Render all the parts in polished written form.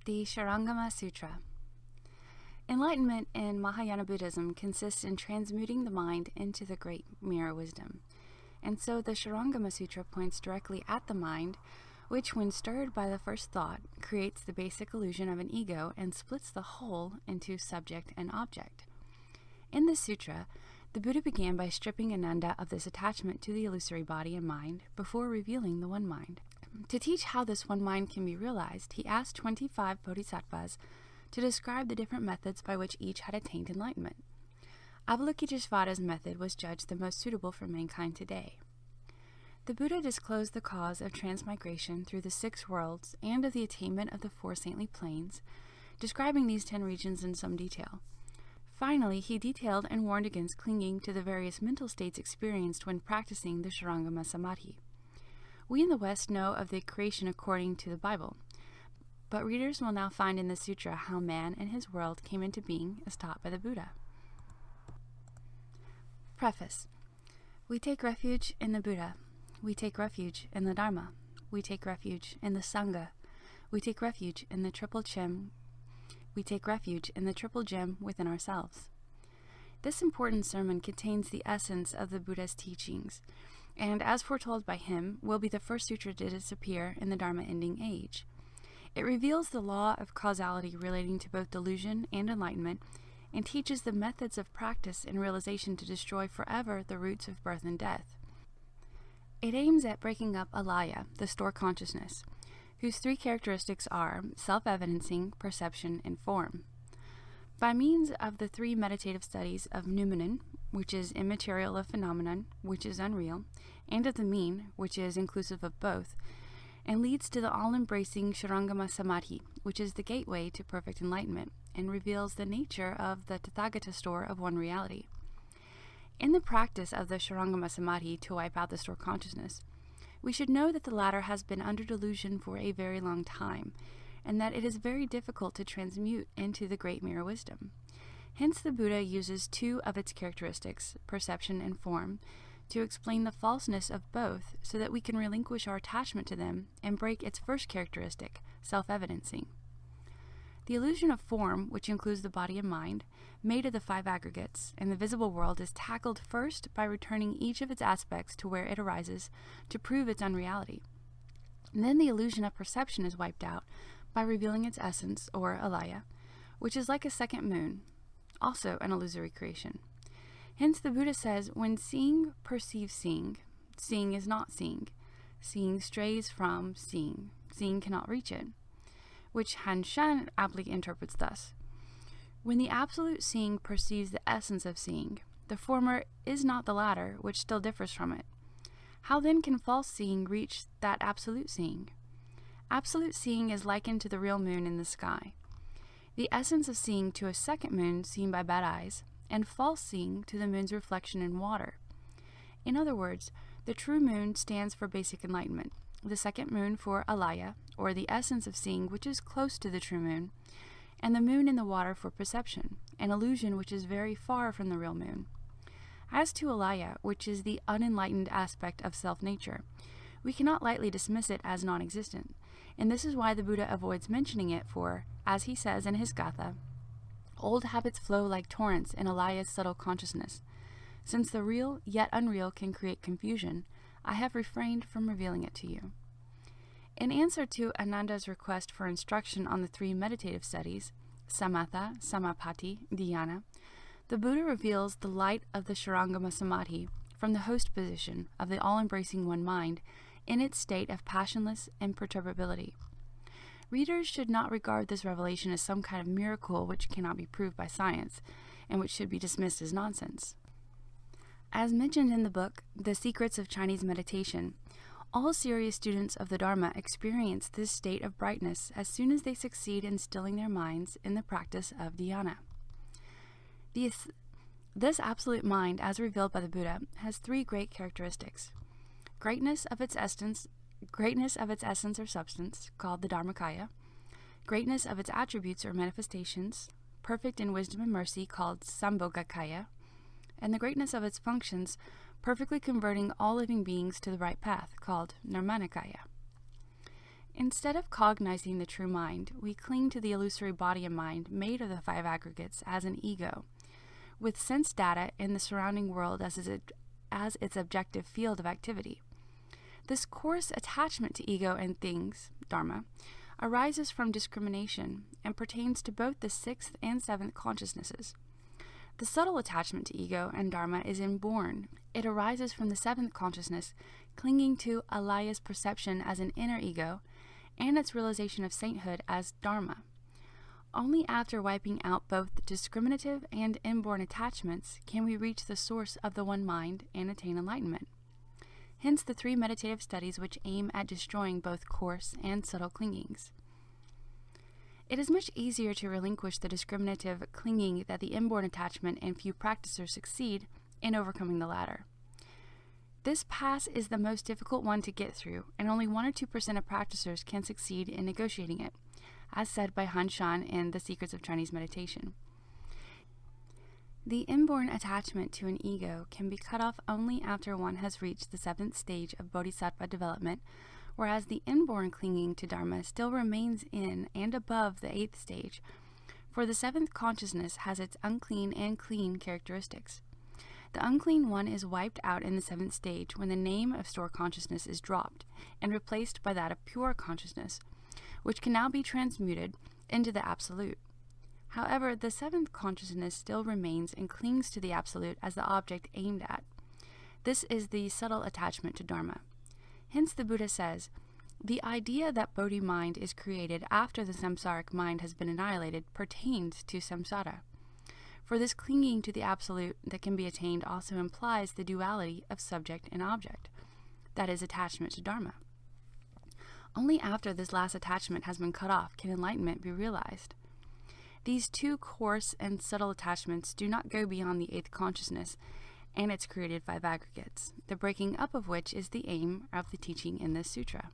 The Shurangama Sutra. Enlightenment in Mahayana Buddhism consists in transmuting the mind into the great mirror wisdom. And so the Shurangama Sutra points directly at the mind, which, when stirred by the first thought, creates the basic illusion of an ego and splits the whole into subject and object. In this sutra, the Buddha began by stripping Ananda of this attachment to the illusory body and mind before revealing the one mind. To teach how this one mind can be realized, he asked 25 bodhisattvas to describe the different methods by which each had attained enlightenment. Avalokiteshvara's method was judged the most suitable for mankind today. The Buddha disclosed the cause of transmigration through the 6 worlds and of the attainment of the 4 saintly planes, describing these 10 regions in some detail. Finally, he detailed and warned against clinging to the various mental states experienced when practicing the Shurangama Samadhi. We in the West know of the creation according to the Bible, but readers will now find in the sutra how man and his world came into being as taught by the Buddha. Preface. We take refuge in the Buddha. We take refuge in the Dharma. We take refuge in the Sangha. We take refuge in the triple gem. We take refuge in the triple gem within ourselves. This important sermon contains the essence of the Buddha's teachings, and as foretold by him, will be the first sutra to disappear in the Dharma ending age. It reveals the law of causality relating to both delusion and enlightenment, and teaches the methods of practice and realization to destroy forever the roots of birth and death. It aims at breaking up alaya, the store consciousness, whose 3 characteristics are self-evidencing, perception, and form. By means of the 3 meditative studies of noumenon, which is immaterial of phenomenon, which is unreal, and of the mean, which is inclusive of both, and leads to the all-embracing Shurangama Samadhi, which is the gateway to perfect enlightenment, and reveals the nature of the Tathagata store of one reality. In the practice of the Shurangama Samadhi to wipe out the store consciousness, we should know that the latter has been under delusion for a very long time, and that it is very difficult to transmute into the great mirror wisdom. Hence the Buddha uses 2 of its characteristics, perception and form, to explain the falseness of both so that we can relinquish our attachment to them and break its first characteristic, self-evidencing. The illusion of form, which includes the body and mind, made of the 5 aggregates, and the visible world is tackled first by returning each of its aspects to where it arises to prove its unreality. And then the illusion of perception is wiped out by revealing its essence, or alaya, which is like a second moon, also an illusory creation. Hence the Buddha says, when seeing perceives seeing, seeing is not seeing. Seeing strays from seeing. Seeing cannot reach it. Which Han Shan aptly interprets thus. When the absolute seeing perceives the essence of seeing, the former is not the latter, which still differs from it. How then can false seeing reach that absolute seeing? Absolute seeing is likened to the real moon in the sky. The essence of seeing to a second moon seen by bad eyes, and false seeing to the moon's reflection in water. In other words, the true moon stands for basic enlightenment, the second moon for alaya, or the essence of seeing which is close to the true moon, and the moon in the water for perception, an illusion which is very far from the real moon. As to alaya, which is the unenlightened aspect of self-nature, we cannot lightly dismiss it as non-existent, and this is why the Buddha avoids mentioning it, for, as he says in his Gatha, old habits flow like torrents in alaya's subtle consciousness. Since the real yet unreal can create confusion, I have refrained from revealing it to you. In answer to Ananda's request for instruction on the 3 meditative studies, samatha, samapati, dhyana, the Buddha reveals the light of the Shurangama Samadhi from the host position of the all-embracing one mind in its state of passionless imperturbability. Readers should not regard this revelation as some kind of miracle which cannot be proved by science, and which should be dismissed as nonsense. As mentioned in the book, The Secrets of Chinese Meditation, all serious students of the Dharma experience this state of brightness as soon as they succeed in stilling their minds in the practice of dhyana. This absolute mind, as revealed by the Buddha, has 3 great characteristics: greatness of its essence or substance, called the Dharmakaya; greatness of its attributes or manifestations, perfect in wisdom and mercy, called Sambhogakaya; and the greatness of its functions, perfectly converting all living beings to the right path, called Nirmanakaya. Instead of cognizing the true mind, we cling to the illusory body and mind made of the five aggregates as an ego, with sense data in the surrounding world as its objective field of activity. This coarse attachment to ego and things, Dharma, arises from discrimination and pertains to both the sixth and seventh consciousnesses. The subtle attachment to ego and Dharma is inborn. It arises from the seventh consciousness clinging to Alaya's perception as an inner ego and its realization of sainthood as Dharma. Only after wiping out both the discriminative and inborn attachments can we reach the source of the one mind and attain enlightenment. Hence the three meditative studies which aim at destroying both coarse and subtle clingings. It is much easier to relinquish the discriminative clinging that the inborn attachment and few practicers succeed in overcoming the latter. This pass is the most difficult one to get through, and only 1 or 2% of practicers can succeed in negotiating it, as said by Han Shan in The Secrets of Chinese Meditation. The inborn attachment to an ego can be cut off only after one has reached the 7th stage of bodhisattva development, whereas the inborn clinging to Dharma still remains in and above the 8th stage, for the 7th consciousness has its unclean and clean characteristics. The unclean one is wiped out in the 7th stage when the name of store consciousness is dropped and replaced by that of pure consciousness, which can now be transmuted into the Absolute. However, the 7th consciousness still remains and clings to the Absolute as the object aimed at. This is the subtle attachment to Dharma. Hence the Buddha says, the idea that Bodhi mind is created after the samsaric mind has been annihilated pertains to samsara. For this clinging to the Absolute that can be attained also implies the duality of subject and object, that is, attachment to Dharma. Only after this last attachment has been cut off can enlightenment be realized. These two coarse and subtle attachments do not go beyond the 8th consciousness and its created 5 aggregates, the breaking up of which is the aim of the teaching in this sutra.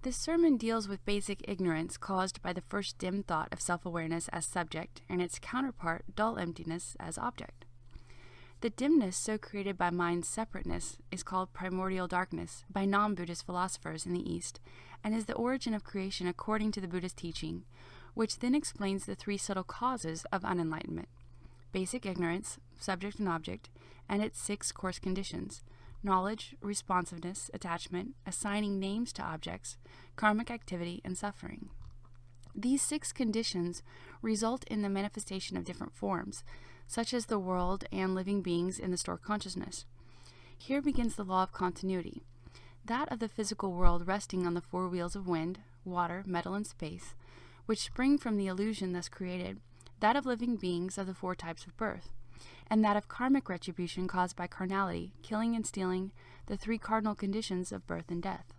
This sermon deals with basic ignorance caused by the first dim thought of self-awareness as subject and its counterpart, dull emptiness, as object. The dimness so created by mind's separateness is called primordial darkness by non-Buddhist philosophers in the East and is the origin of creation according to the Buddhist teaching, which then explains the 3 subtle causes of unenlightenment: basic ignorance, subject and object, and its 6 coarse conditions: knowledge, responsiveness, attachment, assigning names to objects, karmic activity, and suffering. These 6 conditions result in the manifestation of different forms, such as the world and living beings in the store consciousness. Here begins the law of continuity, that of the physical world resting on the 4 wheels of wind, water, metal, and space, which spring from the illusion thus created, that of living beings of the 4 types of birth, and that of karmic retribution caused by carnality, killing and stealing, the 3 cardinal conditions of birth and death.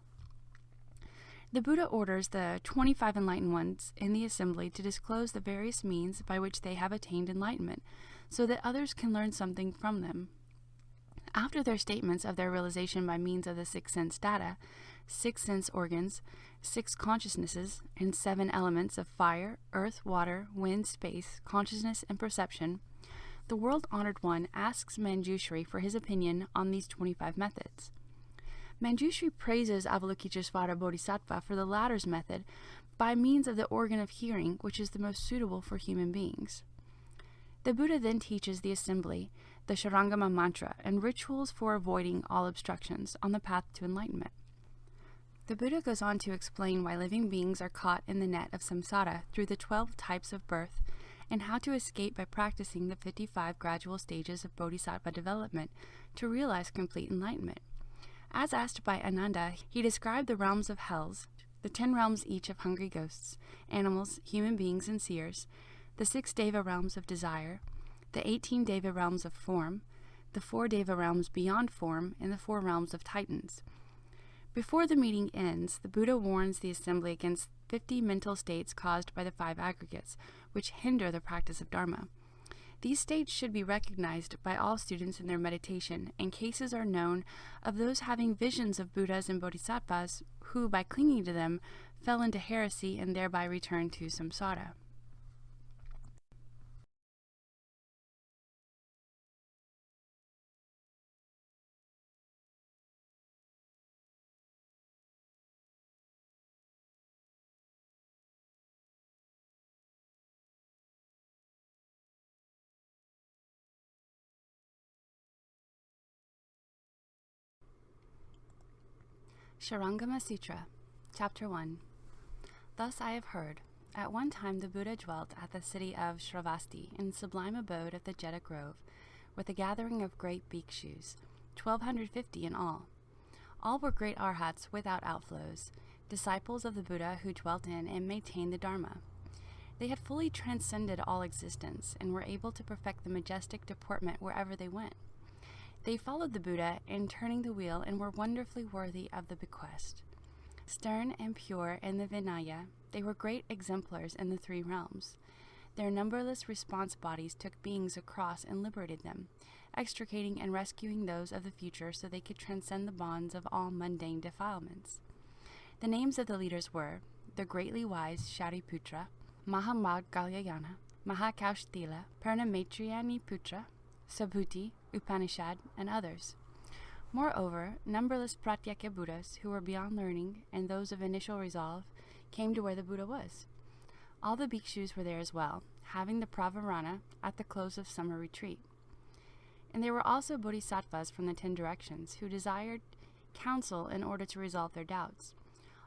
The Buddha orders the 25 enlightened ones in the assembly to disclose the various means by which they have attained enlightenment, so that others can learn something from them. After their statements of their realization by means of the 6 sense data, 6 sense organs, 6 consciousnesses, and 7 elements of fire, earth, water, wind, space, consciousness, and perception, the world-honored one asks Manjushri for his opinion on these 25 methods. Manjushri praises Avalokiteshvara Bodhisattva for the latter's method by means of the organ of hearing, which is the most suitable for human beings. The Buddha then teaches the assembly the Shurangama mantra and rituals for avoiding all obstructions on the path to enlightenment. The Buddha goes on to explain why living beings are caught in the net of samsara through the 12 types of birth and how to escape by practicing the 55 gradual stages of bodhisattva development to realize complete enlightenment. As asked by Ananda, he described the realms of hells, the 10 realms each of hungry ghosts, animals, human beings, and seers, the 6 deva realms of desire, the 18 deva realms of form, the 4 deva realms beyond form, and the 4 realms of titans. Before the meeting ends, the Buddha warns the assembly against 50 mental states caused by the 5 aggregates, which hinder the practice of Dharma. These states should be recognized by all students in their meditation, and cases are known of those having visions of Buddhas and Bodhisattvas who, by clinging to them, fell into heresy and thereby returned to samsara. Shurangama Sutra, Chapter 1. Thus I have heard. At one time the Buddha dwelt at the city of Shravasti, in sublime abode of the Jeta Grove, with a gathering of great bhikshus, 1,250 in all. All were great arhats without outflows, disciples of the Buddha who dwelt in and maintained the Dharma. They had fully transcended all existence and were able to perfect the majestic deportment wherever they went. They followed the Buddha in turning the wheel and were wonderfully worthy of the bequest. Stern and pure in the Vinaya, they were great exemplars in the three realms. Their numberless response bodies took beings across and liberated them, extricating and rescuing those of the future so they could transcend the bonds of all mundane defilements. The names of the leaders were the greatly wise Shariputra, Mahamaggalyayana, Mahakaushtila, Purnamaitriyani Putra, Subhuti, Upanishad, and others. Moreover, numberless Pratyeka Buddhas who were beyond learning and those of initial resolve came to where the Buddha was. All the bhikshus were there as well, having the pravarana at the close of summer retreat. And there were also bodhisattvas from the 10 directions who desired counsel in order to resolve their doubts.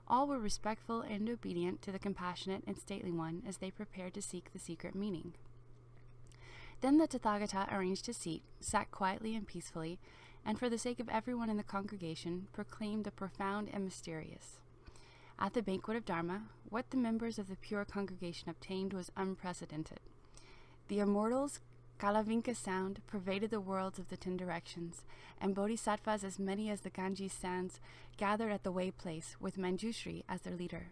All were respectful and obedient to the compassionate and stately one as they prepared to seek the secret meaning. Then the Tathagata arranged his seat, sat quietly and peacefully, and for the sake of everyone in the congregation, proclaimed the profound and mysterious. At the banquet of Dharma, what the members of the pure congregation obtained was unprecedented. The immortals' Kalavinka sound pervaded the worlds of the 10 directions, and bodhisattvas as many as the Ganges sands gathered at the way place with Manjushri as their leader.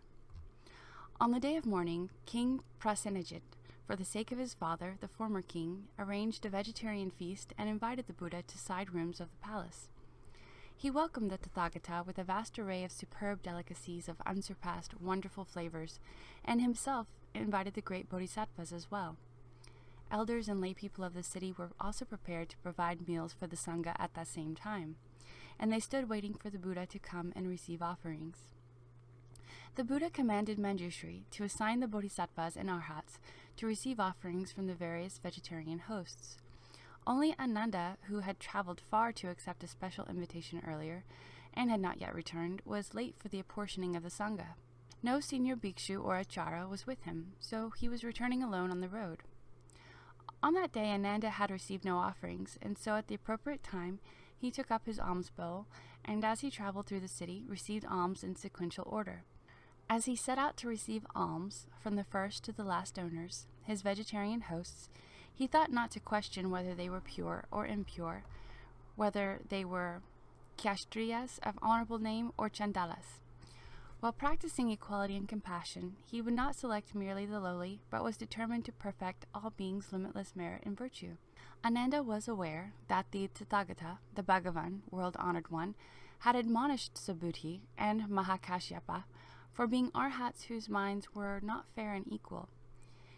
On the day of mourning, King Prasenajit, for the sake of his father, the former king, arranged a vegetarian feast and invited the Buddha to side rooms of the palace. He welcomed the Tathagata with a vast array of superb delicacies of unsurpassed, wonderful flavors, and himself invited the great bodhisattvas as well. Elders and lay people of the city were also prepared to provide meals for the Sangha at that same time, and they stood waiting for the Buddha to come and receive offerings. The Buddha commanded Manjushri to assign the bodhisattvas and arhats to receive offerings from the various vegetarian hosts. Only Ananda, who had traveled far to accept a special invitation earlier and had not yet returned, was late for the apportioning of the Sangha. No senior bhikshu or acharya was with him, so he was returning alone on the road. On that day Ananda had received no offerings, and so at the appropriate time he took up his alms bowl, and as he traveled through the city, received alms in sequential order. As he set out to receive alms from the first to the last donors, his vegetarian hosts, he thought not to question whether they were pure or impure, whether they were kshtriyas of honorable name or chandalas. While practicing equality and compassion, he would not select merely the lowly, but was determined to perfect all beings' limitless merit and virtue. Ananda was aware that the Tathagata, the Bhagavan, world-honored one, had admonished Subhuti and Mahakashyapa for being arhats whose minds were not fair and equal.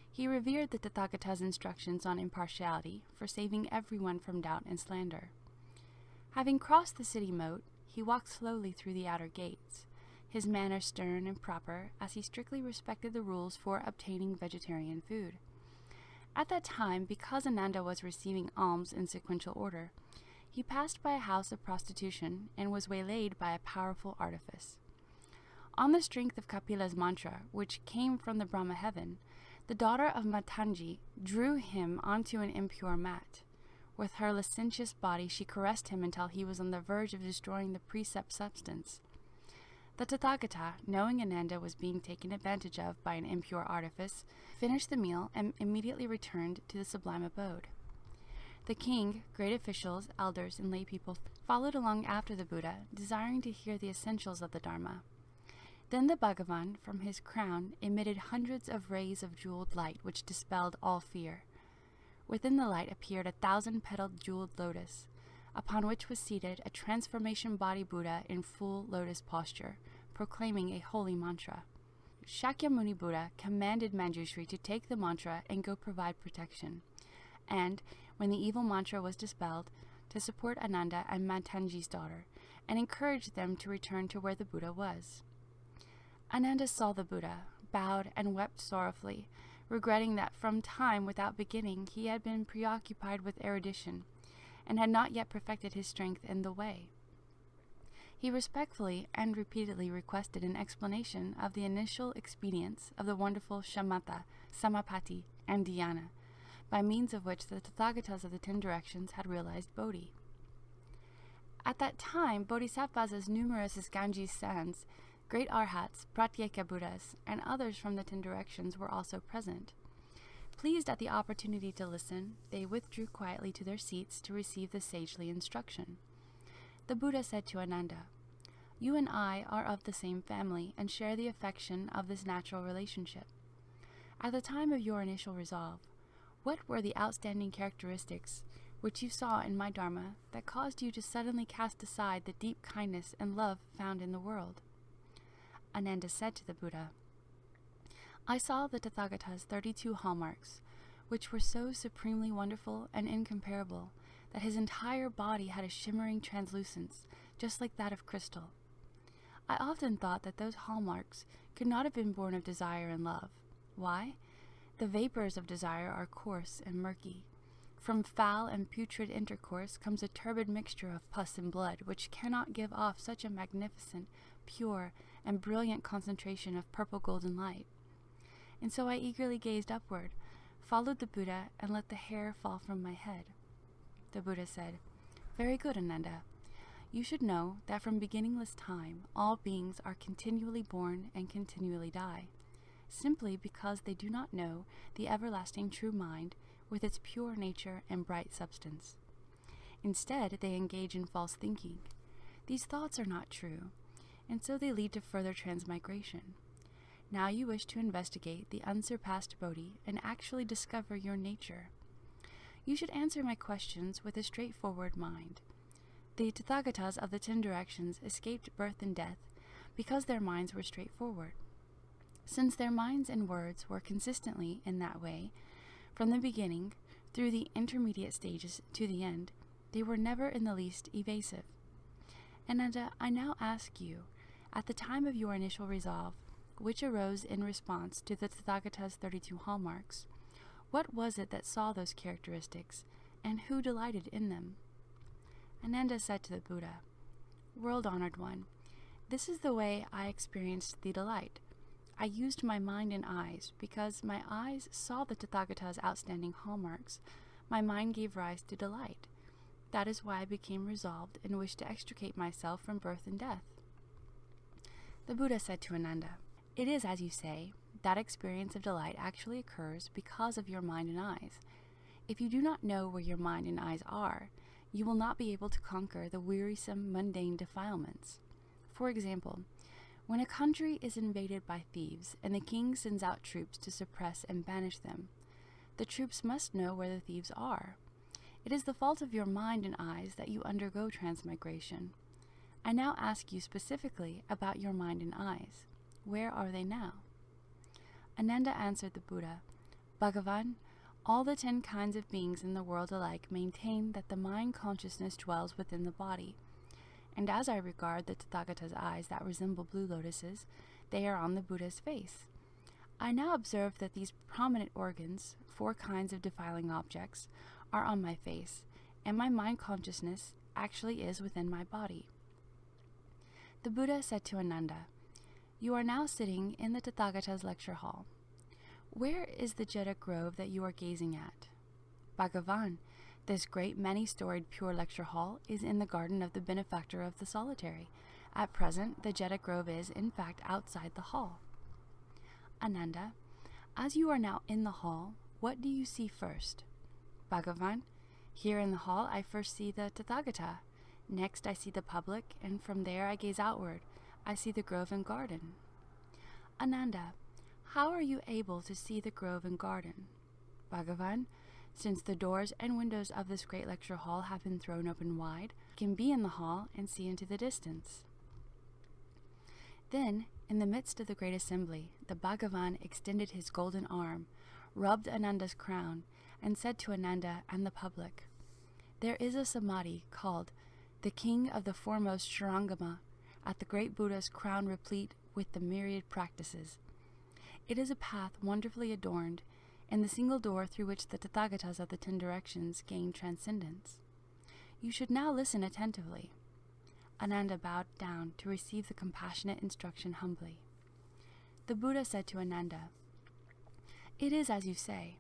He revered the Tathagata's instructions on impartiality for saving everyone from doubt and slander. Having crossed the city moat, he walked slowly through the outer gates, his manner stern and proper as he strictly respected the rules for obtaining vegetarian food. At that time, because Ananda was receiving alms in sequential order, he passed by a house of prostitution and was waylaid by a powerful artifice. On the strength of Kapila's mantra, which came from the Brahma heaven, the daughter of Matanji drew him onto an impure mat. With her licentious body she caressed him until he was on the verge of destroying the precept substance. The Tathagata, knowing Ananda was being taken advantage of by an impure artifice, finished the meal and immediately returned to the sublime abode. The king, great officials, elders, and lay people followed along after the Buddha, desiring to hear the essentials of the Dharma. Then the Bhagavan, from his crown, emitted hundreds of rays of jeweled light which dispelled all fear. Within the light appeared a 1,000-petaled jeweled lotus, upon which was seated a transformation body Buddha in full lotus posture, proclaiming a holy mantra. Shakyamuni Buddha commanded Manjushri to take the mantra and go provide protection, and, when the evil mantra was dispelled, to support Ananda and Matanji's daughter, and encourage them to return to where the Buddha was. Ananda saw the Buddha, bowed and wept sorrowfully, regretting that from time without beginning he had been preoccupied with erudition, and had not yet perfected his strength in the way. He respectfully and repeatedly requested an explanation of the initial expedients of the wonderful shamatha, samapatti, and dhyana, by means of which the Tathagatas of the 10 directions had realized Bodhi. At that time, bodhisattvas as numerous as Ganges sands, great arhats, pratyeka Buddhas, and others from the 10 directions were also present. Pleased at the opportunity to listen, they withdrew quietly to their seats to receive the sagely instruction. The Buddha said to Ananda, "You and I are of the same family and share the affection of this natural relationship. At the time of your initial resolve, what were the outstanding characteristics which you saw in my Dharma that caused you to suddenly cast aside the deep kindness and love found in the world?" Ananda said to the Buddha, "I saw the Tathagata's 32 hallmarks, which were so supremely wonderful and incomparable that his entire body had a shimmering translucence, just like that of crystal. I often thought that those hallmarks could not have been born of desire and love. Why? The vapors of desire are coarse and murky. From foul and putrid intercourse comes a turbid mixture of pus and blood, which cannot give off such a magnificent, pure, and brilliant concentration of purple golden light. And so I eagerly gazed upward, followed the Buddha, and let the hair fall from my head." The Buddha said, "Very good, Ananda. You should know that from beginningless time, all beings are continually born and continually die, simply because they do not know the everlasting true mind with its pure nature and bright substance. Instead, they engage in false thinking. These thoughts are not true, and so they lead to further transmigration. Now you wish to investigate the unsurpassed Bodhi and actually discover your nature. You should answer my questions with a straightforward mind. The Tathagatas of the 10 directions escaped birth and death because their minds were straightforward. Since their minds and words were consistently in that way, from the beginning through the intermediate stages to the end, they were never in the least evasive. Ananda, I now ask you, at the time of your initial resolve, which arose in response to the Tathagata's 32 hallmarks, what was it that saw those characteristics, and who delighted in them?" Ananda said to the Buddha, "World-honored one, this is the way I experienced the delight. I used my mind and eyes, because my eyes saw the Tathagata's outstanding hallmarks. My mind gave rise to delight. That is why I became resolved and wished to extricate myself from birth and death." The Buddha said to Ananda, "It is as you say. That experience of delight actually occurs because of your mind and eyes. If you do not know where your mind and eyes are, you will not be able to conquer the wearisome, mundane defilements. For example, when a country is invaded by thieves and the king sends out troops to suppress and banish them, the troops must know where the thieves are. It is the fault of your mind and eyes that you undergo transmigration. I now ask you specifically about your mind and eyes. Where are they now?" Ananda answered the Buddha, "Bhagavan, all the 10 kinds of beings in the world alike maintain that the mind consciousness dwells within the body, and as I regard the Tathagata's eyes that resemble blue lotuses, they are on the Buddha's face. I now observe that these prominent organs, 4 kinds of defiling objects, are on my face, and my mind consciousness actually is within my body." The Buddha said to Ananda, "You are now sitting in the Tathagata's lecture hall. Where is the Jeta grove that you are gazing at?" "Bhagavan, this great many-storied pure lecture hall is in the garden of the benefactor of the solitary. At present, the Jeta grove is, in fact, outside the hall." Ananda, as you are now in the hall, what do you see first?" "Bhagavan, here in the hall I first see the Tathagata. Next I see the public, and from there I gaze outward. I see the grove and garden." "Ananda, how are you able to see the grove and garden?" "Bhagavan, since the doors and windows of this great lecture hall have been thrown open wide, I can be in the hall and see into the distance." Then, in the midst of the great assembly, the Bhagavan extended his golden arm, rubbed Ananda's crown, and said to Ananda and the public, "There is a samadhi called the King of the Foremost Shurangama at the great Buddha's crown replete with the myriad practices. It is a path wonderfully adorned, and the single door through which the Tathagatas of the 10 directions gain transcendence. You should now listen attentively. Ananda bowed down to receive the compassionate instruction humbly. The Buddha said to Ananda, "It is as you say.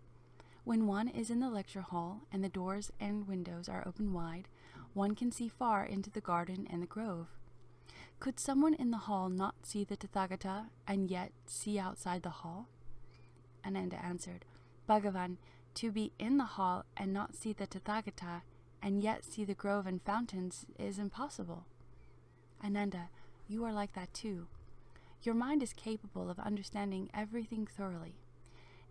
When one is in the lecture hall and the doors and windows are open wide, one can see far into the garden and the grove. Could someone in the hall not see the Tathagata and yet see outside the hall?" Ananda answered, "Bhagavan, to be in the hall and not see the Tathagata and yet see the grove and fountains is impossible." Ananda, you are like that too. Your mind is capable of understanding everything thoroughly.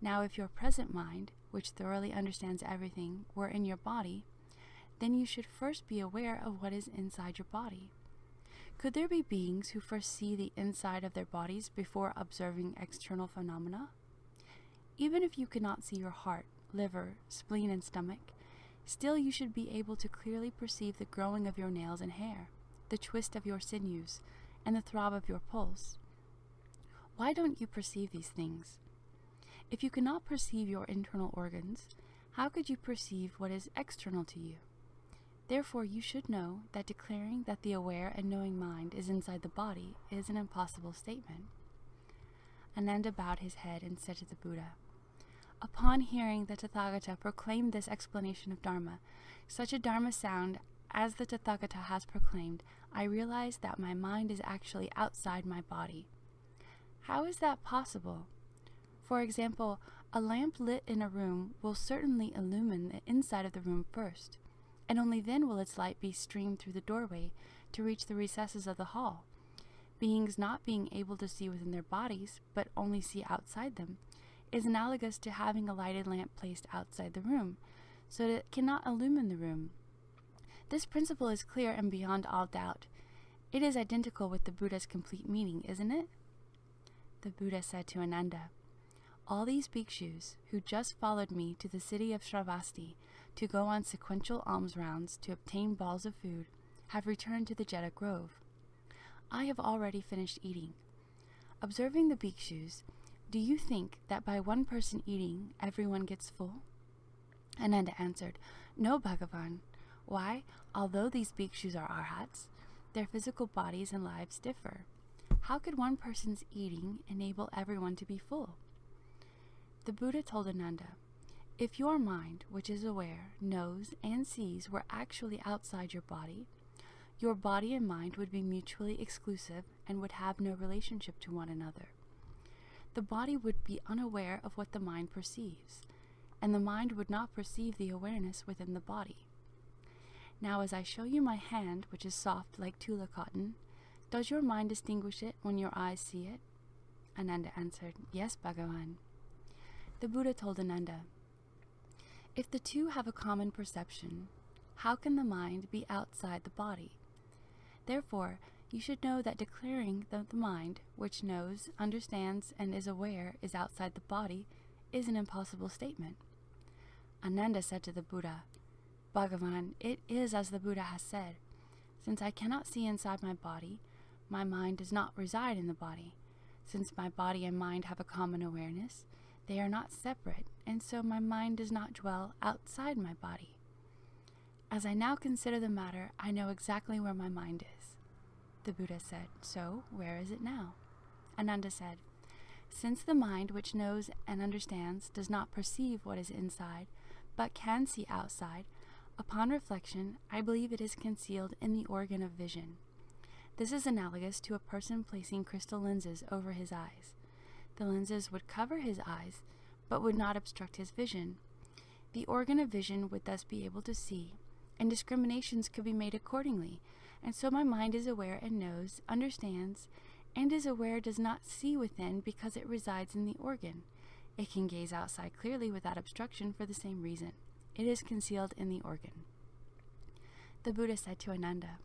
Now if your present mind, which thoroughly understands everything, were in your body, then you should first be aware of what is inside your body. Could there be beings who first see the inside of their bodies before observing external phenomena? Even if you cannot see your heart, liver, spleen, and stomach, still you should be able to clearly perceive the growing of your nails and hair, the twist of your sinews, and the throb of your pulse. Why don't you perceive these things? If you cannot perceive your internal organs, how could you perceive what is external to you? Therefore, you should know that declaring that the aware and knowing mind is inside the body is an impossible statement. Ananda bowed his head and said to the Buddha, "Upon hearing the Tathagata proclaim this explanation of Dharma, such a Dharma sound as the Tathagata has proclaimed, I realized that my mind is actually outside my body. How is that possible? For example, a lamp lit in a room will certainly illumine the inside of the room first, and only then will its light be streamed through the doorway to reach the recesses of the hall. Beings not being able to see within their bodies, but only see outside them, is analogous to having a lighted lamp placed outside the room, so that it cannot illumine the room. This principle is clear and beyond all doubt. It is identical with the Buddha's complete meaning, isn't it?" The Buddha said to Ananda, "All these bhikshus, who just followed me to the city of Shravasti to go on sequential alms rounds to obtain balls of food, have returned to the Jeta Grove. I have already finished eating. Observing the bhikshus, do you think that by one person eating, everyone gets full?" Ananda answered, "No, Bhagavan. Why, although these bhikshus are arhats, their physical bodies and lives differ. How could one person's eating enable everyone to be full?" The Buddha told Ananda, "If your mind, which is aware, knows, and sees were actually outside your body and mind would be mutually exclusive and would have no relationship to one another. The body would be unaware of what the mind perceives, and the mind would not perceive the awareness within the body. Now as I show you my hand, which is soft like tula cotton, does your mind distinguish it when your eyes see it?" Ananda answered, "Yes, Bhagavan." The Buddha told Ananda, "If the two have a common perception, how can the mind be outside the body? Therefore, you should know that declaring that the mind, which knows, understands, and is aware, is outside the body, is an impossible statement." Ananda said to the Buddha, "Bhagavan, it is as the Buddha has said. Since I cannot see inside my body, my mind does not reside in the body. Since my body and mind have a common awareness, they are not separate, and so my mind does not dwell outside my body. As I now consider the matter, I know exactly where my mind is." The Buddha said, "So, where is it now?" Ananda said, "Since the mind which knows and understands does not perceive what is inside, but can see outside, upon reflection, I believe it is concealed in the organ of vision. This is analogous to a person placing crystal lenses over his eyes. The lenses would cover his eyes, but would not obstruct his vision. The organ of vision would thus be able to see, and discriminations could be made accordingly, and so my mind is aware and knows, understands, and is aware does not see within because it resides in the organ. It can gaze outside clearly without obstruction for the same reason. It is concealed in the organ." The Buddha said to Ananda,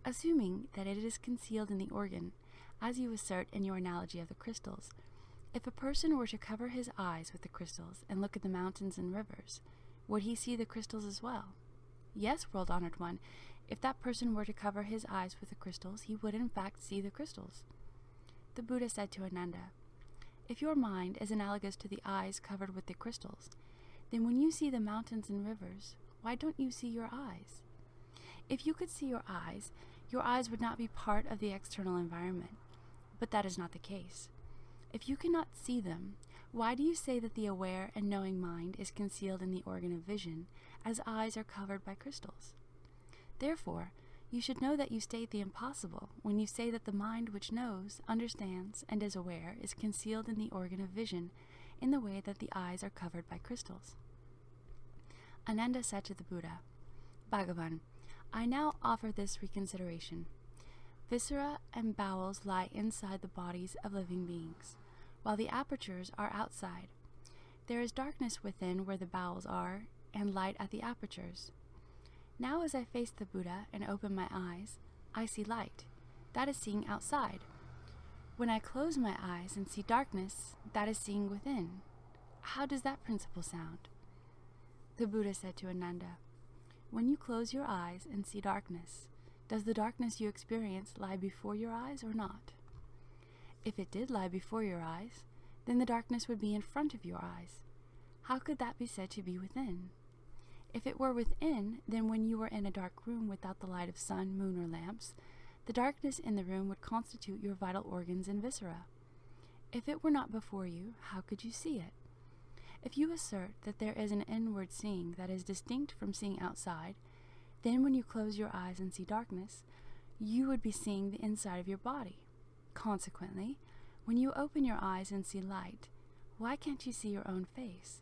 "Assuming that it is concealed in the organ, as you assert in your analogy of the crystals, if a person were to cover his eyes with the crystals and look at the mountains and rivers, would he see the crystals as well?" "Yes, world-honored one, if that person were to cover his eyes with the crystals, he would in fact see the crystals." The Buddha said to Ananda, "If your mind is analogous to the eyes covered with the crystals, then when you see the mountains and rivers, why don't you see your eyes? If you could see your eyes, your eyes would not be part of the external environment. But that is not the case. If you cannot see them, why do you say that the aware and knowing mind is concealed in the organ of vision, as eyes are covered by crystals? Therefore, you should know that you state the impossible when you say that the mind which knows, understands, and is aware is concealed in the organ of vision in the way that the eyes are covered by crystals. Ananda said to the Buddha, Bhagavan, I now offer this reconsideration. Viscera and bowels lie inside the bodies of living beings, while the apertures are outside. There is darkness within where the bowels are, and light at the apertures. Now as I face the Buddha and open my eyes, I see light. That is seeing outside. When I close my eyes and see darkness, that is seeing within. How does that principle sound? The Buddha said to Ananda, when you close your eyes and see darkness, does the darkness you experience lie before your eyes or not? If it did lie before your eyes, then the darkness would be in front of your eyes. How could that be said to be within? If it were within, then when you were in a dark room without the light of sun, moon, or lamps, the darkness in the room would constitute your vital organs and viscera. If it were not before you, how could you see it? If you assert that there is an inward seeing that is distinct from seeing outside, then when you close your eyes and see darkness, you would be seeing the inside of your body. Consequently, when you open your eyes and see light, why can't you see your own face?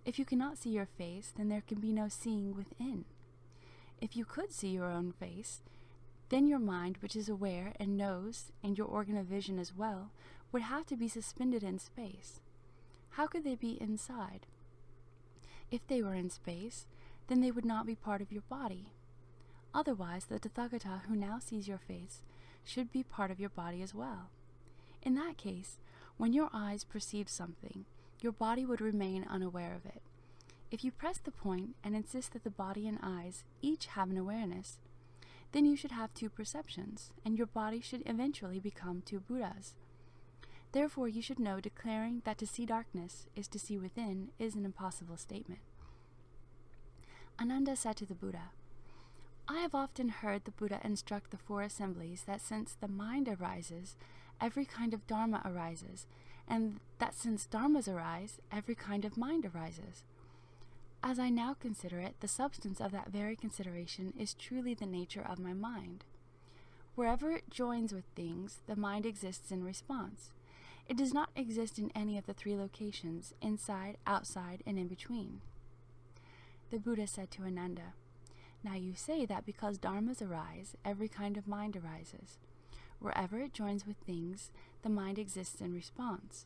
If you cannot see your face, then there can be no seeing within. If you could see your own face, then your mind, which is aware and knows, and your organ of vision as well, would have to be suspended in space. How could they be inside? If they were in space, then they would not be part of your body. Otherwise, the Tathagata who now sees your face should be part of your body as well. In that case, when your eyes perceive something, your body would remain unaware of it. If you press the point and insist that the body and eyes each have an awareness, then you should have two perceptions, and your body should eventually become two Buddhas. Therefore, you should know declaring that to see darkness is to see within is an impossible statement. Ananda said to the Buddha, I have often heard the Buddha instruct the four assemblies that since the mind arises, every kind of Dharma arises, and that since Dharmas arise, every kind of mind arises. As I now consider it, the substance of that very consideration is truly the nature of my mind. Wherever it joins with things, the mind exists in response. It does not exist in any of the three locations, inside, outside, and in between. The Buddha said to Ananda, Now you say that because dharmas arise, every kind of mind arises. Wherever it joins with things, the mind exists in response.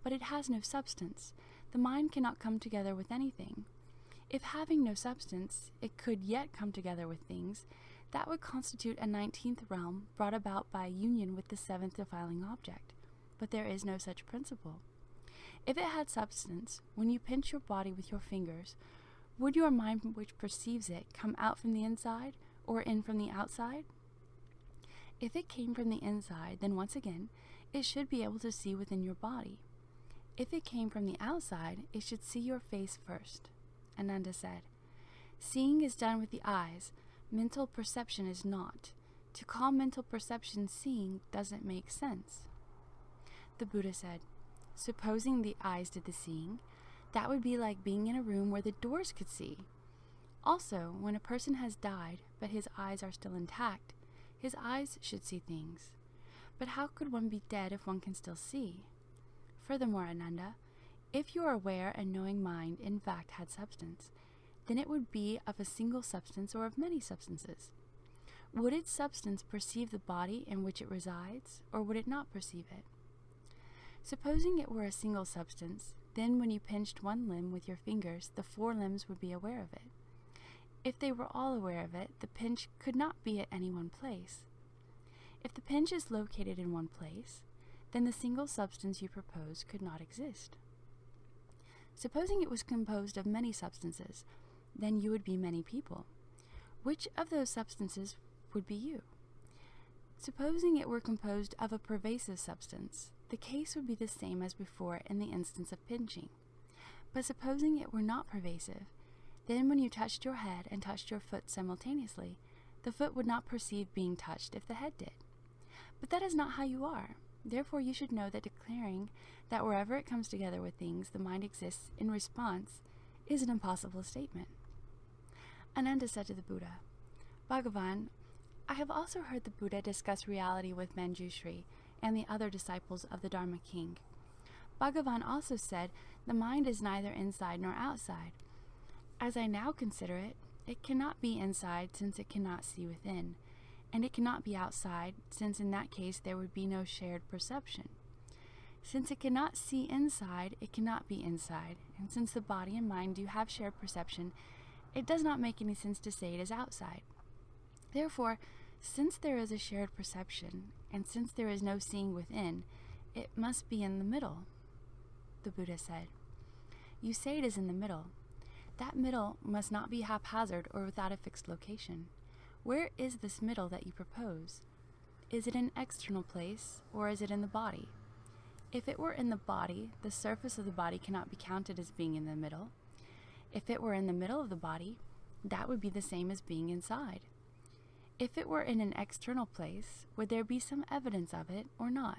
But it has no substance. The mind cannot come together with anything. If having no substance, it could yet come together with things, that would constitute a 19th realm brought about by union with the 7th defiling object. But there is no such principle. If it had substance, when you pinch your body with your fingers, would your mind which perceives it come out from the inside or in from the outside? If it came from the inside, then once again, it should be able to see within your body. If it came from the outside, it should see your face first. Ananda said, Seeing is done with the eyes, mental perception is not. To call mental perception seeing doesn't make sense. The Buddha said, Supposing the eyes did the seeing, that would be like being in a room where the doors could see. Also, when a person has died, but his eyes are still intact, his eyes should see things. But how could one be dead if one can still see? Furthermore, Ananda, if your aware and knowing mind in fact had substance, then it would be of a single substance or of many substances. Would its substance perceive the body in which it resides, or would it not perceive it? Supposing it were a single substance, then when you pinched one limb with your fingers, the 4 limbs would be aware of it. If they were all aware of it, the pinch could not be at any one place. If the pinch is located in one place, then the single substance you propose could not exist. Supposing it was composed of many substances, then you would be many people. Which of those substances would be you? Supposing it were composed of a pervasive substance, the case would be the same as before in the instance of pinching. But supposing it were not pervasive, then when you touched your head and touched your foot simultaneously, The foot would not perceive being touched if the head did. But that is not how you are. Therefore, you should know that declaring that wherever it comes together with things, the mind exists in response is an impossible statement. Ananda said to the Buddha, Bhagavan, I have also heard the Buddha discuss reality with Manjushri and the other disciples of the Dharma king. Bhagavan also said the mind is neither inside nor outside. As I now consider it, it cannot be inside since it cannot see within, and it cannot be outside since in that case there would be no shared perception. Since it cannot see inside, it cannot be inside, and since the body and mind do have shared perception, it does not make any sense to say it is outside. Therefore, since there is a shared perception, and since there is no seeing within, it must be in the middle. The Buddha said, You say it is in the middle. That middle must not be haphazard or without a fixed location. Where is this middle that you propose? Is it an external place, or is it in the body? If it were in the body, the surface of the body cannot be counted as being in the middle. If it were in the middle of the body, that would be the same as being inside. If it were in an external place, would there be some evidence of it or not?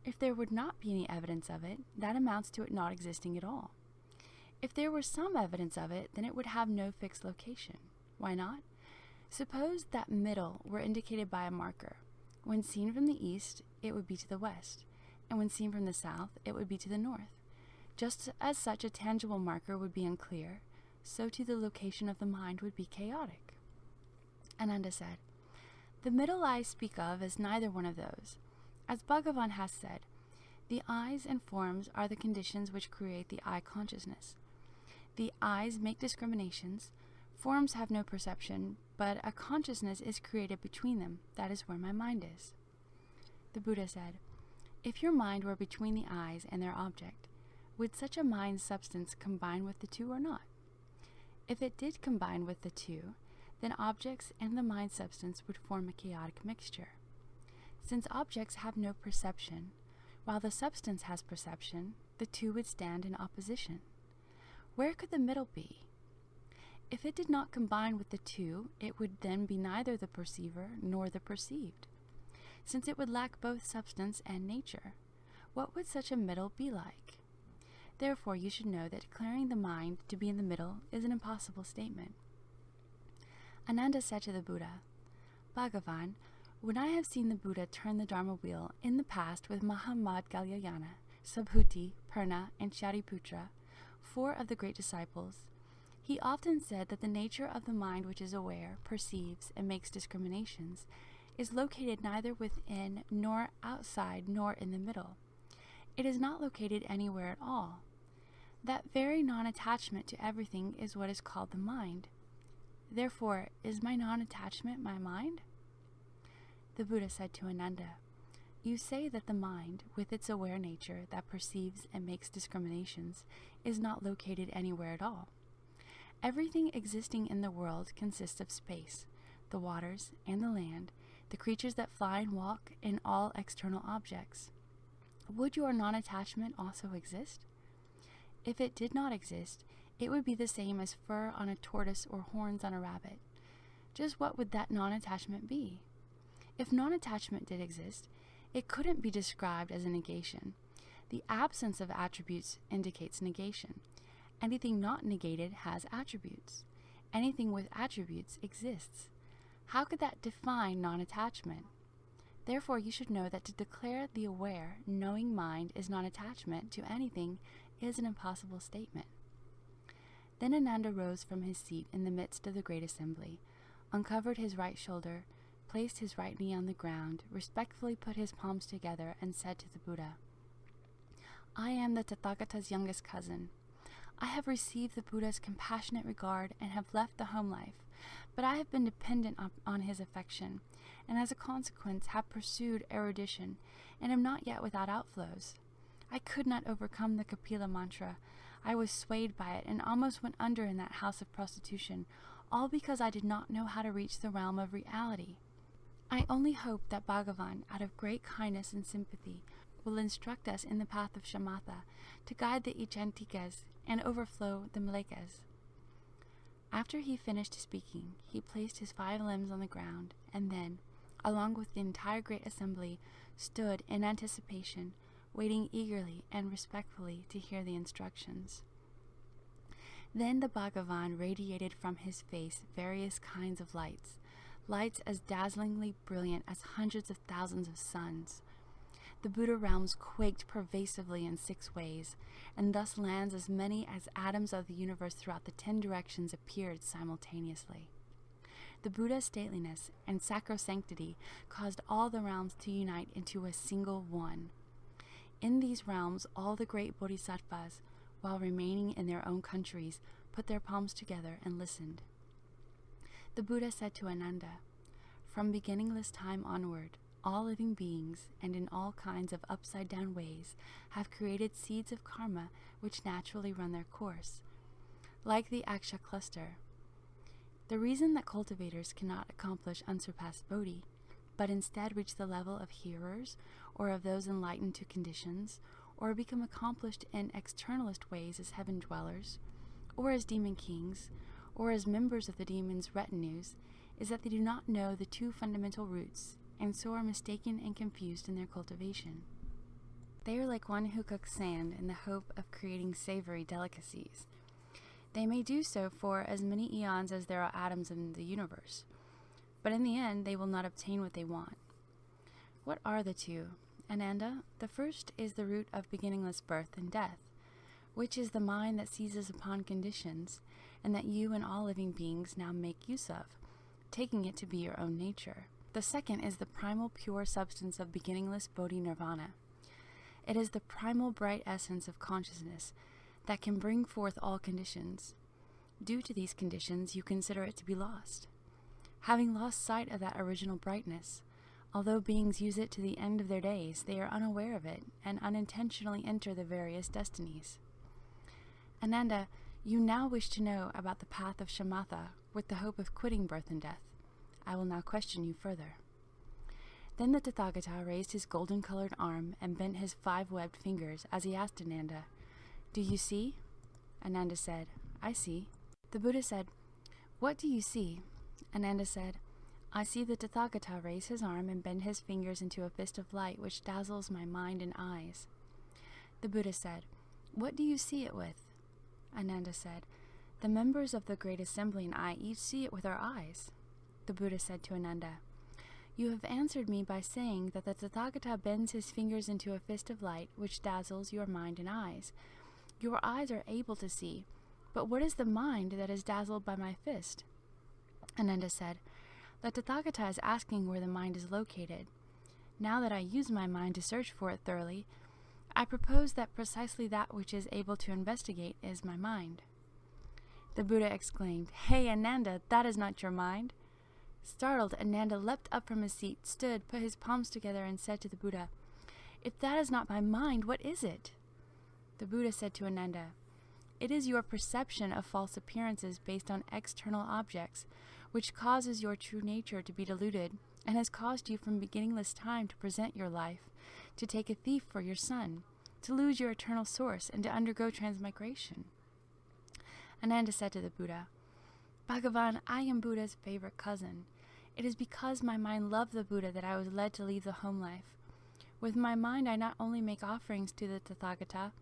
If there would not be any evidence of it, that amounts to it not existing at all. If there were some evidence of it, then it would have no fixed location. Why not? Suppose that middle were indicated by a marker. When seen from the east, it would be to the west, and when seen from the south, it would be to the north. Just as such a tangible marker would be unclear, so too the location of the mind would be chaotic. Ananda said, The middle I speak of is neither one of those. As Bhagavan has said, the eyes and forms are the conditions which create the eye consciousness. The eyes make discriminations, forms have no perception, but a consciousness is created between them. That is where my mind is. The Buddha said, If your mind were between the eyes and their object, would such a mind substance combine with the two or not? If it did combine with the two, then objects and the mind substance would form a chaotic mixture. Since objects have no perception, while the substance has perception, the two would stand in opposition. Where could the middle be? If it did not combine with the two, it would then be neither the perceiver nor the perceived. Since it would lack both substance and nature, what would such a middle be like? Therefore, you should know that declaring the mind to be in the middle is an impossible statement. Ananda said to the Buddha, Bhagavan, when I have seen the Buddha turn the Dharma wheel in the past with Mahamadgalyayana, Subhuti, Purna, and Shariputra, 4 of the great disciples, he often said that the nature of the mind which is aware, perceives, and makes discriminations is located neither within nor outside nor in the middle. It is not located anywhere at all. That very non-attachment to everything is what is called the mind. Therefore, is my non-attachment my mind? The Buddha said to Ananda, You say that the mind, with its aware nature that perceives and makes discriminations, is not located anywhere at all. Everything existing in the world consists of space, the waters and the land, the creatures that fly and walk, and all external objects. Would your non-attachment also exist? If it did not exist, it would be the same as fur on a tortoise or horns on a rabbit. Just what would that non-attachment be? If non-attachment did exist, it couldn't be described as a negation. The absence of attributes indicates negation. Anything not negated has attributes. Anything with attributes exists. How could that define non-attachment? Therefore, you should know that to declare the aware, knowing mind is non-attachment to anything is an impossible statement. Then Ananda rose from his seat in the midst of the great assembly, uncovered his right shoulder, placed his right knee on the ground, respectfully put his palms together, and said to the Buddha, I am the Tathagata's youngest cousin. I have received the Buddha's compassionate regard and have left the home life, but I have been dependent on his affection, and as a consequence have pursued erudition, and am not yet without outflows. I could not overcome the Kapila mantra. I was swayed by it and almost went under in that house of prostitution, all because I did not know how to reach the realm of reality. I only hope that Bhagavan, out of great kindness and sympathy, will instruct us in the path of shamatha, to guide the ichantikas and overflow the malekas. After he finished speaking, he placed his 5 limbs on the ground, and then, along with the entire great assembly, stood in anticipation, waiting eagerly and respectfully to hear the instructions. Then the Bhagavan radiated from his face various kinds of lights as dazzlingly brilliant as hundreds of thousands of suns. The Buddha realms quaked pervasively in 6 ways, and thus lands as many as atoms of the universe throughout the 10 directions appeared simultaneously. The Buddha's stateliness and sacrosanctity caused all the realms to unite into a single one. In these realms, all the great bodhisattvas, while remaining in their own countries, put their palms together and listened. The Buddha said to Ananda, "From beginningless time onward, all living beings, and in all kinds of upside-down ways, have created seeds of karma which naturally run their course, like the aksha cluster. The reason that cultivators cannot accomplish unsurpassed bodhi, but instead reach the level of hearers, or of those enlightened to conditions, or become accomplished in externalist ways as heaven dwellers, or as demon kings, or as members of the demons' retinues, is that they do not know the 2 fundamental roots, and so are mistaken and confused in their cultivation. They are like one who cooks sand in the hope of creating savory delicacies. They may do so for as many eons as there are atoms in the universe, but in the end they will not obtain what they want. What are the 2? Ananda, the first is the root of beginningless birth and death, which is the mind that seizes upon conditions, and that you and all living beings now make use of, taking it to be your own nature. The second is the primal pure substance of beginningless bodhi nirvana. It is the primal bright essence of consciousness that can bring forth all conditions. Due to these conditions, you consider it to be lost. Having lost sight of that original brightness, although beings use it to the end of their days, they are unaware of it and unintentionally enter the various destinies. Ananda, you now wish to know about the path of shamatha with the hope of quitting birth and death. I will now question you further." Then the Tathagata raised his golden-colored arm and bent his 5 webbed fingers as he asked Ananda, "Do you see?" Ananda said, "I see." The Buddha said, "What do you see?" Ananda said, "I see the Tathagata raise his arm and bend his fingers into a fist of light which dazzles my mind and eyes." The Buddha said, "What do you see it with?" Ananda said, "The members of the Great Assembly and I each see it with our eyes." The Buddha said to Ananda, "You have answered me by saying that the Tathagata bends his fingers into a fist of light which dazzles your mind and eyes. Your eyes are able to see, but what is the mind that is dazzled by my fist?" Ananda said, "The Tathagata is asking where the mind is located. Now that I use my mind to search for it thoroughly, I propose that precisely that which is able to investigate is my mind." The Buddha exclaimed, "Hey, Ananda, that is not your mind." Startled, Ananda leapt up from his seat, stood, put his palms together, and said to the Buddha, "If that is not my mind, what is it?" The Buddha said to Ananda, "It is your perception of false appearances based on external objects, which causes your true nature to be diluted, and has caused you from beginningless time to present your life, to take a thief for your son, to lose your eternal source, and to undergo transmigration." Ananda said to the Buddha, "Bhagavan, I am Buddha's favorite cousin. It is because my mind loved the Buddha that I was led to leave the home life. With my mind I not only make offerings to the Tathagata,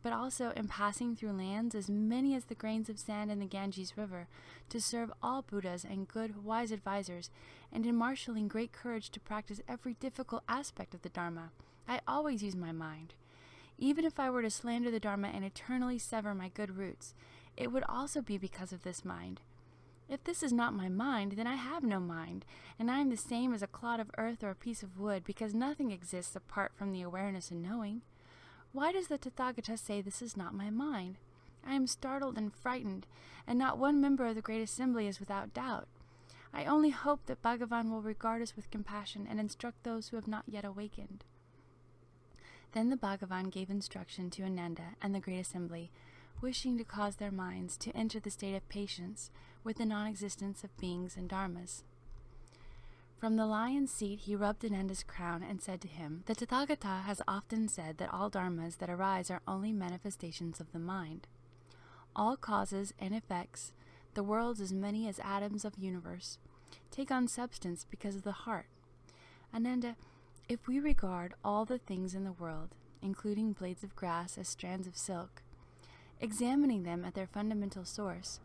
but also in passing through lands as many as the grains of sand in the Ganges River, to serve all Buddhas and good, wise advisors, and in marshalling great courage to practice every difficult aspect of the Dharma, I always use my mind. Even if I were to slander the Dharma and eternally sever my good roots, it would also be because of this mind. If this is not my mind, then I have no mind, and I am the same as a clod of earth or a piece of wood, because nothing exists apart from the awareness and knowing. Why does the Tathagata say this is not my mind? I am startled and frightened, and not one member of the Great Assembly is without doubt. I only hope that Bhagavan will regard us with compassion and instruct those who have not yet awakened." Then the Bhagavan gave instruction to Ananda and the Great Assembly, wishing to cause their minds to enter the state of patience with the non-existence of beings and dharmas. From the lion's seat he rubbed Ananda's crown and said to him, "The Tathagata has often said that all dharmas that arise are only manifestations of the mind. All causes and effects, the worlds as many as atoms of universe, take on substance because of the heart. Ananda, if we regard all the things in the world, including blades of grass as strands of silk, examining them at their fundamental source,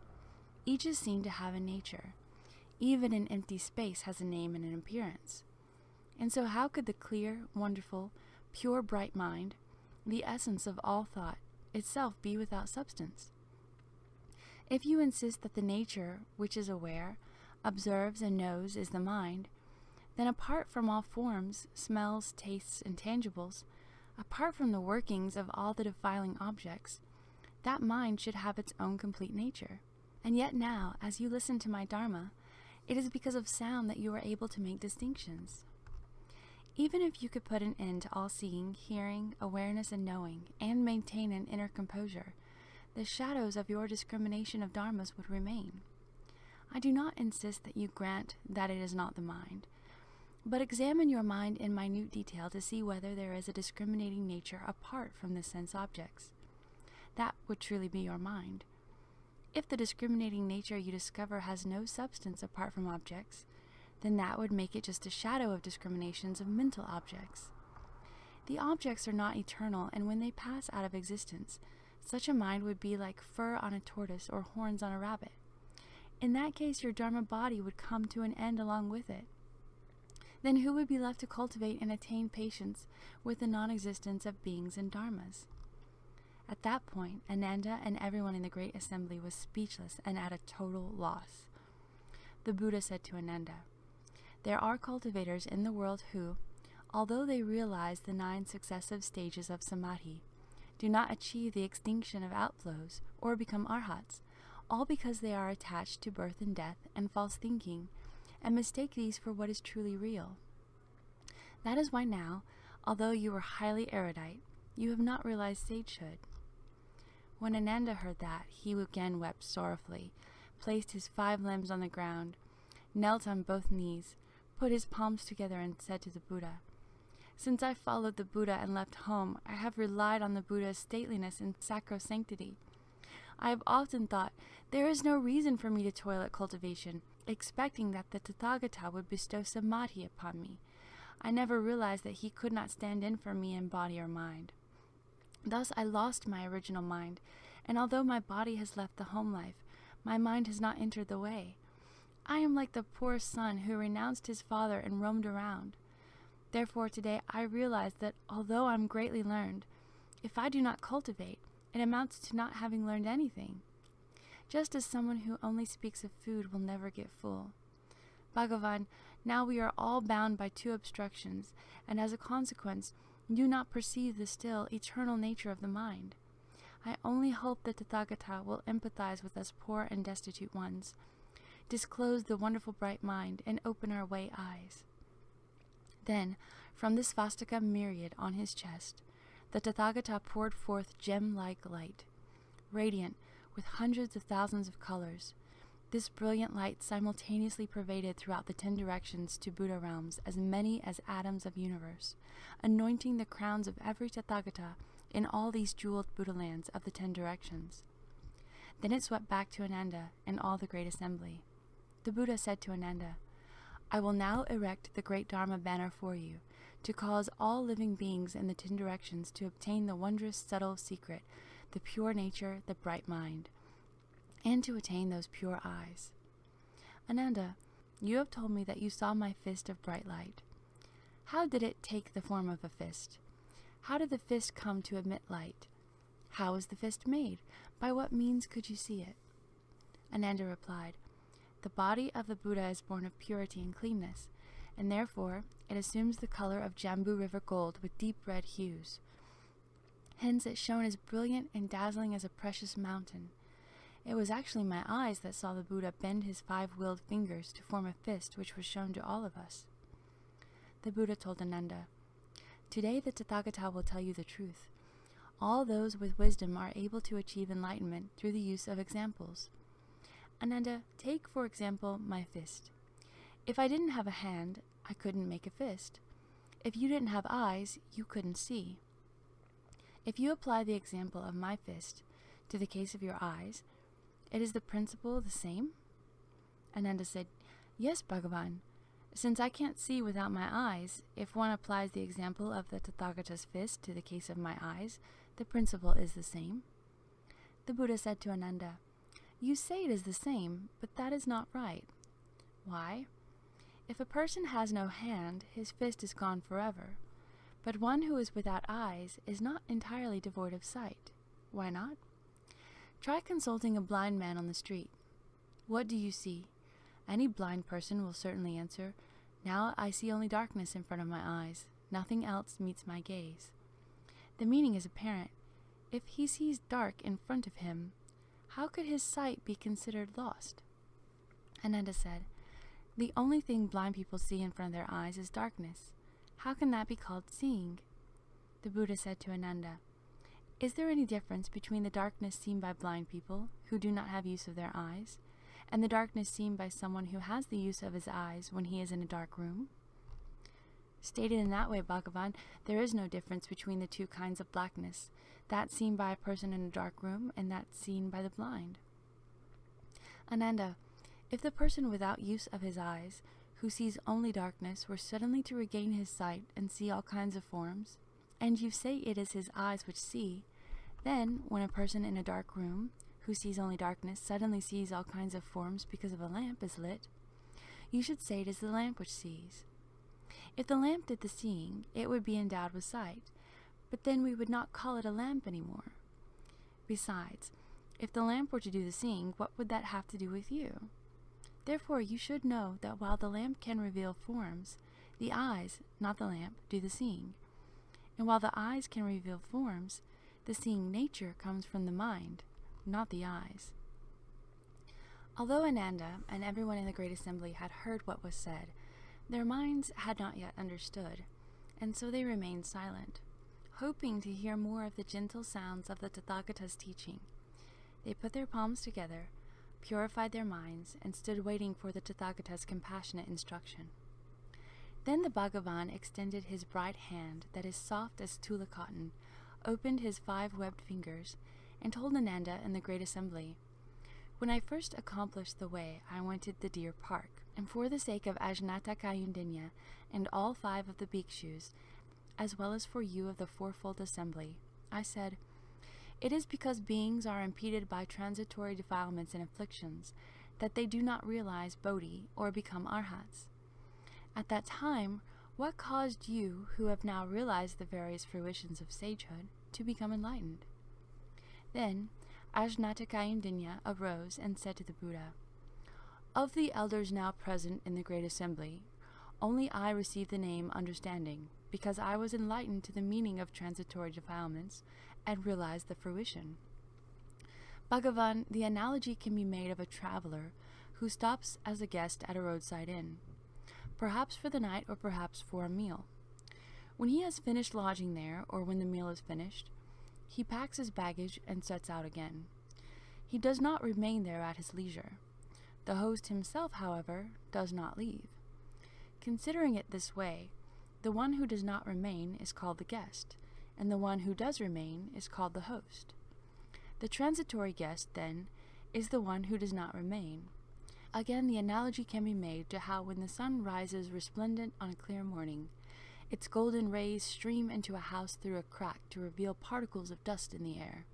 each is seen to have a nature. Even an empty space has a name and an appearance. And so how could the clear, wonderful, pure, bright mind, the essence of all thought, itself be without substance? If you insist that the nature which is aware, observes, and knows is the mind, then apart from all forms, smells, tastes, and tangibles, apart from the workings of all the defiling objects, that mind should have its own complete nature. And yet now, as you listen to my Dharma, it is because of sound that you are able to make distinctions. Even if you could put an end to all seeing, hearing, awareness, and knowing, and maintain an inner composure, the shadows of your discrimination of dharmas would remain. I do not insist that you grant that it is not the mind, but examine your mind in minute detail to see whether there is a discriminating nature apart from the sense objects. That would truly be your mind. If the discriminating nature you discover has no substance apart from objects, then that would make it just a shadow of discriminations of mental objects. The objects are not eternal, and when they pass out of existence, such a mind would be like fur on a tortoise or horns on a rabbit. In that case, your Dharma body would come to an end along with it. Then who would be left to cultivate and attain patience with the non-existence of beings and dharmas? At that point, Ananda and everyone in the great assembly was speechless and at a total loss. The Buddha said to Ananda, "There are cultivators in the world who, although they realize the 9 successive stages of samadhi, do not achieve the extinction of outflows or become arhats, all because they are attached to birth and death and false thinking, and mistake these for what is truly real. That is why now, although you were highly erudite, you have not realized sagehood." When Ananda heard that, he again wept sorrowfully, placed his 5 limbs on the ground, knelt on both knees, put his palms together, and said to the Buddha, "Since I followed the Buddha and left home, I have relied on the Buddha's stateliness and sacrosanctity. I have often thought, there is no reason for me to toil at cultivation, expecting that the Tathagata would bestow samadhi upon me. I never realized that he could not stand in for me in body or mind. Thus I lost my original mind, and although my body has left the home life, my mind has not entered the way. I am like the poor son who renounced his father and roamed around. Therefore today I realize that although I am greatly learned, if I do not cultivate, it amounts to not having learned anything. Just as someone who only speaks of food will never get full. Bhagavan, now we are all bound by 2 obstructions, and as a consequence, do not perceive the still, eternal nature of the mind. I only hope that Tathagata will empathize with us poor and destitute ones, disclose the wonderful bright mind, and open our way eyes." Then, from this Svastika myriad on his chest, the Tathagata poured forth gem-like light, radiant with hundreds of thousands of colors. This brilliant light simultaneously pervaded throughout the 10 directions to Buddha realms, as many as atoms of universe, anointing the crowns of every Tathagata in all these jeweled Buddha lands of the 10 directions. Then it swept back to Ananda and all the great assembly. The Buddha said to Ananda, "I will now erect the great Dharma banner for you, to cause all living beings in the 10 directions to obtain the wondrous subtle secret, the pure nature, the bright mind, and to attain those pure eyes. Ananda, you have told me that you saw my fist of bright light. How did it take the form of a fist? How did the fist come to emit light? How was the fist made? By what means could you see it?" Ananda replied, "The body of the Buddha is born of purity and cleanness, and therefore it assumes the color of Jambu River gold with deep red hues. Hence it shone as brilliant and dazzling as a precious mountain. It was actually my eyes that saw the Buddha bend his 5-wheeled fingers to form a fist, which was shown to all of us." The Buddha told Ananda, "Today the Tathagata will tell you the truth. All those with wisdom are able to achieve enlightenment through the use of examples. Ananda, take for example my fist. If I didn't have a hand, I couldn't make a fist. If you didn't have eyes, you couldn't see. If you apply the example of my fist to the case of your eyes, Is the principle the same? Ananda said, Yes, Bhagavan. Since I can't see without my eyes, if one applies the example of the Tathagata's fist to the case of my eyes, the principle is the same. The Buddha said to Ananda, You say it is the same, but that is not right. Why? If a person has no hand, his fist is gone forever. But one who is without eyes is not entirely devoid of sight. Why not? Try consulting a blind man on the street. What do you see? Any blind person will certainly answer, Now I see only darkness in front of my eyes. Nothing else meets my gaze. The meaning is apparent. If he sees dark in front of him, how could his sight be considered lost? Ananda said, The only thing blind people see in front of their eyes is darkness. How can that be called seeing? The Buddha said to Ananda, Is there any difference between the darkness seen by blind people, who do not have use of their eyes, and the darkness seen by someone who has the use of his eyes when he is in a dark room? Stated in that way, Bhagavan, there is no difference between the two kinds of blackness, that seen by a person in a dark room and that seen by the blind. Ananda, if the person without use of his eyes, who sees only darkness, were suddenly to regain his sight and see all kinds of forms, and you say it is his eyes which see, then, when a person in a dark room, who sees only darkness, suddenly sees all kinds of forms because of a lamp is lit, you should say it is the lamp which sees. If the lamp did the seeing, it would be endowed with sight, but then we would not call it a lamp any more. Besides, if the lamp were to do the seeing, what would that have to do with you? Therefore you should know that while the lamp can reveal forms, the eyes, not the lamp, do the seeing. And while the eyes can reveal forms, the seeing nature comes from the mind, not the eyes. Although Ananda and everyone in the great assembly had heard what was said, their minds had not yet understood, and so they remained silent, hoping to hear more of the gentle sounds of the Tathagata's teaching. They put their palms together, purified their minds, and stood waiting for the Tathagata's compassionate instruction. Then the Bhagavan extended his bright hand that is soft as tula cotton, opened his 5 webbed fingers, and told Ananda and the great assembly, When I first accomplished the way, I went to the deer park, and for the sake of Ajnata Kayundinya and all 5 of the bhikshus, as well as for you of the fourfold assembly, I said, It is because beings are impeded by transitory defilements and afflictions that they do not realize Bodhi or become arhats. At that time, what caused you, who have now realized the various fruitions of sagehood, to become enlightened? Then Ajnata Kayundinya arose and said to the Buddha, Of the elders now present in the great assembly, only I received the name understanding, because I was enlightened to the meaning of transitory defilements and realized the fruition. Bhagavan, the analogy can be made of a traveler who stops as a guest at a roadside inn, perhaps for the night or perhaps for a meal. When he has finished lodging there, or when the meal is finished, he packs his baggage and sets out again. He does not remain there at his leisure. The host himself, however, does not leave. Considering it this way, the one who does not remain is called the guest, and the one who does remain is called the host. The transitory guest, then, is the one who does not remain. Again, the analogy can be made to how when the sun rises resplendent on a clear morning, its golden rays stream into a house through a crack to reveal particles of dust in the air.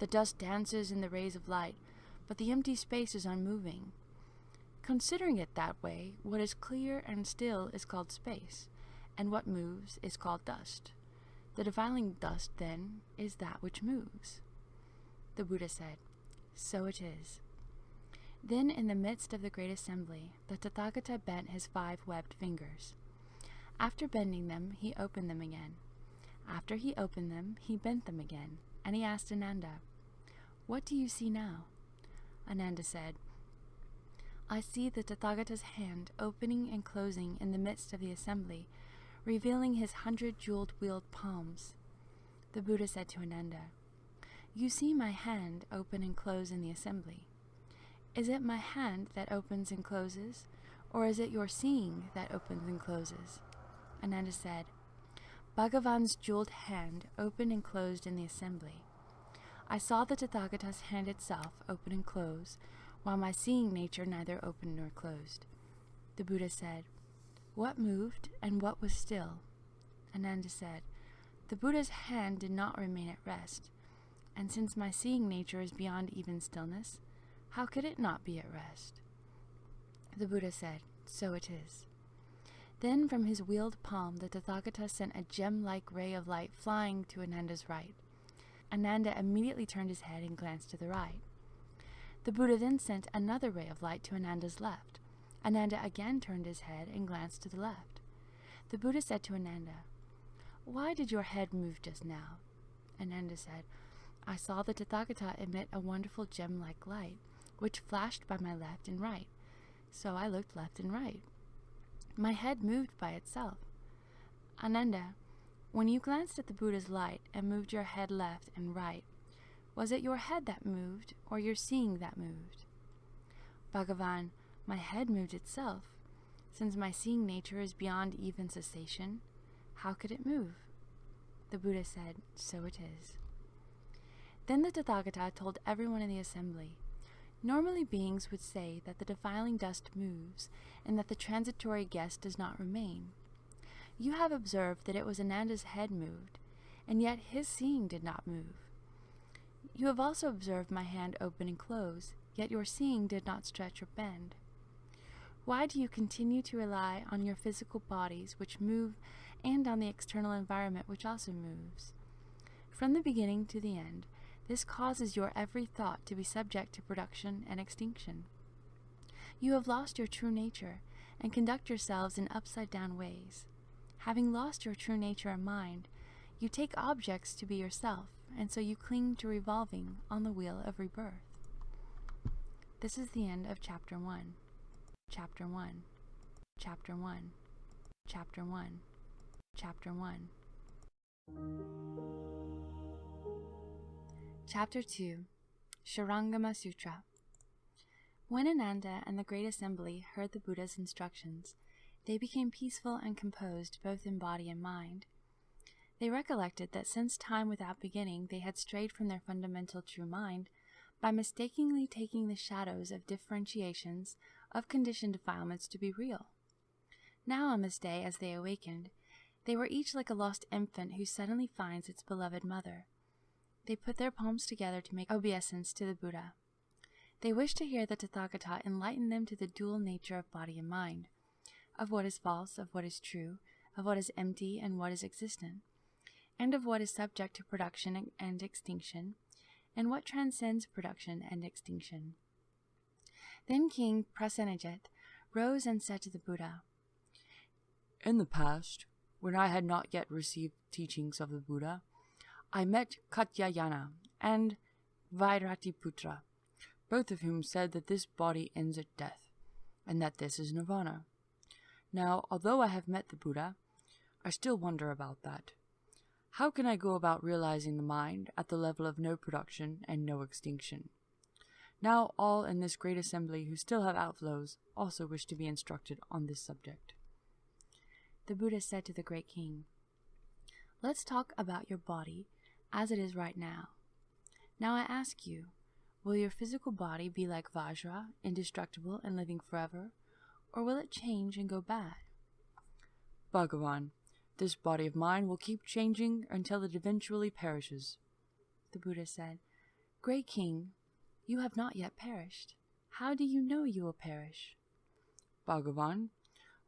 The dust dances in the rays of light, but the empty space is unmoving. Considering it that way, what is clear and still is called space, and what moves is called dust. The defiling dust, then, is that which moves. The Buddha said, So it is. Then in the midst of the great assembly, the Tathagata bent his 5 webbed fingers. After bending them, he opened them again. After he opened them, he bent them again, and he asked Ananda, What do you see now? Ananda said, I see the Tathagata's hand opening and closing in the midst of the assembly, revealing his 100 jeweled wheeled palms. The Buddha said to Ananda, You see my hand open and close in the assembly. Is it my hand that opens and closes, or is it your seeing that opens and closes? Ananda said, Bhagavan's jeweled hand opened and closed in the assembly. I saw the Tathagata's hand itself open and close, while my seeing nature neither opened nor closed. The Buddha said, "What moved and what was still?" Ananda said, "The Buddha's hand did not remain at rest, and since my seeing nature is beyond even stillness, how could it not be at rest?" The Buddha said, "So it is." Then from his wheeled palm the Tathagata sent a gem-like ray of light flying to Ananda's right. Ananda immediately turned his head and glanced to the right. The Buddha then sent another ray of light to Ananda's left. Ananda again turned his head and glanced to the left. The Buddha said to Ananda, "Why did your head move just now?" Ananda said, "I saw the Tathagata emit a wonderful gem-like light, which flashed by my left and right, so I looked left and right. My head moved by itself." Ananda, when you glanced at the Buddha's light and moved your head left and right, was it your head that moved or your seeing that moved? Bhagavan, my head moved itself. Since my seeing nature is beyond even cessation, how could it move? The Buddha said, "So it is." Then the Tathagata told everyone in the assembly, "Normally beings would say that the defiling dust moves and that the transitory guest does not remain. You have observed that it was Ananda's head moved, and yet his seeing did not move. You have also observed my hand open and close, yet your seeing did not stretch or bend. Why do you continue to rely on your physical bodies which move and on the external environment which also moves? From the beginning to the end, this causes your every thought to be subject to production and extinction. You have lost your true nature and conduct yourselves in upside-down ways. Having lost your true nature and mind, you take objects to be yourself, and so you cling to revolving on the wheel of rebirth." This is the end of Chapter 1. Chapter 1. Chapter 1. Chapter 1. Chapter 1. Chapter 2. Shurangama Sutra. When Ananda and the Great Assembly heard the Buddha's instructions, they became peaceful and composed both in body and mind. They recollected that since time without beginning they had strayed from their fundamental true mind by mistakenly taking the shadows of differentiations of conditioned defilements to be real. Now on this day, as they awakened, they were each like a lost infant who suddenly finds its beloved mother. They put their palms together to make obeisance to the Buddha. They wished to hear the Tathagata enlighten them to the dual nature of body and mind, of what is false, of what is true, of what is empty and what is existent, and of what is subject to production and extinction, and what transcends production and extinction. Then King Prasenajit rose and said to the Buddha, "In the past, when I had not yet received teachings of the Buddha, I met Katyayana and Vairatiputra, both of whom said that this body ends at death, and that this is nirvana. Now, although I have met the Buddha, I still wonder about that. How can I go about realizing the mind at the level of no production and no extinction? Now all in this great assembly who still have outflows also wish to be instructed on this subject." The Buddha said to the great king, "Let's talk about your body as it is right now. Now I ask you, will your physical body be like Vajra, indestructible and living forever, or will it change and go bad?" "Bhagavan, this body of mine will keep changing until it eventually perishes." The Buddha said, "Great king, you have not yet perished. How do you know you will perish?" "Bhagavan,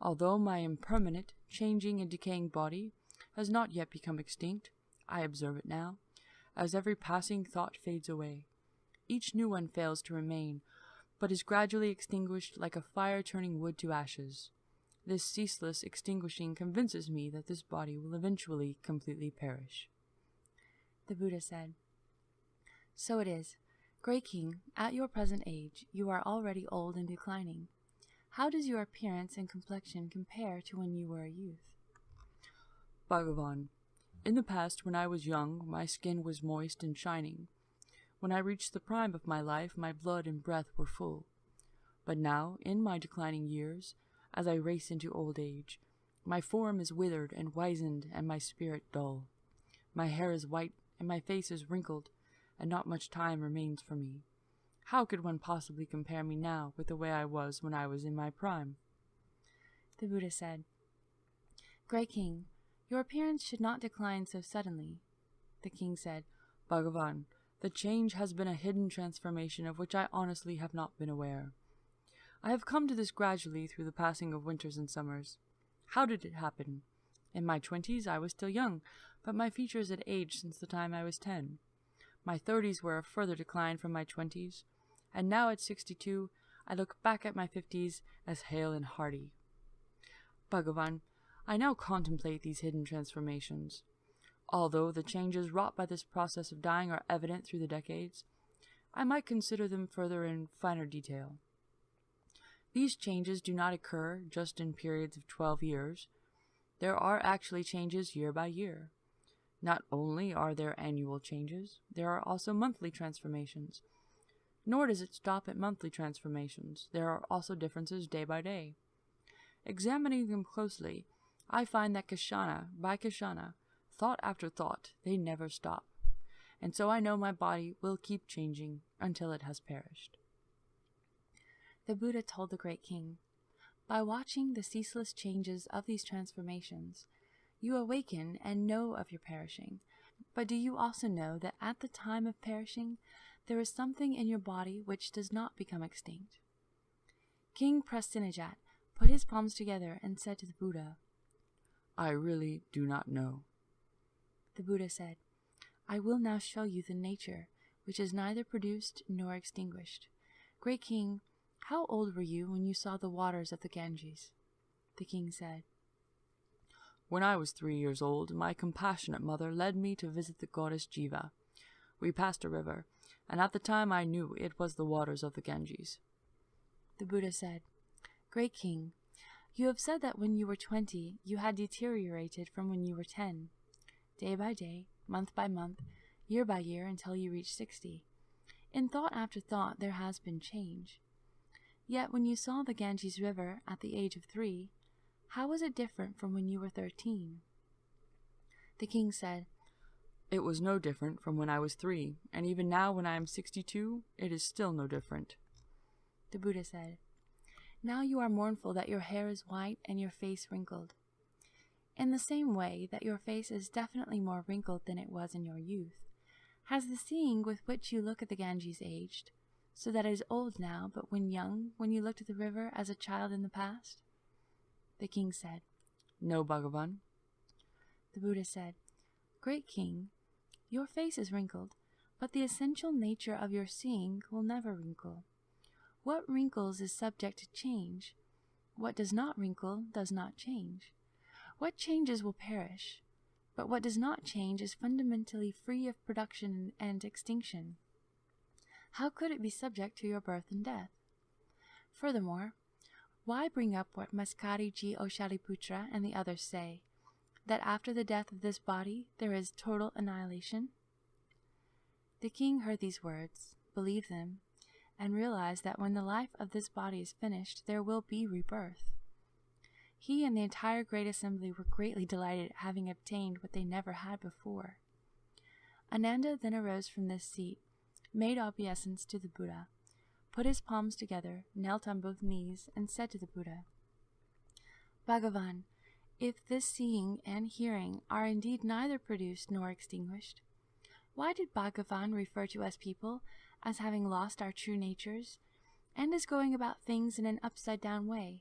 although my impermanent, changing and decaying body has not yet become extinct, I observe it now, as every passing thought fades away. Each new one fails to remain, but is gradually extinguished like a fire turning wood to ashes. This ceaseless extinguishing convinces me that this body will eventually completely perish." The Buddha said, "So it is. Great king, at your present age, you are already old and declining. How does your appearance and complexion compare to when you were a youth?" "Bhagavan, in the past when I was young, my skin was moist and shining. When I reached the prime of my life, my blood and breath were full. But now, in my declining years, as I race into old age, my form is withered and wizened and my spirit dull. My hair is white and my face is wrinkled, and not much time remains for me. How could one possibly compare me now with the way I was when I was in my prime?" The Buddha said, "Great King, your appearance should not decline so suddenly." The king said, "Bhagavan, the change has been a hidden transformation of which I honestly have not been aware. I have come to this gradually through the passing of winters and summers. How did it happen? In my 20s I was still young, but my features had aged since the time I was 10. My 30s were a further decline from my 20s, and now at 62 I look back at my 50s as hale and hearty. Bhagavan, I now contemplate these hidden transformations. Although the changes wrought by this process of dying are evident through the decades, I might consider them further in finer detail. These changes do not occur just in periods of 12 years. There are actually changes year by year. Not only are there annual changes, there are also monthly transformations. Nor does it stop at monthly transformations. There are also differences day by day. Examining them closely, I find that kshana by kshana, thought after thought, they never stop. And so I know my body will keep changing until it has perished." The Buddha told the Great King, "By watching the ceaseless changes of these transformations, you awaken and know of your perishing. But do you also know that at the time of perishing, there is something in your body which does not become extinct?" King Prasenajat put his palms together and said to the Buddha, "I really do not know." The Buddha said, "I will now show you the nature which is neither produced nor extinguished. Great King, how old were you when you saw the waters of the Ganges?" The king said, "When I was 3 years old, my compassionate mother led me to visit the goddess Jiva. We passed a river, and at the time I knew it was the waters of the Ganges." The Buddha said, "Great King, you have said that when you were 20, you had deteriorated from when you were 10, day by day, month by month, year by year, until you reached 60. In thought after thought, there has been change. Yet when you saw the Ganges River at the age of 3, how was it different from when you were 13? The king said, "It was no different from when I was 3, and even now when I am 62, it is still no different." The Buddha said, "Now you are mournful that your hair is white and your face wrinkled. In the same way that your face is definitely more wrinkled than it was in your youth, has the seeing with which you look at the Ganges aged, so that it is old now, but when young, when you looked at the river as a child in the past?" The king said, "No, Bhagavan." The Buddha said, "Great King, your face is wrinkled, but the essential nature of your seeing will never wrinkle. What wrinkles is subject to change. What does not wrinkle does not change. What changes will perish, but what does not change is fundamentally free of production and extinction. How could it be subject to your birth and death? Furthermore, why bring up what Maskari Ji Oshaliputra and the others say, that after the death of this body there is total annihilation?" The king heard these words, believed them, and realized that when the life of this body is finished, there will be rebirth. He and the entire great assembly were greatly delighted at having obtained what they never had before. Ananda then arose from this seat, made obeisance to the Buddha, put his palms together, knelt on both knees, and said to the Buddha, "Bhagavan, if this seeing and hearing are indeed neither produced nor extinguished, why did Bhagavan refer to us people as having lost our true natures, and as going about things in an upside-down way?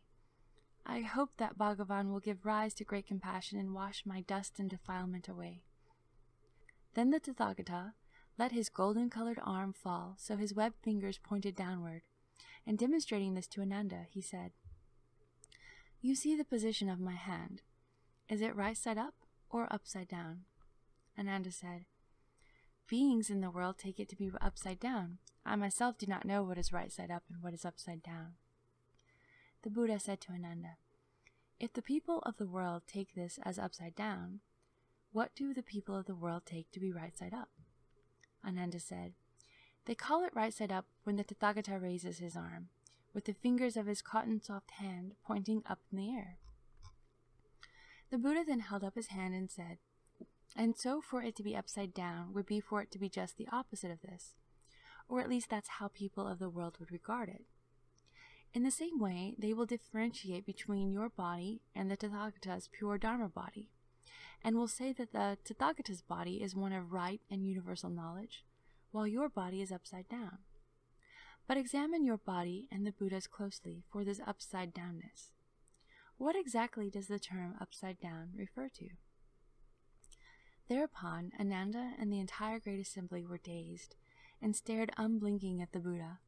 I hope that Bhagavan will give rise to great compassion and wash my dust and defilement away." Then the Tathagata let his golden-colored arm fall so his webbed fingers pointed downward, and demonstrating this to Ananda, he said, "You see the position of my hand. Is it right side up or upside down?" Ananda said, "Beings in the world take it to be upside down. I myself do not know what is right side up and what is upside down." The Buddha said to Ananda, "If the people of the world take this as upside down, what do the people of the world take to be right side up?" Ananda said, "They call it right side up when the Tathagata raises his arm, with the fingers of his cotton-soft hand pointing up in the air." The Buddha then held up his hand and said, And so for it to be upside down would be for it to be just the opposite of this, or at least that's how people of the world would regard it. In the same way, they will differentiate between your body and the Tathagata's pure Dharma body, and will say that the Tathagata's body is one of right and universal knowledge, while your body is upside down. But examine your body and the Buddha's closely for this upside downness. What exactly does the term upside down refer to? Thereupon, Ananda and the entire great assembly were dazed, and stared unblinking at the Buddha.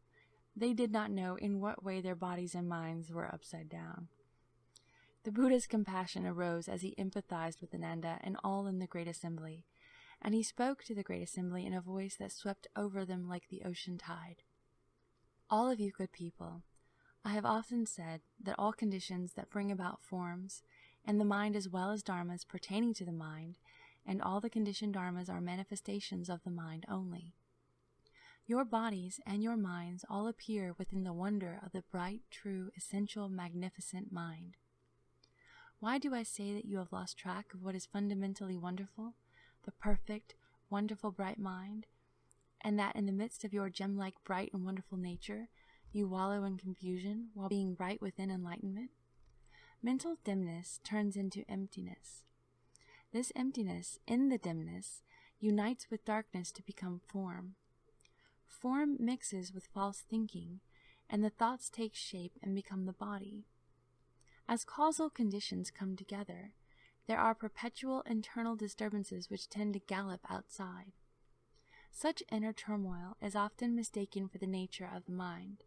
They did not know in what way their bodies and minds were upside down. The Buddha's compassion arose as he empathized with Ananda and all in the great assembly, and he spoke to the great assembly in a voice that swept over them like the ocean tide. All of you good people, I have often said that all conditions that bring about forms, and the mind as well as dharmas pertaining to the mind, and all the conditioned dharmas are manifestations of the mind only. Your bodies and your minds all appear within the wonder of the bright, true, essential, magnificent mind. Why do I say that you have lost track of what is fundamentally wonderful, the perfect, wonderful, bright mind, and that in the midst of your gem-like, bright, and wonderful nature, you wallow in confusion while being right within enlightenment? Mental dimness turns into emptiness. This emptiness, in the dimness, unites with darkness to become form. Form mixes with false thinking, and the thoughts take shape and become the body. As causal conditions come together, there are perpetual internal disturbances which tend to gallop outside. Such inner turmoil is often mistaken for the nature of the mind.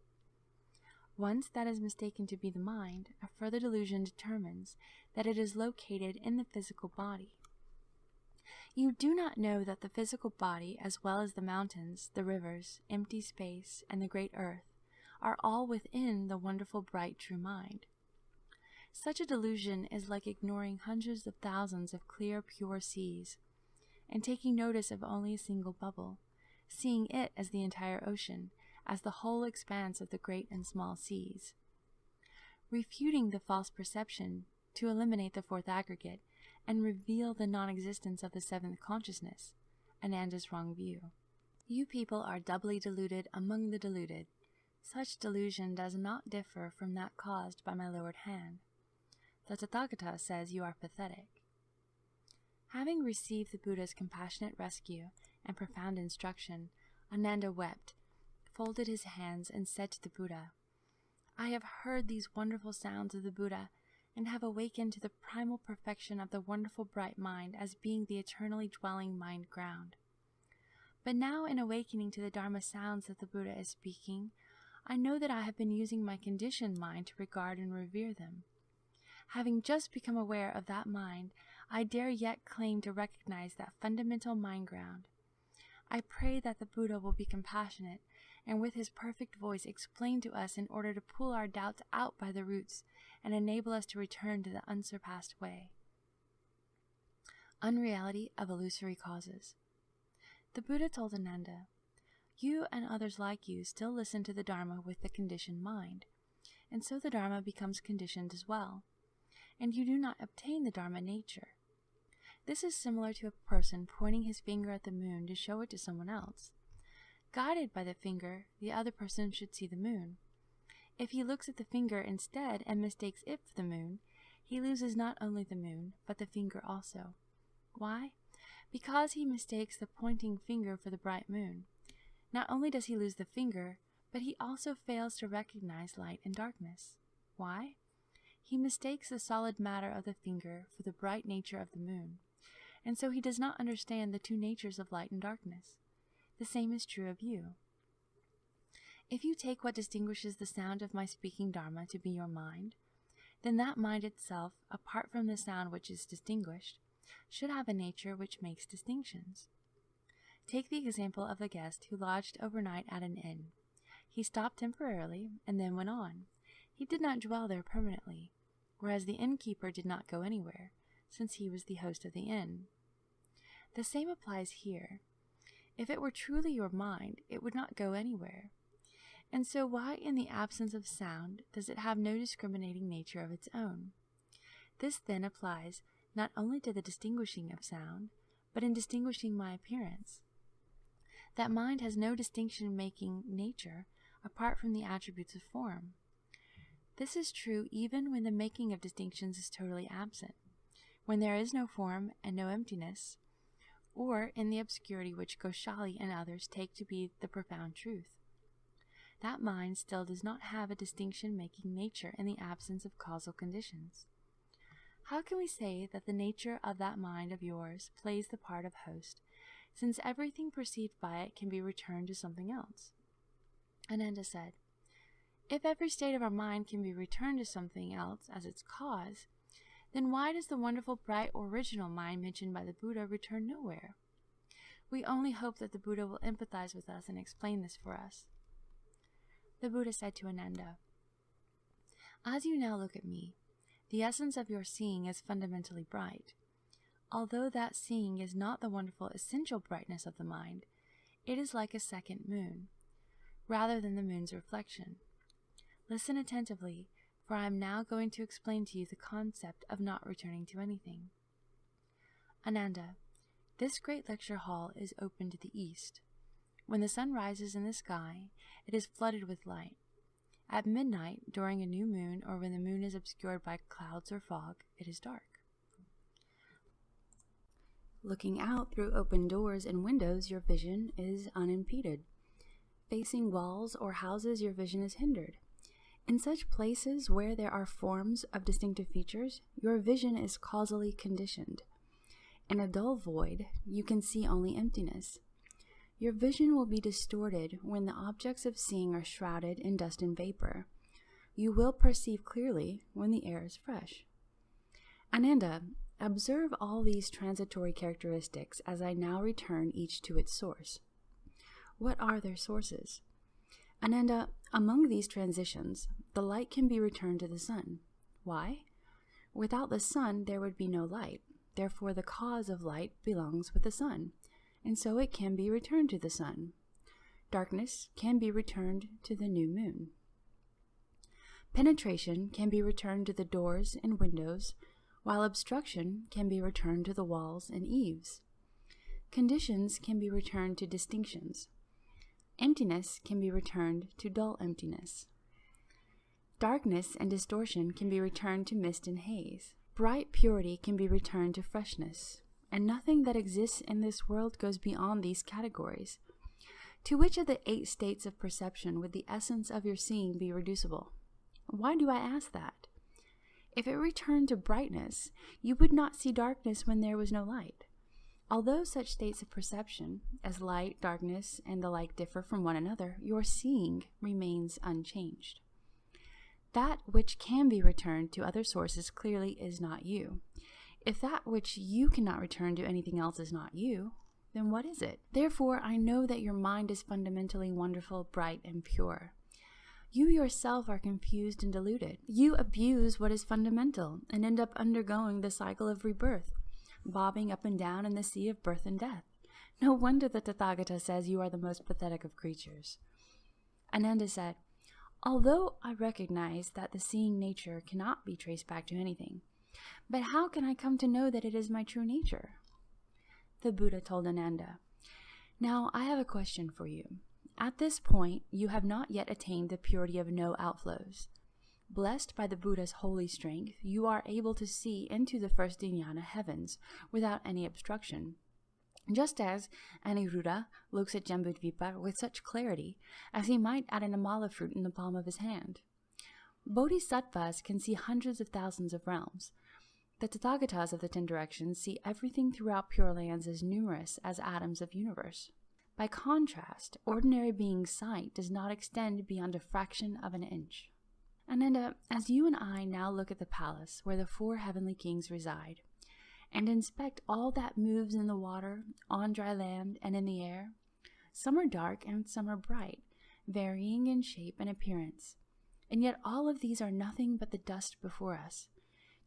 Once that is mistaken to be the mind, a further delusion determines that it is located in the physical body. You do not know that the physical body, as well as the mountains, the rivers, empty space, and the great earth, are all within the wonderful, bright, true mind. Such a delusion is like ignoring hundreds of thousands of clear, pure seas, and taking notice of only a single bubble, seeing it as the entire ocean, as the whole expanse of the great and small seas. Refuting the false perception to eliminate the fourth aggregate and reveal the non-existence of the seventh consciousness, Ananda's wrong view. You people are doubly deluded among the deluded. Such delusion does not differ from that caused by my lowered hand. The Tathagata says you are pathetic. Having received the Buddha's compassionate rescue and profound instruction, Ananda wept, folded his hands, and said to the Buddha, I have heard these wonderful sounds of the Buddha, and have awakened to the primal perfection of the wonderful bright mind as being the eternally dwelling mind ground. But now in awakening to the Dharma sounds that the Buddha is speaking, I know that I have been using my conditioned mind to regard and revere them. Having just become aware of that mind, I dare yet claim to recognize that fundamental mind ground. I pray that the Buddha will be compassionate, and with his perfect voice explain to us in order to pull our doubts out by the roots and enable us to return to the unsurpassed way. Unreality of illusory causes. The Buddha told Ananda, you and others like you still listen to the Dharma with the conditioned mind, and so the Dharma becomes conditioned as well, and you do not obtain the Dharma nature. This is similar to a person pointing his finger at the moon to show it to someone else. Guided by the finger, the other person should see the moon. If he looks at the finger instead and mistakes it for the moon, he loses not only the moon, but the finger also. Why? Because he mistakes the pointing finger for the bright moon. Not only does he lose the finger, but he also fails to recognize light and darkness. Why? He mistakes the solid matter of the finger for the bright nature of the moon, and so he does not understand the two natures of light and darkness. The same is true of you. If you take what distinguishes the sound of my speaking Dharma to be your mind, then that mind itself, apart from the sound which is distinguished, should have a nature which makes distinctions. Take the example of a guest who lodged overnight at an inn. He stopped temporarily and then went on. He did not dwell there permanently, whereas the innkeeper did not go anywhere, since he was the host of the inn. The same applies here. If it were truly your mind, it would not go anywhere. And so why, in the absence of sound, does it have no discriminating nature of its own? This then applies not only to the distinguishing of sound, but in distinguishing my appearance. That mind has no distinction-making nature apart from the attributes of form. This is true even when the making of distinctions is totally absent, when there is no form and no emptiness, or in the obscurity which Goshali and others take to be the profound truth. That mind still does not have a distinction-making nature in the absence of causal conditions. How can we say that the nature of that mind of yours plays the part of host, since everything perceived by it can be returned to something else? Ananda said, if every state of our mind can be returned to something else as its cause, then why does the wonderful, bright, original mind mentioned by the Buddha return nowhere? We only hope that the Buddha will empathize with us and explain this for us. The Buddha said to Ananda, as you now look at me, the essence of your seeing is fundamentally bright. Although that seeing is not the wonderful essential brightness of the mind, it is like a second moon, rather than the moon's reflection. Listen attentively, for I am now going to explain to you the concept of not returning to anything. Ananda, this great lecture hall is open to the east. When the sun rises in the sky, it is flooded with light. At midnight, during a new moon, or when the moon is obscured by clouds or fog, it is dark. Looking out through open doors and windows, your vision is unimpeded. Facing walls or houses, your vision is hindered. In such places where there are forms of distinctive features, your vision is causally conditioned. In a dull void, you can see only emptiness. Your vision will be distorted when the objects of seeing are shrouded in dust and vapor. You will perceive clearly when the air is fresh. Ananda, observe all these transitory characteristics as I now return each to its source. What are their sources? Ananda, among these transitions, the light can be returned to the sun. Why? Without the sun, there would be no light. Therefore, the cause of light belongs with the sun, and so it can be returned to the sun. Darkness can be returned to the new moon. Penetration can be returned to the doors and windows, while obstruction can be returned to the walls and eaves. Conditions can be returned to distinctions. Emptiness can be returned to dull emptiness. Darkness and distortion can be returned to mist and haze. Bright purity can be returned to freshness, and nothing that exists in this world goes beyond these categories. To which of the 8 states of perception would the essence of your seeing be reducible? Why do I ask that? If it returned to brightness, you would not see darkness when there was no light. Although such states of perception, as light, darkness, and the like differ from one another, your seeing remains unchanged. That which can be returned to other sources clearly is not you. If that which you cannot return to anything else is not you, then what is it? Therefore, I know that your mind is fundamentally wonderful, bright, and pure. You yourself are confused and deluded. You abuse what is fundamental and end up undergoing the cycle of rebirth, bobbing up and down in the sea of birth and death. No wonder the Tathagata says you are the most pathetic of creatures. Ananda said, although I recognize that the seeing nature cannot be traced back to anything, but how can I come to know that it is my true nature? The Buddha told Ananda, now I have a question for you. At this point, you have not yet attained the purity of no outflows. Blessed by the Buddha's holy strength, you are able to see into the first dhyana heavens without any obstruction, just as Aniruddha looks at Jambudvipa with such clarity as he might at an amala fruit in the palm of his hand. Bodhisattvas can see hundreds of thousands of realms. The Tathagatas of the 10 directions see everything throughout Pure Lands as numerous as atoms of universe. By contrast, ordinary being's sight does not extend beyond a fraction of an inch. Ananda, as you and I now look at the palace where the 4 heavenly kings reside, and inspect all that moves in the water, on dry land, and in the air, some are dark and some are bright, varying in shape and appearance, and yet all of these are nothing but the dust before us,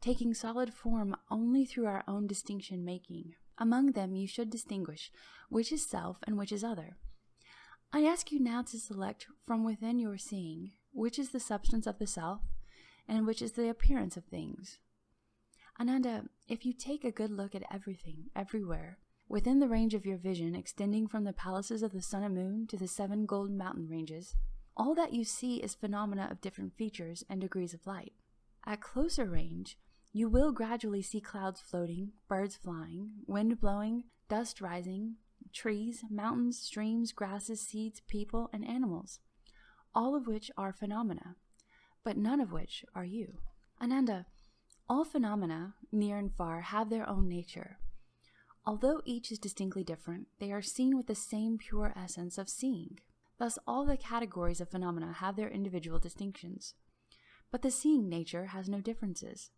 taking solid form only through our own distinction-making. Among them you should distinguish which is self and which is other. I ask you now to select from within your seeing which is the substance of the self and which is the appearance of things. Ananda, if you take a good look at everything, everywhere, within the range of your vision extending from the palaces of the sun and moon to the 7 gold mountain ranges, all that you see is phenomena of different features and degrees of light. At closer range, you will gradually see clouds floating, birds flying, wind blowing, dust rising, trees, mountains, streams, grasses, seeds, people, and animals, all of which are phenomena, but none of which are you. Ananda, all phenomena, near and far, have their own nature. Although each is distinctly different, they are seen with the same pure essence of seeing. Thus, all the categories of phenomena have their individual distinctions. But the seeing nature has no differences.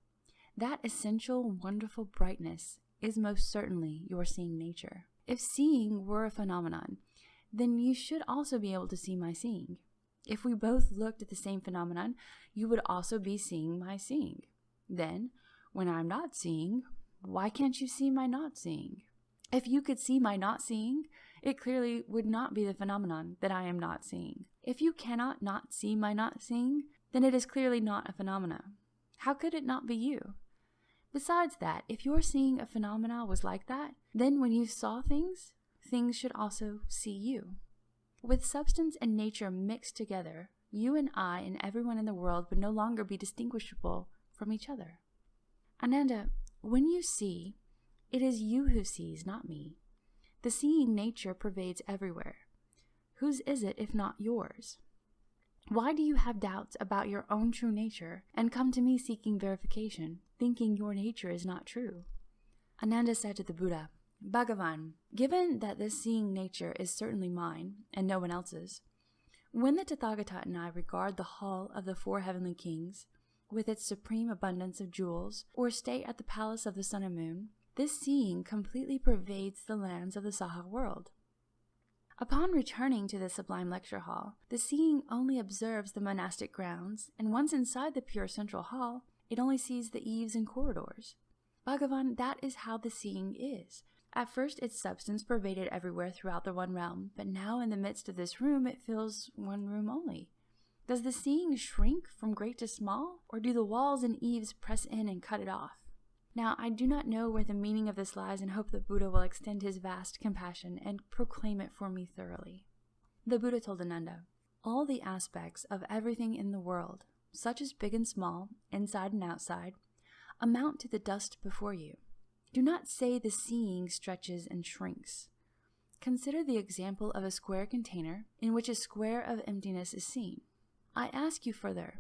That essential, wonderful brightness is most certainly your seeing nature. If seeing were a phenomenon, then you should also be able to see my seeing. If we both looked at the same phenomenon, you would also be seeing my seeing. Then, when I'm not seeing, why can't you see my not seeing? If you could see my not seeing, it clearly would not be the phenomenon that I am not seeing. If you cannot not see my not seeing, then it is clearly not a phenomena. How could it not be you? Besides that, if your seeing a phenomena was like that, then when you saw things, things should also see you. With substance and nature mixed together, you and I and everyone in the world would no longer be distinguishable from each other. Ananda, when you see, it is you who sees, not me. The seeing nature pervades everywhere. Whose is it if not yours? Why do you have doubts about your own true nature and come to me seeking verification, thinking your nature is not true? Ananda said to the Buddha, Bhagavan, given that this seeing nature is certainly mine and no one else's, when the Tathagata and I regard the hall of the 4 heavenly kings, with its supreme abundance of jewels, or stay at the palace of the sun and moon, this seeing completely pervades the lands of the Saha world. Upon returning to the sublime lecture hall, the seeing only observes the monastic grounds, and once inside the pure central hall, it only sees the eaves and corridors. Bhagavan, that is how the seeing is. At first its substance pervaded everywhere throughout the one realm, but now in the midst of this room it fills one room only. Does the seeing shrink from great to small, or do the walls and eaves press in and cut it off? Now, I do not know where the meaning of this lies and hope the Buddha will extend his vast compassion and proclaim it for me thoroughly. The Buddha told Ananda, all the aspects of everything in the world, such as big and small, inside and outside, amount to the dust before you. Do not say the seeing stretches and shrinks. Consider the example of a square container in which a square of emptiness is seen. I ask you further,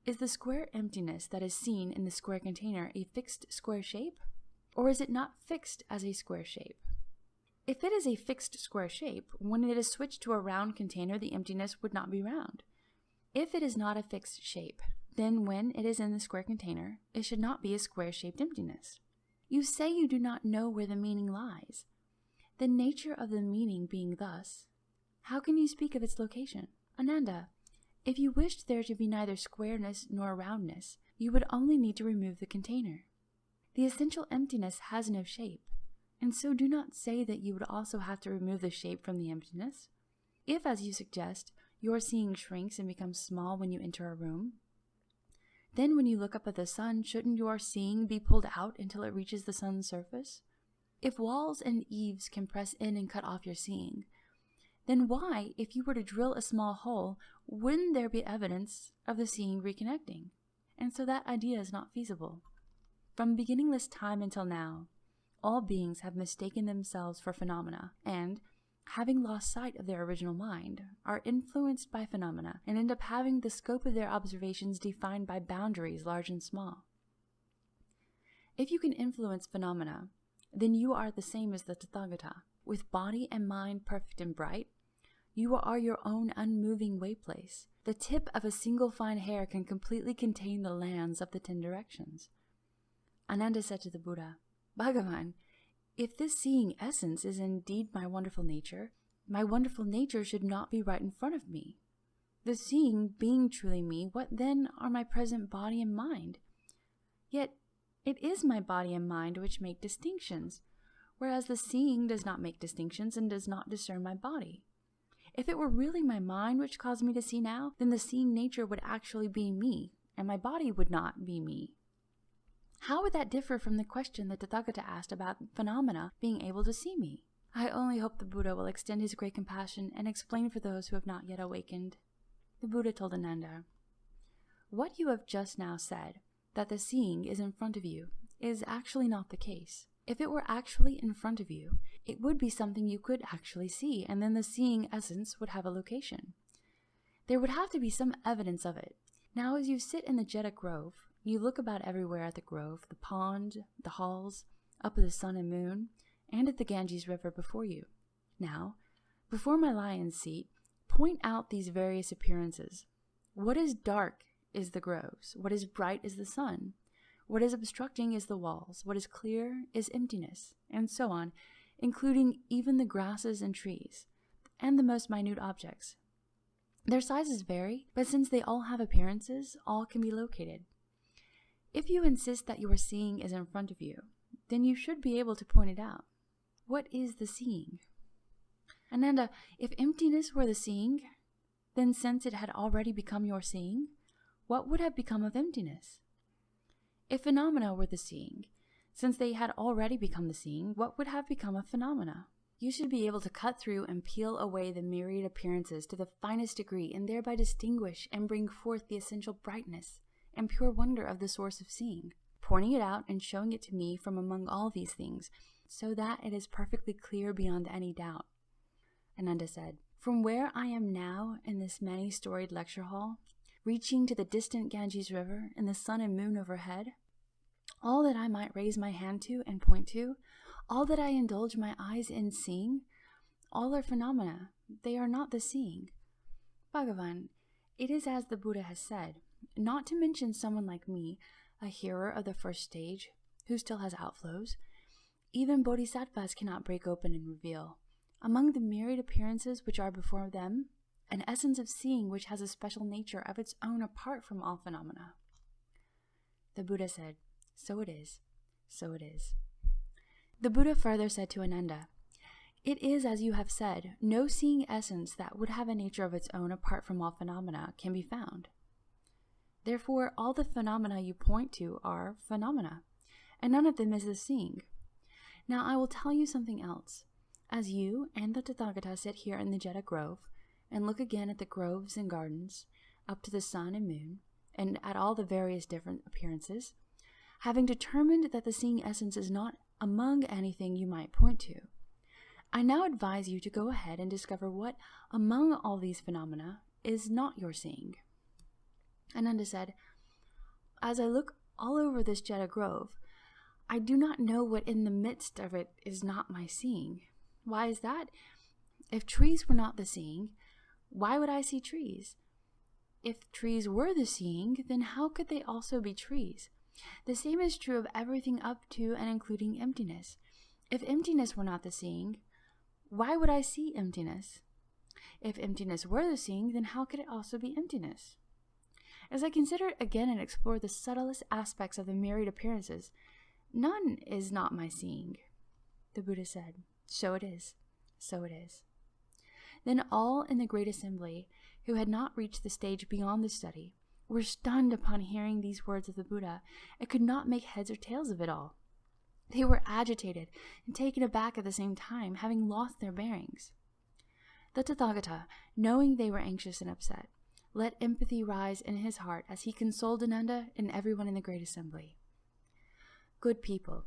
is the square emptiness that is seen in the square container a fixed square shape? Or is it not fixed as a square shape? If it is a fixed square shape, when it is switched to a round container, the emptiness would not be round. If it is not a fixed shape, then when it is in the square container, it should not be a square-shaped emptiness. You say you do not know where the meaning lies. The nature of the meaning being thus, how can you speak of its location? Ananda, if you wished there to be neither squareness nor roundness, you would only need to remove the container. The essential emptiness has no shape, and so do not say that you would also have to remove the shape from the emptiness. If, as you suggest, your seeing shrinks and becomes small when you enter a room, then when you look up at the sun, shouldn't your seeing be pulled out until it reaches the sun's surface? If walls and eaves can press in and cut off your seeing, then why, if you were to drill a small hole, wouldn't there be evidence of the seeing reconnecting? And so that idea is not feasible. From beginningless time until now, all beings have mistaken themselves for phenomena, and, having lost sight of their original mind, are influenced by phenomena, and end up having the scope of their observations defined by boundaries large and small. If you can influence phenomena, then you are the same as the Tathagata. With body and mind perfect and bright, you are your own unmoving wayplace. The tip of a single fine hair can completely contain the lands of the 10 directions. Ananda said to the Buddha, Bhagavan, if this seeing essence is indeed my wonderful nature should not be right in front of me. The seeing being truly me, what then are my present body and mind? Yet it is my body and mind which make distinctions, whereas the seeing does not make distinctions and does not discern my body. If it were really my mind which caused me to see now, then the seeing nature would actually be me, and my body would not be me. How would that differ from the question that Tathagata asked about phenomena being able to see me? I only hope the Buddha will extend his great compassion and explain for those who have not yet awakened. The Buddha told Ananda, "What you have just now said, that the seeing is in front of you, is actually not the case. If it were actually in front of you, it would be something you could actually see, and then the seeing essence would have a location. There would have to be some evidence of it. Now, as you sit in the Jeta Grove, you look about everywhere at the grove, the pond, the halls, up at the sun and moon, and at the Ganges River before you. Now, before my lion's seat, point out these various appearances. What is dark is the groves. What is bright is the sun. What is obstructing is the walls. What is clear is emptiness, and so on, including even the grasses and trees, and the most minute objects. Their sizes vary, but since they all have appearances, all can be located. If you insist that your seeing is in front of you, then you should be able to point it out. What is the seeing?" Ananda, if emptiness were the seeing, then since it had already become your seeing, what would have become of emptiness? If phenomena were the seeing, since they had already become the seeing, what would have become of phenomena? You should be able to cut through and peel away the myriad appearances to the finest degree, and thereby distinguish and bring forth the essential brightness and pure wonder of the source of seeing, pointing it out and showing it to me from among all these things, so that it is perfectly clear beyond any doubt. Ananda said, "From where I am now in this many-storied lecture hall, reaching to the distant Ganges River and the sun and moon overhead, all that I might raise my hand to and point to, all that I indulge my eyes in seeing, all are phenomena. They are not the seeing. Bhagavan, it is as the Buddha has said, not to mention someone like me, a hearer of the first stage, who still has outflows. Even bodhisattvas cannot break open and reveal, among the myriad appearances which are before them, an essence of seeing which has a special nature of its own apart from all phenomena." The Buddha said, "So it is, so it is." The Buddha further said to Ananda, "It is as you have said, no seeing essence that would have a nature of its own apart from all phenomena can be found. Therefore, all the phenomena you point to are phenomena, and none of them is the seeing. Now I will tell you something else. As you and the Tathagata sit here in the Jeta Grove, and look again at the groves and gardens, up to the sun and moon, and at all the various different appearances, having determined that the seeing essence is not among anything you might point to, I now advise you to go ahead and discover what among all these phenomena is not your seeing." Ananda said, "As I look all over this Jeta Grove, I do not know what in the midst of it is not my seeing. Why is that? If trees were not the seeing, why would I see trees? If trees were the seeing, then how could they also be trees? The same is true of everything up to and including emptiness. If emptiness were not the seeing, why would I see emptiness? If emptiness were the seeing, then how could it also be emptiness? As I consider it again and explore the subtlest aspects of the myriad appearances, none is not my seeing." The Buddha said, "So it is, so it is." Then all in the great assembly, who had not reached the stage beyond the study, were stunned upon hearing these words of the Buddha, and could not make heads or tails of it all. They were agitated and taken aback at the same time, having lost their bearings. The Tathagata, knowing they were anxious and upset, let empathy rise in his heart as he consoled Ananda and everyone in the great assembly. "Good people,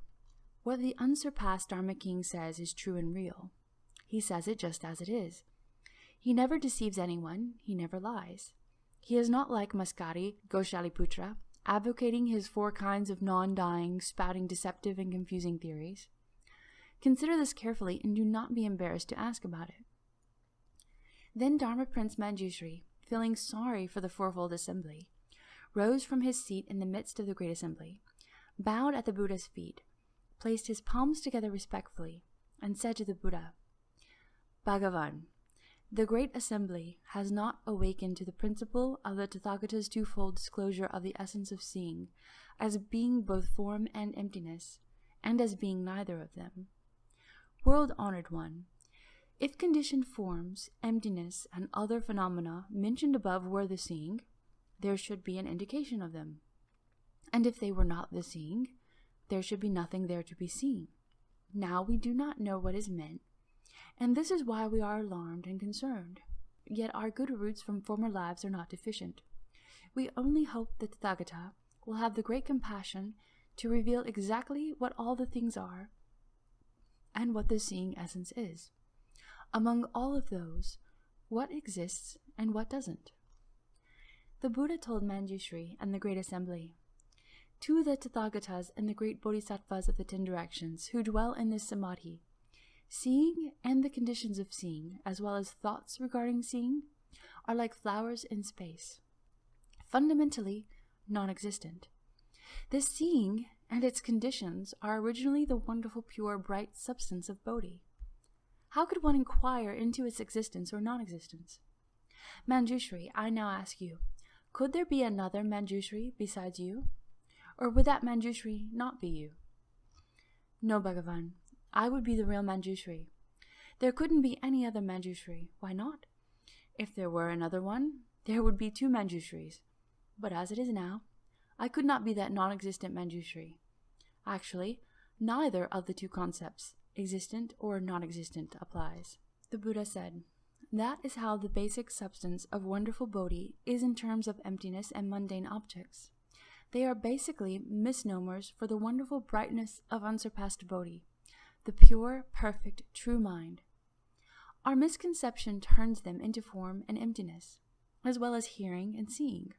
what the unsurpassed Dharma King says is true and real. He says it just as it is. He never deceives anyone, he never lies. He is not like Maskari Goshaliputra, advocating his 4 kinds of non-dying, spouting deceptive and confusing theories. Consider this carefully and do not be embarrassed to ask about it." Then Dharma Prince Manjushri, feeling sorry for the fourfold assembly, rose from his seat in the midst of the great assembly, bowed at the Buddha's feet, placed his palms together respectfully, and said to the Buddha, "Bhagavan, the great assembly has not awakened to the principle of the Tathagata's twofold disclosure of the essence of seeing, as being both form and emptiness, and as being neither of them. World-honored one, if conditioned forms, emptiness, and other phenomena mentioned above were the seeing, there should be an indication of them. And if they were not the seeing, there should be nothing there to be seen. Now we do not know what is meant, and this is why we are alarmed and concerned. Yet our good roots from former lives are not deficient. We only hope that the Tathagata will have the great compassion to reveal exactly what all the things are and what the seeing essence is. Among all of those, what exists and what doesn't. The Buddha told Manjushri and the Great Assembly, to the Tathagatas and the great Bodhisattvas of the 10 directions who dwell in this samadhi, seeing and the conditions of seeing, as well as thoughts regarding seeing, are like flowers in space, fundamentally non-existent. This seeing and its conditions are originally the wonderful, pure, bright substance of Bodhi. How could one inquire into its existence or non-existence? Manjushri, I now ask you, could there be another Manjushri besides you? Or would that Manjushri not be you? No, Bhagavan, I would be the real Manjushri. There couldn't be any other Manjushri. Why not? If there were another one, there would be 2 Manjushris. But as it is now, I could not be that non-existent Manjushri. Actually, neither of the 2 concepts, existent or non-existent, applies. The Buddha said, that is how the basic substance of wonderful Bodhi is in terms of emptiness and mundane objects. They are basically misnomers for the wonderful brightness of unsurpassed Bodhi, the pure, perfect, true mind. Our misconception turns them into form and emptiness, as well as hearing and seeing.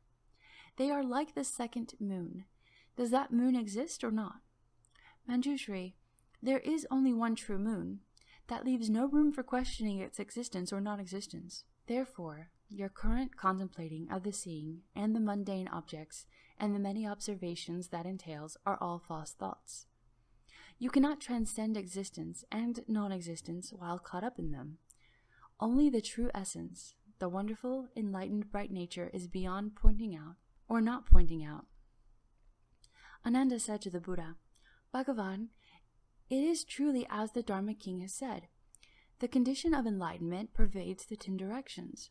They are like the second moon. Does that moon exist or not? Manjushri, there is only one true moon. That leaves no room for questioning its existence or non-existence. Therefore, your current contemplating of the seeing and the mundane objects and the many observations that entails are all false thoughts. You cannot transcend existence and non-existence while caught up in them. Only the true essence, the wonderful, enlightened, bright nature is beyond pointing out or not pointing out. Ananda said to the Buddha, Bhagavan, it is truly as the Dharma King has said. The condition of enlightenment pervades the 10 directions.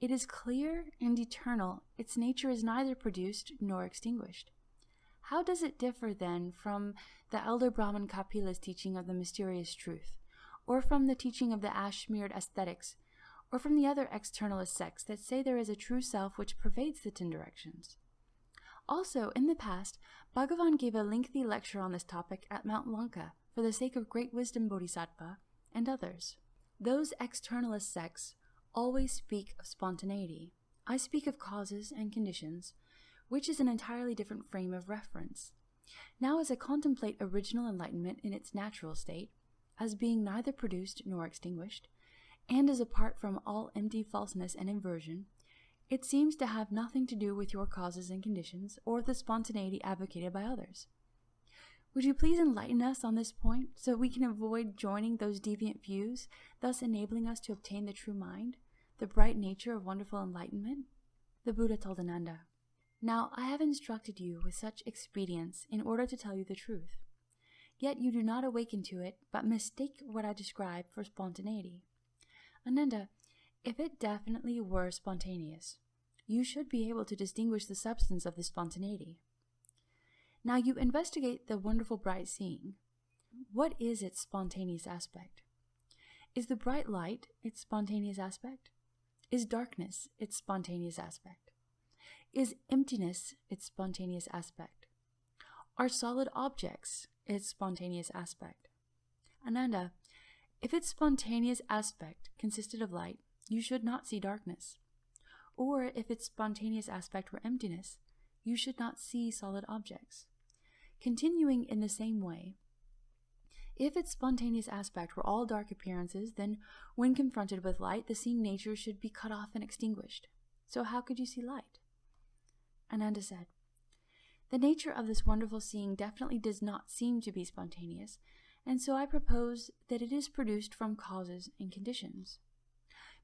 It is clear and eternal. Its nature is neither produced nor extinguished. How does it differ then from the elder Brahman Kapila's teaching of the mysterious truth, or from the teaching of the ash-smeared ascetics, or from the other externalist sects that say there is a true self which pervades the 10 directions? Also, in the past, Bhagavan gave a lengthy lecture on this topic at Mount Lanka for the sake of Great Wisdom Bodhisattva and others. Those externalist sects always speak of spontaneity. I speak of causes and conditions, which is an entirely different frame of reference. Now, as I contemplate original enlightenment in its natural state, as being neither produced nor extinguished, and as apart from all empty falseness and inversion, it seems to have nothing to do with your causes and conditions or the spontaneity advocated by others. Would you please enlighten us on this point so we can avoid joining those deviant views, thus enabling us to obtain the true mind, the bright nature of wonderful enlightenment? The Buddha told Ananda, Now I have instructed you with such expedients in order to tell you the truth. Yet you do not awaken to it, but mistake what I describe for spontaneity. Ananda, if it definitely were spontaneous, you should be able to distinguish the substance of the spontaneity. Now you investigate the wonderful bright seeing. What is its spontaneous aspect? Is the bright light its spontaneous aspect? Is darkness its spontaneous aspect? Is emptiness its spontaneous aspect? Are solid objects its spontaneous aspect? Ananda, if its spontaneous aspect consisted of light, you should not see darkness. Or if its spontaneous aspect were emptiness, you should not see solid objects. Continuing in the same way, if its spontaneous aspect were all dark appearances, then when confronted with light, the seeing nature should be cut off and extinguished. So how could you see light? Ananda said, The nature of this wonderful seeing definitely does not seem to be spontaneous, and so I propose that it is produced from causes and conditions.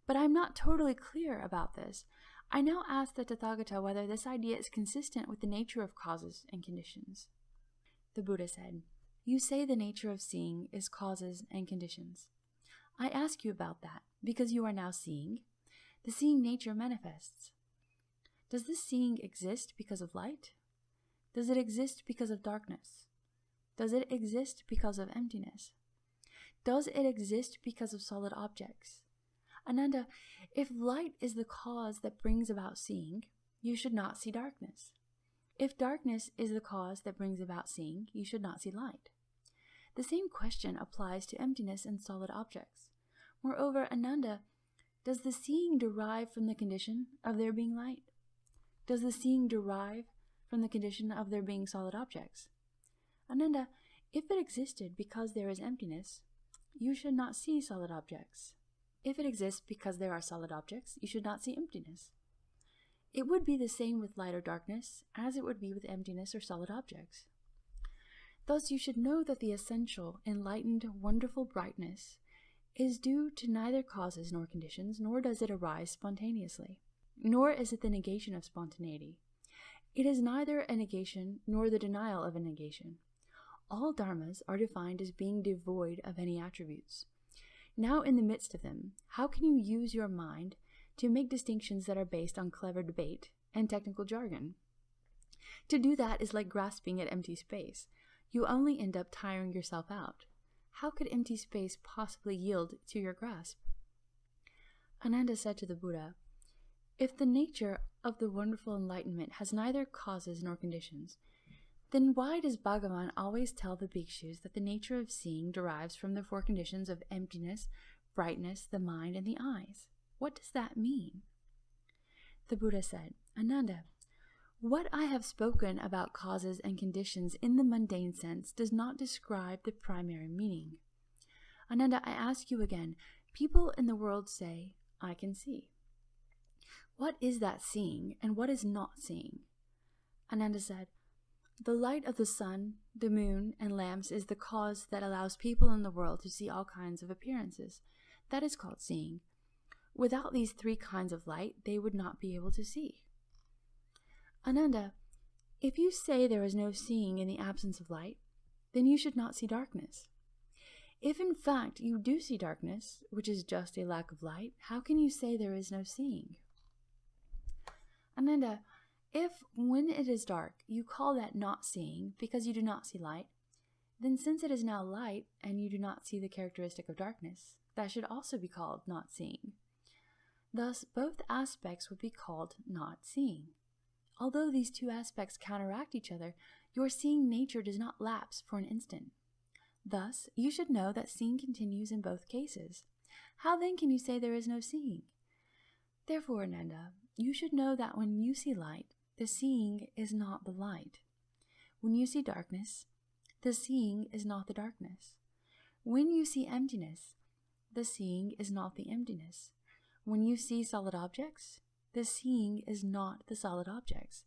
But I am not totally clear about this. I now ask the Tathagata whether this idea is consistent with the nature of causes and conditions. The Buddha said, You say the nature of seeing is causes and conditions. I ask you about that because you are now seeing. The seeing nature manifests. Does this seeing exist because of light? Does it exist because of darkness? Does it exist because of emptiness? Does it exist because of solid objects? Ananda, if light is the cause that brings about seeing, you should not see darkness. If darkness is the cause that brings about seeing, you should not see light. The same question applies to emptiness and solid objects. Moreover, Ananda, does the seeing derive from the condition of there being light? Does the seeing derive from the condition of there being solid objects? Ananda, if it existed because there is emptiness, you should not see solid objects. If it exists because there are solid objects, you should not see emptiness. It would be the same with light or darkness as it would be with emptiness or solid objects. Thus you should know that the essential, enlightened, wonderful brightness is due to neither causes nor conditions, nor does it arise spontaneously, nor is it the negation of spontaneity. It is neither a negation nor the denial of a negation. All dharmas are defined as being devoid of any attributes. Now in the midst of them, how can you use your mind to make distinctions that are based on clever debate and technical jargon? To do that is like grasping at empty space. You only end up tiring yourself out. How could empty space possibly yield to your grasp? Ananda said to the Buddha, if the nature of the wonderful enlightenment has neither causes nor conditions, then why does Bhagavan always tell the bhikshus that the nature of seeing derives from the four conditions of emptiness, brightness, the mind, and the eyes? What does that mean? The Buddha said, Ananda, what I have spoken about causes and conditions in the mundane sense does not describe the primary meaning. Ananda, I ask you again, people in the world say, I can see. What is that seeing, and what is not seeing? Ananda said, the light of the sun, the moon, and lamps is the cause that allows people in the world to see all kinds of appearances. That is called seeing. Without these three kinds of light, they would not be able to see. Ananda, if you say there is no seeing in the absence of light, then you should not see darkness. If in fact you do see darkness, which is just a lack of light, how can you say there is no seeing? Ananda, if when it is dark you call that not seeing because you do not see light, then since it is now light and you do not see the characteristic of darkness, that should also be called not seeing. Thus both aspects would be called not seeing. Although these two aspects counteract each other, your seeing nature does not lapse for an instant. Thus, you should know that seeing continues in both cases. How then can you say there is no seeing? Therefore, Ananda, you should know that when you see light, the seeing is not the light. When you see darkness, the seeing is not the darkness. When you see emptiness, the seeing is not the emptiness. When you see solid objects, the seeing is not the solid objects.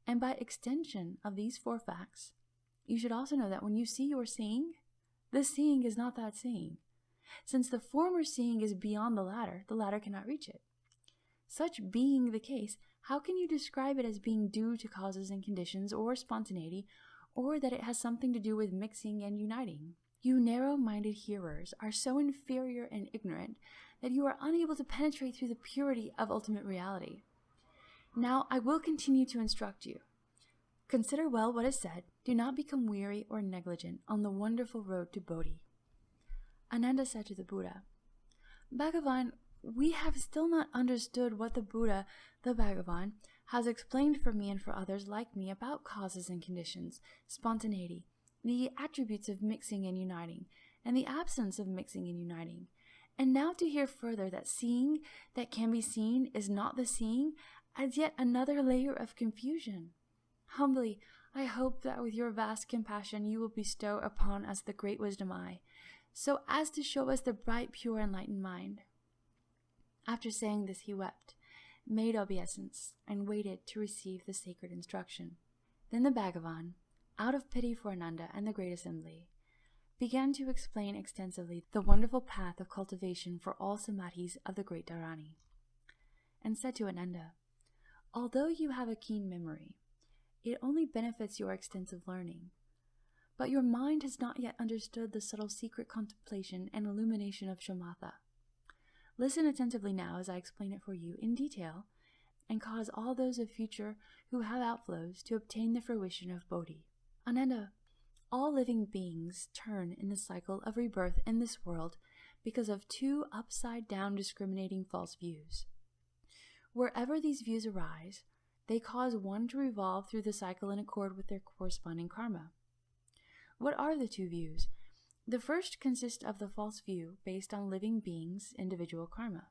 And by extension of these four facts, you should also know that when you see your seeing, the seeing is not that seeing. Since the former seeing is beyond the latter cannot reach it. Such being the case, how can you describe it as being due to causes and conditions or spontaneity, or that it has something to do with mixing and uniting? You narrow-minded hearers are so inferior and ignorant that you are unable to penetrate through the purity of ultimate reality. Now I will continue to instruct you. Consider well what is said. Do not become weary or negligent on the wonderful road to Bodhi. Ananda said to the Buddha, Bhagavan, we have still not understood what the Buddha, the Bhagavan, has explained for me and for others like me about causes and conditions, spontaneity, the attributes of mixing and uniting, and the absence of mixing and uniting. And now to hear further that seeing that can be seen is not the seeing adds yet another layer of confusion. Humbly, I hope that with your vast compassion you will bestow upon us the great wisdom eye, so as to show us the bright, pure, enlightened mind. After saying this, he wept, made obeisance, and waited to receive the sacred instruction. Then the Bhagavan, out of pity for Ananda and the great assembly, began to explain extensively the wonderful path of cultivation for all samadhis of the great Dharani, and said to Ananda, although you have a keen memory, it only benefits your extensive learning, but your mind has not yet understood the subtle secret contemplation and illumination of shamatha. Listen attentively now as I explain it for you in detail, and cause all those of future who have outflows to obtain the fruition of Bodhi. Ananda, All living beings turn in the cycle of rebirth in this world because of two upside-down discriminating false views. Wherever these views arise, they cause one to revolve through the cycle in accord with their corresponding karma. What are the two views? The first consists of the false view based on living beings' individual karma.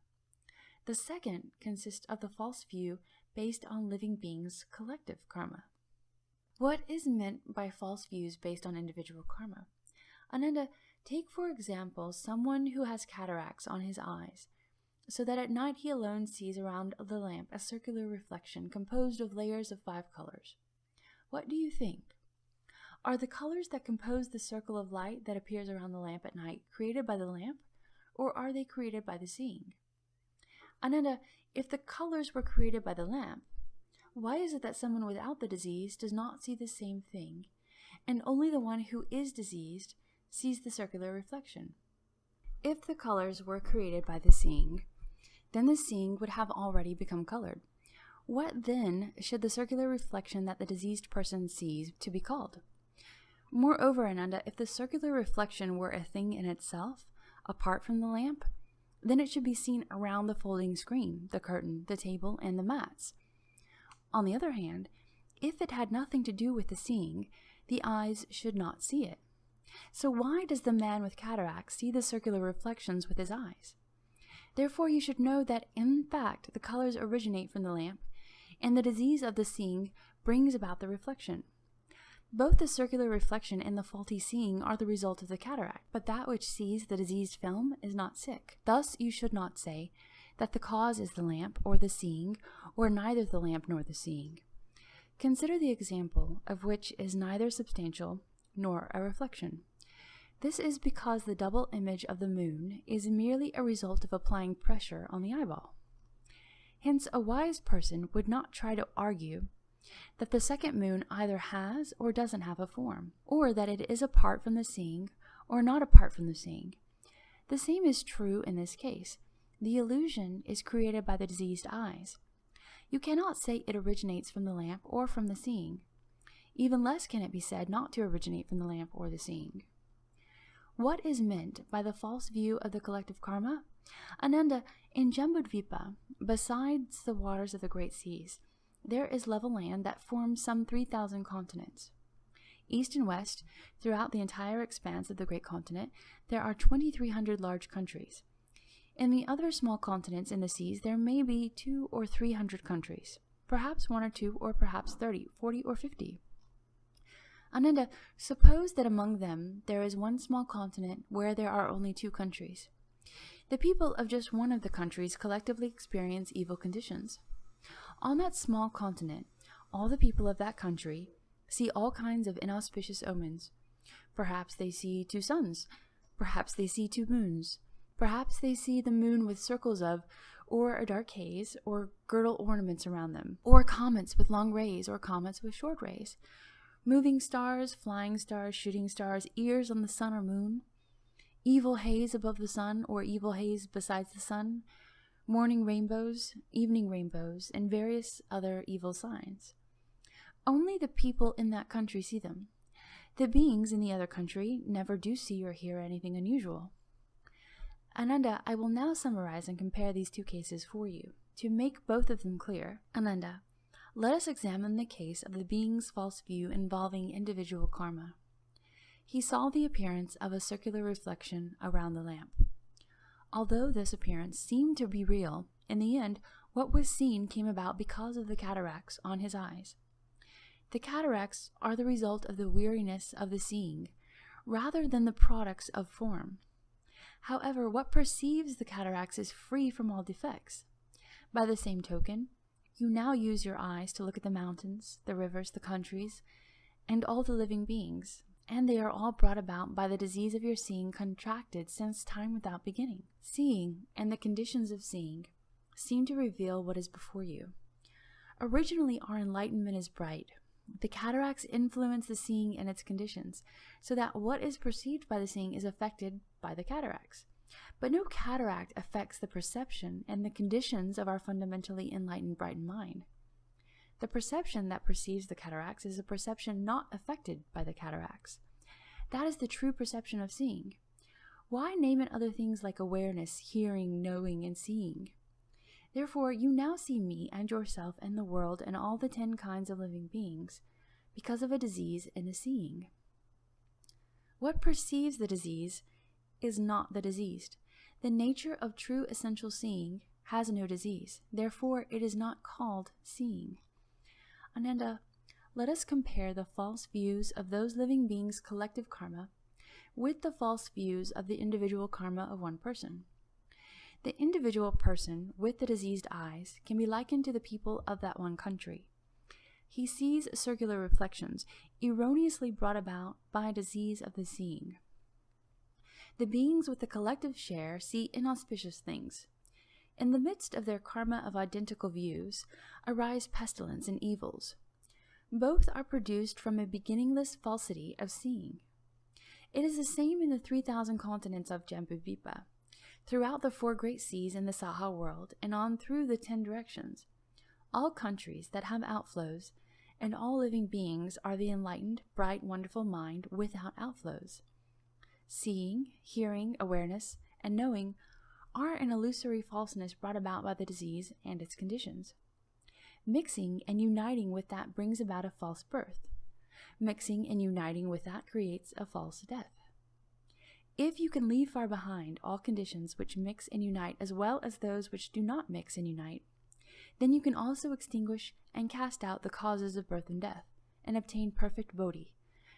The second consists of the false view based on living beings' collective karma. What is meant by false views based on individual karma? Ananda, take for example someone who has cataracts on his eyes, so that at night he alone sees around the lamp a circular reflection composed of layers of 5 colors. What do you think? Are the colors that compose the circle of light that appears around the lamp at night created by the lamp, or are they created by the seeing? Ananda, if the colors were created by the lamp, why is it that someone without the disease does not see the same thing, and only the one who is diseased sees the circular reflection? If the colors were created by the seeing, then the seeing would have already become colored. What then should the circular reflection that the diseased person sees to be called? Moreover, Ananda, if the circular reflection were a thing in itself, apart from the lamp, then it should be seen around the folding screen, the curtain, the table, and the mats. On the other hand, if it had nothing to do with the seeing, the eyes should not see it. So why does the man with cataracts see the circular reflections with his eyes? Therefore you should know that in fact the colors originate from the lamp, and the disease of the seeing brings about the reflection. Both the circular reflection and the faulty seeing are the result of the cataract, but that which sees the diseased film is not sick. Thus you should not say that the cause is the lamp or the seeing, or neither the lamp nor the seeing. Consider the example of which is neither substantial nor a reflection. This is because the double image of the moon is merely a result of applying pressure on the eyeball. Hence, a wise person would not try to argue that the second moon either has or doesn't have a form, or that it is apart from the seeing or not apart from the seeing. The same is true in this case. The illusion is created by the diseased eyes. You cannot say it originates from the lamp or from the seeing. Even less can it be said not to originate from the lamp or the seeing. What is meant by the false view of the collective karma? Ananda, in Jambudvipa, besides the waters of the great seas, there is level land that forms some 3,000 continents. East and west, throughout the entire expanse of the great continent, there are 2,300 large countries. In the other small continents in the seas, there may be 200 or 300 countries, perhaps 1 or 2, or perhaps 30, 40, or 50. Ananda, suppose that among them there is one small continent where there are only 2 countries. The people of just one of the countries collectively experience evil conditions. On that small continent, all the people of that country see all kinds of inauspicious omens. Perhaps they see 2 suns, perhaps they see 2 moons, perhaps they see the moon with circles of, or a dark haze, or girdle ornaments around them, or comets with long rays, or comets with short rays, moving stars, flying stars, shooting stars, ears on the sun or moon, evil haze above the sun or evil haze besides the sun, morning rainbows, evening rainbows, and various other evil signs. Only the people in that country see them. The beings in the other country never do see or hear anything unusual. Ananda, I will now summarize and compare these 2 cases for you, to make both of them clear. Ananda, let us examine the case of the being's false view involving individual karma. He saw the appearance of a circular reflection around the lamp. Although this appearance seemed to be real, in the end, what was seen came about because of the cataracts on his eyes. The cataracts are the result of the weariness of the seeing, rather than the products of form. However, what perceives the cataracts is free from all defects. By the same token, you now use your eyes to look at the mountains, the rivers, the countries, and all the living beings, and they are all brought about by the disease of your seeing contracted since time without beginning. Seeing, and the conditions of seeing, seem to reveal what is before you. Originally, our enlightenment is bright. The cataracts influence the seeing and its conditions, so that what is perceived by the seeing is affected by the cataracts. But no cataract affects the perception and the conditions of our fundamentally enlightened, brightened mind. The perception that perceives the cataracts is a perception not affected by the cataracts. That is the true perception of seeing. Why name it other things like awareness, hearing, knowing, and seeing? Therefore, you now see me and yourself and the world and all the 10 kinds of living beings because of a disease in the seeing. What perceives the disease is not the diseased. The nature of true essential seeing has no disease. Therefore, it is not called seeing. Ananda, let us compare the false views of those living beings' collective karma with the false views of the individual karma of one person. The individual person with the diseased eyes can be likened to the people of that one country. He sees circular reflections, erroneously brought about by a disease of the seeing. The beings with the collective share see inauspicious things. In the midst of their karma of identical views arise pestilence and evils. Both are produced from a beginningless falsity of seeing. It is the same in the 3,000 continents of Jambudvipa, throughout the 4 great seas in the Saha world, and on through the 10 directions. All countries that have outflows, and all living beings are the enlightened, bright, wonderful mind without outflows. Seeing, hearing, awareness, and knowing are an illusory falseness brought about by the disease and its conditions. Mixing and uniting with that brings about a false birth. Mixing and uniting with that creates a false death. If you can leave far behind all conditions which mix and unite as well as those which do not mix and unite, then you can also extinguish and cast out the causes of birth and death, and obtain perfect bodhi,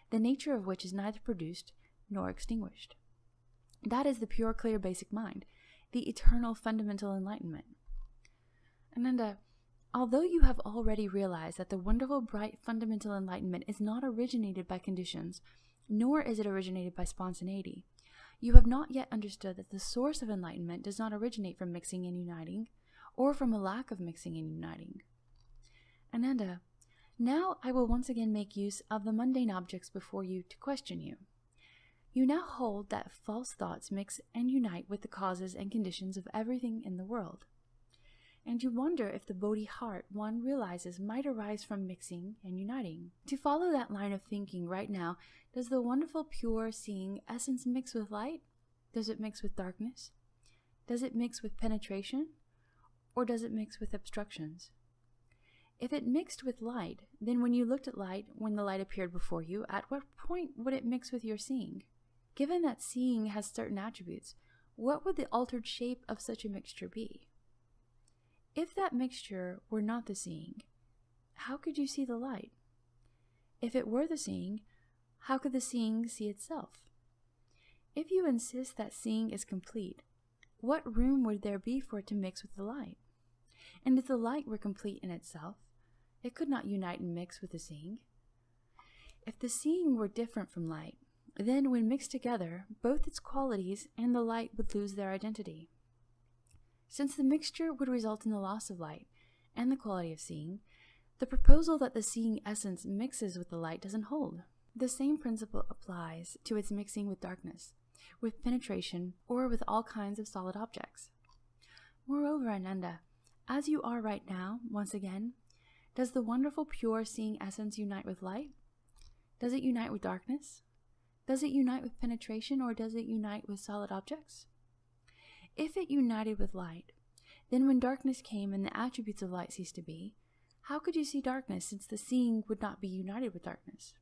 the nature of which is neither produced nor extinguished. That is the pure, clear, basic mind, the eternal, fundamental enlightenment. Ananda, although you have already realized that the wonderful, bright, fundamental enlightenment is not originated by conditions, nor is it originated by spontaneity, you have not yet understood that the source of enlightenment does not originate from mixing and uniting, or from a lack of mixing and uniting. Ananda, now I will once again make use of the mundane objects before you to question you. You now hold that false thoughts mix and unite with the causes and conditions of everything in the world. And you wonder if the Bodhi heart one realizes might arise from mixing and uniting. To follow that line of thinking right now, does the wonderful pure seeing essence mix with light? Does it mix with darkness? Does it mix with penetration? Or does it mix with obstructions? If it mixed with light, then when you looked at light, when the light appeared before you, at what point would it mix with your seeing? Given that seeing has certain attributes, what would the altered shape of such a mixture be? If that mixture were not the seeing, how could you see the light? If it were the seeing, how could the seeing see itself? If you insist that seeing is complete, what room would there be for it to mix with the light? And if the light were complete in itself, it could not unite and mix with the seeing. If the seeing were different from light, then when mixed together, both its qualities and the light would lose their identity. Since the mixture would result in the loss of light and the quality of seeing, the proposal that the seeing essence mixes with the light doesn't hold. The same principle applies to its mixing with darkness, with penetration, or with all kinds of solid objects. Moreover, Ananda, as you are right now, once again, does the wonderful pure seeing essence unite with light? Does it unite with darkness? Does it unite with penetration, or does it unite with solid objects? If it united with light, then when darkness came and the attributes of light ceased to be, how could you see darkness, since the seeing would not be united with darkness?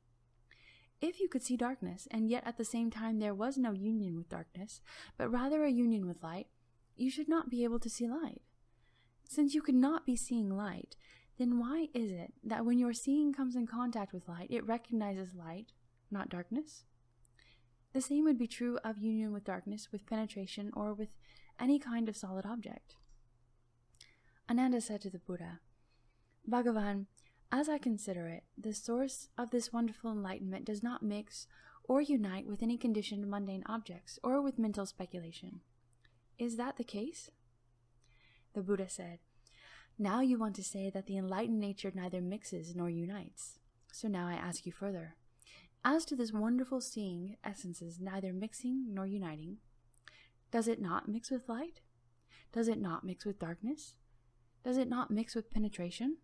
If you could see darkness, and yet at the same time there was no union with darkness, but rather a union with light, you should not be able to see light. Since you could not be seeing light, then why is it that when your seeing comes in contact with light, it recognizes light, not darkness? The same would be true of union with darkness, with penetration, or with any kind of solid object. Ananda said to the Buddha, Bhagavan, as I consider it, the source of this wonderful enlightenment does not mix or unite with any conditioned mundane objects or with mental speculation. Is that the case? The Buddha said, Now you want to say that the enlightened nature neither mixes nor unites. So now I ask you further. As to this wonderful seeing essences neither mixing nor uniting, does it not mix with light? Does it not mix with darkness? Does it not mix with penetration?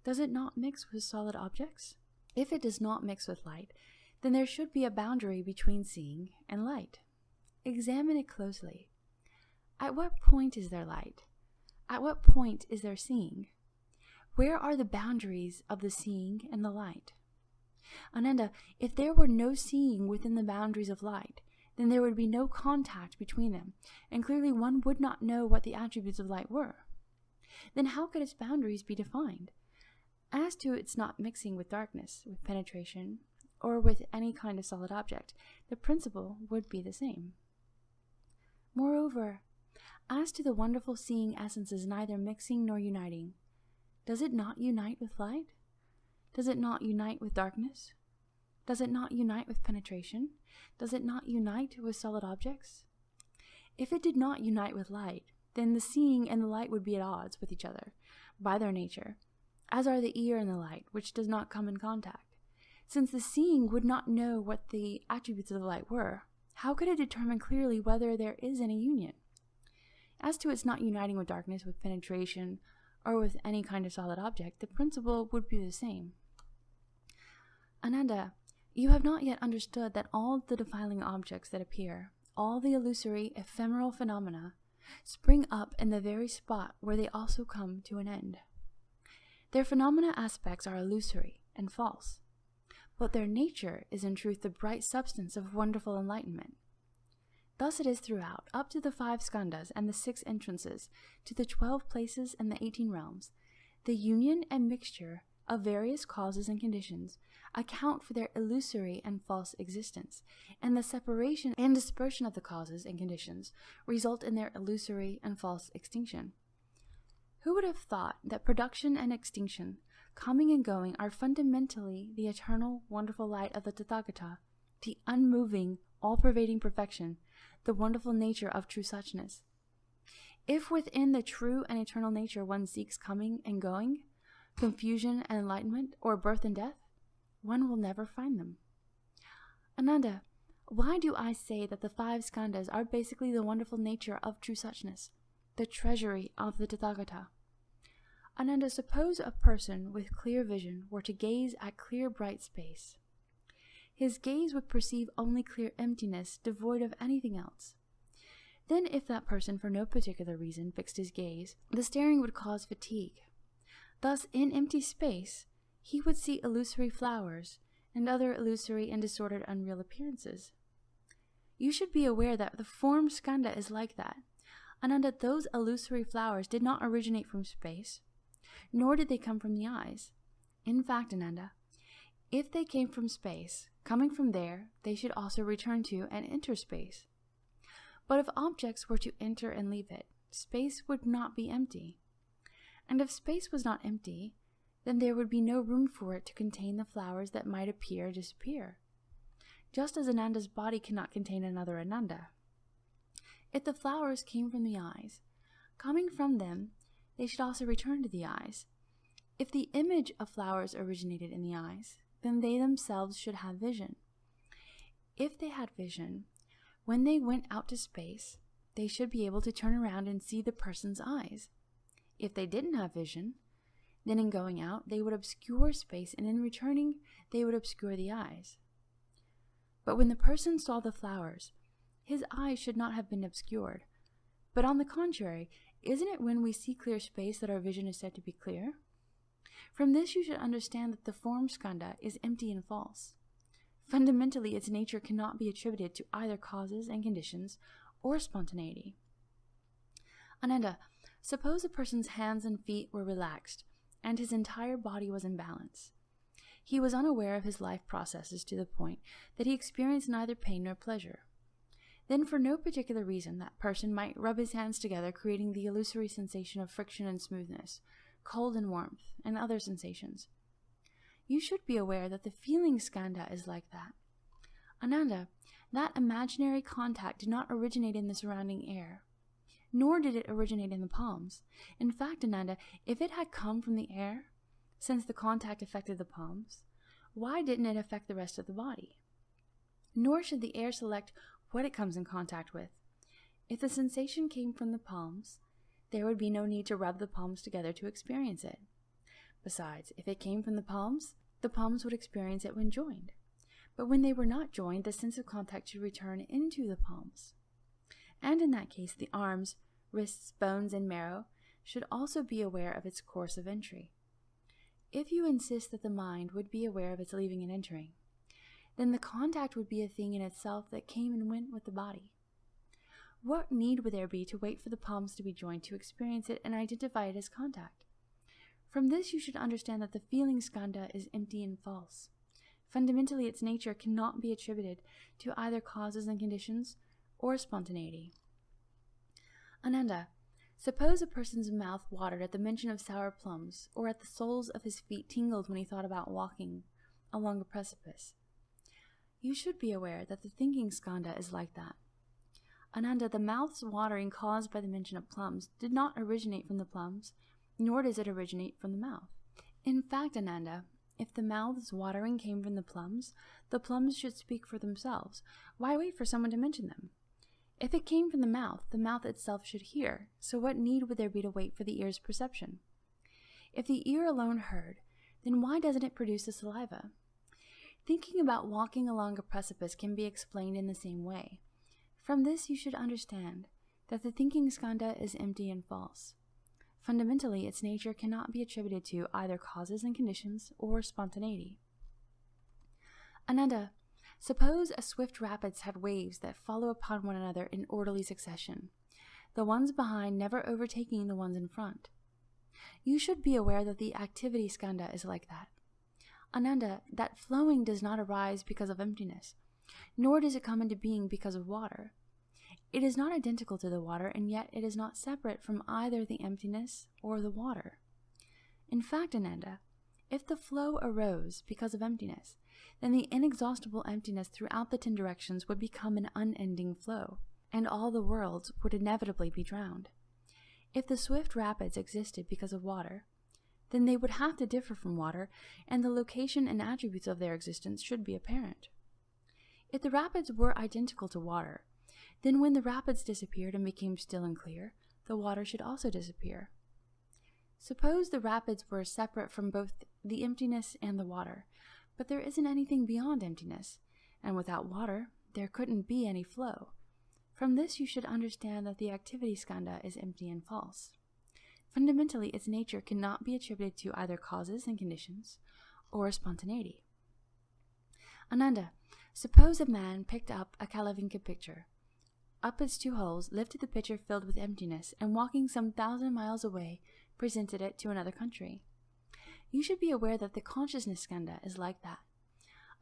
Does it not mix with solid objects? If it does not mix with light, then there should be a boundary between seeing and light. Examine it closely. At what point is there light? At what point is there seeing? Where are the boundaries of the seeing and the light? Ananda, if there were no seeing within the boundaries of light, then there would be no contact between them, and clearly one would not know what the attributes of light were. Then how could its boundaries be defined? As to its not mixing with darkness, with penetration, or with any kind of solid object, the principle would be the same. Moreover, as to the wonderful seeing essences neither mixing nor uniting, does it not unite with light? Does it not unite with darkness? Does it not unite with penetration? Does it not unite with solid objects? If it did not unite with light, then the seeing and the light would be at odds with each other by their nature, as are the ear and the light, which does not come in contact. Since the seeing would not know what the attributes of the light were, how could it determine clearly whether there is any union? As to its not uniting with darkness, with penetration, or with any kind of solid object, the principle would be the same. Ananda, you have not yet understood that all the defiling objects that appear, all the illusory, ephemeral phenomena, spring up in the very spot where they also come to an end. Their phenomena aspects are illusory and false, but their nature is in truth the bright substance of wonderful enlightenment. Thus it is throughout, up to the 5 skandhas and the 6 entrances, to the 12 places and the 18 realms. The union and mixture of various causes and conditions account for their illusory and false existence, and the separation and dispersion of the causes and conditions result in their illusory and false extinction. Who would have thought that production and extinction, coming and going, are fundamentally the eternal, wonderful light of the Tathagata, the unmoving, all-pervading perfection, the wonderful nature of true suchness? If within the true and eternal nature one seeks coming and going, confusion and enlightenment, or birth and death, one will never find them. Ananda, why do I say that the 5 skandhas are basically the wonderful nature of true suchness, the treasury of the Tathagata? Ananda, suppose a person with clear vision were to gaze at clear bright space. His gaze would perceive only clear emptiness, devoid of anything else. Then if that person for no particular reason fixed his gaze, the staring would cause fatigue. Thus, in empty space, he would see illusory flowers and other illusory and disordered unreal appearances. You should be aware that the form skandha is like that. Ananda, those illusory flowers did not originate from space, nor did they come from the eyes. In fact, Ananda, if they came from space, coming from there, they should also return to and enter space. But if objects were to enter and leave it, space would not be empty. And if space was not empty, then there would be no room for it to contain the flowers that might appear or disappear, just as Ananda's body cannot contain another Ananda. If the flowers came from the eyes, coming from them, they should also return to the eyes. If the image of flowers originated in the eyes, then they themselves should have vision. If they had vision, when they went out to space, they should be able to turn around and see the person's eyes. If they didn't have vision, then in going out, they would obscure space, and in returning, they would obscure the eyes. But when the person saw the flowers, his eyes should not have been obscured. But on the contrary, isn't it when we see clear space that our vision is said to be clear? From this you should understand that the form skandha is empty and false. Fundamentally, its nature cannot be attributed to either causes and conditions or spontaneity. Ananda, suppose a person's hands and feet were relaxed, and his entire body was in balance. He was unaware of his life processes to the point that he experienced neither pain nor pleasure. Then for no particular reason that person might rub his hands together, creating the illusory sensation of friction and smoothness, cold and warmth, and other sensations. You should be aware that the feeling skandha is like that. Ananda, that imaginary contact did not originate in the surrounding air, nor did it originate in the palms. In fact, Ananda, if it had come from the air, since the contact affected the palms, why didn't it affect the rest of the body? Nor should the air select what it comes in contact with. If the sensation came from the palms, there would be no need to rub the palms together to experience it. Besides, if it came from the palms would experience it when joined. but when they were not joined, the sense of contact should return into the palms. And in that case, the arms, wrists, bones, and marrow should also be aware of its course of entry. If you insist that the mind would be aware of its leaving and entering, then the contact would be a thing in itself that came and went with the body. What need would there be to wait for the palms to be joined to experience it and identify it as contact? From this you should understand that the feeling skandha is empty and false. Fundamentally, its nature cannot be attributed to either causes and conditions or spontaneity. Ananda, suppose a person's mouth watered at the mention of sour plums, or at the soles of his feet tingled when he thought about walking along a precipice. You should be aware that the thinking skandha is like that. Ananda, the mouth's watering caused by the mention of plums did not originate from the plums, nor does it originate from the mouth. In fact, Ananda, if the mouth's watering came from the plums should speak for themselves. Why wait for someone to mention them? If it came from the mouth itself should hear, so what need would there be to wait for the ear's perception? If the ear alone heard, then why doesn't it produce the saliva? Thinking about walking along a precipice can be explained in the same way. From this you should understand that the thinking skandha is empty and false. Fundamentally, its nature cannot be attributed to either causes and conditions or spontaneity. Ananda, suppose a swift rapids had waves that follow upon one another in orderly succession, the ones behind never overtaking the ones in front. You should be aware that the activity skandha is like that. Ananda, that flowing does not arise because of emptiness, nor does it come into being because of water. It is not identical to the water, and yet it is not separate from either the emptiness or the water. In fact, Ananda, if the flow arose because of emptiness, then the inexhaustible emptiness throughout the 10 directions would become an unending flow, and all the worlds would inevitably be drowned. If the swift rapids existed because of water, then they would have to differ from water, and the location and attributes of their existence should be apparent. If the rapids were identical to water, then when the rapids disappeared and became still and clear, the water should also disappear. Suppose the rapids were separate from both the emptiness and the water, but there isn't anything beyond emptiness, and without water, there couldn't be any flow. From this you should understand that the activity skandha is empty and false. Fundamentally, its nature cannot be attributed to either causes and conditions or spontaneity. Ananda, suppose a man picked up a Kalavinka pitcher, up its 2 holes, lifted the pitcher filled with emptiness, and walking some 1,000 miles away, presented it to another country. You should be aware that the consciousness skandha is like that.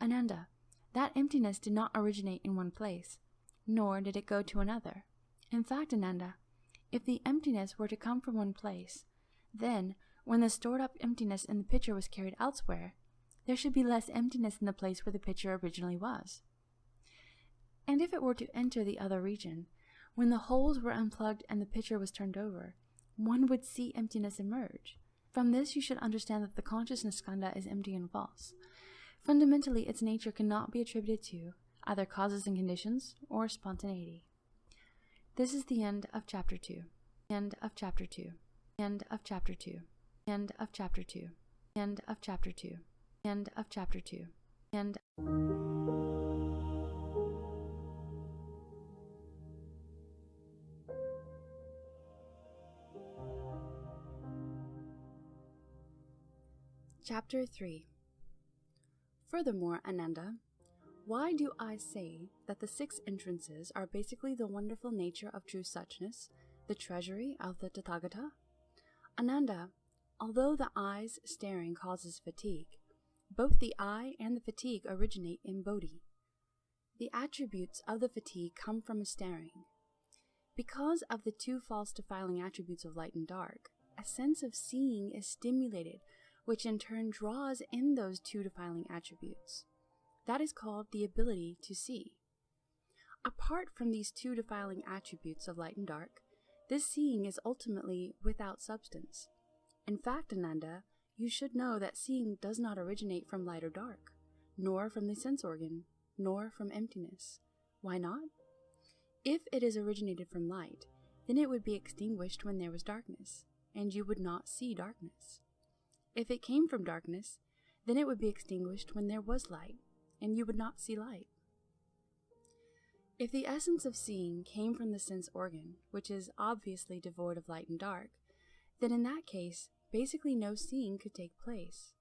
Ananda, that emptiness did not originate in one place, nor did it go to another. In fact, Ananda, if the emptiness were to come from one place, then, when the stored-up emptiness in the pitcher was carried elsewhere, there should be less emptiness in the place where the pitcher originally was. And if it were to enter the other region, when the holes were unplugged and the pitcher was turned over, one would see emptiness emerge. From this you should understand that the consciousness skandha is empty and false. Fundamentally, its nature cannot be attributed to either causes and conditions or spontaneity. This is the end of chapter 2. End of chapter 2. End of chapter 2. End of chapter 2. End of chapter 2. End of chapter 2. End. Chapter 3. Furthermore, Ananda, why do I say that the 6 entrances are basically the wonderful nature of true suchness, the treasury of the Tathagata? Ananda, although the eye's staring causes fatigue, both the eye and the fatigue originate in bodhi. The attributes of the fatigue come from a staring. Because of the 2 false defiling attributes of light and dark, a sense of seeing is stimulated, which in turn draws in those 2 defiling attributes. That is called the ability to see. Apart from these 2 defiling attributes of light and dark, this seeing is ultimately without substance. In fact, Ananda, you should know that seeing does not originate from light or dark, nor from the sense organ, nor from emptiness. Why not? If it is originated from light, then it would be extinguished when there was darkness, and you would not see darkness. If it came from darkness, then it would be extinguished when there was light, and you would not see light. If the essence of seeing came from the sense organ, which is obviously devoid of light and dark, then in that case, basically no seeing could take place.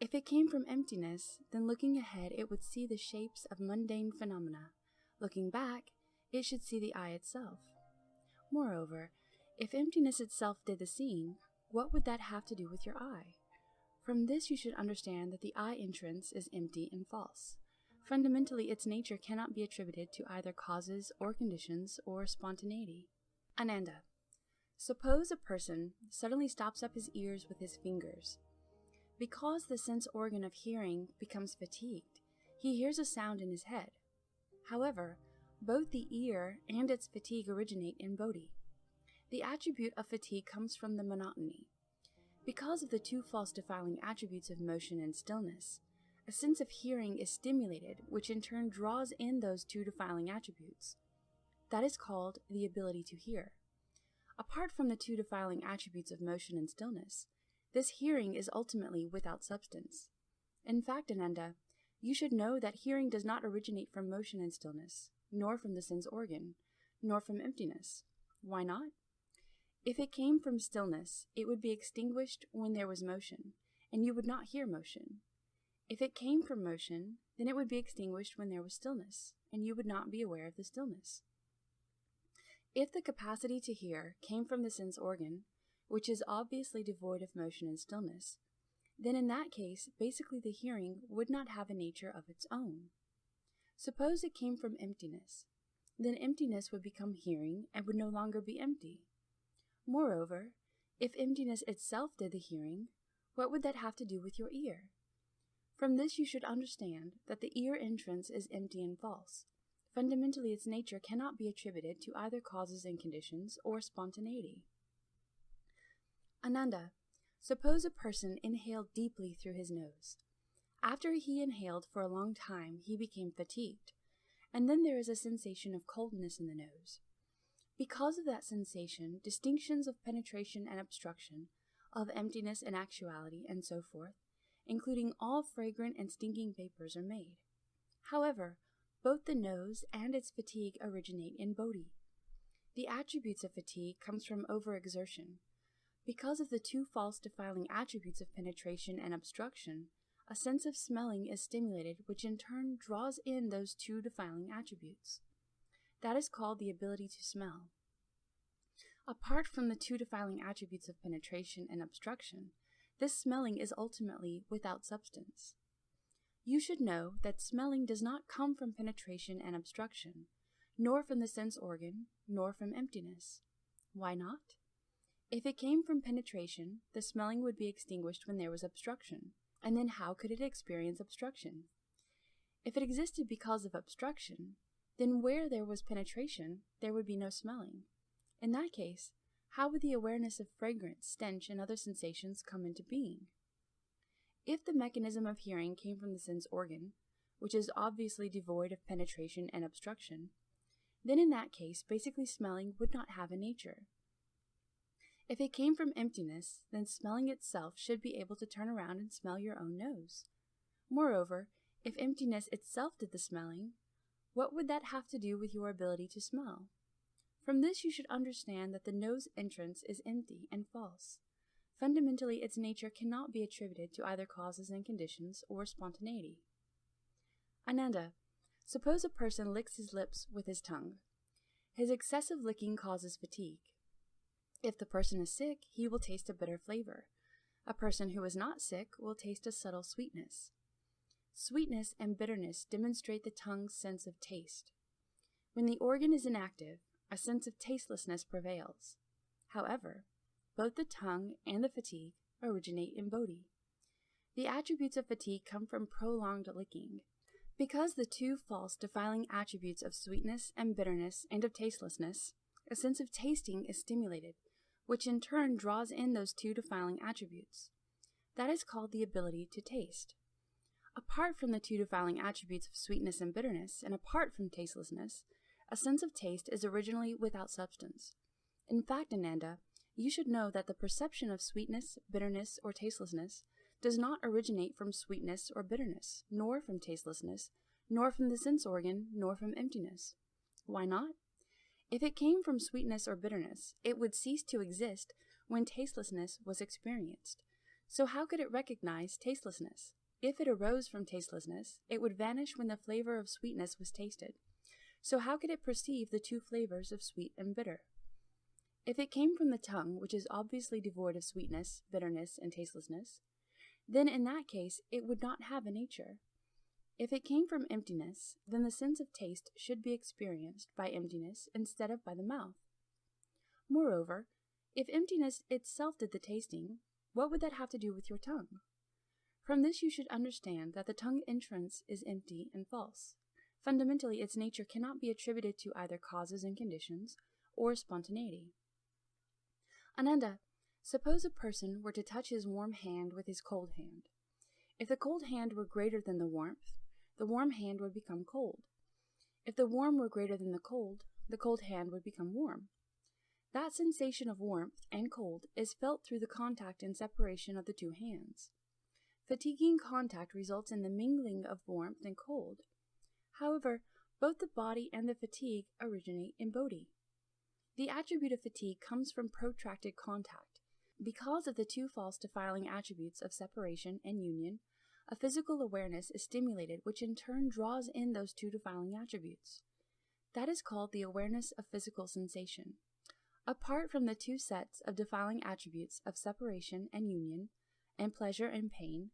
If it came from emptiness, then looking ahead it would see the shapes of mundane phenomena. Looking back, it should see the eye itself. Moreover, if emptiness itself did the seeing, what would that have to do with your eye? From this you should understand that the eye entrance is empty and false. Fundamentally, its nature cannot be attributed to either causes or conditions or spontaneity. Ananda. Suppose a person suddenly stops up his ears with his fingers. Because the sense organ of hearing becomes fatigued, he hears a sound in his head. However, both the ear and its fatigue originate in bodhi. The attribute of fatigue comes from the monotony. Because of the two false defiling attributes of motion and stillness, a sense of hearing is stimulated, which in turn draws in those two defiling attributes. That is called the ability to hear. Apart from the two defiling attributes of motion and stillness, this hearing is ultimately without substance. In fact, Ananda, you should know that hearing does not originate from motion and stillness, nor from the sense organ, nor from emptiness. Why not? If it came from stillness, it would be extinguished when there was motion, and you would not hear motion. If it came from motion, then it would be extinguished when there was stillness, and you would not be aware of the stillness. If the capacity to hear came from the sense organ, which is obviously devoid of motion and stillness, then in that case, basically the hearing would not have a nature of its own. Suppose it came from emptiness, then emptiness would become hearing and would no longer be empty. Moreover, if emptiness itself did the hearing, what would that have to do with your ear? From this you should understand that the ear entrance is empty and false. Fundamentally, its nature cannot be attributed to either causes and conditions or spontaneity. Ananda, suppose a person inhaled deeply through his nose. After he inhaled for a long time, he became fatigued, and then there is a sensation of coldness in the nose. Because of that sensation, distinctions of penetration and obstruction, of emptiness and actuality, and so forth, including all fragrant and stinking vapors, are made. However, both the nose and its fatigue originate in bodhi. The attributes of fatigue comes from overexertion. Because of the two false defiling attributes of penetration and obstruction, a sense of smelling is stimulated, which in turn draws in those two defiling attributes. That is called the ability to smell. Apart from the two defiling attributes of penetration and obstruction, this smelling is ultimately without substance. You should know that smelling does not come from penetration and obstruction, nor from the sense organ, nor from emptiness. Why not? If it came from penetration, the smelling would be extinguished when there was obstruction, and then how could it experience obstruction? If it existed because of obstruction, then where there was penetration, there would be no smelling. In that case, how would the awareness of fragrance, stench, and other sensations come into being? If the mechanism of hearing came from the sense organ, which is obviously devoid of penetration and obstruction, then in that case, basically smelling would not have a nature. If it came from emptiness, then smelling itself should be able to turn around and smell your own nose. Moreover, if emptiness itself did the smelling, what would that have to do with your ability to smell? From this you should understand that the nose entrance is empty and false. Fundamentally, its nature cannot be attributed to either causes and conditions or spontaneity. Ananda, suppose a person licks his lips with his tongue. His excessive licking causes fatigue. If the person is sick, he will taste a bitter flavor. A person who is not sick will taste a subtle sweetness. Sweetness and bitterness demonstrate the tongue's sense of taste. When the organ is inactive, a sense of tastelessness prevails. However, both the tongue and the fatigue originate in bodhi. The attributes of fatigue come from prolonged licking. Because the two false defiling attributes of sweetness and bitterness and of tastelessness, a sense of tasting is stimulated, which in turn draws in those two defiling attributes. That is called the ability to taste. Apart from the two defiling attributes of sweetness and bitterness, and apart from tastelessness, a sense of taste is originally without substance. In fact, Ananda, you should know that the perception of sweetness, bitterness, or tastelessness does not originate from sweetness or bitterness, nor from tastelessness, nor from the sense organ, nor from emptiness. Why not? If it came from sweetness or bitterness, it would cease to exist when tastelessness was experienced. So how could it recognize tastelessness? If it arose from tastelessness, it would vanish when the flavor of sweetness was tasted. So how could it perceive the two flavors of sweet and bitter? If it came from the tongue, which is obviously devoid of sweetness, bitterness, and tastelessness, then in that case it would not have a nature. If it came from emptiness, then the sense of taste should be experienced by emptiness instead of by the mouth. Moreover, if emptiness itself did the tasting, what would that have to do with your tongue? From this you should understand that the tongue entrance is empty and false. Fundamentally, its nature cannot be attributed to either causes and conditions or spontaneity. Ananda, suppose a person were to touch his warm hand with his cold hand. If the cold hand were greater than the warm hand would become cold. If the warm were greater than the cold hand would become warm. That sensation of warmth and cold is felt through the contact and separation of the two hands. Fatiguing contact results in the mingling of warmth and cold. However, both the body and the fatigue originate in bodhi. The attribute of fatigue comes from protracted contact. Because of the two false defiling attributes of separation and union, a physical awareness is stimulated, which in turn draws in those two defiling attributes. That is called the awareness of physical sensation. Apart from the two sets of defiling attributes of separation and union, and pleasure and pain,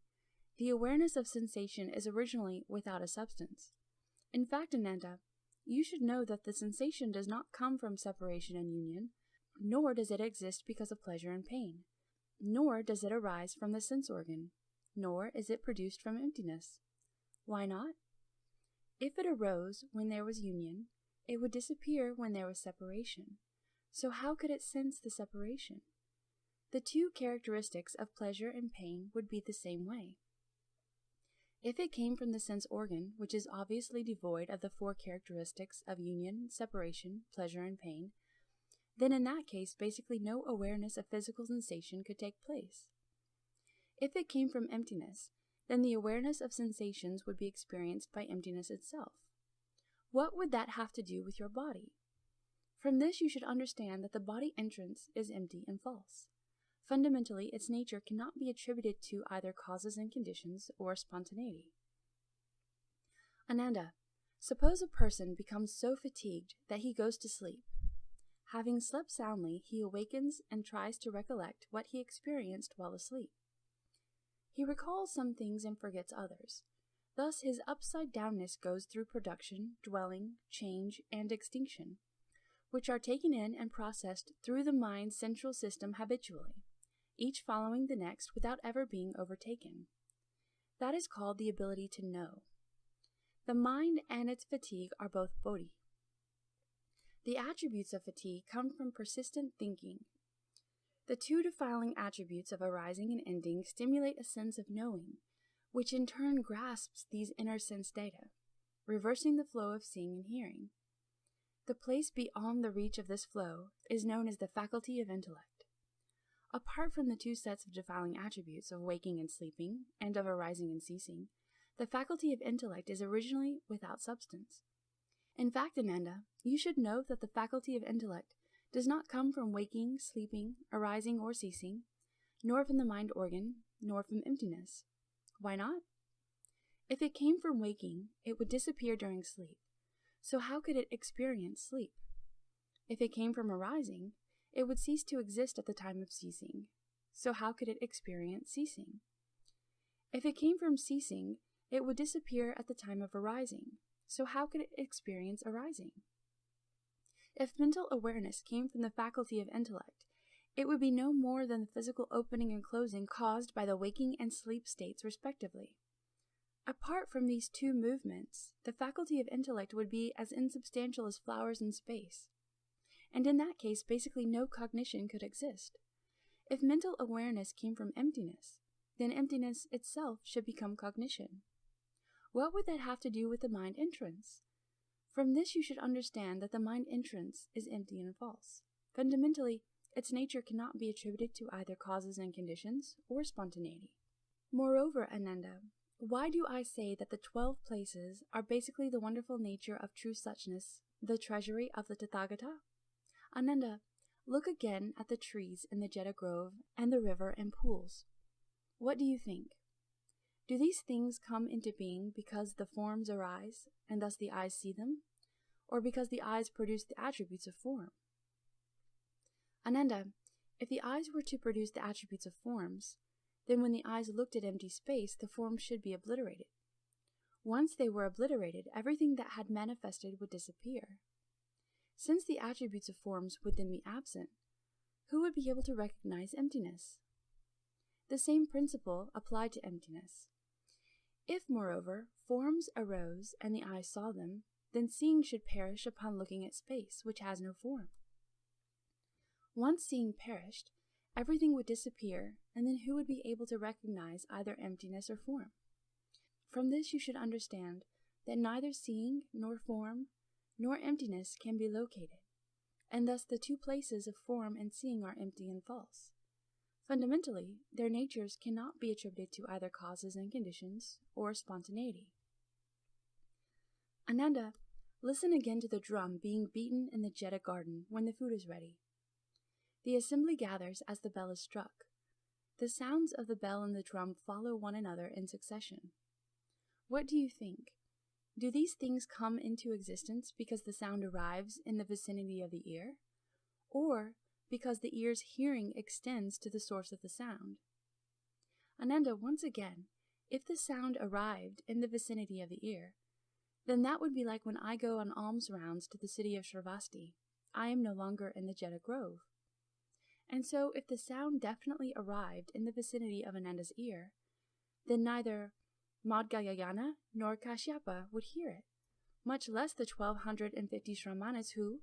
the awareness of sensation is originally without a substance. In fact, Ananda, you should know that the sensation does not come from separation and union, nor does it exist because of pleasure and pain, nor does it arise from the sense organ, nor is it produced from emptiness. Why not? If it arose when there was union, it would disappear when there was separation. So how could it sense the separation? The two characteristics of pleasure and pain would be the same way. If it came from the sense organ, which is obviously devoid of the four characteristics of union, separation, pleasure, and pain, then in that case basically no awareness of physical sensation could take place. If it came from emptiness, then the awareness of sensations would be experienced by emptiness itself. What would that have to do with your body? From this you should understand that the body entrance is empty and false. Fundamentally, its nature cannot be attributed to either causes and conditions or spontaneity. Ananda, suppose a person becomes so fatigued that he goes to sleep. Having slept soundly, he awakens and tries to recollect what he experienced while asleep. He recalls some things and forgets others. Thus his upside-downness goes through production, dwelling, change, and extinction, which are taken in and processed through the mind's central system habitually, each following the next without ever being overtaken. That is called the ability to know. The mind and its fatigue are both bodhi. The attributes of fatigue come from persistent thinking. The two defiling attributes of arising and ending stimulate a sense of knowing, which in turn grasps these inner sense data, reversing the flow of seeing and hearing. The place beyond the reach of this flow is known as the faculty of intellect. Apart from the two sets of defiling attributes of waking and sleeping, and of arising and ceasing, the faculty of intellect is originally without substance. In fact, Ananda, you should know that the faculty of intellect does not come from waking, sleeping, arising, or ceasing, nor from the mind organ, nor from emptiness. Why not? If it came from waking, it would disappear during sleep. So how could it experience sleep? If it came from arising, it would cease to exist at the time of ceasing. So how could it experience ceasing? If it came from ceasing, it would disappear at the time of arising. So how could it experience arising? If mental awareness came from the faculty of intellect, it would be no more than the physical opening and closing caused by the waking and sleep states respectively. Apart from these two movements, the faculty of intellect would be as insubstantial as flowers in space. And in that case, basically no cognition could exist. If mental awareness came from emptiness, then emptiness itself should become cognition. What would that have to do with the mind entrance? From this you should understand that the mind entrance is empty and false. Fundamentally, its nature cannot be attributed to either causes and conditions or spontaneity. Moreover, Ananda, why do I say that the 12 places are basically the wonderful nature of true suchness, the treasury of the Tathagata? Ananda, look again at the trees in the Jeta Grove and the river and pools. What do you think? Do these things come into being because the forms arise, and thus the eyes see them, or because the eyes produce the attributes of form? Ananda, if the eyes were to produce the attributes of forms, then when the eyes looked at empty space, the forms should be obliterated. Once they were obliterated, everything that had manifested would disappear. Since the attributes of forms would then be absent, who would be able to recognize emptiness? The same principle applied to emptiness. If, moreover, forms arose and the eye saw them, then seeing should perish upon looking at space, which has no form. Once seeing perished, everything would disappear, and then who would be able to recognize either emptiness or form? From this you should understand that neither seeing, nor form, nor emptiness can be located, and thus the two places of form and seeing are empty and false. Fundamentally, their natures cannot be attributed to either causes and conditions or spontaneity. Ananda, listen again to the drum being beaten in the Jeta garden when the food is ready. The assembly gathers as the bell is struck. The sounds of the bell and the drum follow one another in succession. What do you think? Do these things come into existence because the sound arrives in the vicinity of the ear, or because the ear's hearing extends to the source of the sound? Ananda, once again, if the sound arrived in the vicinity of the ear, then that would be like when I go on alms rounds to the city of Shravasti. I am no longer in the Jeta Grove. And so, if the sound definitely arrived in the vicinity of Ananda's ear, then neither Madhyayana nor Kashyapa would hear it, much less the 1,250 Shramanas who,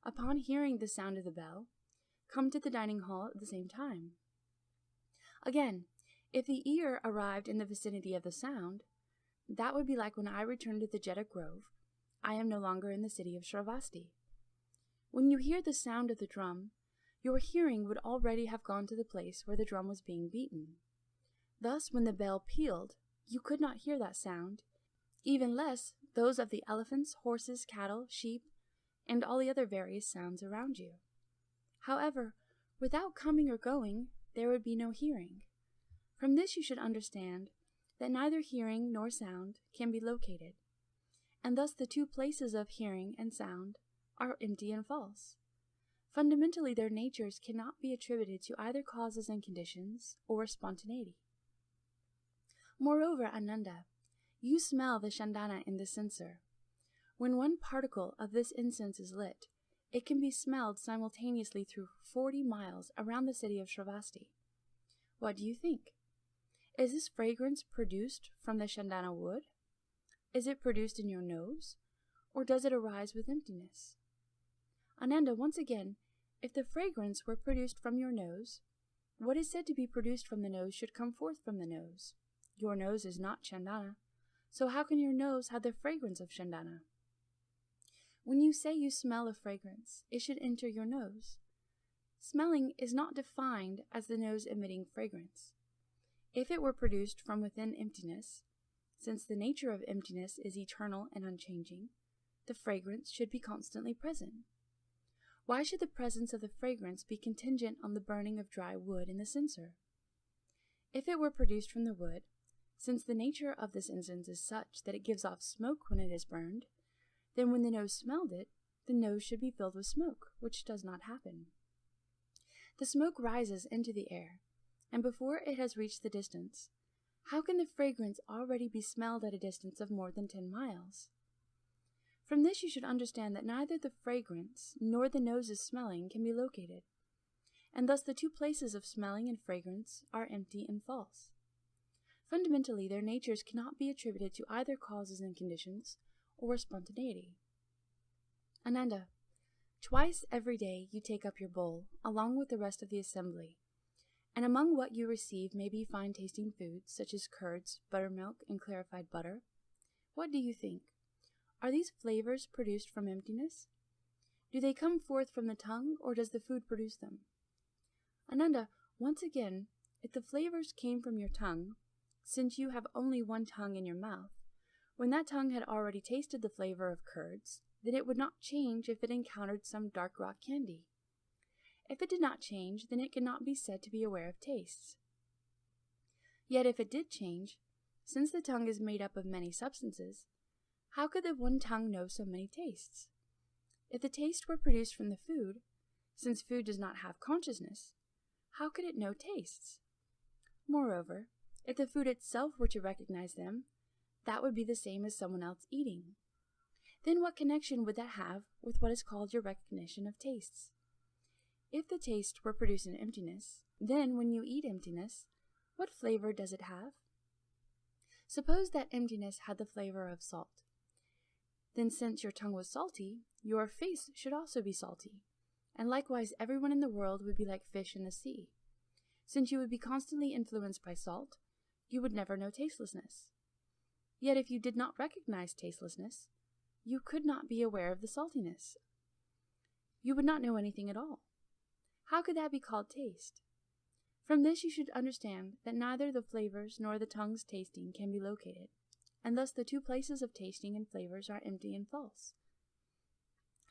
upon hearing the sound of the bell, come to the dining hall at the same time. Again, if the ear arrived in the vicinity of the sound, that would be like when I returned to the Jeta Grove. I am no longer in the city of Shravasti. When you hear the sound of the drum, your hearing would already have gone to the place where the drum was being beaten. Thus, when the bell pealed, you could not hear that sound, even less those of the elephants, horses, cattle, sheep, and all the other various sounds around you. However, without coming or going, there would be no hearing. From this you should understand that neither hearing nor sound can be located, and thus the two places of hearing and sound are empty and false. Fundamentally, their natures cannot be attributed to either causes and conditions or spontaneity. Moreover, Ananda, you smell the chandana in the censer. When one particle of this incense is lit, it can be smelled simultaneously through 40 miles around the city of Shravasti. What do you think? Is this fragrance produced from the chandana wood? Is it produced in your nose, or does it arise with emptiness? Ananda, once again, if the fragrance were produced from your nose, what is said to be produced from the nose should come forth from the nose. Your nose is not chandana, so how can your nose have the fragrance of chandana? When you say you smell a fragrance, it should enter your nose. Smelling is not defined as the nose emitting fragrance. If it were produced from within emptiness, since the nature of emptiness is eternal and unchanging, the fragrance should be constantly present. Why should the presence of the fragrance be contingent on the burning of dry wood in the censer? If it were produced from the wood, since the nature of this incense is such that it gives off smoke when it is burned, then when the nose smelled it, the nose should be filled with smoke, which does not happen. The smoke rises into the air, and before it has reached the distance, how can the fragrance already be smelled at a distance of more than 10 miles? From this you should understand that neither the fragrance nor the nose's smelling can be located, and thus the two places of smelling and fragrance are empty and false. Fundamentally, their natures cannot be attributed to either causes and conditions or spontaneity. Ananda, twice every day you take up your bowl, along with the rest of the assembly, and among what you receive may be fine-tasting foods, such as curds, buttermilk, and clarified butter. What do you think? Are these flavors produced from emptiness? Do they come forth from the tongue, or does the food produce them? Ananda, once again, if the flavors came from your tongue, since you have only one tongue in your mouth, when that tongue had already tasted the flavor of curds, then it would not change if it encountered some dark rock candy. If it did not change, then it cannot be said to be aware of tastes. Yet if it did change, since the tongue is made up of many substances, how could the one tongue know so many tastes? If the taste were produced from the food, since food does not have consciousness, how could it know tastes? Moreover, if the food itself were to recognize them, that would be the same as someone else eating. Then what connection would that have with what is called your recognition of tastes? If the taste were produced in emptiness, then when you eat emptiness, what flavor does it have? Suppose that emptiness had the flavor of salt. Then since your tongue was salty, your face should also be salty, and likewise everyone in the world would be like fish in the sea. Since you would be constantly influenced by salt, you would never know tastelessness. Yet if you did not recognize tastelessness, you could not be aware of the saltiness. You would not know anything at all. How could that be called taste? From this you should understand that neither the flavors nor the tongue's tasting can be located, and thus the two places of tasting and flavors are empty and false.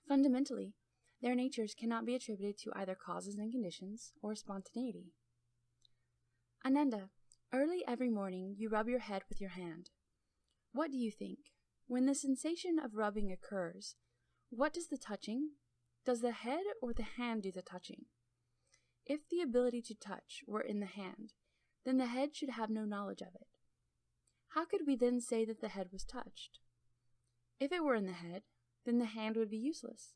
Fundamentally, their natures cannot be attributed to either causes and conditions or spontaneity. Ananda, early every morning you rub your head with your hand. What do you think? When the sensation of rubbing occurs, what does the touching? Does the head or the hand do the touching? If the ability to touch were in the hand, then the head should have no knowledge of it. How could we then say that the head was touched? If it were in the head, then the hand would be useless.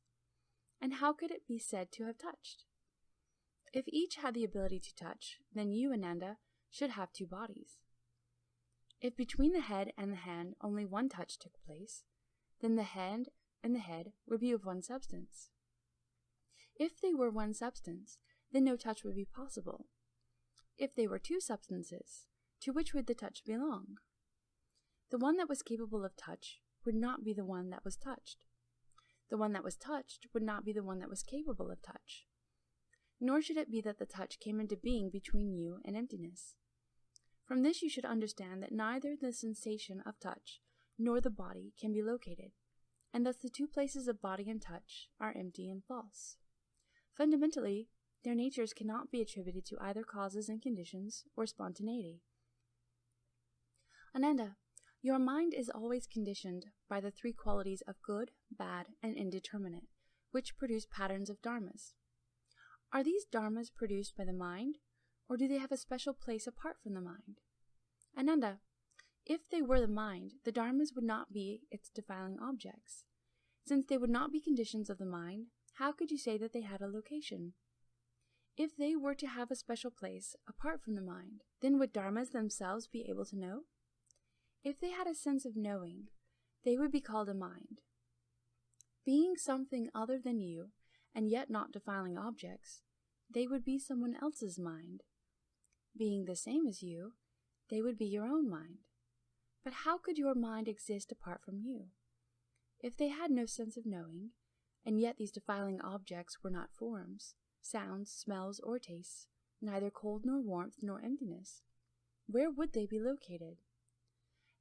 And how could it be said to have touched? If each had the ability to touch, then you, Ananda, should have two bodies. If between the head and the hand only one touch took place, then the hand and the head would be of one substance. If they were one substance, then no touch would be possible. If they were two substances, to which would the touch belong? The one that was capable of touch would not be the one that was touched. The one that was touched would not be the one that was capable of touch. Nor should it be that the touch came into being between you and emptiness. From this you should understand that neither the sensation of touch nor the body can be located, and thus the two places of body and touch are empty and false. Fundamentally, their natures cannot be attributed to either causes and conditions or spontaneity. Ananda, your mind is always conditioned by the three qualities of good, bad, and indeterminate, which produce patterns of dharmas. Are these dharmas produced by the mind, or do they have a special place apart from the mind? Ananda, if they were the mind, the dharmas would not be its defiling objects. Since they would not be conditions of the mind, how could you say that they had a location? If they were to have a special place apart from the mind, then would dharmas themselves be able to know? If they had a sense of knowing, they would be called a mind. Being something other than you, and yet not defiling objects, they would be someone else's mind. Being the same as you, they would be your own mind. But how could your mind exist apart from you? If they had no sense of knowing, and yet these defiling objects were not forms, sounds, smells, or tastes, neither cold nor warmth nor emptiness, where would they be located?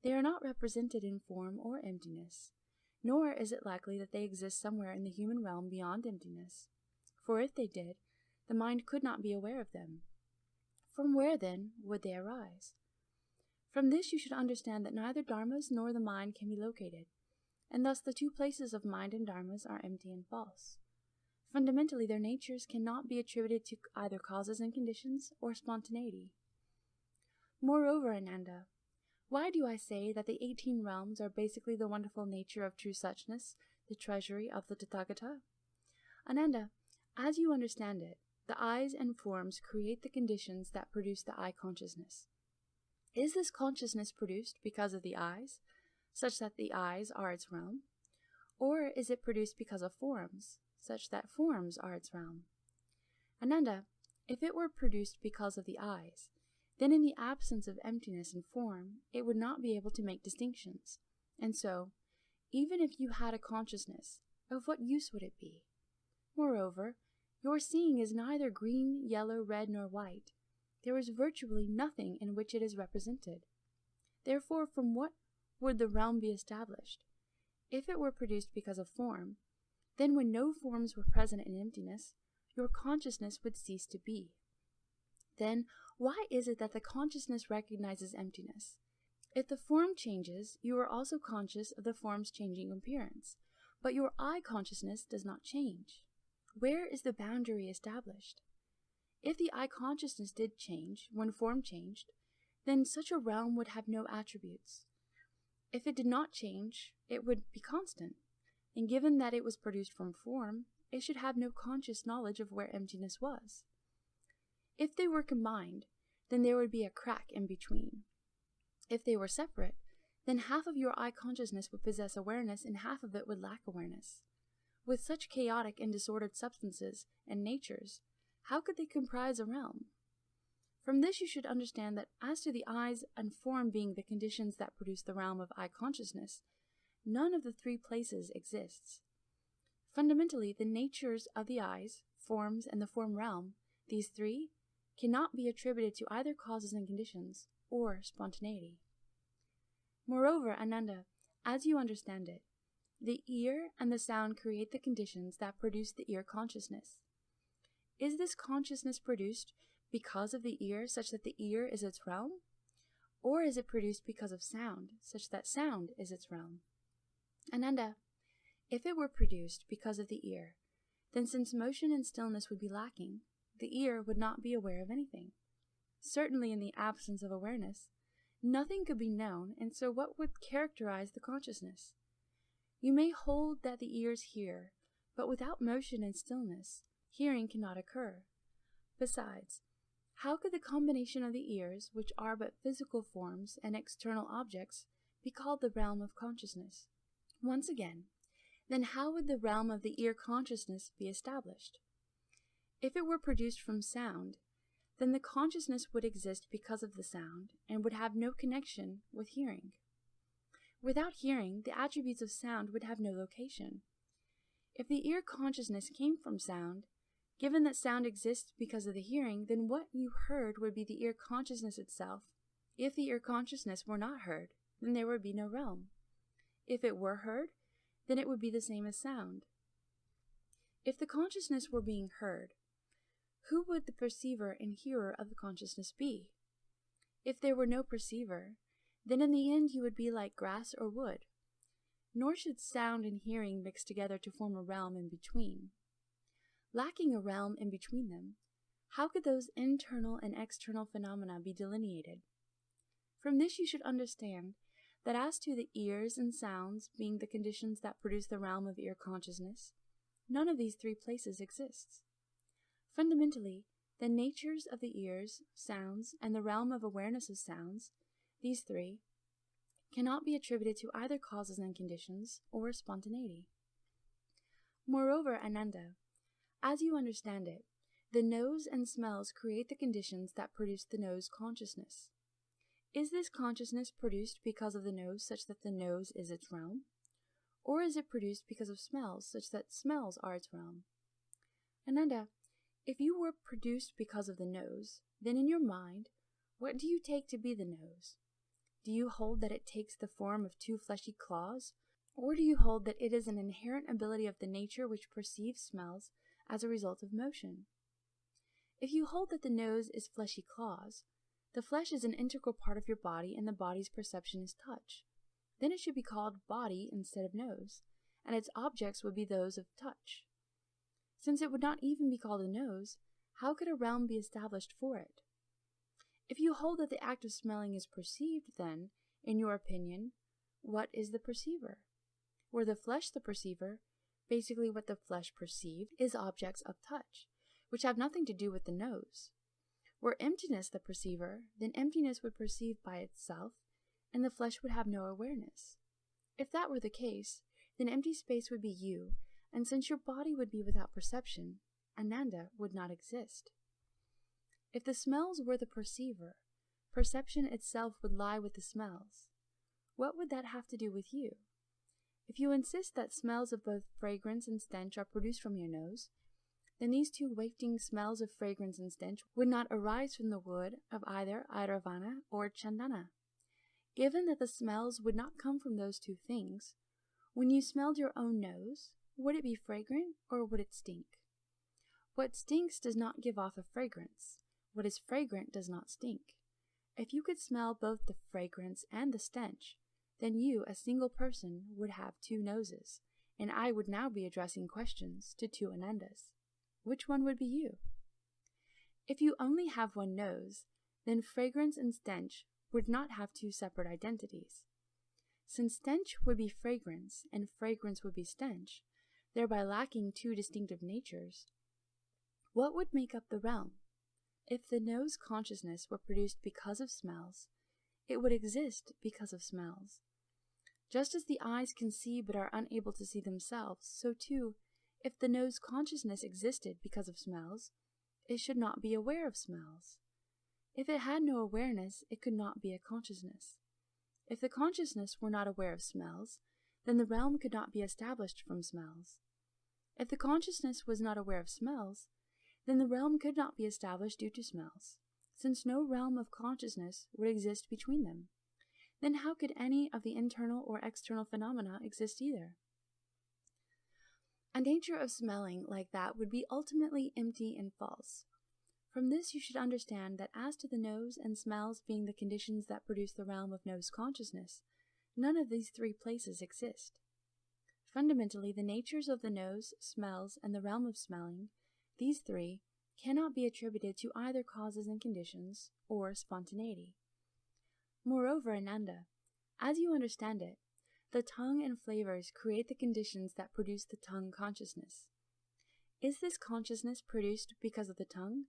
They are not represented in form or emptiness, nor is it likely that they exist somewhere in the human realm beyond emptiness. For if they did, the mind could not be aware of them. From where, then, would they arise? From this you should understand that neither dharmas nor the mind can be located, and thus the two places of mind and dharmas are empty and false. Fundamentally, their natures cannot be attributed to either causes and conditions or spontaneity. Moreover, Ananda, why do I say that the 18 realms are basically the wonderful nature of true suchness, the treasury of the Tathagata? Ananda, as you understand it, the eyes and forms create the conditions that produce the eye consciousness. Is this consciousness produced because of the eyes, such that the eyes are its realm? Or is it produced because of forms, such that forms are its realm? Ananda, if it were produced because of the eyes, then in the absence of emptiness and form, it would not be able to make distinctions. And so, even if you had a consciousness, of what use would it be? Moreover, your seeing is neither green, yellow, red, nor white. There is virtually nothing in which it is represented. Therefore, from what would the realm be established? If it were produced because of form, then when no forms were present in emptiness, your consciousness would cease to be. Then, why is it that the consciousness recognizes emptiness? If the form changes, you are also conscious of the form's changing appearance, but your eye consciousness does not change. Where is the boundary established? If the eye consciousness did change when form changed, then such a realm would have no attributes. If it did not change, it would be constant, and given that it was produced from form, it should have no conscious knowledge of where emptiness was. If they were combined, then there would be a crack in between. If they were separate, then half of your eye consciousness would possess awareness and half of it would lack awareness. With such chaotic and disordered substances and natures, how could they comprise a realm? From this you should understand that as to the eyes and form being the conditions that produce the realm of eye consciousness, none of the three places exists. Fundamentally, the natures of the eyes, forms, and the form realm, these three, cannot be attributed to either causes and conditions, or spontaneity. Moreover, Ananda, as you understand it, the ear and the sound create the conditions that produce the ear consciousness. Is this consciousness produced because of the ear such that the ear is its realm? Or is it produced because of sound, such that sound is its realm? Ananda, if it were produced because of the ear, then since motion and stillness would be lacking, the ear would not be aware of anything. Certainly in the absence of awareness, nothing could be known, and so what would characterize the consciousness? You may hold that the ears hear, but without motion and stillness, hearing cannot occur. Besides, how could the combination of the ears, which are but physical forms and external objects, be called the realm of consciousness? Once again, then how would the realm of the ear consciousness be established? If it were produced from sound, then the consciousness would exist because of the sound and would have no connection with hearing. Without hearing, the attributes of sound would have no location. If the ear consciousness came from sound, given that sound exists because of the hearing, then what you heard would be the ear consciousness itself. If the ear consciousness were not heard, then there would be no realm. If it were heard, then it would be the same as sound. If the consciousness were being heard, who would the perceiver and hearer of the consciousness be? If there were no perceiver, then in the end you would be like grass or wood. Nor should sound and hearing mix together to form a realm in between. Lacking a realm in between them, how could those internal and external phenomena be delineated? From this you should understand that as to the ears and sounds being the conditions that produce the realm of ear consciousness, none of these three places exists. Fundamentally, the natures of the ears, sounds, and the realm of awareness of sounds, these three, cannot be attributed to either causes and conditions or spontaneity. Moreover, Ananda, as you understand it, the nose and smells create the conditions that produce the nose consciousness. Is this consciousness produced because of the nose such that the nose is its realm? Or is it produced because of smells such that smells are its realm? Ananda, if you were produced because of the nose, then in your mind, what do you take to be the nose? Do you hold that it takes the form of two fleshy claws? Or do you hold that it is an inherent ability of the nature which perceives smells as a result of motion? If you hold that the nose is fleshy claws, the flesh is an integral part of your body and the body's perception is touch. Then it should be called body instead of nose, and its objects would be those of touch. Since it would not even be called a nose, how could a realm be established for it? If you hold that the act of smelling is perceived, then, in your opinion, what is the perceiver? Were the flesh the perceiver, basically what the flesh perceived is objects of touch, which have nothing to do with the nose. Were emptiness the perceiver, then emptiness would perceive by itself, and the flesh would have no awareness. If that were the case, then empty space would be you, and since your body would be without perception, Ananda would not exist. If the smells were the perceiver, perception itself would lie with the smells. What would that have to do with you? If you insist that smells of both fragrance and stench are produced from your nose, then these two wafting smells of fragrance and stench would not arise from the wood of either Airavana or Chandana. Given that the smells would not come from those two things, when you smelled your own nose, would it be fragrant or would it stink? What stinks does not give off a fragrance. What is fragrant does not stink. If you could smell both the fragrance and the stench, then you, a single person, would have two noses, and I would now be addressing questions to two Anandas. Which one would be you? If you only have one nose, then fragrance and stench would not have two separate identities. Since stench would be fragrance and fragrance would be stench, thereby lacking two distinctive natures, what would make up the realm? If the nose consciousness were produced because of smells, it would exist because of smells. Just as the eyes can see but are unable to see themselves, so too, if the nose consciousness existed because of smells, it should not be aware of smells. If it had no awareness, it could not be a consciousness. If the consciousness were not aware of smells, then the realm could not be established from smells. If the consciousness was not aware of smells, then the realm could not be established due to smells, since no realm of consciousness would exist between them. Then how could any of the internal or external phenomena exist either? A nature of smelling like that would be ultimately empty and false. From this you should understand that as to the nose and smells being the conditions that produce the realm of nose consciousness, none of these three places exist. Fundamentally, the natures of the nose, smells, and the realm of smelling, these three, cannot be attributed to either causes and conditions or spontaneity. Moreover, Ananda, as you understand it, the tongue and flavors create the conditions that produce the tongue consciousness. Is this consciousness produced because of the tongue,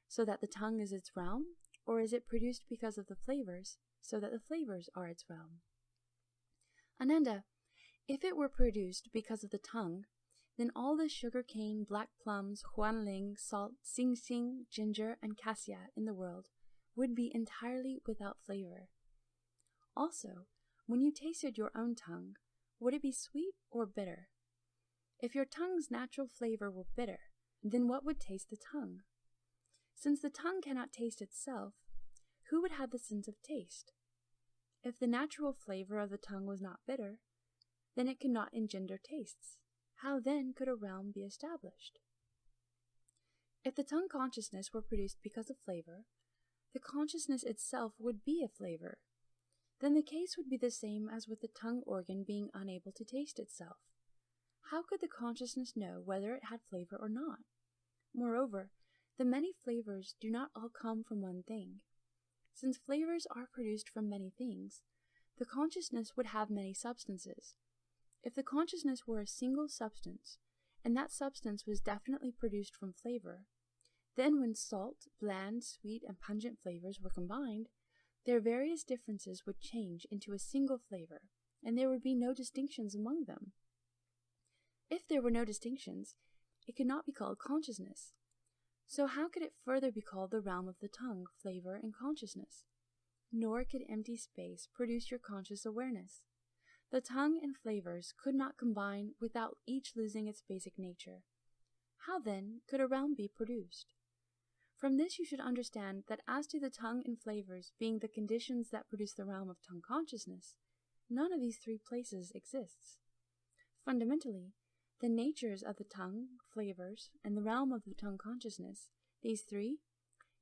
so that the tongue is its realm, or is it produced because of the flavors, so that the flavors are its realm? Ananda, if it were produced because of the tongue, then all the sugar cane, black plums, huanling, salt, sing-sing, ginger, and cassia in the world would be entirely without flavor. Also, when you tasted your own tongue, would it be sweet or bitter? If your tongue's natural flavor were bitter, then what would taste the tongue? Since the tongue cannot taste itself, who would have the sense of taste? If the natural flavor of the tongue was not bitter, then it could not engender tastes. How then could a realm be established? If the tongue consciousness were produced because of flavor, the consciousness itself would be a flavor. Then the case would be the same as with the tongue organ being unable to taste itself. How could the consciousness know whether it had flavor or not? Moreover, the many flavors do not all come from one thing. Since flavors are produced from many things, the consciousness would have many substances. If the consciousness were a single substance, and that substance was definitely produced from flavor, then when salt, bland, sweet, and pungent flavors were combined, their various differences would change into a single flavor, and there would be no distinctions among them. If there were no distinctions, it could not be called consciousness. So how could it further be called the realm of the tongue, flavor, and consciousness? Nor could empty space produce your conscious awareness. The tongue and flavors could not combine without each losing its basic nature. How then could a realm be produced? From this you should understand that as to the tongue and flavors being the conditions that produce the realm of tongue consciousness, none of these three places exists. Fundamentally, the natures of the tongue, flavors, and the realm of the tongue consciousness, these three,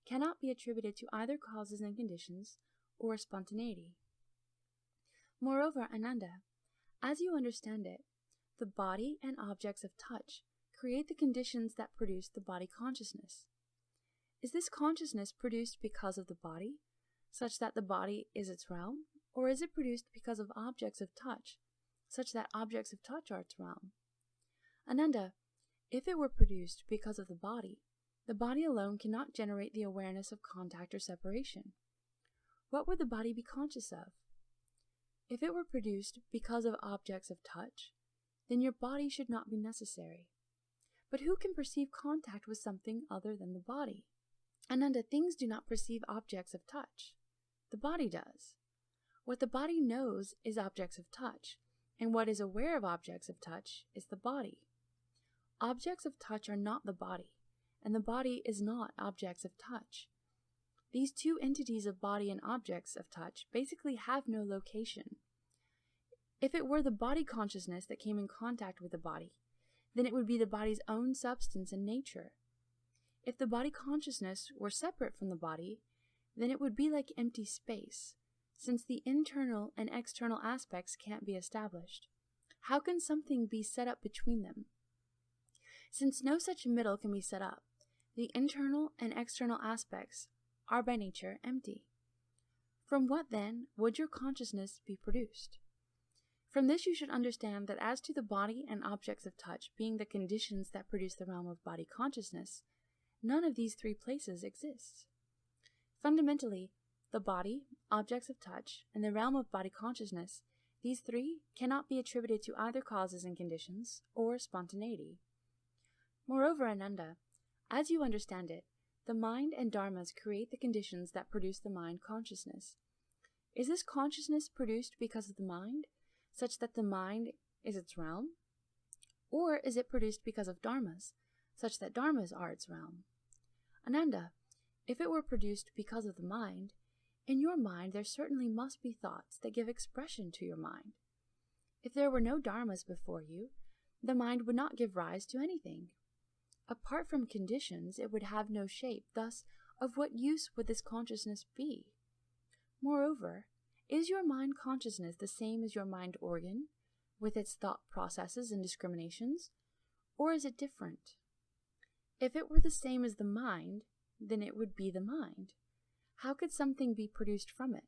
cannot be attributed to either causes and conditions or spontaneity. Moreover, Ananda, as you understand it, the body and objects of touch create the conditions that produce the body consciousness. Is this consciousness produced because of the body, such that the body is its realm, or is it produced because of objects of touch, such that objects of touch are its realm? Ananda, if it were produced because of the body alone cannot generate the awareness of contact or separation. What would the body be conscious of? If it were produced because of objects of touch, then your body should not be necessary. But who can perceive contact with something other than the body? Ananda, things do not perceive objects of touch. The body does. What the body knows is objects of touch, and what is aware of objects of touch is the body. Objects of touch are not the body, and the body is not objects of touch. these two entities of body and objects of touch basically have no location. If it were the body consciousness that came in contact with the body, then it would be the body's own substance and nature. If the body consciousness were separate from the body, then it would be like empty space, since the internal and external aspects can't be established. How can something be set up between them? Since no such middle can be set up, the internal and external aspects are by nature empty. From what, then, would your consciousness be produced? From this you should understand that as to the body and objects of touch being the conditions that produce the realm of body consciousness, none of these three places exists. Fundamentally, the body, objects of touch, and the realm of body consciousness, these three cannot be attributed to either causes and conditions or spontaneity. Moreover, Ananda, as you understand it, the mind and dharmas create the conditions that produce the mind consciousness. Is this consciousness produced because of the mind, such that the mind is its realm? Or is it produced because of dharmas, such that dharmas are its realm? Ananda, if it were produced because of the mind, in your mind there certainly must be thoughts that give expression to your mind. If there were no dharmas before you, the mind would not give rise to anything. Apart from conditions, it would have no shape. Thus, of what use would this consciousness be? Moreover, is your mind consciousness the same as your mind organ, with its thought processes and discriminations, or is it different? If it were the same as the mind, then it would be the mind. How could something be produced from it?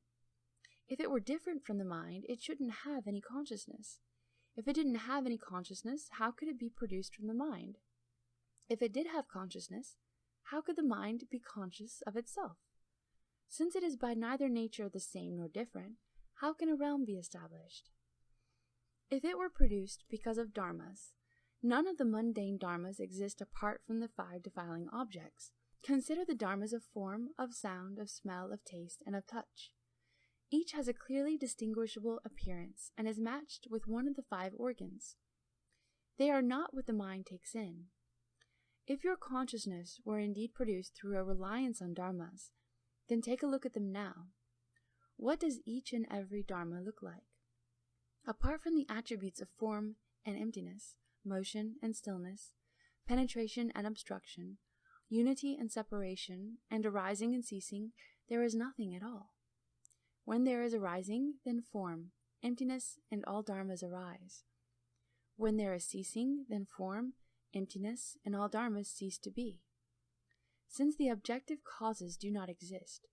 If it were different from the mind, it shouldn't have any consciousness. If it didn't have any consciousness, how could it be produced from the mind? If it did have consciousness, how could the mind be conscious of itself? Since it is by neither nature the same nor different, how can a realm be established? If it were produced because of dharmas, none of the mundane dharmas exist apart from the five defiling objects. Consider the dharmas of form, of sound, of smell, of taste, and of touch. Each has a clearly distinguishable appearance and is matched with one of the five organs. They are not what the mind takes in. If your consciousness were indeed produced through a reliance on dharmas, then take a look at them now. What does each and every dharma look like? Apart from the attributes of form and emptiness, motion and stillness, penetration and obstruction, unity and separation, and arising and ceasing, there is nothing at all. When there is arising, then form, emptiness, and all dharmas arise. When there is ceasing, then form, emptiness, and all dharmas cease to be. Since the objective causes do not exist,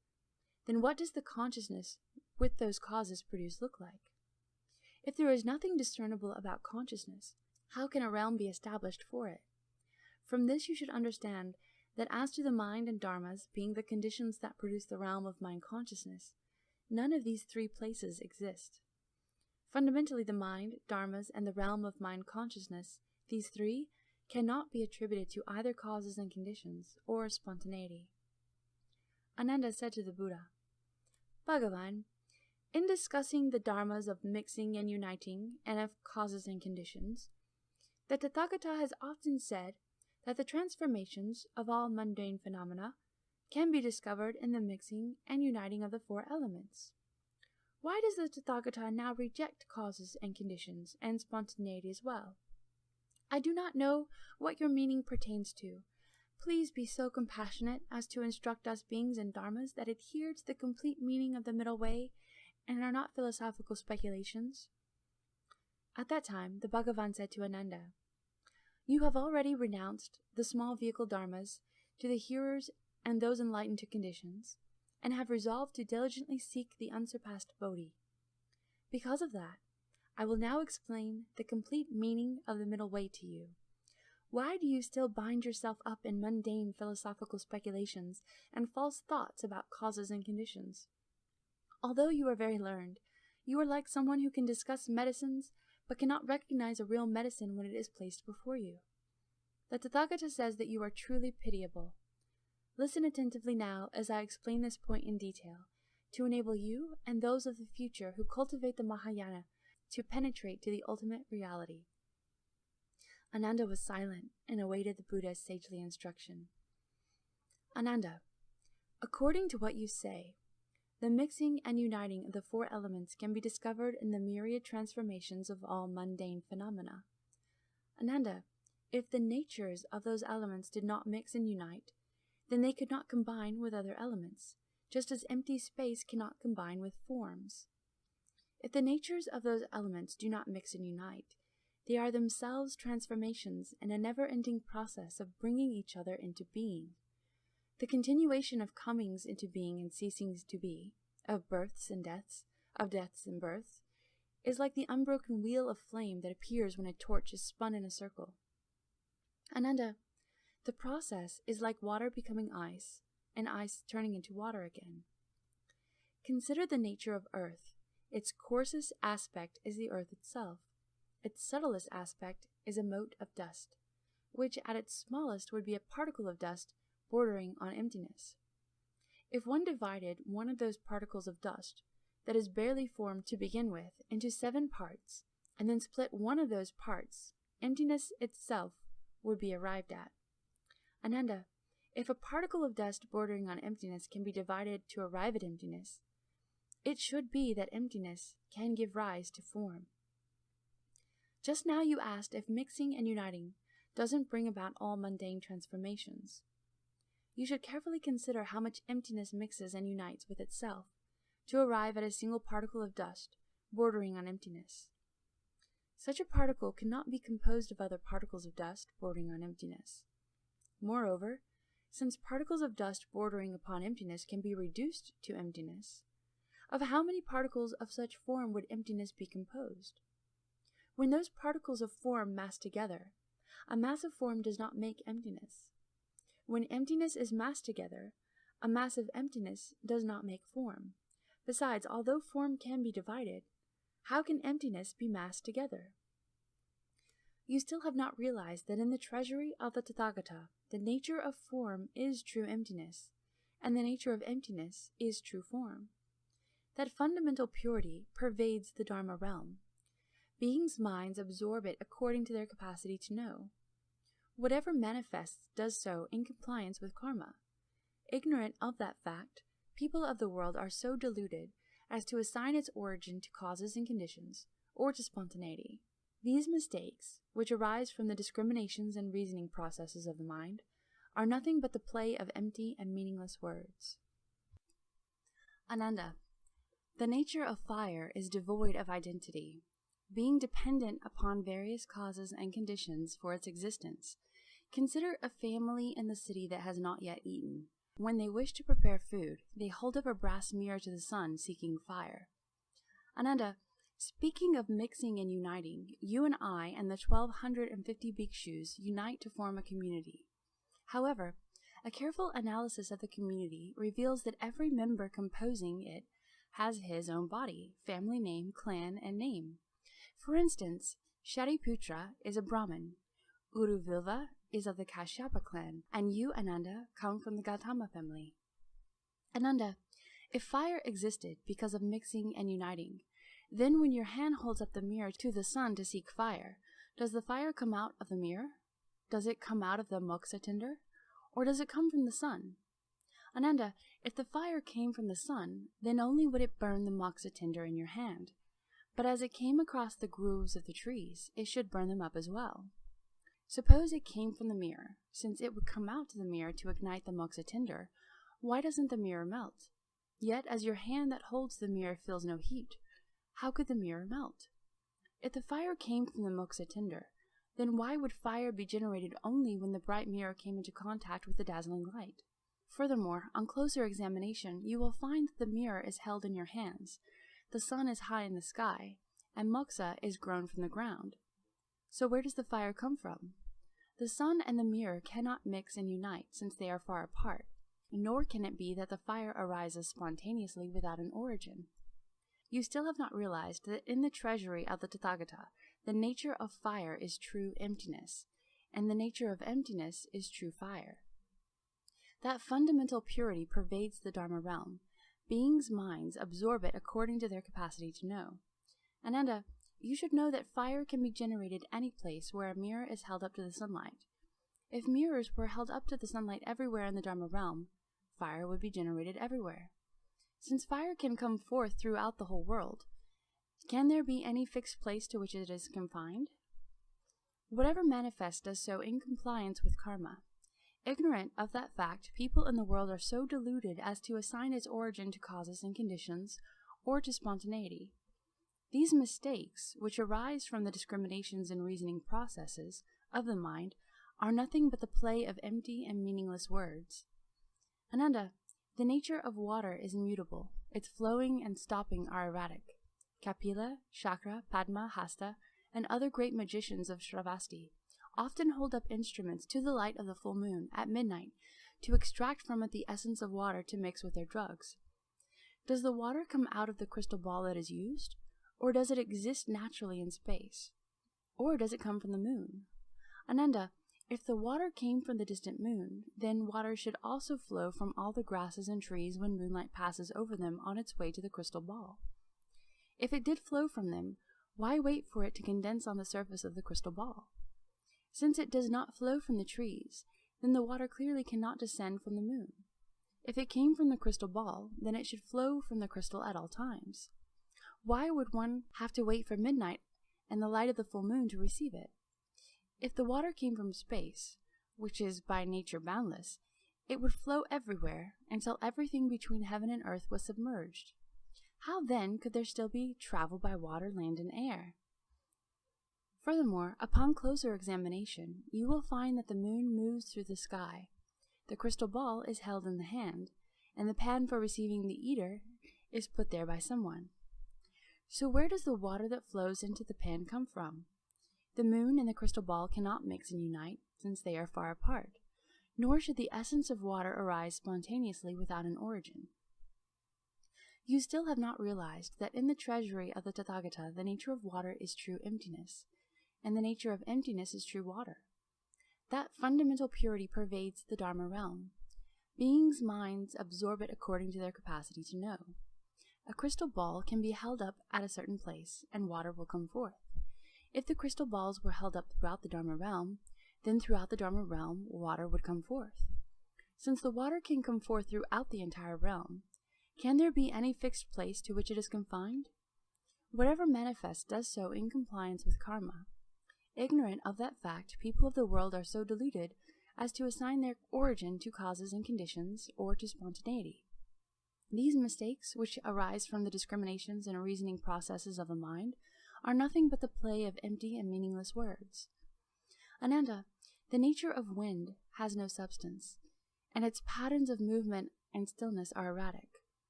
then what does the consciousness with those causes produce look like? If there is nothing discernible about consciousness, how can a realm be established for it? From this you should understand that as to the mind and dharmas being the conditions that produce the realm of mind consciousness, none of these three places exist. Fundamentally, the mind, dharmas, and the realm of mind consciousness, these three, cannot be attributed to either causes and conditions or spontaneity. Ananda said to the Buddha, Bhagavan, in discussing the dharmas of mixing and uniting and of causes and conditions, the Tathagata has often said that the transformations of all mundane phenomena can be discovered in the mixing and uniting of the four elements. Why does the Tathagata now reject causes and conditions and spontaneity as well? I do not know what your meaning pertains to. Please be so compassionate as to instruct us beings and dharmas that adhere to the complete meaning of the middle way and are not philosophical speculations. At that time, the Bhagavan said to Ananda, You have already renounced the small vehicle dharmas to the hearers and those enlightened to conditions, and have resolved to diligently seek the unsurpassed Bodhi. Because of that, I will now explain the complete meaning of the middle way to you. Why do you still bind yourself up in mundane philosophical speculations and false thoughts about causes and conditions? Although you are very learned, you are like someone who can discuss medicines but cannot recognize a real medicine when it is placed before you. The Tathagata says that you are truly pitiable. Listen attentively now as I explain this point in detail, to enable you and those of the future who cultivate the Mahayana to penetrate to the ultimate reality. Ananda was silent and awaited the Buddha's sagely instruction. Ananda, According to what you say, the mixing and uniting of the four elements can be discovered in the myriad transformations of all mundane phenomena. Ananda, if the natures of those elements did not mix and unite, then they could not combine with other elements, just as empty space cannot combine with forms. If the natures of those elements do not mix and unite, they are themselves transformations in a never-ending process of bringing each other into being. The continuation of comings into being and ceasings to be, of births and deaths, of deaths and births, is like the unbroken wheel of flame that appears when a torch is spun in a circle. Ananda, the process is like water becoming ice, and ice turning into water again. Consider the nature of earth. Its coarsest aspect is the earth itself. Its subtlest aspect is a mote of dust, which at its smallest would be a particle of dust bordering on emptiness. If one divided one of those particles of dust, that is barely formed to begin with, into 7 parts, and then split one of those parts, emptiness itself would be arrived at. Ananda, if a particle of dust bordering on emptiness can be divided to arrive at emptiness, it should be that emptiness can give rise to form. Just now you asked if mixing and uniting doesn't bring about all mundane transformations. You should carefully consider how much emptiness mixes and unites with itself to arrive at a single particle of dust bordering on emptiness. Such a particle cannot be composed of other particles of dust bordering on emptiness. Moreover, since particles of dust bordering upon emptiness can be reduced to emptiness, of how many particles of such form would emptiness be composed? When those particles of form mass together, a mass of form does not make emptiness. When emptiness is massed together, a mass of emptiness does not make form. Besides, although form can be divided, how can emptiness be massed together? You still have not realized that in the treasury of the Tathagata, the nature of form is true emptiness, and the nature of emptiness is true form. That fundamental purity pervades the Dharma realm. Beings' minds absorb it according to their capacity to know. Whatever manifests does so in compliance with karma. Ignorant of that fact, people of the world are so deluded as to assign its origin to causes and conditions, or to spontaneity. These mistakes, which arise from the discriminations and reasoning processes of the mind, are nothing but the play of empty and meaningless words. Ananda, the nature of fire is devoid of identity, being dependent upon various causes and conditions for its existence. Consider a family in the city that has not yet eaten. When they wish to prepare food, they hold up a brass mirror to the sun seeking fire. Ananda, speaking of mixing and uniting, you and I and the 1,250 bhikshus unite to form a community. However, a careful analysis of the community reveals that every member composing it has his own body, family name, clan, and name. For instance, Shariputra is a Brahmin, Uruvilva is of the Kashyapa clan, and you, Ananda, come from the Gautama family. Ananda, if fire existed because of mixing and uniting, then when your hand holds up the mirror to the sun to seek fire, does the fire come out of the mirror? Does it come out of the moksha tinder? Or does it come from the sun? Ananda, if the fire came from the sun, then only would it burn the moksha tinder in your hand. But as it came across the grooves of the trees, it should burn them up as well. Suppose it came from the mirror. Since it would come out to the mirror to ignite the moksha tinder, why doesn't the mirror melt? Yet as your hand that holds the mirror feels no heat, how could the mirror melt? If the fire came from the moksha tinder, then why would fire be generated only when the bright mirror came into contact with the dazzling light? Furthermore, on closer examination, you will find that the mirror is held in your hands, the sun is high in the sky, and moksha is grown from the ground. So where does the fire come from? The sun and the mirror cannot mix and unite since they are far apart, nor can it be that the fire arises spontaneously without an origin. You still have not realized that in the treasury of the Tathagata, the nature of fire is true emptiness, and the nature of emptiness is true fire. That fundamental purity pervades the Dharma realm. Beings' minds absorb it according to their capacity to know. Ananda, you should know that fire can be generated any place where a mirror is held up to the sunlight. If mirrors were held up to the sunlight everywhere in the Dharma realm, fire would be generated everywhere. Since fire can come forth throughout the whole world, can there be any fixed place to which it is confined? Whatever manifests does so in compliance with karma. Ignorant of that fact, people in the world are so deluded as to assign its origin to causes and conditions, or to spontaneity. These mistakes, which arise from the discriminations and reasoning processes of the mind, are nothing but the play of empty and meaningless words. Ananda, the nature of water is immutable. Its flowing and stopping are erratic. Kapila, Shakra, Padma, Hasta, and other great magicians of Shravasti often hold up instruments to the light of the full moon at midnight to extract from it the essence of water to mix with their drugs. Does the water come out of the crystal ball that is used, or does it exist naturally in space? Or does it come from the moon? Ananda, if the water came from the distant moon, then water should also flow from all the grasses and trees when moonlight passes over them on its way to the crystal ball. If it did flow from them, why wait for it to condense on the surface of the crystal ball? Since it does not flow from the trees, then the water clearly cannot descend from the moon. If it came from the crystal ball, then it should flow from the crystal at all times. Why would one have to wait for midnight and the light of the full moon to receive it? If the water came from space, which is by nature boundless, it would flow everywhere until everything between heaven and earth was submerged. How then could there still be travel by water, land, and air? Furthermore, upon closer examination, you will find that the moon moves through the sky. The crystal ball is held in the hand, and the pan for receiving the eater is put there by someone. So where does the water that flows into the pan come from? The moon and the crystal ball cannot mix and unite, since they are far apart, nor should the essence of water arise spontaneously without an origin. You still have not realized that in the treasury of the Tathagata the nature of water is true emptiness, and the nature of emptiness is true water. That fundamental purity pervades the Dharma realm. Beings' minds absorb it according to their capacity to know. A crystal ball can be held up at a certain place, and water will come forth. If the crystal balls were held up throughout the Dharma realm, then throughout the Dharma realm water would come forth. Since the water can come forth throughout the entire realm, can there be any fixed place to which it is confined? Whatever manifests does so in compliance with karma. Ignorant of that fact, people of the world are so deluded as to assign their origin to causes and conditions, or to spontaneity. These mistakes, which arise from the discriminations and reasoning processes of the mind, are nothing but the play of empty and meaningless words. Ananda, the nature of wind has no substance, and its patterns of movement and stillness are erratic.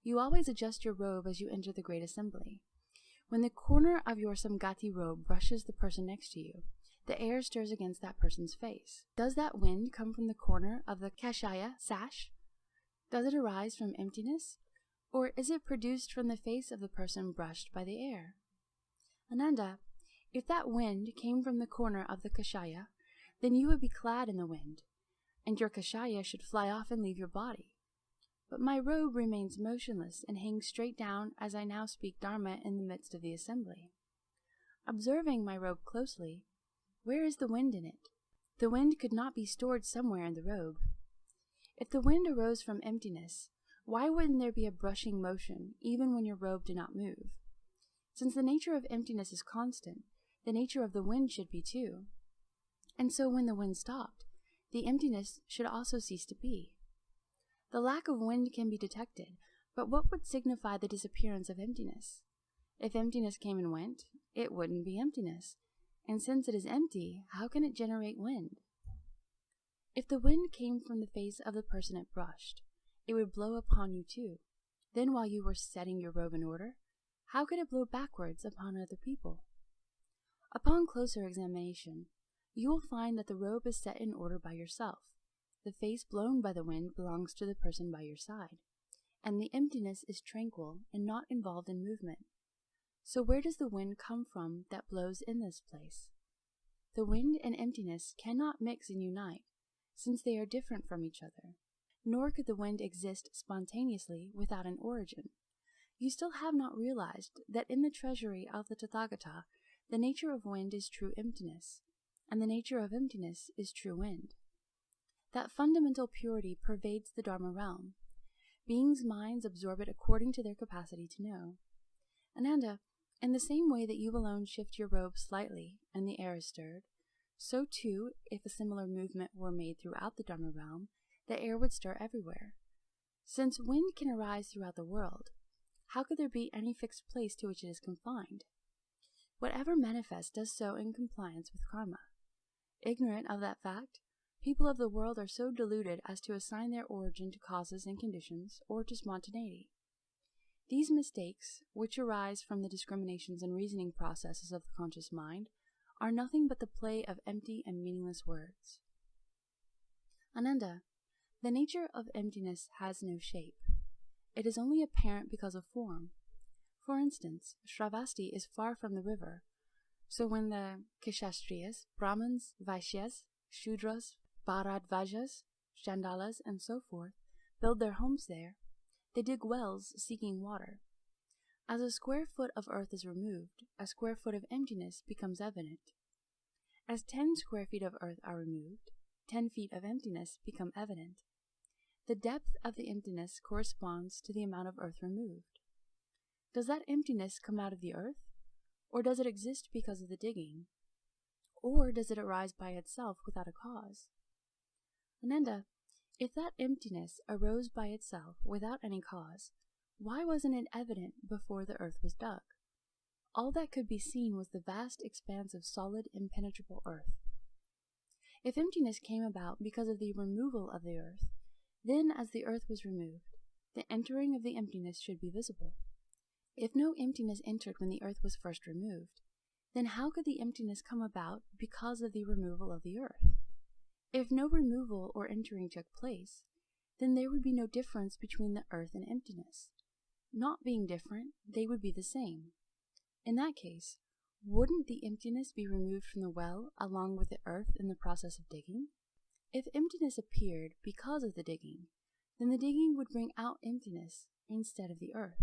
You always adjust your robe as you enter the great assembly. When the corner of your Samgati robe brushes the person next to you, the air stirs against that person's face. Does that wind come from the corner of the Kashaya sash? Does it arise from emptiness, or is it produced from the face of the person brushed by the air? Ananda, if that wind came from the corner of the Kashaya, then you would be clad in the wind, and your Kashaya should fly off and leave your body. But my robe remains motionless and hangs straight down as I now speak Dharma in the midst of the assembly. Observing my robe closely, where is the wind in it? The wind could not be stored somewhere in the robe. If the wind arose from emptiness, why wouldn't there be a brushing motion even when your robe did not move? Since the nature of emptiness is constant, the nature of the wind should be too. And so when the wind stopped, the emptiness should also cease to be. The lack of wind can be detected, but what would signify the disappearance of emptiness? If emptiness came and went, it wouldn't be emptiness, and since it is empty, how can it generate wind? If the wind came from the face of the person it brushed, it would blow upon you too. Then while you were setting your robe in order, how could it blow backwards upon other people? Upon closer examination, you will find that the robe is set in order by yourself. The face blown by the wind belongs to the person by your side, and the emptiness is tranquil and not involved in movement. So where does the wind come from that blows in this place? The wind and emptiness cannot mix and unite, since they are different from each other, nor could the wind exist spontaneously without an origin. You still have not realized that in the treasury of the Tathagata, the nature of wind is true emptiness, and the nature of emptiness is true wind. That fundamental purity pervades the Dharma realm. Beings' minds absorb it according to their capacity to know. Ananda, in the same way that you alone shift your robe slightly and the air is stirred, so too, if a similar movement were made throughout the Dharma realm, the air would stir everywhere. Since wind can arise throughout the world, how could there be any fixed place to which it is confined? Whatever manifests does so in compliance with karma. Ignorant of that fact, people of the world are so deluded as to assign their origin to causes and conditions, or to spontaneity. These mistakes, which arise from the discriminations and reasoning processes of the conscious mind, are nothing but the play of empty and meaningless words. Ananda, the nature of emptiness has no shape. It is only apparent because of form. For instance, Shravasti is far from the river, so when the Kshatriyas, Brahmins, Vaishyas, Shudras, Bharadvajas, Chandalas, and so forth build their homes there, they dig wells seeking water. As a square foot of earth is removed, a square foot of emptiness becomes evident. As 10 square feet of earth are removed, 10 feet of emptiness become evident. The depth of the emptiness corresponds to the amount of earth removed. Does that emptiness come out of the earth? Or does it exist because of the digging? Or does it arise by itself without a cause? Ananda, if that emptiness arose by itself without any cause, why wasn't it evident before the earth was dug? All that could be seen was the vast expanse of solid, impenetrable earth. If emptiness came about because of the removal of the earth, then as the earth was removed, the entering of the emptiness should be visible. If no emptiness entered when the earth was first removed, then how could the emptiness come about because of the removal of the earth? If no removal or entering took place, then there would be no difference between the earth and emptiness. Not being different, they would be the same. In that case, wouldn't the emptiness be removed from the well along with the earth in the process of digging? If emptiness appeared because of the digging, then the digging would bring out emptiness instead of the earth.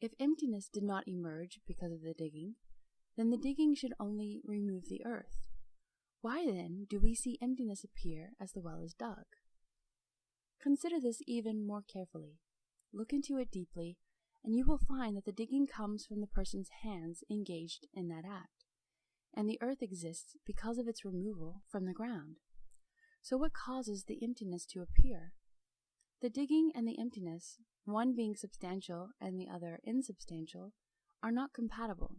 If emptiness did not emerge because of the digging, then the digging should only remove the earth. Why then do we see emptiness appear as the well is dug? Consider this even more carefully. Look into it deeply, and you will find that the digging comes from the person's hands engaged in that act, and the earth exists because of its removal from the ground. So what causes the emptiness to appear? The digging and the emptiness, one being substantial and the other insubstantial, are not compatible.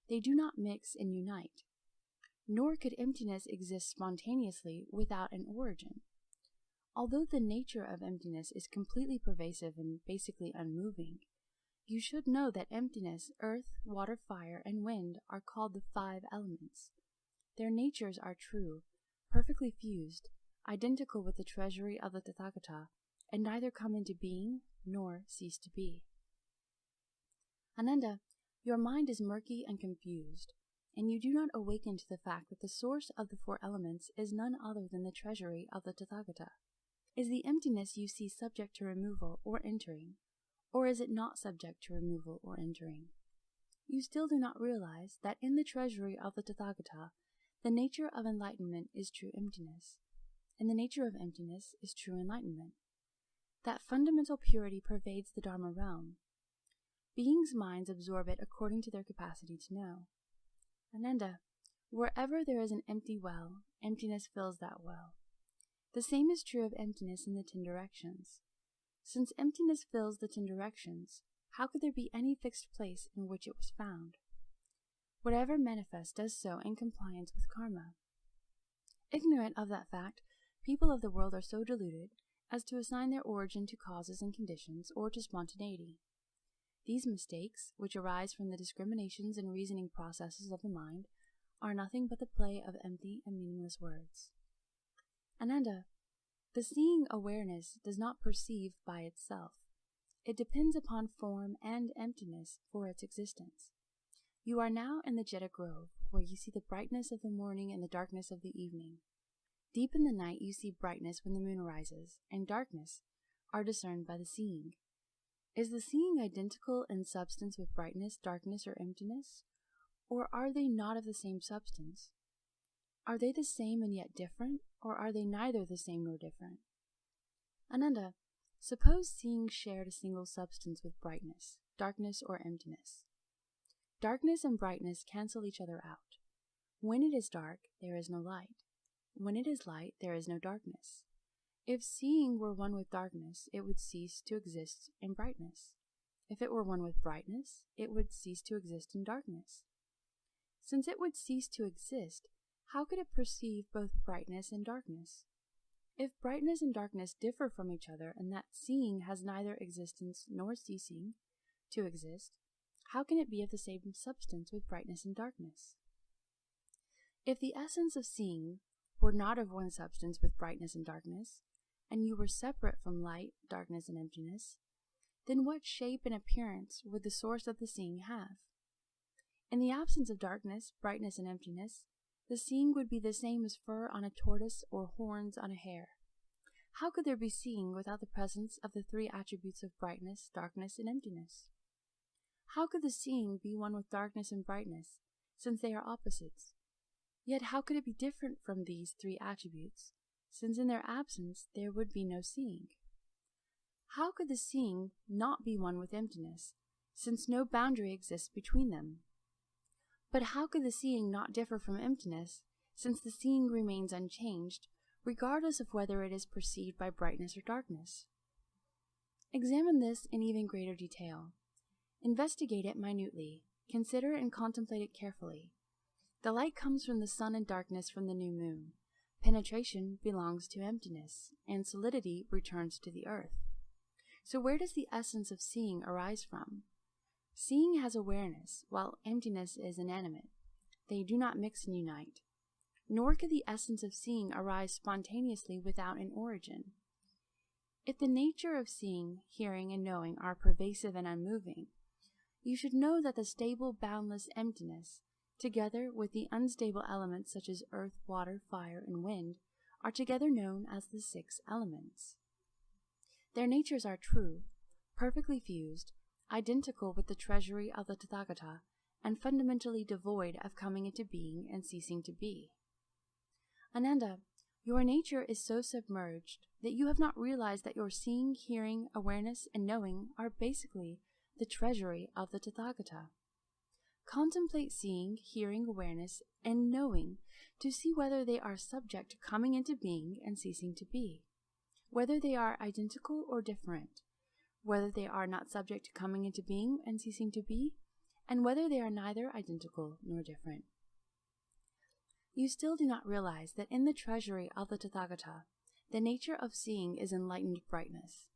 They do not mix and unite. Nor could emptiness exist spontaneously without an origin. Although the nature of emptiness is completely pervasive and basically unmoving, you should know that emptiness, earth, water, fire, and wind are called the 5 elements. Their natures are true, perfectly fused, identical with the treasury of the Tathagata, and neither come into being nor cease to be. Ananda, your mind is murky and confused, and you do not awaken to the fact that the source of the 4 elements is none other than the treasury of the Tathagata. Is the emptiness you see subject to removal or entering, or is it not subject to removal or entering? You still do not realize that in the treasury of the Tathagata, the nature of enlightenment is true emptiness, and the nature of emptiness is true enlightenment. That fundamental purity pervades the Dharma realm. Beings' minds absorb it according to their capacity to know. Ananda, wherever there is an empty well, emptiness fills that well. The same is true of emptiness in the 10 directions. Since emptiness fills the 10 directions, how could there be any fixed place in which it was found? Whatever manifests does so in compliance with karma. Ignorant of that fact, people of the world are so deluded as to assign their origin to causes and conditions or to spontaneity. These mistakes, which arise from the discriminations and reasoning processes of the mind, are nothing but the play of empty and meaningless words. Ananda, the seeing awareness does not perceive by itself. It depends upon form and emptiness for its existence. You are now in the Jeta Grove, where you see the brightness of the morning and the darkness of the evening. Deep in the night you see brightness when the moon rises, and darkness are discerned by the seeing. Is the seeing identical in substance with brightness, darkness, or emptiness? Or are they not of the same substance? Are they the same and yet different, or are they neither the same nor different? Ananda, suppose seeing shared a single substance with brightness, darkness, or emptiness. Darkness and brightness cancel each other out. When it is dark, there is no light. When it is light, there is no darkness. If seeing were one with darkness, it would cease to exist in brightness. If it were one with brightness, it would cease to exist in darkness. Since it would cease to exist, how could it perceive both brightness and darkness? If brightness and darkness differ from each other, and that seeing has neither existence nor ceasing to exist, how can it be of the same substance with brightness and darkness? If the essence of seeing were not of one substance with brightness and darkness, and you were separate from light, darkness, and emptiness, then what shape and appearance would the source of the seeing have? In the absence of darkness, brightness, and emptiness, the seeing would be the same as fur on a tortoise or horns on a hare. How could there be seeing without the presence of the three attributes of brightness, darkness, and emptiness? How could the seeing be one with darkness and brightness, since they are opposites? Yet how could it be different from these three attributes, since in their absence there would be no seeing? How could the seeing not be one with emptiness, since no boundary exists between them? But how could the seeing not differ from emptiness, since the seeing remains unchanged, regardless of whether it is perceived by brightness or darkness? Examine this in even greater detail. Investigate it minutely. Consider and contemplate it carefully. The light comes from the sun and darkness from the new moon. Penetration belongs to emptiness, and solidity returns to the earth. So where does the essence of seeing arise from? Seeing has awareness, while emptiness is inanimate. They do not mix and unite. Nor could the essence of seeing arise spontaneously without an origin. If the nature of seeing, hearing, and knowing are pervasive and unmoving, you should know that the stable, boundless emptiness, together with the unstable elements such as earth, water, fire, and wind, are together known as the 6 elements. Their natures are true, perfectly fused, identical with the treasury of the Tathagata, and fundamentally devoid of coming into being and ceasing to be. Ananda, your nature is so submerged that you have not realized that your seeing, hearing, awareness, and knowing are basically the treasury of the Tathagata. Contemplate seeing, hearing, awareness, and knowing to see whether they are subject to coming into being and ceasing to be, whether they are identical or different, whether they are not subject to coming into being and ceasing to be, and whether they are neither identical nor different. You still do not realize that in the treasury of the Tathagata, the nature of seeing is enlightened brightness.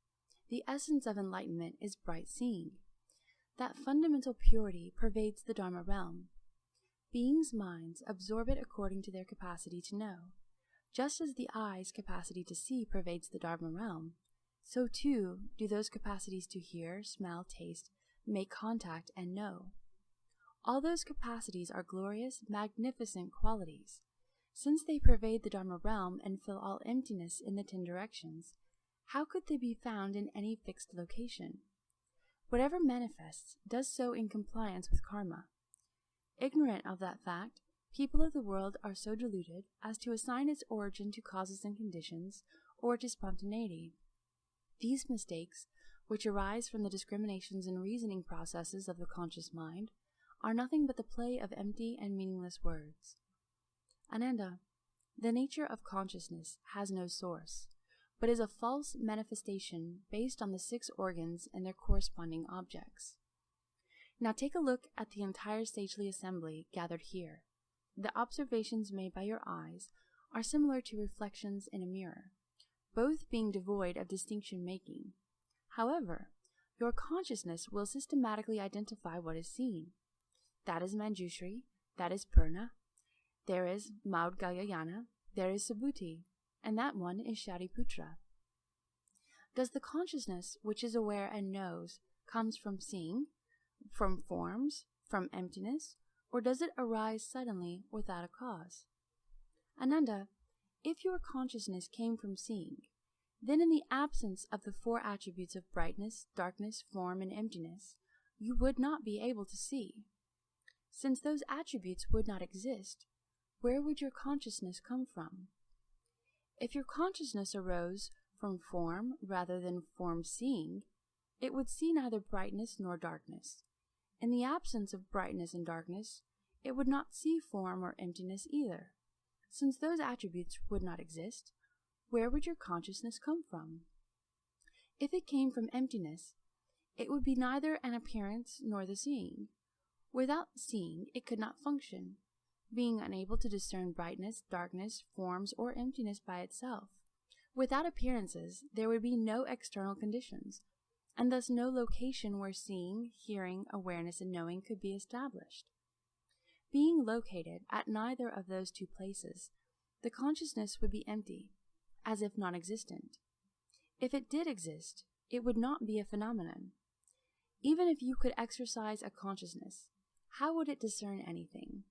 The essence of enlightenment is bright seeing. That fundamental purity pervades the Dharma realm. Beings' minds absorb it according to their capacity to know. Just as the eye's capacity to see pervades the Dharma realm, so too do those capacities to hear, smell, taste, make contact, and know. All those capacities are glorious, magnificent qualities. Since they pervade the Dharma realm and fill all emptiness in the 10 directions, how could they be found in any fixed location? Whatever manifests does so in compliance with karma. Ignorant of that fact, people of the world are so deluded as to assign its origin to causes and conditions, or to spontaneity. These mistakes, which arise from the discriminations and reasoning processes of the conscious mind, are nothing but the play of empty and meaningless words. Ananda, the nature of consciousness has no source, but is a false manifestation based on the 6 organs and their corresponding objects. Now take a look at the entire sagely assembly gathered here. The observations made by your eyes are similar to reflections in a mirror, both being devoid of distinction-making. However, your consciousness will systematically identify what is seen. That is Manjushri, that is Purna, there is Maudgalyayana, there is Subhuti, and that one is Shariputra. Does the consciousness which is aware and knows comes from seeing, from forms, from emptiness, or does it arise suddenly without a cause? Ananda, if your consciousness came from seeing, then in the absence of the 4 attributes of brightness, darkness, form, and emptiness, you would not be able to see. Since those attributes would not exist, where would your consciousness come from? If your consciousness arose from form rather than form seeing, it would see neither brightness nor darkness. In the absence of brightness and darkness, it would not see form or emptiness either. Since those attributes would not exist, where would your consciousness come from? If it came from emptiness, it would be neither an appearance nor the seeing. Without seeing, it could not function, being unable to discern brightness, darkness, forms, or emptiness by itself. Without appearances, there would be no external conditions, and thus no location where seeing, hearing, awareness, and knowing could be established. Being located at neither of those two places, the consciousness would be empty, as if non-existent. If it did exist, it would not be a phenomenon. Even if you could exercise a consciousness, how would it discern anything?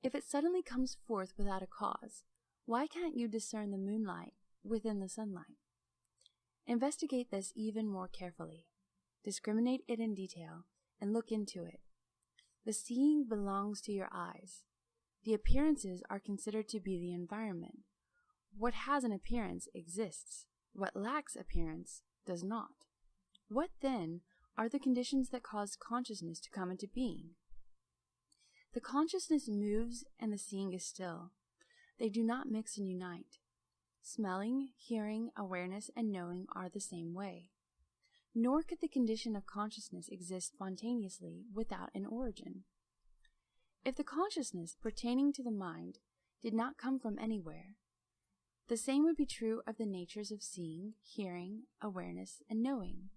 If it suddenly comes forth without a cause, why can't you discern the moonlight within the sunlight? Investigate this even more carefully. Discriminate it in detail and look into it. The seeing belongs to your eyes. The appearances are considered to be the environment. What has an appearance exists. What lacks appearance does not. What, then, are the conditions that cause consciousness to come into being? The consciousness moves and the seeing is still. They do not mix and unite. Smelling, hearing, awareness, and knowing are the same way. Nor could the condition of consciousness exist spontaneously without an origin. If the consciousness pertaining to the mind did not come from anywhere, the same would be true of the natures of seeing, hearing, awareness, and knowing,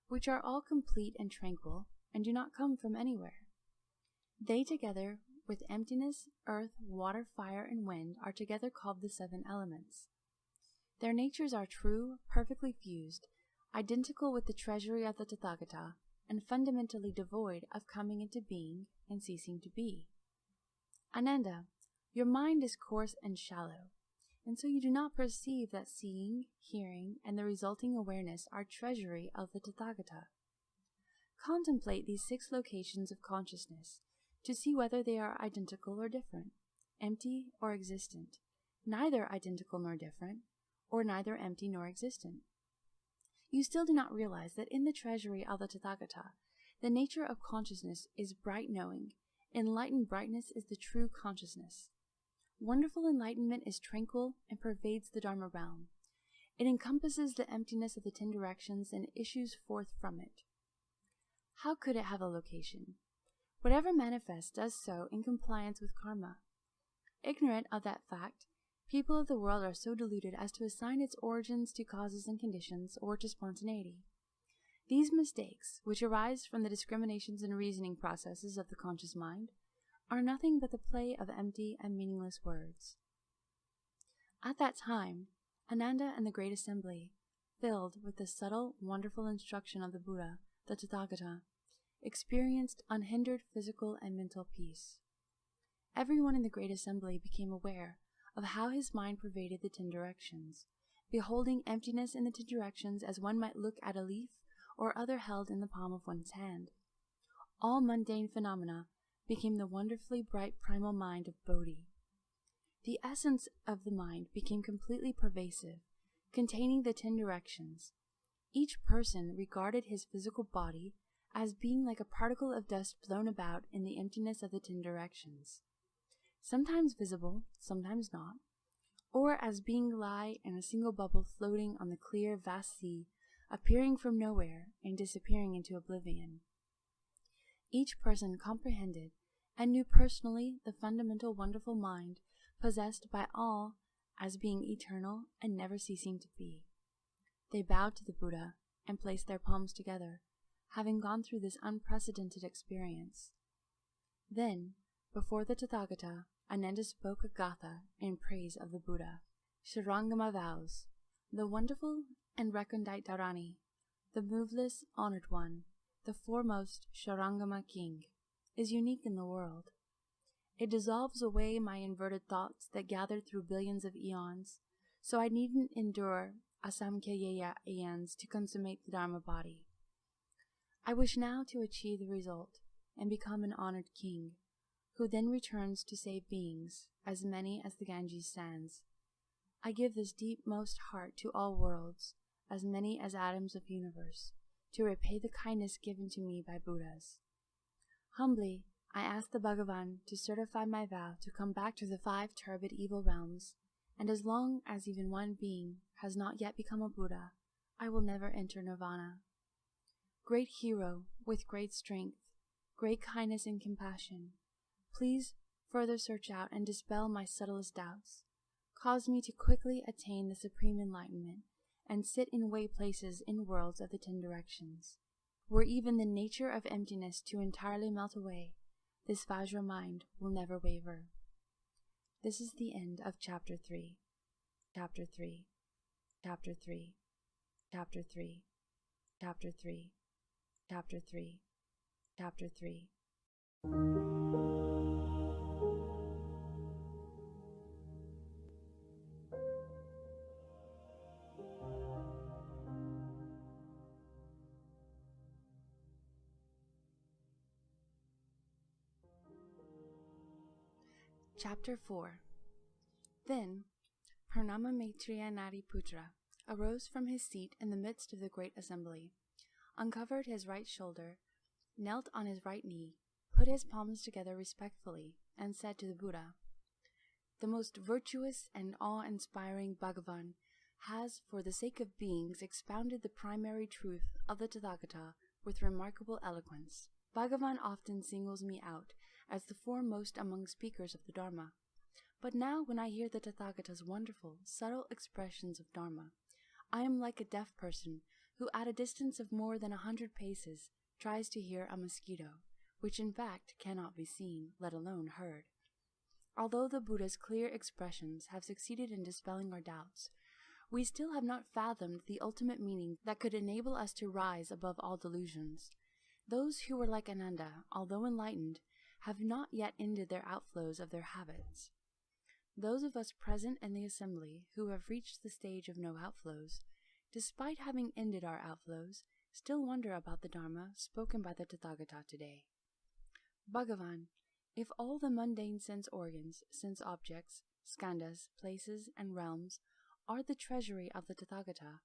which are all complete and tranquil and do not come from anywhere. They together with emptiness, earth, water, fire, and wind are together called the seven elements. Their natures are true, perfectly fused, identical with the treasury of the Tathagata, and fundamentally devoid of coming into being and ceasing to be. Ananda, your mind is coarse and shallow, and so you do not perceive that seeing, hearing, and the resulting awareness are treasury of the Tathagata. Contemplate these 6 locations of consciousness to see whether they are identical or different, empty or existent, neither identical nor different, or neither empty nor existent. You still do not realize that in the treasury of the Tathagata, the nature of consciousness is bright knowing. Enlightened brightness is the true consciousness. Wonderful enlightenment is tranquil and pervades the Dharma realm. It encompasses the emptiness of the 10 directions and issues forth from it. How could it have a location? Whatever manifests does so in compliance with karma. Ignorant of that fact, people of the world are so deluded as to assign its origins to causes and conditions or to spontaneity. These mistakes, which arise from the discriminations and reasoning processes of the conscious mind, are nothing but the play of empty and meaningless words. At that time, Ananda and the Great Assembly, filled with the subtle, wonderful instruction of the Buddha, the Tathagata, experienced unhindered physical and mental peace. Everyone in the Great Assembly became aware of how his mind pervaded the 10 directions, beholding emptiness in the 10 directions as one might look at a leaf or other held in the palm of one's hand. All mundane phenomena became the wonderfully bright primal mind of Bodhi. The essence of the mind became completely pervasive, containing the 10 directions. Each person regarded his physical body as being like a particle of dust blown about in the emptiness of the 10 directions, sometimes visible, sometimes not, or as being lie in a single bubble floating on the clear, vast sea, appearing from nowhere and disappearing into oblivion. Each person comprehended and knew personally the fundamental wonderful mind possessed by all as being eternal and never ceasing to be. They bowed to the Buddha and placed their palms together, having gone through this unprecedented experience. Then, before the Tathagata, Ananda spoke a gatha in praise of the Buddha. Shurangama vows, the wonderful and recondite Dharani, the moveless, honored one, the foremost Shurangama king, is unique in the world. It dissolves away my inverted thoughts that gathered through billions of eons, so I needn't endure asamkhya eons to consummate the Dharma body. I wish now to achieve the result and become an honored king, who then returns to save beings, as many as the Ganges sands. I give this deepmost heart to all worlds, as many as atoms of universe, to repay the kindness given to me by Buddhas. Humbly, I ask the Bhagavan to certify my vow to come back to the 5 turbid evil realms, and as long as even one being has not yet become a Buddha, I will never enter nirvana. Great hero, with great strength, great kindness and compassion, please further search out and dispel my subtlest doubts. Cause me to quickly attain the supreme enlightenment and sit in way places in worlds of the 10 directions. Were even the nature of emptiness to entirely melt away, this Vajra mind will never waver. This is the end of Chapter 3. Chapter 3. Chapter 3. Chapter 3. Chapter 3. Chapter 3. Chapter 3. Chapter 4. Then Purnama Maitreya Putra arose from his seat in the midst of the great assembly, uncovered his right shoulder, knelt on his right knee, put his palms together respectfully, and said to the Buddha, "The most virtuous and awe-inspiring Bhagavan has, for the sake of beings, expounded the primary truth of the Tathagata with remarkable eloquence. Bhagavan often singles me out as the foremost among speakers of the Dharma. But now when I hear the Tathagata's wonderful, subtle expressions of Dharma, I am like a deaf person who at a distance of more than 100 paces tries to hear a mosquito, which in fact cannot be seen, let alone heard. Although the Buddha's clear expressions have succeeded in dispelling our doubts, we still have not fathomed the ultimate meaning that could enable us to rise above all delusions. Those who were like Ananda, although enlightened, have not yet ended their outflows of their habits. Those of us present in the assembly who have reached the stage of no outflows, despite having ended our outflows, still wonder about the Dharma spoken by the Tathagata today. Bhagavan, if all the mundane sense organs, sense objects, skandhas, places, and realms are the treasury of the Tathagata,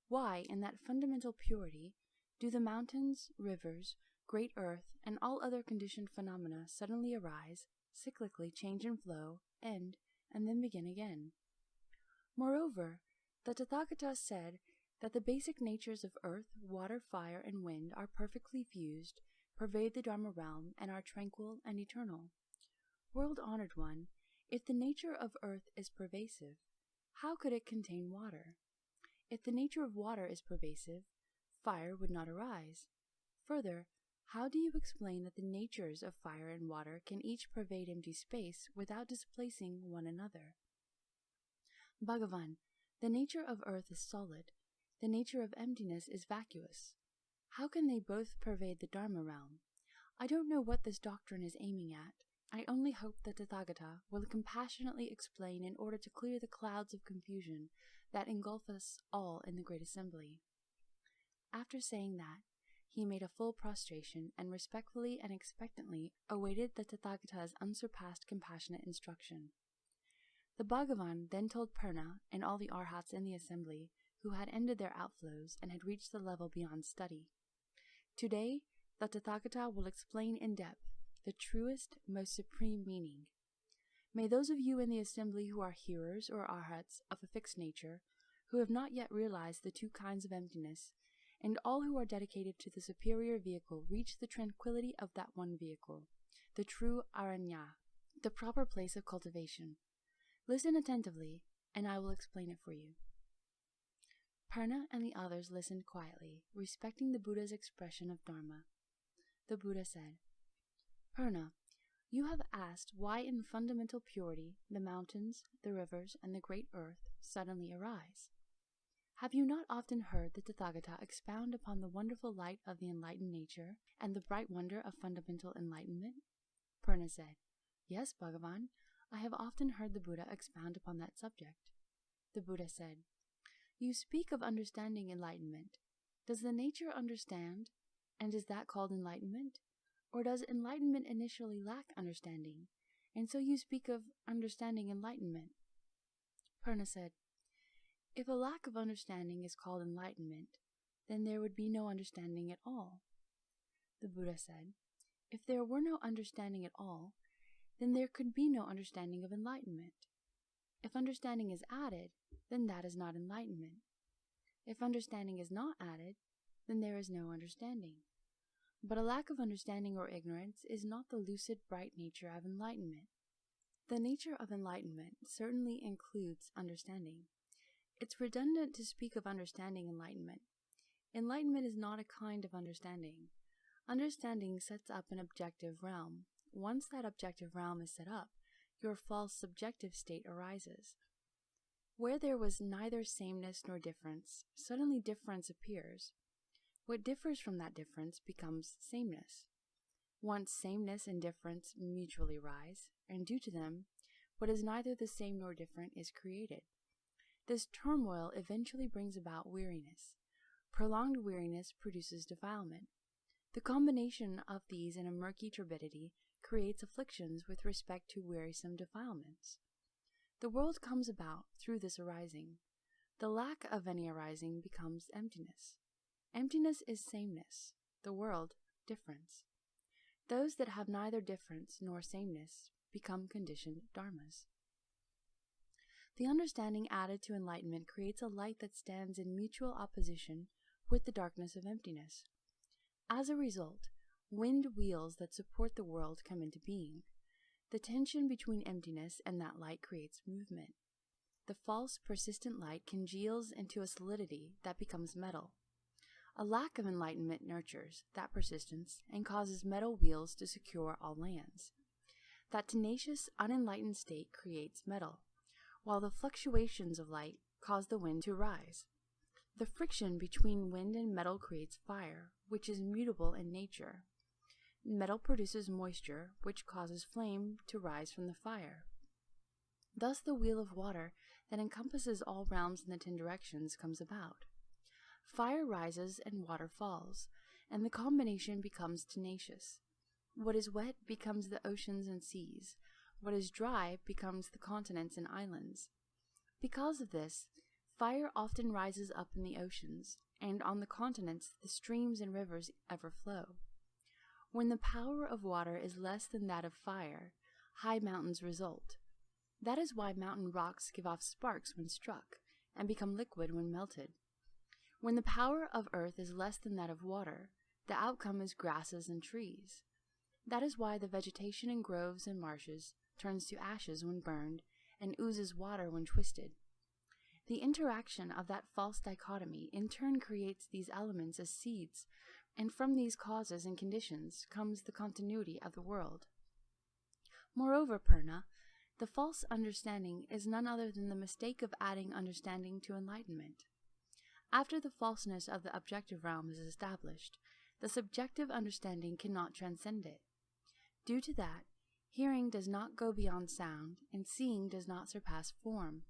why, in that fundamental purity, do the mountains, rivers, great earth, and all other conditioned phenomena suddenly arise, cyclically change and flow, end, and then begin again? Moreover, the Tathagata said that the basic natures of earth, water, fire, and wind are perfectly fused, pervade the Dharma realm, and are tranquil and eternal. World-honored one, if the nature of earth is pervasive, how could it contain water? If the nature of water is pervasive, fire would not arise. Further, how do you explain that the natures of fire and water can each pervade empty space without displacing one another? Bhagavan, the nature of earth is solid, the nature of emptiness is vacuous. How can they both pervade the Dharma realm? I don't know what this doctrine is aiming at. I only hope that the Tathagata will compassionately explain in order to clear the clouds of confusion that engulf us all in the great assembly." After saying that, he made a full prostration and respectfully and expectantly awaited the Tathagata's unsurpassed compassionate instruction. The Bhagavan then told Purna and all the Arhats in the assembly who had ended their outflows and had reached the level beyond study. Today, the Tathagata will explain in depth the truest, most supreme meaning. May those of you in the assembly who are hearers or arhats of a fixed nature, who have not yet realized the 2 kinds of emptiness, and all who are dedicated to the superior vehicle reach the tranquility of that one vehicle, the true aranya, the proper place of cultivation. Listen attentively, and I will explain it for you. Purna and the others listened quietly, respecting the Buddha's expression of Dharma. The Buddha said, "Purna, you have asked why in fundamental purity the mountains, the rivers, and the great earth suddenly arise. Have you not often heard the Tathagata expound upon the wonderful light of the enlightened nature and the bright wonder of fundamental enlightenment?" Purna said, "Yes, Bhagavan, I have often heard the Buddha expound upon that subject." The Buddha said, "You speak of understanding enlightenment. Does the nature understand, and is that called enlightenment? Or does enlightenment initially lack understanding, and so you speak of understanding enlightenment? Purna said, if a lack of understanding is called enlightenment, then there would be no understanding at all. The Buddha said, if there were no understanding at all, then there could be no understanding of enlightenment. If understanding is added, then that is not enlightenment. If understanding is not added, then there is no understanding. But a lack of understanding or ignorance is not the lucid, bright nature of enlightenment. The nature of enlightenment certainly includes understanding. It's redundant to speak of understanding enlightenment. Enlightenment is not a kind of understanding. Understanding sets up an objective realm. Once that objective realm is set up, your false subjective state arises. Where there was neither sameness nor difference, suddenly difference appears. What differs from that difference becomes sameness. Once sameness and difference mutually rise, and due to them, what is neither the same nor different is created. This turmoil eventually brings about weariness. Prolonged weariness produces defilement. The combination of these in a murky turbidity creates afflictions with respect to wearisome defilements. The world comes about through this arising. The lack of any arising becomes emptiness. Emptiness is sameness, the world, difference. Those that have neither difference nor sameness become conditioned dharmas. The understanding added to enlightenment creates a light that stands in mutual opposition with the darkness of emptiness. As a result, wind wheels that support the world come into being. The tension between emptiness and that light creates movement. The false, persistent light congeals into a solidity that becomes metal. A lack of enlightenment nurtures that persistence and causes metal wheels to secure all lands. That tenacious, unenlightened state creates metal, while the fluctuations of light cause the wind to rise. The friction between wind and metal creates fire, which is mutable in nature. Metal produces moisture, which causes flame to rise from the fire. Thus the wheel of water that encompasses all realms in the 10 directions comes about. Fire rises and water falls, and the combination becomes tenacious. What is wet becomes the oceans and seas. What is dry becomes the continents and islands. Because of this, fire often rises up in the oceans, and on the continents the streams and rivers ever flow. When the power of water is less than that of fire, high mountains result. That is why mountain rocks give off sparks when struck, and become liquid when melted. When the power of earth is less than that of water, the outcome is grasses and trees. That is why the vegetation in groves and marshes turns to ashes when burned, and oozes water when twisted. The interaction of that false dichotomy in turn creates these elements as seeds, and from these causes and conditions comes the continuity of the world. Moreover, Purna, the false understanding is none other than the mistake of adding understanding to enlightenment. After the falseness of the objective realm is established, the subjective understanding cannot transcend it. Due to that, hearing does not go beyond sound, and seeing does not surpass form.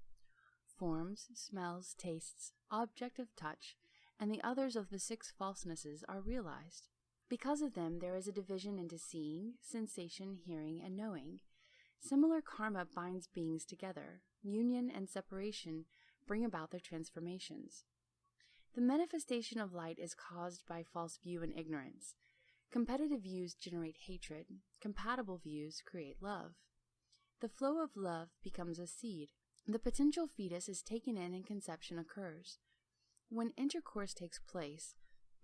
Forms, smells, tastes, object of touch, and the others of the 6 falsenesses are realized. Because of them, there is a division into seeing, sensation, hearing, and knowing. Similar karma binds beings together. Union and separation bring about their transformations. The manifestation of light is caused by false view and ignorance. Competitive views generate hatred. Compatible views create love. The flow of love becomes a seed. The potential fetus is taken in and conception occurs. When intercourse takes place,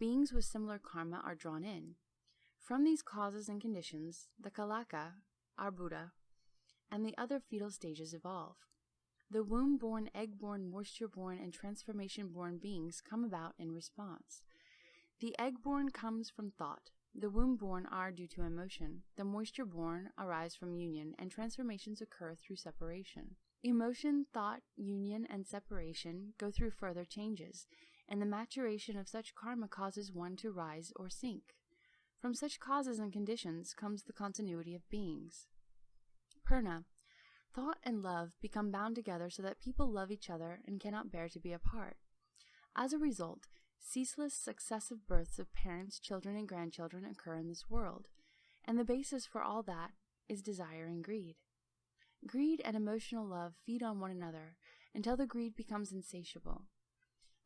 beings with similar karma are drawn in. From these causes and conditions, the Kalaka, our Buddha, and the other fetal stages evolve. The womb-born, egg-born, moisture-born, and transformation-born beings come about in response. The egg-born comes from thought. The womb-born are due to emotion. The moisture-born arise from union, and transformations occur through separation. Emotion, thought, union, and separation go through further changes, and the maturation of such karma causes one to rise or sink. From such causes and conditions comes the continuity of beings. Purna, thought and love become bound together so that people love each other and cannot bear to be apart. As a result, ceaseless successive births of parents, children, and grandchildren occur in this world. and the basis for all that is desire and greed. Greed and emotional love feed on one another until the greed becomes insatiable.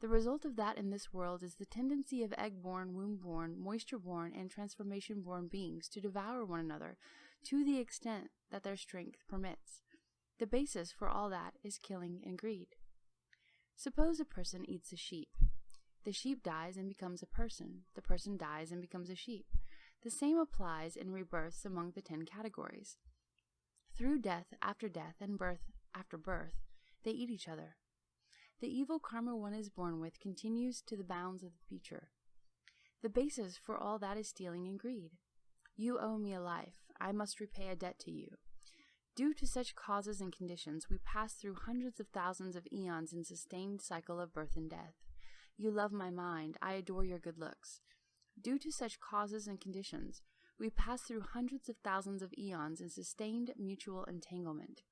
The result of that in this world is the tendency of egg-born, womb-born, moisture-born, and transformation-born beings to devour one another to the extent that their strength permits. The basis for all that is killing and greed. Suppose a person eats a sheep. The sheep dies and becomes a person. The person dies and becomes a sheep. The same applies in rebirths among the 10 categories. Through death after death and birth after birth, they eat each other. The evil karma one is born with continues to the bounds of the future. The basis for all that is stealing and greed. You owe me a life. I must repay a debt to you. Due to such causes and conditions, we pass through hundreds of thousands of eons in sustained cycle of birth and death. You love my mind. I adore your good looks. Due to such causes and conditions, we pass through hundreds of thousands of eons in sustained mutual entanglement.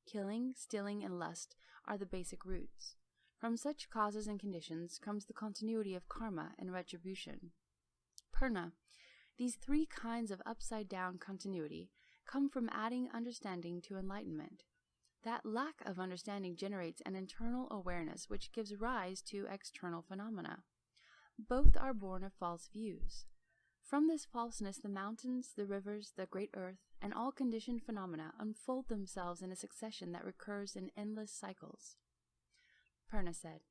Killing, stealing, and lust are the basic roots. From such causes and conditions comes the continuity of karma and retribution. Purna, these 3 kinds of upside-down continuity come from adding understanding to enlightenment. That lack of understanding generates an internal awareness which gives rise to external phenomena. Both are born of false views. From this falseness, the mountains, the rivers, the great earth, and all conditioned phenomena unfold themselves in a succession that recurs in endless cycles. Purna said,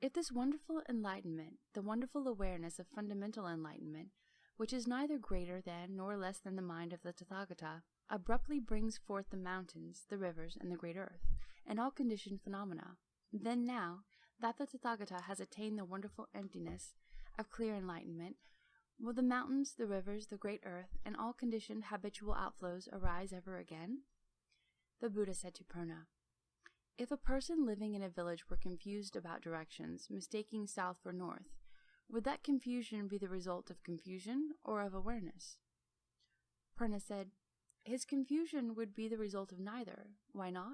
if this wonderful enlightenment, the wonderful awareness of fundamental enlightenment, which is neither greater than nor less than the mind of the Tathagata, abruptly brings forth the mountains, the rivers, and the great earth, and all conditioned phenomena, then now that the Tathagata has attained the wonderful emptiness of clear enlightenment, will the mountains, the rivers, the great earth, and all conditioned habitual outflows arise ever again? The Buddha said to Purna, if a person living in a village were confused about directions, mistaking south for north, would that confusion be the result of confusion or of awareness? Purna said, his confusion would be the result of neither. Why not?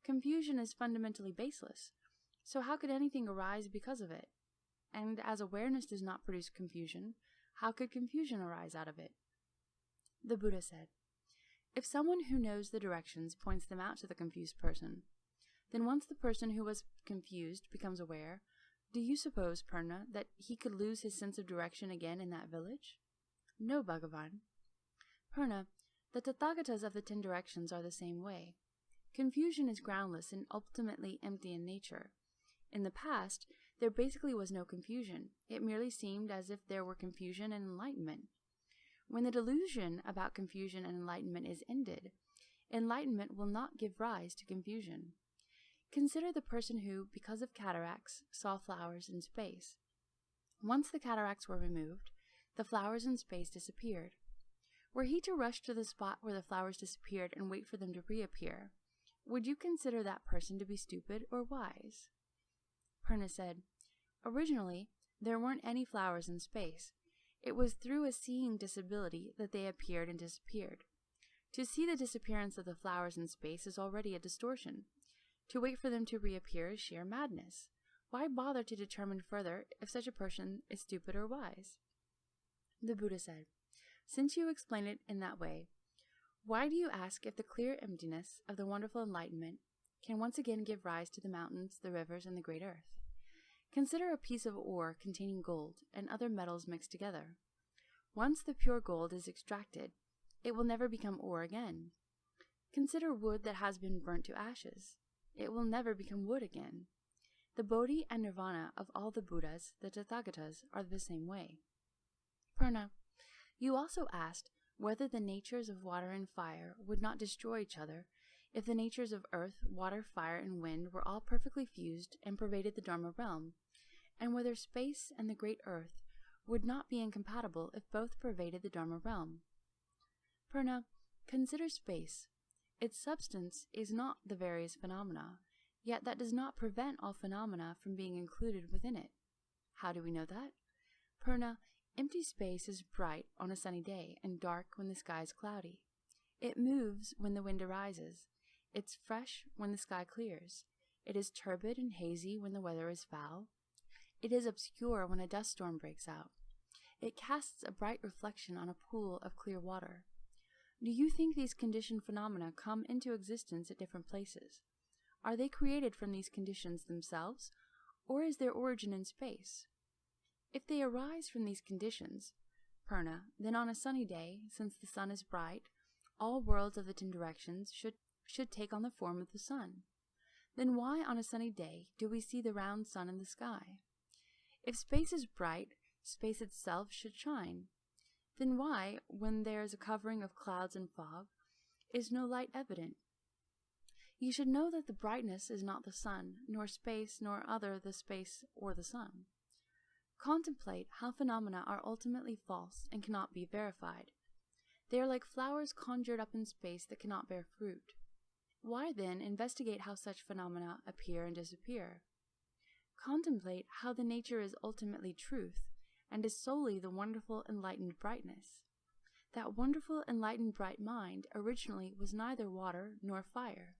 Confusion is fundamentally baseless, so how could anything arise because of it? And as awareness does not produce confusion, how could confusion arise out of it? The Buddha said, if someone who knows the directions points them out to the confused person, then once the person who was confused becomes aware, do you suppose, Purna, that he could lose his sense of direction again in that village? No, Bhagavan. Purna, the Tathagatas of the 10 directions are the same way. Confusion is groundless and ultimately empty in nature. In the past, there basically was no confusion. It merely seemed as if there were confusion and enlightenment. When the delusion about confusion and enlightenment is ended, enlightenment will not give rise to confusion. Consider the person who, because of cataracts, saw flowers in space. Once the cataracts were removed, the flowers in space disappeared. Were he to rush to the spot where the flowers disappeared and wait for them to reappear, would you consider that person to be stupid or wise? Purna said, originally, there weren't any flowers in space. It was through a seeing disability that they appeared and disappeared. To see the disappearance of the flowers in space is already a distortion. To wait for them to reappear is sheer madness. Why bother to determine further if such a person is stupid or wise? The Buddha said, since you explain it in that way, why do you ask if the clear emptiness of the wonderful enlightenment can once again give rise to the mountains, the rivers, and the great earth? Consider a piece of ore containing gold and other metals mixed together. Once the pure gold is extracted, it will never become ore again. Consider wood that has been burnt to ashes. It will never become wood again. The Bodhi and Nirvana of all the Buddhas, the Tathagatas, are the same way. Purna, you also asked whether the natures of water and fire would not destroy each other if the natures of earth, water, fire, and wind were all perfectly fused and pervaded the Dharma realm, and whether space and the great earth would not be incompatible if both pervaded the Dharma realm. Purna, consider space. Its substance is not the various phenomena, yet that does not prevent all phenomena from being included within it. How do we know that? Purna, empty space is bright on a sunny day and dark when the sky is cloudy. It moves when the wind arises. It's fresh when the sky clears. It is turbid and hazy when the weather is foul. It is obscure when a dust storm breaks out. It casts a bright reflection on a pool of clear water. Do you think these conditioned phenomena come into existence at different places? Are they created from these conditions themselves, or is their origin in space? If they arise from these conditions, Purna, then on a sunny day, since the sun is bright, all worlds of the 10 directions should take on the form of the sun. Then why on a sunny day do we see the round sun in the sky? If space is bright, space itself should shine. Then why, when there is a covering of clouds and fog, is no light evident? You should know that the brightness is not the sun, nor space, nor other the space or the sun. Contemplate how phenomena are ultimately false and cannot be verified. They are like flowers conjured up in space that cannot bear fruit. Why then investigate how such phenomena appear and disappear? Contemplate how the nature is ultimately truth, and is solely the wonderful enlightened brightness. That wonderful enlightened bright mind originally was neither water nor fire.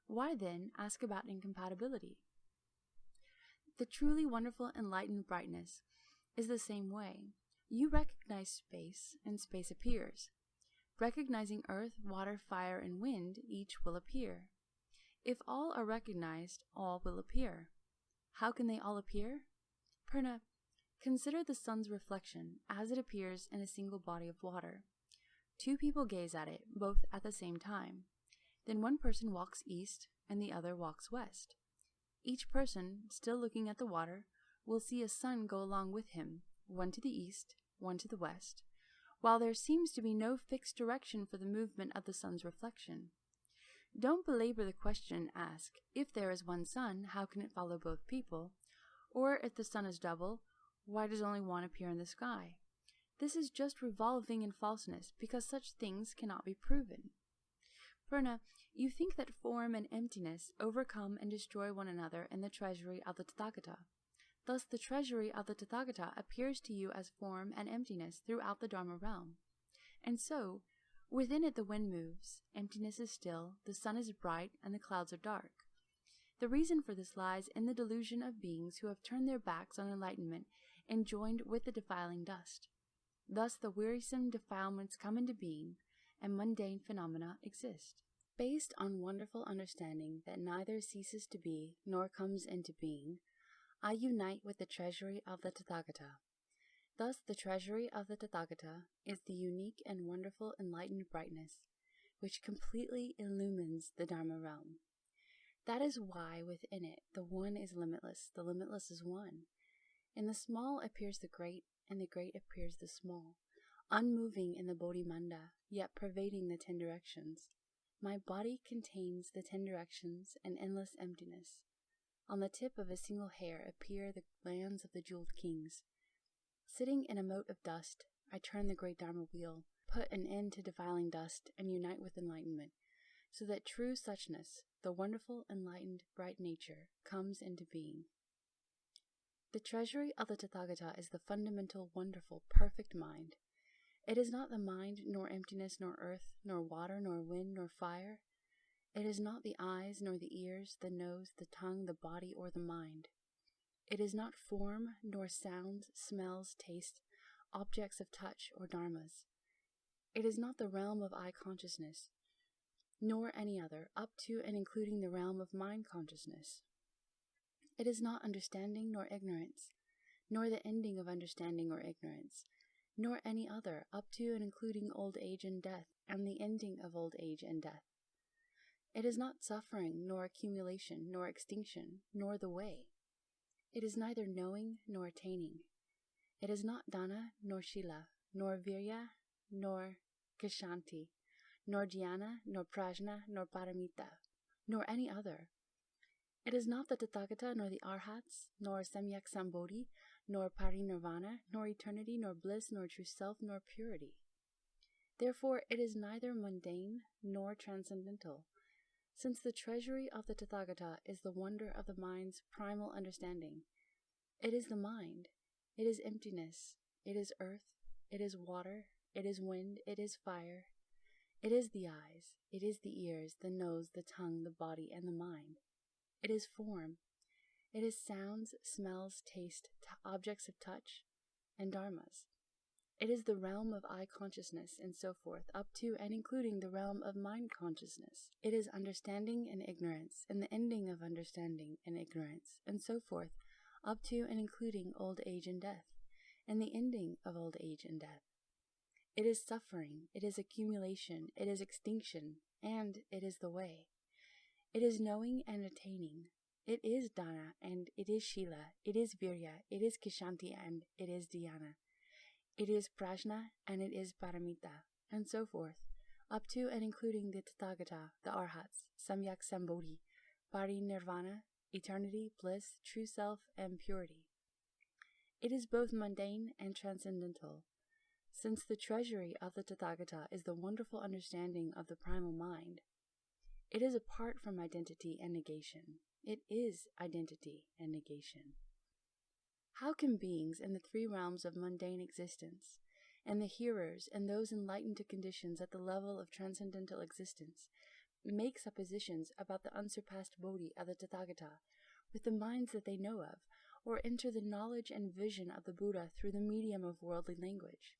Why then ask about incompatibility? The truly wonderful enlightened brightness is the same way. You recognize space, and space appears. Recognizing earth, water, fire, and wind, each will appear. If all are recognized, all will appear. How can they all appear? Purna, consider the sun's reflection as it appears in a single body of water. 2 people gaze at it, both at the same time. Then one person walks east, and the other walks west. Each person, still looking at the water, will see a sun go along with him, one to the east, one to the west, while there seems to be no fixed direction for the movement of the sun's reflection. Don't belabor the question, ask, if there is one sun, how can it follow both people? Or if the sun is double, why does only one appear in the sky? This is just revolving in falseness, because such things cannot be proven. Purna, you think that form and emptiness overcome and destroy one another in the treasury of the Tathagata. Thus the treasury of the Tathagata appears to you as form and emptiness throughout the Dharma realm. And so, within it the wind moves, emptiness is still, the sun is bright, and the clouds are dark. The reason for this lies in the delusion of beings who have turned their backs on enlightenment and joined with the defiling dust. Thus the wearisome defilements come into being, and mundane phenomena exist. Based on wonderful understanding that neither ceases to be nor comes into being, I unite with the treasury of the Tathagata. Thus the treasury of the Tathagata is the unique and wonderful enlightened brightness, which completely illumines the Dharma realm. That is why within it the one is limitless, the limitless is one. In the small appears the great, and the great appears the small, unmoving in the Bodhimanda, yet pervading the 10 directions. My body contains the 10 directions and endless emptiness. On the tip of a single hair appear the lands of the jeweled kings. Sitting in a mote of dust, I turn the great Dharma wheel, put an end to defiling dust, and unite with enlightenment, so that true suchness, the wonderful enlightened bright nature, comes into being. The treasury of the Tathagata is the fundamental, wonderful, perfect mind. It is not the mind, nor emptiness, nor earth, nor water, nor wind, nor fire. It is not the eyes, nor the ears, the nose, the tongue, the body, or the mind. It is not form, nor sounds, smells, taste, objects of touch, or dharmas. It is not the realm of eye consciousness, nor any other, up to and including the realm of mind consciousness. It is not understanding nor ignorance, nor the ending of understanding or ignorance, nor any other, up to and including old age and death, and the ending of old age and death. It is not suffering, nor accumulation, nor extinction, nor the way. It is neither knowing nor attaining. It is not dana, nor shila, nor virya, nor kshanti, nor dhyana, nor prajna, nor paramita, nor any other. It is not the Tathagata, nor the Arhats, nor Samyak Sambodhi, nor Parinirvana, nor eternity, nor bliss, nor true self, nor purity. Therefore it is neither mundane nor transcendental, since the treasury of the Tathagata is the wonder of the mind's primal understanding. It is the mind, it is emptiness, it is earth, it is water, it is wind, it is fire, it is the eyes, it is the ears, the nose, the tongue, the body, and the mind. It is form, it is sounds, smells, taste, objects of touch, and dharmas. It is the realm of eye consciousness and so forth, up to and including the realm of mind consciousness. It is understanding and ignorance, and the ending of understanding and ignorance, and so forth, up to and including old age and death, and the ending of old age and death. It is suffering, it is accumulation, it is extinction, and it is the way. It is knowing and attaining. It is dana, and it is shila, it is virya, it is kishanti, and it is dhyana. It is prajna, and it is paramita, and so forth, up to and including the Tathagata, the Arhats, Samyak Sambodhi, Parinirvana, eternity, bliss, true self, and purity. It is both mundane and transcendental, since the treasury of the Tathagata is the wonderful understanding of the primal mind. It is apart from identity and negation. It is identity and negation. How can beings in the three realms of mundane existence, and the hearers and those enlightened to conditions at the level of transcendental existence, make suppositions about the unsurpassed Bodhi of the Tathagata with the minds that they know of, or enter the knowledge and vision of the Buddha through the medium of worldly language?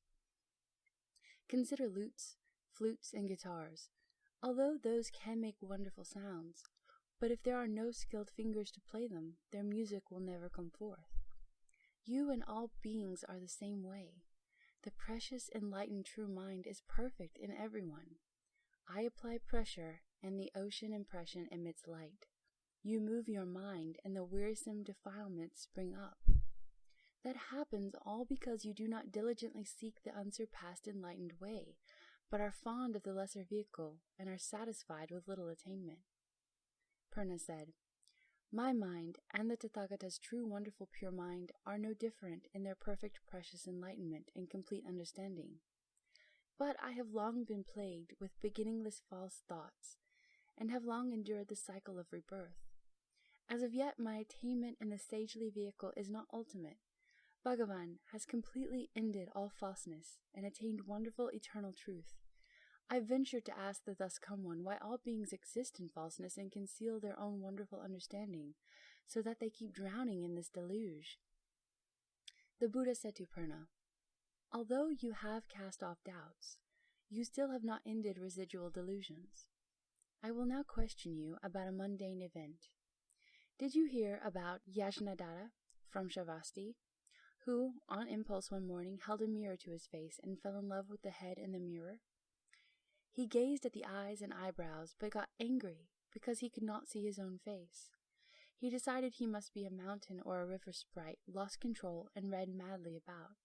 Consider lutes, flutes, and guitars. Although those can make wonderful sounds, but if there are no skilled fingers to play them, their music will never come forth. You and all beings are the same way. The precious enlightened true mind is perfect in everyone. I apply pressure, and the ocean impression emits light. You move your mind, and the wearisome defilements spring up. That happens all because you do not diligently seek the unsurpassed enlightened way, but are fond of the lesser vehicle, and are satisfied with little attainment. Purna said, My mind and the Tathagata's true wonderful pure mind are no different in their perfect precious enlightenment and complete understanding. But I have long been plagued with beginningless false thoughts, and have long endured the cycle of rebirth. As of yet my attainment in the sagely vehicle is not ultimate. Bhagavan has completely ended all falseness, and attained wonderful eternal truth. I venture to ask the Thus Come One why all beings exist in falseness and conceal their own wonderful understanding, so that they keep drowning in this deluge. The Buddha said to Purna, Although you have cast off doubts, you still have not ended residual delusions. I will now question you about a mundane event. Did you hear about Yajnadatta from Shavasti, who, on impulse one morning, held a mirror to his face and fell in love with the head in the mirror? He gazed at the eyes and eyebrows, but got angry because he could not see his own face. He decided he must be a mountain or a river sprite, lost control, and ran madly about.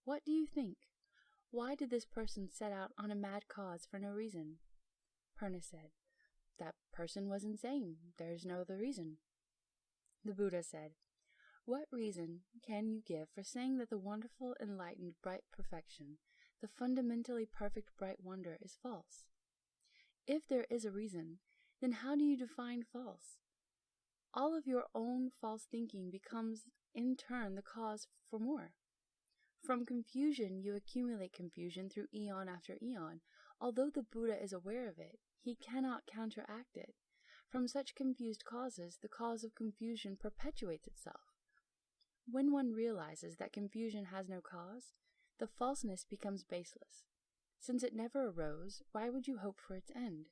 What do you think? Why did this person set out on a mad cause for no reason? Purna said, That person was insane. There is no other reason. The Buddha said, What reason can you give for saying that the wonderful, enlightened, bright perfection, the fundamentally perfect bright wonder, is false? If there is a reason, then how do you define false? All of your own false thinking becomes, in turn, the cause for more. From confusion you accumulate confusion through eon after eon. Although the Buddha is aware of it, he cannot counteract it. From such confused causes, the cause of confusion perpetuates itself. When one realizes that confusion has no cause, the falseness becomes baseless. Since it never arose, why would you hope for its end?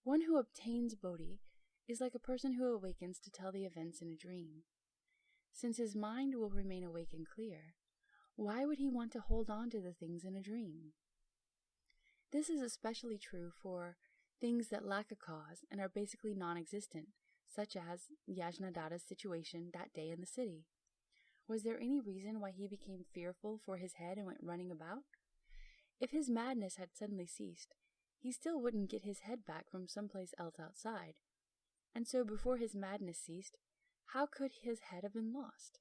One who obtains Bodhi is like a person who awakens to tell the events in a dream. Since his mind will remain awake and clear, why would he want to hold on to the things in a dream? This is especially true for things that lack a cause and are basically non-existent, such as Yajnadatta's situation that day in the city. Was there any reason why he became fearful for his head and went running about? If his madness had suddenly ceased, he still wouldn't get his head back from someplace else outside. And so before his madness ceased, how could his head have been lost?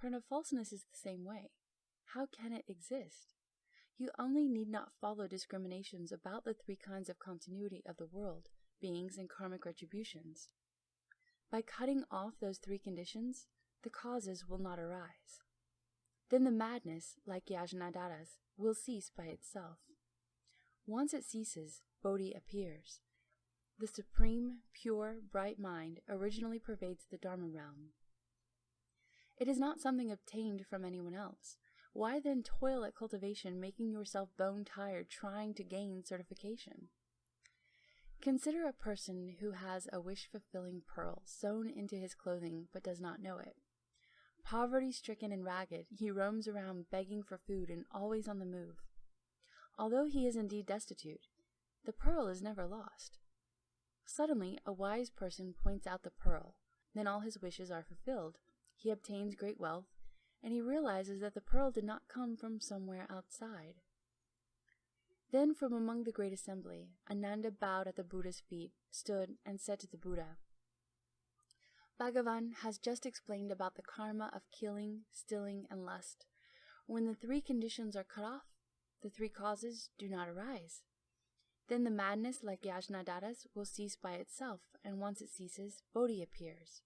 Purna, falseness is the same way. How can it exist? You only need not follow discriminations about the three kinds of continuity of the world, beings, and karmic retributions. By cutting off those three conditions, the causes will not arise. Then the madness, like Yajnadatta's, will cease by itself. Once it ceases, Bodhi appears. The supreme, pure, bright mind originally pervades the Dharma realm. It is not something obtained from anyone else. Why then toil at cultivation, making yourself bone-tired trying to gain certification? Consider a person who has a wish-fulfilling pearl sewn into his clothing but does not know it. Poverty-stricken and ragged, he roams around begging for food and always on the move. Although he is indeed destitute, the pearl is never lost. Suddenly, a wise person points out the pearl. Then all his wishes are fulfilled. He obtains great wealth, and he realizes that the pearl did not come from somewhere outside. Then from among the great assembly, Ananda bowed at the Buddha's feet, stood, and said to the Buddha, Bhagavan has just explained about the karma of killing, stealing, and lust. When the three conditions are cut off, the three causes do not arise. Then the madness, like Yajnadatta's, will cease by itself, and once it ceases, Bodhi appears.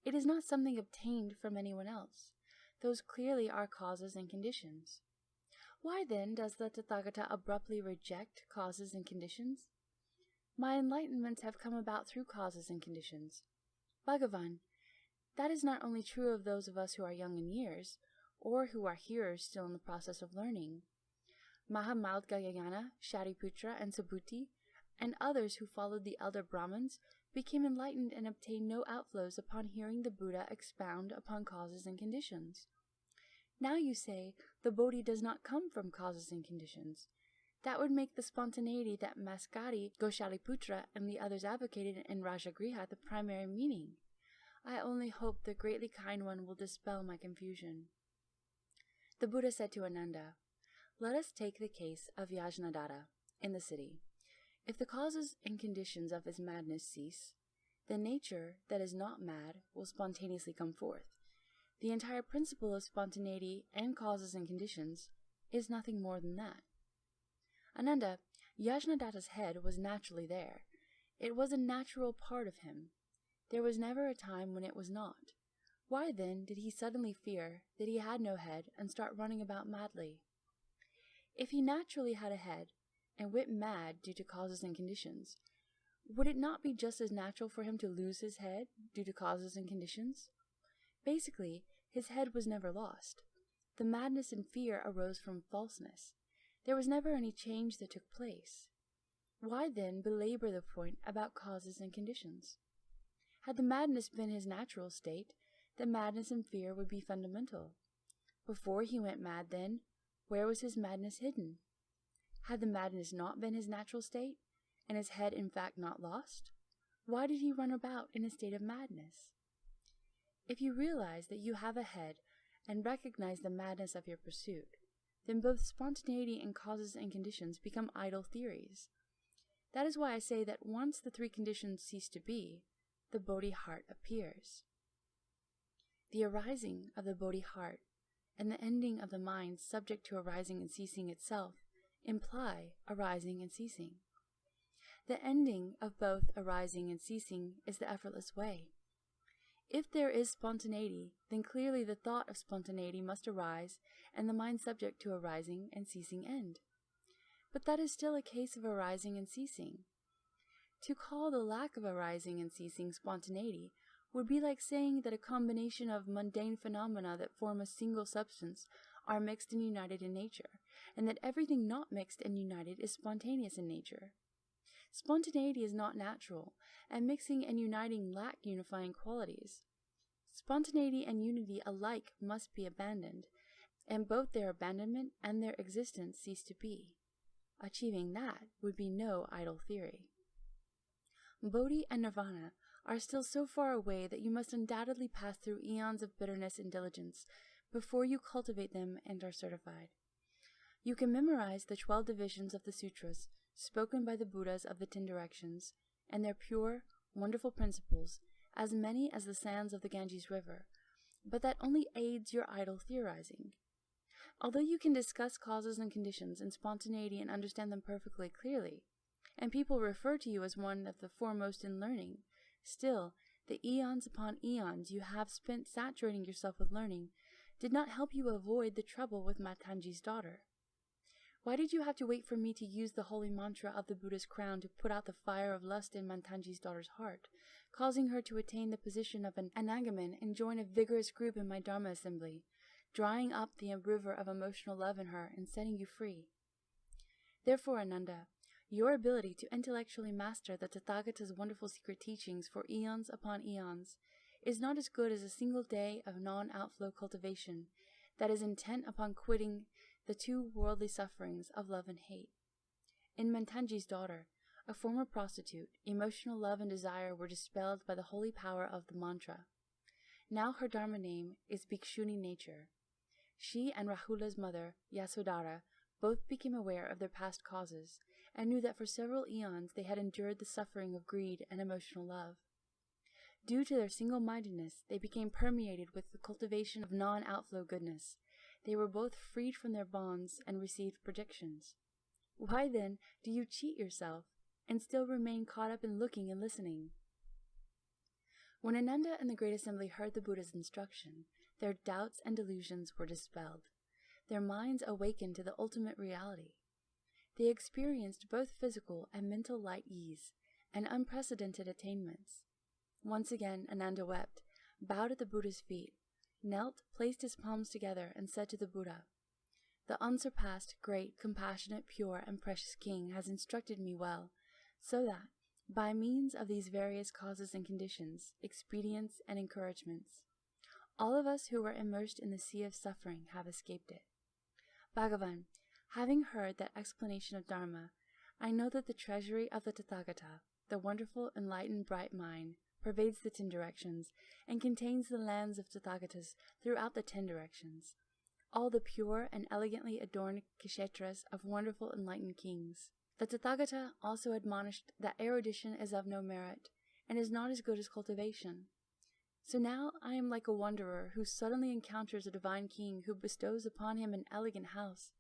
It is not something obtained from anyone else. Those clearly are causes and conditions. Why then does the Tathagata abruptly reject causes and conditions? My enlightenments have come about through causes and conditions. Bhagavan, that is not only true of those of us who are young in years, or who are hearers still in the process of learning. Mahamaldgayana, Shariputra, and Subhuti, and others who followed the elder Brahmins, became enlightened and obtained no outflows upon hearing the Buddha expound upon causes and conditions. Now you say the Bodhi does not come from causes and conditions. That would make the spontaneity that Maskari, Goshaliputra, and the others advocated in Rajagriha the primary meaning. I only hope the greatly kind one will dispel my confusion. The Buddha said to Ananda, Let us take the case of Yajnadatta in the city. If the causes and conditions of his madness cease, then nature that is not mad will spontaneously come forth. The entire principle of spontaneity and causes and conditions is nothing more than that. Ananda, Yajnadatta's head was naturally there. It was a natural part of him. There was never a time when it was not. Why then did he suddenly fear that he had no head and start running about madly? If he naturally had a head and went mad due to causes and conditions, would it not be just as natural for him to lose his head due to causes and conditions? Basically, his head was never lost. The madness and fear arose from falseness. There was never any change that took place. Why then belabor the point about causes and conditions? Had the madness been his natural state, the madness and fear would be fundamental. Before he went mad then, where was his madness hidden? Had the madness not been his natural state, and his head in fact not lost? Why did he run about in a state of madness? If you realize that you have a head and recognize the madness of your pursuit, then both spontaneity and causes and conditions become idle theories. That is why I say that once the three conditions cease to be, the Bodhi heart appears. The arising of the Bodhi heart and the ending of the mind subject to arising and ceasing itself imply arising and ceasing. The ending of both arising and ceasing is the effortless way. If there is spontaneity, then clearly the thought of spontaneity must arise and the mind subject to arising and ceasing end. But that is still a case of arising and ceasing. To call the lack of arising and ceasing spontaneity would be like saying that a combination of mundane phenomena that form a single substance are mixed and united in nature, and that everything not mixed and united is spontaneous in nature. Spontaneity is not natural, and mixing and uniting lack unifying qualities. Spontaneity and unity alike must be abandoned, and both their abandonment and their existence cease to be. Achieving that would be no idle theory. Bodhi and Nirvana are still so far away that you must undoubtedly pass through eons of bitterness and diligence before you cultivate them and are certified. You can memorize the 12 divisions of the sutras spoken by the Buddhas of the 10 directions, and their pure, wonderful principles, as many as the sands of the Ganges River, but that only aids your idle theorizing. Although you can discuss causes and conditions and spontaneity and understand them perfectly clearly, and people refer to you as one of the foremost in learning, still, the eons upon eons you have spent saturating yourself with learning did not help you avoid the trouble with Matanji's daughter. Why did you have to wait for me to use the holy mantra of the Buddha's crown to put out the fire of lust in Matanji's daughter's heart, causing her to attain the position of an anagaman and join a vigorous group in my Dharma assembly? drying up the river of emotional love in her and setting you free. Therefore, Ananda, your ability to intellectually master the Tathagata's wonderful secret teachings for eons upon eons is not as good as a single day of non-outflow cultivation that is intent upon quitting the two worldly sufferings of love and hate. In Mantanji's daughter, a former prostitute, emotional love and desire were dispelled by the holy power of the mantra. Now her Dharma name is Bhikshuni nature. She and Rahula's mother, Yasodhara, both became aware of their past causes and knew that for several eons they had endured the suffering of greed and emotional love. Due to their single-mindedness, they became permeated with the cultivation of non-outflow goodness. They were both freed from their bonds and received predictions. Why then do you cheat yourself and still remain caught up in looking and listening? When Ananda and the Great Assembly heard the Buddha's instruction, their doubts and delusions were dispelled. Their minds awakened to the ultimate reality. They experienced both physical and mental light ease and unprecedented attainments. Once again, Ananda wept, bowed at the Buddha's feet, knelt, placed his palms together, and said to the Buddha, "The unsurpassed, great, compassionate, pure, and precious King has instructed me well, so that, by means of these various causes and conditions, expedients and encouragements, all of us who were immersed in the sea of suffering have escaped it. Bhagavan, having heard that explanation of Dharma, I know that the treasury of the Tathagata, the wonderful, enlightened, bright mind, pervades the 10 directions, and contains the lands of Tathagatas throughout the 10 directions, all the pure and elegantly adorned kshetras of wonderful enlightened kings. The Tathagata also admonished that erudition is of no merit, and is not as good as cultivation. So now I am like a wanderer who suddenly encounters a divine king who bestows upon him an elegant house.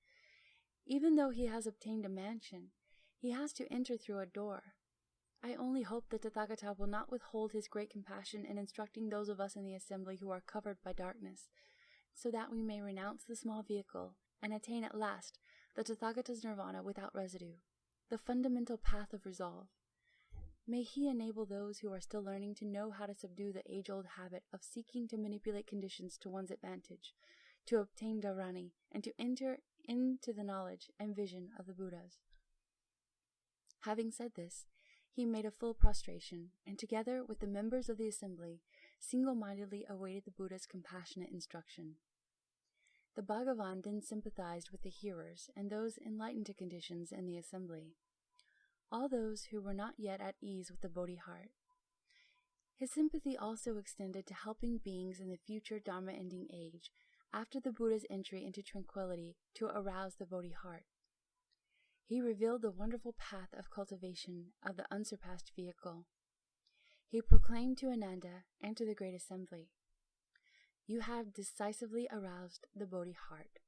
Even though he has obtained a mansion, he has to enter through a door. I only hope that Tathagata will not withhold his great compassion in instructing those of us in the assembly who are covered by darkness, so that we may renounce the small vehicle and attain at last the Tathagata's nirvana without residue, the fundamental path of resolve. May he enable those who are still learning to know how to subdue the age-old habit of seeking to manipulate conditions to one's advantage, to obtain dharani, and to enter into the knowledge and vision of the Buddhas." Having said this, he made a full prostration, and together with the members of the assembly, single-mindedly awaited the Buddha's compassionate instruction. The Bhagavan then sympathized with the hearers and those enlightened to conditions in the assembly, all those who were not yet at ease with the Bodhi heart. His sympathy also extended to helping beings in the future Dharma-ending age, after the Buddha's entry into tranquility, to arouse the Bodhi heart. He revealed the wonderful path of cultivation of the unsurpassed vehicle. He proclaimed to Ananda and to the Great Assembly, "You have decisively aroused the Bodhi heart,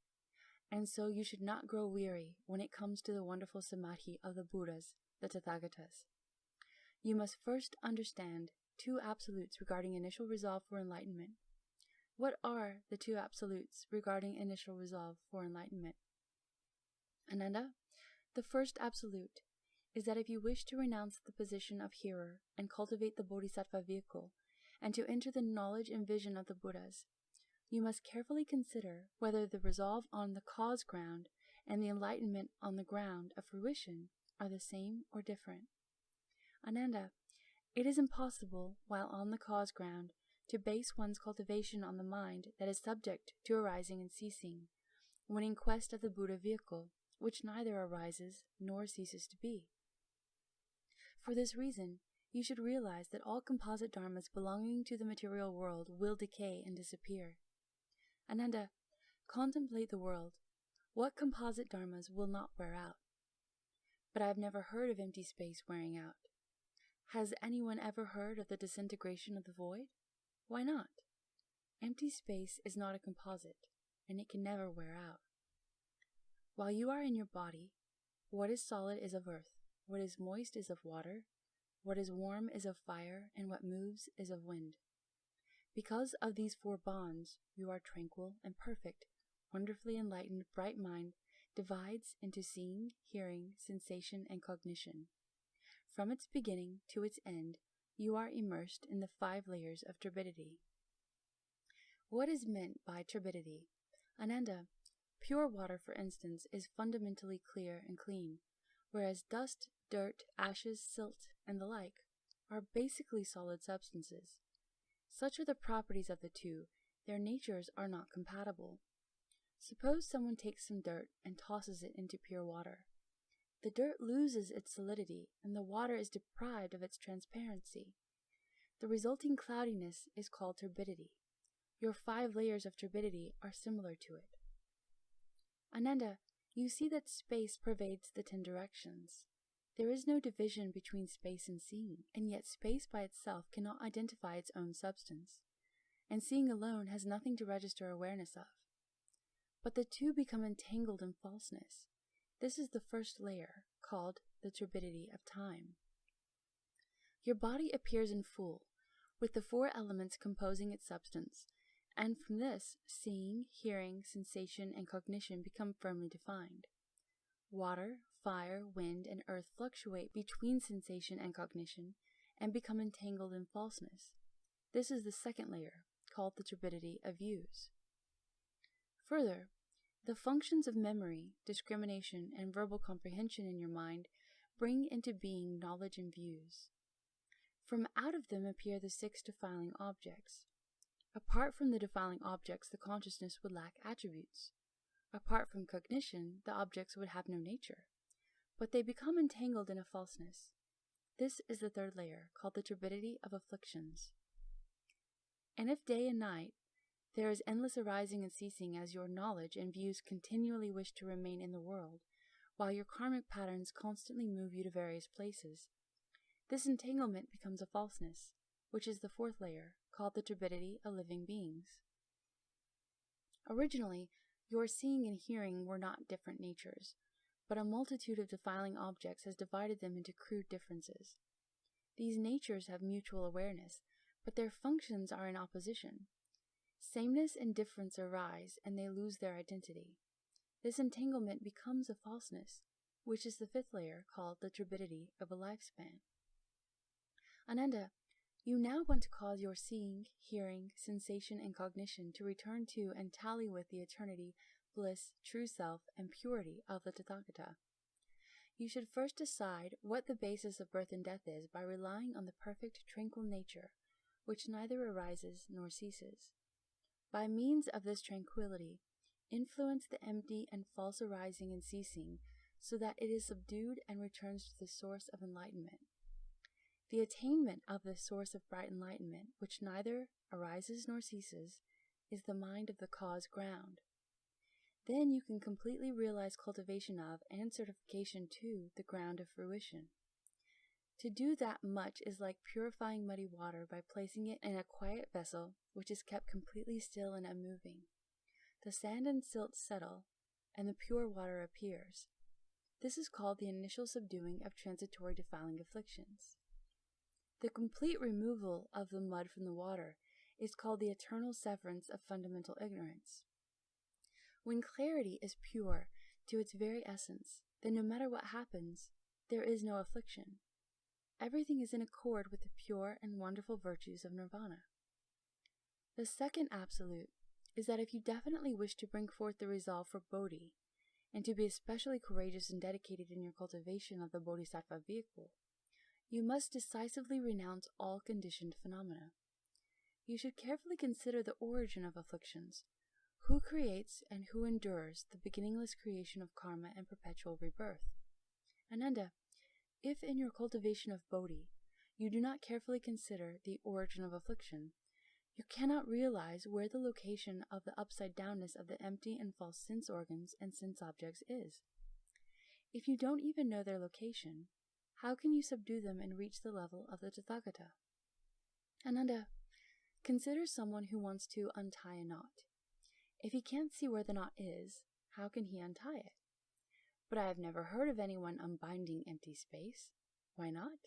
and so you should not grow weary when it comes to the wonderful samadhi of the Buddhas, the Tathagatas. You must first understand 2 absolutes regarding initial resolve for enlightenment. What are the 2 absolutes regarding initial resolve for enlightenment? Ananda, the first absolute is that if you wish to renounce the position of hearer and cultivate the Bodhisattva vehicle, and to enter the knowledge and vision of the Buddhas, you must carefully consider whether the resolve on the cause ground and the enlightenment on the ground of fruition are the same or different. Ananda, it is impossible, while on the cause ground, to base one's cultivation on the mind that is subject to arising and ceasing, when in quest of the Buddha vehicle, which neither arises nor ceases to be. For this reason, you should realize that all composite dharmas belonging to the material world will decay and disappear. Ananda, contemplate the world. What composite dharmas will not wear out? But I have never heard of empty space wearing out. Has anyone ever heard of the disintegration of the void? Why not? Empty space is not a composite, and it can never wear out. While you are in your body, what is solid is of earth, what is moist is of water, what is warm is of fire, and what moves is of wind. Because of these 4 bonds, you are tranquil and perfect, wonderfully enlightened, bright mind divides into seeing, hearing, sensation, and cognition. From its beginning to its end, you are immersed in the 5 layers of turbidity. What is meant by turbidity? Ananda, pure water, for instance, is fundamentally clear and clean, whereas dust, dirt, ashes, silt, and the like are basically solid substances. Such are the properties of the two, their natures are not compatible. Suppose someone takes some dirt and tosses it into pure water. The dirt loses its solidity, and the water is deprived of its transparency. The resulting cloudiness is called turbidity. Your 5 layers of turbidity are similar to it. Ananda, you see that space pervades the 10 directions. There is no division between space and seeing, and yet space by itself cannot identify its own substance, and seeing alone has nothing to register awareness of. But the two become entangled in falseness. This is the first layer, called the turbidity of time. Your body appears in full, with the 4 elements composing its substance, and from this, seeing, hearing, sensation, and cognition become firmly defined. Water, fire, wind, and earth fluctuate between sensation and cognition, and become entangled in falseness. This is the second layer, called the turbidity of views. Further, the functions of memory, discrimination, and verbal comprehension in your mind bring into being knowledge and views. From out of them appear the 6 defiling objects. Apart from the defiling objects, the consciousness would lack attributes. Apart from cognition, the objects would have no nature, but they become entangled in a falseness. This is the third layer, called the turbidity of afflictions. And if day and night, there is endless arising and ceasing as your knowledge and views continually wish to remain in the world, while your karmic patterns constantly move you to various places, this entanglement becomes a falseness, which is the 4th layer, called the turbidity of living beings. Originally, your seeing and hearing were not different natures, but a multitude of defiling objects has divided them into crude differences. These natures have mutual awareness, but their functions are in opposition. Sameness and difference arise, and they lose their identity. This entanglement becomes a falseness, which is the 5th layer, called the turbidity of a lifespan. Ananda, you now want to cause your seeing, hearing, sensation, and cognition to return to and tally with the eternity, bliss, true self, and purity of the Tathagata. You should first decide what the basis of birth and death is by relying on the perfect, tranquil nature, which neither arises nor ceases. By means of this tranquility, influence the empty and false arising and ceasing, so that it is subdued and returns to the source of enlightenment. The attainment of the source of bright enlightenment, which neither arises nor ceases, is the mind of the cause ground. Then you can completely realize cultivation of and certification to the ground of fruition. To do that much is like purifying muddy water by placing it in a quiet vessel which is kept completely still and unmoving. The sand and silt settle, and the pure water appears. This is called the initial subduing of transitory defiling afflictions. The complete removal of the mud from the water is called the eternal severance of fundamental ignorance. When clarity is pure to its very essence, then no matter what happens, there is no affliction. Everything is in accord with the pure and wonderful virtues of nirvana. The second absolute is that if you definitely wish to bring forth the resolve for Bodhi, and to be especially courageous and dedicated in your cultivation of the Bodhisattva vehicle, you must decisively renounce all conditioned phenomena. You should carefully consider the origin of afflictions, who creates and who endures the beginningless creation of karma and perpetual rebirth. Ananda, if in your cultivation of Bodhi you do not carefully consider the origin of affliction, you cannot realize where the location of the upside-downness of the empty and false sense organs and sense objects is. If you don't even know their location, how can you subdue them and reach the level of the Tathagata? Ananda, consider someone who wants to untie a knot. If he can't see where the knot is, how can he untie it? But I have never heard of anyone unbinding empty space. Why not?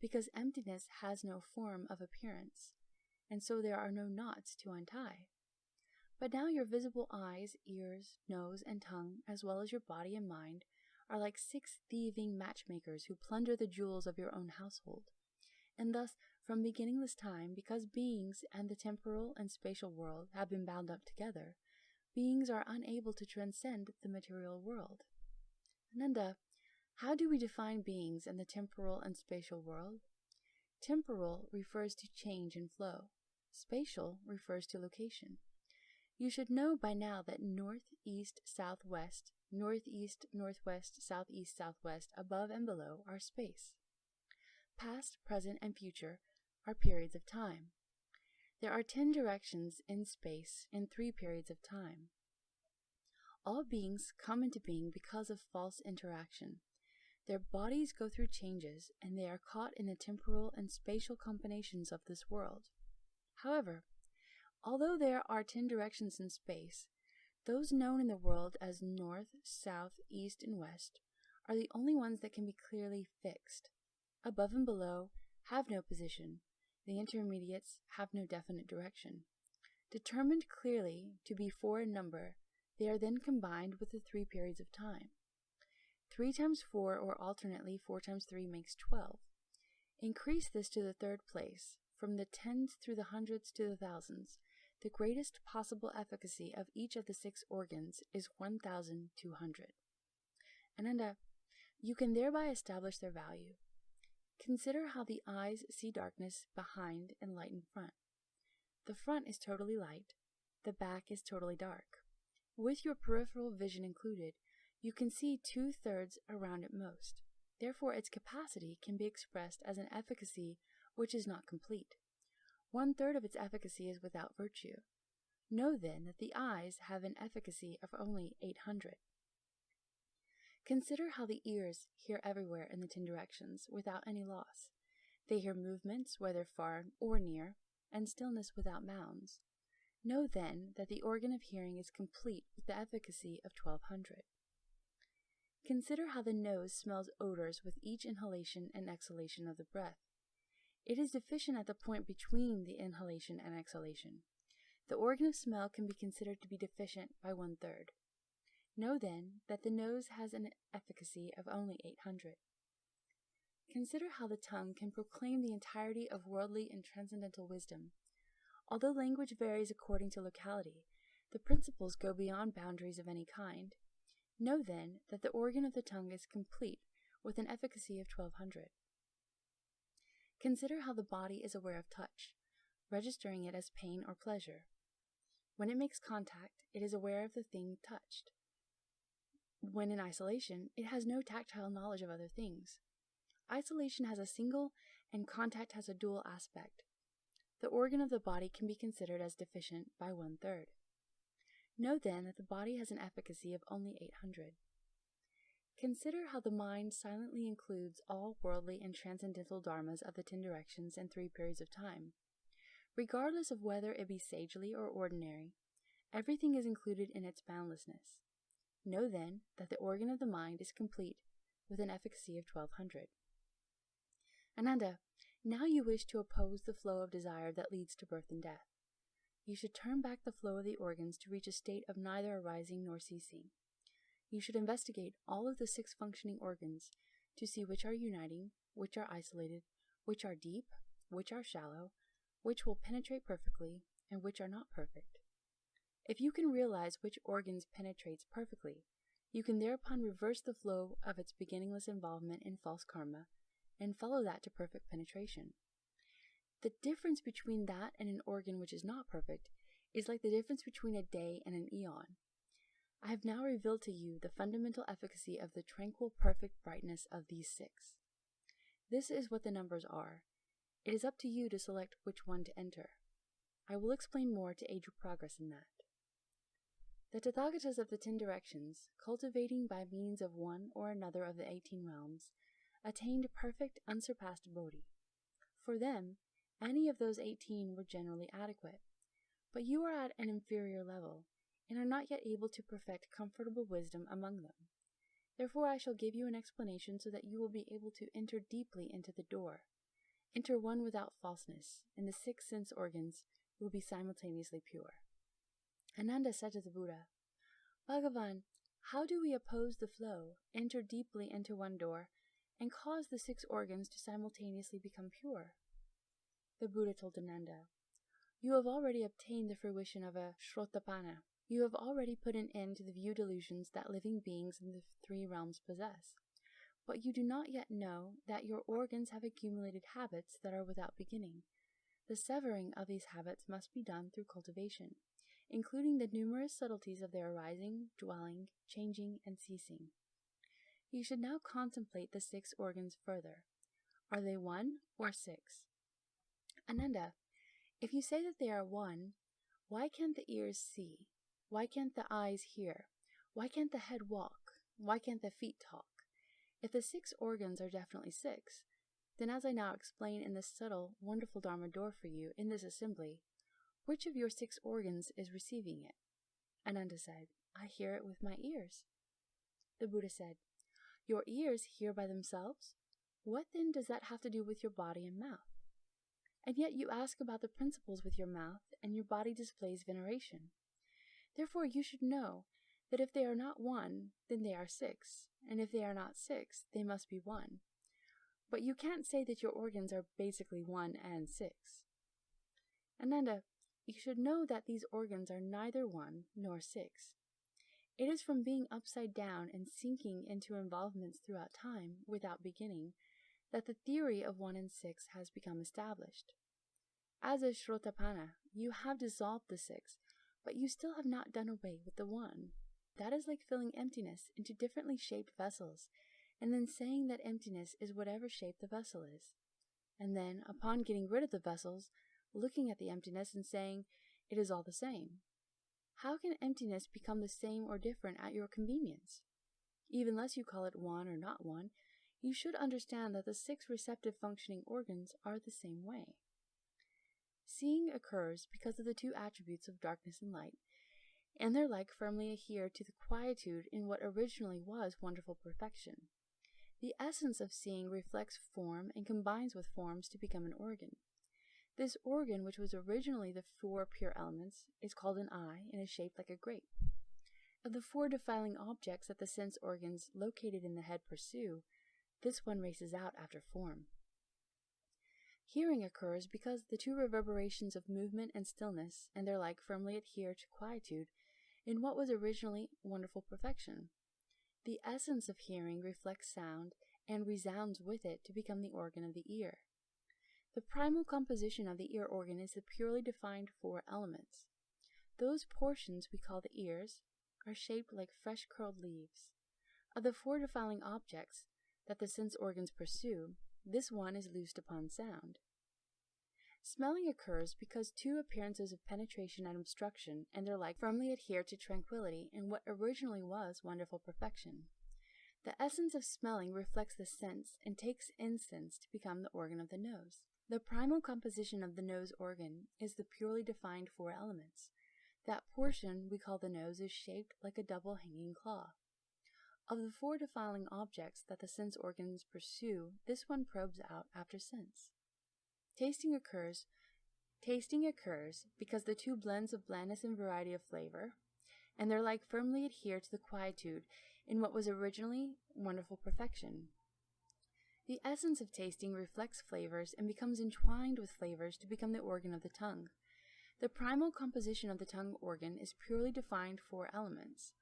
Because emptiness has no form of appearance, and so there are no knots to untie. But now your visible eyes, ears, nose, and tongue, as well as your body and mind, are like 6 thieving matchmakers who plunder the jewels of your own household. And thus, from beginningless time, because beings and the temporal and spatial world have been bound up together, beings are unable to transcend the material world. Ananda, how do we define beings in the temporal and spatial world? Temporal refers to change and flow. Spatial refers to location. You should know by now that north, east, southwest, northeast, northwest, southeast, southwest, above and below are space. Past, present, and future are periods of time. There are 10 directions in space in 3 periods of time. All beings come into being because of false interaction. Their bodies go through changes, and they are caught in the temporal and spatial combinations of this world. However, although there are 10 directions in space, those known in the world as north, south, east, and west are the only ones that can be clearly fixed. Above and below have no position. The intermediates have no definite direction. Determined clearly to be 4 in number, they are then combined with the 3 periods of time. 3 times 4, or alternately 4 times 3, makes 12. Increase this to the 3rd place, from the tens through the hundreds to the thousands. The greatest possible efficacy of each of the 6 organs is 1,200. Ananda, you can thereby establish their value. Consider how the eyes see darkness behind and light in front. The front is totally light, the back is totally dark. With your peripheral vision included, you can see 2/3 around at most. Therefore, its capacity can be expressed as an efficacy which is not complete. 1/3 of its efficacy is without virtue. Know then that the eyes have an efficacy of only 800. Consider how the ears hear everywhere in the 10 directions without any loss. They hear movements, whether far or near, and stillness without bounds. Know then that the organ of hearing is complete with the efficacy of 1200. Consider how the nose smells odors with each inhalation and exhalation of the breath. It is deficient at the point between the inhalation and exhalation. The organ of smell can be considered to be deficient by 1/3. Know then that the nose has an efficacy of only 800. Consider how the tongue can proclaim the entirety of worldly and transcendental wisdom. Although language varies according to locality, the principles go beyond boundaries of any kind. Know then that the organ of the tongue is complete with an efficacy of 1200. Consider how the body is aware of touch, registering it as pain or pleasure. When it makes contact, it is aware of the thing touched. When in isolation, it has no tactile knowledge of other things. Isolation has a single, and contact has a dual aspect. The organ of the body can be considered as deficient by 1/3. Know then that the body has an efficacy of only 800. Consider how the mind silently includes all worldly and transcendental dharmas of the 10 directions and 3 periods of time. Regardless of whether it be sagely or ordinary, everything is included in its boundlessness. Know then that the organ of the mind is complete with an efficacy of 1200. Ananda, now you wish to oppose the flow of desire that leads to birth and death. You should turn back the flow of the organs to reach a state of neither arising nor ceasing. You should investigate all of the 6 functioning organs to see which are uniting, which are isolated, which are deep, which are shallow, which will penetrate perfectly, and which are not perfect. If you can realize which organs penetrates perfectly, you can thereupon reverse the flow of its beginningless involvement in false karma and follow that to perfect penetration. The difference between that and an organ which is not perfect is like the difference between a day and an eon. I have now revealed to you the fundamental efficacy of the tranquil, perfect brightness of these 6. This is what the numbers are. It is up to you to select which one to enter. I will explain more to aid your progress in that. The Tathagatas of the 10 directions, cultivating by means of one or another of the 18 realms, attained perfect, unsurpassed bodhi. For them, any of those 18 were generally adequate, but you are at an inferior level, and are not yet able to perfect comfortable wisdom among them. Therefore I shall give you an explanation so that you will be able to enter deeply into the door. Enter one without falseness, and the 6 sense organs will be simultaneously pure. Ananda said to the Buddha, Bhagavan, how do we oppose the flow, enter deeply into one door, and cause the 6 organs to simultaneously become pure? The Buddha told Ananda, you have already obtained the fruition of a Shrotapana, You have already put an end to the view delusions that living beings in the three realms possess. But you do not yet know that your organs have accumulated habits that are without beginning. The severing of these habits must be done through cultivation, including the numerous subtleties of their arising, dwelling, changing, and ceasing. You should now contemplate the 6 organs further. Are they 1 or 6? Ananda, if you say that they are 1, why can't the ears see? Why can't the eyes hear? Why can't the head walk? Why can't the feet talk? If the 6 organs are definitely 6, then as I now explain in this subtle, wonderful Dharma door for you in this assembly, which of your 6 organs is receiving it? Ananda said, I hear it with my ears. The Buddha said, your ears hear by themselves? What then does that have to do with your body and mouth? And yet you ask about the principles with your mouth, and your body displays veneration. Therefore you should know that if they are not 1, then they are 6, and if they are not 6, they must be 1. But you can't say that your organs are basically 1 and 6. Ananda, you should know that these organs are neither 1 nor 6. It is from being upside down and sinking into involvements throughout time, without beginning, that the theory of 1 and 6 has become established. As a Shrotapana, you have dissolved the 6, but you still have not done away with the 1. That is like filling emptiness into differently shaped vessels, and then saying that emptiness is whatever shape the vessel is. And then, upon getting rid of the vessels, looking at the emptiness and saying, it is all the same. How can emptiness become the same or different at your convenience? Even less you call it 1 or not 1, you should understand that the 6 receptive functioning organs are the same way. Seeing occurs because of the 2 attributes of darkness and light, and their like firmly adhere to the quietude in what originally was wonderful perfection. The essence of seeing reflects form and combines with forms to become an organ. This organ, which was originally the 4 pure elements, is called an eye and is shaped like a grape. Of the 4 defiling objects that the sense organs located in the head pursue, this one races out after form. Hearing occurs because the 2 reverberations of movement and stillness and their like firmly adhere to quietude in what was originally wonderful perfection. The essence of hearing reflects sound and resounds with it to become the organ of the ear. The primal composition of the ear organ is the purely defined 4 elements. Those portions we call the ears are shaped like fresh curled leaves. Of the 4 defiling objects that the sense organs pursue, this one is loosed upon sound. Smelling occurs because 2 appearances of penetration and obstruction and their like firmly adhere to tranquility in what originally was wonderful perfection. The essence of smelling reflects the sense and takes incense to become the organ of the nose. The primal composition of the nose organ is the purely defined 4 elements. That portion we call the nose is shaped like a double hanging claw. Of the 4 defiling objects that the sense organs pursue, this one probes out after sense. Tasting occurs because the 2 blends of blandness and variety of flavor, and their like firmly adhere to the quietude in what was originally wonderful perfection. The essence of tasting reflects flavors and becomes entwined with flavors to become the organ of the tongue. The primal composition of the tongue organ is purely defined 4 elements.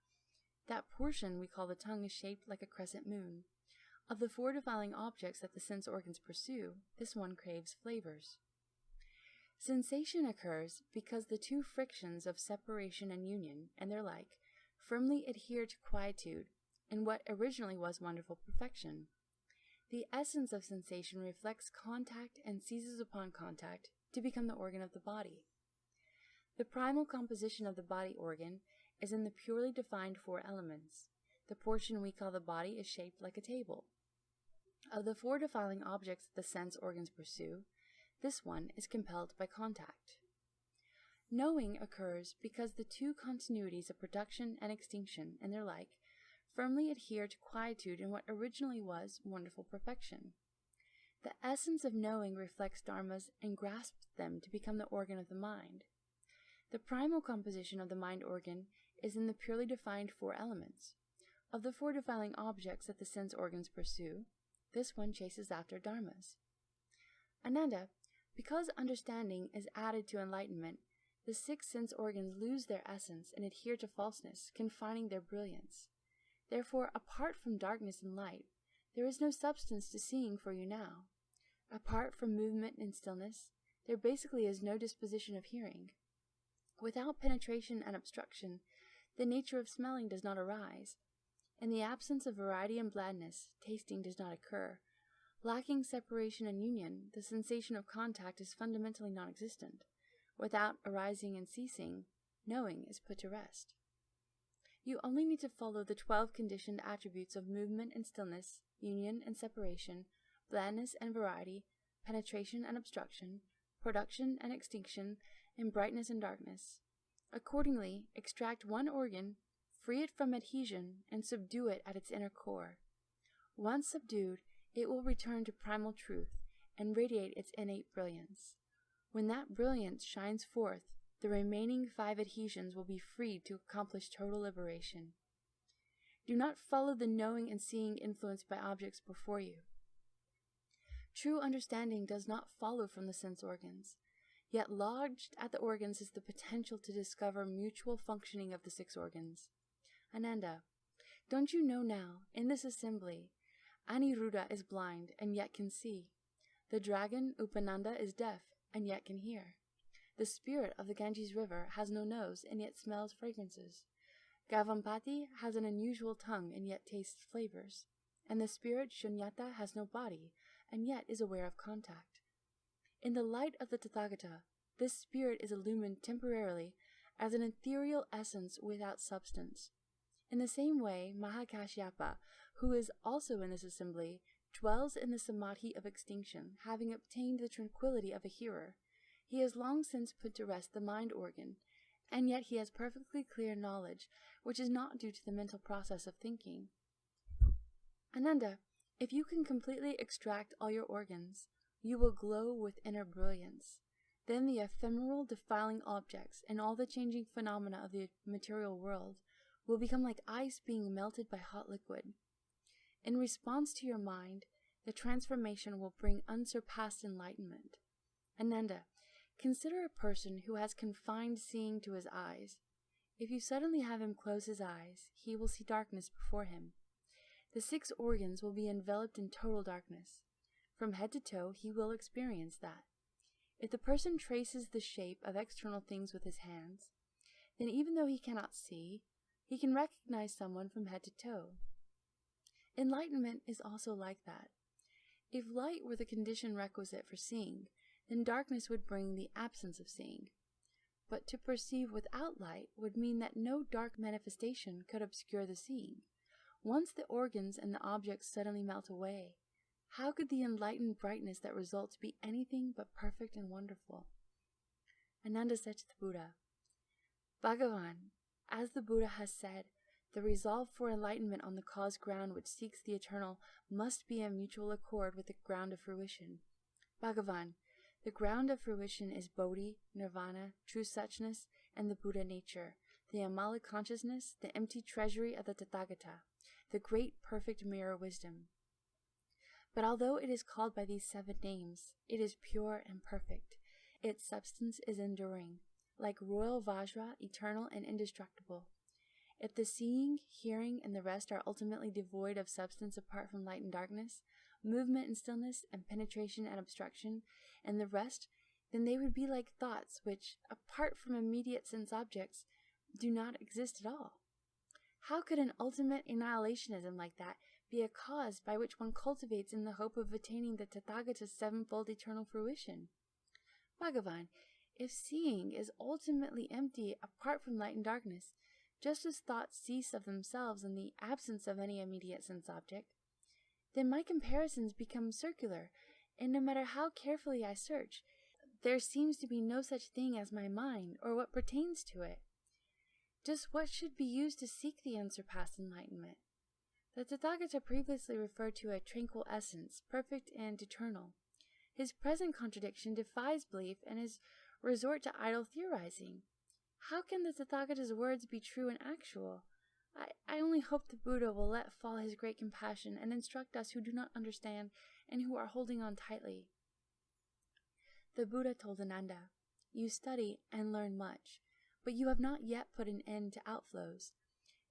That portion we call the tongue is shaped like a crescent moon. Of the 4 defiling objects that the sense organs pursue, this one craves flavors. Sensation occurs because the 2 frictions of separation and union, and their like, firmly adhere to quietude in what originally was wonderful perfection. The essence of sensation reflects contact and seizes upon contact to become the organ of the body. The primal composition of the body organ is in the purely defined 4 elements. The portion we call the body is shaped like a table. Of the 4 defiling objects that the sense organs pursue, this one is compelled by contact. Knowing occurs because the 2 continuities of production and extinction and their like firmly adhere to quietude in what originally was wonderful perfection. The essence of knowing reflects dharmas and grasps them to become the organ of the mind. The primal composition of the mind organ is in the purely defined 4 elements. Of the 4 defiling objects that the sense organs pursue, this one chases after dharmas. Ananda, because understanding is added to enlightenment, the 6 sense organs lose their essence and adhere to falseness, confining their brilliance. Therefore, apart from darkness and light, there is no substance to seeing for you now. Apart from movement and stillness, there basically is no disposition of hearing. Without penetration and obstruction, the nature of smelling does not arise. In the absence of variety and blandness, tasting does not occur. Lacking separation and union, the sensation of contact is fundamentally non-existent. Without arising and ceasing, knowing is put to rest. You only need to follow the 12 conditioned attributes of movement and stillness, union and separation, blandness and variety, penetration and obstruction, production and extinction, and brightness and darkness. Accordingly, extract one organ, free it from adhesion, and subdue it at its inner core. Once subdued, it will return to primal truth and radiate its innate brilliance. When that brilliance shines forth, the remaining 5 adhesions will be freed to accomplish total liberation. Do not follow the knowing and seeing influenced by objects before you. True understanding does not follow from the sense organs, yet lodged at the organs is the potential to discover mutual functioning of the 6 organs. Ananda, don't you know now, in this assembly, Aniruddha is blind and yet can see. The dragon Upananda is deaf and yet can hear. The spirit of the Ganges river has no nose and yet smells fragrances. Gavampati has an unusual tongue and yet tastes flavors. And the spirit Shunyata has no body and yet is aware of contact. In the light of the Tathagata, this spirit is illumined temporarily as an ethereal essence without substance. In the same way, Mahakashyapa, who is also in this assembly, dwells in the samadhi of extinction, having obtained the tranquility of a hearer. He has long since put to rest the mind organ, and yet he has perfectly clear knowledge, which is not due to the mental process of thinking. Ananda, if you can completely extract all your organs, you will glow with inner brilliance. Then the ephemeral defiling objects and all the changing phenomena of the material world will become like ice being melted by hot liquid. In response to your mind, the transformation will bring unsurpassed enlightenment. Ananda, consider a person who has confined seeing to his eyes. If you suddenly have him close his eyes, he will see darkness before him. The 6 organs will be enveloped in total darkness. From head to toe, he will experience that. If the person traces the shape of external things with his hands, then even though he cannot see, he can recognize someone from head to toe. Enlightenment is also like that. If light were the condition requisite for seeing, then darkness would bring the absence of seeing. But to perceive without light would mean that no dark manifestation could obscure the seeing. Once the organs and the objects suddenly melt away, how could the enlightened brightness that results be anything but perfect and wonderful? Ananda said to the Buddha, Bhagavan, as the Buddha has said, the resolve for enlightenment on the cause ground which seeks the eternal must be in mutual accord with the ground of fruition. Bhagavan, the ground of fruition is Bodhi, Nirvana, true suchness, and the Buddha nature, the Amala consciousness, the empty treasury of the Tathagata, the great perfect mirror wisdom. But although it is called by these 7 names, it is pure and perfect. Its substance is enduring, like royal Vajra, eternal and indestructible. If the seeing, hearing, and the rest are ultimately devoid of substance apart from light and darkness, movement and stillness, and penetration and obstruction, and the rest, then they would be like thoughts which, apart from immediate sense objects, do not exist at all. How could an ultimate annihilationism like that be a cause by which one cultivates in the hope of attaining the Tathagata's 7-fold eternal fruition? Bhagavan, if seeing is ultimately empty apart from light and darkness, just as thoughts cease of themselves in the absence of any immediate sense object, then my comparisons become circular, and no matter how carefully I search, there seems to be no such thing as my mind or what pertains to it. Just what should be used to seek the unsurpassed enlightenment? The Tathagata previously referred to a tranquil essence, perfect and eternal. His present contradiction defies belief and his resort to idle theorizing. How can the Tathagata's words be true and actual? I only hope the Buddha will let fall his great compassion and instruct us who do not understand and who are holding on tightly. The Buddha told Ananda, You study and learn much, but you have not yet put an end to outflows.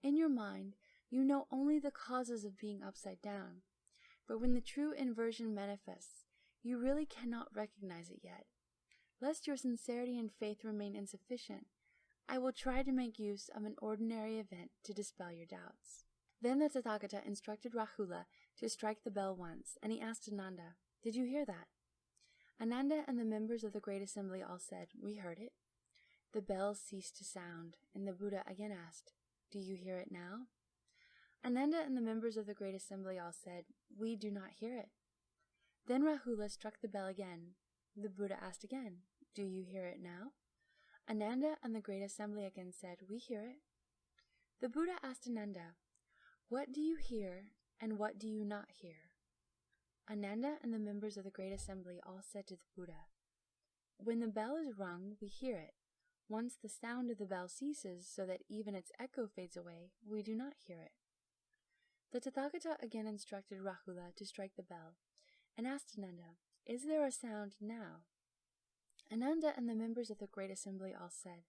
In your mind, you know only the causes of being upside down, but when the true inversion manifests, you really cannot recognize it yet. Lest your sincerity and faith remain insufficient, I will try to make use of an ordinary event to dispel your doubts. Then the Tathagata instructed Rahula to strike the bell once, and he asked Ananda, "Did you hear that?" Ananda and the members of the Great Assembly all said, "We heard it." The bell ceased to sound, and the Buddha again asked, "Do you hear it now?" Ananda and the members of the Great Assembly all said, "We do not hear it." Then Rahula struck the bell again. The Buddha asked again, "Do you hear it now?" Ananda and the Great Assembly again said, "We hear it." The Buddha asked Ananda, "What do you hear and what do you not hear?" Ananda and the members of the Great Assembly all said to the Buddha, "When the bell is rung, we hear it. Once the sound of the bell ceases so that even its echo fades away, we do not hear it." The Tathagata again instructed Rahula to strike the bell, and asked Ananda, "Is there a sound now?" Ananda and the members of the Great Assembly all said,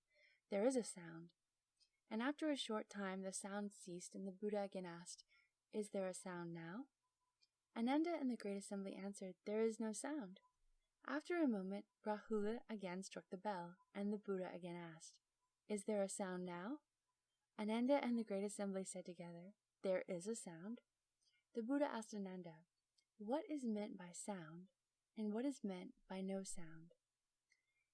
"There is a sound." And after a short time the sound ceased, and the Buddha again asked, "Is there a sound now?" Ananda and the Great Assembly answered, "There is no sound." After a moment, Rahula again struck the bell, and the Buddha again asked, "Is there a sound now?" Ananda and the Great Assembly said together, "There is a sound." The Buddha asked Ananda, "What is meant by sound, and what is meant by no sound?"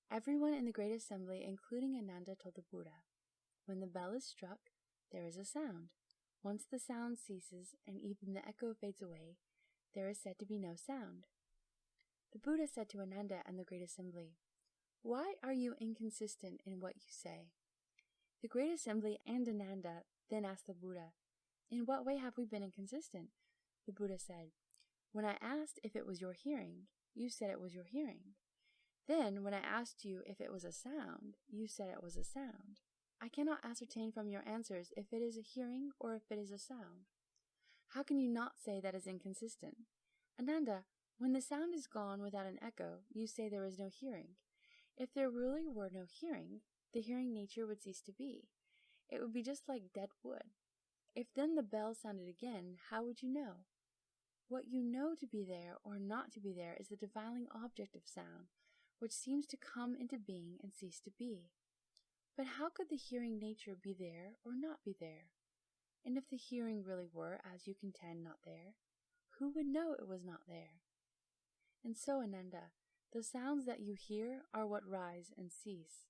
Everyone in the Great Assembly, including Ananda, told the Buddha, "When the bell is struck, there is a sound. Once the sound ceases, and even the echo fades away, there is said to be no sound." The Buddha said to Ananda and the Great Assembly, "Why are you inconsistent in what you say?" The Great Assembly and Ananda then asked the Buddha, "In what way have we been inconsistent?" The Buddha said, "When I asked if it was your hearing, you said it was your hearing. Then, when I asked you if it was a sound, you said it was a sound. I cannot ascertain from your answers if it is a hearing or if it is a sound. How can you not say that is inconsistent? Ananda, when the sound is gone without an echo, you say there is no hearing. If there really were no hearing, the hearing nature would cease to be. It would be just like dead wood. If then the bell sounded again, how would you know? What you know to be there or not to be there is the defiling object of sound, which seems to come into being and cease to be. But how could the hearing nature be there or not be there? And if the hearing really were, as you contend, not there, who would know it was not there? And so, Ananda, the sounds that you hear are what rise and cease.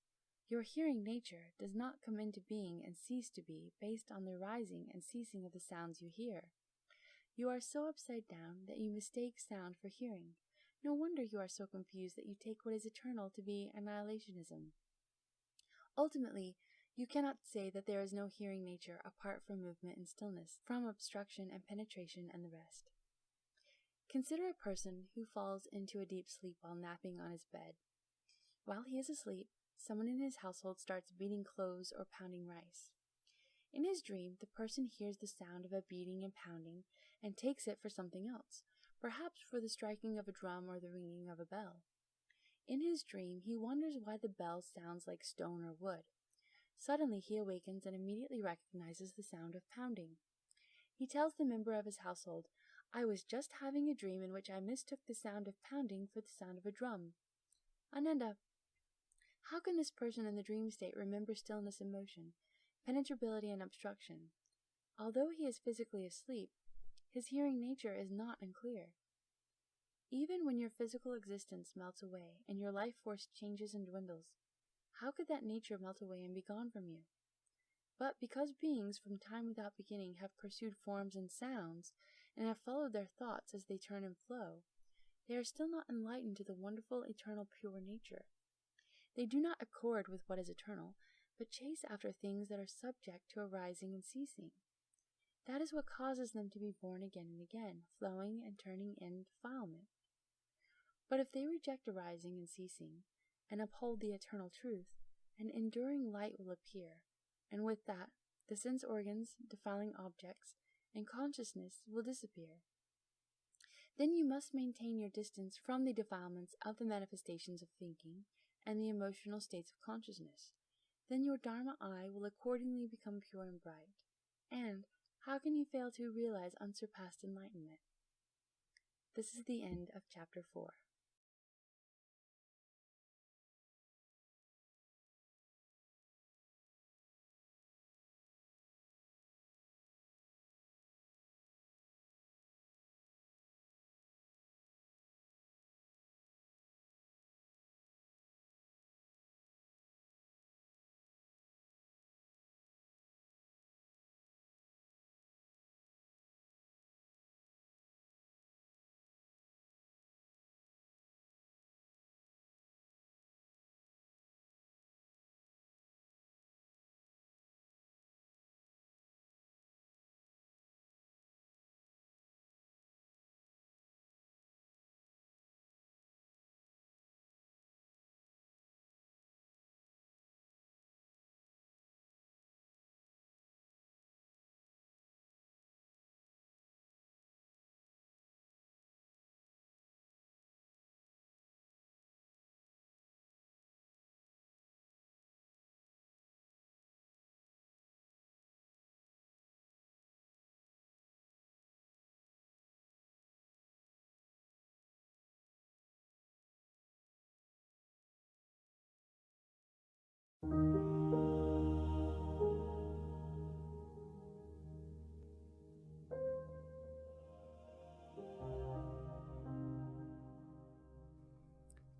Your hearing nature does not come into being and cease to be based on the rising and ceasing of the sounds you hear. You are so upside down that you mistake sound for hearing. No wonder you are so confused that you take what is eternal to be annihilationism. Ultimately, you cannot say that there is no hearing nature apart from movement and stillness, from obstruction and penetration and the rest. Consider a person who falls into a deep sleep while napping on his bed. While he is asleep, someone in his household starts beating cloves or pounding rice. In his dream, the person hears the sound of a beating and pounding and takes it for something else, perhaps for the striking of a drum or the ringing of a bell. In his dream, he wonders why the bell sounds like stone or wood. Suddenly he awakens and immediately recognizes the sound of pounding. He tells the member of his household, "I was just having a dream in which I mistook the sound of pounding for the sound of a drum." Ananda, how can this person in the dream state remember stillness and motion, penetrability and obstruction? Although he is physically asleep, his hearing nature is not unclear. Even when your physical existence melts away and your life force changes and dwindles, how could that nature melt away and be gone from you? But because beings from time without beginning have pursued forms and sounds, and have followed their thoughts as they turn and flow, they are still not enlightened to the wonderful, eternal, pure nature. They do not accord with what is eternal, but chase after things that are subject to arising and ceasing. That is what causes them to be born again and again, flowing and turning in defilement. But if they reject arising and ceasing, and uphold the eternal truth, an enduring light will appear, and with that, the sense organs, defiling objects, and consciousness will disappear. Then you must maintain your distance from the defilements of the manifestations of thinking, and the emotional states of consciousness. Then your Dharma eye will accordingly become pure and bright. And how can you fail to realize unsurpassed enlightenment? This is the end of Chapter 4.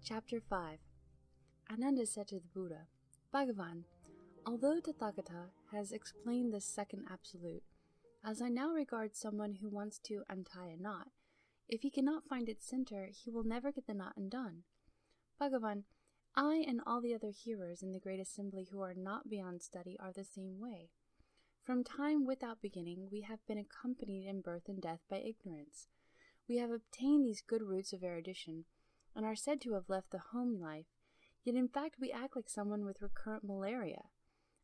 Chapter 5. Ananda said to the Buddha, Bhagavan, although Tathagata has explained this second absolute, as I now regard someone who wants to untie a knot, if he cannot find its center, he will never get the knot undone. Bhagavan, I and all the other hearers in the great assembly who are not beyond study are the same way. From time without beginning, we have been accompanied in birth and death by ignorance. We have obtained these good roots of erudition, and are said to have left the home life, yet in fact we act like someone with recurrent malaria.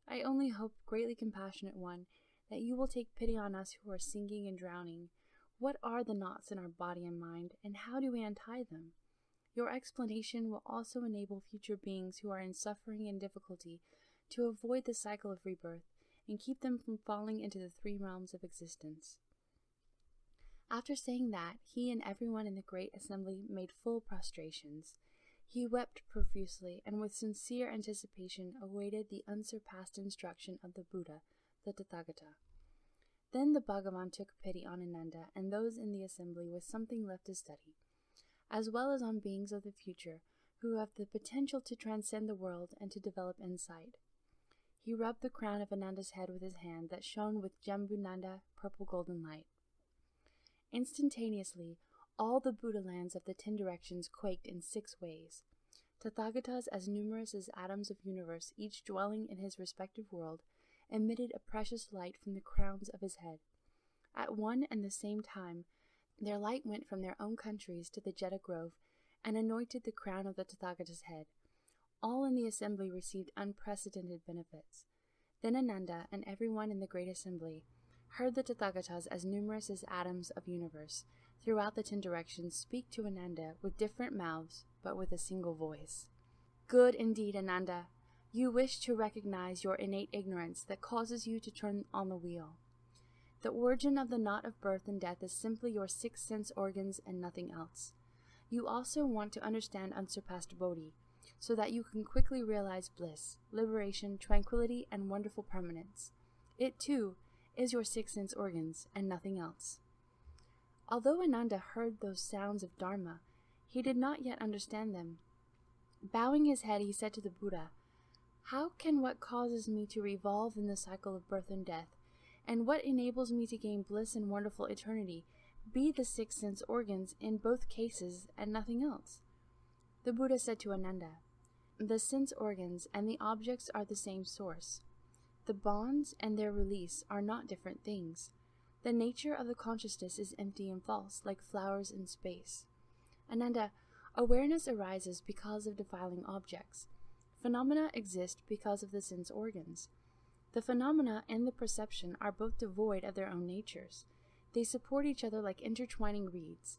I only hope, greatly compassionate one, that you will take pity on us who are sinking and drowning. What are the knots in our body and mind, and how do we untie them? Your explanation will also enable future beings who are in suffering and difficulty to avoid the cycle of rebirth, and keep them from falling into the three realms of existence. After saying that, he and everyone in the great assembly made full prostrations. He wept profusely, and with sincere anticipation awaited the unsurpassed instruction of the Buddha, the Tathagata. Then the Bhagavan took pity on Ananda and those in the assembly with something left to study, as well as on beings of the future who have the potential to transcend the world and to develop insight. He rubbed the crown of Ananda's head with his hand that shone with Jambunanda purple golden light. Instantaneously, all the Buddha lands of the 10 directions quaked in 6 ways. Tathagatas as numerous as atoms of universe, each dwelling in his respective world, emitted a precious light from the crowns of his head. At one and the same time, their light went from their own countries to the Jeta Grove and anointed the crown of the Tathagata's head. All in the assembly received unprecedented benefits. Then Ananda and everyone in the great assembly heard the Tathagatas as numerous as atoms of universe throughout the 10 directions speak to Ananda with different mouths, but with a single voice. Good indeed, Ananda. You wish to recognize your innate ignorance that causes you to turn on the wheel. The origin of the knot of birth and death is simply your 6 sense organs and nothing else. You also want to understand unsurpassed Bodhi, so that you can quickly realize bliss, liberation, tranquility, and wonderful permanence. It, too, is your 6 sense organs, and nothing else. Although Ananda heard those sounds of Dharma, he did not yet understand them. Bowing his head, he said to the Buddha, How can what causes me to revolve in the cycle of birth and death, and what enables me to gain bliss and wonderful eternity, be the 6 sense organs in both cases and nothing else? The Buddha said to Ananda, The sense organs and the objects are the same source. The bonds and their release are not different things. The nature of the consciousness is empty and false, like flowers in space. Ananda, awareness arises because of defiling objects. Phenomena exist because of the sense organs. The phenomena and the perception are both devoid of their own natures. They support each other like intertwining reeds.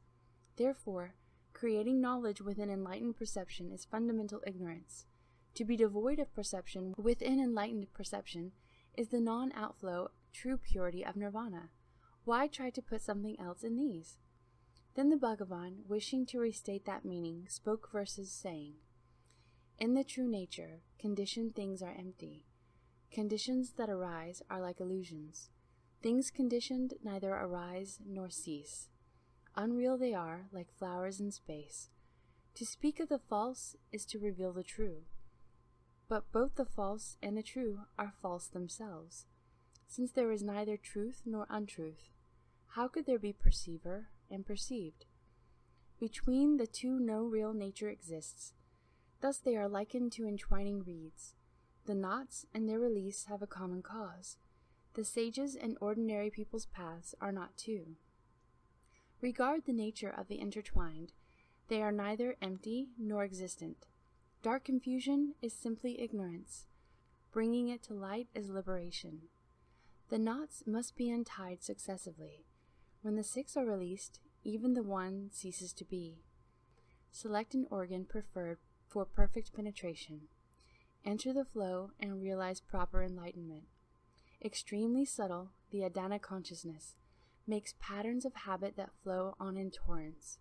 Therefore, creating knowledge within enlightened perception is fundamental ignorance. To be devoid of perception within enlightened perception is the non-outflow true purity of nirvana. Why try to put something else in these? Then the Bhagavan, wishing to restate that meaning, spoke verses saying, in the true nature, conditioned things are empty. Conditions that arise are like illusions. Things conditioned neither arise nor cease. Unreal they are, like flowers in space. To speak of the false is to reveal the true. But both the false and the true are false themselves. Since there is neither truth nor untruth, how could there be perceiver and perceived? Between the two no real nature exists. Thus they are likened to entwining reeds. The knots and their release have a common cause. The sages and ordinary people's paths are not two. Regard the nature of the intertwined. They are neither empty nor existent. Dark confusion is simply ignorance. Bringing it to light is liberation. The knots must be untied successively. When the 6 are released, even the one ceases to be. Select an organ preferred for perfect penetration. Enter the flow and realize proper enlightenment. Extremely subtle, the Adana consciousness makes patterns of habit that flow on in torrents.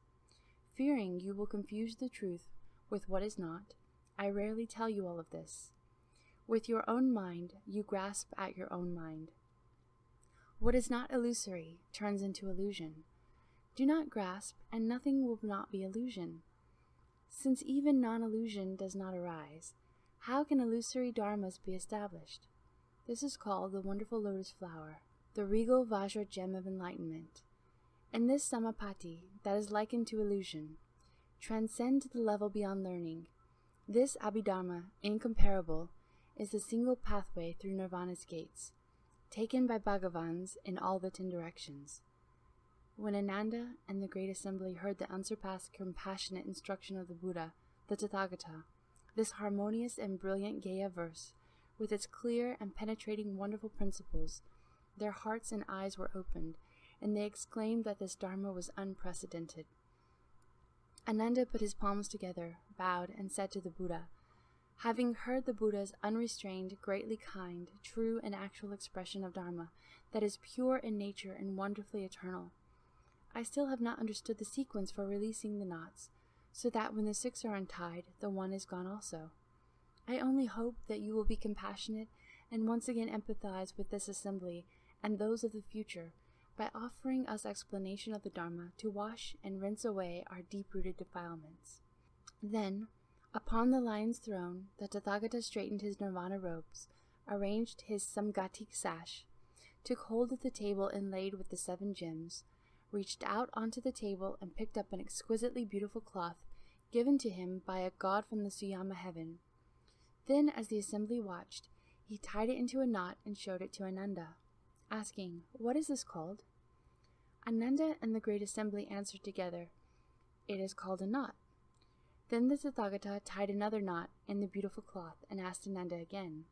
Fearing you will confuse the truth with what is not, I rarely tell you all of this. With your own mind, you grasp at your own mind. What is not illusory turns into illusion. Do not grasp, and nothing will not be illusion. Since even non-illusion does not arise, how can illusory dharmas be established? This is called the wonderful lotus flower, the regal Vajra gem of enlightenment. And this samapati, that is likened to illusion, transcend to the level beyond learning. This abhidharma, incomparable, is the single pathway through nirvana's gates, taken by Bhagavans in all the 10 directions. When Ananda and the great assembly heard the unsurpassed compassionate instruction of the Buddha, the Tathagata, this harmonious and brilliant Gaya verse, with its clear and penetrating wonderful principles, their hearts and eyes were opened, and they exclaimed that this Dharma was unprecedented. Ananda put his palms together, bowed, and said to the Buddha, having heard the Buddha's unrestrained, greatly kind, true and actual expression of Dharma that is pure in nature and wonderfully eternal, I still have not understood the sequence for releasing the knots, so that when the 6 are untied, the one is gone also. I only hope that you will be compassionate and once again empathize with this assembly and those of the future by offering us explanation of the Dharma to wash and rinse away our deep-rooted defilements. Then, upon the lion's throne, the Tathagata straightened his nirvana robes, arranged his samgatik sash, took hold of the table inlaid with the 7 gems, reached out onto the table and picked up an exquisitely beautiful cloth given to him by a god from the Suyama heaven. Then, as the assembly watched, he tied it into a knot and showed it to Ananda, asking, "What is this called?" Ananda and the great assembly answered together, "It is called a knot." Then the Tathagata tied another knot in the beautiful cloth and asked Ananda again,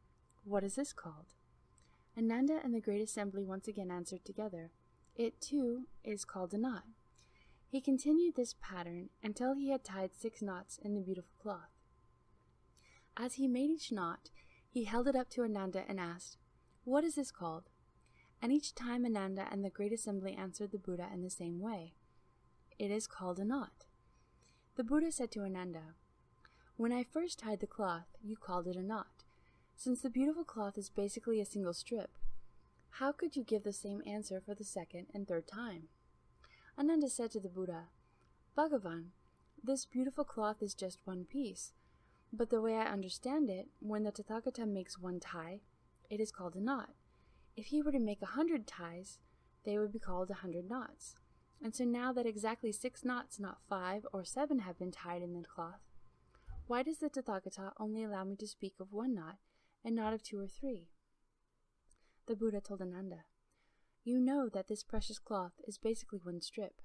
"What is this called?" Ananda and the great assembly once again answered together, "It, too, is called a knot." He continued this pattern until he had tied 6 knots in the beautiful cloth. As he made each knot, he held it up to Ananda and asked, "What is this called?" And each time Ananda and the great assembly answered the Buddha in the same way, "It is called a knot." The Buddha said to Ananda, "When I first tied the cloth, you called it a knot. Since the beautiful cloth is basically a single strip, how could you give the same answer for the 2nd and 3rd time?" Ananda said to the Buddha, "Bhagavan, this beautiful cloth is just one piece, but the way I understand it, when the Tathagata makes one tie, it is called a knot. If he were to make 100 ties, they would be called 100 knots. And so now that exactly 6 knots, not 5 or 7, have been tied in the cloth, why does the Tathagata only allow me to speak of 1 knot and not of 2 or 3? The Buddha told Ananda, "You know that this precious cloth is basically 1 strip.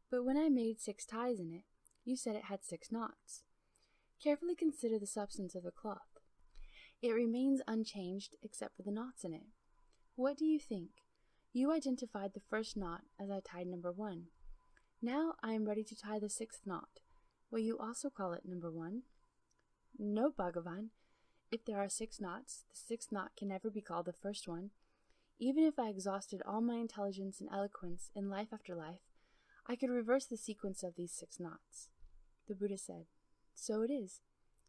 But when I made 6 ties in it, you said it had 6 knots. Carefully consider the substance of the cloth. It remains unchanged except for the knots in it. What do you think? You identified the first knot as I tied number 1. Now I am ready to tie the 6th knot. Will you also call it number 1? No, Bhagavan. If there are 6 knots, the 6th knot can never be called the first one. Even if I exhausted all my intelligence and eloquence in life after life, I could reverse the sequence of these 6 knots. The Buddha said, So it is.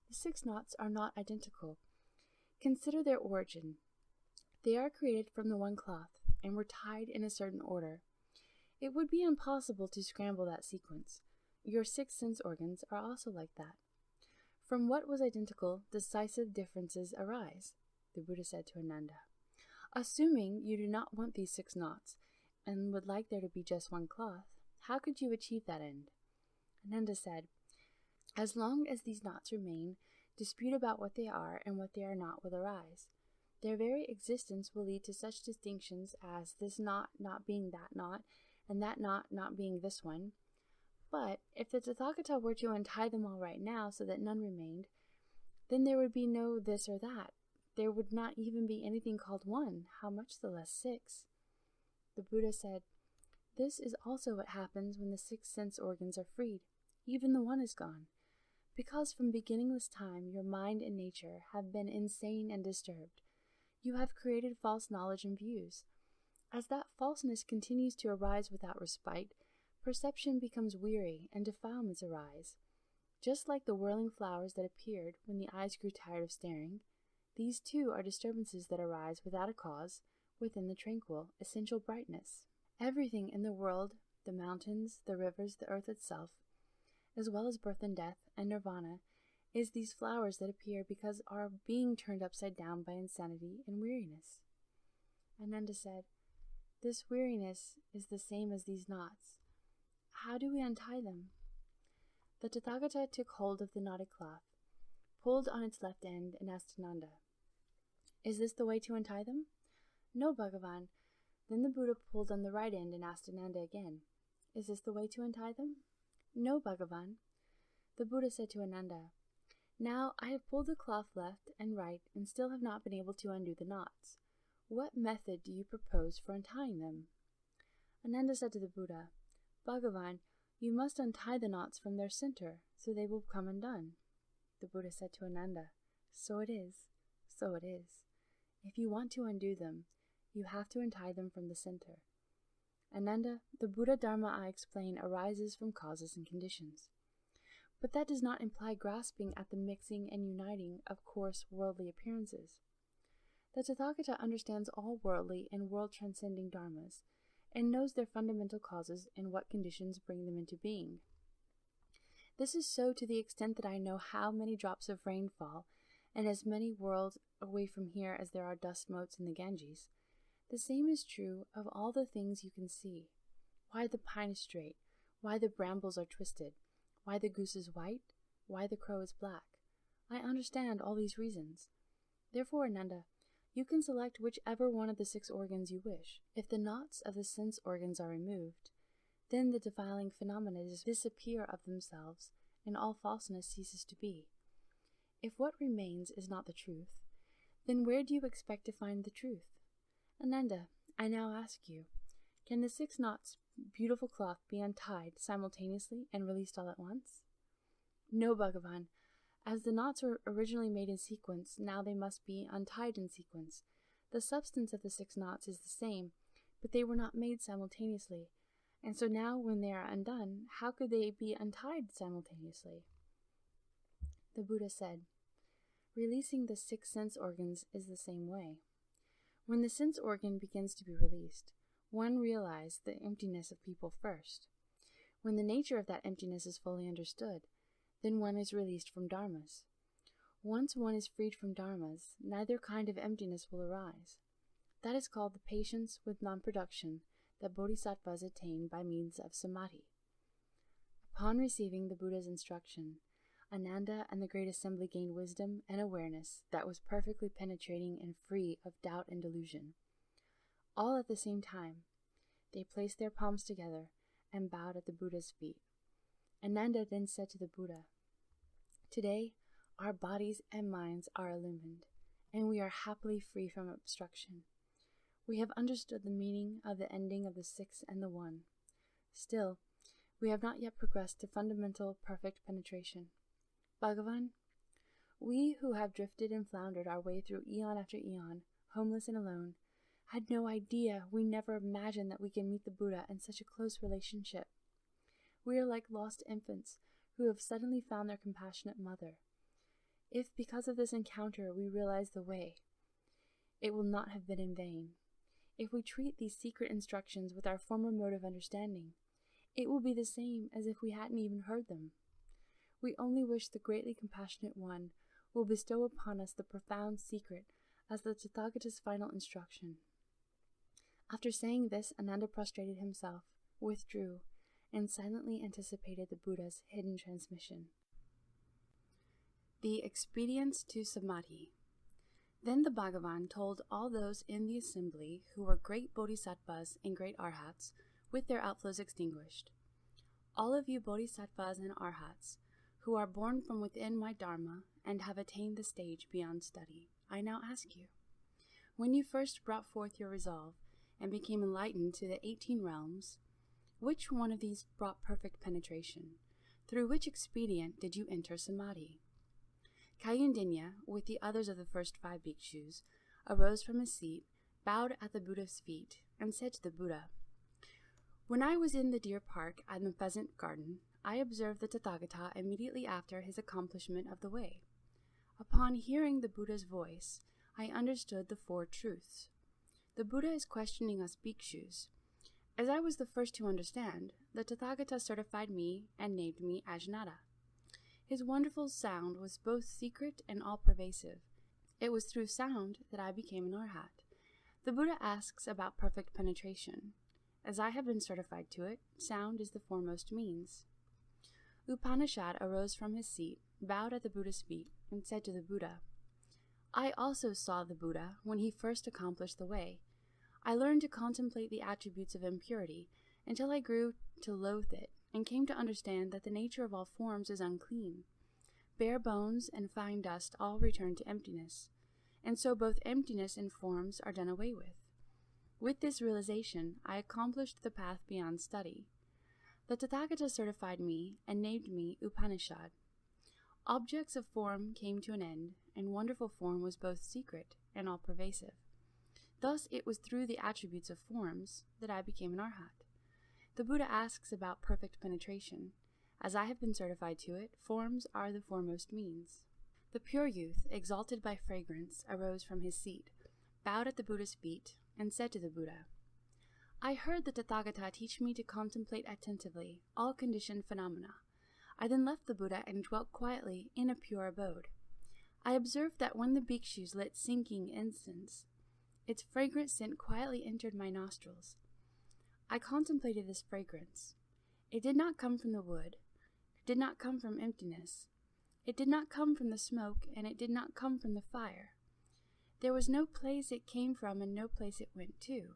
The 6 knots are not identical. Consider their origin. They are created from the one cloth, and were tied in a certain order. It would be impossible to scramble that sequence. Your 6 sense organs are also like that. From what was identical, decisive differences arise, the Buddha said to Ananda. Assuming you do not want these 6 knots, and would like there to be just one cloth, how could you achieve that end? Ananda said, As long as these knots remain, dispute about what they are and what they are not will arise. Their very existence will lead to such distinctions as this knot not being that knot, and that knot not being this one. But if the Tathagata were to untie them all right now so that none remained, then there would be no this or that. There would not even be anything called one, how much the less 6. The Buddha said, This is also what happens when the 6 sense organs are freed. Even the one is gone. Because from beginningless time your mind and nature have been insane and disturbed. You have created false knowledge and views. As that falseness continues to arise without respite, perception becomes weary and defilements arise. Just like the whirling flowers that appeared when the eyes grew tired of staring, these too are disturbances that arise without a cause within the tranquil, essential brightness. Everything in the world, the mountains, the rivers, the earth itself, as well as birth and death and nirvana, is these flowers that appear because are being turned upside down by insanity and weariness. Ananda said, This weariness is the same as these knots. How do we untie them? The Tathagata took hold of the knotted cloth, pulled on its left end, and asked Ananda, Is this the way to untie them? No, Bhagavan. Then the Buddha pulled on the right end and asked Ananda again, Is this the way to untie them? No, Bhagavan. The Buddha said to Ananda, Now I have pulled the cloth left and right and still have not been able to undo the knots. What method do you propose for untying them? Ananda said to the Buddha, Bhagavan, you must untie the knots from their center, so they will come undone. The Buddha said to Ananda, So it is, so it is. If you want to undo them, you have to untie them from the center. Ananda, the Buddha Dharma I explain arises from causes and conditions. But that does not imply grasping at the mixing and uniting of coarse worldly appearances. The Tathagata understands all worldly and world-transcending dharmas, and knows their fundamental causes and what conditions bring them into being. This is so to the extent that I know how many drops of rain fall, and as many worlds away from here as there are dust motes in the Ganges. The same is true of all the things you can see. Why the pine is straight, why the brambles are twisted, why the goose is white, why the crow is black. I understand all these reasons. Therefore, Ananda, you can select whichever one of the 6 organs you wish. If the knots of the sense organs are removed, then the defiling phenomena disappear of themselves, and all falseness ceases to be. If what remains is not the truth, then where do you expect to find the truth? Ananda, I now ask you, can the 6 knots beautiful cloth be untied simultaneously and released all at once? No, Bhagavan. As the knots were originally made in sequence, now they must be untied in sequence. The substance of the 6 knots is the same, but they were not made simultaneously, and so now when they are undone, how could they be untied simultaneously? The Buddha said, Releasing the 6 sense organs is the same way. When the sense organ begins to be released, one realizes the emptiness of people first. When the nature of that emptiness is fully understood, then one is released from dharmas. Once one is freed from dharmas, neither kind of emptiness will arise. That is called the patience with non-production that bodhisattvas attain by means of samadhi. Upon receiving the Buddha's instruction, Ananda and the Great Assembly gained wisdom and awareness that was perfectly penetrating and free of doubt and delusion. All at the same time, they placed their palms together and bowed at the Buddha's feet. Ananda then said to the Buddha, Today, our bodies and minds are illumined, and we are happily free from obstruction. We have understood the meaning of the ending of the 6 and the 1. Still, we have not yet progressed to fundamental perfect penetration. Bhagavan, We who have drifted and floundered our way through eon after eon, homeless and alone, had no idea, we never imagined that we can meet the Buddha in such a close relationship. We are like lost infants who have suddenly found their compassionate mother. If because of this encounter we realize the way, it will not have been in vain. If we treat these secret instructions with our former mode of understanding, it will be the same as if we hadn't even heard them. We only wish the greatly compassionate One will bestow upon us the profound secret as the Tathagata's final instruction. After saying this, Ananda prostrated himself, withdrew, and silently anticipated the Buddha's hidden transmission. The expedients to Samadhi. Then the Bhagavan told all those in the assembly who were great bodhisattvas and great arhats, with their outflows extinguished. All of you bodhisattvas and arhats, who are born from within my Dharma and have attained the stage beyond study, I now ask you, when you first brought forth your resolve and became enlightened to the 18 realms, which one of these brought perfect penetration? Through which expedient did you enter Samadhi? Kayandinya, with the others of the first 5 bhikshus, arose from his seat, bowed at the Buddha's feet, and said to the Buddha, When I was in the deer park and the pheasant garden, I observed the Tathagata immediately after his accomplishment of the way. Upon hearing the Buddha's voice, I understood the 4 truths. The Buddha is questioning us bhikshus. As I was the first to understand, the Tathagata certified me and named me Ajnata. His wonderful sound was both secret and all-pervasive. It was through sound that I became an arhat. The Buddha asks about perfect penetration. As I have been certified to it, sound is the foremost means. Upanishad arose from his seat, bowed at the Buddha's feet, and said to the Buddha, I also saw the Buddha when he first accomplished the way. I learned to contemplate the attributes of impurity until I grew to loathe it, and came to understand that the nature of all forms is unclean. Bare bones and fine dust all return to emptiness, and so both emptiness and forms are done away with. With this realization, I accomplished the path beyond study. The Tathagata certified me and named me Upanishad. Objects of form came to an end, and wonderful form was both secret and all-pervasive. Thus it was through the attributes of forms that I became an arhat. The Buddha asks about perfect penetration. As I have been certified to it, forms are the foremost means. The pure youth, exalted by fragrance, arose from his seat, bowed at the Buddha's feet, and said to the Buddha, I heard the Tathagata teach me to contemplate attentively all conditioned phenomena. I then left the Buddha and dwelt quietly in a pure abode. I observed that when the bhikshus lit sinking incense, its fragrant scent quietly entered my nostrils. I contemplated this fragrance. It did not come from the wood, it did not come from emptiness, it did not come from the smoke, and it did not come from the fire. There was no place it came from and no place it went to.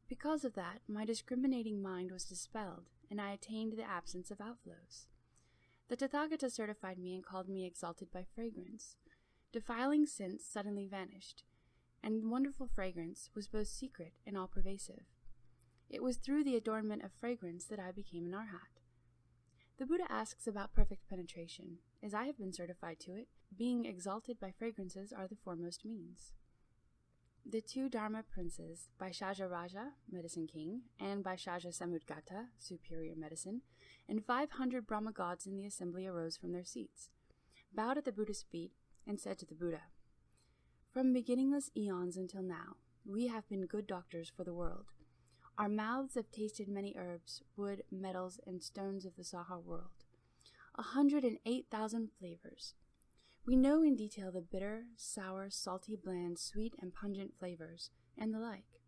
Because of that, my discriminating mind was dispelled, and I attained the absence of outflows. The Tathagata certified me and called me exalted by fragrance. Defiling sense suddenly vanished, and wonderful fragrance was both secret and all-pervasive. It was through the adornment of fragrance that I became an arhat. The Buddha asks about perfect penetration. As I have been certified to it, being exalted by fragrances are the foremost means. The 2 Dharma princes, Vaishyaja Raja, medicine king, and Vaishyaja Samudgata, superior medicine, and 500 Brahma gods in the assembly arose from their seats, bowed at the Buddha's feet, and said to the Buddha, From beginningless eons until now, we have been good doctors for the world. Our mouths have tasted many herbs, wood, metals, and stones of the Saha world. 108,000 flavors. We know in detail the bitter, sour, salty, bland, sweet, and pungent flavors, and the like,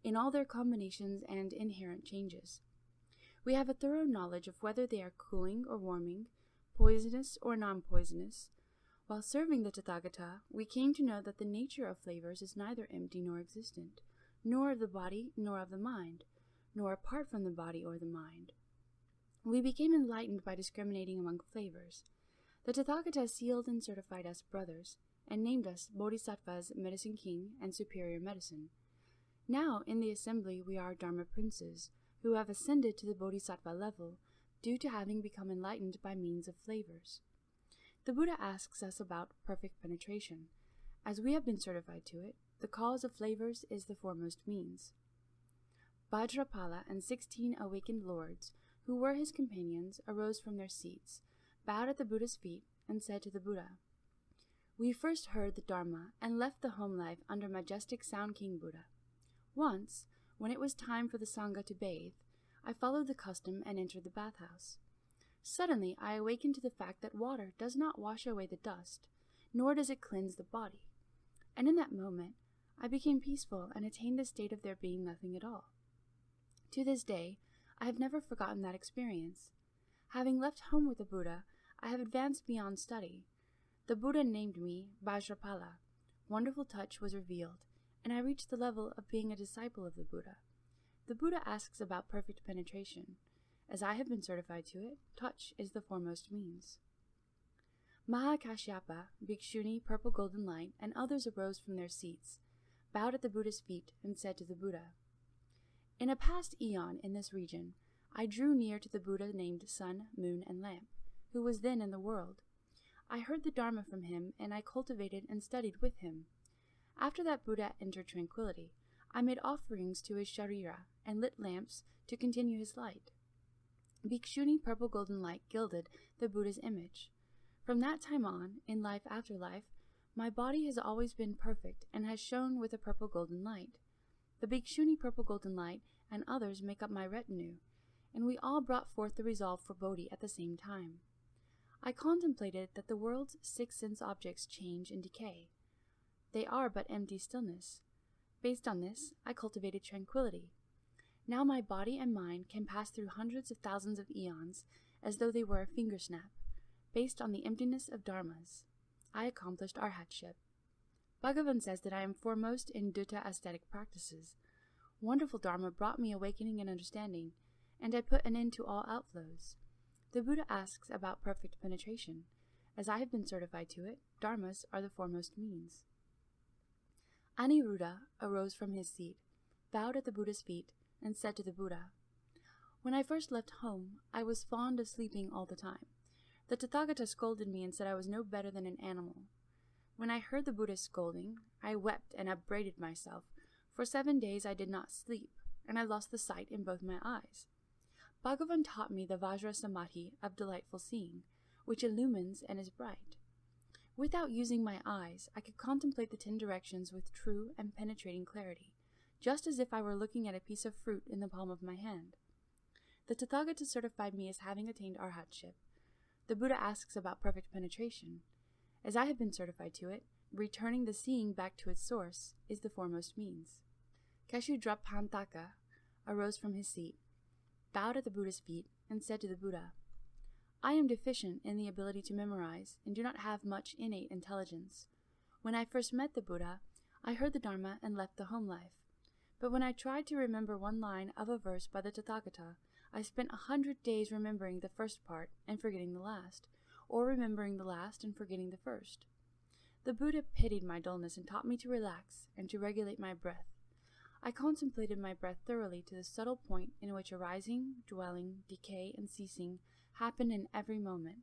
in all their combinations and inherent changes. We have a thorough knowledge of whether they are cooling or warming, poisonous or non-poisonous. While serving the Tathagata, we came to know that the nature of flavors is neither empty nor existent, nor of the body nor of the mind, nor apart from the body or the mind. We became enlightened by discriminating among flavors. The Tathagata sealed and certified us brothers, and named us Bodhisattvas, Medicine King, and Superior Medicine. Now, in the assembly, we are Dharma princes, who have ascended to the Bodhisattva level, due to having become enlightened by means of flavors. The Buddha asks us about perfect penetration. As we have been certified to it, the cause of flavors is the foremost means. Vajrapala and 16 awakened lords, who were his companions, arose from their seats, bowed at the Buddha's feet, and said to the Buddha, "We first heard the Dharma and left the home life under majestic Sound King Buddha. Once, when it was time for the Sangha to bathe, I followed the custom and entered the bathhouse. Suddenly I awakened to the fact that water does not wash away the dust, nor does it cleanse the body. And in that moment, I became peaceful and attained the state of there being nothing at all. To this day, I have never forgotten that experience. Having left home with the Buddha, I have advanced beyond study. The Buddha named me Vajrapala. Wonderful touch was revealed, and I reached the level of being a disciple of the Buddha. The Buddha asks about perfect penetration. As I have been certified to it, touch is the foremost means." Mahakashyapa, Bhikshuni, Purple Golden Light, and others arose from their seats, bowed at the Buddha's feet, and said to the Buddha, "In a past eon in this region, I drew near to the Buddha named Sun, Moon, and Lamp, who was then in the world. I heard the Dharma from him, and I cultivated and studied with him. After that Buddha entered tranquility, I made offerings to his sharira and lit lamps to continue his light. Bhikshuni Purple Golden Light gilded the Buddha's image. From that time on, in life after life, my body has always been perfect and has shone with a purple golden light. The Bhikshuni Purple Golden Light and others make up my retinue, and we all brought forth the resolve for Bodhi at the same time. I contemplated that the world's 6 sense objects change and decay. They are but empty stillness. Based on this, I cultivated tranquility. Now my body and mind can pass through hundreds of thousands of eons as though they were a finger snap. Based on the emptiness of dharmas, I accomplished arhatship. Bhagavan says that I am foremost in dutta aesthetic practices. Wonderful Dharma brought me awakening and understanding, and I put an end to all outflows. The Buddha asks about perfect penetration. As I have been certified to it, dharmas are the foremost means." Aniruddha arose from his seat, bowed at the Buddha's feet, and said to the Buddha, "When I first left home, I was fond of sleeping all the time. The Tathagata scolded me and said I was no better than an animal. When I heard the Buddha's scolding, I wept and upbraided myself. For 7 days I did not sleep, and I lost the sight in both my eyes. Bhagavan taught me the Vajra Samadhi of delightful seeing, which illumines and is bright. Without using my eyes, I could contemplate the 10 directions with true and penetrating clarity, just as if I were looking at a piece of fruit in the palm of my hand. The Tathagata certified me as having attained arhatship. The Buddha asks about perfect penetration. As I have been certified to it, returning the seeing back to its source is the foremost means." Keshudrapantaka arose from his seat, bowed at the Buddha's feet, and said to the Buddha, "I am deficient in the ability to memorize and do not have much innate intelligence. When I first met the Buddha, I heard the Dharma and left the home life. But when I tried to remember one line of a verse by the Tathagata, I spent 100 days remembering the first part and forgetting the last, or remembering the last and forgetting the first. The Buddha pitied my dullness and taught me to relax and to regulate my breath. I contemplated my breath thoroughly to the subtle point in which arising, dwelling, decay, and ceasing happened in every moment.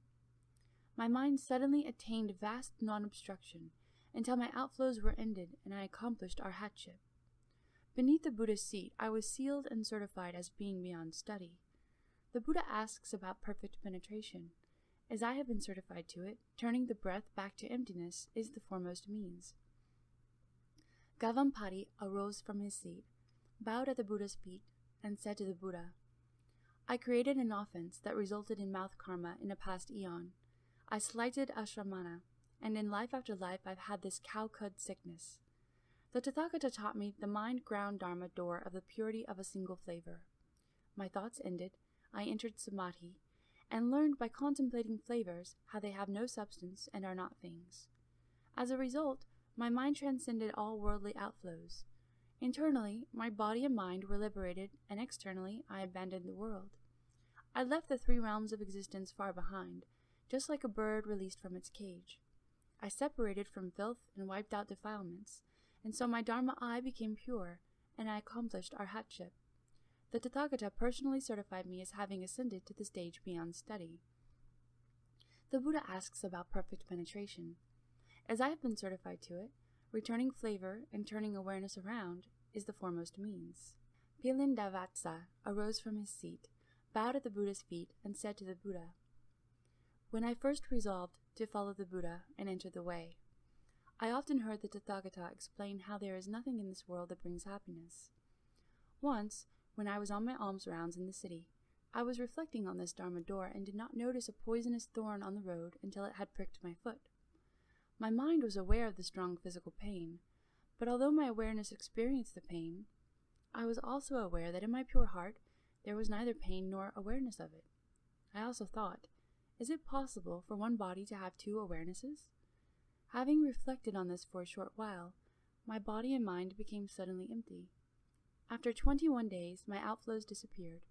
My mind suddenly attained vast non-obstruction until my outflows were ended and I accomplished arhatship. Beneath the Buddha's seat, I was sealed and certified as being beyond study. The Buddha asks about perfect penetration. As I have been certified to it, turning the breath back to emptiness is the foremost means." Gavampati arose from his seat, bowed at the Buddha's feet, and said to the Buddha, "I created an offense that resulted in mouth karma in a past eon. I slighted ashramana, and in life after life I've had this cow-cud sickness. The Tathagata taught me the mind-ground Dharma door of the purity of a single flavor. My thoughts ended, I entered samadhi, and learned by contemplating flavors how they have no substance and are not things. As a result, my mind transcended all worldly outflows. Internally, my body and mind were liberated, and externally, I abandoned the world. I left the 3 realms of existence far behind, just like a bird released from its cage. I separated from filth and wiped out defilements, and so my Dharma eye became pure, and I accomplished arhatship. The Tathagata personally certified me as having ascended to the stage beyond study. The The Buddha asks about perfect penetration. As I have been certified to it, returning flavor and turning awareness around is the foremost means. Pilindavatsa arose from his seat, bowed at the Buddha's feet, and said to the Buddha, "When I first resolved to follow the Buddha and enter the way, I often heard the Tathagata explain how there is nothing in this world that brings happiness. Once, when I was on my alms rounds in the city, I was reflecting on this Dharma door and did not notice a poisonous thorn on the road until it had pricked my foot. My mind was aware of the strong physical pain, but although my awareness experienced the pain, I was also aware that in my pure heart there was neither pain nor awareness of it. I also thought, is it possible for one body to have two awarenesses? Having reflected on this for a short while, my body and mind became suddenly empty. After 21 days, my outflows disappeared,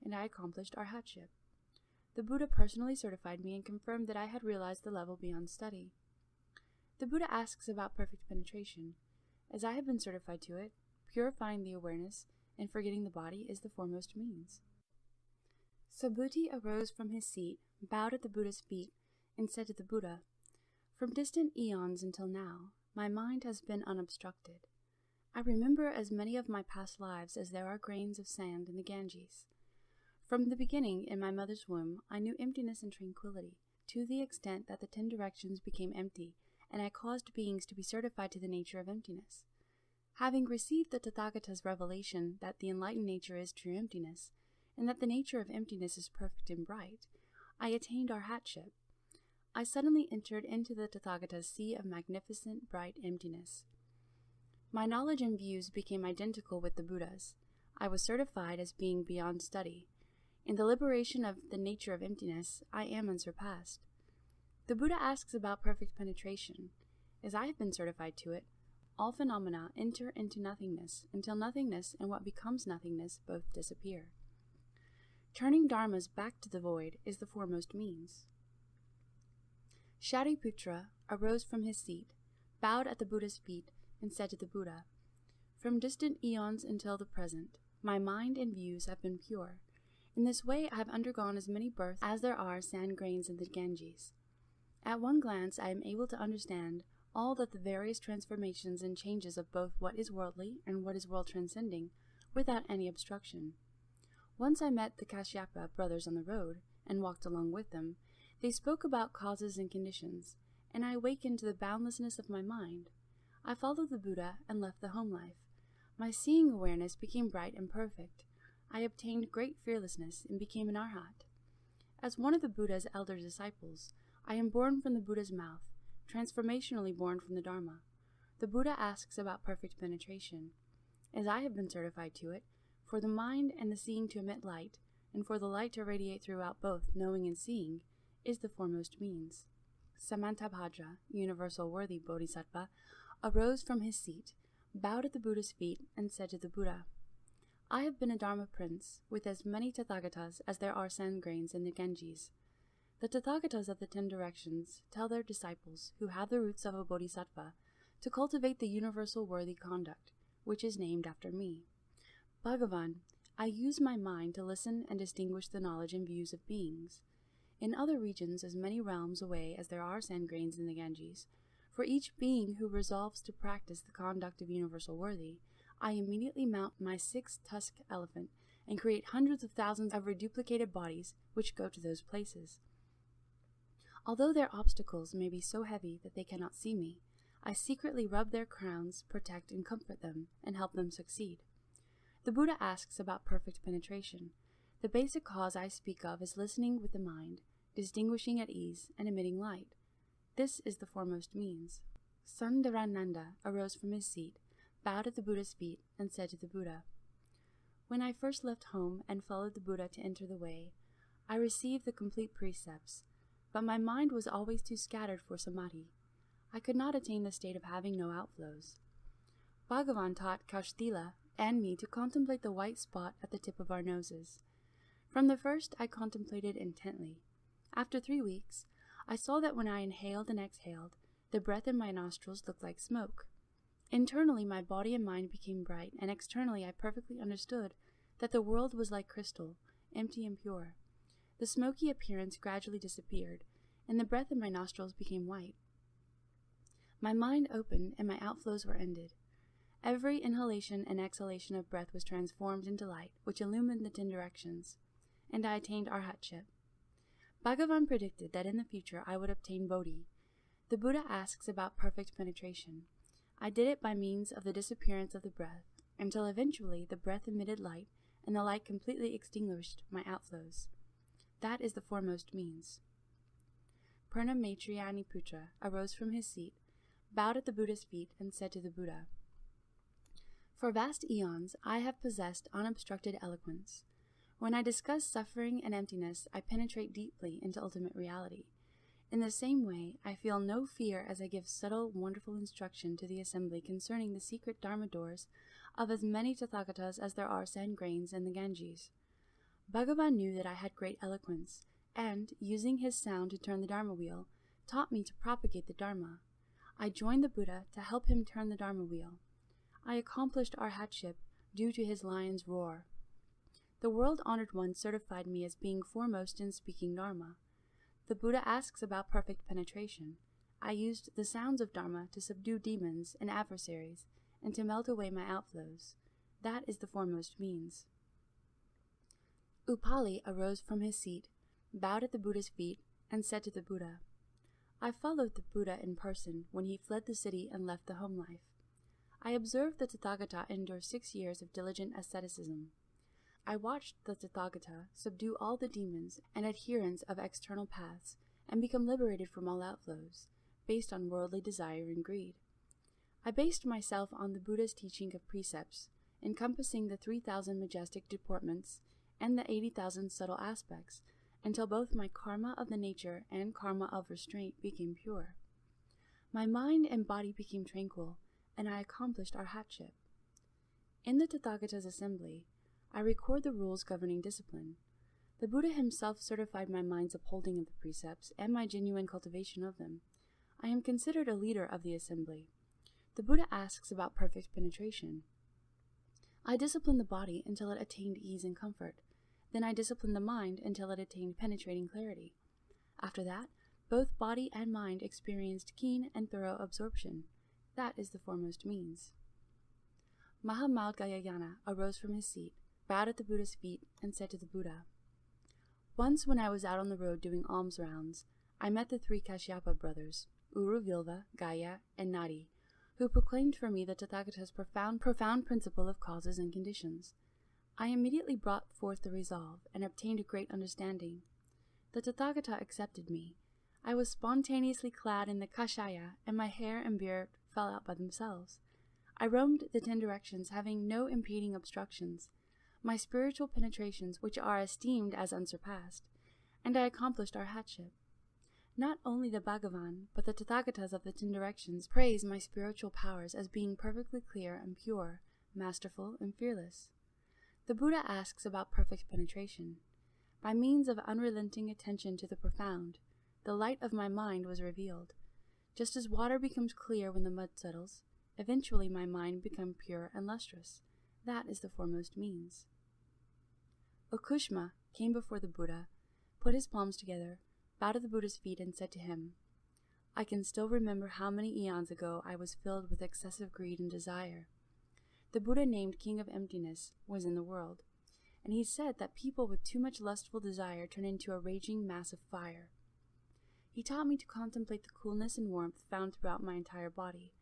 and I accomplished arhatship. The Buddha personally certified me and confirmed that I had realized the level beyond study. The Buddha asks about perfect penetration. As I have been certified to it, purifying the awareness and forgetting the body is the foremost means. Subhuti arose from his seat, bowed at the Buddha's feet, and said to the Buddha, "From distant eons until now, my mind has been unobstructed. I remember as many of my past lives as there are grains of sand in the Ganges. From the beginning, in my mother's womb, I knew emptiness and tranquility, to the extent that the 10 directions became empty, and I caused beings to be certified to the nature of emptiness. Having received the Tathagata's revelation that the enlightened nature is true emptiness, and that the nature of emptiness is perfect and bright, I attained arhatship. I suddenly entered into the Tathagata's sea of magnificent, bright emptiness. My knowledge and views became identical with the Buddha's. I was certified as being beyond study. In the liberation of the nature of emptiness, I am unsurpassed. The Buddha asks about perfect penetration. As I have been certified to it, all phenomena enter into nothingness, until nothingness and what becomes nothingness both disappear. Turning dharmas back to the void is the foremost means. Shariputra arose from his seat, bowed at the Buddha's feet, and said to the Buddha, "From distant eons until the present, my mind and views have been pure. In this way I have undergone as many births as there are sand grains in the Ganges. At one glance I am able to understand all that the various transformations and changes of both what is worldly and what is world-transcending, without any obstruction. Once I met the Kashyapa brothers on the road, and walked along with them. They spoke about causes and conditions, and I awakened to the boundlessness of my mind. I followed the Buddha and left the home life. My seeing awareness became bright and perfect. I obtained great fearlessness and became an arhat. As one of the Buddha's elder disciples, I am born from the Buddha's mouth, transformationally born from the Dharma. The Buddha asks about perfect penetration. As I have been certified to it, for the mind and the seeing to emit light, and for the light to radiate throughout both knowing and seeing, is the foremost means. Samantabhadra, universal worthy bodhisattva, arose from his seat, bowed at the Buddha's feet, and said to the Buddha, "I have been a Dharma prince, with as many Tathagatas as there are sand grains in the Ganges. The Tathagatas of the 10 directions tell their disciples, who have the roots of a bodhisattva, to cultivate the universal worthy conduct, which is named after me. Bhagavan, I use my mind to listen and distinguish the knowledge and views of beings. In other regions, as many realms away as there are sand grains in the Ganges, for each being who resolves to practice the conduct of universal worthy, I immediately mount my 6-tusked elephant and create hundreds of thousands of reduplicated bodies which go to those places. Although their obstacles may be so heavy that they cannot see me, I secretly rub their crowns, protect and comfort them, and help them succeed." The Buddha asks about perfect penetration. The basic cause I speak of is listening with the mind, distinguishing at ease, and emitting light. This is the foremost means. Sundarananda arose from his seat, bowed at the Buddha's feet, and said to the Buddha, "When I first left home and followed the Buddha to enter the way, I received the complete precepts, but my mind was always too scattered for samadhi. I could not attain the state of having no outflows. Bhagavan taught Kaustila and me to contemplate the white spot at the tip of our noses. From the first, I contemplated intently. After 3 weeks, I saw that when I inhaled and exhaled, the breath in my nostrils looked like smoke. Internally, my body and mind became bright, and externally, I perfectly understood that the world was like crystal, empty and pure. The smoky appearance gradually disappeared, and the breath in my nostrils became white. My mind opened, and my outflows were ended. Every inhalation and exhalation of breath was transformed into light, which illumined the 10 directions, and I attained arhatship. Bhagavan predicted that in the future I would obtain Bodhi. The Buddha asks about perfect penetration. I did it by means of the disappearance of the breath, until eventually the breath emitted light, and the light completely extinguished my outflows. That is the foremost means. Purna Maitrayani Putra arose from his seat, bowed at the Buddha's feet, and said to the Buddha, "For vast eons I have possessed unobstructed eloquence. When I discuss suffering and emptiness, I penetrate deeply into ultimate reality. In the same way, I feel no fear as I give subtle, wonderful instruction to the assembly concerning the secret Dharma doors of as many Tathagatas as there are sand grains in the Ganges. Bhagavan knew that I had great eloquence, and, using his sound to turn the Dharma wheel, taught me to propagate the Dharma. I joined the Buddha to help him turn the Dharma wheel. I accomplished arhatship due to his lion's roar. The world-honored one certified me as being foremost in speaking Dharma. The Buddha asks about perfect penetration. I used the sounds of Dharma to subdue demons and adversaries, and to melt away my outflows. That is the foremost means." Upali arose from his seat, bowed at the Buddha's feet, and said to the Buddha, "I followed the Buddha in person when he fled the city and left the home life. I observed the Tathagata endure 6 years of diligent asceticism. I watched the Tathagata subdue all the demons and adherents of external paths and become liberated from all outflows, based on worldly desire and greed. I based myself on the Buddha's teaching of precepts, encompassing the 3,000 majestic deportments and the 80,000 subtle aspects, until both my karma of the nature and karma of restraint became pure. My mind and body became tranquil, and I accomplished arhatship. In the Tathagata's assembly, I record the rules governing discipline. The Buddha himself certified my mind's upholding of the precepts and my genuine cultivation of them. I am considered a leader of the assembly. The Buddha asks about perfect penetration. I disciplined the body until it attained ease and comfort. Then I disciplined the mind until it attained penetrating clarity. After that, both body and mind experienced keen and thorough absorption. That is the foremost means." Mahamudgayana arose from his seat, bowed at the Buddha's feet, and said to the Buddha, "Once when I was out on the road doing alms rounds, I met the 3 Kashyapa brothers, Uru, Vilva, Gaya, and Nadi, who proclaimed for me the Tathagata's profound principle of causes and conditions. I immediately brought forth the resolve, and obtained a great understanding. The Tathagata accepted me. I was spontaneously clad in the kashaya, and my hair and beard fell out by themselves. I roamed the 10 directions, having no impeding obstructions. My spiritual penetrations, which are esteemed as unsurpassed, and I accomplished arhatship. Not only the Bhagavan, but the Tathagatas of the 10 directions praise my spiritual powers as being perfectly clear and pure, masterful and fearless. The Buddha asks about perfect penetration. By means of unrelenting attention to the profound, the light of my mind was revealed. Just as water becomes clear when the mud settles, eventually my mind becomes pure and lustrous. That is the foremost means." Ukushma came before the Buddha, put his palms together, bowed at the Buddha's feet, and said to him, "I can still remember how many eons ago I was filled with excessive greed and desire. The Buddha, named King of Emptiness, was in the world, and he said that people with too much lustful desire turn into a raging mass of fire. He taught me to contemplate the coolness and warmth found throughout my entire body.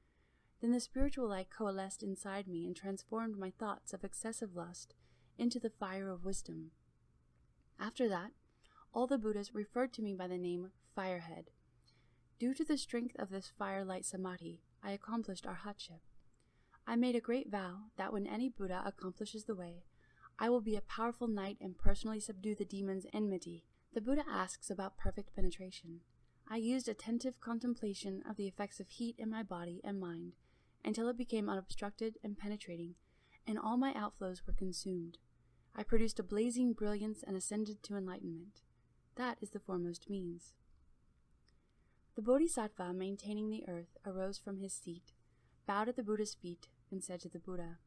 Then the spiritual light coalesced inside me and transformed my thoughts of excessive lust into the fire of wisdom. After that, all the Buddhas referred to me by the name Firehead. Due to the strength of this firelight samadhi, I accomplished arhatship. I made a great vow that when any Buddha accomplishes the way, I will be a powerful knight and personally subdue the demon's enmity." The Buddha asks about perfect penetration. I used attentive contemplation of the effects of heat in my body and mind until it became unobstructed and penetrating, and all my outflows were consumed. I produced a blazing brilliance and ascended to enlightenment. That is the foremost means. The Bodhisattva maintaining the earth arose from his seat, bowed at the Buddha's feet, and said to the Buddha,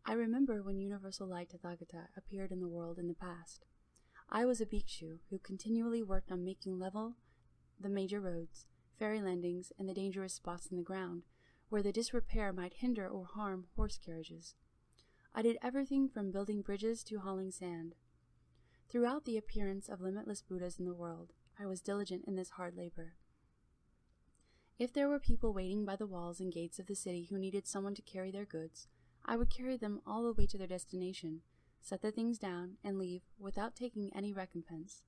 "I remember when Universal Light Tathagata appeared in the world in the past. I was a bhikshu who continually worked on making level the major roads, ferry landings, and the dangerous spots in the ground, where the disrepair might hinder or harm horse carriages. I did everything from building bridges to hauling sand. Throughout the appearance of limitless Buddhas in the world, I was diligent in this hard labor. If there were people waiting by the walls and gates of the city who needed someone to carry their goods, I would carry them all the way to their destination, set the things down, and leave without taking any recompense.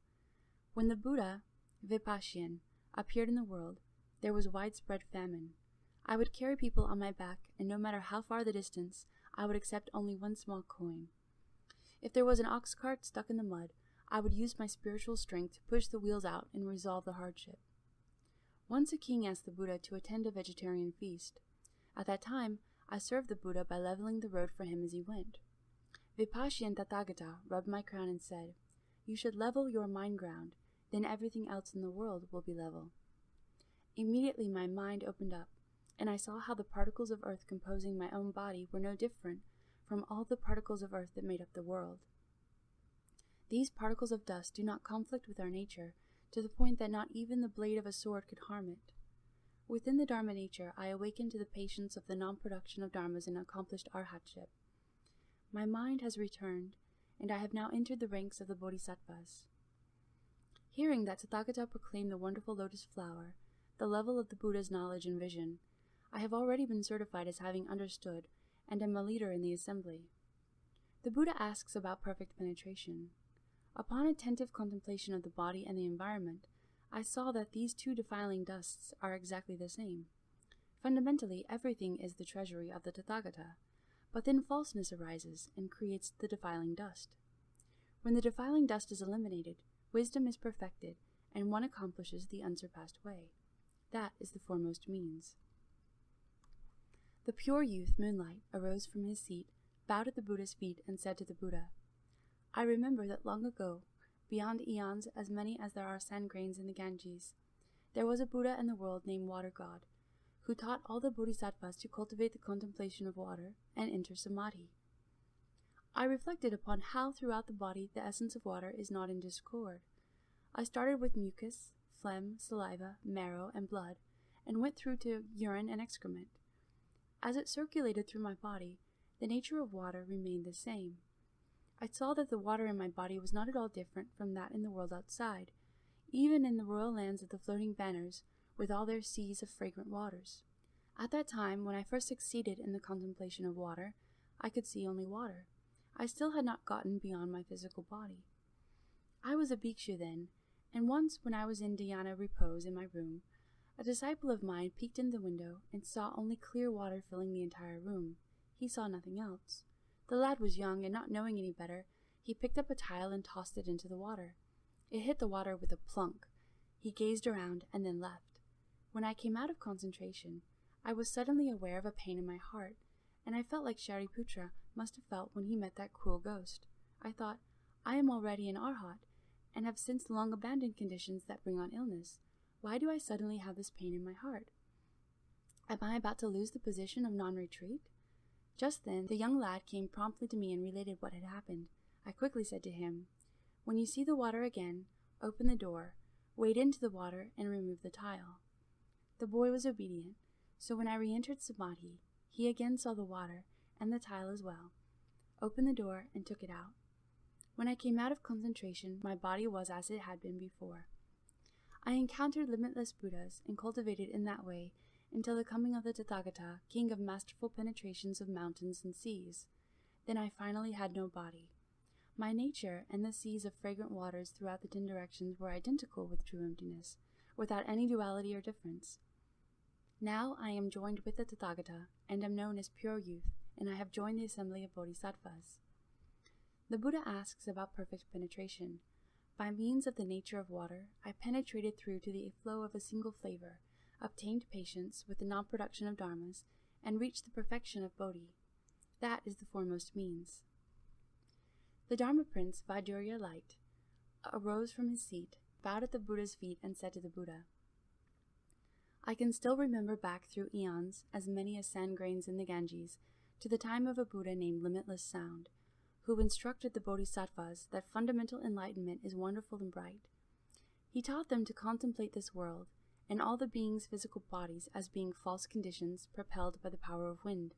When the Buddha, Vipassana, appeared in the world, there was widespread famine. I would carry people on my back, and no matter how far the distance, I would accept only one small coin. If there was an ox cart stuck in the mud, I would use my spiritual strength to push the wheels out and resolve the hardship. Once a king asked the Buddha to attend a vegetarian feast. At that time, I served the Buddha by leveling the road for him as he went. Vipassana Tathagata rubbed my crown and said, "You should level your mind ground, then everything else in the world will be level." Immediately my mind opened up, and I saw how the particles of earth composing my own body were no different from all the particles of earth that made up the world. These particles of dust do not conflict with our nature, to the point that not even the blade of a sword could harm it. Within the Dharma nature, I awakened to the patience of the non-production of dharmas and accomplished arhatship. My mind has returned, and I have now entered the ranks of the bodhisattvas. Hearing that Tathagata proclaimed the wonderful lotus flower, the level of the Buddha's knowledge and vision, I have already been certified as having understood, and am a leader in the assembly. The Buddha asks about perfect penetration. Upon attentive contemplation of the body and the environment, I saw that these two defiling dusts are exactly the same. Fundamentally, everything is the treasury of the Tathagata, but then falseness arises and creates the defiling dust. When the defiling dust is eliminated, wisdom is perfected, and one accomplishes the unsurpassed way. That is the foremost means. The pure youth, Moonlight, arose from his seat, bowed at the Buddha's feet, and said to the Buddha, "I remember that long ago, beyond eons as many as there are sand grains in the Ganges, there was a Buddha in the world named Water God, who taught all the bodhisattvas to cultivate the contemplation of water and enter samadhi. I reflected upon how throughout the body the essence of water is not in discord. I started with mucus, phlegm, saliva, marrow, and blood, and went through to urine and excrement. As it circulated through my body, the nature of water remained the same. I saw that the water in my body was not at all different from that in the world outside, even in the royal lands of the floating banners, with all their seas of fragrant waters. At that time, when I first succeeded in the contemplation of water, I could see only water. I still had not gotten beyond my physical body. I was a bhikshu then, and once when I was in dhyana repose in my room, a disciple of mine peeked in the window and saw only clear water filling the entire room. He saw nothing else. The lad was young, and not knowing any better, he picked up a tile and tossed it into the water. It hit the water with a plunk. He gazed around and then left. When I came out of concentration, I was suddenly aware of a pain in my heart, and I felt like Shariputra must have felt when he met that cruel ghost. I thought, I am already an arhat, and have since long abandoned conditions that bring on illness. Why do I suddenly have this pain in my heart? Am I about to lose the position of non-retreat? Just then, the young lad came promptly to me and related what had happened. I quickly said to him, "When you see the water again, open the door, wade into the water, and remove the tile." The boy was obedient, so when I re-entered samadhi, he again saw the water, and the tile as well, opened the door, and took it out. When I came out of concentration, my body was as it had been before. I encountered limitless Buddhas, and cultivated in that way until the coming of the Tathagata, king of masterful penetrations of mountains and seas. Then I finally had no body. My nature and the seas of fragrant waters throughout the 10 directions were identical with true emptiness, without any duality or difference. Now I am joined with the Tathagata, and am known as pure youth, and I have joined the assembly of bodhisattvas. The Buddha asks about perfect penetration. By means of the nature of water, I penetrated through to the flow of a single flavor, obtained patience with the non-production of dharmas, and reached the perfection of bodhi. That is the foremost means. The Dharma Prince, Vaidurya Light, arose from his seat, bowed at the Buddha's feet, and said to the Buddha, "I can still remember back through eons, as many as sand grains in the Ganges, to the time of a Buddha named Limitless Sound, who instructed the bodhisattvas that fundamental enlightenment is wonderful and bright. He taught them to contemplate this world and all the beings' physical bodies as being false conditions propelled by the power of wind.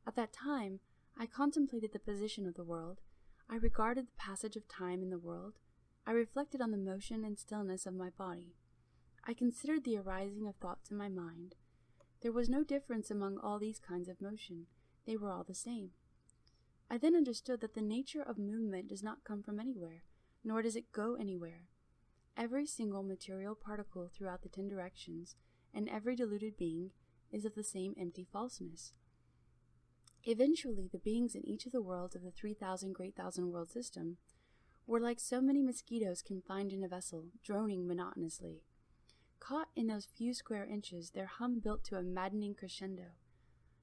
At that time, I contemplated the position of the world. I regarded the passage of time in the world. I reflected on the motion and stillness of my body. I considered the arising of thoughts in my mind. There was no difference among all these kinds of motion. They were all the same. I then understood that the nature of movement does not come from anywhere, nor does it go anywhere. Every single material particle throughout the 10 directions, and every deluded being, is of the same empty falseness. Eventually, the beings in each of the worlds of the 3,000 Great Thousand World System were like so many mosquitoes confined in a vessel, droning monotonously. Caught in those few square inches, their hum built to a maddening crescendo.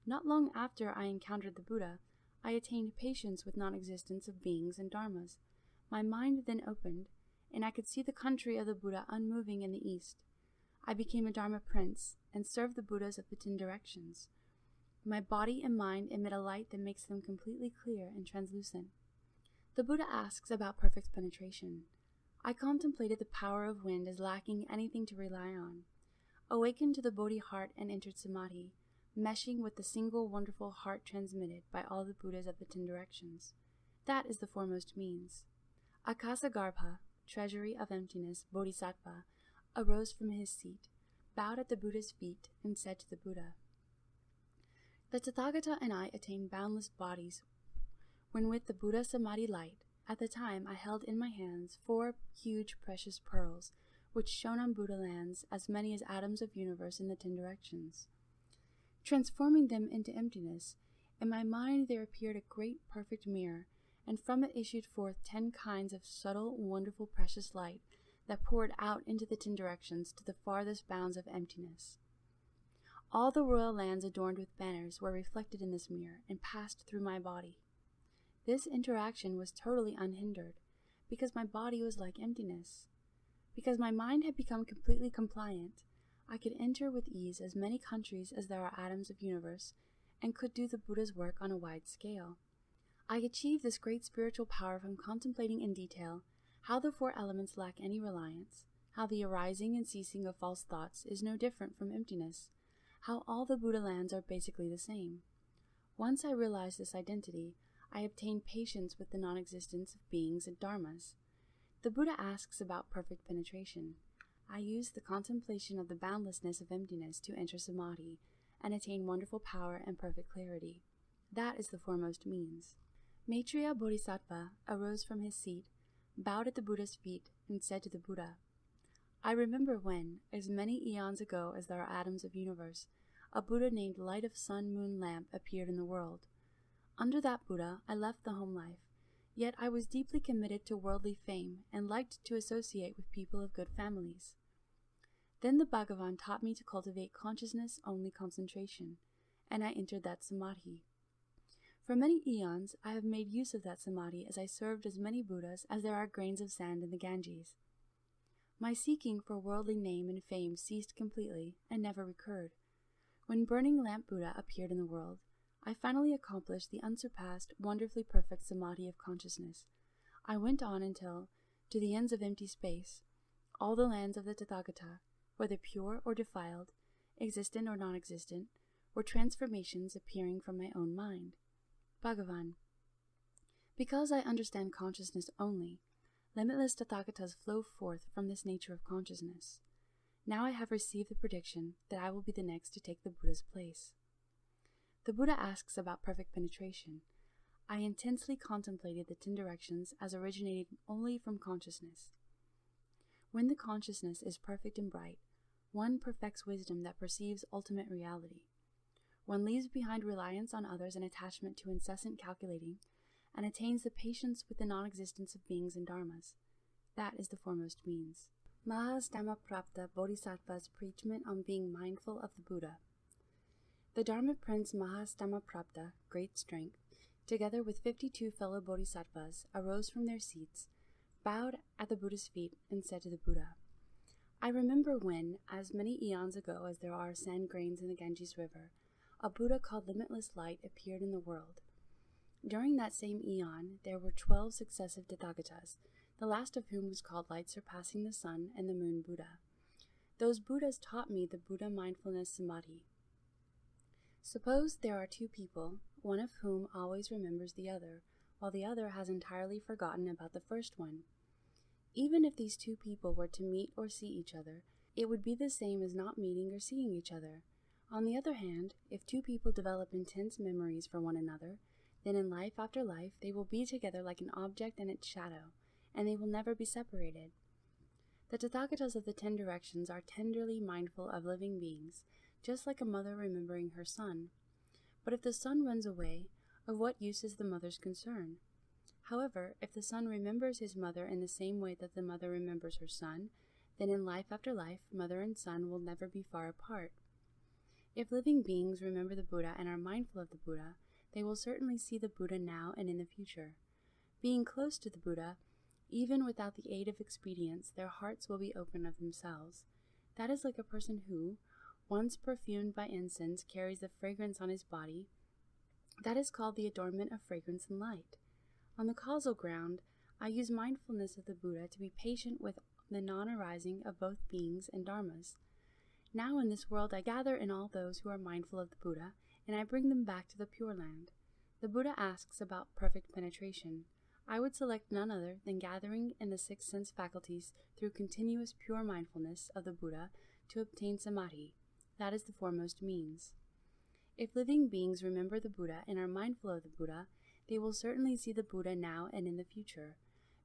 Not long after I encountered the Buddha, I attained patience with non-existence of beings and dharmas. My mind then opened, and I could see the country of the Buddha unmoving in the east. I became a Dharma prince, and served the Buddhas of the 10 directions. My body and mind emit a light that makes them completely clear and translucent. The Buddha asks about perfect penetration. I contemplated the power of wind as lacking anything to rely on. Awakened to the Bodhi heart and entered Samadhi, meshing with the single wonderful heart transmitted by all the Buddhas of the 10 directions. That is the foremost means. Akasagarbha, treasury of emptiness, Bodhisattva, arose from his seat, bowed at the Buddha's feet, and said to the Buddha, "The Tathagata and I attained boundless bodies when with the Buddha Samadhi light. At the time I held in my hands 4 huge precious pearls, which shone on Buddha lands as many as atoms of universe in the 10 directions. Transforming them into emptiness, in my mind there appeared a great perfect mirror, and from it issued forth 10 kinds of subtle, wonderful, precious light that poured out into the 10 directions to the farthest bounds of emptiness. All the royal lands adorned with banners were reflected in this mirror and passed through my body. This interaction was totally unhindered, because my body was like emptiness. Because my mind had become completely compliant, I could enter with ease as many countries as there are atoms of universe, and could do the Buddha's work on a wide scale. I achieved this great spiritual power from contemplating in detail how the 4 elements lack any reliance, how the arising and ceasing of false thoughts is no different from emptiness, how all the Buddha lands are basically the same. Once I realized this identity, I obtained patience with the non-existence of beings and dharmas. The Buddha asks about perfect penetration. I used the contemplation of the boundlessness of emptiness to enter Samadhi and attain wonderful power and perfect clarity. That is the foremost means. Maitreya Bodhisattva arose from his seat, bowed at the Buddha's feet, and said to the Buddha, "I remember when, as many eons ago as there are atoms of universe, a Buddha named Light of Sun Moon Lamp appeared in the world. Under that Buddha, I left the home life, yet I was deeply committed to worldly fame and liked to associate with people of good families. Then the Bhagavan taught me to cultivate consciousness-only concentration, and I entered that Samadhi. For many eons, I have made use of that Samadhi as I served as many Buddhas as there are grains of sand in the Ganges. My seeking for worldly name and fame ceased completely and never recurred. When Burning Lamp Buddha appeared in the world, I finally accomplished the unsurpassed, wonderfully perfect Samadhi of consciousness. I went on until, to the ends of empty space, all the lands of the Tathagata, whether pure or defiled, existent or non-existent, were transformations appearing from my own mind. Bhagavan. Because I understand consciousness only, limitless Tathagatas flow forth from this nature of consciousness. Now I have received the prediction that I will be the next to take the Buddha's place." The Buddha asks about perfect penetration. I intensely contemplated the 10 directions as originating only from consciousness. When the consciousness is perfect and bright, one perfects wisdom that perceives ultimate reality. One leaves behind reliance on others and attachment to incessant calculating, and attains the patience with the non-existence of beings and dharmas. That is the foremost means. Mahastamaprapta Bodhisattva's preachment on being mindful of the Buddha. The Dharma Prince Mahastamaprapta, great strength, together with 52 fellow Bodhisattvas, arose from their seats, bowed at the Buddha's feet, and said to the Buddha, "I remember when, as many eons ago as there are sand grains in the Ganges River, a Buddha called Limitless Light appeared in the world. During that same eon, there were 12 successive Tathagatas, the last of whom was called Light Surpassing the Sun and the Moon Buddha. Those Buddhas taught me the Buddha mindfulness samadhi. Suppose there are two people, one of whom always remembers the other, while the other has entirely forgotten about the first one. Even if these two people were to meet or see each other, it would be the same as not meeting or seeing each other. On the other hand, if two people develop intense memories for one another, then in life after life they will be together like an object and its shadow, and they will never be separated. The Tathagatas of the 10 directions are tenderly mindful of living beings, just like a mother remembering her son. But if the son runs away, of what use is the mother's concern? However, if the son remembers his mother in the same way that the mother remembers her son, then in life after life, mother and son will never be far apart. If living beings remember the Buddha and are mindful of the Buddha, they will certainly see the Buddha now and in the future. Being close to the Buddha, even without the aid of expedients, their hearts will be open of themselves. That is like a person who, once perfumed by incense, carries the fragrance on his body. That is called the adornment of fragrance and light. On the causal ground, I use mindfulness of the Buddha to be patient with the non-arising of both beings and dharmas. Now in this world I gather in all those who are mindful of the Buddha, and I bring them back to the Pure Land. The Buddha asks about perfect penetration. I would select none other than gathering in the 6 sense faculties through continuous pure mindfulness of the Buddha to obtain samadhi. That is the foremost means. If living beings remember the Buddha and are mindful of the Buddha, they will certainly see the Buddha now and in the future.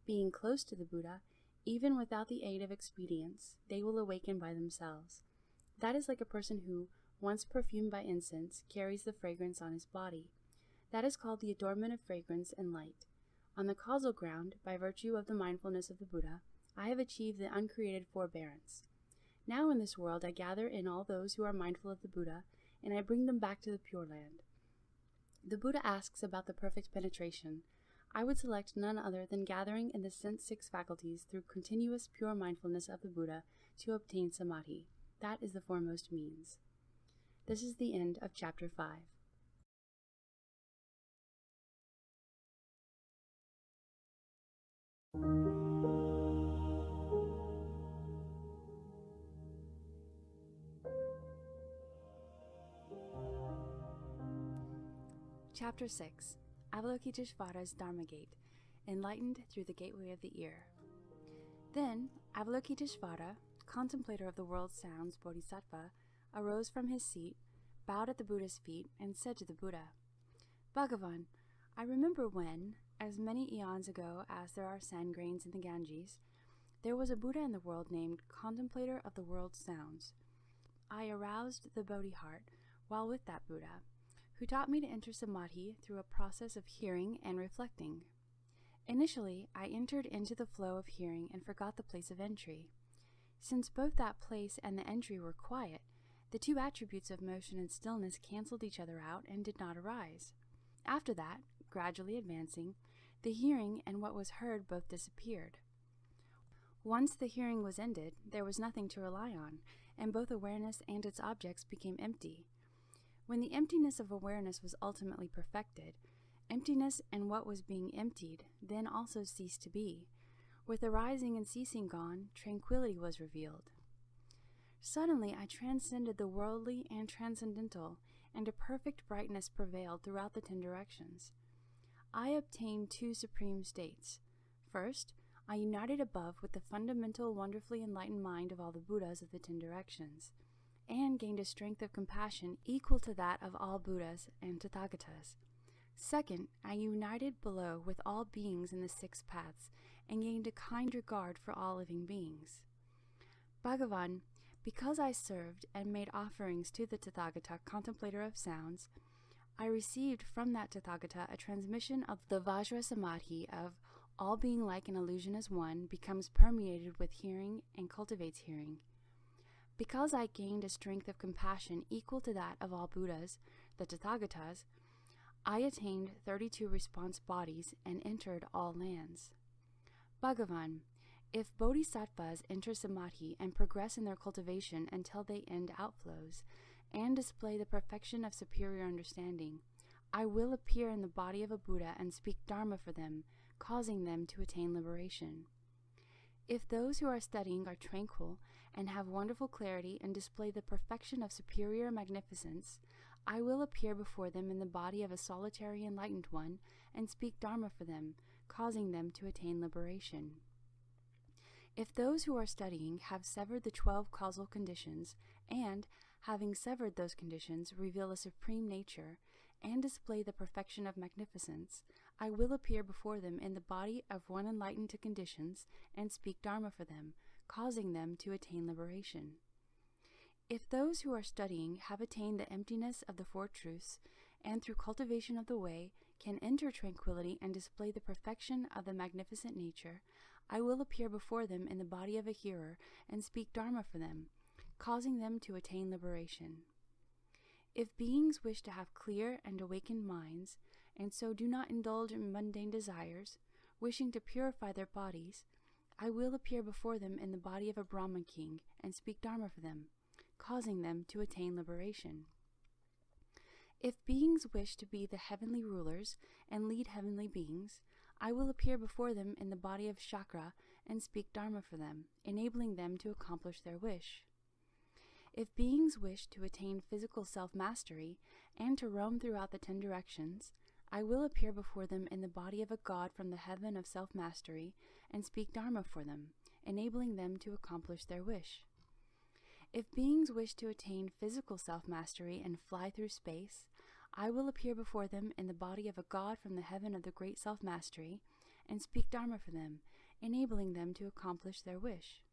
Being close to the Buddha, even without the aid of expedients, they will awaken by themselves. That is like a person who, once perfumed by incense, carries the fragrance on his body. That is called the adornment of fragrance and light. On the causal ground, by virtue of the mindfulness of the Buddha, I have achieved the uncreated forbearance. Now in this world I gather in all those who are mindful of the Buddha, and I bring them back to the Pure Land. The Buddha asks about the perfect penetration. I would select none other than gathering in the sense 6 faculties through continuous pure mindfulness of the Buddha to obtain samadhi. That is the foremost means. This is the end of Chapter 5. Chapter 6. Avalokiteshvara's Dharma Gate, enlightened through the gateway of the ear. Then Avalokiteshvara, contemplator of the world's sounds Bodhisattva, arose from his seat, bowed at the Buddha's feet, and said to the Buddha, Bhagavan, I remember when, as many eons ago as there are sand grains in the Ganges, there was a Buddha in the world named Contemplator of the World's Sounds. I aroused the Bodhi heart while with that Buddha, who taught me to enter samadhi through a process of hearing and reflecting. Initially, I entered into the flow of hearing and forgot the place of entry. Since both that place and the entry were quiet, the two attributes of motion and stillness canceled each other out and did not arise. After that, gradually advancing, the hearing and what was heard both disappeared. Once the hearing was ended, there was nothing to rely on, and both awareness and its objects became empty. When the emptiness of awareness was ultimately perfected, emptiness and what was being emptied then also ceased to be. With arising and ceasing gone, tranquility was revealed. Suddenly I transcended the worldly and transcendental, and a perfect brightness prevailed throughout the 10 directions. I obtained 2 supreme states. First, I united above with the fundamental, wonderfully enlightened mind of all the Buddhas of the 10 directions, and gained a strength of compassion equal to that of all Buddhas and Tathagatas. Second, I united below with all beings in the 6 paths, and gained a kind regard for all living beings. Bhagavan, because I served and made offerings to the Tathagata, contemplator of sounds, I received from that Tathagata a transmission of the Vajra Samadhi of all being like an illusion as one becomes permeated with hearing and cultivates hearing. Because I gained a strength of compassion equal to that of all Buddhas, the Tathagatas, I attained 32 response bodies and entered all lands. Bhagavan, if bodhisattvas enter samadhi and progress in their cultivation until they end outflows, and display the perfection of superior understanding, I will appear in the body of a Buddha and speak Dharma for them, causing them to attain liberation. If those who are studying are tranquil and have wonderful clarity and display the perfection of superior magnificence, I will appear before them in the body of a solitary enlightened one and speak Dharma for them, causing them to attain liberation. If those who are studying have severed the 12 causal conditions and, having severed those conditions, reveal a supreme nature and display the perfection of magnificence, I will appear before them in the body of one enlightened to conditions and speak Dharma for them, causing them to attain liberation. If those who are studying have attained the emptiness of the Four Truths, and through cultivation of the way can enter tranquility and display the perfection of the magnificent nature, I will appear before them in the body of a hearer and speak Dharma for them, causing them to attain liberation. If beings wish to have clear and awakened minds, and so do not indulge in mundane desires, wishing to purify their bodies, I will appear before them in the body of a Brahman king and speak Dharma for them, causing them to attain liberation. If beings wish to be the heavenly rulers and lead heavenly beings, I will appear before them in the body of Chakra and speak Dharma for them, enabling them to accomplish their wish. If beings wish to attain physical self-mastery and to roam throughout the 10 directions, I will appear before them in the body of a god from the heaven of self-mastery and speak Dharma for them, enabling them to accomplish their wish. If beings wish to attain physical self-mastery and fly through space, I will appear before them in the body of a god from the heaven of the great self-mastery and speak Dharma for them, enabling them to accomplish their wish.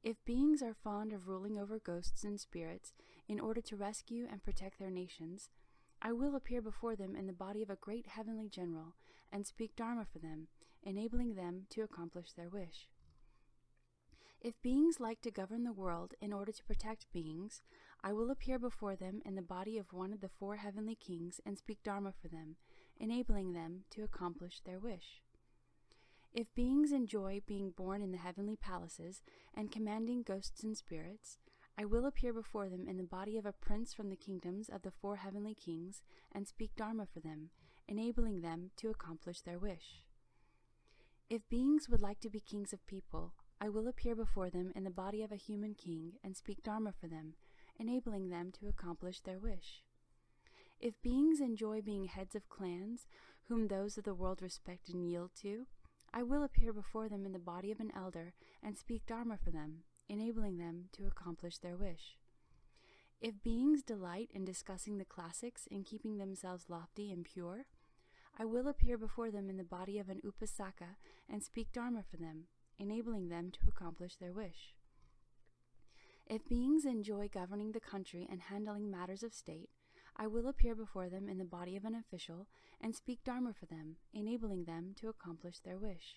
If beings are fond of ruling over ghosts and spirits in order to rescue and protect their nations, I will appear before them in the body of a great heavenly general and speak Dharma for them, enabling them to accomplish their wish. If beings like to govern the world in order to protect beings, I will appear before them in the body of one of the 4 heavenly kings and speak Dharma for them, enabling them to accomplish their wish. If beings enjoy being born in the heavenly palaces and commanding ghosts and spirits, I will appear before them in the body of a prince from the kingdoms of the 4 heavenly kings and speak Dharma for them, enabling them to accomplish their wish. If beings would like to be kings of people, I will appear before them in the body of a human king and speak Dharma for them, enabling them to accomplish their wish. If beings enjoy being heads of clans, whom those of the world respect and yield to, I will appear before them in the body of an elder and speak Dharma for them, enabling them to accomplish their wish. If beings delight in discussing the classics and keeping themselves lofty and pure, I will appear before them in the body of an Upasaka and speak Dharma for them, enabling them to accomplish their wish. If beings enjoy governing the country and handling matters of state, I will appear before them in the body of an official and speak Dharma for them, enabling them to accomplish their wish.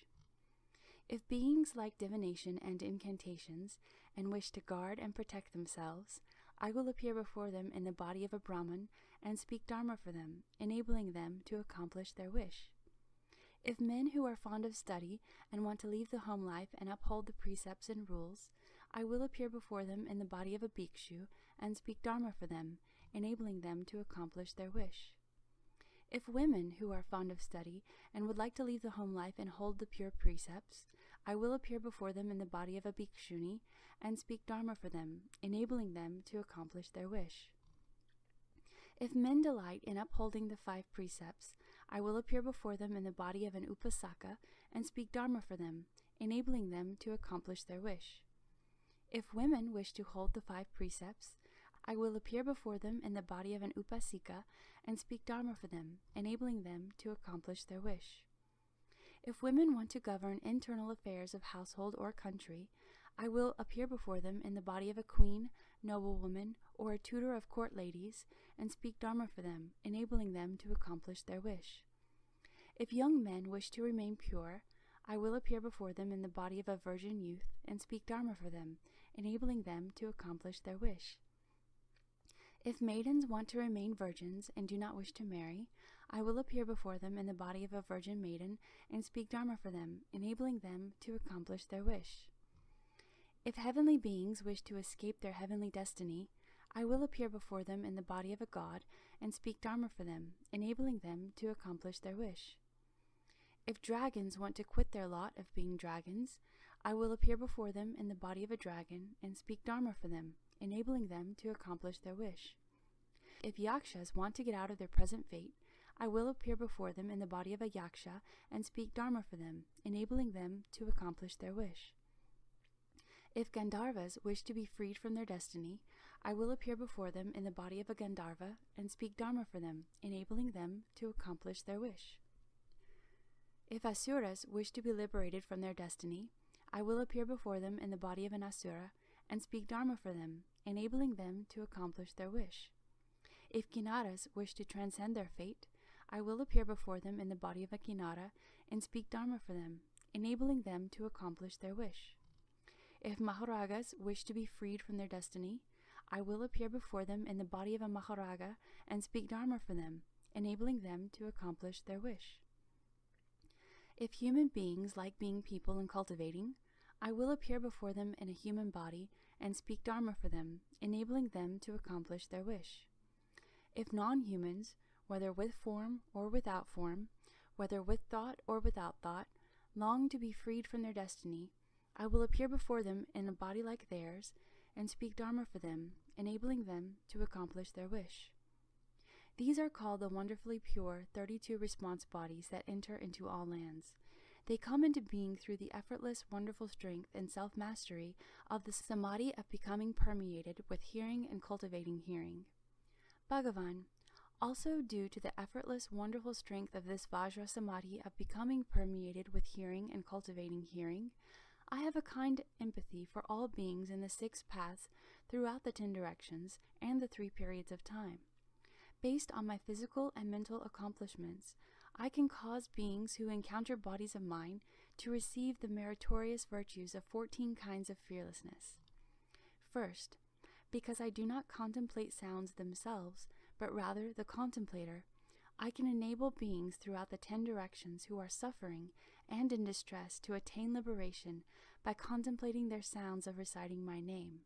If beings like divination and incantations and wish to guard and protect themselves, I will appear before them in the body of a Brahman and speak Dharma for them, enabling them to accomplish their wish. If men who are fond of study and want to leave the home life and uphold the precepts and rules, I will appear before them in the body of a bhikshu and speak Dharma for them, enabling them to accomplish their wish. If women who are fond of study and would like to leave the home life and hold the pure precepts, I will appear before them in the body of a bhikshuni and speak Dharma for them, enabling them to accomplish their wish. If men delight in upholding the 5 precepts, I will appear before them in the body of an Upasaka and speak Dharma for them, enabling them to accomplish their wish. If women wish to hold the 5 precepts, I will appear before them in the body of an Upasika and speak Dharma for them, enabling them to accomplish their wish. If women want to govern internal affairs of household or country, I will appear before them in the body of a queen, noblewoman, or a tutor of court ladies, and speak Dharma for them, enabling them to accomplish their wish. If young men wish to remain pure, I will appear before them in the body of a virgin youth and speak Dharma for them, enabling them to accomplish their wish. If maidens want to remain virgins and do not wish to marry, I will appear before them in the body of a virgin maiden and speak Dharma for them, enabling them to accomplish their wish. If heavenly beings wish to escape their heavenly destiny, I will appear before them in the body of a god and speak Dharma for them, enabling them to accomplish their wish. If dragons want to quit their lot of being dragons, I will appear before them in the body of a dragon and speak Dharma for them, enabling them to accomplish their wish. If yakshas want to get out of their present fate, I will appear before them in the body of a yaksha and speak Dharma for them, enabling them to accomplish their wish. If Gandharvas wish to be freed from their destiny, I will appear before them in the body of a Gandharva and speak Dharma for them, enabling them to accomplish their wish. If Asuras wish to be liberated from their destiny, I will appear before them in the body of an Asura and speak Dharma for them, enabling them to accomplish their wish. If Kinnaras wish to transcend their fate, I will appear before them in the body of a Kinnara and speak Dharma for them, enabling them to accomplish their wish. If Maharagas wish to be freed from their destiny, I will appear before them in the body of a Maharaga and speak Dharma for them, enabling them to accomplish their wish. If human beings like being people and cultivating, I will appear before them in a human body and speak Dharma for them, enabling them to accomplish their wish. If non-humans, whether with form or without form, whether with thought or without thought, long to be freed from their destiny, I will appear before them in a body like theirs and speak Dharma for them, enabling them to accomplish their wish. These are called the wonderfully pure 32 response bodies that enter into all lands. They come into being through the effortless, wonderful strength and self-mastery of the samadhi of becoming permeated with hearing and cultivating hearing. Bhagavan, also due to the effortless, wonderful strength of this Vajra samadhi of becoming permeated with hearing and cultivating hearing, I have a kind empathy for all beings in the 6 paths throughout the 10 directions and the 3 periods of time. Based on my physical and mental accomplishments, I can cause beings who encounter bodies of mine to receive the meritorious virtues of 14 kinds of fearlessness. First, because I do not contemplate sounds themselves, but rather the contemplator, I can enable beings throughout the 10 directions who are suffering and in distress to attain liberation by contemplating their sounds of reciting my name.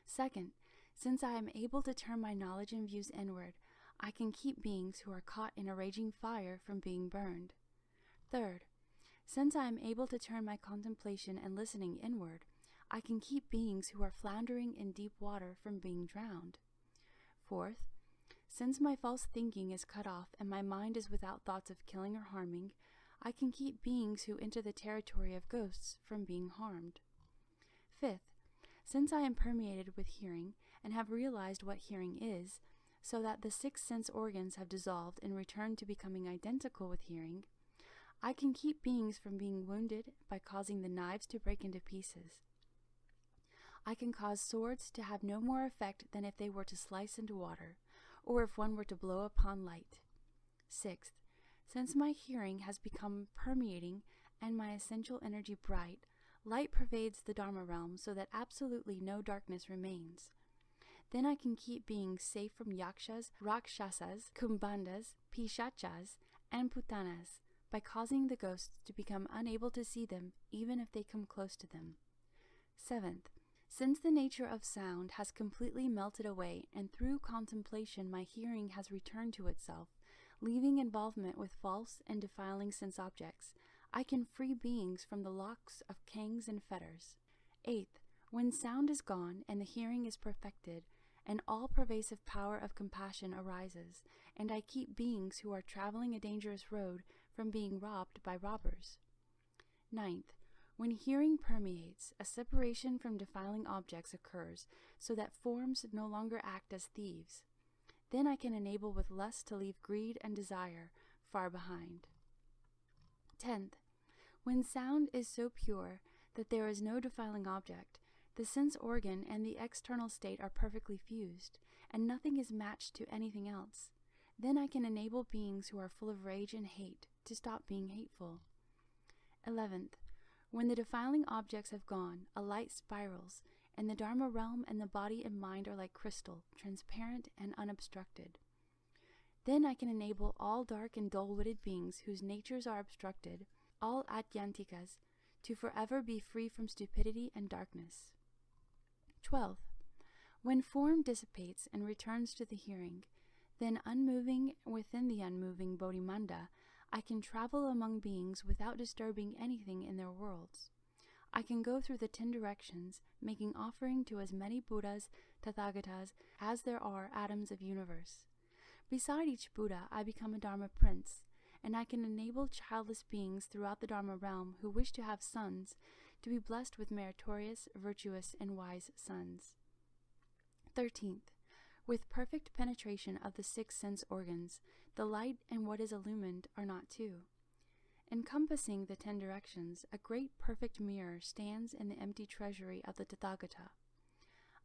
Second, since I am able to turn my knowledge and views inward, I can keep beings who are caught in a raging fire from being burned. Third, since I am able to turn my contemplation and listening inward, I can keep beings who are floundering in deep water from being drowned. Fourth, since my false thinking is cut off and my mind is without thoughts of killing or harming, I can keep beings who enter the territory of ghosts from being harmed. Fifth, since I am permeated with hearing and have realized what hearing is, so that the 6 sense organs have dissolved and returned to becoming identical with hearing, I can keep beings from being wounded by causing the knives to break into pieces. I can cause swords to have no more effect than if they were to slice into water, or if one were to blow upon light. Sixth, since my hearing has become permeating and my essential energy bright, light pervades the Dharma realm so that absolutely no darkness remains. Then I can keep beings safe from yakshas, rakshasas, kumbhandas, pishachas, and putanas by causing the ghosts to become unable to see them even if they come close to them. Seventh, since the nature of sound has completely melted away and through contemplation my hearing has returned to itself, leaving involvement with false and defiling sense objects, I can free beings from the locks of kangs and fetters. Eighth, when sound is gone and the hearing is perfected, an all-pervasive power of compassion arises, and I keep beings who are traveling a dangerous road from being robbed by robbers. Ninth, when hearing permeates, a separation from defiling objects occurs so that forms no longer act as thieves. Then I can enable with lust to leave greed and desire far behind. 10th, when sound is so pure that there is no defiling object, the sense organ and the external state are perfectly fused, and nothing is matched to anything else. Then I can enable beings who are full of rage and hate to stop being hateful. 11th, when the defiling objects have gone, a light spirals, and the Dharma realm and the body and mind are like crystal, transparent and unobstructed. Then I can enable all dark and dull-witted beings whose natures are obstructed, all Adyantikas, to forever be free from stupidity and darkness. 12th, when form dissipates and returns to the hearing, then unmoving within the unmoving Bodhimanda, I can travel among beings without disturbing anything in their worlds. I can go through the 10 directions, making offering to as many Buddhas, Tathagatas, as there are atoms of universe. Beside each Buddha, I become a Dharma prince, and I can enable childless beings throughout the Dharma realm who wish to have sons to be blessed with meritorious, virtuous, and wise sons. 13th, with perfect penetration of the 6 sense organs, the light and what is illumined are not two. Encompassing the 10 directions, a great perfect mirror stands in the empty treasury of the Tathagata.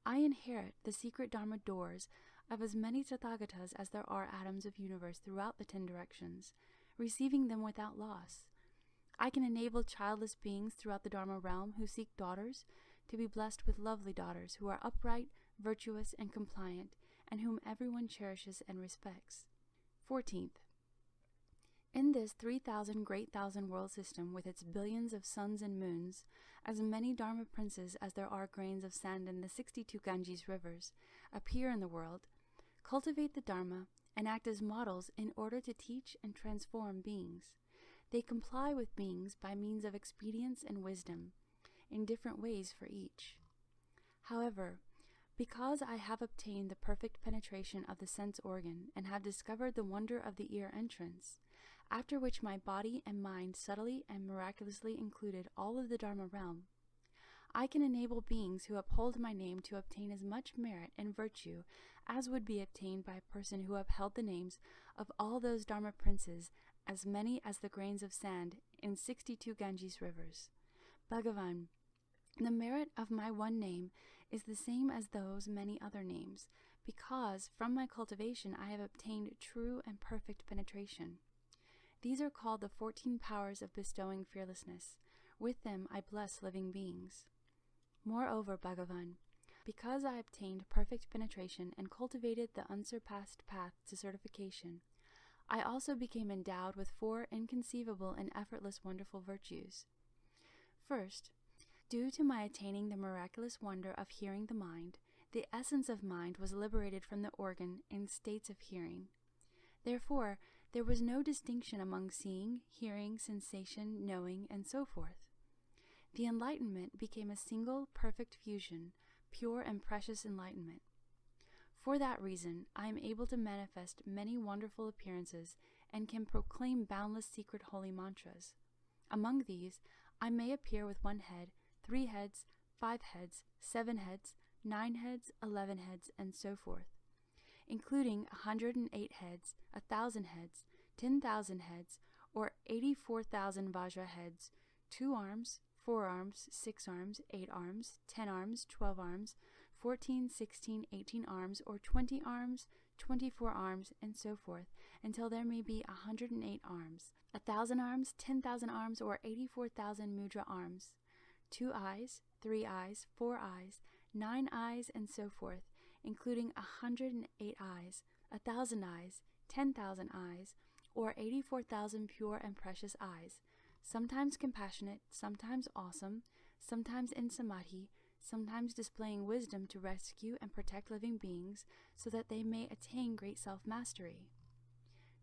I inherit the secret Dharma doors of as many Tathagatas as there are atoms of universe throughout the 10 directions, receiving them without loss. I can enable childless beings throughout the Dharma realm who seek daughters to be blessed with lovely daughters who are upright, virtuous, and compliant, and whom everyone cherishes and respects. 14th, in this 3,000 great thousand world system with its billions of suns and moons, as many Dharma princes as there are grains of sand in the 62 Ganges rivers appear in the world, cultivate the Dharma, and act as models in order to teach and transform beings. They comply with beings by means of expedience and wisdom, in different ways for each. However, because I have obtained the perfect penetration of the sense organ and have discovered the wonder of the ear entrance, after which my body and mind subtly and miraculously included all of the Dharma realm, I can enable beings who uphold my name to obtain as much merit and virtue as would be obtained by a person who upheld the names of all those Dharma princes, as many as the grains of sand in 62 Ganges rivers. Bhagavan, the merit of my one name is the same as those many other names, because from my cultivation I have obtained true and perfect penetration. These are called the 14 powers of bestowing fearlessness. With them I bless living beings. Moreover, Bhagavan, because I obtained perfect penetration and cultivated the unsurpassed path to certification, I also became endowed with 4 inconceivable and effortless wonderful virtues. First, due to my attaining the miraculous wonder of hearing the mind, the essence of mind was liberated from the organ in states of hearing. Therefore, there was no distinction among seeing, hearing, sensation, knowing, and so forth. The enlightenment became a single, perfect fusion, pure and precious enlightenment. For that reason, I am able to manifest many wonderful appearances and can proclaim boundless secret holy mantras. Among these, I may appear with 1 head, 3 heads, 5 heads, 7 heads, 9 heads, 11 heads, and so forth, including 108 heads, 1,000 heads, 10,000 heads, or 84,000 Vajra heads, 2 arms, 4 arms, 6 arms, 8 arms, 10 arms, 12 arms, 14, 16, 18 arms, or 20 arms, 24 arms, and so forth, until there may be 108 arms, 1,000 arms, 10,000 arms, or 84,000 mudra arms, 2 eyes, 3 eyes, 4 eyes, 9 eyes, and so forth, including 108 eyes, 1,000 eyes, 10,000 eyes, or 84,000 pure and precious eyes, sometimes compassionate, sometimes awesome, sometimes in samadhi, sometimes displaying wisdom to rescue and protect living beings so that they may attain great self-mastery.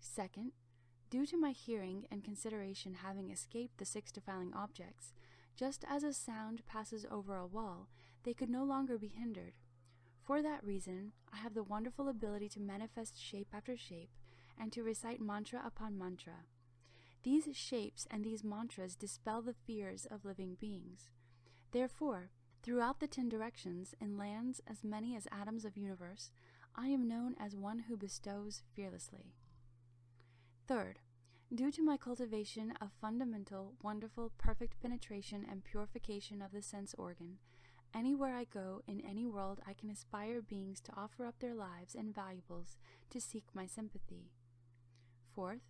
Second, due to my hearing and consideration having escaped the 6 defiling objects, just as a sound passes over a wall, they could no longer be hindered. For that reason, I have the wonderful ability to manifest shape after shape and to recite mantra upon mantra. These shapes and these mantras dispel the fears of living beings. Therefore, throughout the 10 directions, in lands as many as atoms of universe, I am known as one who bestows fearlessly. Third, due to my cultivation of fundamental, wonderful, perfect penetration and purification of the sense organ, anywhere I go in any world I can inspire beings to offer up their lives and valuables to seek my sympathy. Fourth,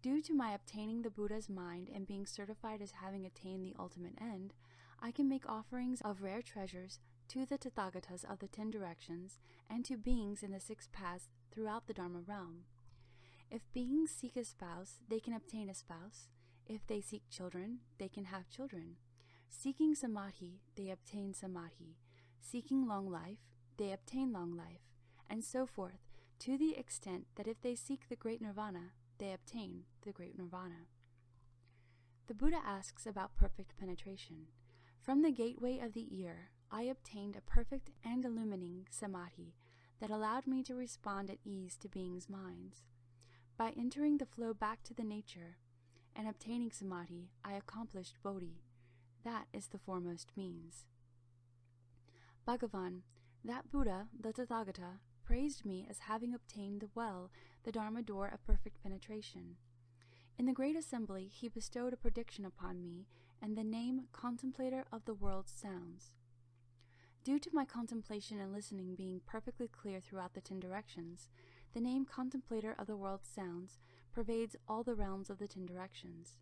due to my obtaining the Buddha's mind and being certified as having attained the ultimate end, I can make offerings of rare treasures to the Tathagatas of the 10 directions and to beings in the 6 paths throughout the Dharma realm. If beings seek a spouse, they can obtain a spouse. If they seek children, they can have children. Seeking samadhi, they obtain samadhi. Seeking long life, they obtain long life, and so forth, to the extent that if they seek the great nirvana, they obtain the great nirvana. The Buddha asks about perfect penetration. From the gateway of the ear, I obtained a perfect and illumining samadhi that allowed me to respond at ease to beings' minds. By entering the flow back to the nature and obtaining samadhi, I accomplished bodhi. That is the foremost means. Bhagavan, that Buddha, the Tathagata, praised me as having obtained the Dharma door of perfect penetration. In the great assembly, he bestowed a prediction upon me and the name Contemplator of the World's Sounds. Due to my contemplation and listening being perfectly clear throughout the 10 directions, the name Contemplator of the World's Sounds pervades all the realms of the 10 directions.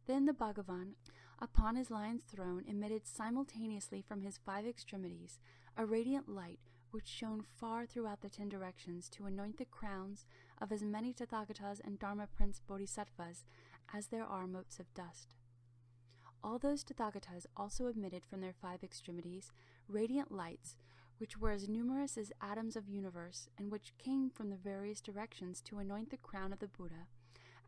Then the Bhagavan, upon his lion's throne, emitted simultaneously from his 5 extremities a radiant light which shone far throughout the 10 directions to anoint the crowns of as many Tathagatas and Dharma Prince Bodhisattvas as there are motes of dust. All those Tathagatas also emitted from their 5 extremities radiant lights which were as numerous as atoms of universe and which came from the various directions to anoint the crown of the Buddha,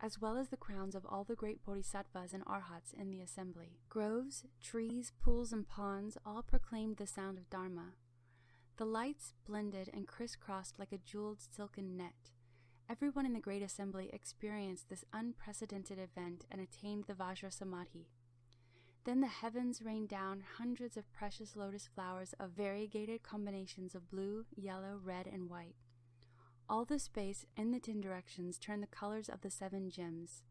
as well as the crowns of all the great Bodhisattvas and Arhats in the assembly. Groves, trees, pools, and ponds all proclaimed the sound of Dharma. The lights blended and crisscrossed like a jeweled silken net. Everyone in the great assembly experienced this unprecedented event and attained the Vajra Samadhi. Then the heavens rained down hundreds of precious lotus flowers of variegated combinations of blue, yellow, red, and white. All the space in the 10 directions turned the colors of the 7 gems.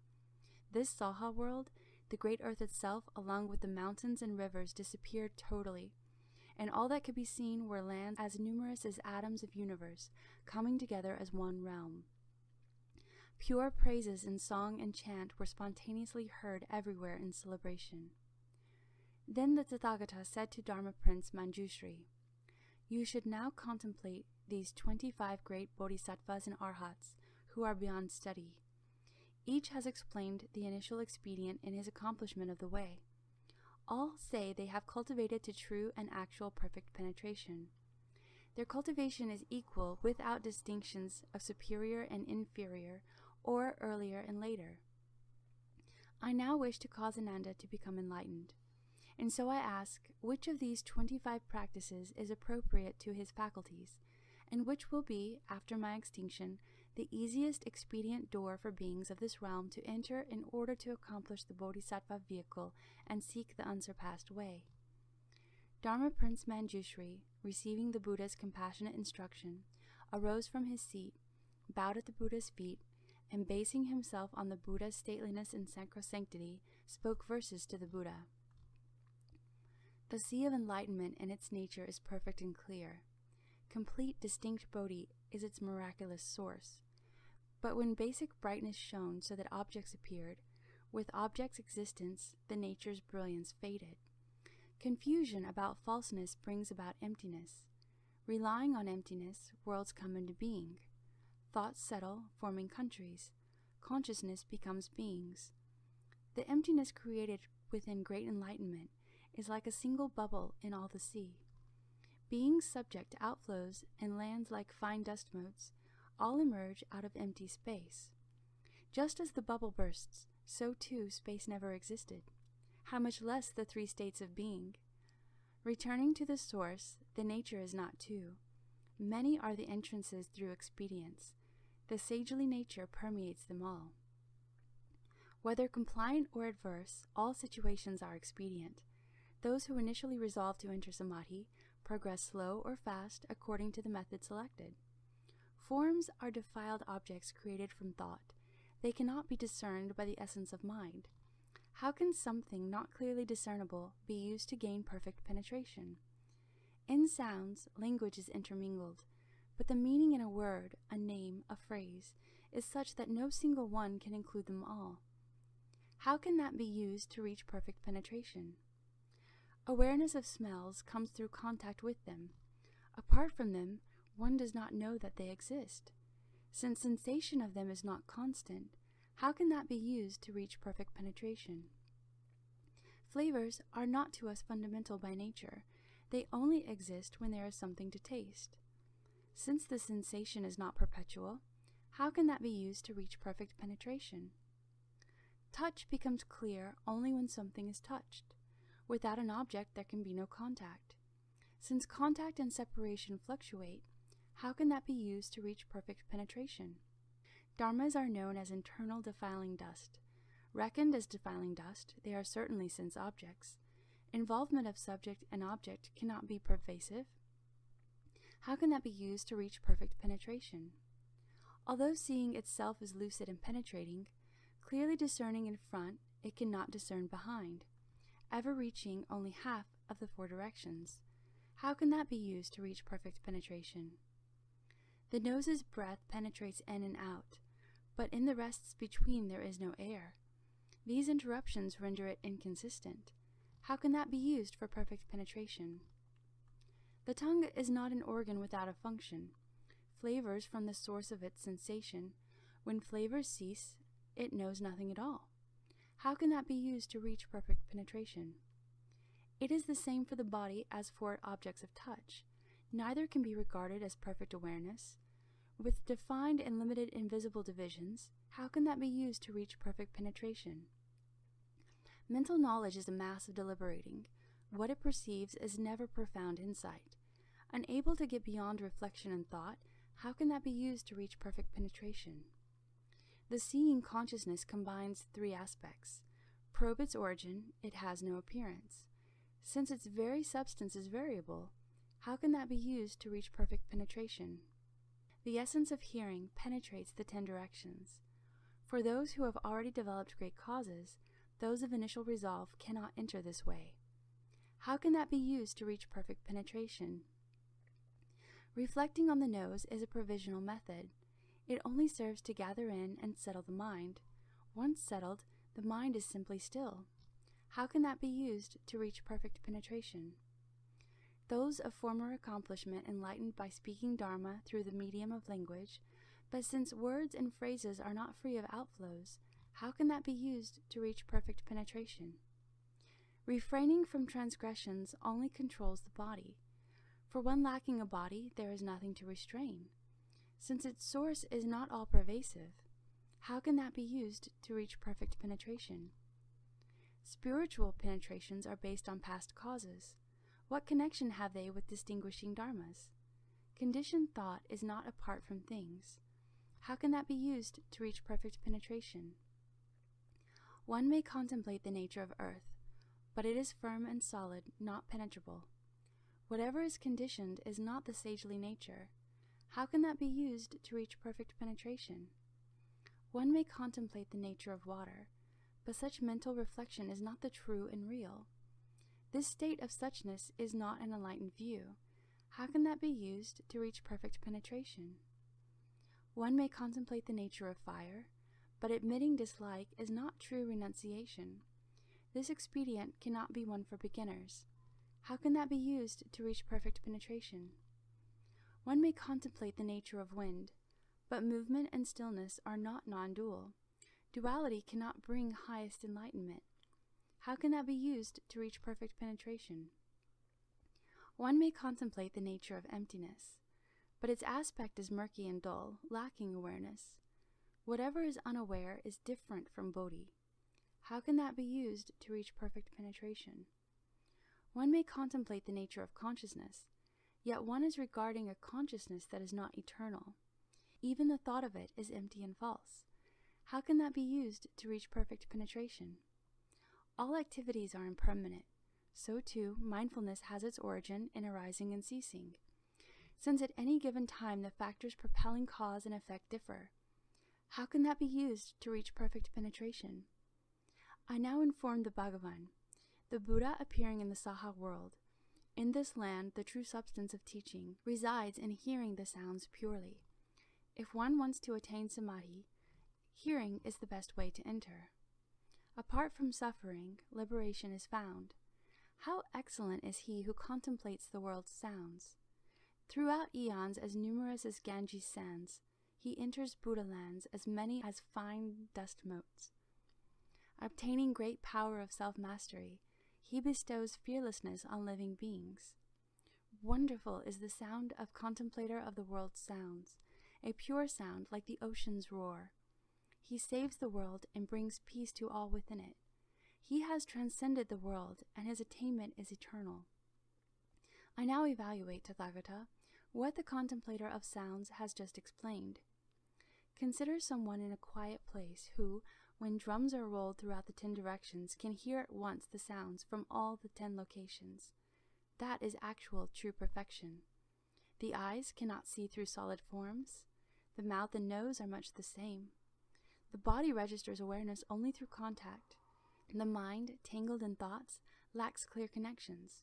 This Saha world, the great earth itself, along with the mountains and rivers, disappeared totally, and all that could be seen were lands as numerous as atoms of universe, coming together as one realm. Pure praises in song and chant were spontaneously heard everywhere in celebration. Then the Tathagata said to Dharma Prince Manjushri, "You should now contemplate these 25 great bodhisattvas and arhats who are beyond study. Each has explained the initial expedient in his accomplishment of the way. All say they have cultivated to true and actual perfect penetration. Their cultivation is equal without distinctions of superior and inferior, or earlier and later. I now wish to cause Ananda to become enlightened. And so I ask, which of these 25 practices is appropriate to his faculties, and which will be, after my extinction, the easiest expedient door for beings of this realm to enter in order to accomplish the Bodhisattva vehicle and seek the unsurpassed way?" Dharma Prince Manjushri, receiving the Buddha's compassionate instruction, arose from his seat, bowed at the Buddha's feet, and basing himself on the Buddha's stateliness and sacrosanctity, spoke verses to the Buddha. The sea of enlightenment in its nature is perfect and clear. Complete distinct Bodhi is its miraculous source. But when basic brightness shone so that objects appeared, with objects' existence the nature's brilliance faded. Confusion about falseness brings about emptiness. Relying on emptiness, worlds come into being. Thoughts settle, forming countries. Consciousness becomes beings. The emptiness created within great enlightenment is like a single bubble in all the sea. Beings subject to outflows and lands like fine dust motes all emerge out of empty space. Just as the bubble bursts, so too space never existed. How much less the 3 states of being? Returning to the source, the nature is not 2. Many are the entrances through expedience. The sagely nature permeates them all. Whether compliant or adverse, all situations are expedient. Those who initially resolve to enter samadhi progress slow or fast according to the method selected. Forms are defiled objects created from thought. They cannot be discerned by the essence of mind. How can something not clearly discernible be used to gain perfect penetration? In sounds, language is intermingled, but the meaning in a word, a name, a phrase, is such that no single one can include them all. How can that be used to reach perfect penetration? Awareness of smells comes through contact with them. Apart from them, one does not know that they exist. Since sensation of them is not constant, how can that be used to reach perfect penetration? Flavors are not to us fundamental by nature. They only exist when there is something to taste. Since the sensation is not perpetual, how can that be used to reach perfect penetration? Touch becomes clear only when something is touched. Without an object, there can be no contact. Since contact and separation fluctuate, how can that be used to reach perfect penetration? Dharmas are known as internal defiling dust. Reckoned as defiling dust, they are certainly sense objects. Involvement of subject and object cannot be pervasive. How can that be used to reach perfect penetration? Although seeing itself is lucid and penetrating, clearly discerning in front, it cannot discern behind, ever reaching only half of the 4 directions. How can that be used to reach perfect penetration? The nose's breath penetrates in and out, but in the rests between there is no air. These interruptions render it inconsistent. How can that be used for perfect penetration? The tongue is not an organ without a function. Flavors from the source of its sensation. When flavors cease, it knows nothing at all. How can that be used to reach perfect penetration? It is the same for the body as for objects of touch. Neither can be regarded as perfect awareness. With defined and limited invisible divisions, how can that be used to reach perfect penetration? Mental knowledge is a mass of deliberating. What it perceives is never profound insight. Unable to get beyond reflection and thought, how can that be used to reach perfect penetration? The seeing consciousness combines 3 aspects. Probe its origin, it has no appearance. Since its very substance is variable, how can that be used to reach perfect penetration? The essence of hearing penetrates the 10 directions. For those who have already developed great causes, those of initial resolve cannot enter this way. How can that be used to reach perfect penetration? Reflecting on the nose is a provisional method. It only serves to gather in and settle the mind. Once settled, the mind is simply still. How can that be used to reach perfect penetration? Those of former accomplishment enlightened by speaking Dharma through the medium of language, but since words and phrases are not free of outflows, how can that be used to reach perfect penetration? Refraining from transgressions only controls the body. For one lacking a body, there is nothing to restrain. Since its source is not all-pervasive, how can that be used to reach perfect penetration? Spiritual penetrations are based on past causes. What connection have they with distinguishing dharmas? Conditioned thought is not apart from things. How can that be used to reach perfect penetration? One may contemplate the nature of earth, but it is firm and solid, not penetrable. Whatever is conditioned is not the sagely nature. How can that be used to reach perfect penetration? One may contemplate the nature of water, but such mental reflection is not the true and real. This state of suchness is not an enlightened view. How can that be used to reach perfect penetration? One may contemplate the nature of fire, but admitting dislike is not true renunciation. This expedient cannot be one for beginners. How can that be used to reach perfect penetration? One may contemplate the nature of wind, but movement and stillness are not non-dual. Duality cannot bring highest enlightenment. How can that be used to reach perfect penetration? One may contemplate the nature of emptiness, but its aspect is murky and dull, lacking awareness. Whatever is unaware is different from bodhi. How can that be used to reach perfect penetration? One may contemplate the nature of consciousness, yet one is regarding a consciousness that is not eternal. Even the thought of it is empty and false. How can that be used to reach perfect penetration? All activities are impermanent. So too, mindfulness has its origin in arising and ceasing. Since at any given time the factors propelling cause and effect differ, how can that be used to reach perfect penetration? I now inform the Bhagavan, the Buddha appearing in the Saha world. In this land, the true substance of teaching resides in hearing the sounds purely. If one wants to attain samadhi, hearing is the best way to enter. Apart from suffering, liberation is found. How excellent is he who contemplates the world's sounds. Throughout eons as numerous as Ganges sands, he enters Buddha lands as many as fine dust motes. Obtaining great power of self-mastery, he bestows fearlessness on living beings. Wonderful is the sound of contemplator of the world's sounds, a pure sound like the ocean's roar. He saves the world and brings peace to all within it. He has transcended the world, and his attainment is eternal. I now evaluate, Tathagata, what the contemplator of sounds has just explained. Consider someone in a quiet place who, when drums are rolled throughout the 10 directions, can hear at once the sounds from all the 10 locations. That is actual true perfection. The eyes cannot see through solid forms. The mouth and nose are much the same. The body registers awareness only through contact. The mind, tangled in thoughts, lacks clear connections.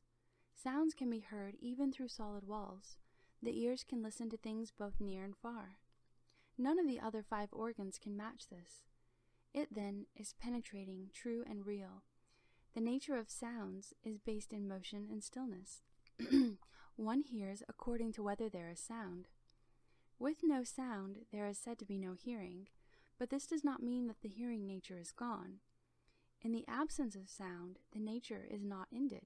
Sounds can be heard even through solid walls. The ears can listen to things both near and far. None of the other 5 organs can match this. It, then, is penetrating, true, and real. The nature of sounds is based in motion and stillness. One hears according to whether there is sound. With no sound, there is said to be no hearing, but this does not mean that the hearing nature is gone. In the absence of sound, the nature is not ended,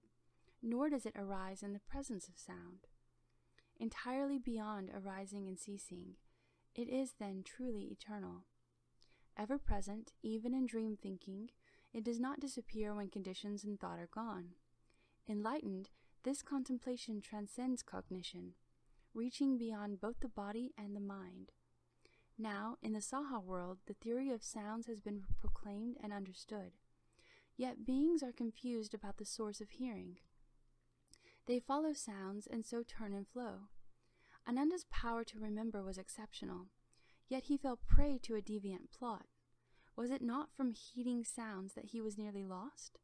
nor does it arise in the presence of sound. Entirely beyond arising and ceasing, it is then truly eternal. Ever present, even in dream thinking, it does not disappear when conditions and thought are gone. Enlightened, this contemplation transcends cognition, reaching beyond both the body and the mind. Now, in the Saha world, the theory of sounds has been proclaimed and understood. Yet beings are confused about the source of hearing. They follow sounds and so turn and flow. Ananda's power to remember was exceptional, yet he fell prey to a deviant plot. Was it not from heeding sounds that he was nearly lost?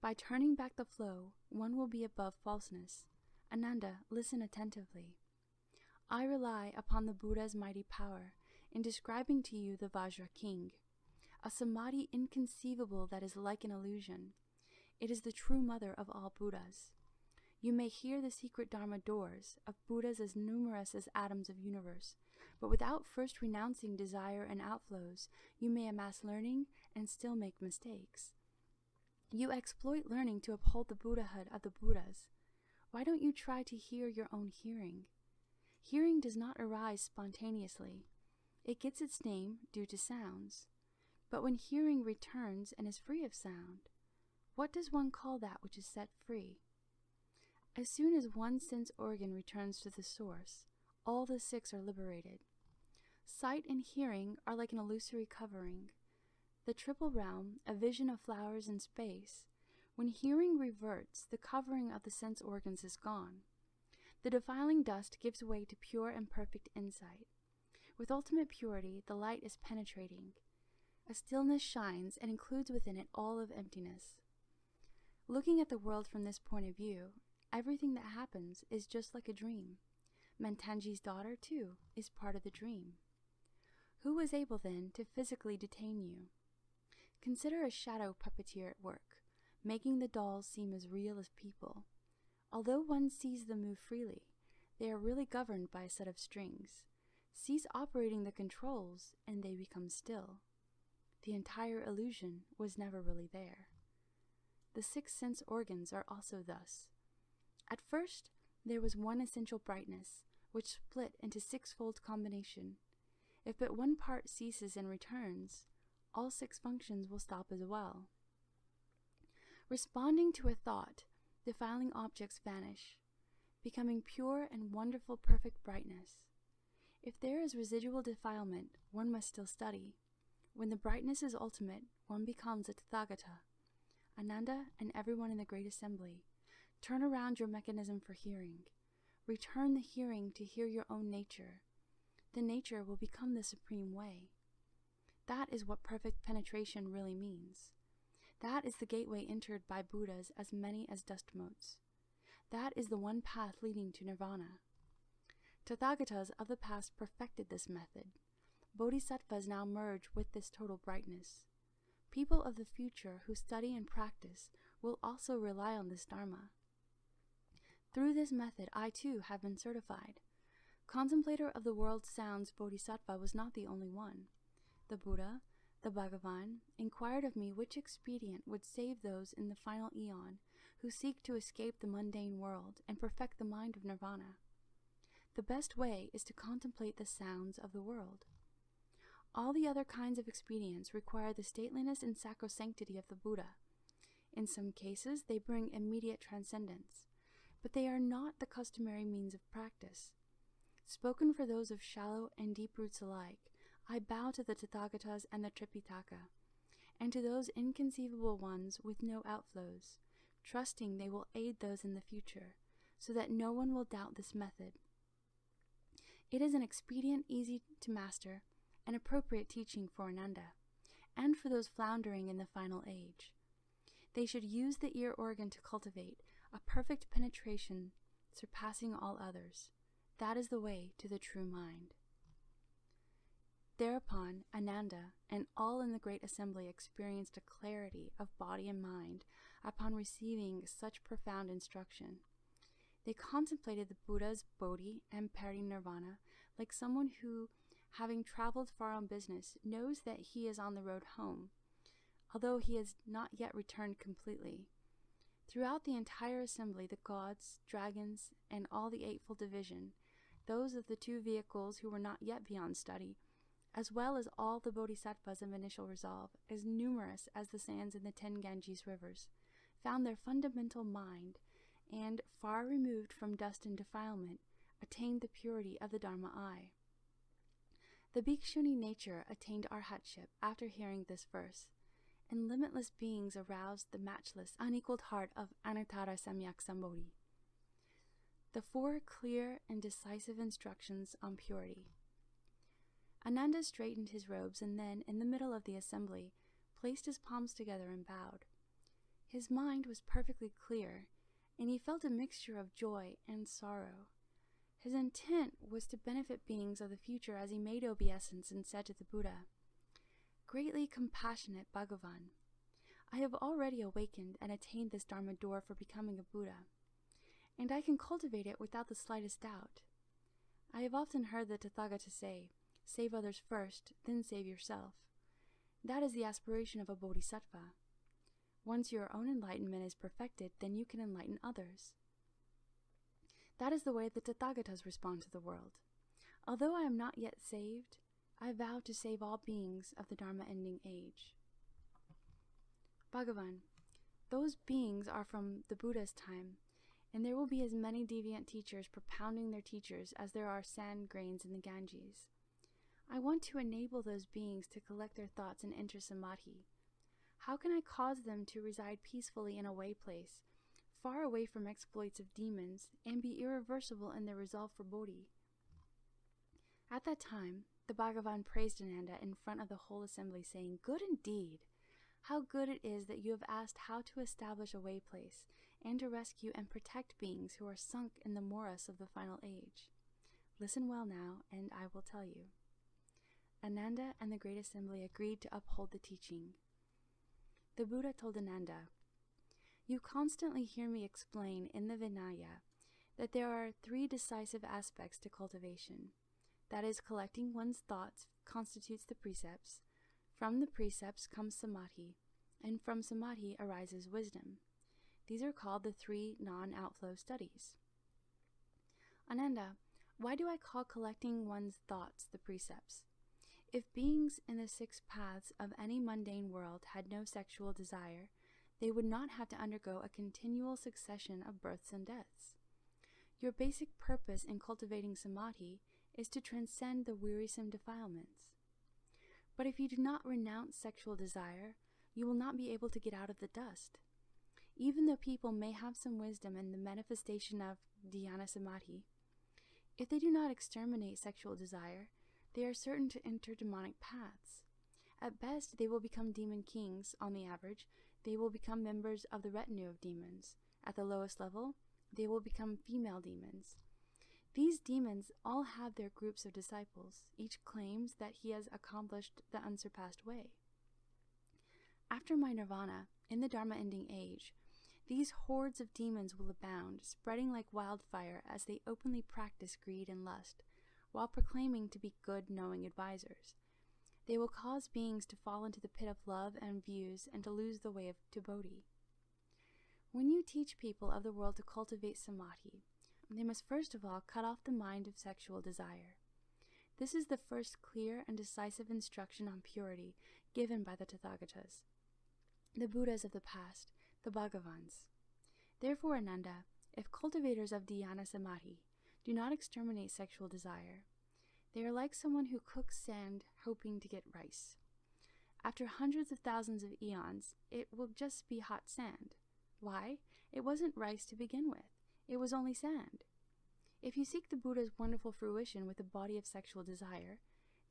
By turning back the flow, one will be above falseness. Ananda, listen attentively. I rely upon the Buddha's mighty power in describing to you the Vajra King, a samadhi inconceivable that is like an illusion. It is the true mother of all Buddhas. You may hear the secret Dharma doors of Buddhas as numerous as atoms of universe, but without first renouncing desire and outflows, you may amass learning and still make mistakes. You exploit learning to uphold the Buddhahood of the Buddhas. Why don't you try to hear your own hearing? Hearing does not arise spontaneously. It gets its name due to sounds. But when hearing returns and is free of sound, what does one call that which is set free? As soon as one sense organ returns to the source, all the 6 are liberated. Sight and hearing are like an illusory covering. The triple realm, a vision of flowers in space. When hearing reverts, the covering of the sense organs is gone. The defiling dust gives way to pure and perfect insight. With ultimate purity, the light is penetrating. A stillness shines and includes within it all of emptiness. Looking at the world from this point of view, everything that happens is just like a dream. Mantanji's daughter, too, is part of the dream. Who is able, then, to physically detain you? Consider a shadow puppeteer at work, making the dolls seem as real as people. Although one sees them move freely, they are really governed by a set of strings. Cease operating the controls, and they become still. The entire illusion was never really there. The 6 sense organs are also thus. At first, there was one essential brightness, which split into 6-fold combination. If but one part ceases and returns, all 6 functions will stop as well. Responding to a thought, defiling objects vanish, becoming pure and wonderful perfect brightness. If there is residual defilement, one must still study. When the brightness is ultimate, one becomes a Tathagata. Ananda and everyone in the great assembly, turn around your mechanism for hearing. Return the hearing to hear your own nature. The nature will become the supreme way. That is what perfect penetration really means. That is the gateway entered by Buddhas as many as dust motes. That is the one path leading to nirvana. Tathagatas of the past perfected this method. Bodhisattvas now merge with this total brightness. People of the future who study and practice will also rely on this Dharma. Through this method, I too have been certified. Contemplator of the world's sounds, Bodhisattva was not the only one. The Buddha, the Bhagavan, inquired of me which expedient would save those in the final eon who seek to escape the mundane world and perfect the mind of nirvana. The best way is to contemplate the sounds of the world. All the other kinds of expedients require the stateliness and sacrosanctity of the Buddha. In some cases, they bring immediate transcendence, but they are not the customary means of practice. Spoken for those of shallow and deep roots alike, I bow to the Tathagatas and the Tripitaka, and to those inconceivable ones with no outflows, trusting they will aid those in the future, so that no one will doubt this method. It is an expedient easy to master, and appropriate teaching for Ananda, and for those floundering in the final age. They should use the ear organ to cultivate a perfect penetration surpassing all others. That is the way to the true mind. Thereupon, Ananda and all in the great assembly experienced a clarity of body and mind upon receiving such profound instruction. They contemplated the Buddha's Bodhi and parinirvana like someone who, having traveled far on business, knows that he is on the road home, although he has not yet returned completely. Throughout the entire assembly, the gods, dragons, and all the eightfold division, those of the two vehicles who were not yet beyond study, as well as all the bodhisattvas of initial resolve, as numerous as the sands in the 10 Ganges rivers, found their fundamental mind, and, far removed from dust and defilement, attained the purity of the Dharma eye. The bhikshuni nature attained arhatship after hearing this verse, and limitless beings aroused the matchless, unequaled heart of Anuttara Samyak Sambodhi. The 4 clear and decisive instructions on purity. Ananda straightened his robes and then, in the middle of the assembly, placed his palms together and bowed. His mind was perfectly clear, and he felt a mixture of joy and sorrow. His intent was to benefit beings of the future as he made obeisance and said to the Buddha, "Greatly compassionate Bhagavan, I have already awakened and attained this Dharma door for becoming a Buddha, and I can cultivate it without the slightest doubt. I have often heard the Tathagata say, 'Save others first, then save yourself.' That is the aspiration of a bodhisattva. Once your own enlightenment is perfected, then you can enlighten others. That is the way the Tathagatas respond to the world. Although I am not yet saved, I vow to save all beings of the Dharma-ending age." Bhagavan, those beings are from the Buddha's time, and there will be as many deviant teachers propounding their teachers as there are sand grains in the Ganges. I want to enable those beings to collect their thoughts and enter samadhi. How can I cause them to reside peacefully in a way place, far away from exploits of demons, and be irreversible in their resolve for bodhi? At that time, the Bhagavan praised Ananda in front of the whole assembly, saying, "Good indeed! How good it is that you have asked how to establish a way place, and to rescue and protect beings who are sunk in the morass of the final age. Listen well now, and I will tell you." Ananda and the great assembly agreed to uphold the teaching. The Buddha told Ananda, "You constantly hear me explain in the Vinaya that there are 3 decisive aspects to cultivation. That is, collecting one's thoughts constitutes the precepts, from the precepts comes samadhi, and from samadhi arises wisdom. These are called the 3 non-outflow studies." "Ananda, why do I call collecting one's thoughts the precepts? If beings in the 6 paths of any mundane world had no sexual desire, they would not have to undergo a continual succession of births and deaths. Your basic purpose in cultivating samadhi is to transcend the wearisome defilements. But if you do not renounce sexual desire, you will not be able to get out of the dust. Even though people may have some wisdom in the manifestation of dhyana samadhi, if they do not exterminate sexual desire, they are certain to enter demonic paths. At best, they will become demon kings. On the average, they will become members of the retinue of demons. At the lowest level, they will become female demons. These demons all have their groups of disciples. Each claims that he has accomplished the unsurpassed way. After my nirvana, in the Dharma-ending age, these hordes of demons will abound, spreading like wildfire as they openly practice greed and lust, while proclaiming to be good, knowing advisors. They will cause beings to fall into the pit of love and views and to lose the way to bodhi. When you teach people of the world to cultivate samadhi, they must first of all cut off the mind of sexual desire. This is the first clear and decisive instruction on purity given by the Tathagatas. The Buddhas of the past, the Bhagavans. Therefore, Ananda, if cultivators of dhyana samadhi do not exterminate sexual desire, they are like someone who cooks sand hoping to get rice. After hundreds of thousands of eons, it will just be hot sand. Why? It wasn't rice to begin with. It was only sand. If you seek the Buddha's wonderful fruition with a body of sexual desire,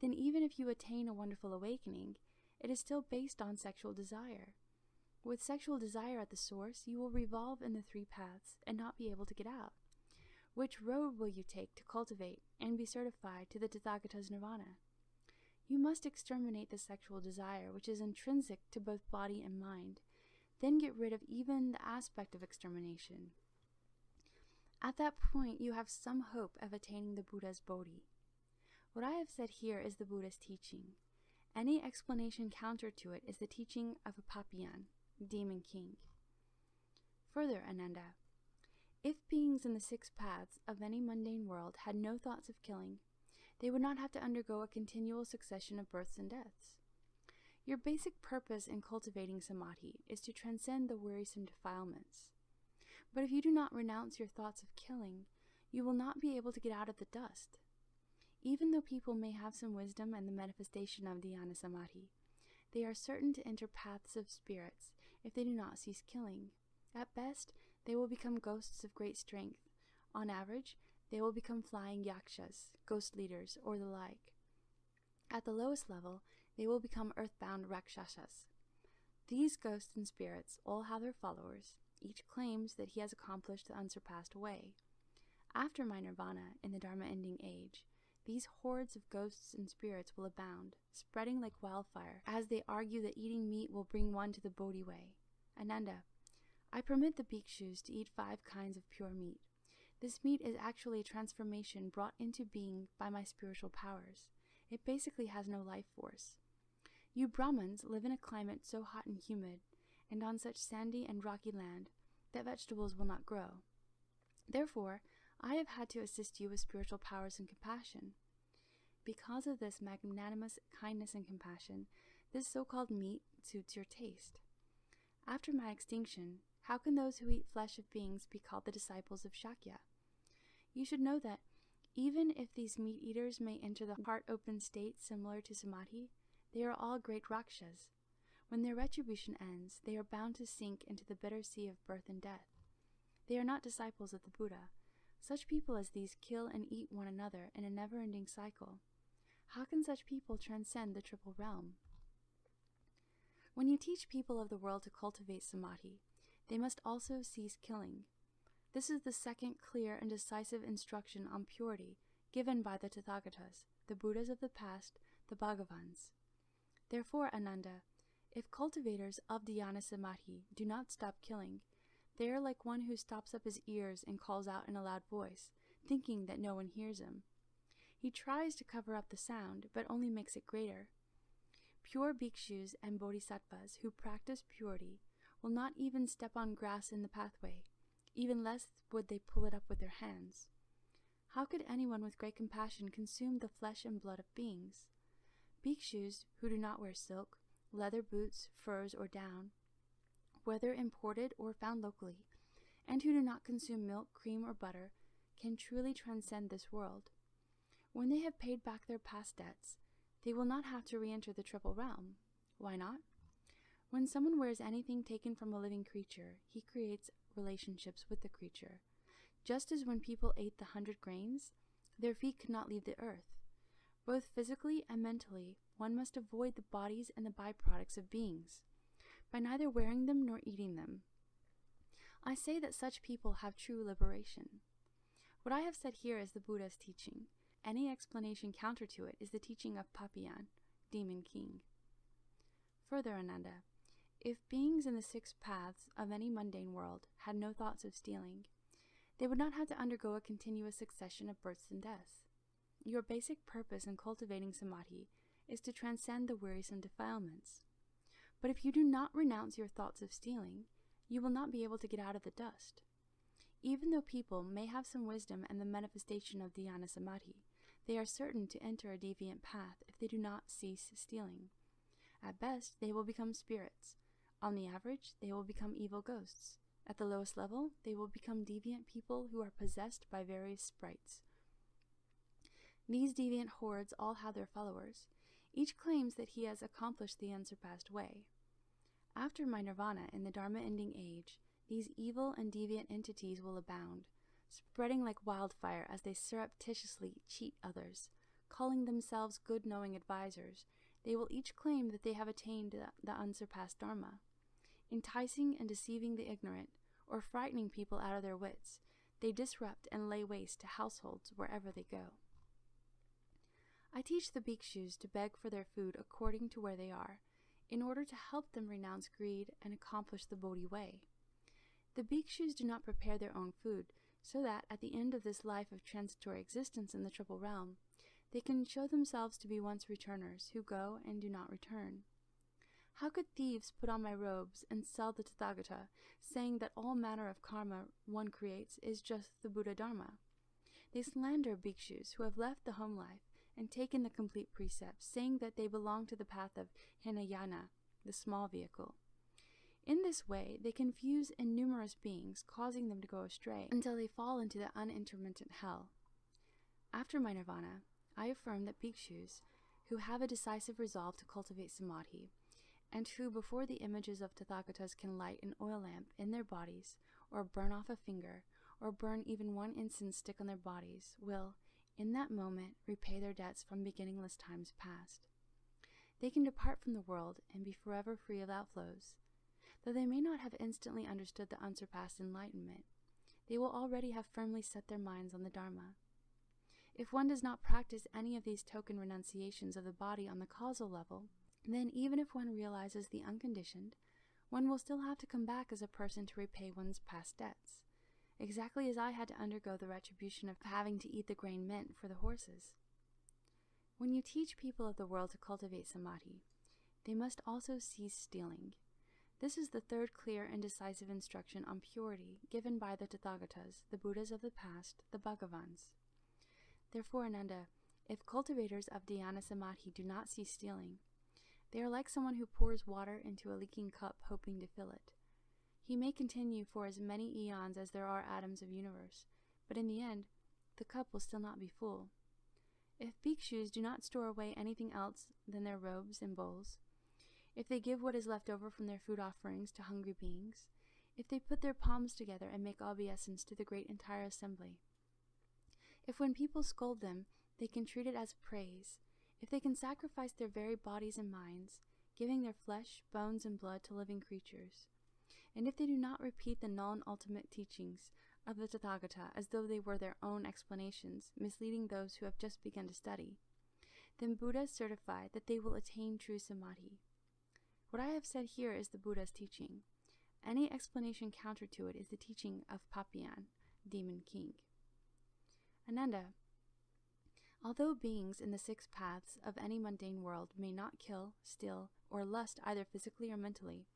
then even if you attain a wonderful awakening, it is still based on sexual desire. With sexual desire at the source, you will revolve in the three paths and not be able to get out. Which road will you take to cultivate and be certified to the Tathagata's nirvana? You must exterminate the sexual desire which is intrinsic to both body and mind, then get rid of even the aspect of extermination. At that point, you have some hope of attaining the Buddha's Bodhi. What I have said here is the Buddha's teaching. Any explanation counter to it is the teaching of a Papian, demon king. Further, Ananda, if beings in the six paths of any mundane world had no thoughts of killing, they would not have to undergo a continual succession of births and deaths. Your basic purpose in cultivating samadhi is to transcend the wearisome defilements. But if you do not renounce your thoughts of killing, you will not be able to get out of the dust. Even though people may have some wisdom and the manifestation of dhyana samadhi, they are certain to enter paths of spirits if they do not cease killing. At best, they will become ghosts of great strength. On average, they will become flying yakshas, ghost leaders, or the like. At the lowest level, they will become earthbound rakshasas. These ghosts and spirits all have their followers. Each claims that he has accomplished the unsurpassed way. After my nirvana, in the Dharma ending age, these hordes of ghosts and spirits will abound, spreading like wildfire, as they argue that eating meat will bring one to the Bodhi way. Ananda, I permit the bhikshus to eat 5 kinds of pure meat. This meat is actually a transformation brought into being by my spiritual powers. It basically has no life force. You Brahmins live in a climate so hot and humid, and on such sandy and rocky land, that vegetables will not grow. Therefore, I have had to assist you with spiritual powers and compassion. Because of this magnanimous kindness and compassion, this so-called meat suits your taste. After my extinction, how can those who eat flesh of beings be called the disciples of Shakya? You should know that, even if these meat-eaters may enter the heart-open state similar to samadhi, they are all great rakshas. When their retribution ends, they are bound to sink into the bitter sea of birth and death. They are not disciples of the Buddha. Such people as these kill and eat one another in a never-ending cycle. How can such people transcend the triple realm? When you teach people of the world to cultivate samadhi, they must also cease killing. This is the second clear and decisive instruction on purity given by the Tathagatas, the Buddhas of the past, the Bhagavans. Therefore, Ananda, if cultivators of dhyana samadhi do not stop killing, they are like one who stops up his ears and calls out in a loud voice, thinking that no one hears him. He tries to cover up the sound, but only makes it greater. Pure bhikshus and bodhisattvas who practice purity will not even step on grass in the pathway, even less would they pull it up with their hands. How could anyone with great compassion consume the flesh and blood of beings? Bhikshus who do not wear silk, leather boots, furs, or down, whether imported or found locally, and who do not consume milk, cream, or butter, can truly transcend this world. When they have paid back their past debts, they will not have to re-enter the triple realm. Why not? When someone wears anything taken from a living creature, he creates relationships with the creature. Just as when people ate the 100 grains, their feet could not leave the earth. Both physically and mentally, one must avoid the bodies and the byproducts of beings, by neither wearing them nor eating them. I say that such people have true liberation. What I have said here is the Buddha's teaching. Any explanation counter to it is the teaching of Papian, demon king. Further, Ananda, if beings in the 6 paths of any mundane world had no thoughts of stealing, they would not have to undergo a continuous succession of births and deaths. Your basic purpose in cultivating samadhi is to transcend the wearisome defilements. But if you do not renounce your thoughts of stealing, you will not be able to get out of the dust. Even though people may have some wisdom and the manifestation of dhyana samadhi, they are certain to enter a deviant path if they do not cease stealing. At best, they will become spirits. On the average, they will become evil ghosts. At the lowest level, they will become deviant people who are possessed by various sprites. These deviant hordes all have their followers. Each claims that he has accomplished the unsurpassed way. After my nirvana in the Dharma ending age, these evil and deviant entities will abound, spreading like wildfire as they surreptitiously cheat others. Calling themselves good-knowing advisors, they will each claim that they have attained the unsurpassed Dharma. Enticing and deceiving the ignorant, or frightening people out of their wits, they disrupt and lay waste to households wherever they go. I teach the bhikshus to beg for their food according to where they are, in order to help them renounce greed and accomplish the Bodhi way. The bhikshus do not prepare their own food, so that at the end of this life of transitory existence in the triple realm, they can show themselves to be once returners who go and do not return. How could thieves put on my robes and sell the Tathagata, saying that all manner of karma one creates is just the Buddha Dharma? They slander bhikshus who have left the home life and taken the complete precepts, saying that they belong to the path of Hinayana, the small vehicle. In this way, they confuse innumerous beings, causing them to go astray until they fall into the unintermittent hell. After my nirvana, I affirm that bhikshus who have a decisive resolve to cultivate samadhi, and who before the images of Tathagatas can light an oil lamp in their bodies, or burn off a finger, or burn even one incense stick on their bodies, will, in that moment, repay their debts from beginningless times past. They can depart from the world and be forever free of outflows. Though they may not have instantly understood the unsurpassed enlightenment, they will already have firmly set their minds on the Dharma. If one does not practice any of these token renunciations of the body on the causal level, then even if one realizes the unconditioned, one will still have to come back as a person to repay one's past debts, exactly as I had to undergo the retribution of having to eat the grain mint for the horses. When you teach people of the world to cultivate samadhi, they must also cease stealing. This is the third clear and decisive instruction on purity given by the Tathagatas, the Buddhas of the past, the Bhagavans. Therefore, Ananda, if cultivators of dhyana samadhi do not cease stealing, they are like someone who pours water into a leaking cup hoping to fill it. He may continue for as many eons as there are atoms of universe, but in the end, the cup will still not be full. If bhikshus do not store away anything else than their robes and bowls, if they give what is left over from their food offerings to hungry beings, if they put their palms together and make obeisance to the great entire assembly, if when people scold them, they can treat it as praise, if they can sacrifice their very bodies and minds, giving their flesh, bones, and blood to living creatures, and if they do not repeat the non-ultimate teachings of the Tathagata as though they were their own explanations, misleading those who have just begun to study, then Buddhas certify that they will attain true samadhi. What I have said here is the Buddha's teaching. Any explanation counter to it is the teaching of Papian, demon king. Ananda, although beings in the 6 paths of any mundane world may not kill, steal, or lust either physically or mentally,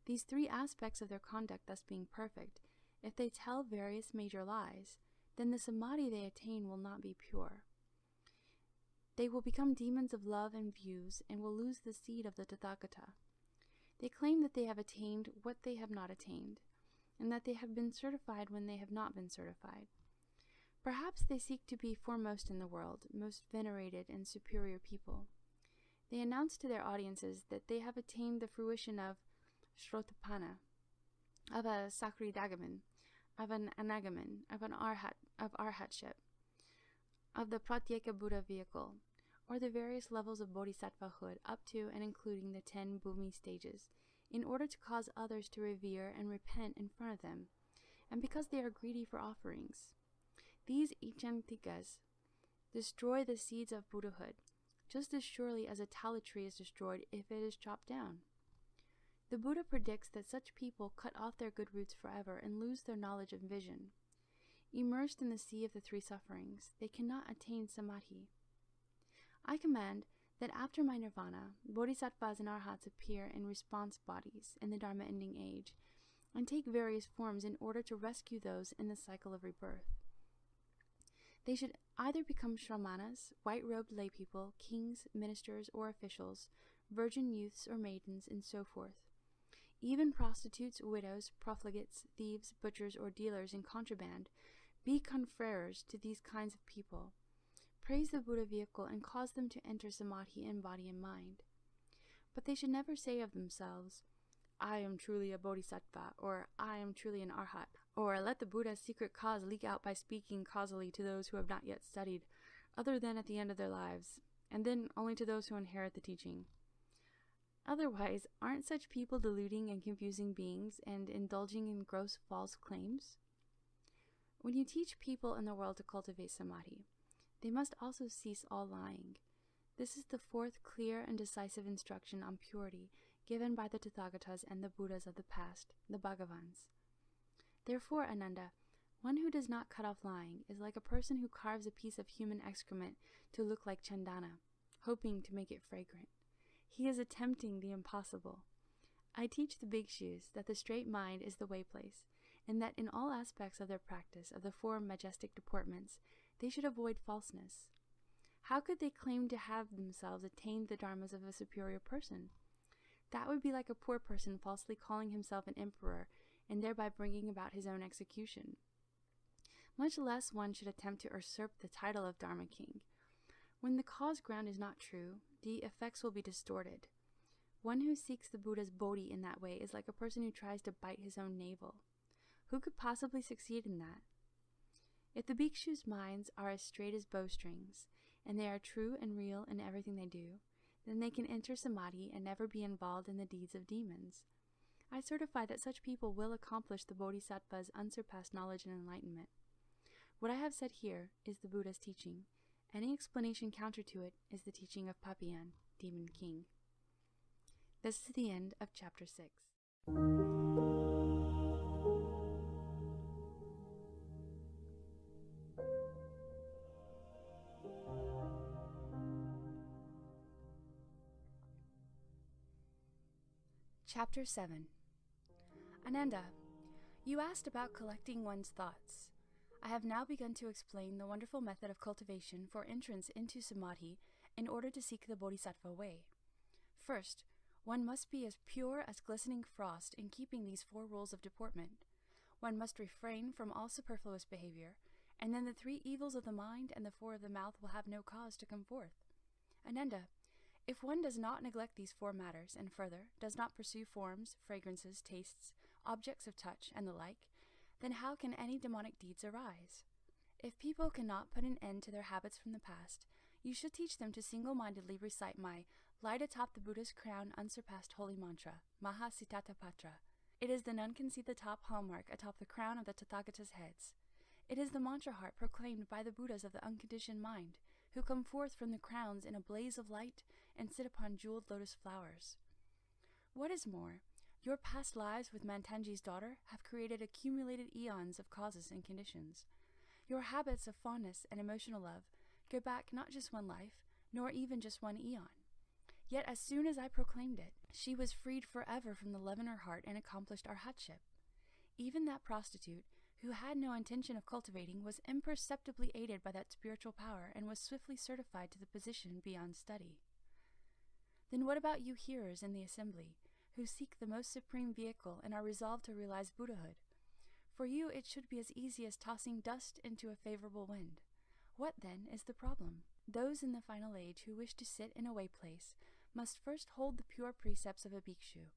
these 3 aspects of their conduct thus being perfect, if they tell various major lies, then the samadhi they attain will not be pure. They will become demons of love and views and will lose the seed of the Tathagata. They claim that they have attained what they have not attained, and that they have been certified when they have not been certified. Perhaps they seek to be foremost in the world, most venerated and superior people. They announce to their audiences that they have attained the fruition of Shrotapana, of a Sakridagaman, of an Anagaman, of Arhatship, of the Pratyeka Buddha vehicle, or the various levels of bodhisattvahood up to and including the 10 Bhumi stages, in order to cause others to revere and repent in front of them, and because they are greedy for offerings. These Ichantikas destroy the seeds of Buddhahood, just as surely as a tala tree is destroyed if it is chopped down. The Buddha predicts that such people cut off their good roots forever and lose their knowledge and vision. Immersed in the sea of the 3 sufferings, they cannot attain samadhi. I command that after my nirvana, bodhisattvas and arhats appear in response bodies in the Dharma ending age, and take various forms in order to rescue those in the cycle of rebirth. They should either become shramanas, white-robed laypeople, kings, ministers, or officials, virgin youths or maidens, and so forth. Even prostitutes, widows, profligates, thieves, butchers, or dealers in contraband, be confreres to these kinds of people. Praise the Buddha vehicle and cause them to enter samadhi in body and mind. But they should never say of themselves, I am truly a bodhisattva, or I am truly an arhat, or let the Buddha's secret cause leak out by speaking causally to those who have not yet studied, other than at the end of their lives, and then only to those who inherit the teaching. Otherwise, aren't such people deluding and confusing beings and indulging in gross false claims? When you teach people in the world to cultivate samadhi, they must also cease all lying. This is the fourth clear and decisive instruction on purity given by the Tathagatas and the Buddhas of the past, the Bhagavans. Therefore, Ananda, one who does not cut off lying is like a person who carves a piece of human excrement to look like chandana, hoping to make it fragrant. He is attempting the impossible. I teach the bhikshus that the straight mind is the way place, and that in all aspects of their practice of the four majestic deportments, they should avoid falseness. How could they claim to have themselves attained the dharmas of a superior person? That would be like a poor person falsely calling himself an emperor and thereby bringing about his own execution. Much less one should attempt to usurp the title of Dharma king. When the cause ground is not true, the effects will be distorted. One who seeks the Buddha's bodhi in that way is like a person who tries to bite his own navel. Who could possibly succeed in that? If the bhikshus' minds are as straight as bowstrings, and they are true and real in everything they do, then they can enter samadhi and never be involved in the deeds of demons. I certify that such people will accomplish the bodhisattva's unsurpassed knowledge and enlightenment. What I have said here is the Buddha's teaching. Any explanation counter to it is the teaching of Papian, Demon King. This is the end of Chapter 6. Chapter 7. Ananda, you asked about collecting one's thoughts. I have now begun to explain the wonderful method of cultivation for entrance into samadhi in order to seek the bodhisattva way. First, one must be as pure as glistening frost in keeping these 4 rules of deportment. One must refrain from all superfluous behavior, and then the 3 evils of the mind and the 4 of the mouth will have no cause to come forth. Ananda, if one does not neglect these 4 matters, and further, does not pursue forms, fragrances, tastes, objects of touch, and the like, then how can any demonic deeds arise? If people cannot put an end to their habits from the past, you should teach them to single-mindedly recite my light atop the Buddha's crown unsurpassed holy mantra, Maha Sitata Patra. It is the none can see the top hallmark atop the crown of the Tathagatas' heads. It is the mantra heart proclaimed by the Buddhas of the unconditioned mind, who come forth from the crowns in a blaze of light and sit upon jeweled lotus flowers. What is more, your past lives with Mantanji's daughter have created accumulated eons of causes and conditions. Your habits of fondness and emotional love go back not just 1 life, nor even just 1 eon. Yet as soon as I proclaimed it, she was freed forever from the love in her heart and accomplished arhatship. Even that prostitute, who had no intention of cultivating, was imperceptibly aided by that spiritual power and was swiftly certified to the position beyond study. Then what about you hearers in the assembly, who seek the most supreme vehicle and are resolved to realize Buddhahood? For you it should be as easy as tossing dust into a favorable wind. What, then, is the problem? Those in the final age who wish to sit in a way place must first hold the pure precepts of a bhikshu.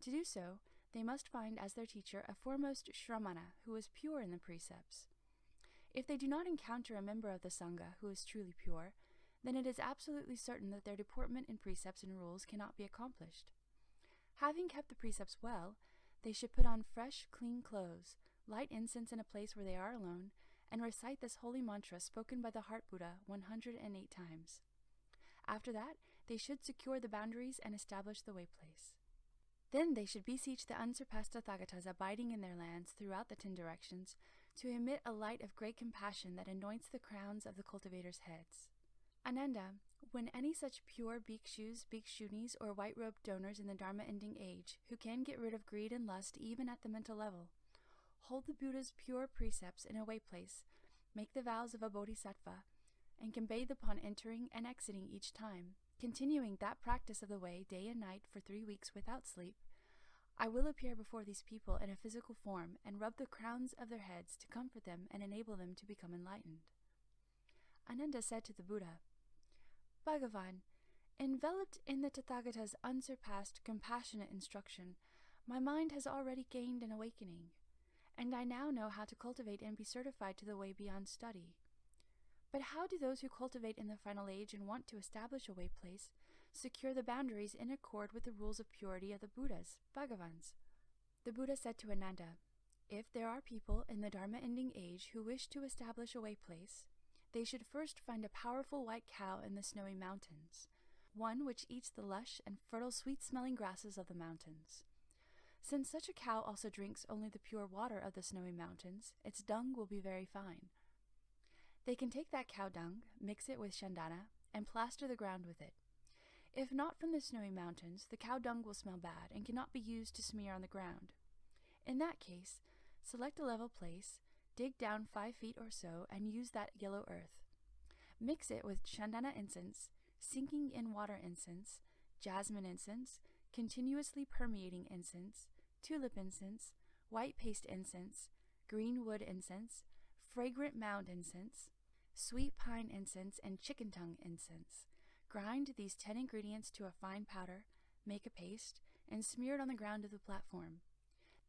To do so, they must find as their teacher a foremost shramana who is pure in the precepts. If they do not encounter a member of the sangha who is truly pure, then it is absolutely certain that their deportment in precepts and rules cannot be accomplished. Having kept the precepts well, they should put on fresh, clean clothes, light incense in a place where they are alone, and recite this holy mantra spoken by the Heart Buddha 108 times. After that, they should secure the boundaries and establish the way place. Then they should beseech the unsurpassed Tathagatas abiding in their lands throughout the 10 directions to emit a light of great compassion that anoints the crowns of the cultivators' heads. Ananda, when any such pure bhikshus, bhikshunis, or white-robed donors in the Dharma-ending age, who can get rid of greed and lust even at the mental level, hold the Buddha's pure precepts in a way place, make the vows of a bodhisattva, and can bathe upon entering and exiting each time, continuing that practice of the way day and night for 3 weeks without sleep, I will appear before these people in a physical form and rub the crowns of their heads to comfort them and enable them to become enlightened. Ananda said to the Buddha, Bhagavan, enveloped in the Tathagata's unsurpassed, compassionate instruction, my mind has already gained an awakening, and I now know how to cultivate and be certified to the way beyond study. But how do those who cultivate in the final age and want to establish a way place secure the boundaries in accord with the rules of purity of the Buddhas, Bhagavans? The Buddha said to Ananda, if there are people in the Dharma-ending age who wish to establish a way place, they should first find a powerful white cow in the snowy mountains, one which eats the lush and fertile sweet-smelling grasses of the mountains. Since such a cow also drinks only the pure water of the snowy mountains, its dung will be very fine. They can take that cow dung, mix it with chandana, and plaster the ground with it. If not from the snowy mountains, the cow dung will smell bad and cannot be used to smear on the ground. In that case, select a level place, dig down 5 feet or so, and use that yellow earth. Mix it with chandana incense, sinking in water incense, jasmine incense, continuously permeating incense, tulip incense, white paste incense, green wood incense, fragrant mound incense, sweet pine incense, and chicken tongue incense. Grind these 10 ingredients to a fine powder, make a paste, and smear it on the ground of the platform.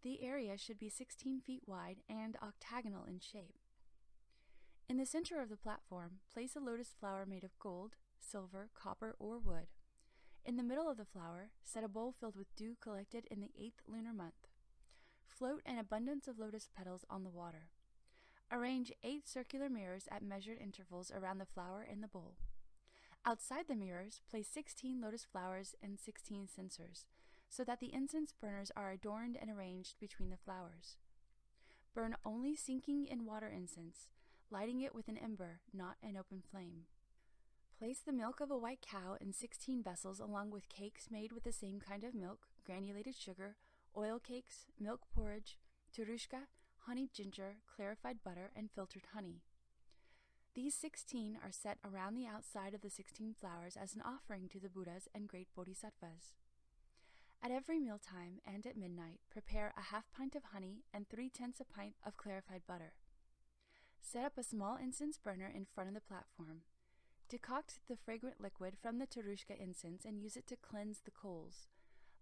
The area should be 16 feet wide and octagonal in shape. In the center of the platform, place a lotus flower made of gold, silver, copper, or wood. In the middle of the flower, set a bowl filled with dew collected in the 8th lunar month. Float an abundance of lotus petals on the water. Arrange 8 circular mirrors at measured intervals around the flower and the bowl. Outside the mirrors, place 16 lotus flowers and 16 censers, so that the incense burners are adorned and arranged between the flowers. Burn only sinking in water incense, lighting it with an ember, not an open flame. Place the milk of a white cow in 16 vessels along with cakes made with the same kind of milk, granulated sugar, oil cakes, milk porridge, turushka, honeyed ginger, clarified butter, and filtered honey. These 16 are set around the outside of the 16 flowers as an offering to the Buddhas and great Bodhisattvas. At every mealtime and at midnight, prepare a half pint of honey and 3/10 a pint of clarified butter. Set up a small incense burner in front of the platform. Decoct the fragrant liquid from the turushka incense and use it to cleanse the coals.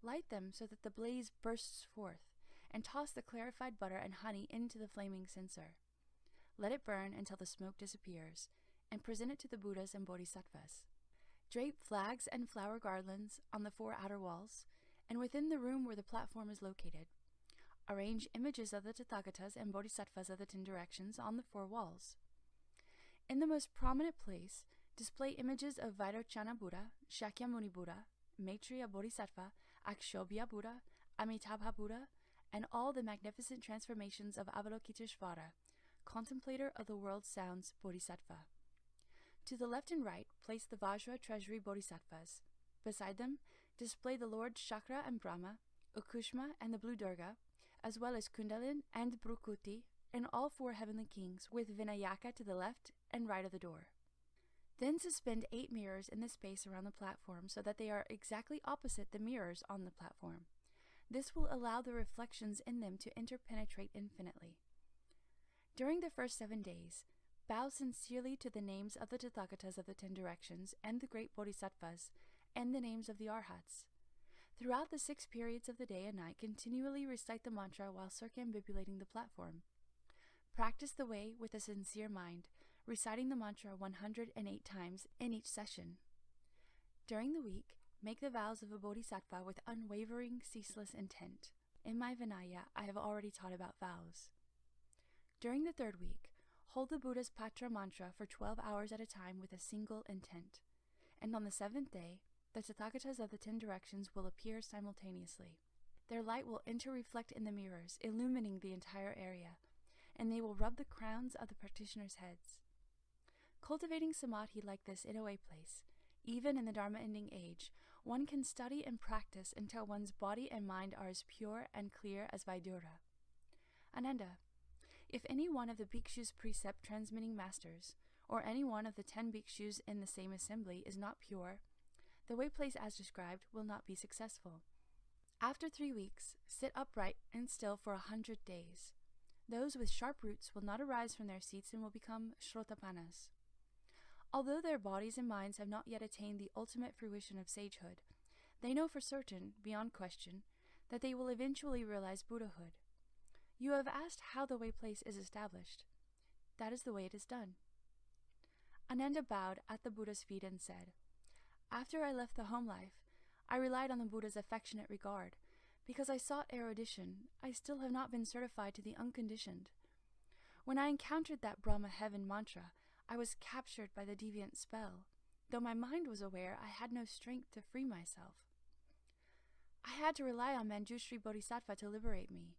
Light them so that the blaze bursts forth, and toss the clarified butter and honey into the flaming censer. Let it burn until the smoke disappears, and present it to the Buddhas and Bodhisattvas. Drape flags and flower garlands on the 4 outer walls, and within the room where the platform is located. Arrange images of the Tathagatas and Bodhisattvas of the 10 directions on the 4 walls. In the most prominent place, display images of Vairochana Buddha, Shakyamuni Buddha, Maitreya Bodhisattva, Akshobhya Buddha, Amitabha Buddha, and all the magnificent transformations of Avalokiteshvara, contemplator of the world sounds Bodhisattva. To the left and right, place the Vajra treasury Bodhisattvas. Beside them, display the Lord Chakra and Brahma, Ukushma and the Blue Durga, as well as Kundalin and Brukuti, and all 4 heavenly kings, with Vinayaka to the left and right of the door. Then suspend 8 mirrors in the space around the platform so that they are exactly opposite the mirrors on the platform. This will allow the reflections in them to interpenetrate infinitely. During the first 7 days, bow sincerely to the names of the Tathagatas of the 10 directions and the great Bodhisattvas, and the names of the Arhats. Throughout the 6 periods of the day and night, continually recite the mantra while circumambulating the platform. Practice the way with a sincere mind, reciting the mantra 108 times in each session. During the week, make the vows of a bodhisattva with unwavering, ceaseless intent. In my Vinaya, I have already taught about vows. During the 3rd week, hold the Buddha's Patra mantra for 12 hours at a time with a single intent. And on the 7th day, the Tathagatas of the 10 directions will appear simultaneously. Their light will interreflect in the mirrors, illumining the entire area, and they will rub the crowns of the practitioners' heads. Cultivating samadhi like this in a way place, even in the Dharma-ending age, one can study and practice until one's body and mind are as pure and clear as Vaidura. Ananda, if any one of the bhikshu's precept transmitting masters, or any one of the 10 bhikshus in the same assembly is not pure, the way place as described will not be successful. After 3 weeks, sit upright and still for 100 days. Those with sharp roots will not arise from their seats and will become shrotapanas. Although their bodies and minds have not yet attained the ultimate fruition of sagehood, they know for certain, beyond question, that they will eventually realize Buddhahood. You have asked how the way place is established. That is the way it is done. Ananda bowed at the Buddha's feet and said, After I left the home life, I relied on the Buddha's affectionate regard. Because I sought erudition, I still have not been certified to the unconditioned. When I encountered that Brahma heaven mantra, I was captured by the deviant spell. Though my mind was aware, I had no strength to free myself. I had to rely on Manjushri Bodhisattva to liberate me.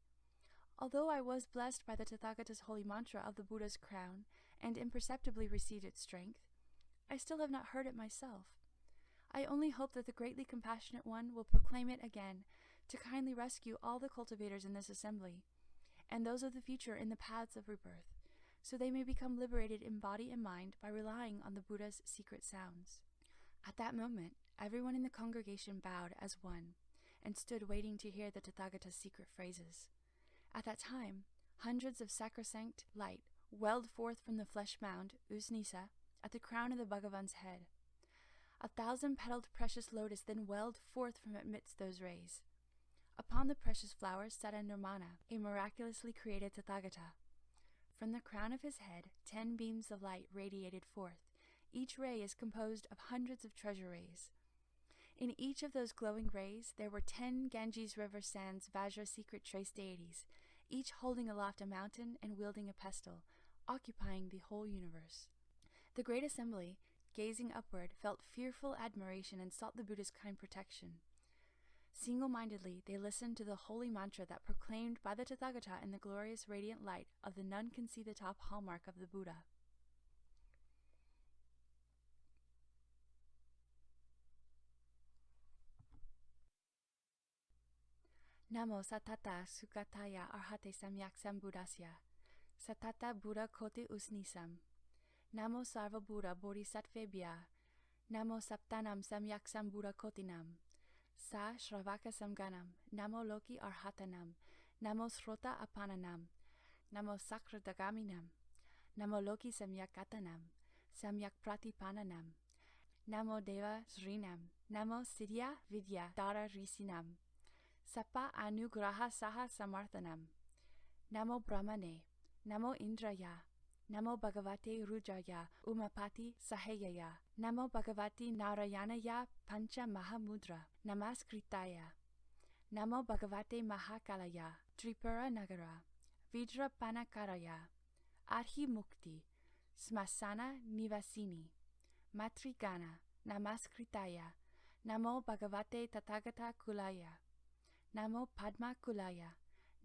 Although I was blessed by the Tathagata's holy mantra of the Buddha's crown and imperceptibly received its strength, I still have not heard it myself. I only hope that the greatly compassionate one will proclaim it again to kindly rescue all the cultivators in this assembly, and those of the future in the paths of rebirth, so they may become liberated in body and mind by relying on the Buddha's secret sounds. At that moment, everyone in the congregation bowed as one, and stood waiting to hear the Tathagata's secret phrases. At that time, hundreds of sacrosanct light welled forth from the flesh mound, Usnisa, at the crown of the Bhagavan's head. 1,000-petaled precious lotus then welled forth from amidst those rays. Upon the precious flowers sat a Nirmana, a miraculously created Tathagata. From the crown of his head, 10 beams of light radiated forth. Each ray is composed of hundreds of treasure rays. In each of those glowing rays, there were 10 Ganges River Sands Vajra secret trace deities, each holding aloft a mountain and wielding a pestle, occupying the whole universe. The great assembly, gazing upward, felt fearful admiration and sought the Buddha's kind protection. Single-mindedly, they listened to the holy mantra that proclaimed by the Tathagata in the glorious radiant light of the none can see the top hallmark of the Buddha. Namo Satata Sukataya Arhate Samyak Sambuddhasya Satata Buddha Koti Usnisam Namo Sarva Buddha Bodhisattvebhya Namo Saptanam Samyak Sambuddha Kotinam Sa Shravaka Samganam Namo Loki Arhatanam Namo Shrota Apananam Namo Sakradagaminam Namo Loki Samyakatanam Samyak Pratipananam Namo Deva Srinam Namo Siddhya Vidya Dara Risinam Sapa Anugraha Saha Samarthanam Namo Brahmane Namo Indraya Namo Bhagavate Rujaya Umapati Sahayaya Namo Bhagavati Narayanaya Pancha Mahamudra Namaskritaya Namo Bhagavate Mahakalaya Tripura Nagara Vidra Panakaraya Arhi Mukti Smasana Nivasini Matrigana Namaskritaya Namo Bhagavate Tathagata Kulaya Namo Padma Kulaya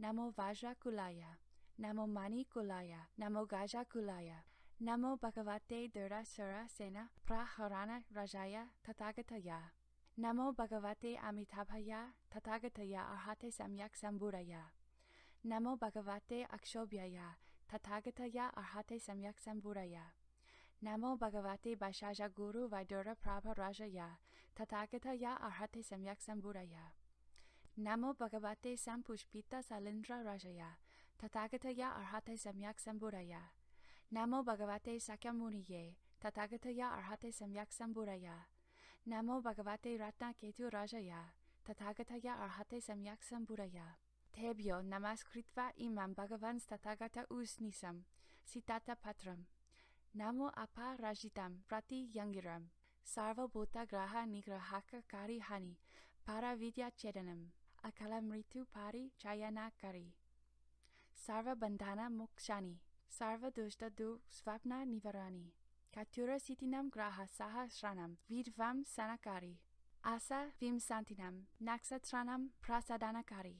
Namo Vajra Kulaya Namo Mani Kulaya Namo Gaja Kulaya Namo Bhagavate Dura Sura Sena Praharana Rajaya Tathagataya Namo Bhagavate Amitabhaya Tathagataya Arhate Samyak Sambuddhaya Namo Bhagavate Akshobhyaya Tathagataya Arhate Samyak Sambuddhaya Namo Bhagavate Bashaja Guru Vaidura Prabha Rajaya Tathagataya Arhate Samyak Sambuddhaya Namo Bhagavate Sampushpita Salindra Rajaya Tathagataya Arhate Samyak Sambuddhaya Namo Bhagavate Sakyamuniye Tathagataya Arhate Samyak Sambuddhaya Namo Bhagavate Ratna Ketu Rajaya Tathagataya Arhate Samyak Sambuddhaya Tebhyo Namaskritva Imam Bhagavans Tathagata Usnisam Sitata Patram Namo Apa Rajitam Prati Yangiram Sarva Bhuta Graha Nigrahaka Kari Hani Para Vidya Chedanam Akalamritu Pari Chayana Kari Sarva Bandhana Mokshani Sarva Dushta Du Svapna Nivarani Katura Sitinam Graha Saha Shranam Vidvam Sanakari Asa Vim Santinam Naksatranam Prasadanakari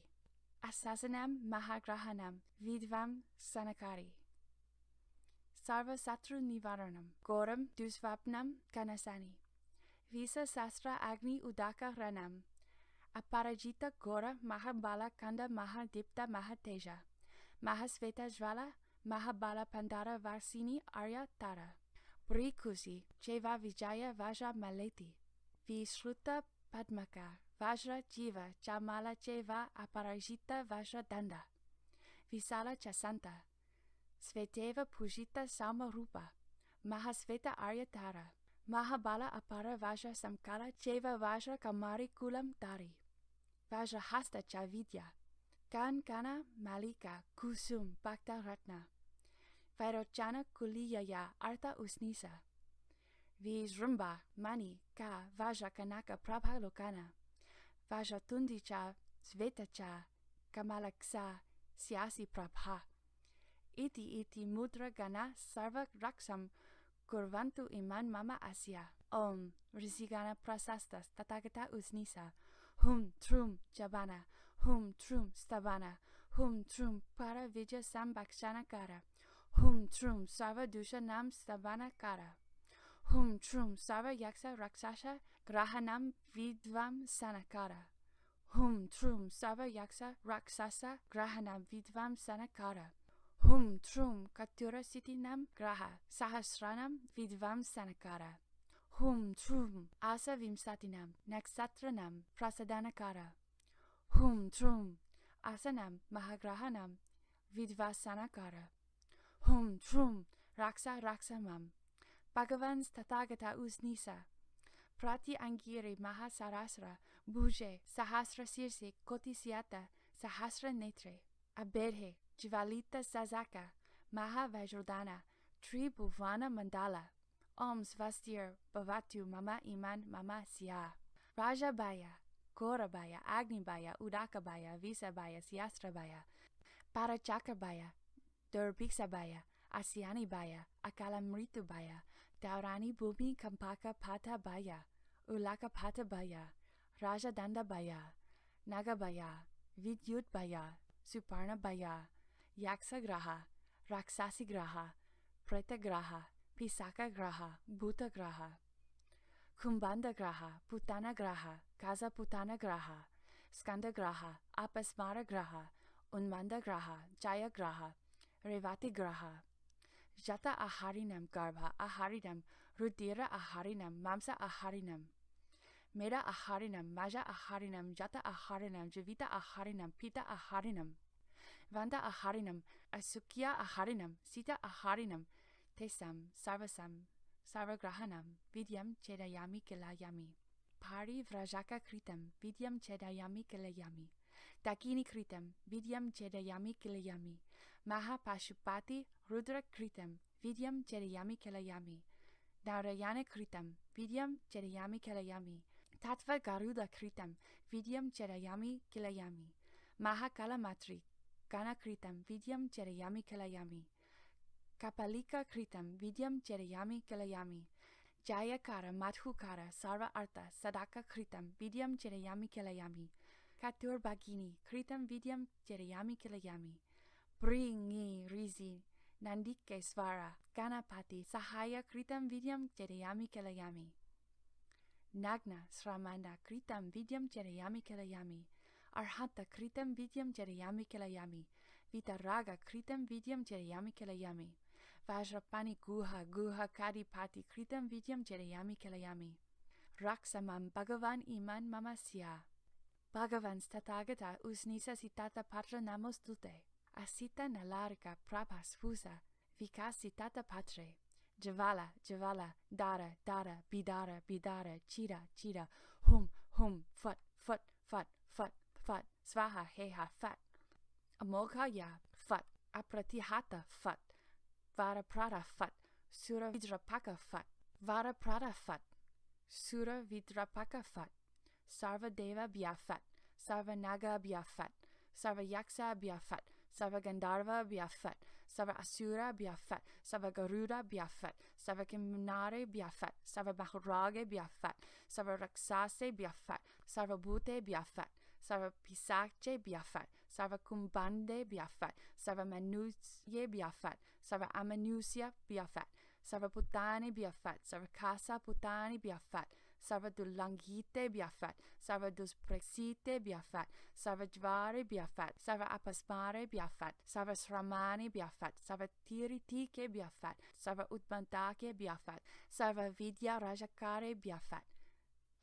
Asasanam Mahagrahanam Vidvam Sanakari Sarva Satru Nivaranam Goram Dusvapnam Ganasani Visa Sastra Agni Udaka Ranam Aparajita Gora Mahabala Kanda Mahadipta Mahateja Mahasveta Jvala Mahabala Pandara Varsini Arya Tara Brikusi Cheva Vijaya Vaja Maleti Vishruta Padmaka, Vajra Jiva, Chamala Cheva, Aparajita Vajra Danda, Visala Chasanta, Sveteva Pujita Sama Rupa, Mahasveta Aryatara, Mahabala Apara Vajra Samkala Cheva Vajra Kamari Kulam Tari, Vajra Hasta Chavidya, Kana Malika Kusum Bhakta Ratna, Vairochana Kuliyaya Artha Usnisa, Vizrumba Mani Ka Vajra Kanaka Prabha Lokana, Vajra Tundicha Svetacha Kamalaksa Siasi Prabha, Iti Mudra Gana Sarva Raksam Kurvantu Iman Mama Asya, Om Risigana Prasastas Tathagata Usnisa, Hum Trum Jabana, Hum Trum Stabana, Hum Trum Para Vijay Sambakshana Kara, Hum Trum Sarva Dusha Nam Stabana Kara, Hum Trum Sarva Yaksa Raksasha Grahanam Vidvam Sanakara, Hum Trum Sarva Yaksa Raksasa Grahanam Vidvam Sanakara, Hum Trum Katura Sitinam Graha Sahasranam Vidvam Sanakara, Hum Trum Asa Vimsatinam Naksatranam Prasadanakara, Hum Trum Asanam Mahagrahanam Vidvasanakara, Hum Trum Raksa Raksamam Bhagavans Tathagata Usnisa, Prati Angiri Mahasarasra Bhuje Sahasra Sirse Kotisiata Sahasra Netre, Abedhe Jivalita Sazaka Maha Vajrodana Tribhuvana Mandala, Om Svastir Bhavatu Mama Iman Mama Siya, Rajabaya, Gorabaya, Agnibaya, Udakabaya, Visabaya, Siastrabaya, Parachakabaya, Durbixabaya, Asianibaya, Akalamritubaya, Daurani Bhumi Kampaka Pata Baya, Ulaka Pata Baya, Rajadanda Baya, Nagabaya, Vidyut Baya, Suparna Baya, Yaksa Graha, Raksasi Graha, Preta Graha, Pisaka Graha, Bhuta Graha, Kumbanda Graha, Putana Graha, Kaza Putana Graha, Skanda Graha, Apasmara Graha, Unmanda Graha, Jaya Graha, Revati Graha, Jata Aharinam Garbha Aharinam, Rudira Aharinam, Mamsa Aharinam, Meda Aharinam, Maja Aharinam, Jata Aharinam, Javita Aharinam, Pita Aharinam, Vanda Aharinam, Asukya Aharinam, Sita Aharinam, Tesam, Sarvasam, Sarvagrahanam, Vidyam Chedayami Kilayami, Pari Vrajaka Kritam, Vidyam Chedayami Kilayami, Dakini Kritam, Vidyam Chedayami Kilayami, Maha Pashupati Rudra Kritam, Vidyam Chedayami Kilayami, Narayana Kritam, Vidyam Chedayami Kilayami, Tattva Garuda Kritam, Vidyam Chedayami Kilayami, Maha Kalamatri, Gana Kritam, Vidyam Chedayami Kilayami, Kapalika Kritam, Vidyam Chedayami Kilayami, Jayakara Madhukara Sarva Artha Sadaka Kritam, Vidyam Chedayami Kilayami, Katur Bhagini Kritam, Vidyam Chedayami Kilayami, Bringi Rizi Nandike Svara Ganapati Sahaya Kritam, Vidyam Chedayami Kilayami, Nagna Sramana Kritam, Vidyam Chedayami Kilayami, Arhanta Kritam, Vidyam Chedayami Kilayami, Vitaraga Kritam, Vidyam Chedayami Kilayami, Vajrapani Guha Kadipati Kritam, Vidyam Chedayami Kilayami, Raksamam Bhagavan Iman Mamasya, Bhagavan Tathagata Usnisa Sitata Patra Namos Dute, Asita Nalarika Prabha Spusa, Vikasi Tata Patre, Javala, Dara, Bidara, Chira, Hum, Fut, Svaha, Heha, Fat, Amogha Ya, Fat, Apratihata, Fat, Varaprada, Fat, Sura Vidrapaka, Fat, Varaprada, Fat, Sura Vidrapaka, Fat, Sarva Deva Biafat, Sarva Naga Biafat, Sarva Yaksa Biafat, Sarva Gandharva Biafat, Sarva Asura Biafat, Sarva Garuda Biafat, Sarva Kimunare Biafat, Sarva Bahurage Biafat, Sarva Raksase Biafat, Sarva Bhute Biafat, Sarva Pisache Biafat, Sarva Kumbande Biafat, Sarva Manusye Biafat, Sarva Amanusia Biafat, Sarva Putani Biafat, Sarva Kasa Putani Biafat, Sarva Dulangite Biafat, Sarva Dusprexite Biafat, Sarva Jvari Biafat, Sarva Apasmare Biafat, Sarva Sramani Biafat, Sarva Tiritike Biafat, Sarva Utbantake Biafat, Sarva Vidya Rajakare Biafat,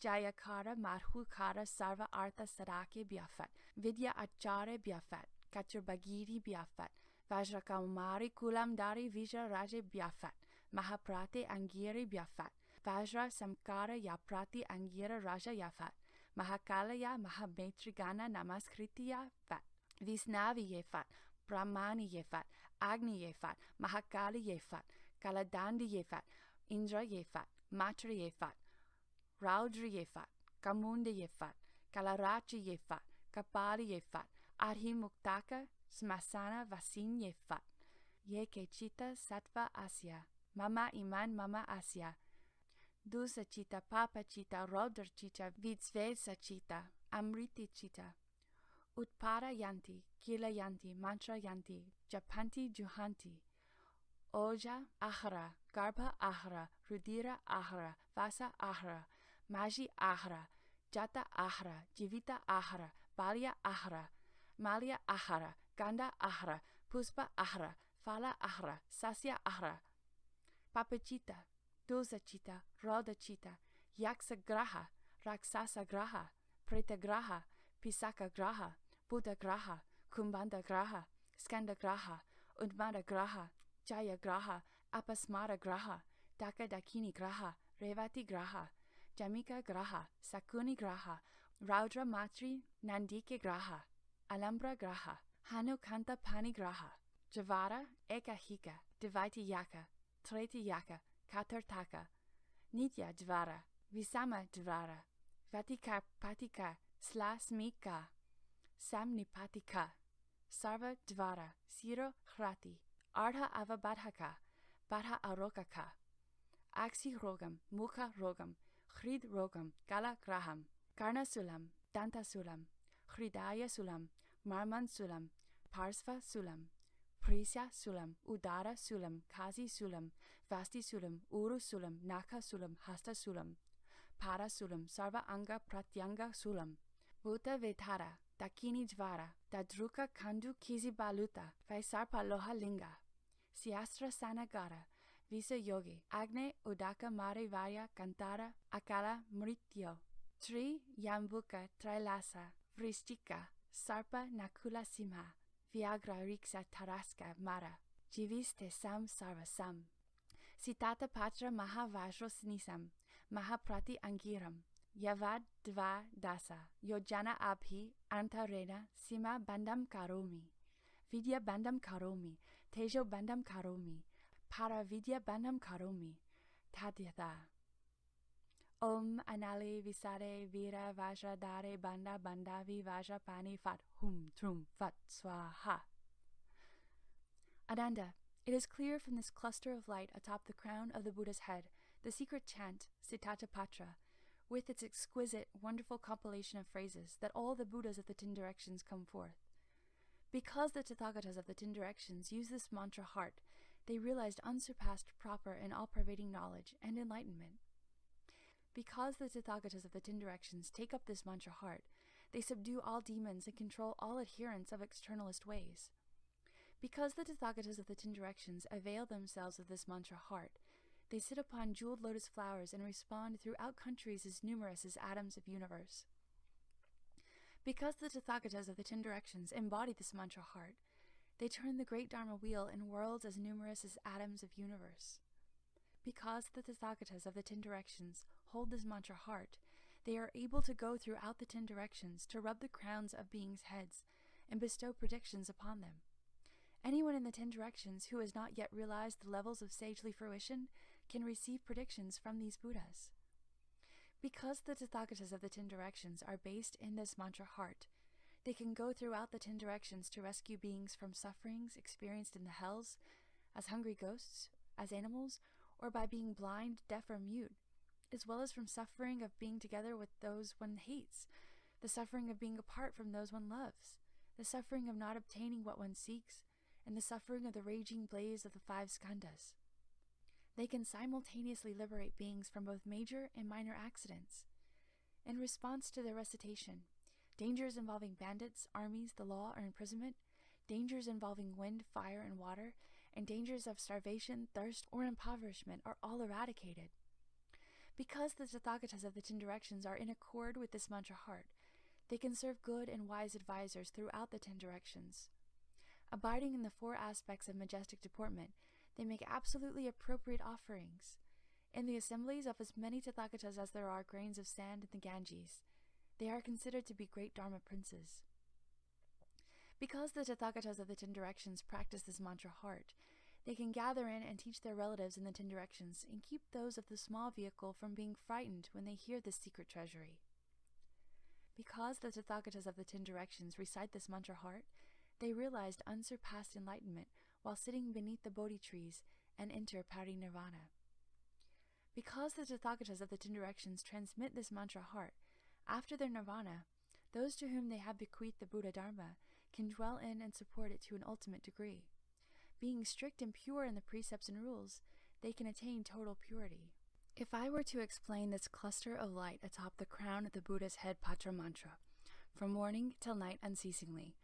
Jayakara Madhukara Sarva Artha Sadake Biafat, Vidya Achare Biafat, Kacharbagiri Biafat, Vajrakamari Kulam Dari Vijra Raje Biafat, Mahaprate Angiri Biafat, Vajra Samkara Yaprati Angira Raja Yafat, Mahakalaya Mahametrigana Namaskritya Fat, Visnavi Yefat, Brahmani Yefat, Agni Yefat, Mahakali Yefat, Kaladandi Yefat, Indra Yefat, Matra Yefat, Raudra Yefat, Kamunda Yefat, Kalarachi Yefat, Kapali Yefat, Adhi Muktaka, Smasana Vasin Yefat, Yekechita Sattva Asya, Mama Iman Mama Asya, Dusa Chita, Papa Chita, Rodar Chita, Vidsvesa Chita, Amriti Chita, Utpada Yanti, Kila Yanti, Mantra Yanti, Japanti Juhanti, Oja Ahara, Garbha Ahara, Rudira Ahara, Vasa Ahara, Maji Ahara, Jata Ahara, Jivita Ahara, Balya Ahara, Malya Ahara, Ganda Ahara, Puspa Ahara, Phala Ahara, Sasya Ahara, Papachita, Dosachita, Rodachita, Yaksa Graha, Raksasa Graha, Preta Graha, Pisaka Graha, Buddha Graha, Kumbanda Graha, Skanda Graha, Udmada Graha, Jaya Graha, Apasmara Graha, Daka Dakini Graha, Revati Graha, Jamika Graha, Sakuni Graha, Raudra Matri, Nandike Graha, Alambra Graha, Hanu Kanta Pani Graha, Javara, Ekahika, Divaiti Yaka, Treti Yaka, Katartaka, Nitya Dvara, Visama Dvara, Vatika Patika, Slasmika, Samnipatika, Sarva Dvara, Siro Hrati, Ardha Avabadhaka, Badha Arokaka, Aksi Rogam, Mukha Rogam, Hrid Rogam, Gala Graham, Karna Sulam, Danta Sulam, Hridaya Sulam, Marman Sulam, Parsva Sulam, Prisya Sulam, Udara Sulam, Kazi Sulam, Vasti Sulam, Uru Sulam, Naka Sulam, Hasta Sulam, Para Sulam, Sarva Anga Pratyanga Sulam, Bhuta Vetara, Dakini Dvara, Dadruka Kandu Kizi Baluta, Vaisarpa Loha Linga, Siastra Sanagara, Visa Yogi, Agne Udaka Mare Varya Kantara, Akala Mrityo, Tri Yambuka Trailasa, Vrishtika, Sarpa Nakula Simha, Viagra Riksa Taraska Mara, Jiviste Sam Sarva Sam, Sitata Patra Mahavajros Nisam, Mahaprati Angiram, Yavad Dva Dasa, Yojana Abhi, Antarena, Sima Bandam Karomi, Vidya Bandam Karomi, Tejo Bandam Karomi, Para Vidya Bandam Karomi, Tadyatha. Om Anali Visare Vira Vajra Dare Banda Bandavi Vajra Pani Fat Hum Trum Fat Swaha. Ananda, it is clear from this cluster of light atop the crown of the Buddha's head, the secret chant, Sitatapatra, with its exquisite, wonderful compilation of phrases, that all the Buddhas of the 10 directions come forth. Because the Tathagatas of the 10 directions use this mantra heart, they realized unsurpassed, proper, and all-pervading knowledge and enlightenment. Because the Tathagatas of the 10 directions take up this mantra heart, they subdue all demons and control all adherents of externalist ways. Because the Tathagatas of the 10 directions avail themselves of this mantra heart, they sit upon jeweled lotus flowers and respond throughout countries as numerous as atoms of universe. Because the Tathagatas of the 10 directions embody this mantra heart, they turn the great Dharma wheel in worlds as numerous as atoms of universe. Because the Tathagatas of the 10 directions hold this mantra heart, they are able to go throughout the 10 directions to rub the crowns of beings' heads and bestow predictions upon them. Anyone in the 10 directions who has not yet realized the levels of sagely fruition can receive predictions from these Buddhas. Because the Tathagatas of the 10 directions are based in this mantra heart, they can go throughout the 10 directions to rescue beings from sufferings experienced in the hells, as hungry ghosts, as animals, or by being blind, deaf, or mute, as well as from suffering of being together with those one hates, the suffering of being apart from those one loves, the suffering of not obtaining what one seeks, and the suffering of the raging blaze of the 5 skandhas. They can simultaneously liberate beings from both major and minor accidents. In response to their recitation, dangers involving bandits, armies, the law, or imprisonment, dangers involving wind, fire, and water, and dangers of starvation, thirst, or impoverishment are all eradicated. Because the Tathagatas of the 10 directions are in accord with this mantra heart, they can serve good and wise advisors throughout the 10 directions. Abiding in the 4 aspects of majestic deportment, they make absolutely appropriate offerings. In the assemblies of as many Tathagatas as there are grains of sand in the Ganges, they are considered to be great Dharma princes. Because the Tathagatas of the 10 directions practice this mantra heart, they can gather in and teach their relatives in the 10 directions and keep those of the small vehicle from being frightened when they hear this secret treasury. Because the Tathagatas of the 10 directions recite this mantra heart, they realized unsurpassed enlightenment while sitting beneath the Bodhi trees and enter parinirvana. Because the Tathagatas of the 10 directions transmit this mantra heart, after their nirvana, those to whom they have bequeathed the Buddha Dharma can dwell in and support it to an ultimate degree. Being strict and pure in the precepts and rules, they can attain total purity. If I were to explain this cluster of light atop the crown of the Buddha's head Patra mantra, from morning till night unceasingly,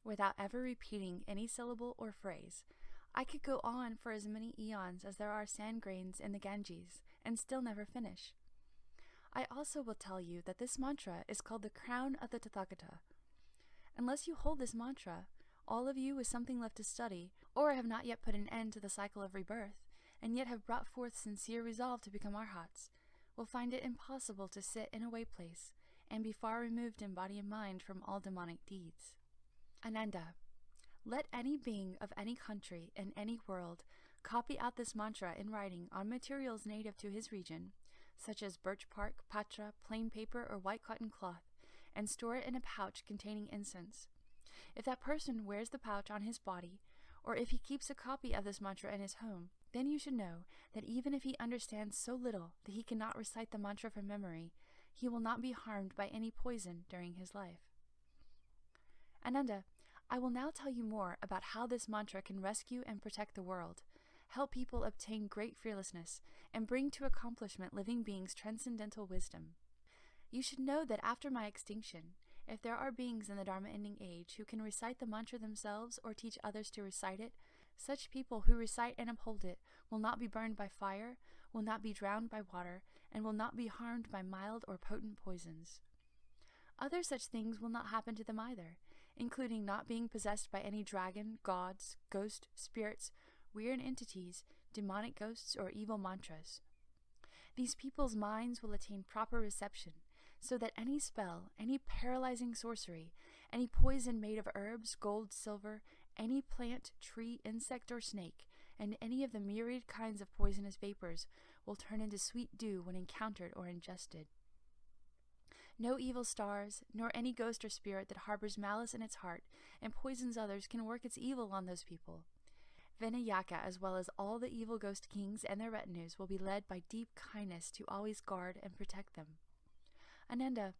without ever repeating any syllable or phrase, I could go on for as many eons as there are sand grains in the Ganges, and still never finish. I also will tell you that this mantra is called the crown of the Tathagata. Unless you hold this mantra, all of you with something left to study, or have not yet put an end to the cycle of rebirth, and yet have brought forth sincere resolve to become arhats, will find it impossible to sit in a way place, and be far removed in body and mind from all demonic deeds. Ananda, let any being of any country in any world copy out this mantra in writing on materials native to his region, such as birch bark, patra, plain paper, or white cotton cloth, and store it in a pouch containing incense. If that person wears the pouch on his body, or if he keeps a copy of this mantra in his home, then you should know that even if he understands so little that he cannot recite the mantra from memory, he will not be harmed by any poison during his life. Ananda, I will now tell you more about how this mantra can rescue and protect the world, help people obtain great fearlessness, and bring to accomplishment living beings' transcendental wisdom. You should know that after my extinction, if there are beings in the Dharma-ending age who can recite the mantra themselves or teach others to recite it, such people who recite and uphold it will not be burned by fire, will not be drowned by water, and will not be harmed by mild or potent poisons. Other such things will not happen to them either, including not being possessed by any dragon, gods, ghosts, spirits, weird entities, demonic ghosts, or evil mantras. These people's minds will attain proper reception, so that any spell, any paralyzing sorcery, any poison made of herbs, gold, silver, any plant, tree, insect, or snake, and any of the myriad kinds of poisonous vapors will turn into sweet dew when encountered or ingested. No evil stars, nor any ghost or spirit that harbors malice in its heart and poisons others can work its evil on those people. Vinayaka, as well as all the evil ghost kings and their retinues, will be led by deep kindness to always guard and protect them. Ananda,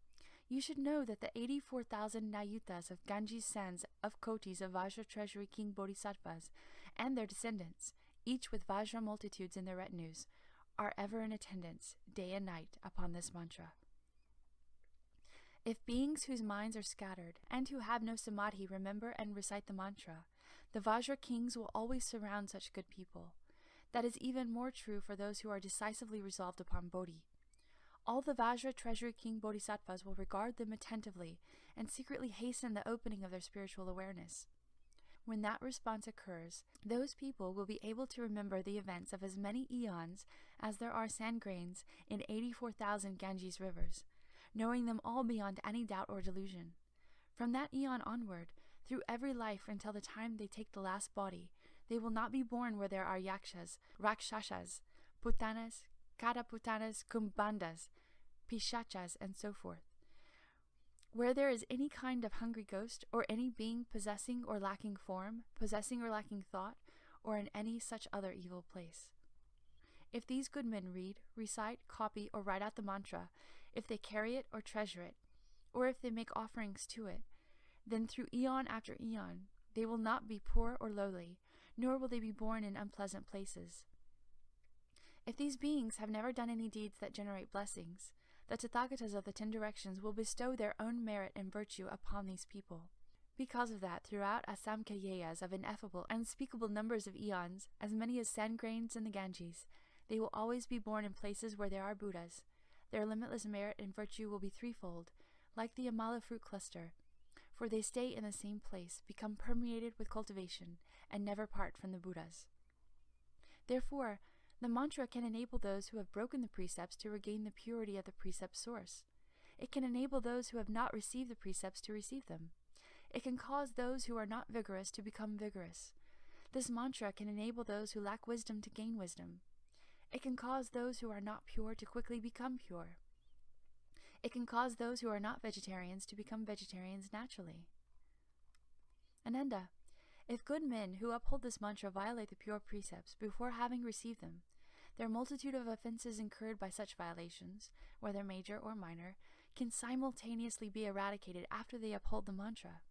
you should know that the 84,000 Nayutas of Ganges sands of Kotis of Vajra Treasury King Bodhisattvas and their descendants, each with Vajra multitudes in their retinues, are ever in attendance, day and night, upon this mantra. If beings whose minds are scattered and who have no samadhi remember and recite the mantra, the Vajra kings will always surround such good people. That is even more true for those who are decisively resolved upon Bodhi. All the Vajra Treasury King Bodhisattvas will regard them attentively and secretly hasten the opening of their spiritual awareness. When that response occurs, those people will be able to remember the events of as many eons as there are sand grains in 84,000 Ganges rivers, knowing them all beyond any doubt or delusion. From that eon onward, through every life until the time they take the last body, they will not be born where there are yakshas, rakshasas, putanas, kataputanas, kumbhandas, pishachas, and so forth. Where there is any kind of hungry ghost, or any being possessing or lacking form, possessing or lacking thought, or in any such other evil place. If these good men read, recite, copy, or write out the mantra, if they carry it or treasure it, or if they make offerings to it, then through eon after eon they will not be poor or lowly, nor will they be born in unpleasant places. If these beings have never done any deeds that generate blessings, the Tathagatas of the 10 directions will bestow their own merit and virtue upon these people. Because of that, throughout Asamkhayas of ineffable, unspeakable numbers of eons, as many as sand grains in the Ganges, They will always be born in places where there are Buddhas. Their limitless merit and virtue will be threefold, like the Amala fruit cluster, for they stay in the same place, become permeated with cultivation, and never part from the Buddhas. Therefore, the mantra can enable those who have broken the precepts to regain the purity of the precept source. It can enable those who have not received the precepts to receive them. It can cause those who are not vigorous to become vigorous. This mantra can enable those who lack wisdom to gain wisdom. It can cause those who are not pure to quickly become pure. It can cause those who are not vegetarians to become vegetarians naturally. Ananda, if good men who uphold this mantra violate the pure precepts before having received them, their multitude of offenses incurred by such violations, whether major or minor, can simultaneously be eradicated after they uphold the mantra.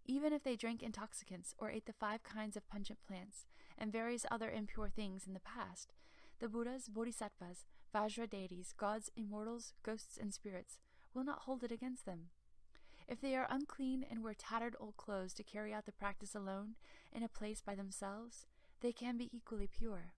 Even if they drank intoxicants or ate the 5 kinds of pungent plants and various other impure things in the past, the Buddhas, Bodhisattvas, Vajra deities, gods, immortals, ghosts, and spirits will not hold it against them. If they are unclean and wear tattered old clothes to carry out the practice alone in a place by themselves, they can be equally pure.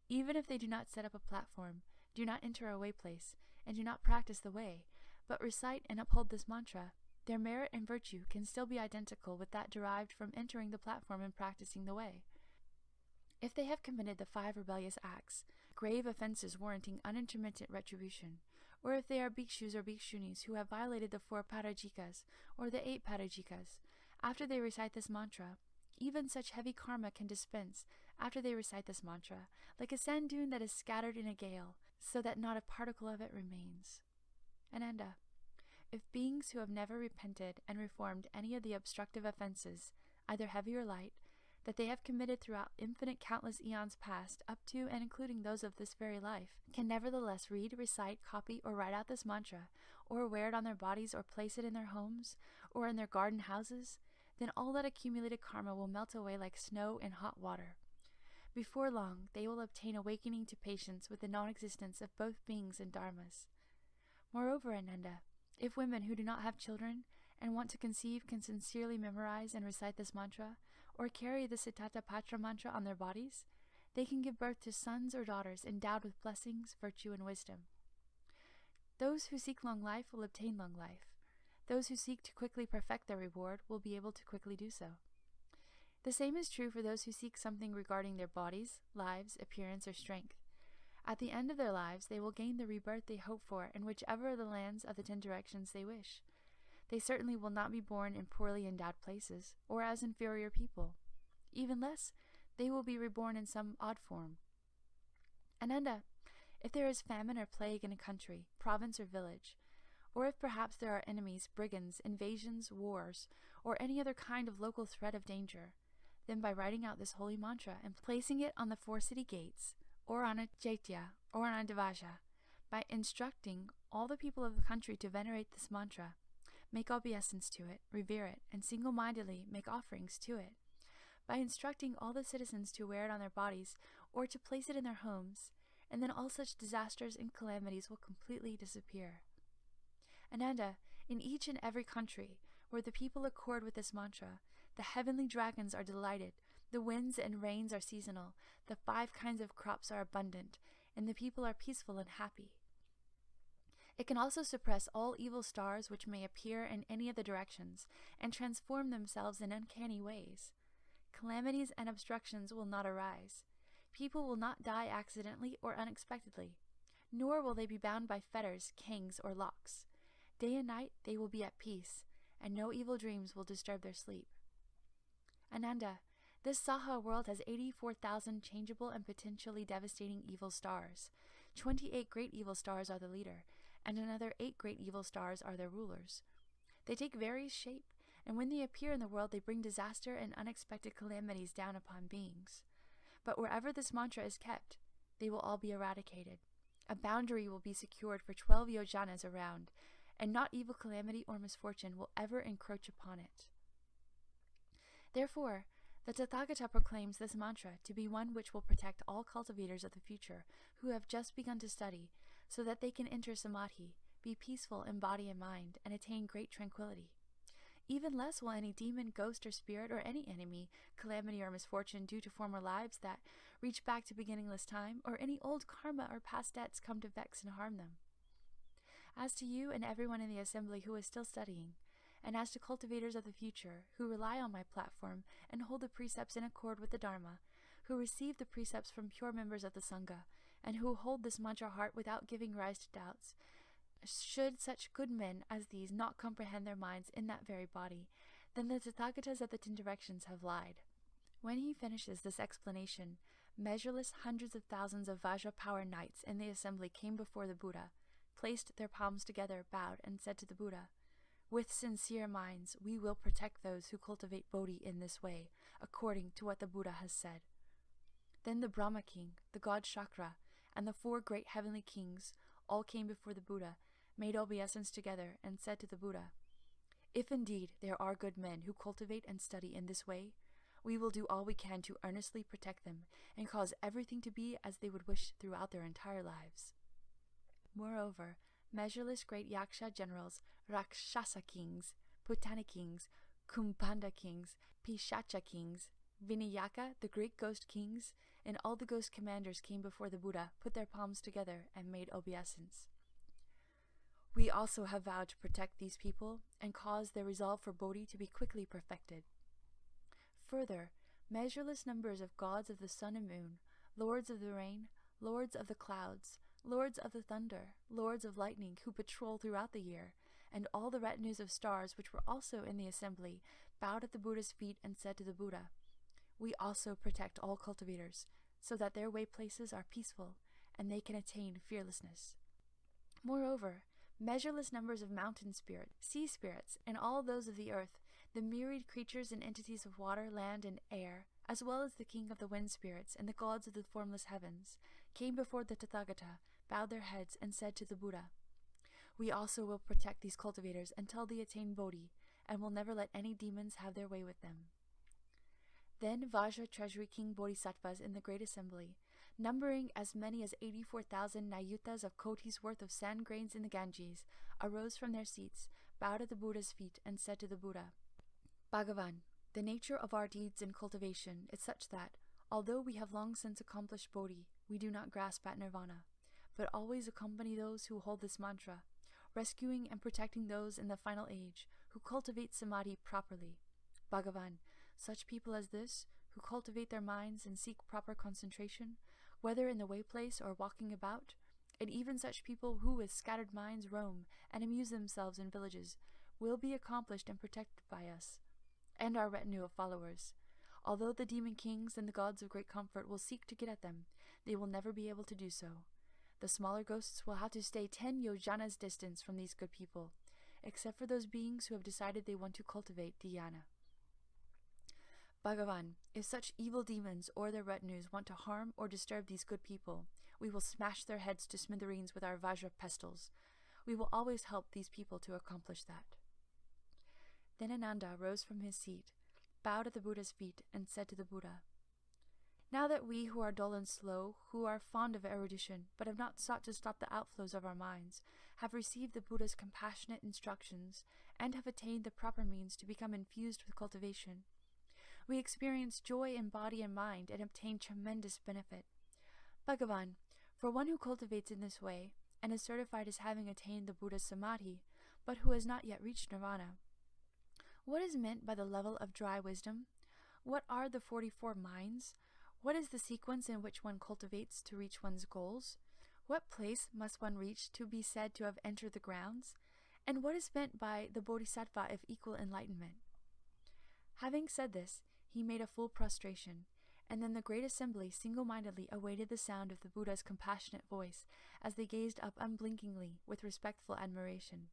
Even if they do not set up a platform, do not enter a way place, and do not practice the way, but recite and uphold this mantra, their merit and virtue can still be identical with that derived from entering the platform and practicing the way. If they have committed the 5 rebellious acts, grave offenses warranting unintermittent retribution, or if they are bhikshus or bhikshunis who have violated the 4 parajikas or the 8 parajikas, after they recite this mantra, even such heavy karma can dispense after they recite this mantra, like a sand dune that is scattered in a gale, so that not a particle of it remains. Ananda, if beings who have never repented and reformed any of the obstructive offenses, either heavy or light, that they have committed throughout infinite countless eons past, up to and including those of this very life, can nevertheless read, recite, copy, or write out this mantra, or wear it on their bodies, or place it in their homes, or in their garden houses, then all that accumulated karma will melt away like snow in hot water. Before long, they will obtain awakening to patience with the non-existence of both beings and dharmas. Moreover, Ananda, if women who do not have children and want to conceive can sincerely memorize and recite this mantra, or carry the Siddhata Patra mantra on their bodies, they can give birth to sons or daughters endowed with blessings, virtue, and wisdom. Those who seek long life will obtain long life. Those who seek to quickly perfect their reward will be able to quickly do so. The same is true for those who seek something regarding their bodies, lives, appearance, or strength. At the end of their lives, they will gain the rebirth they hope for in whichever of the lands of the 10 directions they wish. They certainly will not be born in poorly endowed places, or as inferior people. Even less, they will be reborn in some odd form. Ananda, if there is famine or plague in a country, province, or village, or if perhaps there are enemies, brigands, invasions, wars, or any other kind of local threat of danger, then by writing out this holy mantra and placing it on the 4 city gates, or on a chaitya, or on a devaja, by instructing all the people of the country to venerate this mantra, make obeisance to it, revere it, and single-mindedly make offerings to it, by instructing all the citizens to wear it on their bodies or to place it in their homes, and then all such disasters and calamities will completely disappear. Ananda, in each and every country where the people accord with this mantra, the heavenly dragons are delighted, the winds and rains are seasonal, the 5 kinds of crops are abundant, and the people are peaceful and happy. It can also suppress all evil stars which may appear in any of the directions and transform themselves in uncanny ways. Calamities and obstructions will not arise. People will not die accidentally or unexpectedly, nor will they be bound by fetters, cangs, or locks. Day and night they will be at peace, and no evil dreams will disturb their sleep. Ananda, this Saha world has 84,000 changeable and potentially devastating evil stars. 28 great evil stars are the leader, and another 8 great evil stars are their rulers. They take various shape, and when they appear in the world they bring disaster and unexpected calamities down upon beings. But wherever this mantra is kept, they will all be eradicated. A boundary will be secured for 12 yojanas around, and not evil calamity or misfortune will ever encroach upon it. Therefore, the Tathagata proclaims this mantra to be one which will protect all cultivators of the future who have just begun to study, so that they can enter samadhi, be peaceful in body and mind, and attain great tranquility. Even less will any demon, ghost, or spirit, or any enemy, calamity, or misfortune due to former lives that reach back to beginningless time, or any old karma or past debts come to vex and harm them. As to you and everyone in the assembly who is still studying, and as to cultivators of the future who rely on my platform and hold the precepts in accord with the Dharma, who receive the precepts from pure members of the Sangha, and who hold this mantra heart without giving rise to doubts, should such good men as these not comprehend their minds in that very body, then the Tathagatas of the 10 directions have lied. When he finishes this explanation, measureless hundreds of thousands of Vajra power knights in the assembly came before the Buddha, placed their palms together, bowed, and said to the Buddha, "With sincere minds, we will protect those who cultivate Bodhi in this way, according to what the Buddha has said." Then the Brahma king, the god Shakra, and the 4 great heavenly kings all came before the Buddha, made obeisance together, and said to the Buddha, "If indeed there are good men who cultivate and study in this way, we will do all we can to earnestly protect them and cause everything to be as they would wish throughout their entire lives." Moreover, measureless great Yaksha generals, Rakshasa kings, Putana kings, Kumbhanda kings, Pishacha kings, Vinayaka, the great ghost kings, and all the ghost commanders came before the Buddha, put their palms together, and made obeisance. We also have vowed to protect these people and cause their resolve for Bodhi to be quickly perfected. Further, measureless numbers of gods of the sun and moon, lords of the rain, lords of the clouds, lords of the thunder, lords of lightning who patrol throughout the year, and all the retinues of stars which were also in the assembly, bowed at the Buddha's feet and said to the Buddha, "We also protect all cultivators, so that their way places are peaceful, and they can attain fearlessness." Moreover, measureless numbers of mountain spirits, sea spirits, and all those of the earth, the myriad creatures and entities of water, land, and air, as well as the king of the wind spirits and the gods of the formless heavens, came before the Tathagata, bowed their heads, and said to the Buddha, "We also will protect these cultivators until they attain Bodhi, and will never let any demons have their way with them." Then Vajra treasury king bodhisattvas in the great assembly, numbering as many as 84,000 nayutas of kotis worth of sand grains in the Ganges, arose from their seats, bowed at the Buddha's feet, and said to the Buddha, "Bhagavan, the nature of our deeds and cultivation is such that, although we have long since accomplished Bodhi, we do not grasp at nirvana, but always accompany those who hold this mantra, rescuing and protecting those in the final age who cultivate samadhi properly. Bhagavan, such people as this, who cultivate their minds and seek proper concentration, whether in the way place or walking about, and even such people who with scattered minds roam and amuse themselves in villages, will be accomplished and protected by us, and our retinue of followers. Although the demon kings and the gods of great comfort will seek to get at them, they will never be able to do so. The smaller ghosts will have to stay 10 yojanas distance from these good people, except for those beings who have decided they want to cultivate dhyana. Bhagavan, if such evil demons or their retinues want to harm or disturb these good people, we will smash their heads to smithereens with our Vajra pistols. We will always help these people to accomplish that." Then Ananda rose from his seat, bowed at the Buddha's feet, and said to the Buddha, "Now that we who are dull and slow, who are fond of erudition, but have not sought to stop the outflows of our minds, have received the Buddha's compassionate instructions, and have attained the proper means to become infused with cultivation, we experience joy in body and mind and obtain tremendous benefit. Bhagavan, for one who cultivates in this way, and is certified as having attained the Buddha's samadhi, but who has not yet reached nirvana, what is meant by the level of dry wisdom? What are the 44 minds? What is the sequence in which one cultivates to reach one's goals? What place must one reach to be said to have entered the grounds? And what is meant by the bodhisattva of equal enlightenment?" Having said this, he made a full prostration, and then the great assembly single-mindedly awaited the sound of the Buddha's compassionate voice as they gazed up unblinkingly with respectful admiration.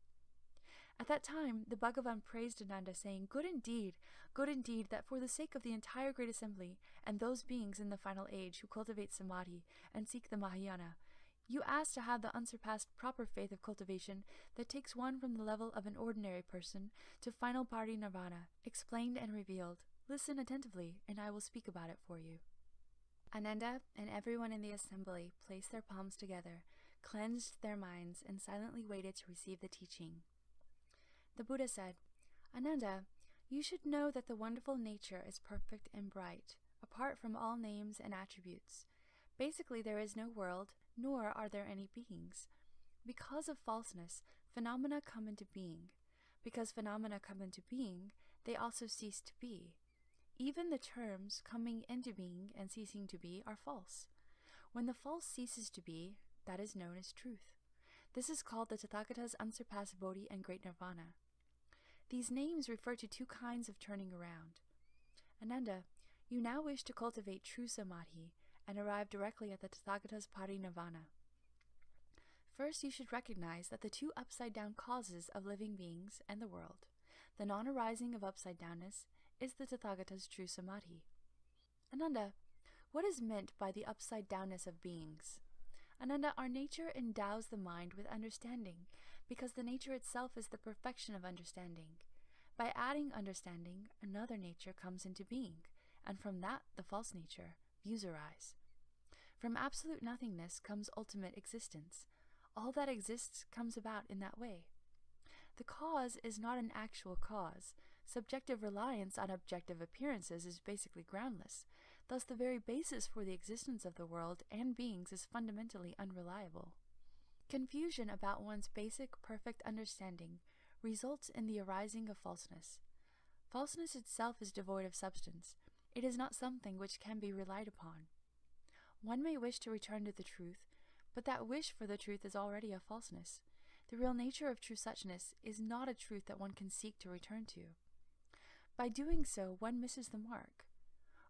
At that time, the Bhagavan praised Ananda, saying, good indeed, that for the sake of the entire great assembly, and those beings in the final age who cultivate samadhi and seek the Mahayana, you ask to have the unsurpassed proper faith of cultivation that takes one from the level of an ordinary person to final parinirvana, explained and revealed. Listen attentively, and I will speak about it for you." Ananda and everyone in the assembly placed their palms together, cleansed their minds, and silently waited to receive the teaching. The Buddha said, Ananda, you should know that the wonderful nature is perfect and bright, apart from all names and attributes. Basically, there is no world, nor are there any beings. Because of falseness, phenomena come into being. Because phenomena come into being, they also cease to be. Even the terms coming into being and ceasing to be are false. When the false ceases to be, that is known as truth. This is called the Tathagata's unsurpassed Bodhi and great nirvana. These names refer to two kinds of turning around. Ananda, you now wish to cultivate true samadhi and arrive directly at the Tathagata's parinirvana. First, you should recognize that the two upside-down causes of living beings and the world, the non-arising of upside-downness, is the Tathagata's true samadhi. Ananda, what is meant by the upside-downness of beings? Ananda, our nature endows the mind with understanding, because the nature itself is the perfection of understanding. By adding understanding, another nature comes into being, and from that the false nature, views arise. From absolute nothingness comes ultimate existence. All that exists comes about in that way. The cause is not an actual cause. Subjective reliance on objective appearances is basically groundless. Thus, the very basis for the existence of the world and beings is fundamentally unreliable. Confusion about one's basic, perfect understanding results in the arising of falseness. Falseness itself is devoid of substance. It is not something which can be relied upon. One may wish to return to the truth, but that wish for the truth is already a falseness. The real nature of true suchness is not a truth that one can seek to return to. By doing so, one misses the mark.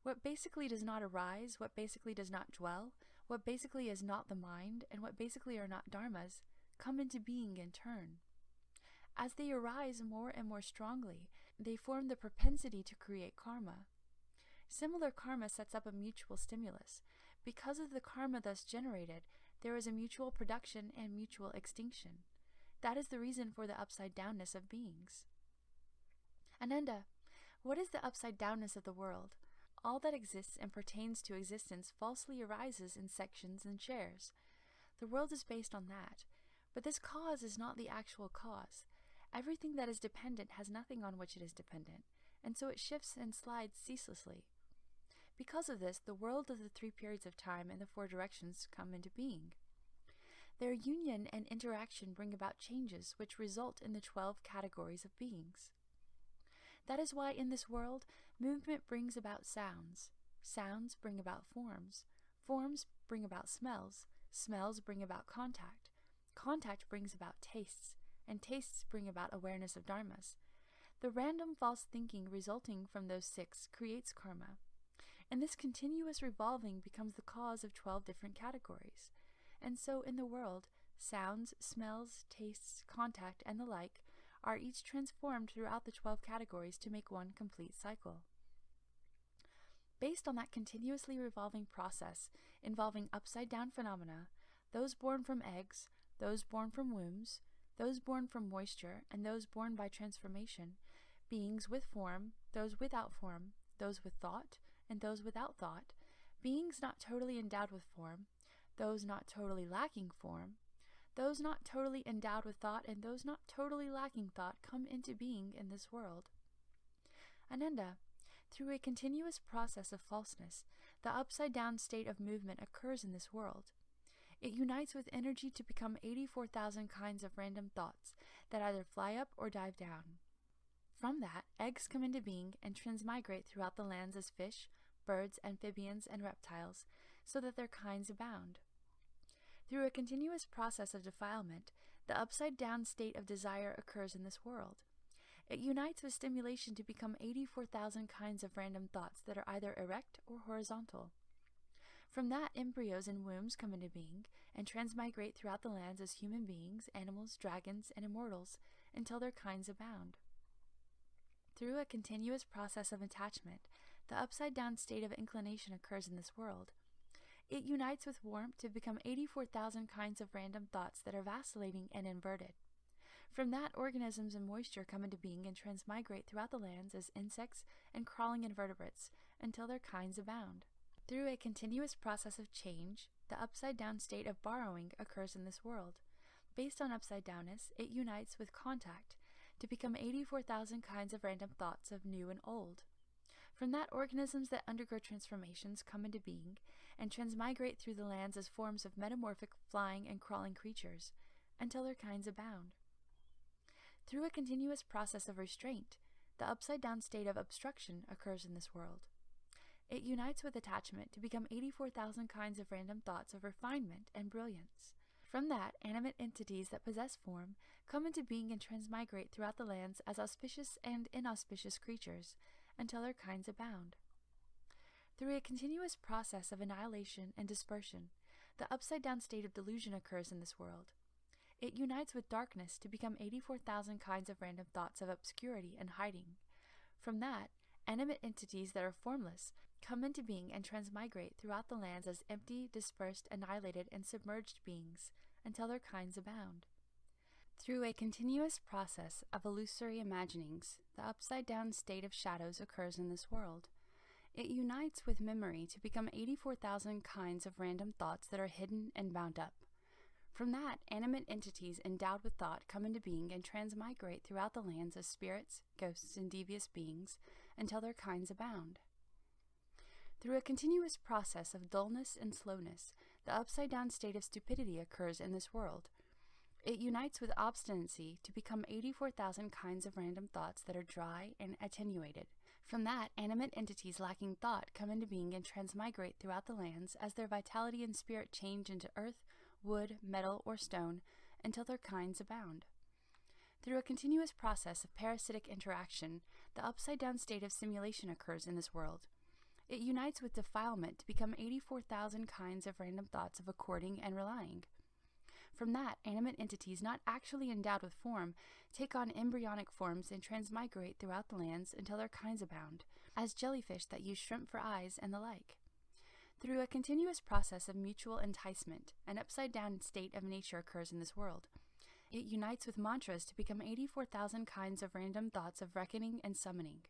What basically does not arise, what basically does not dwell, what basically is not the mind, and what basically are not dharmas, come into being in turn. As they arise more and more strongly, they form the propensity to create karma. Similar karma sets up a mutual stimulus. Because of the karma thus generated, there is a mutual production and mutual extinction. That is the reason for the upside-downness of beings. Ananda, what is the upside-downness of the world? All that exists and pertains to existence falsely arises in sections and shares. The world is based on that, but this cause is not the actual cause. Everything that is dependent has nothing on which it is dependent, and so it shifts and slides ceaselessly. Because of this, the world of the three periods of time and the four directions come into being. Their union and interaction bring about changes which result in the 12 categories of beings. That is why in this world, movement brings about sounds. Sounds bring about forms. Forms bring about smells. Smells bring about contact. Contact brings about tastes. And tastes bring about awareness of dharmas. The random false thinking resulting from those 6 creates karma. And this continuous revolving becomes the cause of 12 different categories. And so in the world, sounds, smells, tastes, contact, and the like are each transformed throughout the 12 categories to make one complete cycle. Based on that continuously revolving process involving upside-down phenomena, those born from eggs, those born from wombs, those born from moisture, and those born by transformation, beings with form, those without form, those with thought, and those without thought, beings not totally endowed with form, those not totally lacking form, those not totally endowed with thought, and those not totally lacking thought come into being in this world. Ananda, through a continuous process of falseness, the upside-down state of movement occurs in this world. It unites with energy to become 84,000 kinds of random thoughts that either fly up or dive down. From that, eggs come into being and transmigrate throughout the lands as fish, birds, amphibians, and reptiles, so that their kinds abound. Through a continuous process of defilement, the upside-down state of desire occurs in this world. It unites with stimulation to become 84,000 kinds of random thoughts that are either erect or horizontal. From that, embryos in wombs come into being and transmigrate throughout the lands as human beings, animals, dragons, and immortals until their kinds abound. Through a continuous process of attachment, the upside-down state of inclination occurs in this world. It unites with warmth to become 84,000 kinds of random thoughts that are vacillating and inverted. From that, organisms in moisture come into being and transmigrate throughout the lands as insects and crawling invertebrates until their kinds abound. Through a continuous process of change, the upside-down state of borrowing occurs in this world. Based on upside-downness, it unites with contact to become 84,000 kinds of random thoughts of new and old. From that, organisms that undergo transformations come into being and transmigrate through the lands as forms of metamorphic flying and crawling creatures, until their kinds abound. Through a continuous process of restraint, the upside-down state of obstruction occurs in this world. It unites with attachment to become 84,000 kinds of random thoughts of refinement and brilliance. From that, animate entities that possess form come into being and transmigrate throughout the lands as auspicious and inauspicious creatures, until their kinds abound. Through a continuous process of annihilation and dispersion, the upside-down state of delusion occurs in this world. It unites with darkness to become 84,000 kinds of random thoughts of obscurity and hiding. From that, animate entities that are formless come into being and transmigrate throughout the lands as empty, dispersed, annihilated, and submerged beings, until their kinds abound. Through a continuous process of illusory imaginings, the upside-down state of shadows occurs in this world. It unites with memory to become 84,000 kinds of random thoughts that are hidden and bound up. From that, animate entities endowed with thought come into being and transmigrate throughout the lands as spirits, ghosts, and devious beings, until their kinds abound. Through a continuous process of dullness and slowness, the upside-down state of stupidity occurs in this world. It unites with obstinacy to become 84,000 kinds of random thoughts that are dry and attenuated. From that, animate entities lacking thought come into being and transmigrate throughout the lands as their vitality and spirit change into earth, wood, metal, or stone, until their kinds abound. Through a continuous process of parasitic interaction, the upside-down state of simulation occurs in this world. It unites with defilement to become 84,000 kinds of random thoughts of according and relying. From that, animate entities not actually endowed with form take on embryonic forms and transmigrate throughout the lands until their kinds abound, as jellyfish that use shrimp for eyes and the like. Through a continuous process of mutual enticement, an upside-down state of nature occurs in this world. It unites with mantras to become 84,000 kinds of random thoughts of reckoning and summoning.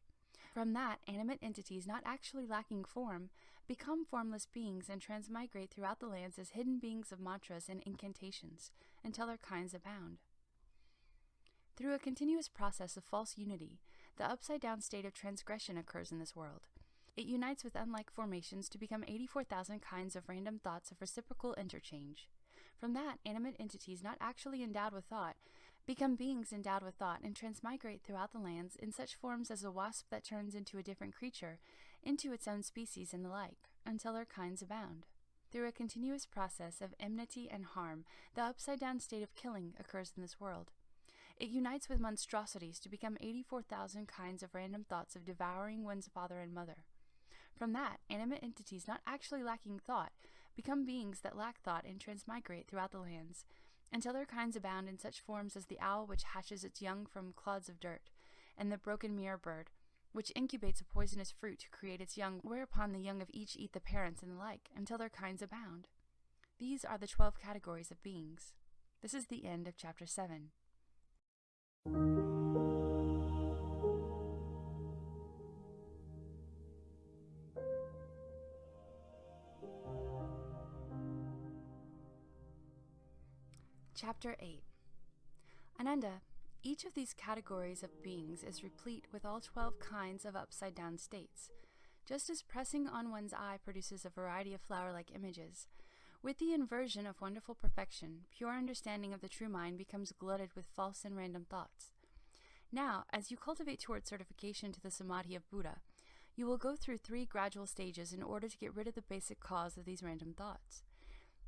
From that, animate entities not actually lacking form become formless beings and transmigrate throughout the lands as hidden beings of mantras and incantations, until their kinds abound. Through a continuous process of false unity, the upside-down state of transgression occurs in this world. It unites with unlike formations to become 84,000 kinds of random thoughts of reciprocal interchange. From that, animate entities not actually endowed with thought become beings endowed with thought and transmigrate throughout the lands in such forms as a wasp that turns into a different creature, into its own species and the like, until their kinds abound. Through a continuous process of enmity and harm, the upside-down state of killing occurs in this world. It unites with monstrosities to become 84,000 kinds of random thoughts of devouring one's father and mother. From that, animate entities not actually lacking thought become beings that lack thought and transmigrate throughout the lands, until their kinds abound in such forms as the owl which hatches its young from clods of dirt, and the broken mirror bird, which incubates a poisonous fruit to create its young, whereupon the young of each eat the parents and the like, until their kinds abound. These are the 12 categories of beings. This is the end of Chapter 7. Chapter 8. Ananda, each of these categories of beings is replete with all 12 kinds of upside-down states. Just as pressing on one's eye produces a variety of flower-like images, with the inversion of wonderful perfection, pure understanding of the true mind becomes glutted with false and random thoughts. Now, as you cultivate toward certification to the Samadhi of Buddha, you will go through 3 gradual stages in order to get rid of the basic cause of these random thoughts.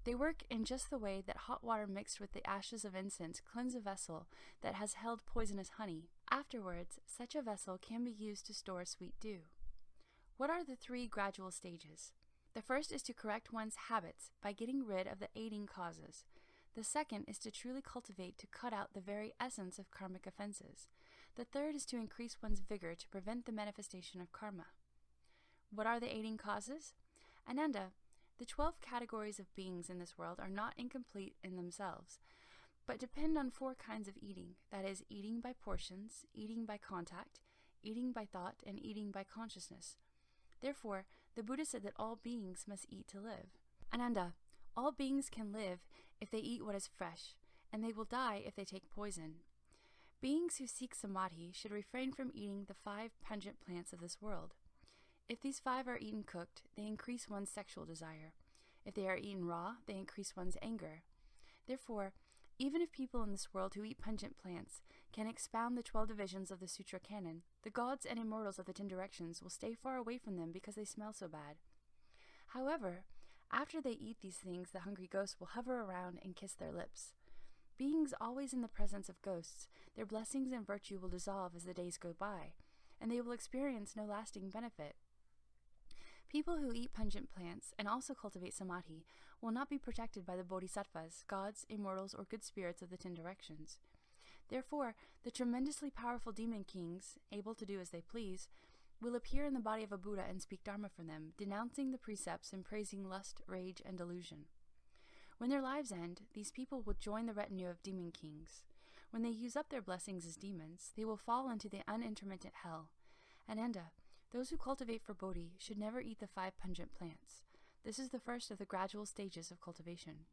They work in just the way that hot water mixed with the ashes of incense cleanse a vessel that has held poisonous honey. Afterwards, such a vessel can be used to store sweet dew. What are the 3 gradual stages? The first is to correct one's habits by getting rid of the aiding causes. The second is to truly cultivate to cut out the very essence of karmic offenses. The third is to increase one's vigor to prevent the manifestation of karma. What are the aiding causes? Ananda, the 12 categories of beings in this world are not incomplete in themselves, but depend on 4 kinds of eating, that is, eating by portions, eating by contact, eating by thought, and eating by consciousness. Therefore, the Buddha said that all beings must eat to live. Ananda, all beings can live if they eat what is fresh, and they will die if they take poison. Beings who seek samadhi should refrain from eating the 5 pungent plants of this world. If these 5 are eaten cooked, they increase one's sexual desire. If they are eaten raw, they increase one's anger. Therefore, even if people in this world who eat pungent plants can expound the 12 divisions of the sutra canon, the gods and immortals of the 10 directions will stay far away from them because they smell so bad. However, after they eat these things, the hungry ghosts will hover around and kiss their lips. Beings always in the presence of ghosts, their blessings and virtue will dissolve as the days go by, and they will experience no lasting benefit. People who eat pungent plants and also cultivate samadhi will not be protected by the bodhisattvas, gods, immortals, or good spirits of the 10 directions. Therefore, the tremendously powerful demon kings, able to do as they please, will appear in the body of a Buddha and speak Dharma for them, denouncing the precepts and praising lust, rage, and delusion. When their lives end, these people will join the retinue of demon kings. When they use up their blessings as demons, they will fall into the unintermittent hell. Ananda, those who cultivate for Bodhi should never eat the 5 pungent plants. This is the first of the gradual stages of cultivation.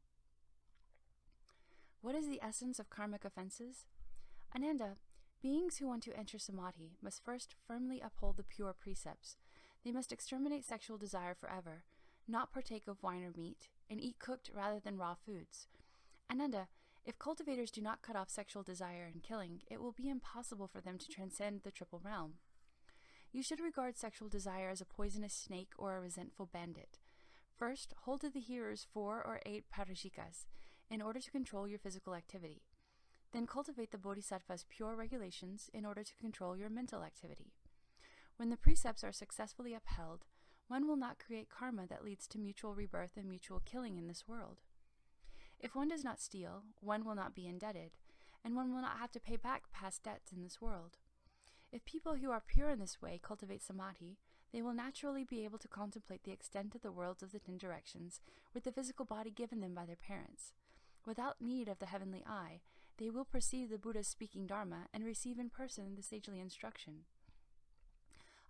What is the essence of karmic offenses? Ananda, beings who want to enter samadhi must first firmly uphold the pure precepts. They must exterminate sexual desire forever, not partake of wine or meat, and eat cooked rather than raw foods. Ananda, if cultivators do not cut off sexual desire and killing, it will be impossible for them to transcend the triple realm. You should regard sexual desire as a poisonous snake or a resentful bandit. First, hold to the hearer's 4 or 8 parashikas in order to control your physical activity. Then cultivate the bodhisattva's pure regulations in order to control your mental activity. When the precepts are successfully upheld, one will not create karma that leads to mutual rebirth and mutual killing in this world. If one does not steal, one will not be indebted, and one will not have to pay back past debts in this world. If people who are pure in this way cultivate samadhi, they will naturally be able to contemplate the extent of the worlds of the 10 directions with the physical body given them by their parents. Without need of the heavenly eye, they will perceive the Buddha speaking Dharma and receive in person the sagely instruction.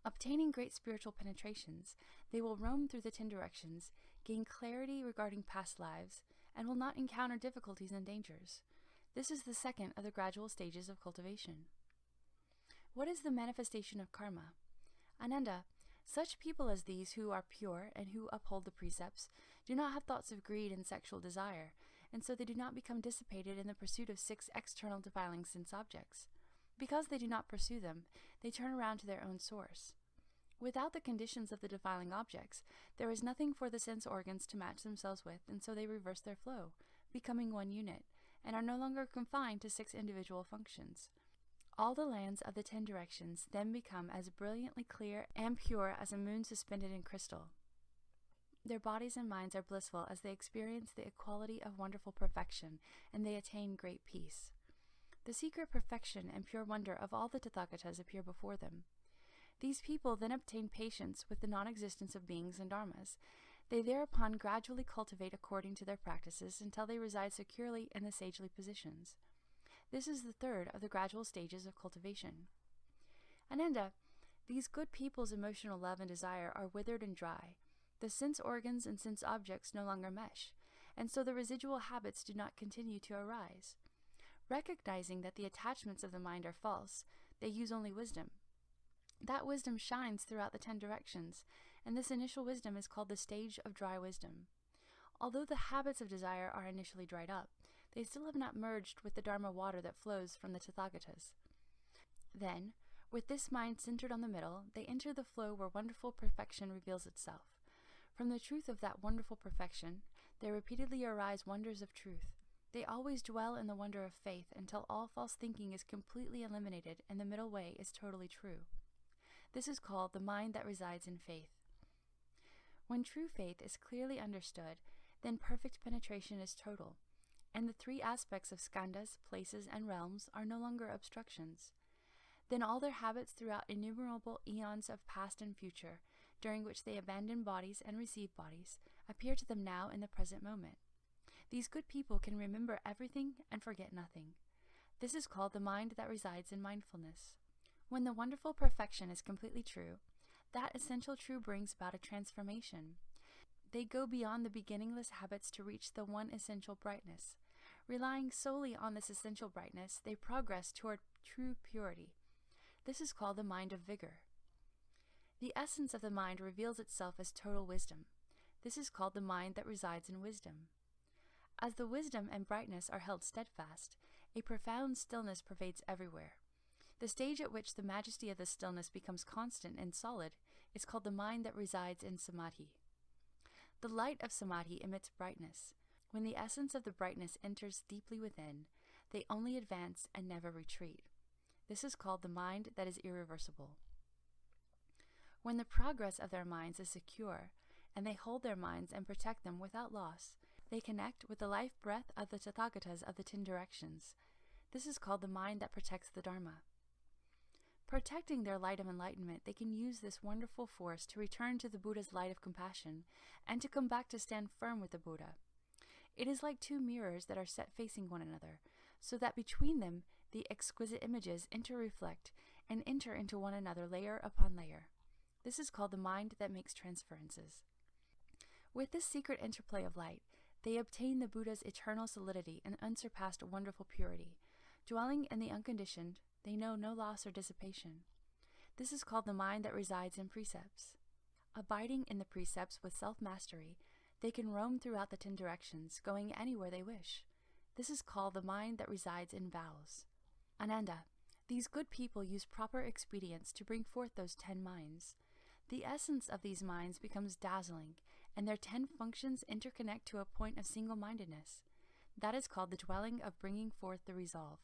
Obtaining great spiritual penetrations, they will roam through the 10 directions, gain clarity regarding past lives, and will not encounter difficulties and dangers. This is the second of the gradual stages of cultivation. What is the manifestation of karma? Ananda, such people as these who are pure and who uphold the precepts do not have thoughts of greed and sexual desire, and so they do not become dissipated in the pursuit of 6 external defiling sense objects. Because they do not pursue them, they turn around to their own source. Without the conditions of the defiling objects, there is nothing for the sense organs to match themselves with, and so they reverse their flow, becoming one unit, and are no longer confined to 6 individual functions. All the lands of the 10 directions then become as brilliantly clear and pure as a moon suspended in crystal. Their bodies and minds are blissful as they experience the equality of wonderful perfection, and they attain great peace. The secret perfection and pure wonder of all the Tathagatas appear before them. These people then obtain patience with the non-existence of beings and dharmas. They thereupon gradually cultivate according to their practices until they reside securely in the sagely positions. This is the third of the gradual stages of cultivation. Ananda, these good people's emotional love and desire are withered and dry. The sense organs and sense objects no longer mesh, and so the residual habits do not continue to arise. Recognizing that the attachments of the mind are false, they use only wisdom. That wisdom shines throughout the 10 directions, and this initial wisdom is called the stage of dry wisdom. Although the habits of desire are initially dried up, they still have not merged with the Dharma water that flows from the Tathagatas. Then, with this mind centered on the middle, they enter the flow where wonderful perfection reveals itself. From the truth of that wonderful perfection, there repeatedly arise wonders of truth. They always dwell in the wonder of faith until all false thinking is completely eliminated and the middle way is totally true. This is called the mind that resides in faith. When true faith is clearly understood, then perfect penetration is total, and the 3 aspects of skandhas, places, and realms are no longer obstructions. Then all their habits throughout innumerable eons of past and future, during which they abandon bodies and receive bodies, appear to them now in the present moment. These good people can remember everything and forget nothing. This is called the mind that resides in mindfulness. When the wonderful perfection is completely true, that essential true brings about a transformation. They go beyond the beginningless habits to reach the one essential brightness. Relying solely on this essential brightness, they progress toward true purity. This is called the mind of vigor. The essence of the mind reveals itself as total wisdom. This is called the mind that resides in wisdom. As the wisdom and brightness are held steadfast, a profound stillness pervades everywhere. The stage at which the majesty of the stillness becomes constant and solid is called the mind that resides in samadhi. The light of samadhi emits brightness. When the essence of the brightness enters deeply within, they only advance and never retreat. This is called the mind that is irreversible. When the progress of their minds is secure, and they hold their minds and protect them without loss, they connect with the life breath of the Tathagatas of the 10 directions. This is called the mind that protects the Dharma. Protecting their light of enlightenment, they can use this wonderful force to return to the Buddha's light of compassion and to come back to stand firm with the Buddha. It is like two mirrors that are set facing one another, so that between them the exquisite images interreflect and enter into one another layer upon layer. This is called the mind that makes transferences. With this secret interplay of light, they obtain the Buddha's eternal solidity and unsurpassed wonderful purity. Dwelling in the unconditioned, they know no loss or dissipation. This is called the mind that resides in precepts. Abiding in the precepts with self-mastery, they can roam throughout the 10 directions, going anywhere they wish. This is called the mind that resides in vows. Ananda, these good people use proper expedients to bring forth those 10 minds. The essence of these minds becomes dazzling, and their 10 functions interconnect to a point of single-mindedness. That is called the dwelling of bringing forth the resolve.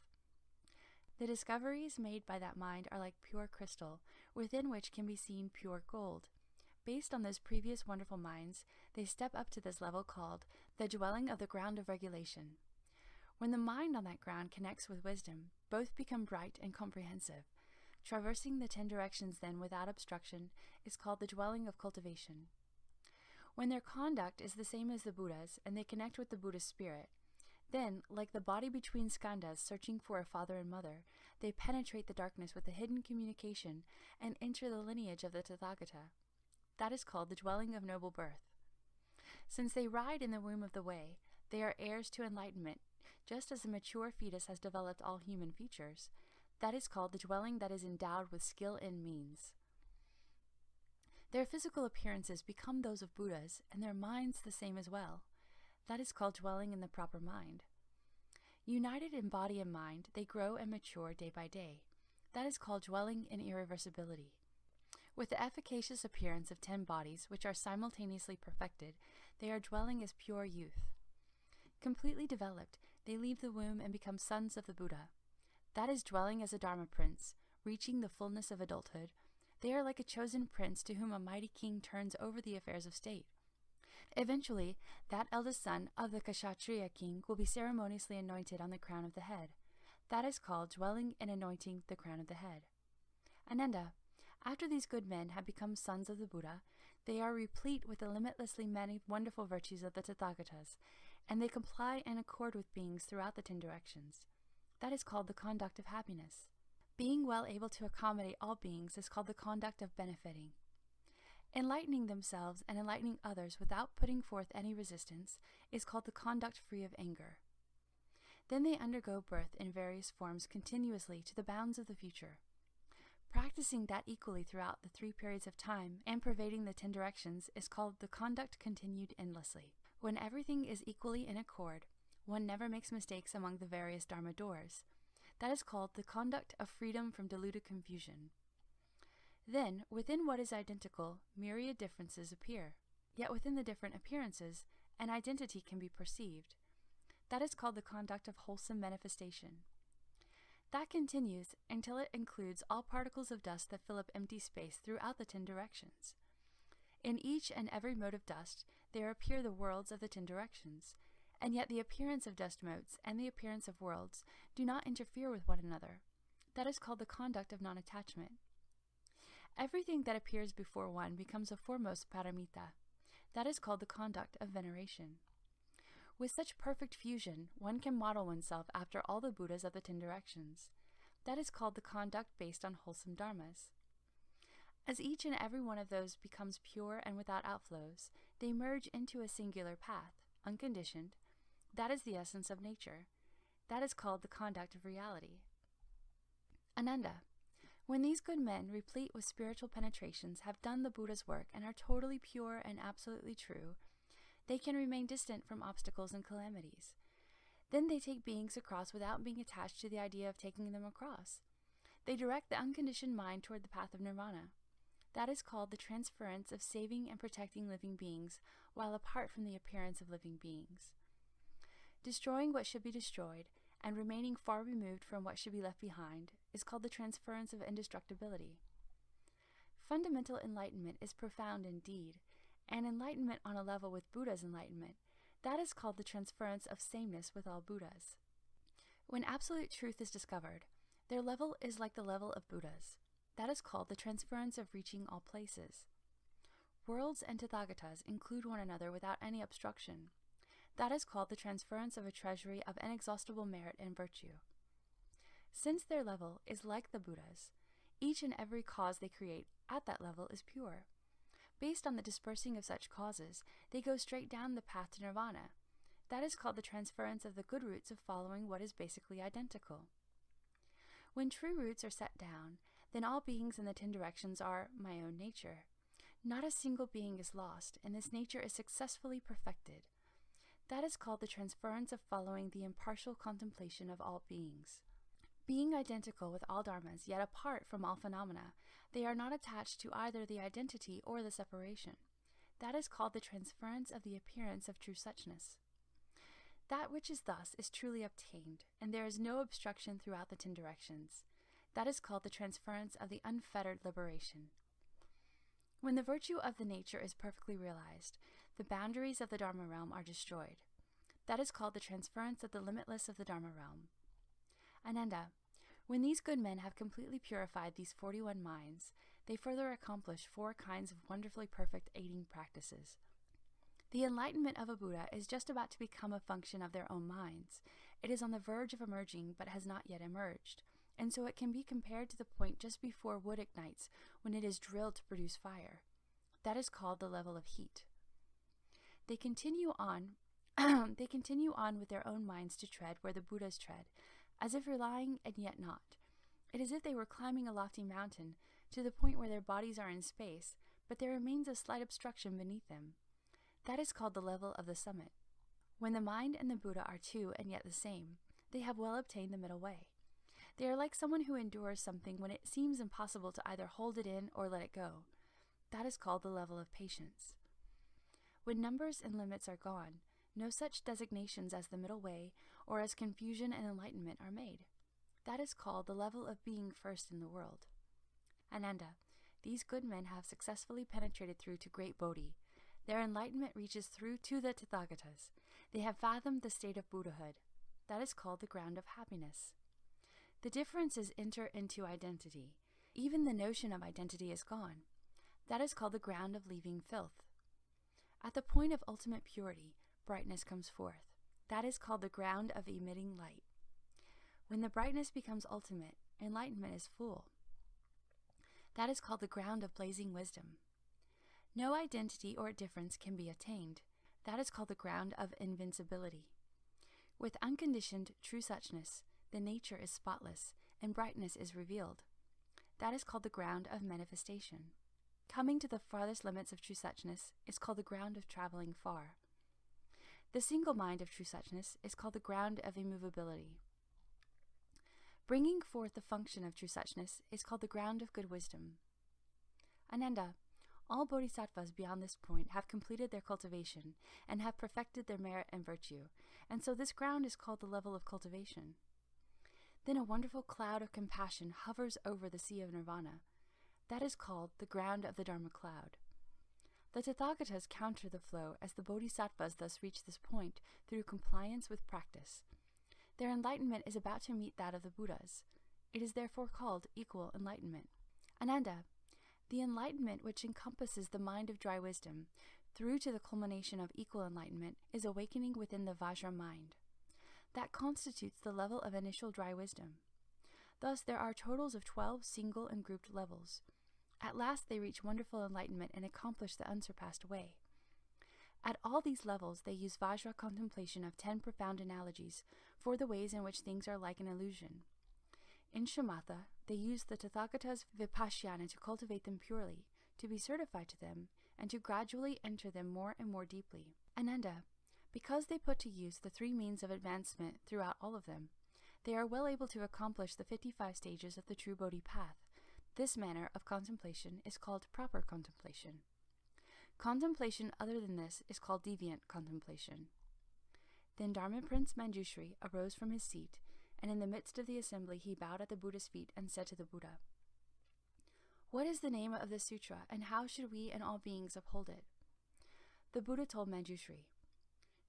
The discoveries made by that mind are like pure crystal, within which can be seen pure gold. Based on those previous wonderful minds, they step up to this level called the dwelling of the ground of regulation. When the mind on that ground connects with wisdom, both become bright and comprehensive. Traversing the 10 directions then without obstruction is called the dwelling of cultivation. When their conduct is the same as the Buddha's and they connect with the Buddha's spirit, then, like the body between skandhas searching for a father and mother, they penetrate the darkness with a hidden communication and enter the lineage of the Tathagata. That is called the dwelling of noble birth. Since they ride in the womb of the way, they are heirs to enlightenment, just as a mature fetus has developed all human features. That is called the dwelling that is endowed with skill and means. Their physical appearances become those of Buddhas, and their minds the same as well. That is called dwelling in the proper mind. United in body and mind, they grow and mature day by day. That is called dwelling in irreversibility. With the efficacious appearance of 10 bodies, which are simultaneously perfected, they are dwelling as pure youth. Completely developed, they leave the womb and become sons of the Buddha. That is dwelling as a Dharma prince, reaching the fullness of adulthood. They are like a chosen prince to whom a mighty king turns over the affairs of state. Eventually, that eldest son of the Kshatriya king will be ceremoniously anointed on the crown of the head. That is called dwelling and anointing the crown of the head. Ananda, after these good men have become sons of the Buddha, they are replete with the limitlessly many wonderful virtues of the Tathagatas, and they comply and accord with beings throughout the 10 directions. That is called the conduct of happiness. Being well able to accommodate all beings is called the conduct of benefiting. Enlightening themselves and enlightening others without putting forth any resistance is called the conduct free of anger. Then they undergo birth in various forms continuously to the bounds of the future. Practicing that equally throughout the 3 periods of time and pervading the 10 directions is called the conduct continued endlessly. When everything is equally in accord, one never makes mistakes among the various Dharma doors. That is called the conduct of freedom from deluded confusion. Then, within what is identical, myriad differences appear. Yet within the different appearances, an identity can be perceived. That is called the conduct of wholesome manifestation. That continues until it includes all particles of dust that fill up empty space throughout the 10 directions. In each and every mote of dust, there appear the worlds of the 10 directions, and yet the appearance of dust motes and the appearance of worlds do not interfere with one another. That is called the conduct of non-attachment. Everything that appears before one becomes a foremost paramita. That is called the conduct of veneration. With such perfect fusion, one can model oneself after all the Buddhas of the 10 directions. That is called the conduct based on wholesome dharmas. As each and every one of those becomes pure and without outflows, they merge into a singular path, unconditioned, That is the essence of nature. That is called the conduct of reality. Ananda, when these good men, replete with spiritual penetrations, have done the Buddha's work and are totally pure and absolutely true, they can remain distant from obstacles and calamities. Then they take beings across without being attached to the idea of taking them across. They direct the unconditioned mind toward the path of nirvana. That is called the transference of saving and protecting living beings while apart from the appearance of living beings. Destroying what should be destroyed and remaining far removed from what should be left behind is called the transference of indestructibility. Fundamental enlightenment is profound indeed, and enlightenment on a level with Buddha's enlightenment, that is called the transference of sameness with all Buddhas. When absolute truth is discovered, their level is like the level of Buddhas. That is called the transference of reaching all places. Worlds and Tathagatas include one another without any obstruction. That is called the transference of a treasury of inexhaustible merit and virtue. Since their level is like the Buddhas, each and every cause they create at that level is pure. Based on the dispersing of such causes, they go straight down the path to nirvana. That is called the transference of the good roots of following what is basically identical. When true roots are set down, then all beings in the 10 directions are my own nature. Not a single being is lost, and this nature is successfully perfected. That is called the transference of following the impartial contemplation of all beings. Being identical with all dharmas, yet apart from all phenomena, they are not attached to either the identity or the separation. That is called the transference of the appearance of true suchness. That which is thus is truly obtained, and there is no obstruction throughout the 10 directions. That is called the transference of the unfettered liberation. When the virtue of the nature is perfectly realized, the boundaries of the Dharma realm are destroyed. That is called the transference of the limitless of the Dharma realm. Ananda, when these good men have completely purified these 41 minds, they further accomplish 4 kinds of wonderfully perfect aiding practices. The enlightenment of a Buddha is just about to become a function of their own minds. It is on the verge of emerging, but has not yet emerged, and so it can be compared to the point just before wood ignites when it is drilled to produce fire. That is called the level of heat. They continue on with their own minds to tread where the Buddhas tread, as if relying and yet not. It is as if they were climbing a lofty mountain to the point where their bodies are in space, but there remains a slight obstruction beneath them. That is called the level of the summit. When the mind and the Buddha are two and yet the same, they have well obtained the middle way. They are like someone who endures something when it seems impossible to either hold it in or let it go. That is called the level of patience. When numbers and limits are gone, no such designations as the middle way or as confusion and enlightenment are made. That is called the level of being first in the world. Ananda, these good men have successfully penetrated through to great Bodhi. Their enlightenment reaches through to the Tathagatas. They have fathomed the state of Buddhahood. That is called the ground of happiness. The differences enter into identity. Even the notion of identity is gone. That is called the ground of leaving filth. At the point of ultimate purity, brightness comes forth. That is called the ground of emitting light. When the brightness becomes ultimate, enlightenment is full. That is called the ground of blazing wisdom. No identity or difference can be attained. That is called the ground of invincibility. With unconditioned true suchness, the nature is spotless, and brightness is revealed. That is called the ground of manifestation. Coming to the farthest limits of true suchness is called the ground of traveling far. The single mind of true suchness is called the ground of immovability. Bringing forth the function of true suchness is called the ground of good wisdom. Ananda, all bodhisattvas beyond this point have completed their cultivation and have perfected their merit and virtue, and so this ground is called the level of cultivation. Then a wonderful cloud of compassion hovers over the sea of nirvana. That is called the ground of the Dharma cloud. The Tathagatas counter the flow as the bodhisattvas thus reach this point through compliance with practice. Their enlightenment is about to meet that of the Buddhas. It is therefore called equal enlightenment. Ananda, the enlightenment which encompasses the mind of dry wisdom through to the culmination of equal enlightenment is awakening within the Vajra mind. That constitutes the level of initial dry wisdom. Thus there are totals of 12 single and grouped levels. At last they reach wonderful enlightenment and accomplish the unsurpassed way. At all these levels, they use Vajra contemplation of 10 profound analogies for the ways in which things are like an illusion. In Shamatha, they use the Tathagata's Vipassana to cultivate them purely, to be certified to them, and to gradually enter them more and more deeply. Ananda, because they put to use the 3 means of advancement throughout all of them, they are well able to accomplish the 55 stages of the true Bodhi path. This manner of contemplation is called proper contemplation. Contemplation other than this is called deviant contemplation. Then Dharma Prince Manjushri arose from his seat, and in the midst of the assembly he bowed at the Buddha's feet and said to the Buddha, "What is the name of this sutra, and how should we and all beings uphold it?" The Buddha told Manjushri,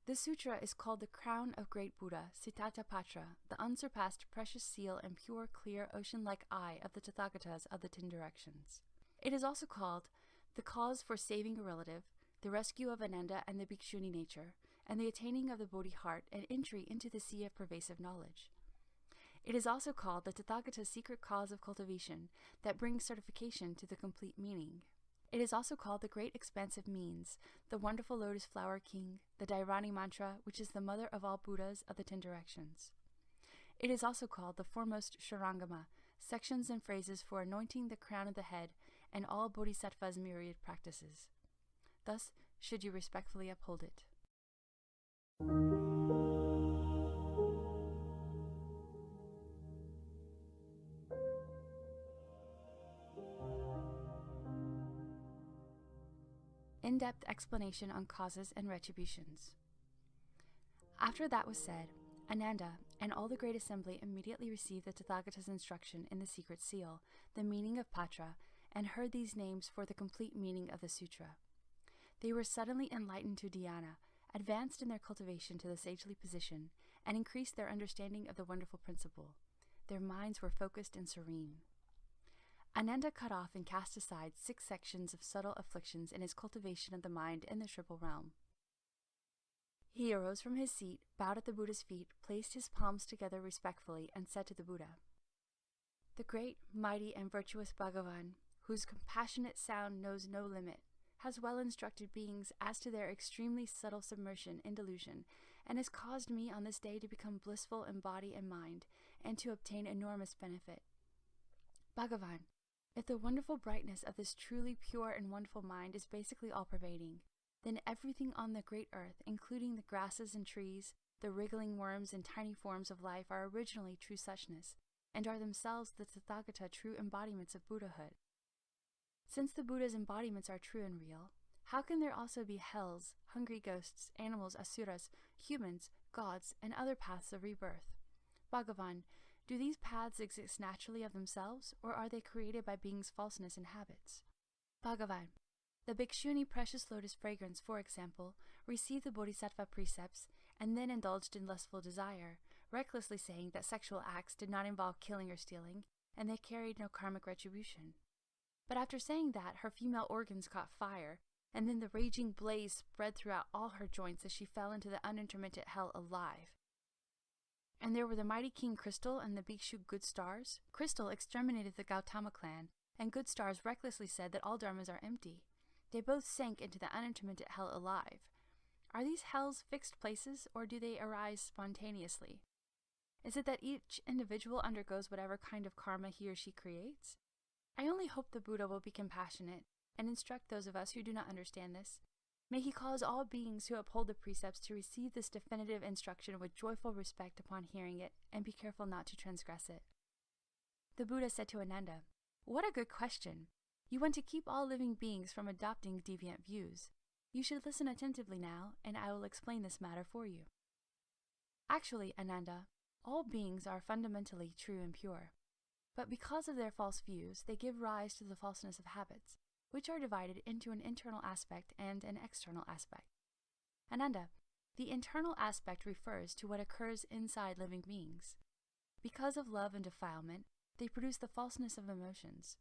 "This sutra is called the Crown of Great Buddha, Siddharthapatra, the unsurpassed precious seal and pure, clear, ocean-like eye of the Tathagatas of the 10 directions. It is also called the cause for saving a relative, the rescue of Ananda and the Bhikshuni nature, and the attaining of the Bodhi heart and entry into the sea of pervasive knowledge. It is also called the Tathagata's secret cause of cultivation that brings certification to the complete meaning. It is also called the great expansive means, the wonderful lotus flower king, the Dharani mantra, which is the mother of all Buddhas of the 10 directions. It is also called the foremost Shurangama, sections and phrases for anointing the crown of the head and all Bodhisattva's myriad practices. Thus should you respectfully uphold it." In-depth explanation on causes and retributions. After that was said, Ananda and all the great assembly immediately received the Tathagata's instruction in the secret seal, the meaning of Patra, and heard these names for the complete meaning of the sutra. They were suddenly enlightened to dhyana, advanced in their cultivation to the sagely position, and increased their understanding of the wonderful principle. Their minds were focused and serene. Ananda cut off and cast aside 6 sections of subtle afflictions in his cultivation of the mind in the triple realm. He arose from his seat, bowed at the Buddha's feet, placed his palms together respectfully, and said to the Buddha, "The great, mighty, and virtuous Bhagavan, whose compassionate sound knows no limit, has well instructed beings as to their extremely subtle submersion in delusion, and has caused me on this day to become blissful in body and mind, and to obtain enormous benefit. Bhagavan, if the wonderful brightness of this truly pure and wonderful mind is basically all-pervading, then everything on the great earth, including the grasses and trees, the wriggling worms and tiny forms of life, are originally true suchness, and are themselves the Tathagata true embodiments of Buddhahood. Since the Buddha's embodiments are true and real, how can there also be hells, hungry ghosts, animals, asuras, humans, gods, and other paths of rebirth? Bhagavan, do these paths exist naturally of themselves, or are they created by beings' falseness and habits? Bhagavan, the Bhikshuni precious lotus fragrance, for example, received the Bodhisattva precepts and then indulged in lustful desire, recklessly saying that sexual acts did not involve killing or stealing, and they carried no karmic retribution. But after saying that, her female organs caught fire, and then the raging blaze spread throughout all her joints as she fell into the unintermittent hell alive. And there were the mighty King Crystal and the Bhikshu Good Stars. Crystal exterminated the Gautama clan, and Good Stars recklessly said that all dharmas are empty. They both sank into the unintermittent hell alive. Are these hells fixed places, or do they arise spontaneously? Is it that each individual undergoes whatever kind of karma he or she creates? I only hope the Buddha will be compassionate and instruct those of us who do not understand this. May he cause all beings who uphold the precepts to receive this definitive instruction with joyful respect upon hearing it, and be careful not to transgress it." The Buddha said to Ananda, "What a good question! You want to keep all living beings from adopting deviant views. You should listen attentively now, and I will explain this matter for you. Actually, Ananda, all beings are fundamentally true and pure. But because of their false views, they give rise to the falseness of habits, which are divided into an internal aspect and an external aspect. Ananda, the internal aspect refers to what occurs inside living beings. Because of love and defilement, they produce the falseness of emotions.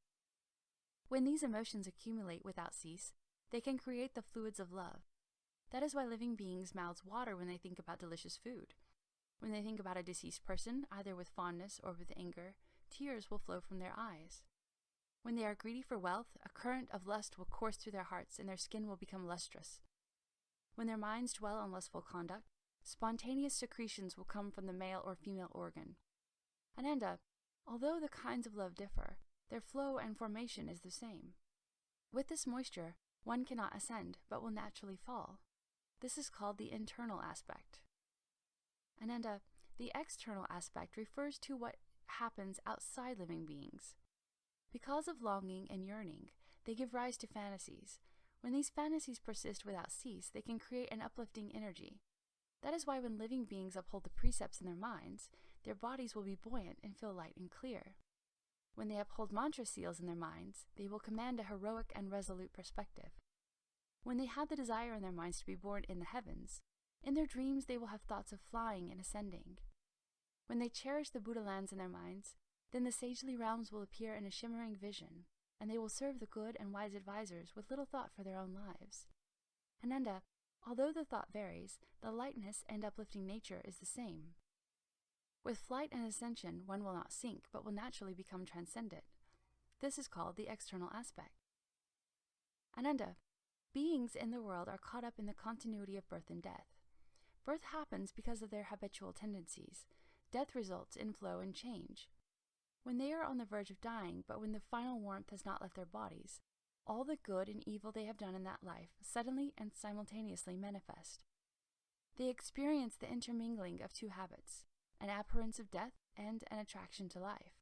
When these emotions accumulate without cease, they can create the fluids of love. That is why living beings' mouths water when they think about delicious food. When they think about a deceased person, either with fondness or with anger, tears will flow from their eyes. When they are greedy for wealth, a current of lust will course through their hearts and their skin will become lustrous. When their minds dwell on lustful conduct, spontaneous secretions will come from the male or female organ. Ananda, although the kinds of love differ, their flow and formation is the same. With this moisture, one cannot ascend, but will naturally fall. This is called the internal aspect. Ananda, the external aspect refers to what happens outside living beings. Because of longing and yearning, they give rise to fantasies. When these fantasies persist without cease, they can create an uplifting energy. That is why when living beings uphold the precepts in their minds, their bodies will be buoyant and feel light and clear. When they uphold mantra seals in their minds, they will command a heroic and resolute perspective. When they have the desire in their minds to be born in the heavens, in their dreams they will have thoughts of flying and ascending. When they cherish the Buddha lands in their minds, then the sagely realms will appear in a shimmering vision, and they will serve the good and wise advisors with little thought for their own lives. Ananda, although the thought varies, the lightness and uplifting nature is the same. With flight and ascension, one will not sink, but will naturally become transcendent. This is called the external aspect. Ananda, beings in the world are caught up in the continuity of birth and death. Birth happens because of their habitual tendencies. Death results in flow and change. When they are on the verge of dying, but when the final warmth has not left their bodies, all the good and evil they have done in that life suddenly and simultaneously manifest. They experience the intermingling of two habits, an abhorrence of death and an attraction to life.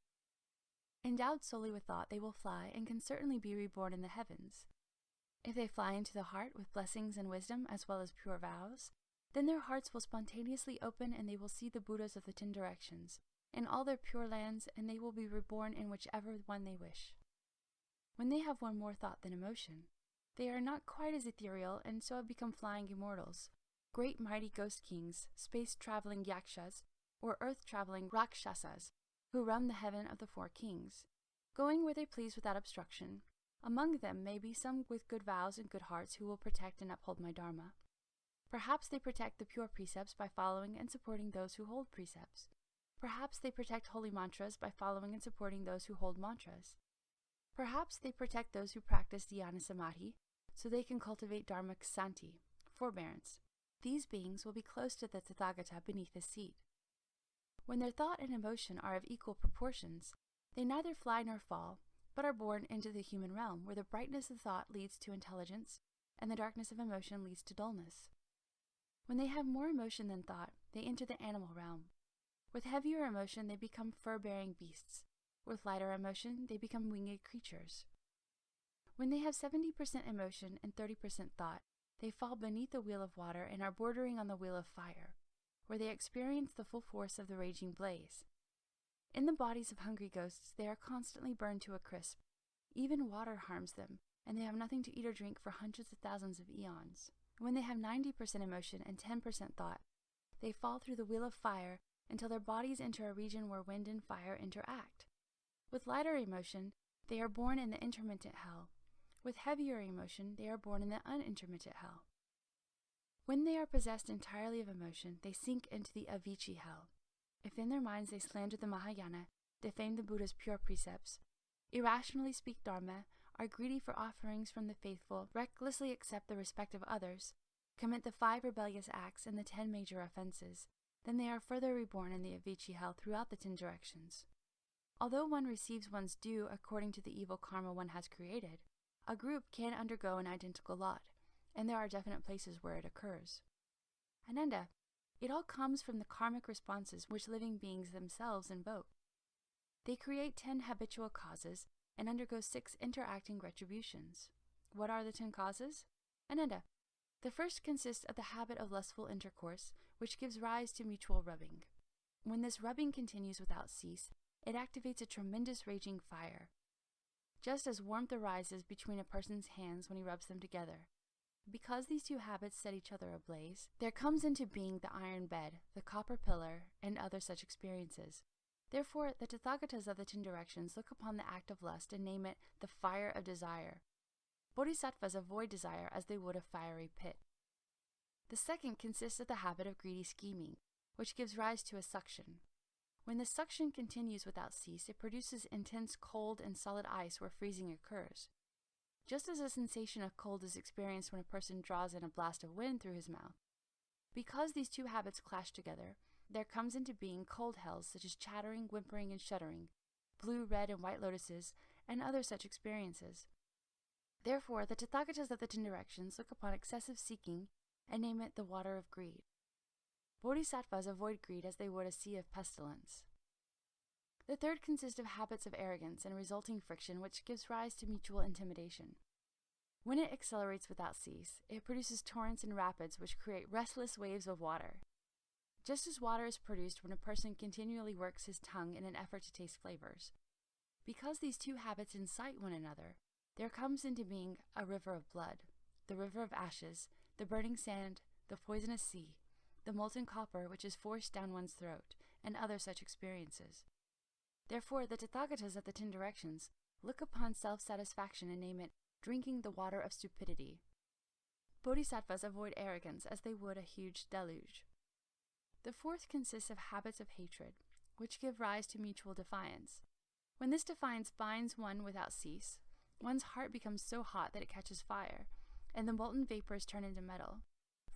Endowed solely with thought, they will fly and can certainly be reborn in the heavens. If they fly into the heart with blessings and wisdom as well as pure vows, then their hearts will spontaneously open and they will see the Buddhas of the 10 directions in all their pure lands, and they will be reborn in whichever one they wish. When they have won more thought than emotion, they are not quite as ethereal and so have become flying immortals, great mighty ghost kings, space-traveling yakshas, or earth-traveling rakshasas, who roam the heaven of the 4 kings, going where they please without obstruction. Among them may be some with good vows and good hearts who will protect and uphold my Dharma. Perhaps they protect the pure precepts by following and supporting those who hold precepts. Perhaps they protect holy mantras by following and supporting those who hold mantras. Perhaps they protect those who practice dhyana samadhi, so they can cultivate dharma ksanti, forbearance. These beings will be close to the Tathagata beneath his seat. When their thought and emotion are of equal proportions, they neither fly nor fall, but are born into the human realm, where the brightness of thought leads to intelligence, and the darkness of emotion leads to dullness. When they have more emotion than thought, they enter the animal realm. With heavier emotion, they become fur-bearing beasts. With lighter emotion, they become winged creatures. When they have 70% emotion and 30% thought, they fall beneath the wheel of water and are bordering on the wheel of fire, where they experience the full force of the raging blaze. In the bodies of hungry ghosts, they are constantly burned to a crisp. Even water harms them, and they have nothing to eat or drink for hundreds of thousands of eons. When they have 90% emotion and 10% thought, they fall through the wheel of fire until their bodies enter a region where wind and fire interact. With lighter emotion, they are born in the intermittent hell. With heavier emotion, they are born in the unintermittent hell. When they are possessed entirely of emotion, they sink into the Avicii hell. If in their minds they slander the Mahayana, defame the Buddha's pure precepts, irrationally speak Dharma, are greedy for offerings from the faithful, recklessly accept the respect of others, commit the 5 rebellious acts and the 10 major offenses, then they are further reborn in the Avicii hell throughout the 10 directions. Although one receives one's due according to the evil karma one has created, a group can undergo an identical lot, and there are definite places where it occurs. Ananda, it all comes from the karmic responses which living beings themselves invoke. They create 10 habitual causes and undergo 6 interacting retributions. What are the 10 causes? Ananda, the first consists of the habit of lustful intercourse, which gives rise to mutual rubbing. When this rubbing continues without cease, it activates a tremendous raging fire. Just as warmth arises between a person's hands when he rubs them together. Because these 2 habits set each other ablaze, there comes into being the iron bed, the copper pillar, and other such experiences. Therefore, the Tathagatas of the 10 directions look upon the act of lust and name it the fire of desire. Bodhisattvas avoid desire as they would a fiery pit. The second consists of the habit of greedy scheming, which gives rise to a suction. When the suction continues without cease, it produces intense cold and solid ice where freezing occurs. just as a sensation of cold is experienced when a person draws in a blast of wind through his mouth. Because these two habits clash together, there comes into being cold hells such as chattering, whimpering, and shuddering, blue, red, and white lotuses, and other such experiences. Therefore, the Tathagatas of the 10 directions look upon excessive seeking and name it the water of greed. Bodhisattvas avoid greed as they would a sea of pestilence. The third consists of habits of arrogance and resulting friction, which gives rise to mutual intimidation. When it accelerates without cease, it produces torrents and rapids which create restless waves of water. Just as water is produced when a person continually works his tongue in an effort to taste flavors. Because these two habits incite one another, there comes into being a river of blood, the river of ashes, the burning sand, the poisonous sea, the molten copper which is forced down one's throat, and other such experiences. Therefore, the Tathagatas of the 10 directions look upon self-satisfaction and name it drinking the water of stupidity. Bodhisattvas avoid arrogance as they would a huge deluge. The fourth consists of habits of hatred, which give rise to mutual defiance. When this defiance binds one without cease, one's heart becomes so hot that it catches fire, and the molten vapors turn into metal.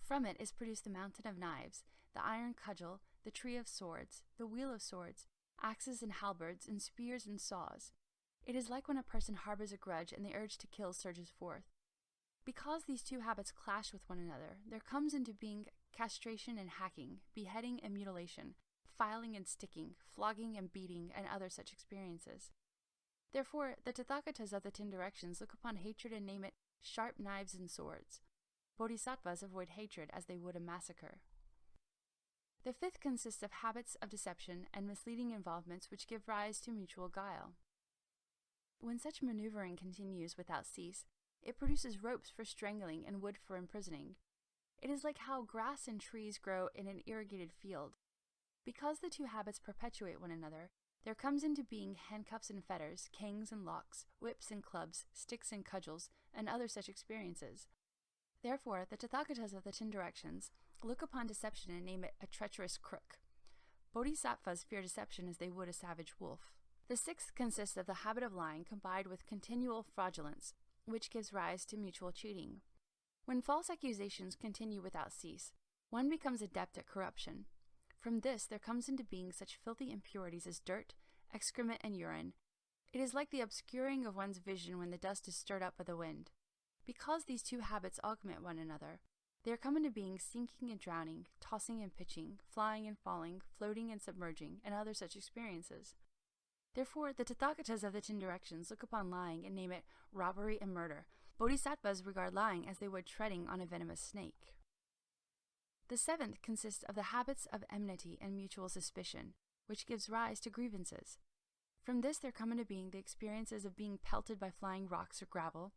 From it is produced the mountain of knives, the iron cudgel, the tree of swords, the wheel of swords, axes and halberds, and spears and saws. It is like when a person harbors a grudge and the urge to kill surges forth. Because these two habits clash with one another, there comes into being castration and hacking, beheading and mutilation, filing and sticking, flogging and beating, and other such experiences. Therefore, the Tathagatas of the 10 directions look upon hatred and name it sharp knives and swords. Bodhisattvas avoid hatred as they would a massacre. The fifth consists of habits of deception and misleading involvements which give rise to mutual guile. When such maneuvering continues without cease, it produces ropes for strangling and wood for imprisoning. It is like how grass and trees grow in an irrigated field. Because the two habits perpetuate one another, there comes into being handcuffs and fetters, canes and locks, whips and clubs, sticks and cudgels, and other such experiences. Therefore, the Tathagatas of the 10 directions look upon deception and name it a treacherous crook. Bodhisattvas fear deception as they would a savage wolf. The sixth consists of the habit of lying combined with continual fraudulence, which gives rise to mutual cheating. When false accusations continue without cease, one becomes adept at corruption. From this there comes into being such filthy impurities as dirt, excrement, and urine. It is like the obscuring of one's vision when the dust is stirred up by the wind. Because these two habits augment one another, there come into being sinking and drowning, tossing and pitching, flying and falling, floating and submerging, and other such experiences. Therefore, the Tathagatas of the 10 directions look upon lying and name it robbery and murder. Bodhisattvas regard lying as they would treading on a venomous snake. The seventh consists of the habits of enmity and mutual suspicion, which gives rise to grievances. From this there come into being the experiences of being pelted by flying rocks or gravel,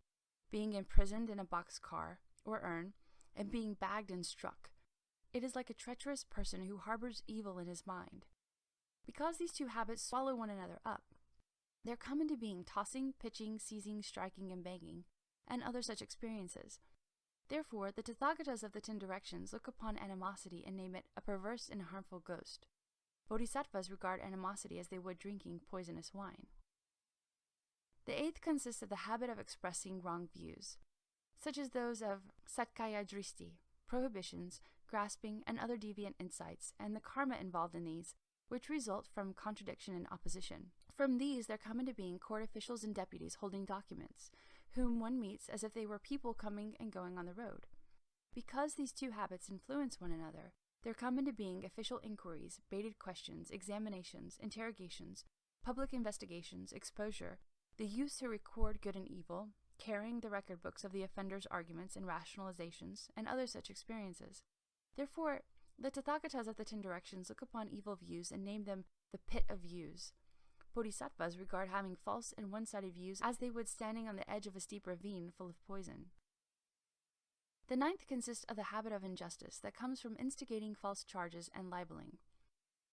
being imprisoned in a box car or urn, and being bagged and struck. It is like a treacherous person who harbors evil in his mind. Because these two habits swallow one another up, there come into being tossing, pitching, seizing, striking, and banging, and other such experiences. Therefore, the Tathagatas of the 10 directions look upon animosity and name it a perverse and harmful ghost. Bodhisattvas regard animosity as they would drinking poisonous wine. The eighth consists of the habit of expressing wrong views, such as those of satkaya dristi, prohibitions, grasping, and other deviant insights, and the karma involved in these, which result from contradiction and opposition. From these there come into being court officials and deputies holding documents, whom one meets as if they were people coming and going on the road. Because these two habits influence one another, there come into being official inquiries, baited questions, examinations, interrogations, public investigations, exposure, the use to record good and evil, carrying the record books of the offender's arguments and rationalizations, and other such experiences. Therefore, the Tathagatas of the 10 directions look upon evil views and name them the pit of views. Bodhisattvas regard having false and one-sided views as they would standing on the edge of a steep ravine full of poison. The ninth consists of the habit of injustice that comes from instigating false charges and libeling.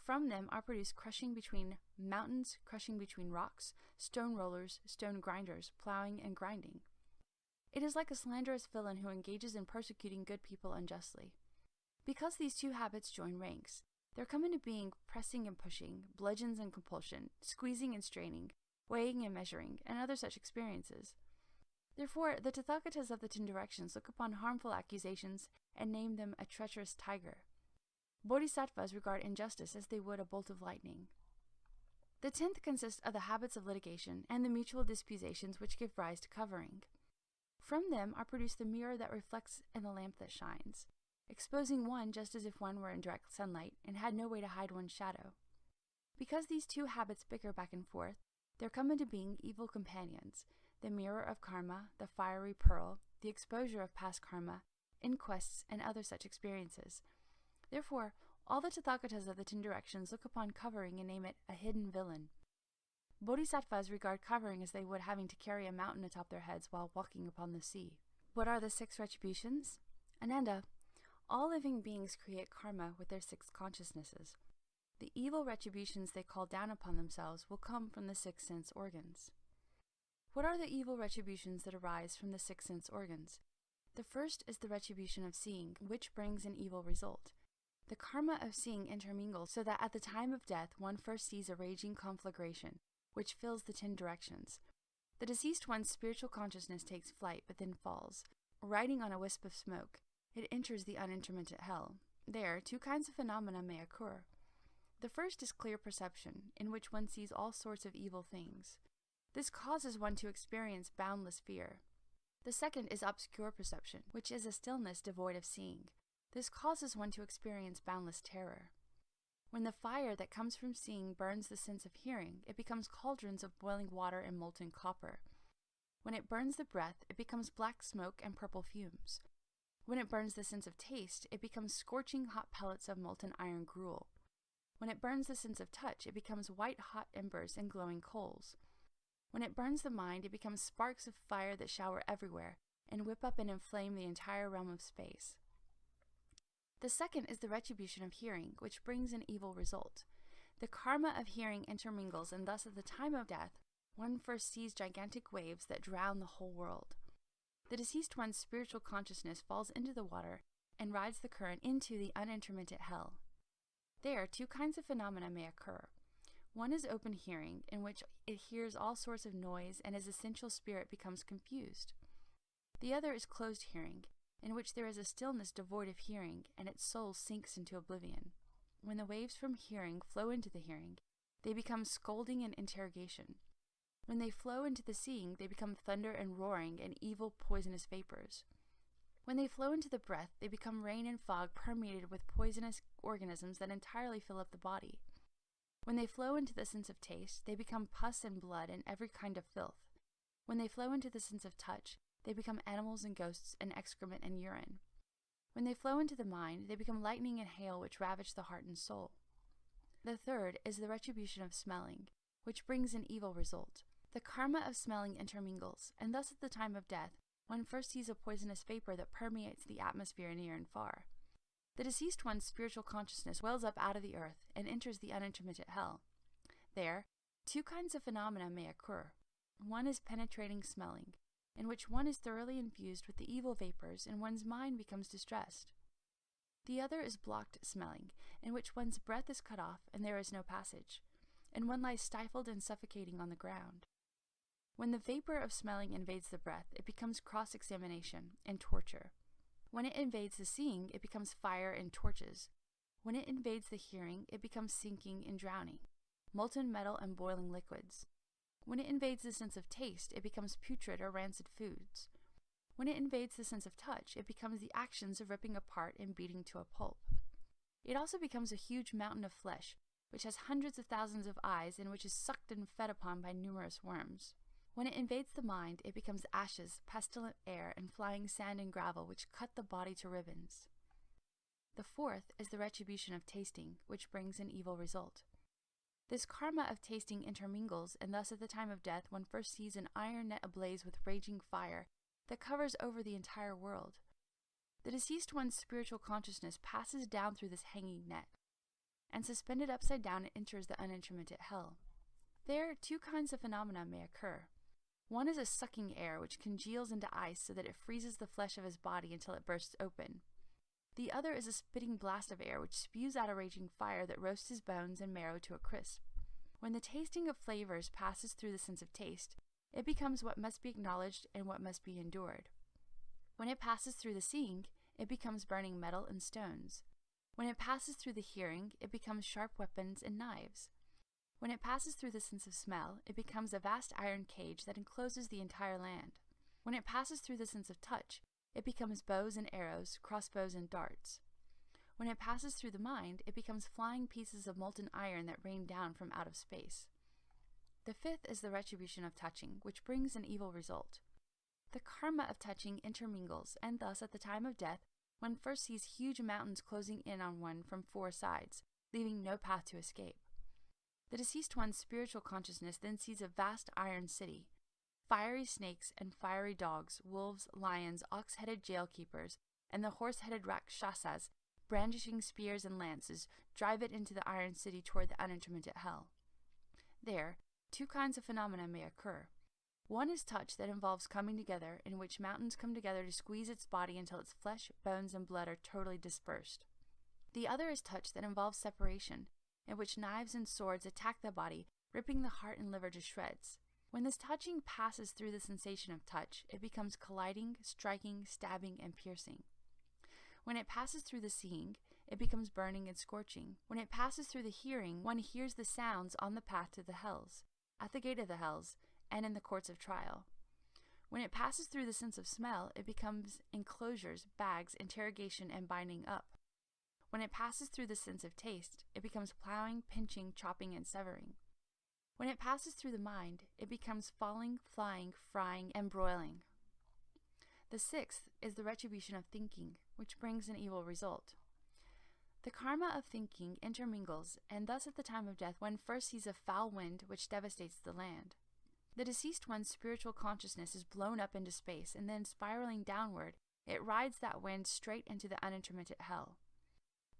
From them are produced crushing between mountains, crushing between rocks, stone rollers, stone grinders, plowing, and grinding. It is like a slanderous villain who engages in persecuting good people unjustly. Because these two habits join ranks, there come into being pressing and pushing, bludgeons and compulsion, squeezing and straining, weighing and measuring, and other such experiences. Therefore, the Tathagatas of the 10 directions look upon harmful accusations and name them a treacherous tiger. Bodhisattvas regard injustice as they would a bolt of lightning. The 10th consists of the habits of litigation and the mutual disputations which give rise to covering. From them are produced the mirror that reflects and the lamp that shines, exposing one just as if one were in direct sunlight and had no way to hide one's shadow. Because these two habits bicker back and forth, there come into being evil companions, the mirror of karma, the fiery pearl, the exposure of past karma, inquests, and other such experiences. Therefore, all the Tathagatas of the 10 directions look upon covering and name it a hidden villain. Bodhisattvas regard covering as they would having to carry a mountain atop their heads while walking upon the sea. What are the 6 retributions? Ananda, all living beings create karma with their 6 consciousnesses. The evil retributions they call down upon themselves will come from the 6 sense organs. What are the evil retributions that arise from the 6 sense organs? The first is the retribution of seeing, which brings an evil result. The karma of seeing intermingles so that at the time of death one first sees a raging conflagration, which fills the 10 directions. The deceased one's spiritual consciousness takes flight, but then falls. Riding on a wisp of smoke, it enters the unintermittent hell. There, 2 kinds of phenomena may occur. The first is clear perception, in which one sees all sorts of evil things. This causes one to experience boundless fear. The second is obscure perception, which is a stillness devoid of seeing. This causes one to experience boundless terror. When the fire that comes from seeing burns the sense of hearing, it becomes cauldrons of boiling water and molten copper. When it burns the breath, it becomes black smoke and purple fumes. When it burns the sense of taste, it becomes scorching hot pellets of molten iron gruel. When it burns the sense of touch, it becomes white-hot embers and glowing coals. When it burns the mind, it becomes sparks of fire that shower everywhere and whip up and inflame the entire realm of space. The second is the retribution of hearing, which brings an evil result. The karma of hearing intermingles, and thus at the time of death, one first sees gigantic waves that drown the whole world. The deceased one's spiritual consciousness falls into the water and rides the current into the unintermittent hell. There, 2 kinds of phenomena may occur. One is open hearing, in which it hears all sorts of noise and its essential spirit becomes confused. The other is closed hearing, in which there is a stillness devoid of hearing, and its soul sinks into oblivion. When the waves from hearing flow into the hearing, they become scolding and interrogation. When they flow into the seeing, they become thunder and roaring and evil poisonous vapors. When they flow into the breath, they become rain and fog permeated with poisonous organisms that entirely fill up the body. When they flow into the sense of taste, they become pus and blood and every kind of filth. When they flow into the sense of touch, they become animals and ghosts and excrement and urine. When they flow into the mind, they become lightning and hail which ravage the heart and soul. The third is the retribution of smelling, which brings an evil result. The karma of smelling intermingles, and thus at the time of death, one first sees a poisonous vapor that permeates the atmosphere near and far. The deceased one's spiritual consciousness wells up out of the earth and enters the unintermittent hell. There, 2 kinds of phenomena may occur. One is penetrating smelling, in which one is thoroughly infused with the evil vapors and one's mind becomes distressed. The other is blocked smelling, in which one's breath is cut off and there is no passage, and one lies stifled and suffocating on the ground. When the vapor of smelling invades the breath, it becomes cross-examination and torture. When it invades the seeing, it becomes fire and torches. When it invades the hearing, it becomes sinking and drowning, molten metal and boiling liquids. When it invades the sense of taste, it becomes putrid or rancid foods. When it invades the sense of touch, it becomes the actions of ripping apart and beating to a pulp. It also becomes a huge mountain of flesh, which has hundreds of thousands of eyes and which is sucked and fed upon by numerous worms. When it invades the mind, it becomes ashes, pestilent air, and flying sand and gravel which cut the body to ribbons. The fourth is the retribution of tasting, which brings an evil result. This karma of tasting intermingles, and thus at the time of death one first sees an iron net ablaze with raging fire that covers over the entire world. The deceased one's spiritual consciousness passes down through this hanging net, and suspended upside down it enters the unintermittent hell. There, 2 kinds of phenomena may occur. One is a sucking air which congeals into ice so that it freezes the flesh of his body until it bursts open. The other is a spitting blast of air which spews out a raging fire that roasts his bones and marrow to a crisp. When the tasting of flavors passes through the sense of taste, it becomes what must be acknowledged and what must be endured. When it passes through the seeing, it becomes burning metal and stones. When it passes through the hearing, it becomes sharp weapons and knives. When it passes through the sense of smell, it becomes a vast iron cage that encloses the entire land. When it passes through the sense of touch, it becomes bows and arrows, crossbows and darts. When it passes through the mind, it becomes flying pieces of molten iron that rain down from out of space. The fifth is the retribution of touching, which brings an evil result. The karma of touching intermingles, and thus at the time of death, one first sees huge mountains closing in on one from four sides, leaving no path to escape. The deceased one's spiritual consciousness then sees a vast iron city. Fiery snakes and fiery dogs, wolves, lions, ox-headed jail-keepers, and the horse-headed rakshasas, brandishing spears and lances, drive it into the iron city toward the unintermittent hell. There, two kinds of phenomena may occur. One is touch that involves coming together, in which mountains come together to squeeze its body until its flesh, bones, and blood are totally dispersed. The other is touch that involves separation, in which knives and swords attack the body, ripping the heart and liver to shreds. When this touching passes through the sensation of touch, it becomes colliding, striking, stabbing, and piercing. When it passes through the seeing, it becomes burning and scorching. When it passes through the hearing, one hears the sounds on the path to the hells, at the gate of the hells, and in the courts of trial. When it passes through the sense of smell, it becomes enclosures, bags, interrogation, and binding up. When it passes through the sense of taste, it becomes plowing, pinching, chopping, and severing. When it passes through the mind, it becomes falling, flying, frying, and broiling. The sixth is the retribution of thinking, which brings an evil result. The karma of thinking intermingles, and thus at the time of death one first sees a foul wind which devastates the land. The deceased one's spiritual consciousness is blown up into space, and then spiraling downward, it rides that wind straight into the unintermittent hell.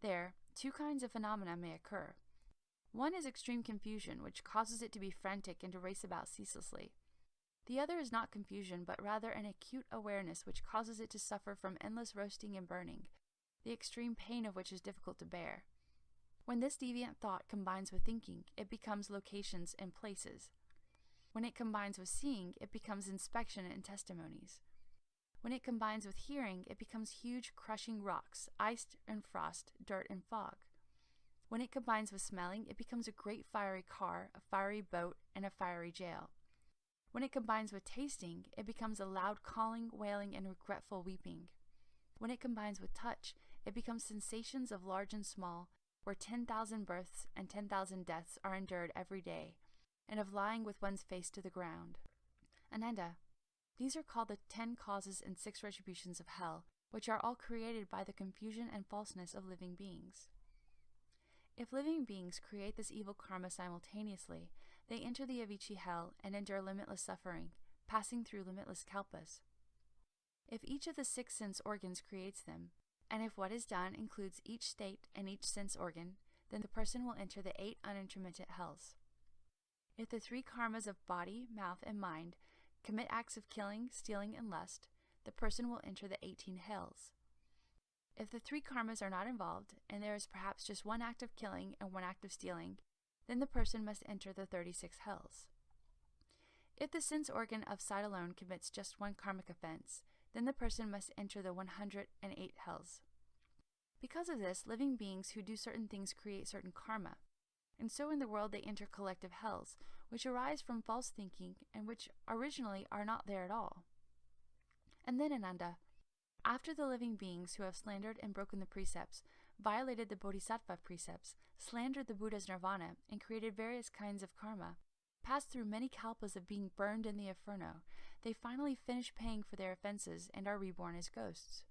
There, two kinds of phenomena may occur. One is extreme confusion, which causes it to be frantic and to race about ceaselessly. The other is not confusion, but rather an acute awareness which causes it to suffer from endless roasting and burning, the extreme pain of which is difficult to bear. When this deviant thought combines with thinking, it becomes locations and places. When it combines with seeing, it becomes inspection and testimonies. When it combines with hearing, it becomes huge crushing rocks, ice and frost, dirt and fog. When it combines with smelling, it becomes a great fiery car, a fiery boat, and a fiery jail. When it combines with tasting, it becomes a loud calling, wailing, and regretful weeping. When it combines with touch, it becomes sensations of large and small, where 10,000 births and 10,000 deaths are endured every day, and of lying with one's face to the ground. Ananda, these are called the 10 causes and 6 retributions of hell, which are all created by the confusion and falseness of living beings. If living beings create this evil karma simultaneously, they enter the Avicii hell and endure limitless suffering, passing through limitless kalpas. If each of the 6 sense organs creates them, and if what is done includes each state and each sense organ, then the person will enter the 8 unintermittent hells. If the 3 karmas of body, mouth, and mind commit acts of killing, stealing, and lust, the person will enter the 18 hells. If the 3 karmas are not involved, and there is perhaps just 1 act of killing and 1 act of stealing, then the person must enter the 36 hells. If the sense organ of sight alone commits just 1 karmic offense, then the person must enter the 108 hells. Because of this, living beings who do certain things create certain karma, and so in the world they enter collective hells, which arise from false thinking and which originally are not there at all. And then, Ananda, after the living beings who have slandered and broken the precepts, violated the bodhisattva precepts, slandered the Buddha's nirvana, and created various kinds of karma, passed through many kalpas of being burned in the inferno, they finally finish paying for their offenses and are reborn as ghosts.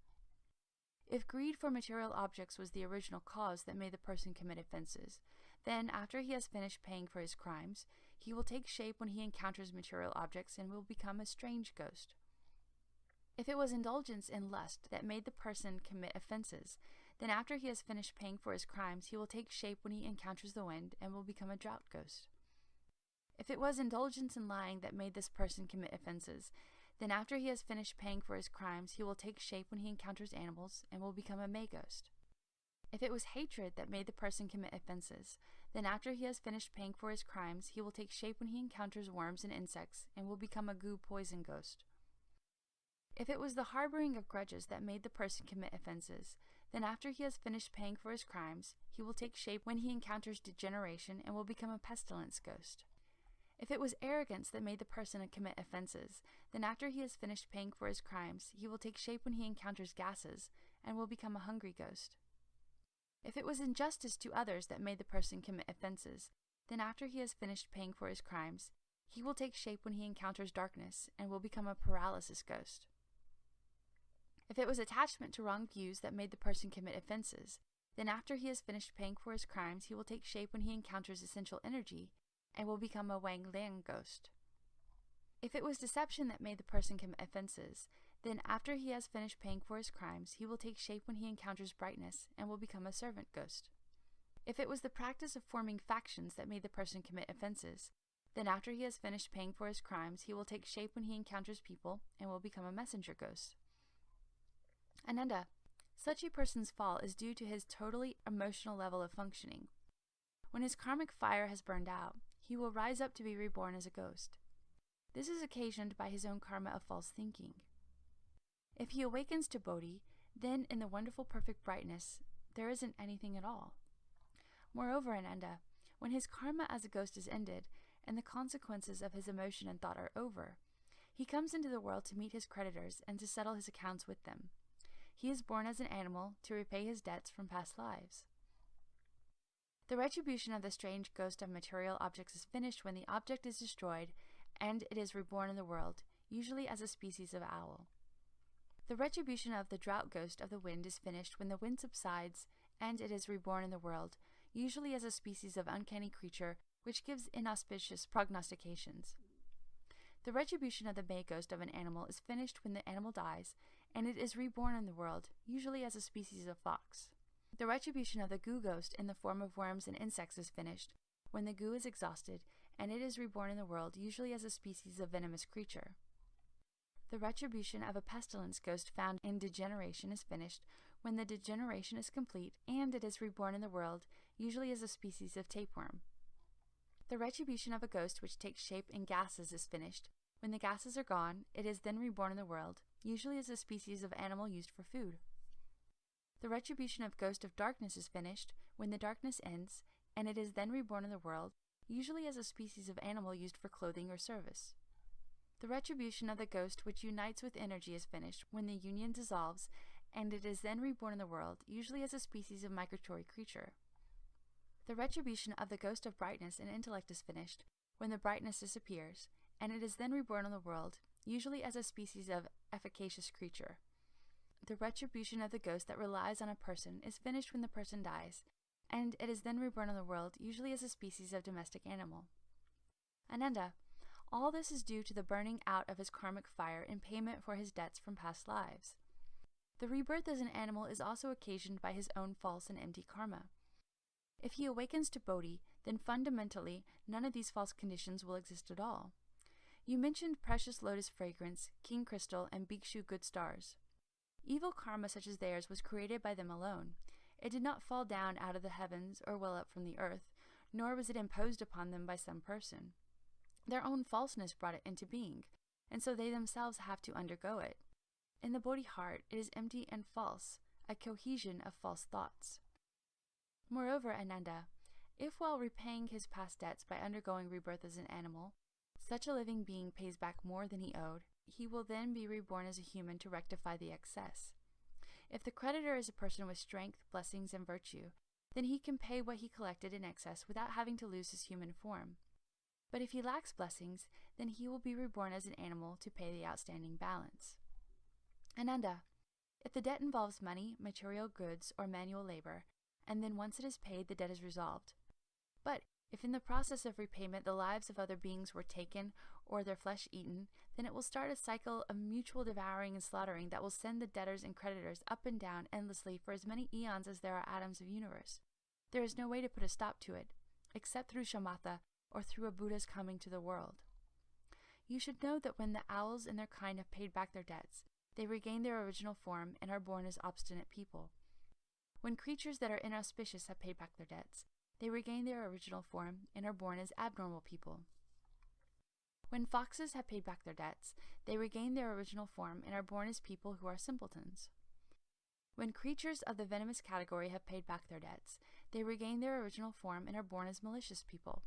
If greed for material objects was the original cause that made the person commit offenses, then after he has finished paying for his crimes, he will take shape when he encounters material objects and will become a strange ghost. If it was indulgence in lust that made the person commit offenses, then after he has finished paying for his crimes, he will take shape when he encounters the wind and will become a drought ghost. If it was indulgence in lying that made this person commit offenses, then after he has finished paying for his crimes, he will take shape when he encounters animals and will become a May ghost. If it was hatred that made the person commit offenses, Then after he has finished paying for his crimes, he will take shape when he encounters worms and insects, and will become a goo poison ghost. If it was the harboring of grudges that made the person commit offenses, then after he has finished paying for his crimes, he will take shape when he encounters degeneration and will become a pestilence ghost. If it was arrogance that made the person commit offenses, then after he has finished paying for his crimes, he will take shape when he encounters gases and will become a hungry ghost. If it was injustice to others that made the person commit offenses, then after he has finished paying for his crimes, he will take shape when he encounters darkness and will become a paralysis ghost. If it was attachment to wrong views that made the person commit offenses, then after he has finished paying for his crimes, he will take shape when he encounters essential energy and will become a Wang Liang ghost. If it was deception that made the person commit offenses, then after he has finished paying for his crimes, he will take shape when he encounters brightness and will become a servant ghost. If it was the practice of forming factions that made the person commit offenses, then after he has finished paying for his crimes, he will take shape when he encounters people and will become a messenger ghost. Ananda, such a person's fall is due to his totally emotional level of functioning. When his karmic fire has burned out, he will rise up to be reborn as a ghost. This is occasioned by his own karma of false thinking. If he awakens to Bodhi, then in the wonderful perfect brightness, there isn't anything at all. Moreover, Ananda, when his karma as a ghost is ended, and the consequences of his emotion and thought are over, he comes into the world to meet his creditors and to settle his accounts with them. He is born as an animal to repay his debts from past lives. The retribution of the strange ghost of material objects is finished when the object is destroyed and it is reborn in the world, usually as a species of owl. The retribution of the drought ghost of the wind is finished when the wind subsides and it is reborn in the world, usually as a species of uncanny creature which gives inauspicious prognostications. The retribution of the May ghost of an animal is finished when the animal dies, and it is reborn in the world, usually as a species of fox. The retribution of the goo ghost in the form of worms and insects is finished when the goo is exhausted, and it is reborn in the world, usually as a species of venomous creature. The retribution of a pestilence ghost found in degeneration is finished when the degeneration is complete, and it is reborn in the world, usually as a species of tapeworm. The retribution of a ghost which takes shape in gases is finished. When the gases are gone, it is then reborn in the world, usually as a species of animal used for food. The retribution of ghost of darkness is finished when the darkness ends, and it is then reborn in the world, usually as a species of animal used for clothing or service. The retribution of the ghost which unites with energy is finished when the union dissolves, and it is then reborn in the world, usually as a species of migratory creature. The retribution of the ghost of brightness and intellect is finished when the brightness disappears, and it is then reborn in the world, usually as a species of efficacious creature. The retribution of the ghost that relies on a person is finished when the person dies, and it is then reborn in the world, usually as a species of domestic animal. Ananda, all this is due to the burning out of his karmic fire in payment for his debts from past lives. The rebirth as an animal is also occasioned by his own false and empty karma. If he awakens to Bodhi, then fundamentally none of these false conditions will exist at all. You mentioned precious lotus fragrance, king crystal, and bhikshu good stars. Evil karma such as theirs was created by them alone. It did not fall down out of the heavens or well up from the earth, nor was it imposed upon them by some person. Their own falseness brought it into being, and so they themselves have to undergo it. In the Bodhi heart, it is empty and false, a cohesion of false thoughts. Moreover, Ananda, if while repaying his past debts by undergoing rebirth as an animal, such a living being pays back more than he owed, he will then be reborn as a human to rectify the excess. If the creditor is a person with strength, blessings, and virtue, then he can pay what he collected in excess without having to lose his human form. But if he lacks blessings, then he will be reborn as an animal to pay the outstanding balance. Ananda, if the debt involves money, material goods, or manual labor, and then once it is paid, the debt is resolved. But if in the process of repayment the lives of other beings were taken or their flesh eaten, then it will start a cycle of mutual devouring and slaughtering that will send the debtors and creditors up and down endlessly for as many eons as there are atoms of universe. There is no way to put a stop to it, except through shamatha or through a Buddha's coming to the world. You should know that when the owls and their kind have paid back their debts, they regain their original form and are born as obstinate people. When creatures that are inauspicious have paid back their debts, they regain their original form and are born as abnormal people. When foxes have paid back their debts, they regain their original form and are born as people who are simpletons. When creatures of the venomous category have paid back their debts, they regain their original form and are born as malicious people.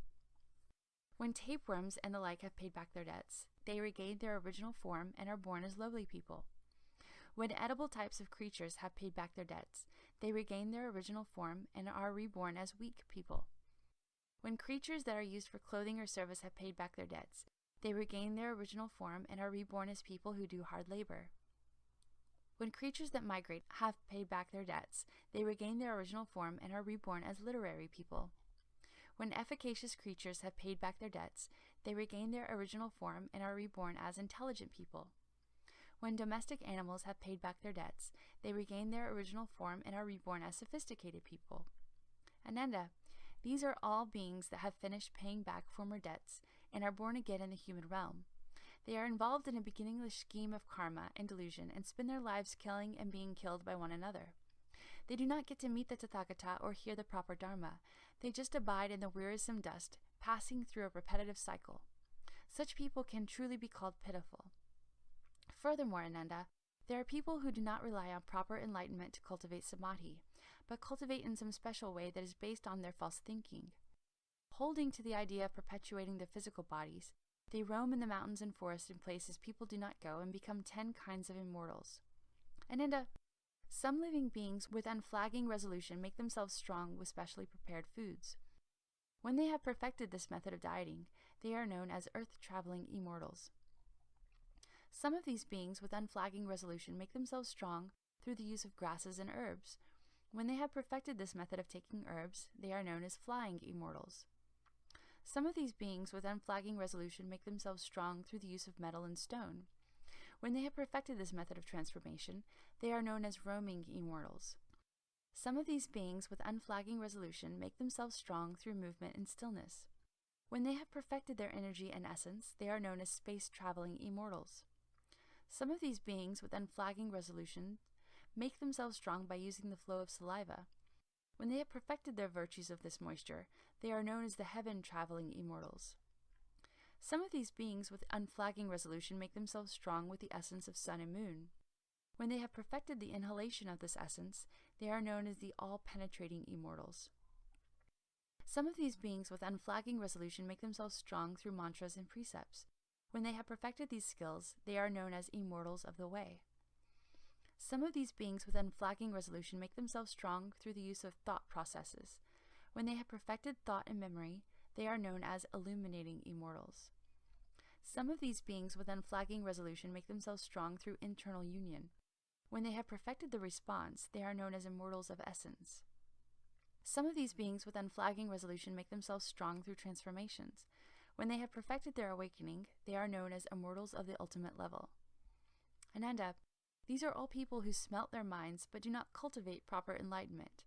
When tapeworms and the like have paid back their debts, they regain their original form and are born as lowly people. When edible types of creatures have paid back their debts, they regain their original form and are reborn as weak people. When creatures that are used for clothing or service have paid back their debts, they regain their original form and are reborn as people who do hard labor. When creatures that migrate have paid back their debts, they regain their original form and are reborn as literary people. When efficacious creatures have paid back their debts, they regain their original form and are reborn as intelligent people. When domestic animals have paid back their debts, they regain their original form and are reborn as sophisticated people. Ananda, these are all beings that have finished paying back former debts and are born again in the human realm. They are involved in a beginningless scheme of karma and delusion and spend their lives killing and being killed by one another. They do not get to meet the Tathagata or hear the proper Dharma. They just abide in the wearisome dust, passing through a repetitive cycle. Such people can truly be called pitiful. Furthermore, Ananda, there are people who do not rely on proper enlightenment to cultivate samadhi, but cultivate in some special way that is based on their false thinking. Holding to the idea of perpetuating their physical bodies, they roam in the mountains and forests in places people do not go and become 10 kinds of immortals. Ananda, some living beings with unflagging resolution make themselves strong with specially prepared foods. When they have perfected this method of dieting, they are known as earth-traveling immortals. Some of these beings with unflagging resolution make themselves strong through the use of grasses and herbs. When they have perfected this method of taking herbs, they are known as flying immortals. Some of these beings with unflagging resolution make themselves strong through the use of metal and stone. When they have perfected this method of transformation, they are known as roaming immortals. Some of these beings with unflagging resolution make themselves strong through movement and stillness. When they have perfected their energy and essence, they are known as space-traveling immortals. Some of these beings with unflagging resolution make themselves strong by using the flow of saliva. When they have perfected their virtues of this moisture, they are known as the heaven-traveling immortals. Some of these beings with unflagging resolution make themselves strong with the essence of sun and moon. When they have perfected the inhalation of this essence, they are known as the all-penetrating immortals. Some of these beings with unflagging resolution make themselves strong through mantras and precepts. When they have perfected these skills, they are known as immortals of the way. Some of these beings with unflagging resolution make themselves strong through the use of thought processes. When they have perfected thought and memory, they are known as illuminating immortals. Some of these beings with unflagging resolution make themselves strong through internal union. When they have perfected the response, they are known as immortals of essence. Some of these beings with unflagging resolution make themselves strong through transformations. When they have perfected their awakening, they are known as immortals of the ultimate level. Ananda, these are all people who smelt their minds but do not cultivate proper enlightenment.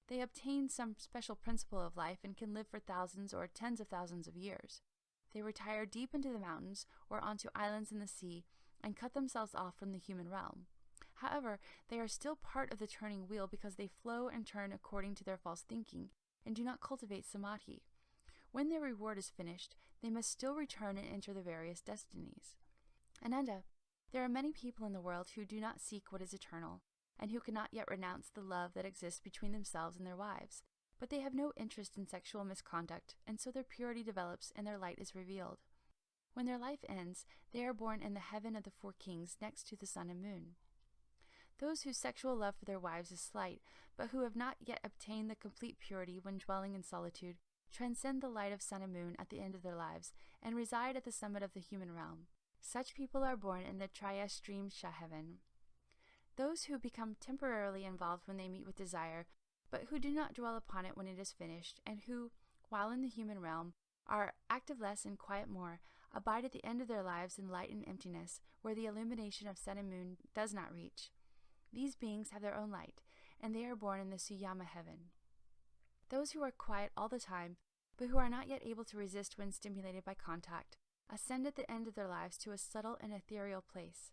They obtain some special principle of life and can live for thousands or tens of thousands of years. They retire deep into the mountains or onto islands in the sea and cut themselves off from the human realm. However, they are still part of the turning wheel because they flow and turn according to their false thinking and do not cultivate samadhi. When their reward is finished, they must still return and enter the various destinies. Ananda, there are many people in the world who do not seek what is eternal, and who cannot yet renounce the love that exists between themselves and their wives, but they have no interest in sexual misconduct, and so their purity develops and their light is revealed. When their life ends, they are born in the heaven of the 4 kings next to the sun and moon. Those whose sexual love for their wives is slight, but who have not yet obtained the complete purity when dwelling in solitude, transcend the light of sun and moon at the end of their lives, and reside at the summit of the human realm. Such people are born in the Triyastrimsha heaven. Those who become temporarily involved when they meet with desire, but who do not dwell upon it when it is finished, and who, while in the human realm, are active less and quiet more, abide at the end of their lives in light and emptiness, where the illumination of sun and moon does not reach. These beings have their own light, and they are born in the Suyama heaven. Those who are quiet all the time, but who are not yet able to resist when stimulated by contact, ascend at the end of their lives to a subtle and ethereal place.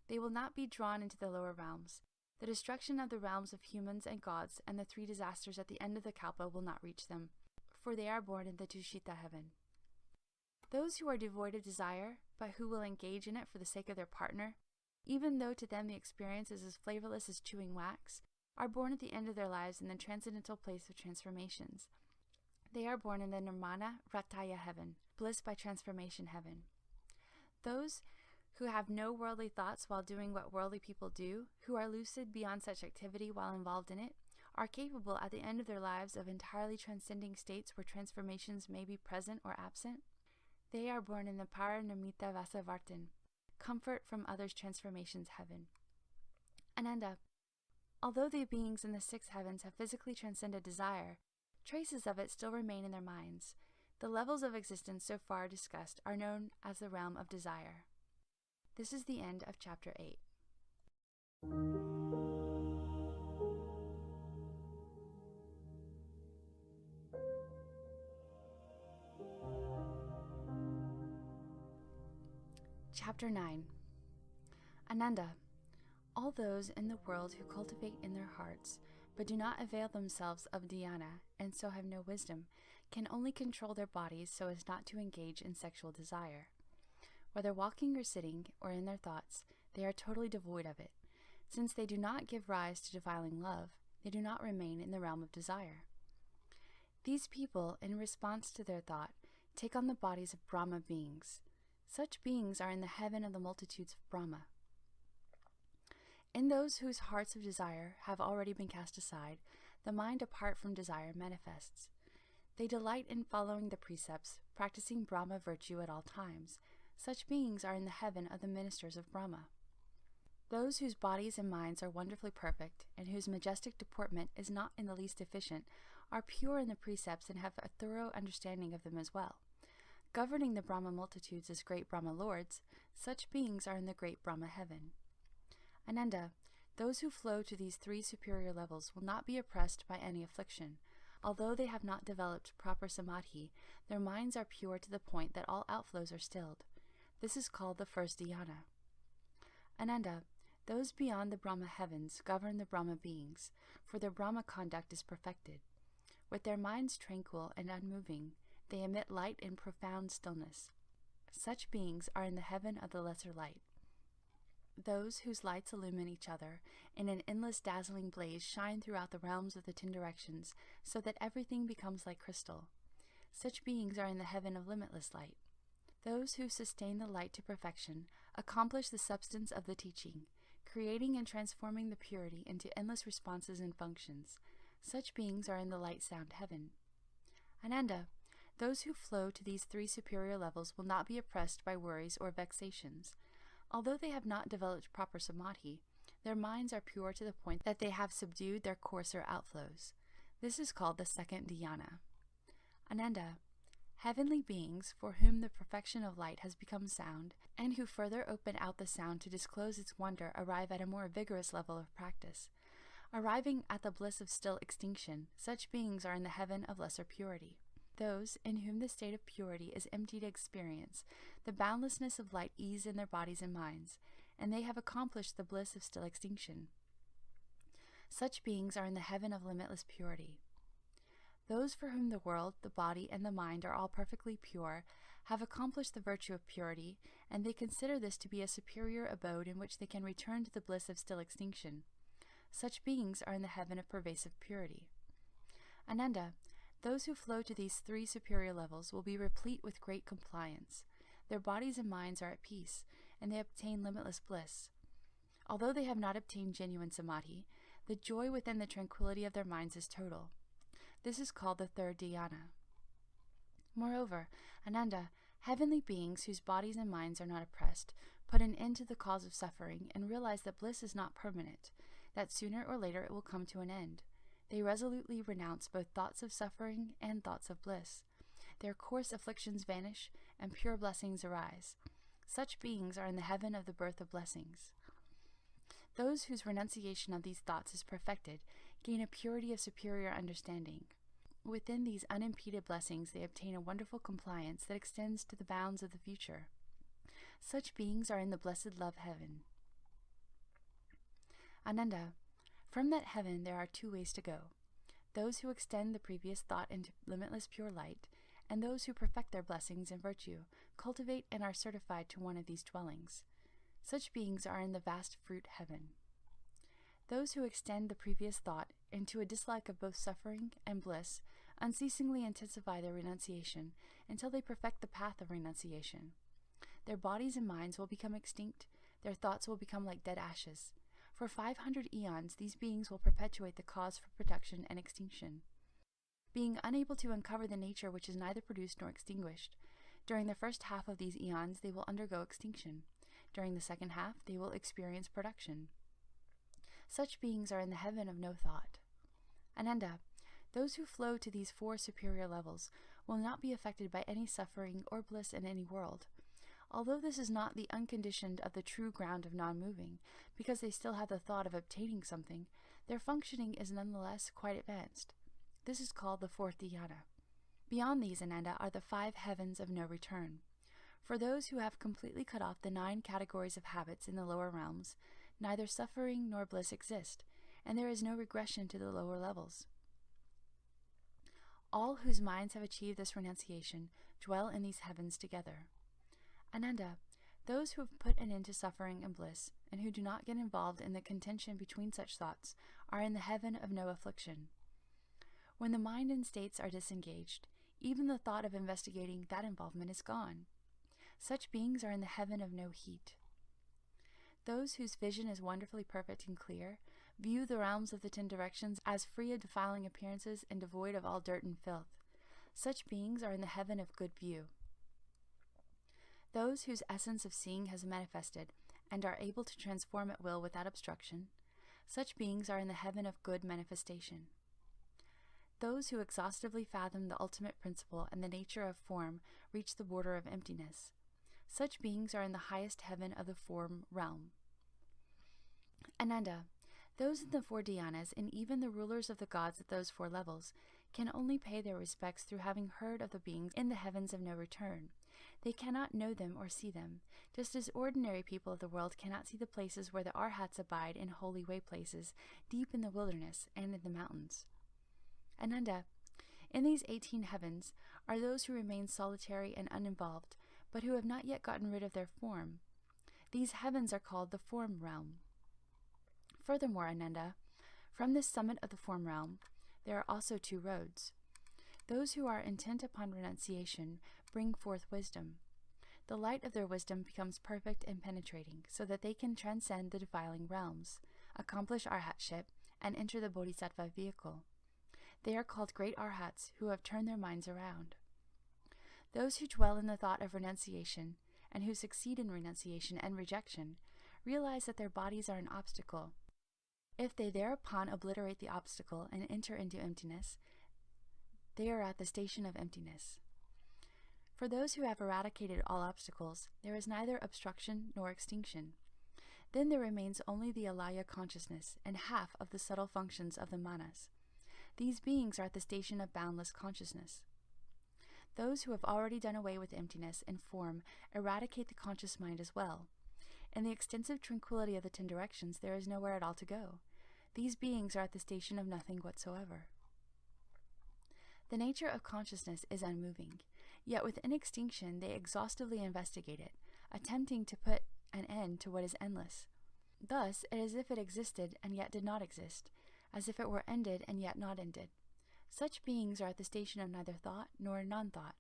They will not be drawn into the lower realms. The destruction of the realms of humans and gods and the 3 disasters at the end of the Kalpa will not reach them, for they are born in the Tushita heaven. Those who are devoid of desire, but who will engage in it for the sake of their partner, even though to them the experience is as flavorless as chewing wax, are born at the end of their lives in the transcendental place of transformations. They are born in the Nirmana Rataya heaven, bliss by transformation heaven. Those who have no worldly thoughts while doing what worldly people do, who are lucid beyond such activity while involved in it, are capable at the end of their lives of entirely transcending states where transformations may be present or absent. They are born in the Paranamita Vasavartan, comfort from others' transformations heaven. Ananda, although the beings in the 6 heavens have physically transcended desire, traces of it still remain in their minds. The levels of existence so far discussed are known as the realm of desire. This is the end of Chapter 8. Chapter 9. Ananda, all those in the world who cultivate in their hearts, but do not avail themselves of dhyana, and so have no wisdom, can only control their bodies so as not to engage in sexual desire. Whether walking or sitting, or in their thoughts, they are totally devoid of it. Since they do not give rise to defiling love, they do not remain in the realm of desire. These people, in response to their thought, take on the bodies of Brahma beings. Such beings are in the heaven of the multitudes of Brahma. In those whose hearts of desire have already been cast aside, the mind apart from desire manifests. They delight in following the precepts, practicing Brahma virtue at all times. Such beings are in the heaven of the ministers of Brahma. Those whose bodies and minds are wonderfully perfect, and whose majestic deportment is not in the least deficient, are pure in the precepts and have a thorough understanding of them as well. Governing the Brahma multitudes as great Brahma lords, such beings are in the great Brahma heaven. Ananda, those who flow to these 3 superior levels will not be oppressed by any affliction. Although they have not developed proper samadhi, their minds are pure to the point that all outflows are stilled. This is called the first dhyana. Ananda, those beyond the Brahma heavens govern the Brahma beings, for their Brahma conduct is perfected. With their minds tranquil and unmoving, they emit light in profound stillness. Such beings are in the heaven of the lesser light. Those whose lights illumine each other in an endless dazzling blaze shine throughout the realms of the 10 directions, so that everything becomes like crystal. Such beings are in the heaven of limitless light. Those who sustain the light to perfection accomplish the substance of the teaching, creating and transforming the purity into endless responses and functions. Such beings are in the light sound heaven. Ananda, those who flow to these 3 superior levels will not be oppressed by worries or vexations. Although they have not developed proper samadhi, their minds are pure to the point that they have subdued their coarser outflows. This is called the second dhyana. Ananda, heavenly beings for whom the perfection of light has become sound, and who further open out the sound to disclose its wonder, arrive at a more vigorous level of practice. Arriving at the bliss of still extinction, such beings are in the heaven of lesser purity. Those in whom the state of purity is emptied experience the boundlessness of light ease in their bodies and minds, and they have accomplished the bliss of still extinction. Such beings are in the heaven of limitless purity. Those for whom the world, the body, and the mind are all perfectly pure have accomplished the virtue of purity, and they consider this to be a superior abode in which they can return to the bliss of still extinction. Such beings are in the heaven of pervasive purity. Ananda, those who flow to these 3 superior levels will be replete with great compliance. Their bodies and minds are at peace, and they obtain limitless bliss. Although they have not obtained genuine samadhi, the joy within the tranquility of their minds is total. This is called the third dhyana. Moreover, Ananda, heavenly beings whose bodies and minds are not oppressed, put an end to the cause of suffering and realize that bliss is not permanent, that sooner or later it will come to an end. They resolutely renounce both thoughts of suffering and thoughts of bliss. Their coarse afflictions vanish, and pure blessings arise. Such beings are in the heaven of the birth of blessings. Those whose renunciation of these thoughts is perfected gain a purity of superior understanding. Within these unimpeded blessings they obtain a wonderful compliance that extends to the bounds of the future. Such beings are in the blessed love heaven. Ananda, From that heaven there are 2 ways to go: those who extend the previous thought into limitless pure light, and those who perfect their blessings and virtue, cultivate and are certified to one of these dwellings. Such beings are in the vast fruit heaven. Those who extend the previous thought into a dislike of both suffering and bliss unceasingly intensify their renunciation until they perfect the path of renunciation. Their bodies and minds will become extinct, their thoughts will become like dead ashes. For 500 eons, these beings will perpetuate the cause for production and extinction. Being unable to uncover the nature which is neither produced nor extinguished, during the first half of these eons they will undergo extinction. During the second half, they will experience production. Such beings are in the heaven of no thought. Ananda, those who flow to these 4 superior levels will not be affected by any suffering or bliss in any world. Although this is not the unconditioned of the true ground of non-moving, because they still have the thought of obtaining something, their functioning is nonetheless quite advanced. This is called the 4th dhyana. Beyond these, Ananda, are the 5 heavens of no return. For those who have completely cut off the 9 categories of habits in the lower realms, neither suffering nor bliss exist, and there is no regression to the lower levels. All whose minds have achieved this renunciation dwell in these heavens together. Ananda, those who have put an end to suffering and bliss, and who do not get involved in the contention between such thoughts, are in the heaven of no affliction. When the mind and states are disengaged, even the thought of investigating that involvement is gone. Such beings are in the heaven of no heat. Those whose vision is wonderfully perfect and clear view the realms of the 10 directions as free of defiling appearances and devoid of all dirt and filth. Such beings are in the heaven of good view. Those whose essence of seeing has manifested and are able to transform at will without obstruction, such beings are in the heaven of good manifestation. Those who exhaustively fathom the ultimate principle and the nature of form reach the border of emptiness. Such beings are in the highest heaven of the form realm. Ananda, those in the 4 dhyanas and even the rulers of the gods at those 4 levels can only pay their respects through having heard of the beings in the heavens of no return. They cannot know them or see them, just as ordinary people of the world cannot see the places where the arhats abide in holy way places, deep in the wilderness and in the mountains. Ananda, in these 18 heavens are those who remain solitary and uninvolved, but who have not yet gotten rid of their form. These heavens are called the form realm. Furthermore, Ananda, from this summit of the form realm, there are also 2 roads. Those who are intent upon renunciation bring forth wisdom. The light of their wisdom becomes perfect and penetrating, so that they can transcend the defiling realms, accomplish arhatship, and enter the bodhisattva vehicle. They are called great arhats who have turned their minds around. Those who dwell in the thought of renunciation, and who succeed in renunciation and rejection, realize that their bodies are an obstacle. If they thereupon obliterate the obstacle and enter into emptiness, they are at the station of emptiness. For those who have eradicated all obstacles, there is neither obstruction nor extinction. Then there remains only the alaya consciousness and half of the subtle functions of the manas. These beings are at the station of boundless consciousness. Those who have already done away with emptiness and form eradicate the conscious mind as well. In the extensive tranquility of the 10 directions, there is nowhere at all to go. These beings are at the station of nothing whatsoever. The nature of consciousness is unmoving, yet within extinction they exhaustively investigate it, attempting to put an end to what is endless. Thus, it is as if it existed and yet did not exist, as if it were ended and yet not ended. Such beings are at the station of neither thought nor non-thought.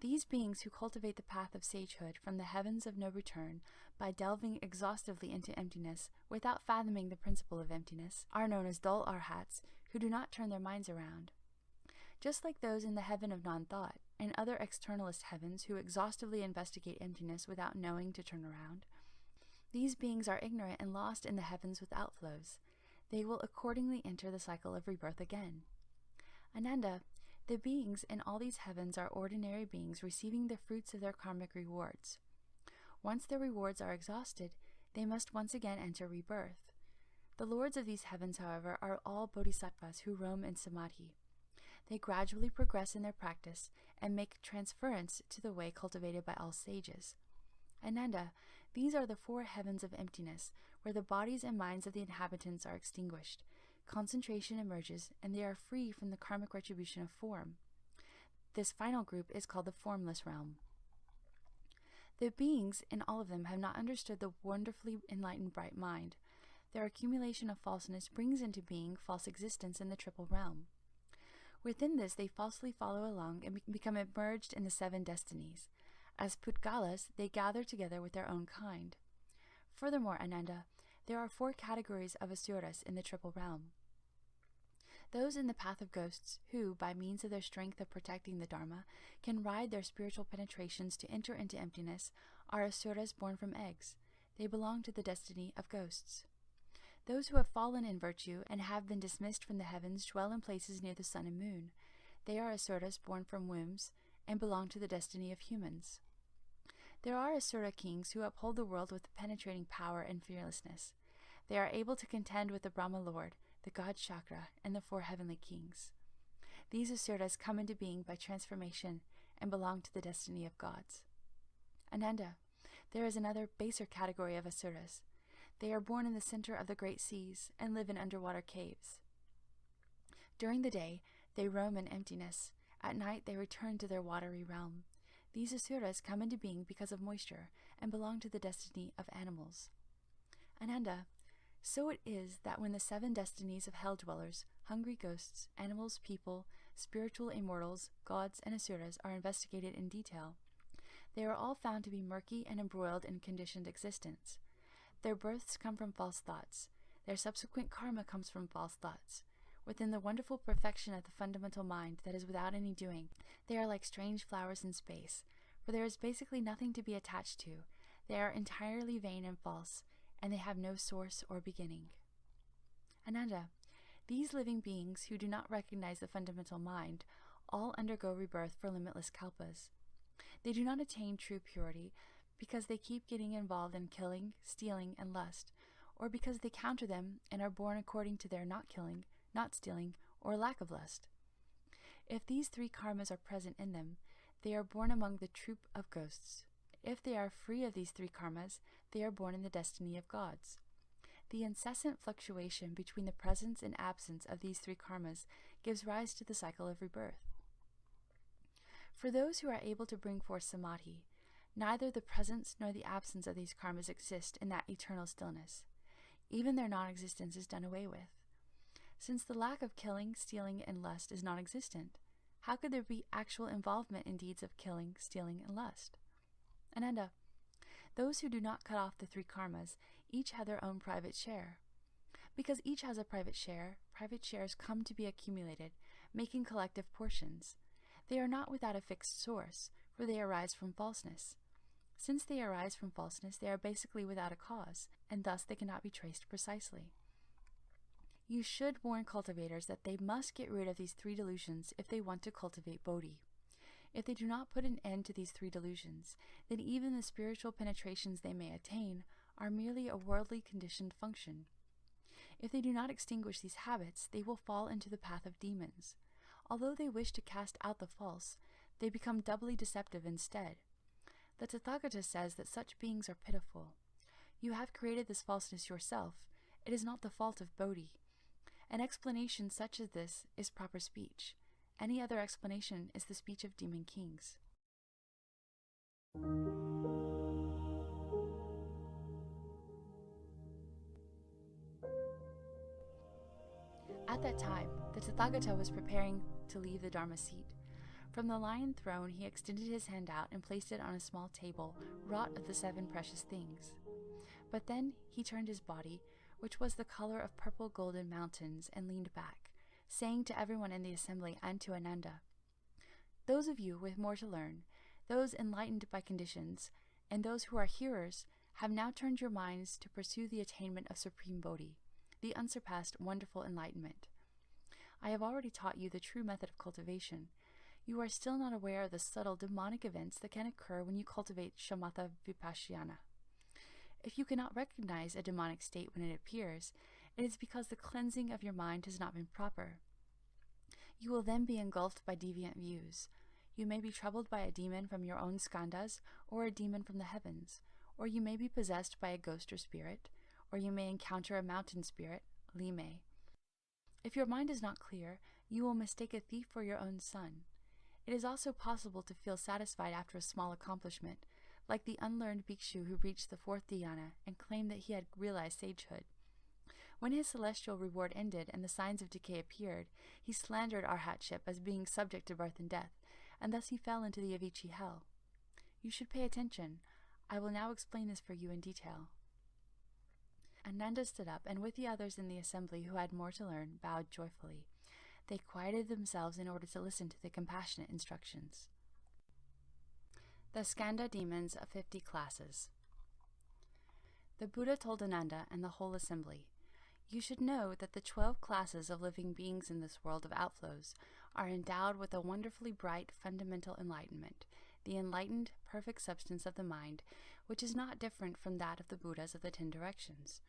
These beings who cultivate the path of sagehood from the heavens of no return by delving exhaustively into emptiness without fathoming the principle of emptiness are known as dull arhats who do not turn their minds around. Just like those in the heaven of non-thought and other externalist heavens who exhaustively investigate emptiness without knowing to turn around, these beings are ignorant and lost in the heavens with outflows. They will accordingly enter the cycle of rebirth again. Ananda, the beings in all these heavens are ordinary beings receiving the fruits of their karmic rewards. Once their rewards are exhausted, they must once again enter rebirth. The lords of these heavens, however, are all bodhisattvas who roam in samadhi. They gradually progress in their practice and make transference to the way cultivated by all sages. Ananda, these are the 4 heavens of emptiness, where the bodies and minds of the inhabitants are extinguished. Concentration emerges, and they are free from the karmic retribution of form. This final group is called the formless realm. The beings in all of them have not understood the wonderfully enlightened bright mind. Their accumulation of falseness brings into being false existence in the triple realm. Within this, they falsely follow along and become immersed in the 7 destinies. As Putgalas, they gather together with their own kind. Furthermore, Ananda, there are 4 categories of asuras in the triple realm. Those in the path of ghosts who, by means of their strength of protecting the Dharma, can ride their spiritual penetrations to enter into emptiness, are asuras born from eggs. They belong to the destiny of ghosts. Those who have fallen in virtue and have been dismissed from the heavens dwell in places near the sun and moon. They are asuras born from wombs and belong to the destiny of humans. There are asura kings who uphold the world with penetrating power and fearlessness. They are able to contend with the Brahma Lord, the god Chakra, and the 4 heavenly kings. These asuras come into being by transformation and belong to the destiny of gods. Ananda, there is another baser category of asuras. They are born in the center of the great seas and live in underwater caves. During the day, they roam in emptiness. At night, they return to their watery realm. These asuras come into being because of moisture and belong to the destiny of animals. Ananda, so it is that when the 7 destinies of hell dwellers, hungry ghosts, animals, people, spiritual immortals, gods, and asuras are investigated in detail, they are all found to be murky and embroiled in conditioned existence. Their births come from false thoughts. Their subsequent karma comes from false thoughts. Within the wonderful perfection of the fundamental mind that is without any doing, they are like strange flowers in space, for there is basically nothing to be attached to. They are entirely vain and false, and they have no source or beginning. Ananda, these living beings who do not recognize the fundamental mind all undergo rebirth for limitless kalpas. They do not attain true purity because they keep getting involved in killing, stealing, and lust, or because they counter them and are born according to their not killing, not stealing, or lack of lust. If these 3 karmas are present in them, they are born among the troop of ghosts. If they are free of these 3 karmas, they are born in the destiny of gods. The incessant fluctuation between the presence and absence of these 3 karmas gives rise to the cycle of rebirth. For those who are able to bring forth samadhi, neither the presence nor the absence of these karmas exist in that eternal stillness. Even their non-existence is done away with. Since the lack of killing, stealing, and lust is non-existent, how could there be actual involvement in deeds of killing, stealing, and lust? Ananda, those who do not cut off the 3 karmas each have their own private share. Because each has a private share, private shares come to be accumulated, making collective portions. They are not without a fixed source, for they arise from falseness. Since they arise from falseness, they are basically without a cause, and thus they cannot be traced precisely. You should warn cultivators that they must get rid of these 3 delusions if they want to cultivate Bodhi. If they do not put an end to these 3 delusions, then even the spiritual penetrations they may attain are merely a worldly conditioned function. If they do not extinguish these habits, they will fall into the path of demons. Although they wish to cast out the false, they become doubly deceptive instead. The Tathagata says that such beings are pitiful. You have created this falseness yourself. It is not the fault of Bodhi. An explanation such as this is proper speech. Any other explanation is the speech of demon kings. At that time, the Tathagata was preparing to leave the Dharma seat. From the lion throne, he extended his hand out and placed it on a small table, wrought of the 7 precious things. But then he turned his body, which was the color of purple golden mountains, and leaned back, saying to everyone in the assembly and to Ananda, "Those of you with more to learn, those enlightened by conditions, and those who are hearers, have now turned your minds to pursue the attainment of Supreme Bodhi, the unsurpassed wonderful enlightenment. I have already taught you the true method of cultivation. You are still not aware of the subtle demonic events that can occur when you cultivate shamatha vipassana. If you cannot recognize a demonic state when it appears, it is because the cleansing of your mind has not been proper. You will then be engulfed by deviant views. You may be troubled by a demon from your own skandhas, or a demon from the heavens, or you may be possessed by a ghost or spirit, or you may encounter a mountain spirit, Lime. If your mind is not clear, you will mistake a thief for your own son. It is also possible to feel satisfied after a small accomplishment, like the unlearned bhikshu who reached the 4th dhyana and claimed that he had realized sagehood. When his celestial reward ended and the signs of decay appeared, he slandered arhatship as being subject to birth and death, and thus he fell into the Avicii hell. You should pay attention. I will now explain this for you in detail. Ananda stood up, and with the others in the assembly who had more to learn, bowed joyfully. They quieted themselves in order to listen to the compassionate instructions. The Skanda demons of 50 classes. The Buddha told Ananda and the whole assembly, "You should know that the 12 classes of living beings in this world of outflows are endowed with a wonderfully bright fundamental enlightenment, the enlightened, perfect substance of the mind, which is not different from that of the Buddhas of the 10 directions.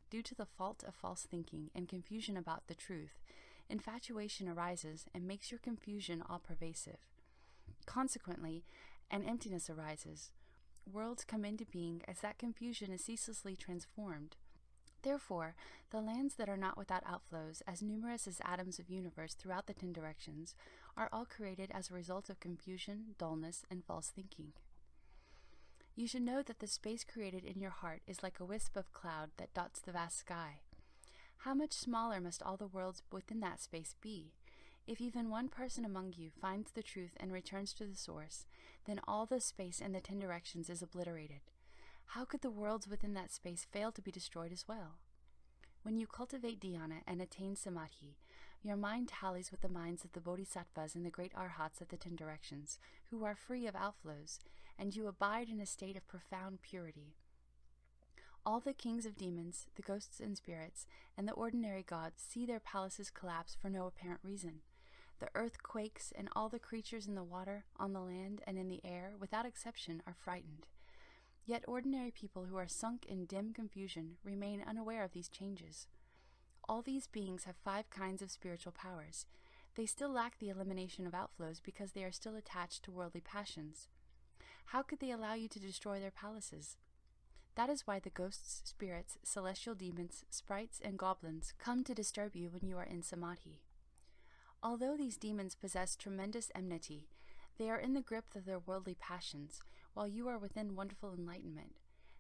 Due to the fault of false thinking and confusion about the truth, infatuation arises and makes your confusion all-pervasive. Consequently, an emptiness arises. Worlds come into being as that confusion is ceaselessly transformed. Therefore, the lands that are not without outflows, as numerous as atoms of universe throughout the 10 directions, are all created as a result of confusion, dullness, and false thinking. You should know that the space created in your heart is like a wisp of cloud that dots the vast sky. How much smaller must all the worlds within that space be? If even one person among you finds the truth and returns to the source, then all the space in the 10 directions is obliterated. How could the worlds within that space fail to be destroyed as well? When you cultivate dhyana and attain samadhi, your mind tallies with the minds of the bodhisattvas and the great arhats of the 10 directions, who are free of outflows, and you abide in a state of profound purity. All the kings of demons, the ghosts and spirits, and the ordinary gods see their palaces collapse for no apparent reason. The earth quakes, and all the creatures in the water, on the land, and in the air, without exception, are frightened. Yet ordinary people who are sunk in dim confusion remain unaware of these changes. All these beings have 5 kinds of spiritual powers. They still lack the elimination of outflows because they are still attached to worldly passions. How could they allow you to destroy their palaces? That is why the ghosts, spirits, celestial demons, sprites, and goblins come to disturb you when you are in samadhi. Although these demons possess tremendous enmity, they are in the grip of their worldly passions, while you are within wonderful enlightenment.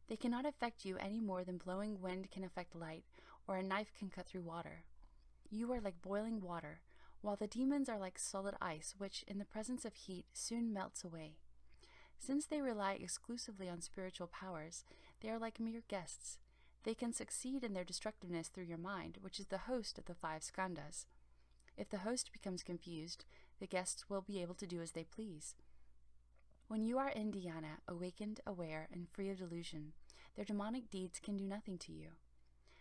They cannot affect you any more than blowing wind can affect light, or a knife can cut through water. You are like boiling water, while the demons are like solid ice, which, in the presence of heat, soon melts away. Since they rely exclusively on spiritual powers, they are like mere guests. They can succeed in their destructiveness through your mind, which is the host of the 5 skandhas. If the host becomes confused, the guests will be able to do as they please. When you are in dhyana, awakened, aware, and free of delusion, their demonic deeds can do nothing to you.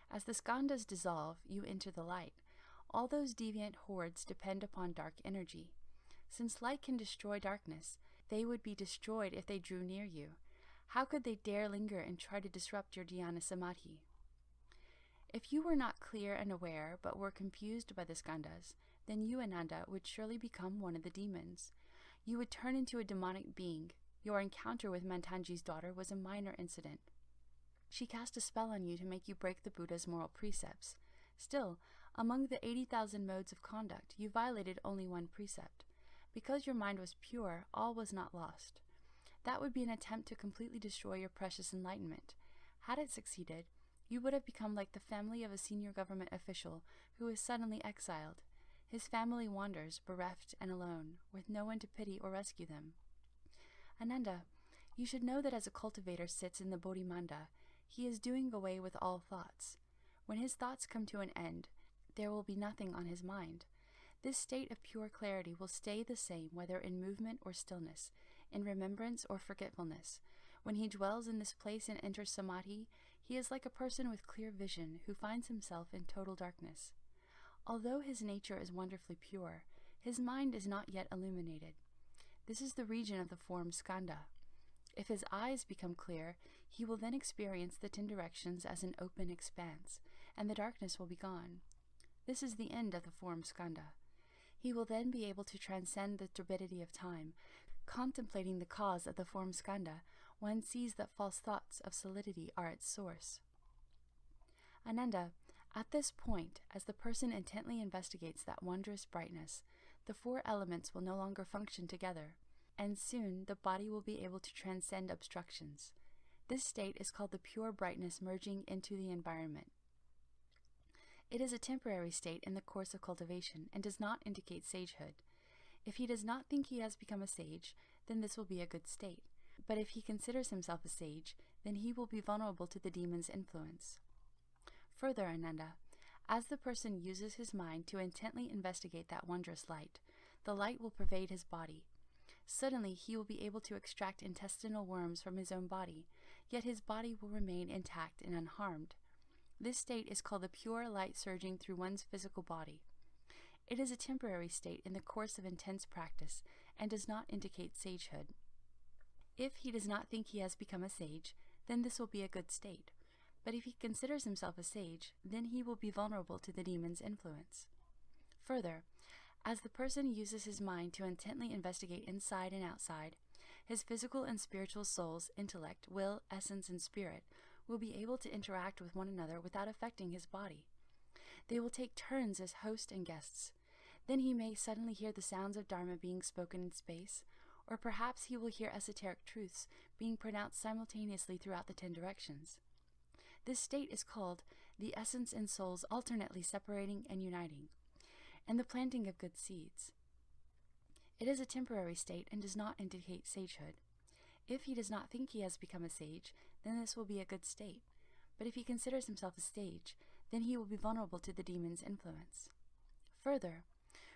As the skandhas dissolve, you enter the light. All those deviant hordes depend upon dark energy. Since light can destroy darkness, they would be destroyed if they drew near you. How could they dare linger and try to disrupt your dhyana samadhi? If you were not clear and aware, but were confused by the skandhas, then you, Ananda, would surely become one of the demons. You would turn into a demonic being. Your encounter with Mantanji's daughter was a minor incident. She cast a spell on you to make you break the Buddha's moral precepts. Still, among the 80,000 modes of conduct, you violated only 1 precept. Because your mind was pure, all was not lost. That would be an attempt to completely destroy your precious enlightenment. Had it succeeded, you would have become like the family of a senior government official who is suddenly exiled. His family wanders, bereft and alone, with no one to pity or rescue them. Ananda, you should know that as a cultivator sits in the Bodhimanda, he is doing away with all thoughts. When his thoughts come to an end, there will be nothing on his mind. This state of pure clarity will stay the same whether in movement or stillness, in remembrance or forgetfulness. When he dwells in this place and enters samadhi, he is like a person with clear vision who finds himself in total darkness. Although his nature is wonderfully pure, his mind is not yet illuminated. This is the region of the form skandha. If his eyes become clear, he will then experience the 10 directions as an open expanse, and the darkness will be gone. This is the end of the form skandha. He will then be able to transcend the turbidity of time, Contemplating the cause of the form skandha, one sees that false thoughts of solidity are its source. Ananda, at this point, as the person intently investigates that wondrous brightness, the four elements will no longer function together, and soon the body will be able to transcend obstructions. This state is called the pure brightness merging into the environment. It is a temporary state in the course of cultivation and does not indicate sagehood. If he does not think he has become a sage, then this will be a good state. But if he considers himself a sage, then he will be vulnerable to the demon's influence. Further, Ananda, as the person uses his mind to intently investigate that wondrous light, the light will pervade his body. Suddenly he will be able to extract intestinal worms from his own body, yet his body will remain intact and unharmed. This state is called the pure light surging through one's physical body. It is a temporary state in the course of intense practice and does not indicate sagehood. If he does not think he has become a sage, then this will be a good state. But if he considers himself a sage, then he will be vulnerable to the demon's influence. Further, as the person uses his mind to intently investigate inside and outside, his physical and spiritual souls, intellect, will, essence, and spirit will be able to interact with one another without affecting his body. They will take turns as host and guests. Then he may suddenly hear the sounds of Dharma being spoken in space, or perhaps he will hear esoteric truths being pronounced simultaneously throughout the 10 directions. This state is called the essence and souls alternately separating and uniting, and the planting of good seeds. It is a temporary state and does not indicate sagehood. If he does not think he has become a sage, then this will be a good state. But if he considers himself a sage, then he will be vulnerable to the demon's influence. Further,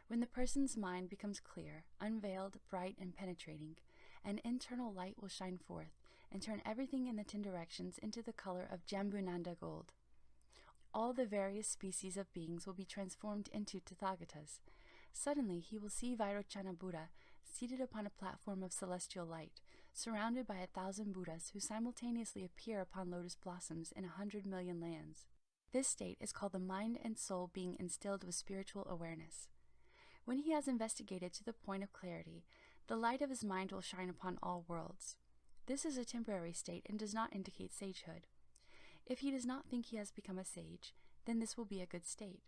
when the person's mind becomes clear, unveiled, bright, and penetrating, an internal light will shine forth and turn everything in the 10 directions into the color of Jambunanda gold. All the various species of beings will be transformed into Tathagatas. Suddenly he will see Vairochana Buddha seated upon a platform of celestial light, surrounded by 1,000 Buddhas who simultaneously appear upon lotus blossoms in 100 million lands. This state is called the mind and soul being instilled with spiritual awareness. When he has investigated to the point of clarity, the light of his mind will shine upon all worlds. This is a temporary state and does not indicate sagehood. If he does not think he has become a sage, then this will be a good state.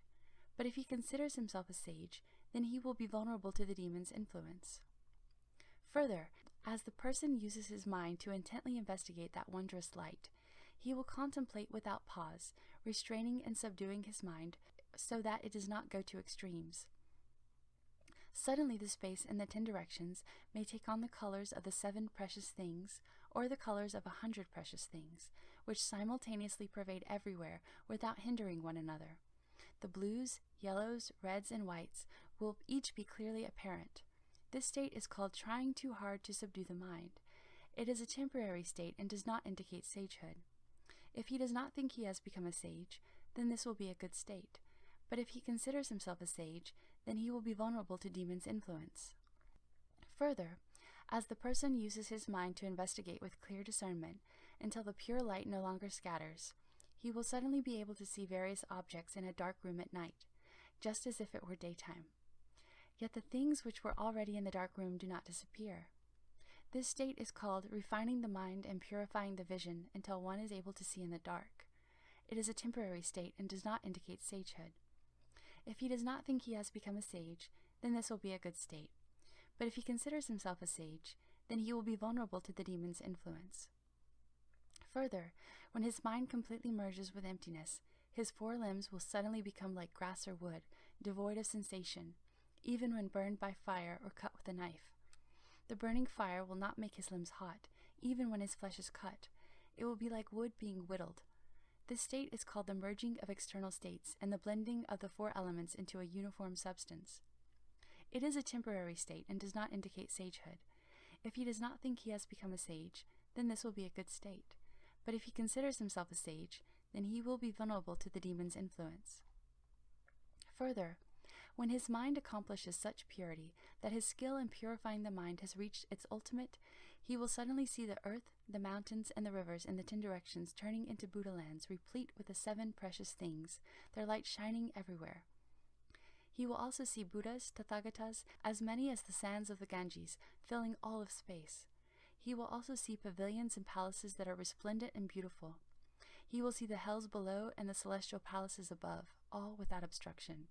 But if he considers himself a sage, then he will be vulnerable to the demon's influence. Further, as the person uses his mind to intently investigate that wondrous light, he will contemplate without pause, restraining and subduing his mind so that it does not go to extremes. Suddenly the space in the 10 directions may take on the colors of the 7 precious things or the colors of 100 precious things, which simultaneously pervade everywhere without hindering one another. The blues, yellows, reds, and whites will each be clearly apparent. This state is called trying too hard to subdue the mind. It is a temporary state and does not indicate sagehood. If he does not think he has become a sage, then this will be a good state. But if he considers himself a sage, then he will be vulnerable to demon's influence. Further, as the person uses his mind to investigate with clear discernment until the pure light no longer scatters, he will suddenly be able to see various objects in a dark room at night, just as if it were daytime. Yet the things which were already in the dark room do not disappear. This state is called refining the mind and purifying the vision until one is able to see in the dark. It is a temporary state and does not indicate sagehood. If he does not think he has become a sage, then this will be a good state. But if he considers himself a sage, then he will be vulnerable to the demon's influence. Further, when his mind completely merges with emptiness, his 4 limbs will suddenly become like grass or wood, devoid of sensation, even when burned by fire or cut with a knife. The burning fire will not make his limbs hot, even when his flesh is cut. It will be like wood being whittled. This state is called the merging of external states and the blending of the 4 elements into a uniform substance. It is a temporary state and does not indicate sagehood. If he does not think he has become a sage, then this will be a good state. But if he considers himself a sage, then he will be vulnerable to the demon's influence. Further, when his mind accomplishes such purity that his skill in purifying the mind has reached its ultimate, he will suddenly see the earth, the mountains, and the rivers in the 10 directions turning into Buddha lands replete with the 7 precious things, their light shining everywhere. He will also see Buddhas, Tathagatas, as many as the sands of the Ganges, filling all of space. He will also see pavilions and palaces that are resplendent and beautiful. He will see the hells below and the celestial palaces above, all without obstruction.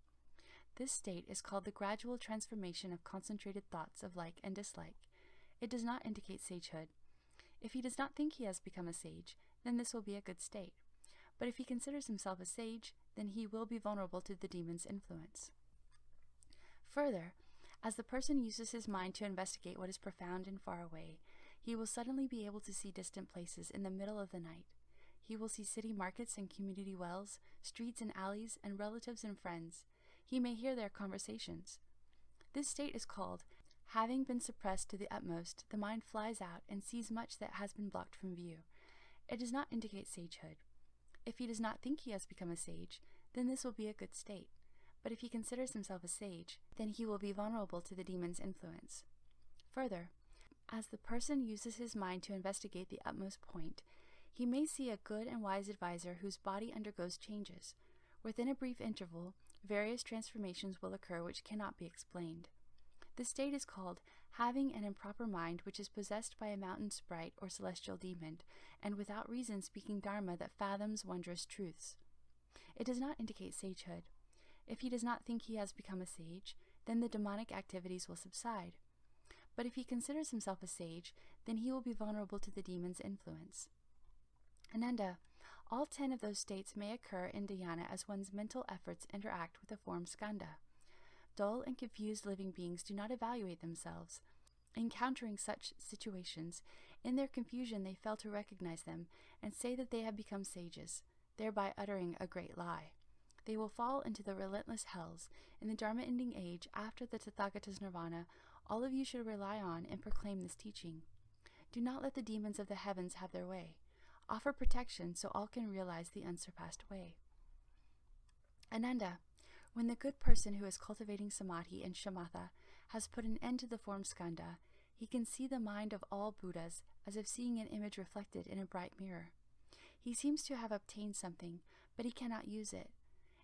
This state is called the gradual transformation of concentrated thoughts of like and dislike. It does not indicate sagehood. If he does not think he has become a sage, then this will be a good state. But if he considers himself a sage, then he will be vulnerable to the demon's influence. Further, as the person uses his mind to investigate what is profound and far away, he will suddenly be able to see distant places in the middle of the night. He will see city markets and community wells, streets and alleys, and relatives and friends. He may hear their conversations. This state is called, having been suppressed to the utmost, the mind flies out and sees much that has been blocked from view. It does not indicate sagehood. If he does not think he has become a sage, then this will be a good state. But if he considers himself a sage, then he will be vulnerable to the demon's influence. Further, as the person uses his mind to investigate the utmost point, he may see a good and wise advisor whose body undergoes changes. Within a brief interval, various transformations will occur which cannot be explained. This state is called having an improper mind which is possessed by a mountain sprite or celestial demon, and without reason speaking Dharma that fathoms wondrous truths. It does not indicate sagehood. If he does not think he has become a sage, then the demonic activities will subside. But if he considers himself a sage, then he will be vulnerable to the demon's influence. Ananda, all 10 of those states may occur in dhyana as one's mental efforts interact with the form skandha. Dull and confused living beings do not evaluate themselves. Encountering such situations, in their confusion they fail to recognize them and say that they have become sages, thereby uttering a great lie. They will fall into the relentless hells. In the Dharma-ending age, after the Tathagata's nirvana, all of you should rely on and proclaim this teaching. Do not let the demons of the heavens have their way. Offer protection so all can realize the unsurpassed way. Ananda, when the good person who is cultivating samadhi and shamatha has put an end to the form skandha, he can see the mind of all Buddhas as if seeing an image reflected in a bright mirror. He seems to have obtained something, but he cannot use it.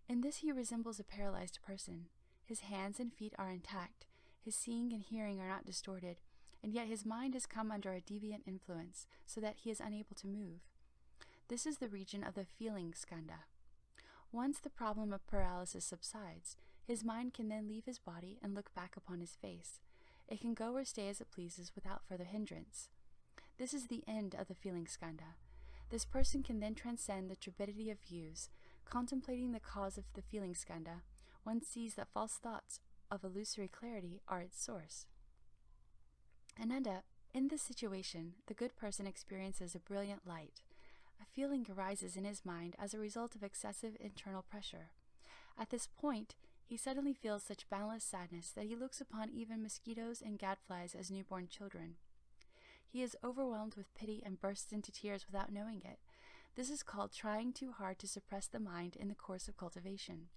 In this he resembles a paralyzed person. His hands and feet are intact, his seeing and hearing are not distorted, and yet his mind has come under a deviant influence, so that he is unable to move. This is the region of the feeling skandha. Once the problem of paralysis subsides, his mind can then leave his body and look back upon his face. It can go or stay as it pleases without further hindrance. This is the end of the feeling skandha. This person can then transcend the turbidity of views. Contemplating the cause of the feeling skandha, one sees that false thoughts of illusory clarity are its source. Ananda, in this situation, the good person experiences a brilliant light. A feeling arises in his mind as a result of excessive internal pressure. At this point, he suddenly feels such boundless sadness that he looks upon even mosquitoes and gadflies as newborn children. He is overwhelmed with pity and bursts into tears without knowing it. This is called trying too hard to suppress the mind in the course of cultivation.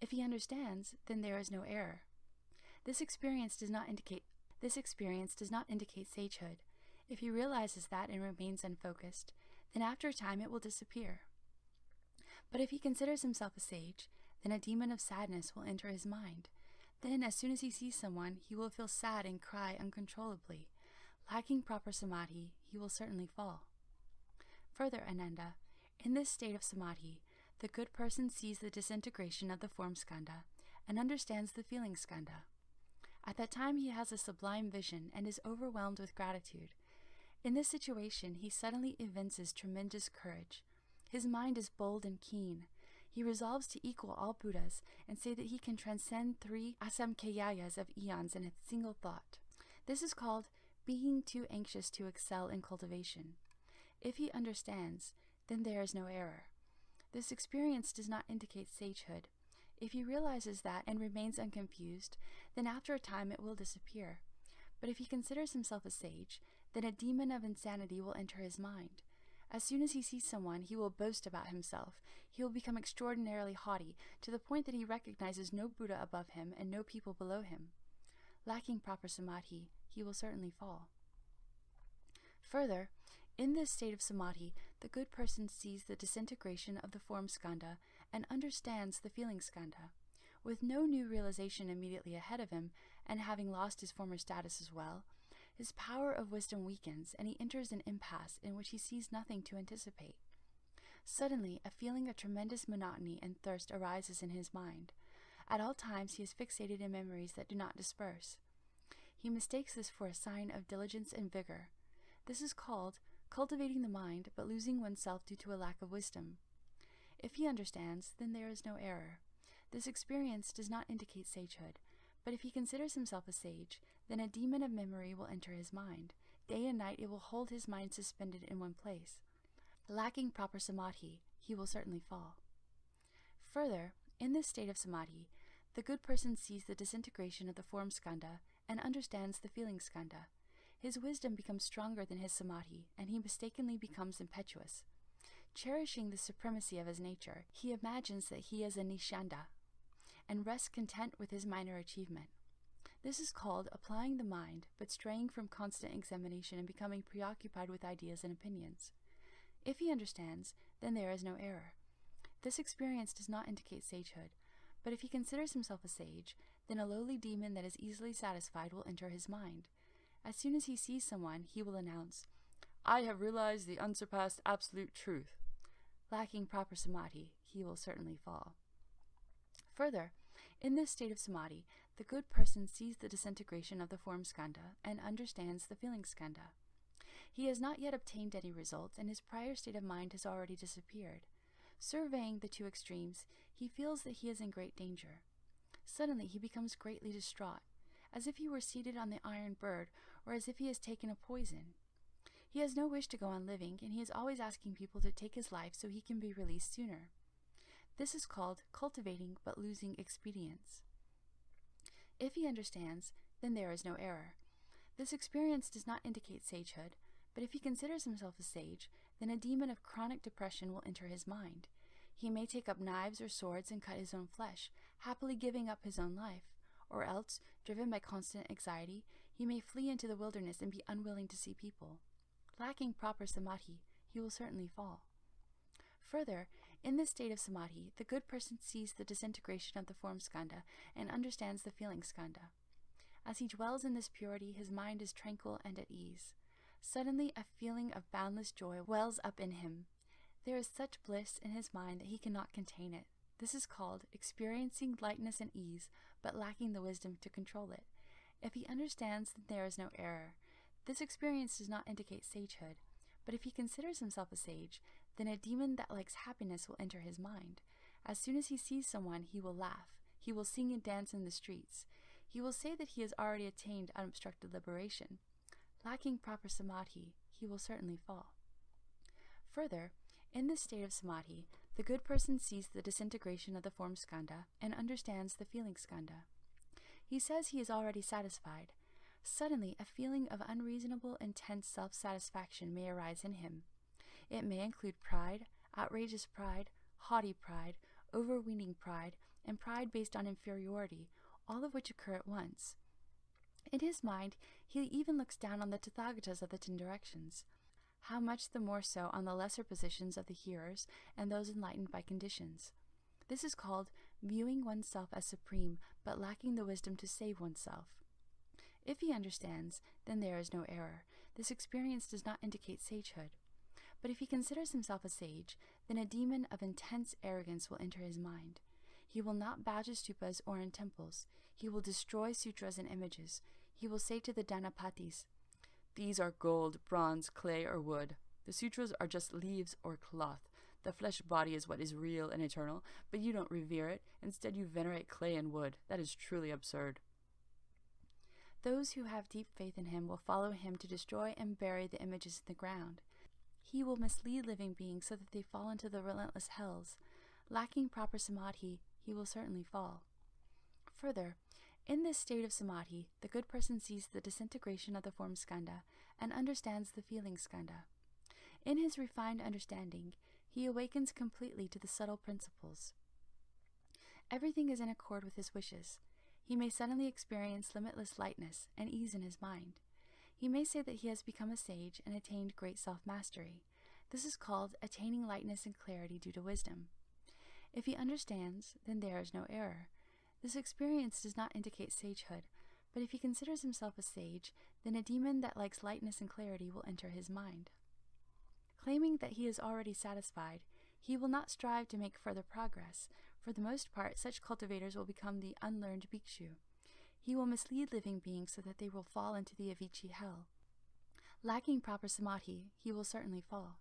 If he understands, then there is no error. This experience does not indicate sagehood. If he realizes that and remains unfocused, then after a time it will disappear. But if he considers himself a sage, then a demon of sadness will enter his mind. Then, as soon as he sees someone, he will feel sad and cry uncontrollably. Lacking proper samadhi, he will certainly fall. Further, Ananda, in this state of samadhi, the good person sees the disintegration of the form skandha and understands the feeling skandha. At that time he has a sublime vision and is overwhelmed with gratitude. In this situation, he suddenly evinces tremendous courage. His mind is bold and keen. He resolves to equal all Buddhas and say that he can transcend 3 asamkheyayas of eons in a single thought. This is called being too anxious to excel in cultivation. If he understands, then there is no error. This experience does not indicate sagehood. If he realizes that and remains unconfused, then after a time it will disappear. But if he considers himself a sage, then a demon of insanity will enter his mind. As soon as he sees someone, he will boast about himself. He will become extraordinarily haughty, to the point that he recognizes no Buddha above him and no people below him. Lacking proper samadhi, he will certainly fall. Further, in this state of samadhi, the good person sees the disintegration of the form skandha and understands the feeling skandha. with no new realization immediately ahead of him, and having lost his former status as well, his power of wisdom weakens, and he enters an impasse in which he sees nothing to anticipate. Suddenly, a feeling of tremendous monotony and thirst arises in his mind. At all times he is fixated in memories that do not disperse. He mistakes this for a sign of diligence and vigor. This is called cultivating the mind, but losing oneself due to a lack of wisdom. If he understands, then there is no error. This experience does not indicate sagehood, but if he considers himself a sage, then a demon of memory will enter his mind. Day and night it will hold his mind suspended in one place. Lacking proper samadhi, he will certainly fall. Further, in this state of samadhi, the good person sees the disintegration of the form skandha and understands the feeling skandha. His wisdom becomes stronger than his samadhi, and he mistakenly becomes impetuous. Cherishing the supremacy of his nature, he imagines that he is a nishanda, and rests content with his minor achievement. This is called applying the mind, but straying from constant examination and becoming preoccupied with ideas and opinions. If he understands, then there is no error. This experience does not indicate sagehood, but if he considers himself a sage, then a lowly demon that is easily satisfied will enter his mind. As soon as he sees someone, he will announce, "I have realized the unsurpassed absolute truth." Lacking proper samadhi, he will certainly fall. Further, in this state of samadhi, the good person sees the disintegration of the form skandha and understands the feeling skandha. He has not yet obtained any results, and his prior state of mind has already disappeared. Surveying the two extremes, he feels that he is in great danger. Suddenly he becomes greatly distraught, as if he were seated on the iron bird, or as if he has taken a poison. He has no wish to go on living, and he is always asking people to take his life so he can be released sooner. This is called cultivating but losing expedience. If he understands, then there is no error. This experience does not indicate sagehood, but if he considers himself a sage, then a demon of chronic depression will enter his mind. He may take up knives or swords and cut his own flesh, happily giving up his own life, or else, driven by constant anxiety, he may flee into the wilderness and be unwilling to see people. Lacking proper samadhi, he will certainly fall. Further, in this state of samadhi, the good person sees the disintegration of the form skandha and understands the feeling skandha. As he dwells in this purity, his mind is tranquil and at ease. Suddenly, a feeling of boundless joy wells up in him. There is such bliss in his mind that he cannot contain it. This is called experiencing lightness and ease, but lacking the wisdom to control it. If he understands, then there is no error. This experience does not indicate sagehood, but if he considers himself a sage, then a demon that likes happiness will enter his mind. As soon as he sees someone, he will laugh. He will sing and dance in the streets. He will say that he has already attained unobstructed liberation. Lacking proper samadhi, he will certainly fall. Further, in this state of samadhi, the good person sees the disintegration of the form skandha and understands the feeling skandha. He says he is already satisfied. Suddenly, a feeling of unreasonable, intense self-satisfaction may arise in him. It may include pride, outrageous pride, haughty pride, overweening pride, and pride based on inferiority, all of which occur at once. In his mind, he even looks down on the Tathagatas of the 10 directions. How much the more so on the lesser positions of the hearers and those enlightened by conditions. This is called viewing oneself as supreme, but lacking the wisdom to save oneself. If he understands, then there is no error. This experience does not indicate sagehood. But if he considers himself a sage, then a demon of intense arrogance will enter his mind. He will not bow to stupas or in temples. He will destroy sutras and images. He will say to the Dhanapatis, "These are gold, bronze, clay, or wood. The sutras are just leaves or cloth. The flesh body is what is real and eternal, but you don't revere it. Instead, you venerate clay and wood. That is truly absurd." Those who have deep faith in him will follow him to destroy and bury the images in the ground. He will mislead living beings so that they fall into the relentless hells. Lacking proper samadhi, he will certainly fall. Further, in this state of samadhi, the good person sees the disintegration of the form skandha and understands the feeling skandha. In his refined understanding, he awakens completely to the subtle principles. Everything is in accord with his wishes. He may suddenly experience limitless lightness and ease in his mind. He may say that he has become a sage and attained great self-mastery. This is called attaining lightness and clarity due to wisdom. If he understands, then there is no error. This experience does not indicate sagehood, but if he considers himself a sage, then a demon that likes lightness and clarity will enter his mind. Claiming that he is already satisfied, he will not strive to make further progress. For the most part, such cultivators will become the unlearned bhikshu. He will mislead living beings so that they will fall into the Avicii hell. Lacking proper samadhi, he will certainly fall.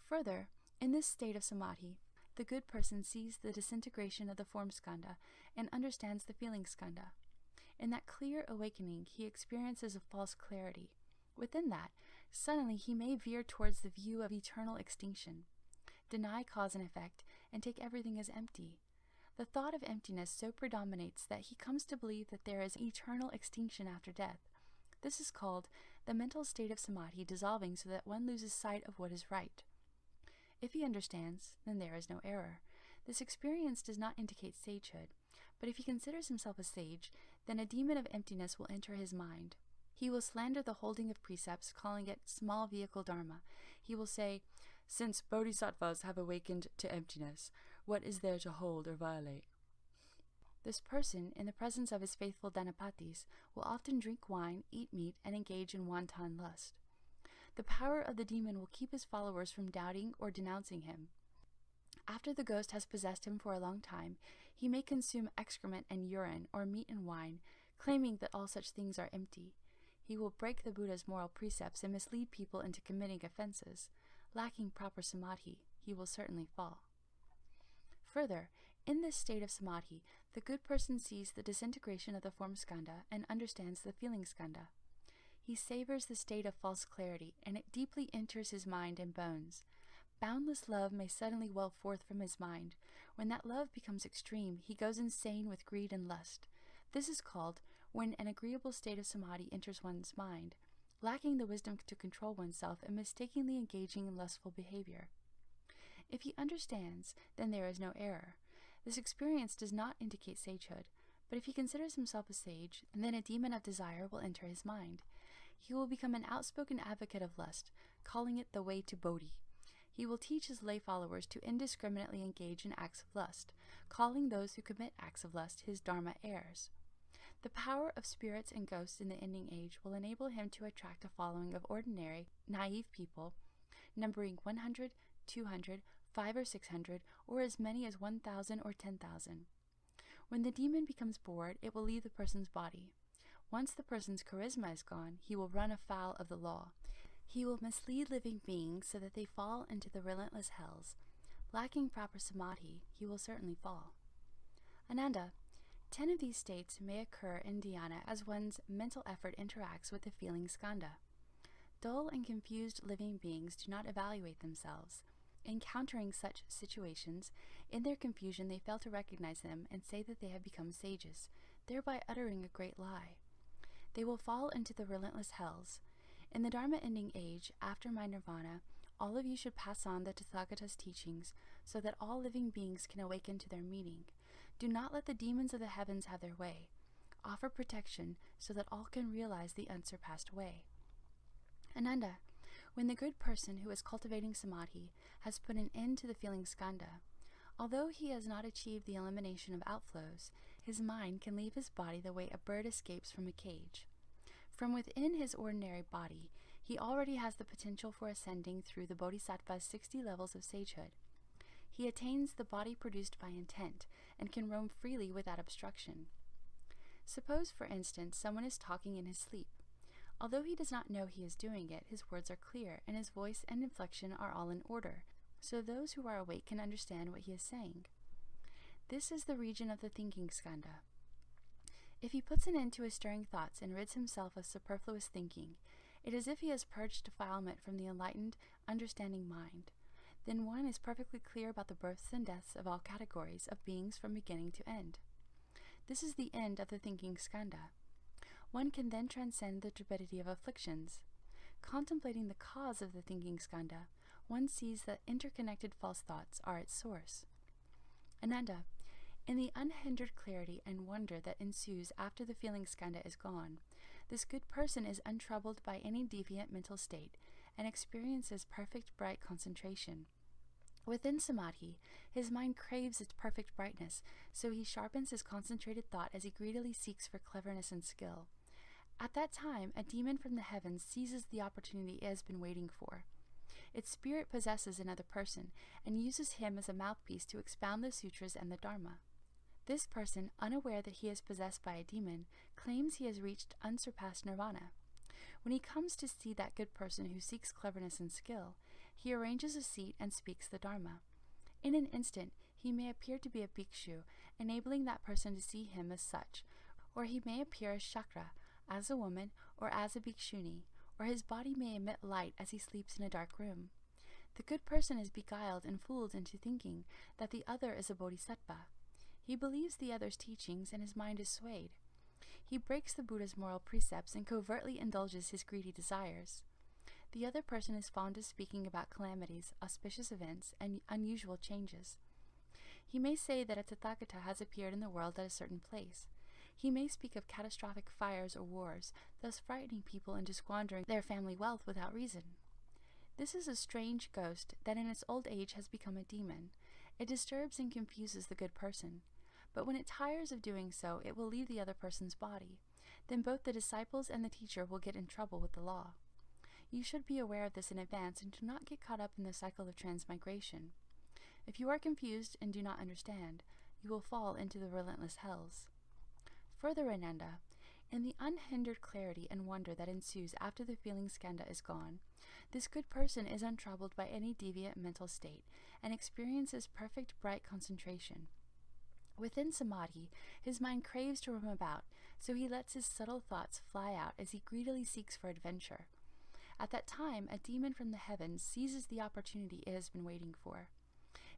Further, in this state of samadhi, the good person sees the disintegration of the form skandha and understands the feeling skandha. In that clear awakening, he experiences a false clarity. Within that, suddenly he may veer towards the view of eternal extinction, deny cause and effect, and take everything as empty. The thought of emptiness so predominates that he comes to believe that there is eternal extinction after death. This is called the mental state of samadhi dissolving so that one loses sight of what is right. If he understands, then there is no error. This experience does not indicate sagehood, but if he considers himself a sage, then a demon of emptiness will enter his mind. He will slander the holding of precepts, calling it small vehicle dharma. He will say, "Since bodhisattvas have awakened to emptiness, what is there to hold or violate?" This person, in the presence of his faithful Dhanapatis, will often drink wine, eat meat, and engage in wanton lust. The power of the demon will keep his followers from doubting or denouncing him. After the ghost has possessed him for a long time, he may consume excrement and urine or meat and wine, claiming that all such things are empty. He will break the Buddha's moral precepts and mislead people into committing offenses. Lacking proper samadhi, he will certainly fall. Further, in this state of samadhi, the good person sees the disintegration of the form skandha and understands the feeling skandha. He savors the state of false clarity, and it deeply enters his mind and bones. Boundless love may suddenly well forth from his mind. When that love becomes extreme, he goes insane with greed and lust. This is called when an agreeable state of samadhi enters one's mind, lacking the wisdom to control oneself and mistakenly engaging in lustful behavior. If he understands, then there is no error. This experience does not indicate sagehood, but if he considers himself a sage, then a demon of desire will enter his mind. He will become an outspoken advocate of lust, calling it the way to Bodhi. He will teach his lay followers to indiscriminately engage in acts of lust, calling those who commit acts of lust his Dharma heirs. The power of spirits and ghosts in the ending age will enable him to attract a following of ordinary, naive people, numbering 100, 200, 500 or 600, or as many as 1,000 or 10,000. When the demon becomes bored, it will leave the person's body. Once the person's charisma is gone, he will run afoul of the law. He will mislead living beings so that they fall into the relentless hells. Lacking proper samadhi, he will certainly fall. Ananda, 10 of these states may occur in dhyana as one's mental effort interacts with the feeling skandha. Dull and confused living beings do not evaluate themselves. Encountering such situations, in their confusion they fail to recognize them and say that they have become sages, thereby uttering a great lie. They will fall into the relentless hells. In the Dharma ending age, after my nirvana, all of you should pass on the Tathagata's teachings so that all living beings can awaken to their meaning. Do not let the demons of the heavens have their way. Offer protection so that all can realize the unsurpassed way. Ananda, when the good person who is cultivating samadhi has put an end to the feeling skandha, although he has not achieved the elimination of outflows, his mind can leave his body the way a bird escapes from a cage. From within his ordinary body, he already has the potential for ascending through the Bodhisattva's 60 levels of sagehood. He attains the body produced by intent and can roam freely without obstruction. Suppose, for instance, someone is talking in his sleep. Although he does not know he is doing it, his words are clear, and his voice and inflection are all in order, so those who are awake can understand what he is saying. This is the region of the thinking skandha. If he puts an end to his stirring thoughts and rids himself of superfluous thinking, it is as if he has purged defilement from the enlightened, understanding mind. Then one is perfectly clear about the births and deaths of all categories of beings from beginning to end. This is the end of the thinking skandha. One can then transcend the turbidity of afflictions. Contemplating the cause of the thinking skandha, one sees that interconnected false thoughts are its source. Ananda, in the unhindered clarity and wonder that ensues after the feeling skandha is gone, this good person is untroubled by any deviant mental state and experiences perfect bright concentration. Within samadhi, his mind craves its perfect brightness, so he sharpens his concentrated thought as he greedily seeks for cleverness and skill. At that time, a demon from the heavens seizes the opportunity it has been waiting for. Its spirit possesses another person and uses him as a mouthpiece to expound the sutras and the Dharma. This person, unaware that he is possessed by a demon, claims he has reached unsurpassed nirvana. When he comes to see that good person who seeks cleverness and skill, he arranges a seat and speaks the Dharma. In an instant, he may appear to be a bhikshu, enabling that person to see him as such, or he may appear as Shakra, as a woman, or as a bhikshuni, or his body may emit light as he sleeps in a dark room. The good person is beguiled and fooled into thinking that the other is a bodhisattva. He believes the other's teachings and his mind is swayed. He breaks the Buddha's moral precepts and covertly indulges his greedy desires. The other person is fond of speaking about calamities, auspicious events, and unusual changes. He may say that a Tathagata has appeared in the world at a certain place. He may speak of catastrophic fires or wars, thus frightening people into squandering their family wealth without reason. This is a strange ghost that in its old age has become a demon. It disturbs and confuses the good person. But when it tires of doing so, it will leave the other person's body. Then both the disciples and the teacher will get in trouble with the law. You should be aware of this in advance and do not get caught up in the cycle of transmigration. If you are confused and do not understand, you will fall into the relentless hells. Further, Ananda, in the unhindered clarity and wonder that ensues after the feeling skandha is gone, this good person is untroubled by any deviant mental state and experiences perfect bright concentration. Within samadhi, his mind craves to roam about, so he lets his subtle thoughts fly out as he greedily seeks for adventure. At that time, a demon from the heavens seizes the opportunity it has been waiting for.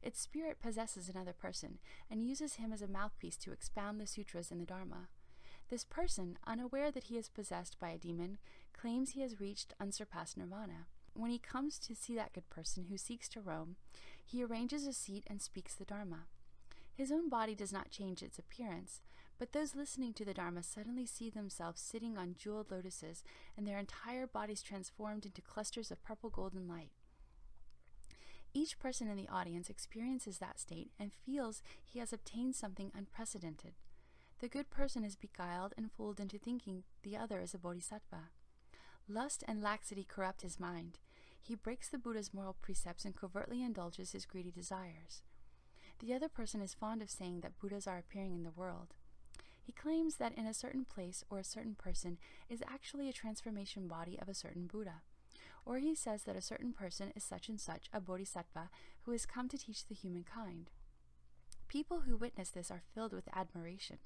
Its spirit possesses another person and uses him as a mouthpiece to expound the sutras and the Dharma. This person, unaware that he is possessed by a demon, claims he has reached unsurpassed nirvana. When he comes to see that good person who seeks to roam, he arranges a seat and speaks the Dharma. His own body does not change its appearance, but those listening to the Dharma suddenly see themselves sitting on jeweled lotuses and their entire bodies transformed into clusters of purple golden light. Each person in the audience experiences that state and feels he has obtained something unprecedented. The good person is beguiled and fooled into thinking the other is a bodhisattva. Lust and laxity corrupt his mind. He breaks the Buddha's moral precepts and covertly indulges his greedy desires. The other person is fond of saying that Buddhas are appearing in the world. He claims that in a certain place or a certain person is actually a transformation body of a certain Buddha. Or he says that a certain person is such and such a bodhisattva who has come to teach the humankind. People who witness this are filled with admiration.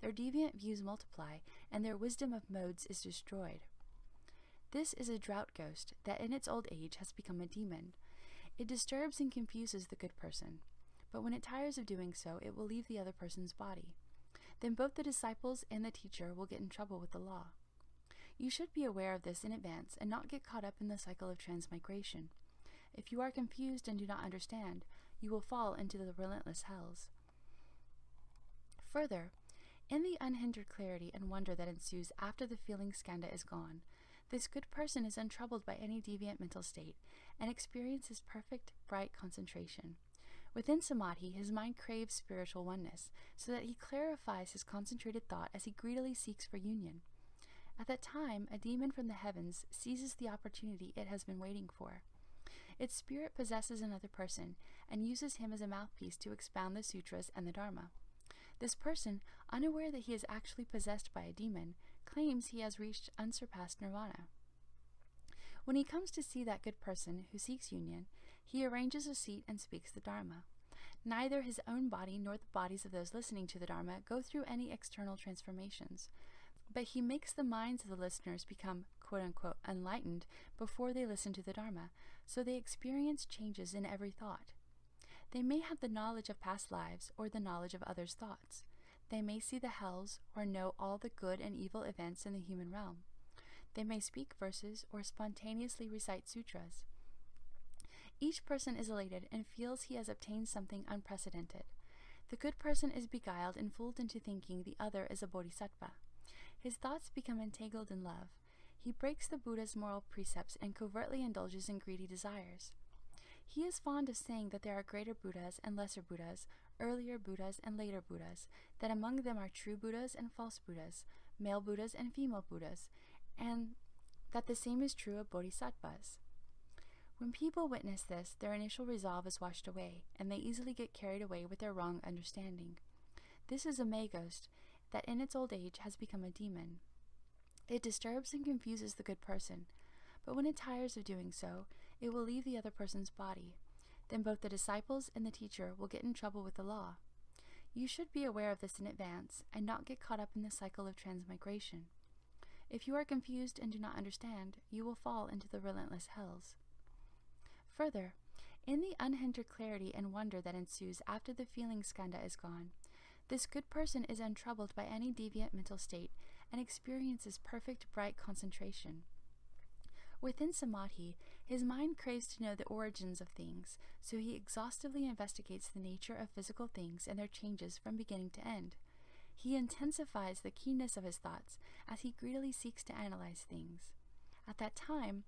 Their deviant views multiply, and their wisdom of modes is destroyed. This is a drought ghost that in its old age has become a demon. It disturbs and confuses the good person. But when it tires of doing so, it will leave the other person's body. Then both the disciples and the teacher will get in trouble with the law. You should be aware of this in advance and not get caught up in the cycle of transmigration. If you are confused and do not understand, you will fall into the relentless hells. Further, in the unhindered clarity and wonder that ensues after the feeling skandha is gone, this good person is untroubled by any deviant mental state and experiences perfect, bright concentration. Within samadhi, his mind craves spiritual oneness, so that he clarifies his concentrated thought as he greedily seeks for union. At that time, a demon from the heavens seizes the opportunity it has been waiting for. Its spirit possesses another person and uses him as a mouthpiece to expound the sutras and the Dharma. This person, unaware that he is actually possessed by a demon, claims he has reached unsurpassed nirvana. When he comes to see that good person who seeks union, he arranges a seat and speaks the Dharma. Neither his own body nor the bodies of those listening to the Dharma go through any external transformations, but he makes the minds of the listeners become quote-unquote enlightened before they listen to the Dharma, so they experience changes in every thought. They may have the knowledge of past lives or the knowledge of others' thoughts. They may see the hells or know all the good and evil events in the human realm. They may speak verses or spontaneously recite sutras. Each person is elated and feels he has obtained something unprecedented. The good person is beguiled and fooled into thinking the other is a bodhisattva. His thoughts become entangled in love. He breaks the Buddha's moral precepts and covertly indulges in greedy desires. He is fond of saying that there are greater Buddhas and lesser Buddhas, earlier Buddhas and later Buddhas, that among them are true Buddhas and false Buddhas, male Buddhas and female Buddhas, and that the same is true of Bodhisattvas. When people witness this, their initial resolve is washed away, and they easily get carried away with their wrong understanding. This is a May ghost that in its old age has become a demon. It disturbs and confuses the good person, but when it tires of doing so, it will leave the other person's body. Then both the disciples and the teacher will get in trouble with the law. You should be aware of this in advance and not get caught up in the cycle of transmigration. If you are confused and do not understand, you will fall into the relentless hells. Further, in the unhindered clarity and wonder that ensues after the feeling skandha is gone, this good person is untroubled by any deviant mental state and experiences perfect bright concentration. Within samadhi, his mind craves to know the origins of things, so he exhaustively investigates the nature of physical things and their changes from beginning to end. He intensifies the keenness of his thoughts as he greedily seeks to analyze things. At that time,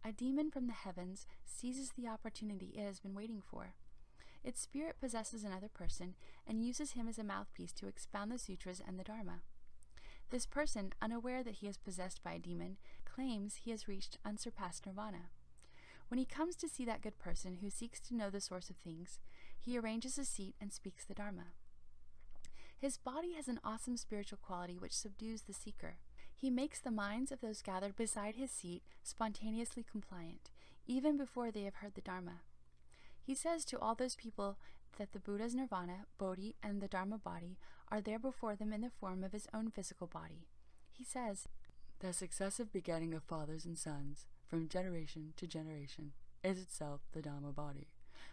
a demon from the heavens seizes the opportunity it has been waiting for. Its spirit possesses another person and uses him as a mouthpiece to expound the sutras and the Dharma. This person, unaware that he is possessed by a demon, claims he has reached unsurpassed nirvana. When he comes to see that good person who seeks to know the source of things, he arranges a seat and speaks the Dharma. His body has an awesome spiritual quality which subdues the seeker. He makes the minds of those gathered beside his seat spontaneously compliant, even before they have heard the Dharma. He says to all those people that the Buddha's nirvana, bodhi, and the Dharma body are there before them in the form of his own physical body. He says, "The successive begetting of fathers and sons, from generation to generation, is itself the Dharma body,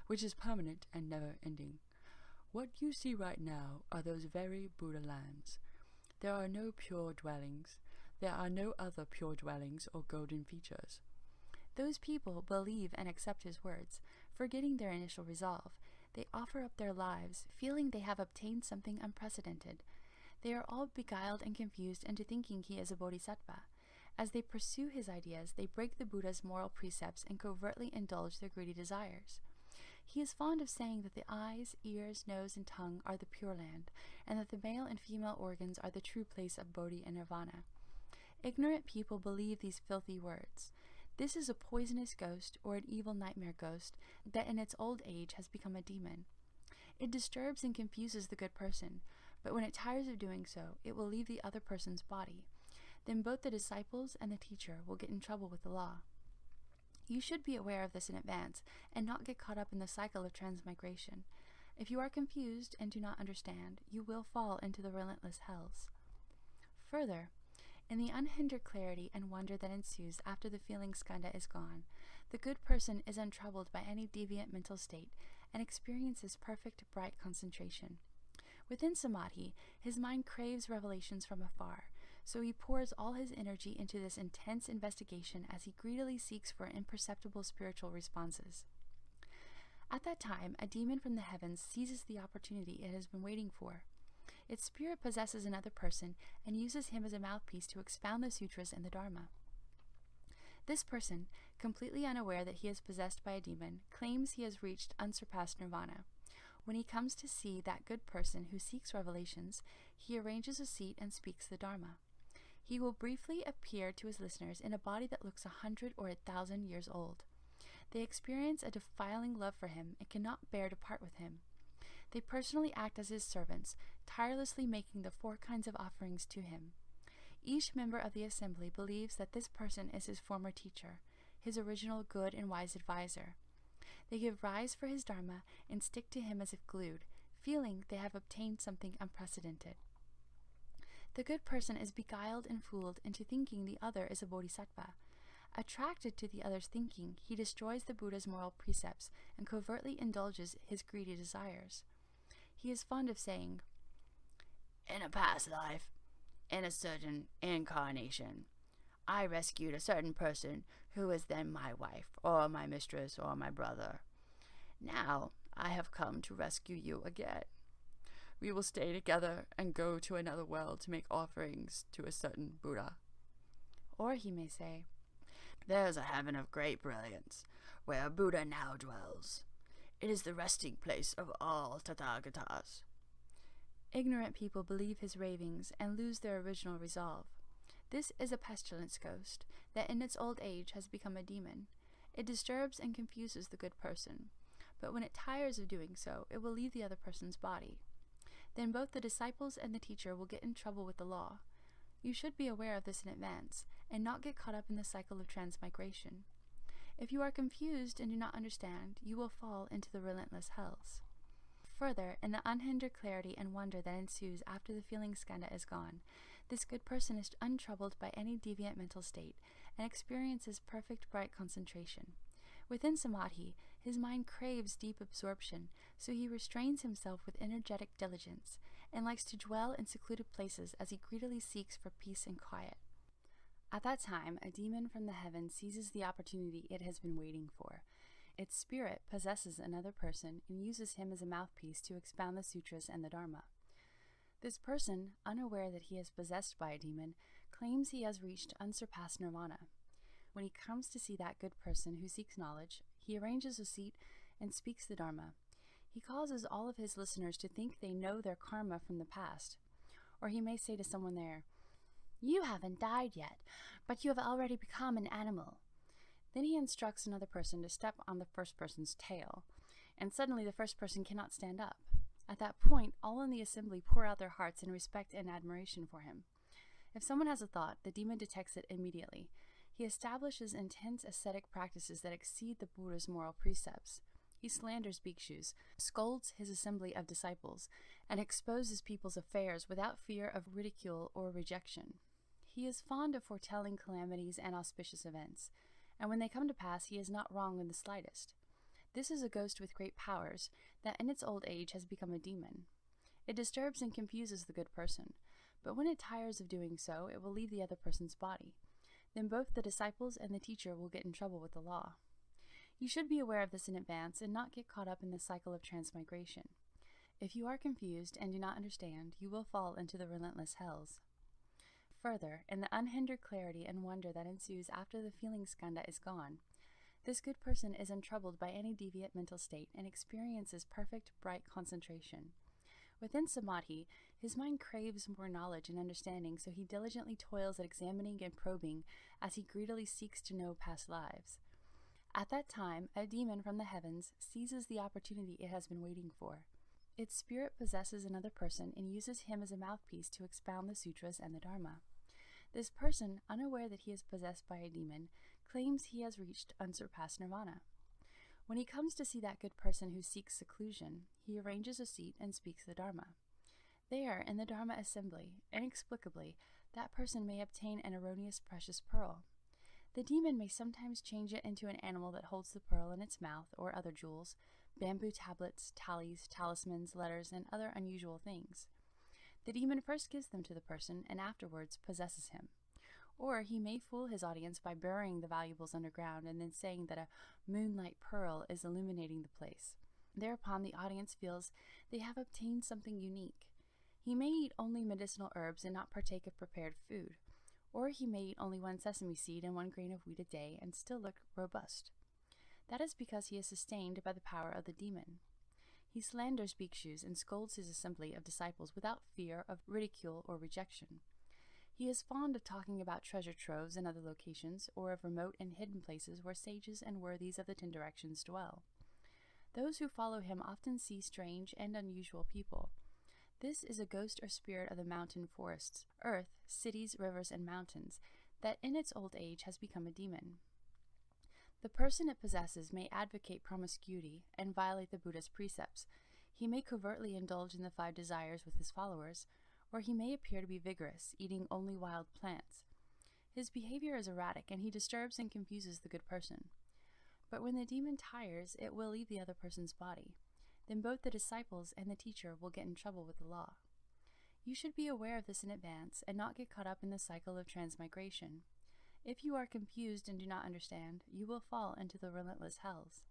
which is permanent and never-ending. What you see right now are those very Buddha lands. There are no pure dwellings. There are no other pure dwellings or golden features." Those people believe and accept his words, forgetting their initial resolve. They offer up their lives, feeling they have obtained something unprecedented. They are all beguiled and confused into thinking he is a bodhisattva. As they pursue his ideas, they break the Buddha's moral precepts and covertly indulge their greedy desires. He is fond of saying that the eyes, ears, nose, and tongue are the Pure Land, and that the male and female organs are the true place of bodhi and nirvana. Ignorant people believe these filthy words. This is a poisonous ghost or an evil nightmare ghost that in its old age has become a demon. It disturbs and confuses the good person, but when it tires of doing so, it will leave the other person's body. Then both the disciples and the teacher will get in trouble with the law. You should be aware of this in advance and not get caught up in the cycle of transmigration. If you are confused and do not understand, you will fall into the relentless hells. Further, in the unhindered clarity and wonder that ensues after the feeling skandha is gone, the good person is untroubled by any deviant mental state and experiences perfect, bright concentration. Within samadhi, his mind craves revelations from afar, so he pours all his energy into this intense investigation as he greedily seeks for imperceptible spiritual responses. At that time, a demon from the heavens seizes the opportunity it has been waiting for. Its spirit possesses another person and uses him as a mouthpiece to expound the sutras and the Dharma. This person, completely unaware that he is possessed by a demon, claims he has reached unsurpassed nirvana. When he comes to see that good person who seeks revelations, he arranges a seat and speaks the Dharma. He will briefly appear to his listeners in a body that looks 100 or 1,000 years old. They experience a defiling love for him and cannot bear to part with him. They personally act as his servants, tirelessly making the 4 kinds of offerings to him. Each member of the assembly believes that this person is his former teacher, his original good and wise advisor. They give rise for his Dharma and stick to him as if glued, feeling they have obtained something unprecedented. The good person is beguiled and fooled into thinking the other is a bodhisattva. Attracted to the other's thinking, he destroys the Buddha's moral precepts and covertly indulges his greedy desires. He is fond of saying, "In a past life, in a certain incarnation, I rescued a certain person who was then my wife, or my mistress, or my brother. Now I have come to rescue you again. We will stay together and go to another world to make offerings to a certain Buddha." Or he may say, There's a heaven of great brilliance, where Buddha now dwells. It is the resting place of all Tathagatas. Ignorant people believe his ravings and lose their original resolve. This is a pestilence ghost that in its old age has become a demon. It disturbs and confuses the good person, but when it tires of doing so, it will leave the other person's body. Then both the disciples and the teacher will get in trouble with the law. You should be aware of this in advance, and not get caught up in the cycle of transmigration. If you are confused and do not understand, you will fall into the relentless hells. Further, in the unhindered clarity and wonder that ensues after the feeling skandha is gone, this good person is untroubled by any deviant mental state and experiences perfect bright concentration. Within samadhi, his mind craves deep absorption, so he restrains himself with energetic diligence and likes to dwell in secluded places as he greedily seeks for peace and quiet. At that time, a demon from the heavens seizes the opportunity it has been waiting for. Its spirit possesses another person and uses him as a mouthpiece to expound the sutras and the Dharma. This person, unaware that he is possessed by a demon, claims he has reached unsurpassed nirvana. When he comes to see that good person who seeks knowledge, he arranges a seat and speaks the Dharma. He causes all of his listeners to think they know their karma from the past. Or he may say to someone there, "You haven't died yet, but you have already become an animal." Then he instructs another person to step on the first person's tail, and suddenly the first person cannot stand up. At that point, all in the assembly pour out their hearts in respect and admiration for him. If someone has a thought, the demon detects it immediately. He establishes intense ascetic practices that exceed the Buddha's moral precepts. He slanders bhikshus, scolds his assembly of disciples, and exposes people's affairs without fear of ridicule or rejection. He is fond of foretelling calamities and auspicious events, and when they come to pass, he is not wrong in the slightest. This is a ghost with great powers that in its old age has become a demon. It disturbs and confuses the good person, but when it tires of doing so, it will leave the other person's body. Then both the disciples and the teacher will get in trouble with the law. You should be aware of this in advance and not get caught up in the cycle of transmigration. If you are confused and do not understand, you will fall into the relentless hells. Further, in the unhindered clarity and wonder that ensues after the feeling skandha is gone, this good person is untroubled by any deviant mental state and experiences perfect, bright concentration. Within samadhi, his mind craves more knowledge and understanding, so he diligently toils at examining and probing as he greedily seeks to know past lives. At that time, a demon from the heavens seizes the opportunity it has been waiting for. Its spirit possesses another person and uses him as a mouthpiece to expound the sutras and the Dharma. This person, unaware that he is possessed by a demon, claims he has reached unsurpassed nirvana. When he comes to see that good person who seeks seclusion, he arranges a seat and speaks the Dharma. There, in the Dharma assembly, inexplicably, that person may obtain an erroneous precious pearl. The demon may sometimes change it into an animal that holds the pearl in its mouth or other jewels, bamboo tablets, tallies, talismans, letters, and other unusual things. The demon first gives them to the person and afterwards possesses him. Or he may fool his audience by burying the valuables underground and then saying that a moonlight pearl is illuminating the place. Thereupon the audience feels they have obtained something unique. He may eat only medicinal herbs and not partake of prepared food. Or he may eat only 1 sesame seed and 1 grain of wheat a day and still look robust. That is because he is sustained by the power of the demon. He slanders bhikshus and scolds his assembly of disciples without fear of ridicule or rejection. He is fond of talking about treasure troves in other locations, or of remote and hidden places where sages and worthies of the 10 directions dwell. Those who follow him often see strange and unusual people. This is a ghost or spirit of the mountain forests, earth, cities, rivers, and mountains, that in its old age has become a demon. The person it possesses may advocate promiscuity and violate the Buddha's precepts. He may covertly indulge in the 5 desires with his followers, or he may appear to be vigorous, eating only wild plants. His behavior is erratic, and he disturbs and confuses the good person. But when the demon tires, it will leave the other person's body. Then both the disciples and the teacher will get in trouble with the law. You should be aware of this in advance and not get caught up in the cycle of transmigration. If you are confused and do not understand, you will fall into the relentless hells.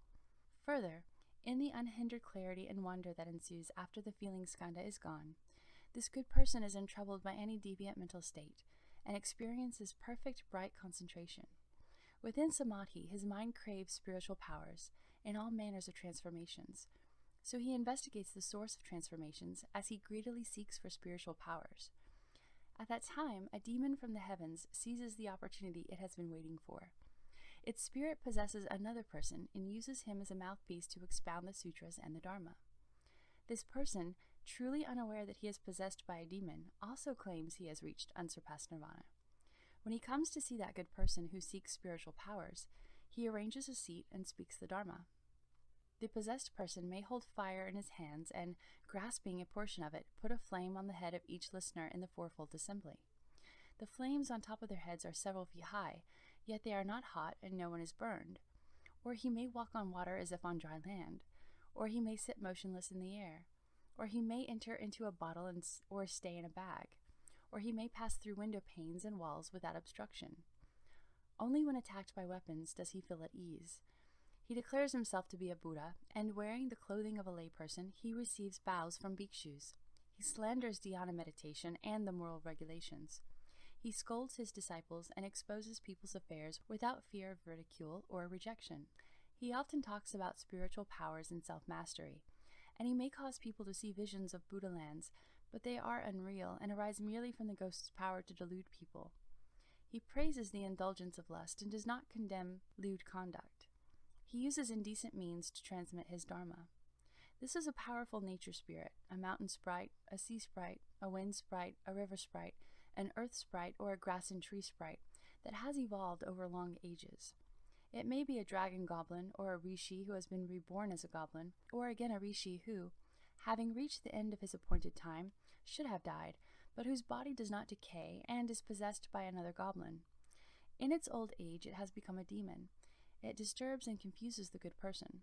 Further, in the unhindered clarity and wonder that ensues after the feeling skandha is gone, this good person is untroubled by any deviant mental state and experiences perfect bright concentration. Within samadhi, his mind craves spiritual powers and all manners of transformations. So he investigates the source of transformations as he greedily seeks for spiritual powers. At that time, a demon from the heavens seizes the opportunity it has been waiting for. Its spirit possesses another person and uses him as a mouthpiece to expound the sutras and the Dharma. This person, truly unaware that he is possessed by a demon, also claims he has reached unsurpassed nirvana. When he comes to see that good person who seeks spiritual powers, he arranges a seat and speaks the Dharma. The possessed person may hold fire in his hands and, grasping a portion of it, put a flame on the head of each listener in the fourfold assembly. The flames on top of their heads are several feet high, yet they are not hot and no one is burned. Or he may walk on water as if on dry land, or he may sit motionless in the air, or he may enter into a bottle or stay in a bag, or he may pass through window panes and walls without obstruction. Only when attacked by weapons does he feel at ease. He declares himself to be a Buddha, and wearing the clothing of a layperson, he receives bows from bhikshus. He slanders dhyana meditation and the moral regulations. He scolds his disciples and exposes people's affairs without fear of ridicule or rejection. He often talks about spiritual powers and self-mastery, and he may cause people to see visions of Buddha lands, but they are unreal and arise merely from the ghost's power to delude people. He praises the indulgence of lust and does not condemn lewd conduct. He uses indecent means to transmit his Dharma. This is a powerful nature spirit, a mountain sprite, a sea sprite, a wind sprite, a river sprite, an earth sprite, or a grass and tree sprite that has evolved over long ages. It may be a dragon goblin, or a rishi who has been reborn as a goblin, or again a rishi who, having reached the end of his appointed time, should have died, but whose body does not decay and is possessed by another goblin. In its old age it has become a demon. It disturbs and confuses the good person.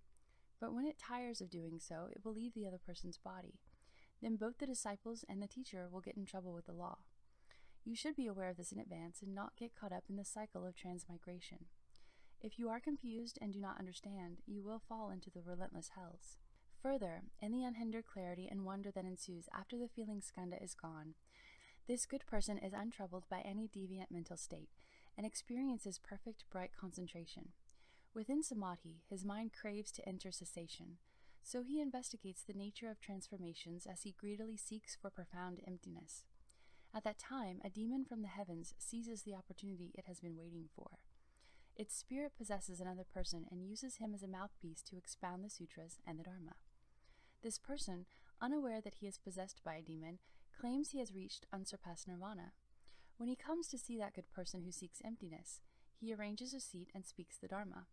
But when it tires of doing so, it will leave the other person's body. Then both the disciples and the teacher will get in trouble with the law. You should be aware of this in advance and not get caught up in the cycle of transmigration. If you are confused and do not understand, you will fall into the relentless hells. Further, in the unhindered clarity and wonder that ensues after the feeling skanda is gone, this good person is untroubled by any deviant mental state and experiences perfect bright concentration. Within samadhi, his mind craves to enter cessation, so he investigates the nature of transformations as he greedily seeks for profound emptiness. At that time, a demon from the heavens seizes the opportunity it has been waiting for. Its spirit possesses another person and uses him as a mouthpiece to expound the sutras and the Dharma. This person, unaware that he is possessed by a demon, claims he has reached unsurpassed nirvana. When he comes to see that good person who seeks emptiness, he arranges a seat and speaks the Dharma.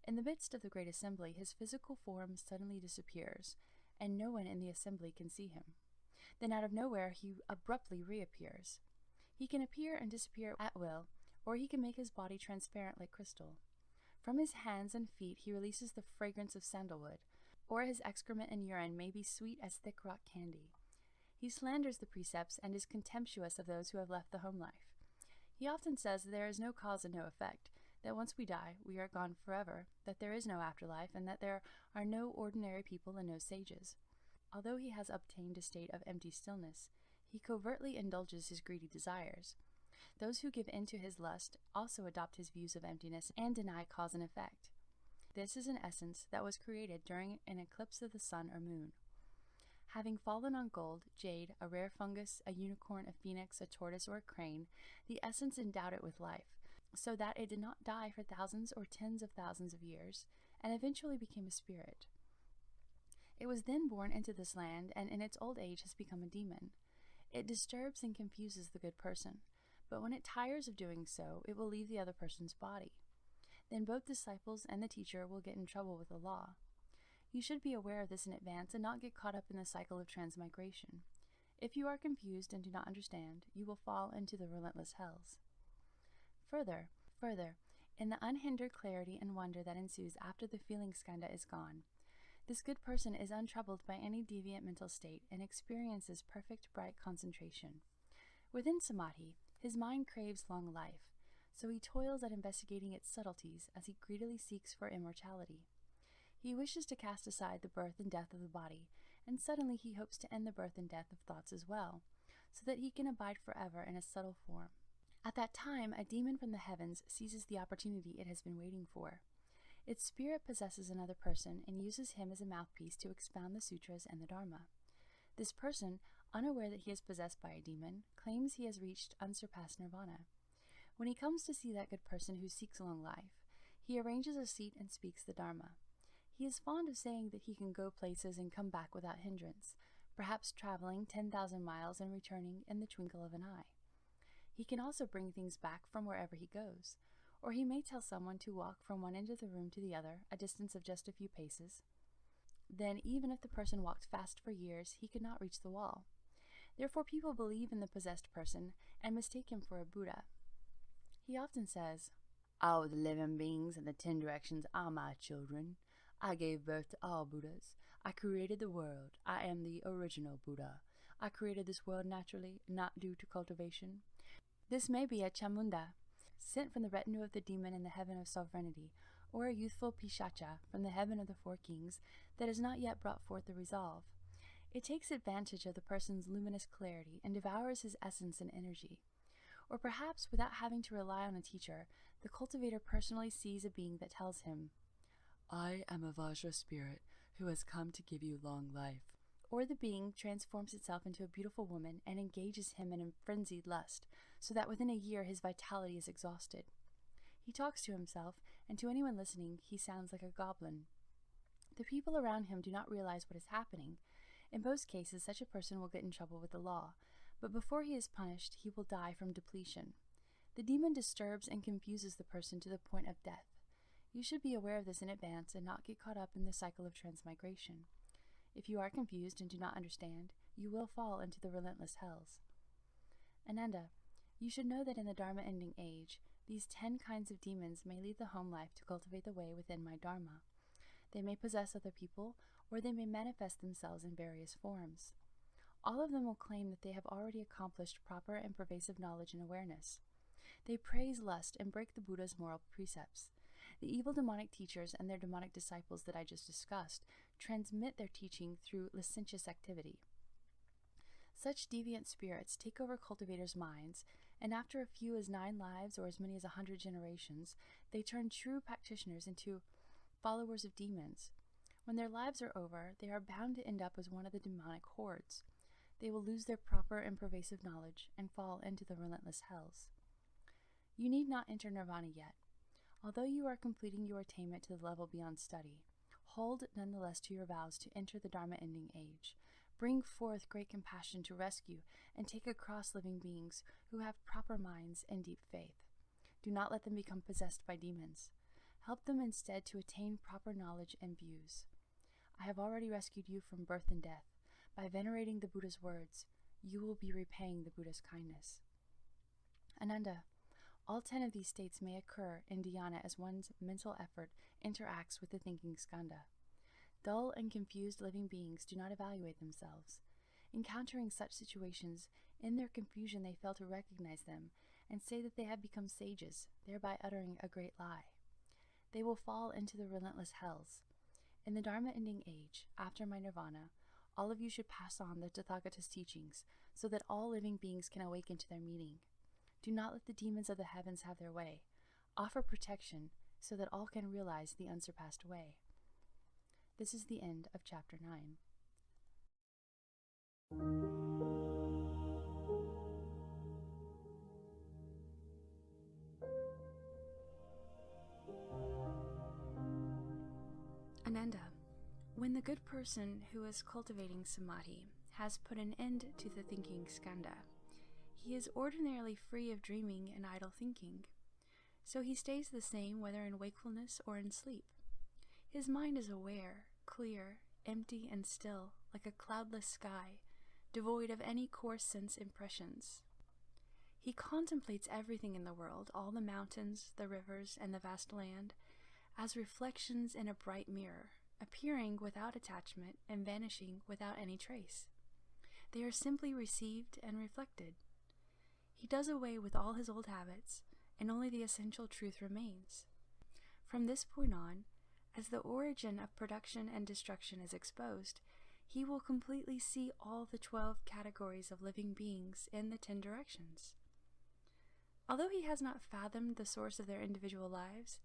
In the midst of the great assembly, his physical form suddenly disappears, and no one in the assembly can see him. Then out of nowhere, he abruptly reappears. He can appear and disappear at will, or he can make his body transparent like crystal. From his hands and feet he releases the fragrance of sandalwood, or his excrement and urine may be sweet as thick rock candy. He slanders the precepts and is contemptuous of those who have left the home life. He often says there is no cause and no effect, that once we die, we are gone forever, that there is no afterlife, and that there are no ordinary people and no sages. Although he has obtained a state of empty stillness, he covertly indulges his greedy desires. Those who give in to his lust also adopt his views of emptiness and deny cause and effect. This is an essence that was created during an eclipse of the sun or moon. Having fallen on gold, jade, a rare fungus, a unicorn, a phoenix, a tortoise, or a crane, the essence endowed it with life, so that it did not die for thousands or tens of thousands of years, and eventually became a spirit. It was then born into this land, and in its old age has become a demon. It disturbs and confuses the good person, but when it tires of doing so, it will leave the other person's body. Then both disciples and the teacher will get in trouble with the law. You should be aware of this in advance and not get caught up in the cycle of transmigration. If you are confused and do not understand, you will fall into the relentless hells. Further, in the unhindered clarity and wonder that ensues after the feeling skanda is gone, this good person is untroubled by any deviant mental state and experiences perfect bright concentration. Within samadhi, his mind craves long life, so he toils at investigating its subtleties as he greedily seeks for immortality. He wishes to cast aside the birth and death of the body, and suddenly he hopes to end the birth and death of thoughts as well, so that he can abide forever in a subtle form. At that time, a demon from the heavens seizes the opportunity it has been waiting for. Its spirit possesses another person and uses him as a mouthpiece to expound the sutras and the Dharma. This person, unaware that he is possessed by a demon, claims he has reached unsurpassed nirvana. When he comes to see that good person who seeks long life, he arranges a seat and speaks the Dharma. He is fond of saying that he can go places and come back without hindrance, perhaps traveling 10,000 miles and returning in the twinkle of an eye. He can also bring things back from wherever he goes, or he may tell someone to walk from one end of the room to the other, a distance of just a few paces. Then, even if the person walked fast for years, he could not reach the wall. Therefore, people believe in the possessed person and mistake him for a Buddha. He often says, "All the living beings in the 10 directions are my children. I gave birth to all Buddhas. I created the world. I am the original Buddha. I created this world naturally, not due to cultivation." This may be a Chamunda, sent from the retinue of the demon in the heaven of sovereignty, or a youthful Pishacha from the heaven of the 4 kings that has not yet brought forth the resolve. It takes advantage of the person's luminous clarity and devours his essence and energy. Or perhaps, without having to rely on a teacher, the cultivator personally sees a being that tells him, "I am a Vajra spirit who has come to give you long life." Or the being transforms itself into a beautiful woman and engages him in a frenzied lust, so that within a year his vitality is exhausted. He talks to himself, and to anyone listening, he sounds like a goblin. The people around him do not realize what is happening. In most cases, such a person will get in trouble with the law, but before he is punished, he will die from depletion. The demon disturbs and confuses the person to the point of death. You should be aware of this in advance and not get caught up in the cycle of transmigration. If you are confused and do not understand, you will fall into the relentless hells. Ananda, you should know that in the Dharma ending age, these 10 kinds of demons may lead the home life to cultivate the way within my Dharma. They may possess other people, or they may manifest themselves in various forms. All of them will claim that they have already accomplished proper and pervasive knowledge and awareness. They praise lust and break the Buddha's moral precepts. The evil demonic teachers and their demonic disciples that I just discussed transmit their teaching through licentious activity. Such deviant spirits take over cultivators' minds, and after a few as 9 lives or as many as 100 generations, they turn true practitioners into followers of demons. When their lives are over, they are bound to end up as one of the demonic hordes. They will lose their proper and pervasive knowledge and fall into the relentless hells. You need not enter nirvana yet. Although you are completing your attainment to the level beyond study, hold nonetheless to your vows to enter the Dharma ending age. Bring forth great compassion to rescue and take across living beings who have proper minds and deep faith. Do not let them become possessed by demons. Help them instead to attain proper knowledge and views. I have already rescued you from birth and death. By venerating the Buddha's words, you will be repaying the Buddha's kindness. Ananda, all 10 of these states may occur in dhyana as one's mental effort interacts with the thinking skandha. Dull and confused living beings do not evaluate themselves. Encountering such situations, in their confusion they fail to recognize them and say that they have become sages, thereby uttering a great lie. They will fall into the relentless hells. In the Dharma ending age, after my nirvana, all of you should pass on the Tathagata's teachings so that all living beings can awaken to their meaning. Do not let the demons of the heavens have their way. Offer protection so that all can realize the unsurpassed way. This is the end of chapter 9. Ananda, when the good person who is cultivating samadhi has put an end to the thinking skandha, he is ordinarily free of dreaming and idle thinking, so he stays the same whether in wakefulness or in sleep. His mind is aware, clear, empty, and still, like a cloudless sky, devoid of any coarse sense impressions. He contemplates everything in the world, all the mountains, the rivers, and the vast land, as reflections in a bright mirror, appearing without attachment and vanishing without any trace. They are simply received and reflected. He does away with all his old habits, and only the essential truth remains. From this point on, as the origin of production and destruction is exposed, he will completely see all the 12 categories of living beings in the 10 directions. Although he has not fathomed the source of their individual lives,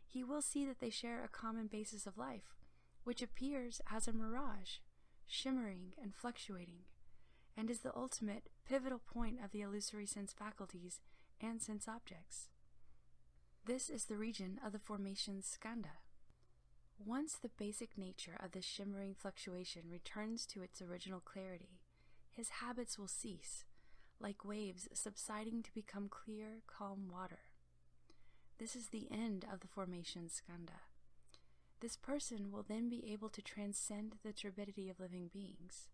he will see that they share a common basis of life, which appears as a mirage, shimmering and fluctuating, and is the ultimate, pivotal point of the illusory sense faculties and sense objects. This is the region of the formation skandha. Once the basic nature of this shimmering fluctuation returns to its original clarity, his habits will cease, like waves subsiding to become clear, calm water. This is the end of the formation skandha. This person will then be able to transcend the turbidity of living beings.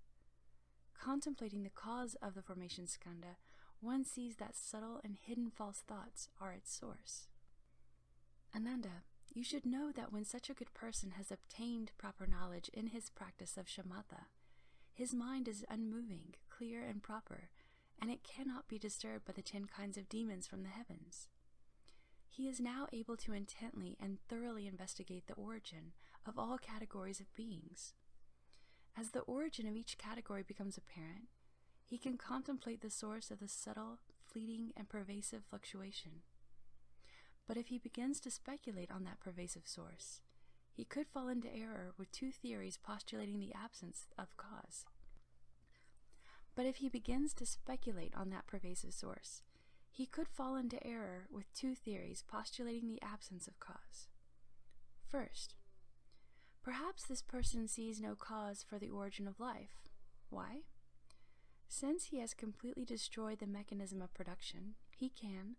Contemplating the cause of the formation skandha, one sees that subtle and hidden false thoughts are its source. Ananda, you should know that when such a good person has obtained proper knowledge in his practice of shamatha, his mind is unmoving, clear, and proper, and it cannot be disturbed by the 10 kinds of demons from the heavens. He is now able to intently and thoroughly investigate the origin of all categories of beings. As the origin of each category becomes apparent, he can contemplate the source of the subtle, fleeting, and pervasive fluctuation. But if he begins to speculate on that pervasive source, he could fall into error with 2 theories postulating the absence of cause. He could fall into error with 2 theories postulating the absence of cause. First, perhaps this person sees no cause for the origin of life. Why? Since he has completely destroyed the mechanism of production, he can,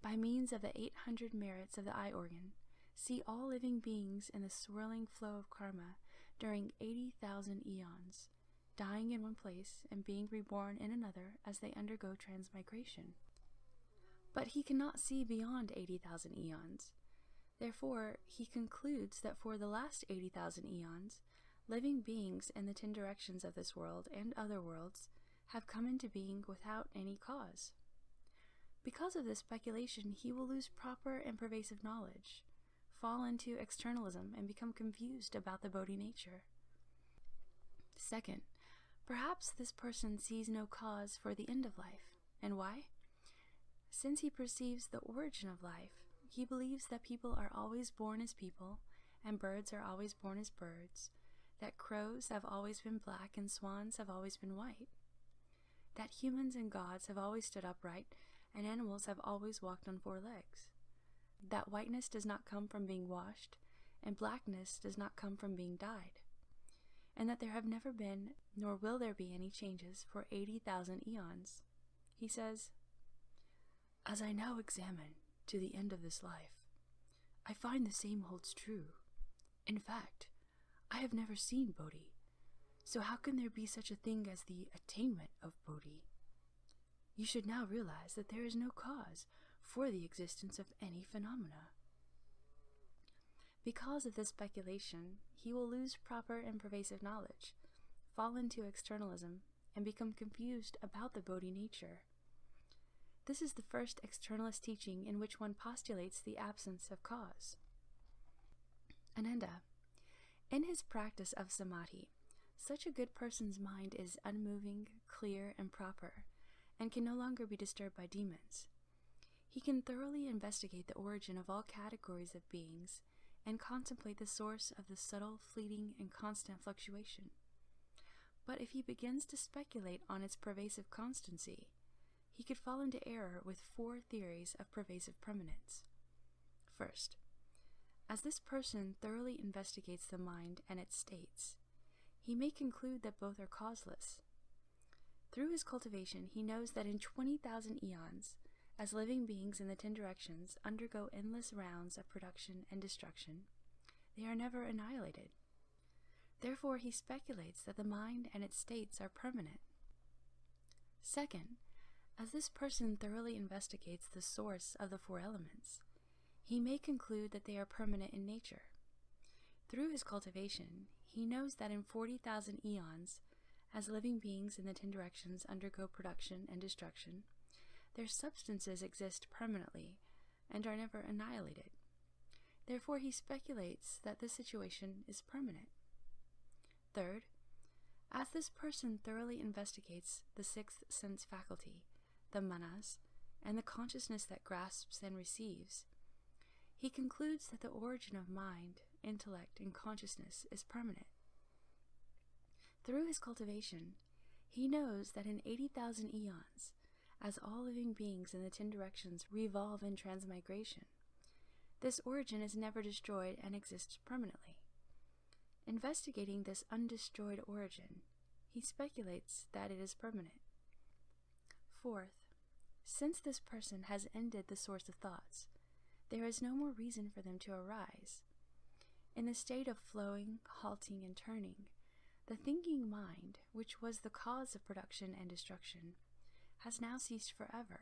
by means of the 800 merits of the eye organ, see all living beings in the swirling flow of karma during 80,000 eons, dying in one place and being reborn in another as they undergo transmigration. But he cannot see beyond 80,000 eons. Therefore, he concludes that for the last 80,000 eons, living beings in the 10 directions of this world and other worlds have come into being without any cause. Because of this speculation, he will lose proper and pervasive knowledge, fall into externalism, and become confused about the Bodhi nature. Second, perhaps this person sees no cause for the end of life. And why? Since he perceives the origin of life, he believes that people are always born as people, and birds are always born as birds, that crows have always been black and swans have always been white, that humans and gods have always stood upright, and animals have always walked on 4 legs, that whiteness does not come from being washed, and blackness does not come from being dyed, and that there have never been, nor will there be any changes for 80,000 eons. He says, "As I now examine to the end of this life, I find the same holds true. In fact, I have never seen Bodhi, so how can there be such a thing as the attainment of Bodhi? You should now realize that there is no cause for the existence of any phenomena." Because of this speculation, he will lose proper and pervasive knowledge, fall into externalism, and become confused about the Bodhi nature. This is the first externalist teaching in which one postulates the absence of cause. Ananda, in his practice of samadhi, such a good person's mind is unmoving, clear, and proper, and can no longer be disturbed by demons. He can thoroughly investigate the origin of all categories of beings and contemplate the source of the subtle, fleeting, and constant fluctuation. But if he begins to speculate on its pervasive constancy, he could fall into error with 4 theories of pervasive permanence. First, as this person thoroughly investigates the mind and its states, he may conclude that both are causeless. Through his cultivation, he knows that in 20,000 eons, as living beings in the 10 directions undergo endless rounds of production and destruction, they are never annihilated. Therefore, he speculates that the mind and its states are permanent. Second, as this person thoroughly investigates the source of the 4 elements, he may conclude that they are permanent in nature. Through his cultivation, he knows that in 40,000 eons, as living beings in the 10 directions undergo production and destruction, their substances exist permanently and are never annihilated. Therefore, he speculates that this situation is permanent. Third, as this person thoroughly investigates the 6th sense faculty, the manas, and the consciousness that grasps and receives, he concludes that the origin of mind, intellect, and consciousness is permanent. Through his cultivation, he knows that in 80,000 eons, as all living beings in the 10 directions revolve in transmigration, this origin is never destroyed and exists permanently. Investigating this undestroyed origin, he speculates that it is permanent. Fourth, since this person has ended the source of thoughts, there is no more reason for them to arise. In the state of flowing, halting, and turning, the thinking mind, which was the cause of production and destruction, has now ceased forever,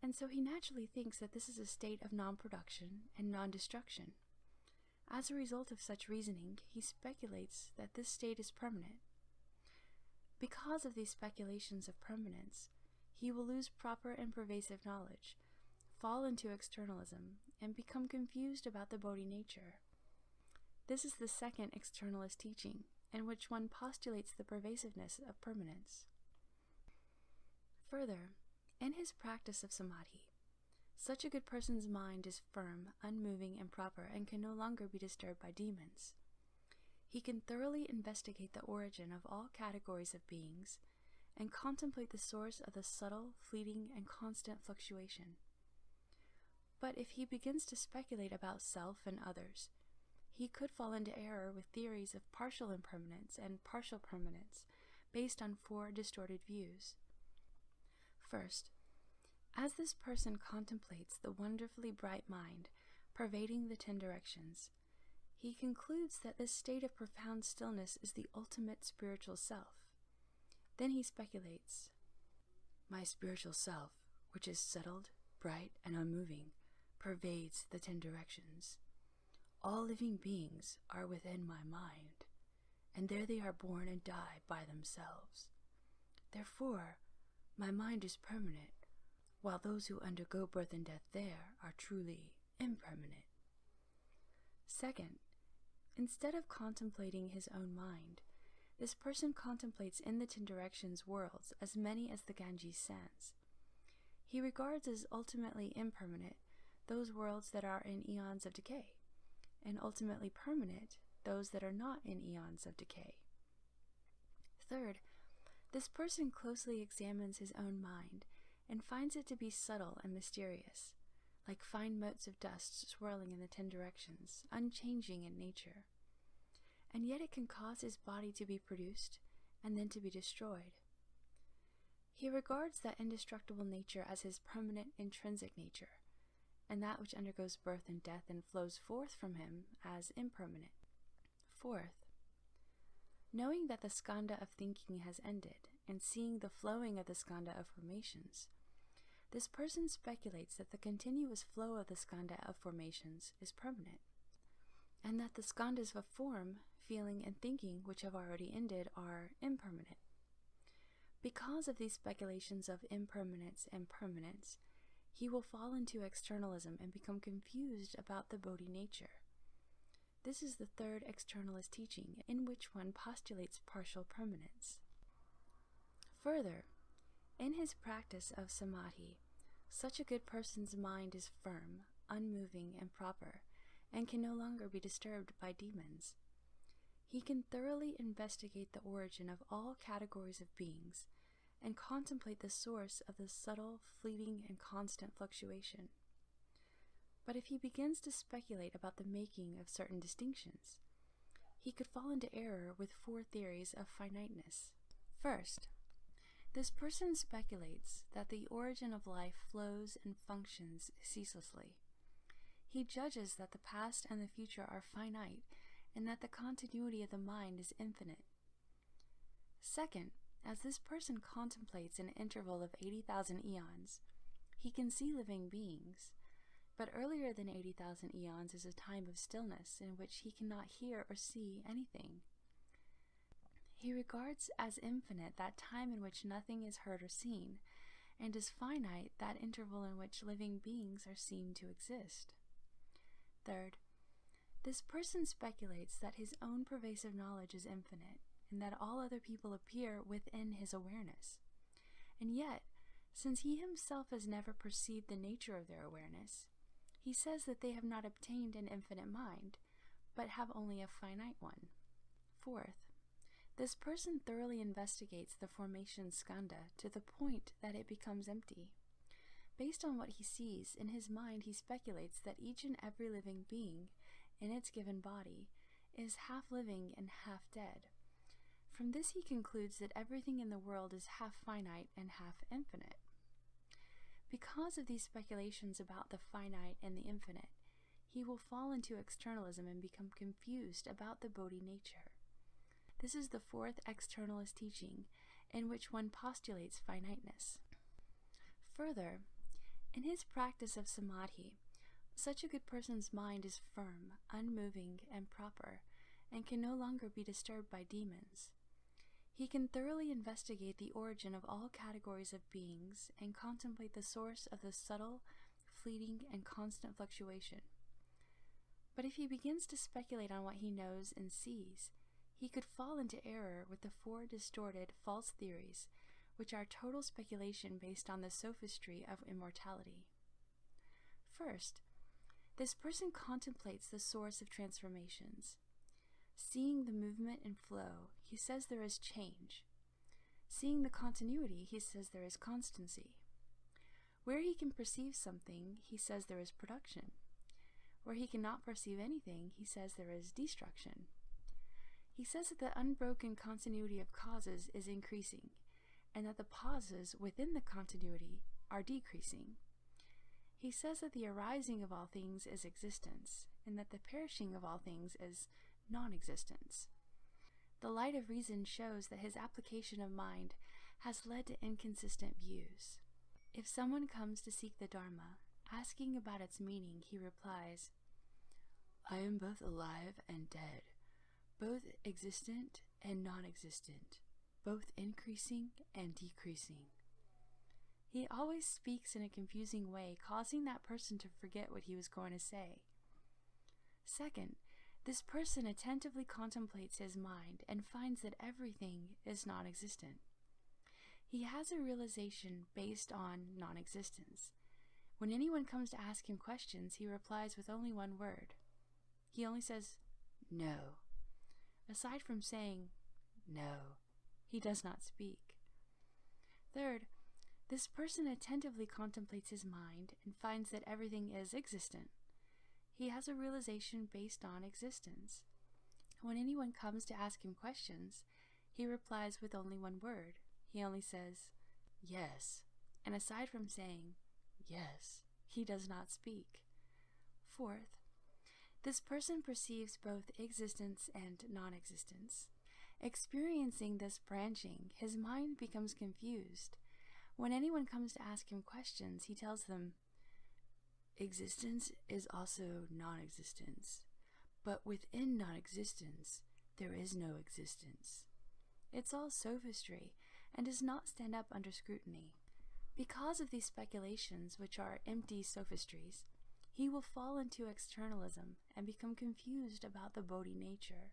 and so he naturally thinks that this is a state of non-production and non-destruction. As a result of such reasoning, he speculates that this state is permanent. Because of these speculations of permanence, he will lose proper and pervasive knowledge, fall into externalism, and become confused about the Bodhi nature. This is the second externalist teaching, in which one postulates the pervasiveness of permanence. Further, in his practice of samadhi, such a good person's mind is firm, unmoving, and proper, and can no longer be disturbed by demons. He can thoroughly investigate the origin of all categories of beings, and contemplate the source of the subtle, fleeting, and constant fluctuation. But if he begins to speculate about self and others, he could fall into error with theories of partial impermanence and partial permanence based on 4 distorted views. First, as this person contemplates the wonderfully bright mind pervading the 10 directions, he concludes that this state of profound stillness is the ultimate spiritual self. Then he speculates, my spiritual self, which is settled, bright, and unmoving, pervades the 10 directions. All living beings are within my mind, and there they are born and die by themselves. Therefore, my mind is permanent, while those who undergo birth and death there are truly impermanent. Second, instead of contemplating his own mind, this person contemplates in the 10 directions worlds as many as the Ganges sands. He regards as ultimately impermanent those worlds that are in eons of decay, and ultimately permanent those that are not in eons of decay. Third, this person closely examines his own mind and finds it to be subtle and mysterious, like fine motes of dust swirling in the 10 directions, unchanging in nature. And yet it can cause his body to be produced and then to be destroyed. He regards that indestructible nature as his permanent intrinsic nature, and that which undergoes birth and death and flows forth from him as impermanent. Fourth, knowing that the skandha of thinking has ended, and seeing the flowing of the skandha of formations, this person speculates that the continuous flow of the skandha of formations is permanent, and that the skandhas of form, feeling, and thinking which have already ended are impermanent. Because of these speculations of impermanence and permanence, he will fall into externalism and become confused about the Bodhi nature. This is the third externalist teaching, in which one postulates partial permanence. Further, in his practice of samadhi, such a good person's mind is firm, unmoving, and proper, and can no longer be disturbed by demons. He can thoroughly investigate the origin of all categories of beings, and contemplate the source of the subtle, fleeting, and constant fluctuation. But if he begins to speculate about the making of certain distinctions, he could fall into error with 4 theories of finiteness. First, this person speculates that the origin of life flows and functions ceaselessly. He judges that the past and the future are finite, and that the continuity of the mind is infinite. Second, as this person contemplates an interval of 80,000 eons, he can see living beings, but earlier than 80,000 eons is a time of stillness in which he cannot hear or see anything. He regards as infinite that time in which nothing is heard or seen, and as finite that interval in which living beings are seen to exist. Third, this person speculates that his own pervasive knowledge is infinite, and that all other people appear within his awareness. And yet, Since he himself has never perceived the nature of their awareness, he says that they have not obtained an infinite mind, but have only a finite one. Fourth, this person thoroughly investigates the formation skandha to the point that it becomes empty. Based on what he sees, in his mind he speculates that each and every living being, in its given body, is half living and half dead. From this he concludes that everything in the world is half finite and half infinite. Because of these speculations about the finite and the infinite, he will fall into externalism and become confused about the Bodhi nature. This is the fourth externalist teaching, in which one postulates finiteness. Further, in his practice of samadhi, such a good person's mind is firm, unmoving, and proper, and can no longer be disturbed by demons. He can thoroughly investigate the origin of all categories of beings and contemplate the source of the subtle, fleeting, and constant fluctuation. But if he begins to speculate on what he knows and sees, he could fall into error with the four distorted, false theories, which are total speculation based on the sophistry of immortality. First, this person contemplates the source of transformations. Seeing the movement and flow, he says there is change. Seeing the continuity, he says there is constancy. Where he can perceive something, he says there is production. Where he cannot perceive anything, he says there is destruction. He says that the unbroken continuity of causes is increasing, and that the pauses within the continuity are decreasing. He says that the arising of all things is existence, and that the perishing of all things is non-existence. The light of reason shows that his application of mind has led to inconsistent views. If someone comes to seek the Dharma, asking about its meaning, he replies, "I am both alive and dead, both existent and non-existent, both increasing and decreasing." He always speaks in a confusing way, causing that person to forget what he was going to say. Second, this person attentively contemplates his mind and finds that everything is non-existent. He has a realization based on non-existence. When anyone comes to ask him questions, he replies with only one word. He only says, "No." Aside from saying, "No," he does not speak. Third, this person attentively contemplates his mind and finds that everything is existent. He has a realization based on existence. When anyone comes to ask him questions, he replies with only one word. He only says, "Yes," and aside from saying, "Yes," he does not speak. Fourth, this person perceives both existence and non-existence. Experiencing this branching, his mind becomes confused. When anyone comes to ask him questions, he tells them, "Existence is also non-existence, but within non-existence, there is no existence." It's all sophistry and does not stand up under scrutiny. Because of these speculations, which are empty sophistries, he will fall into externalism and become confused about the Bodhi nature.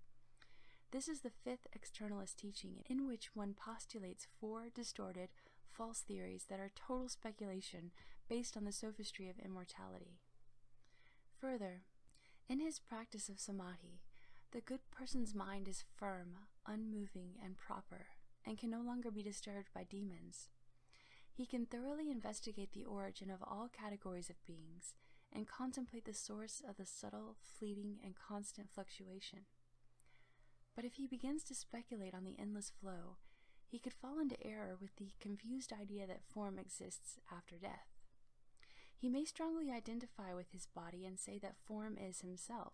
This is the fifth externalist teaching, in which one postulates four distorted, false theories that are total speculation based on the sophistry of immortality. Further, in his practice of samadhi, the good person's mind is firm, unmoving, and proper, and can no longer be disturbed by demons. He can thoroughly investigate the origin of all categories of beings and contemplate the source of the subtle, fleeting, and constant fluctuation. But if he begins to speculate on the endless flow, he could fall into error with the confused idea that form exists after death. He may strongly identify with his body and say that form is himself,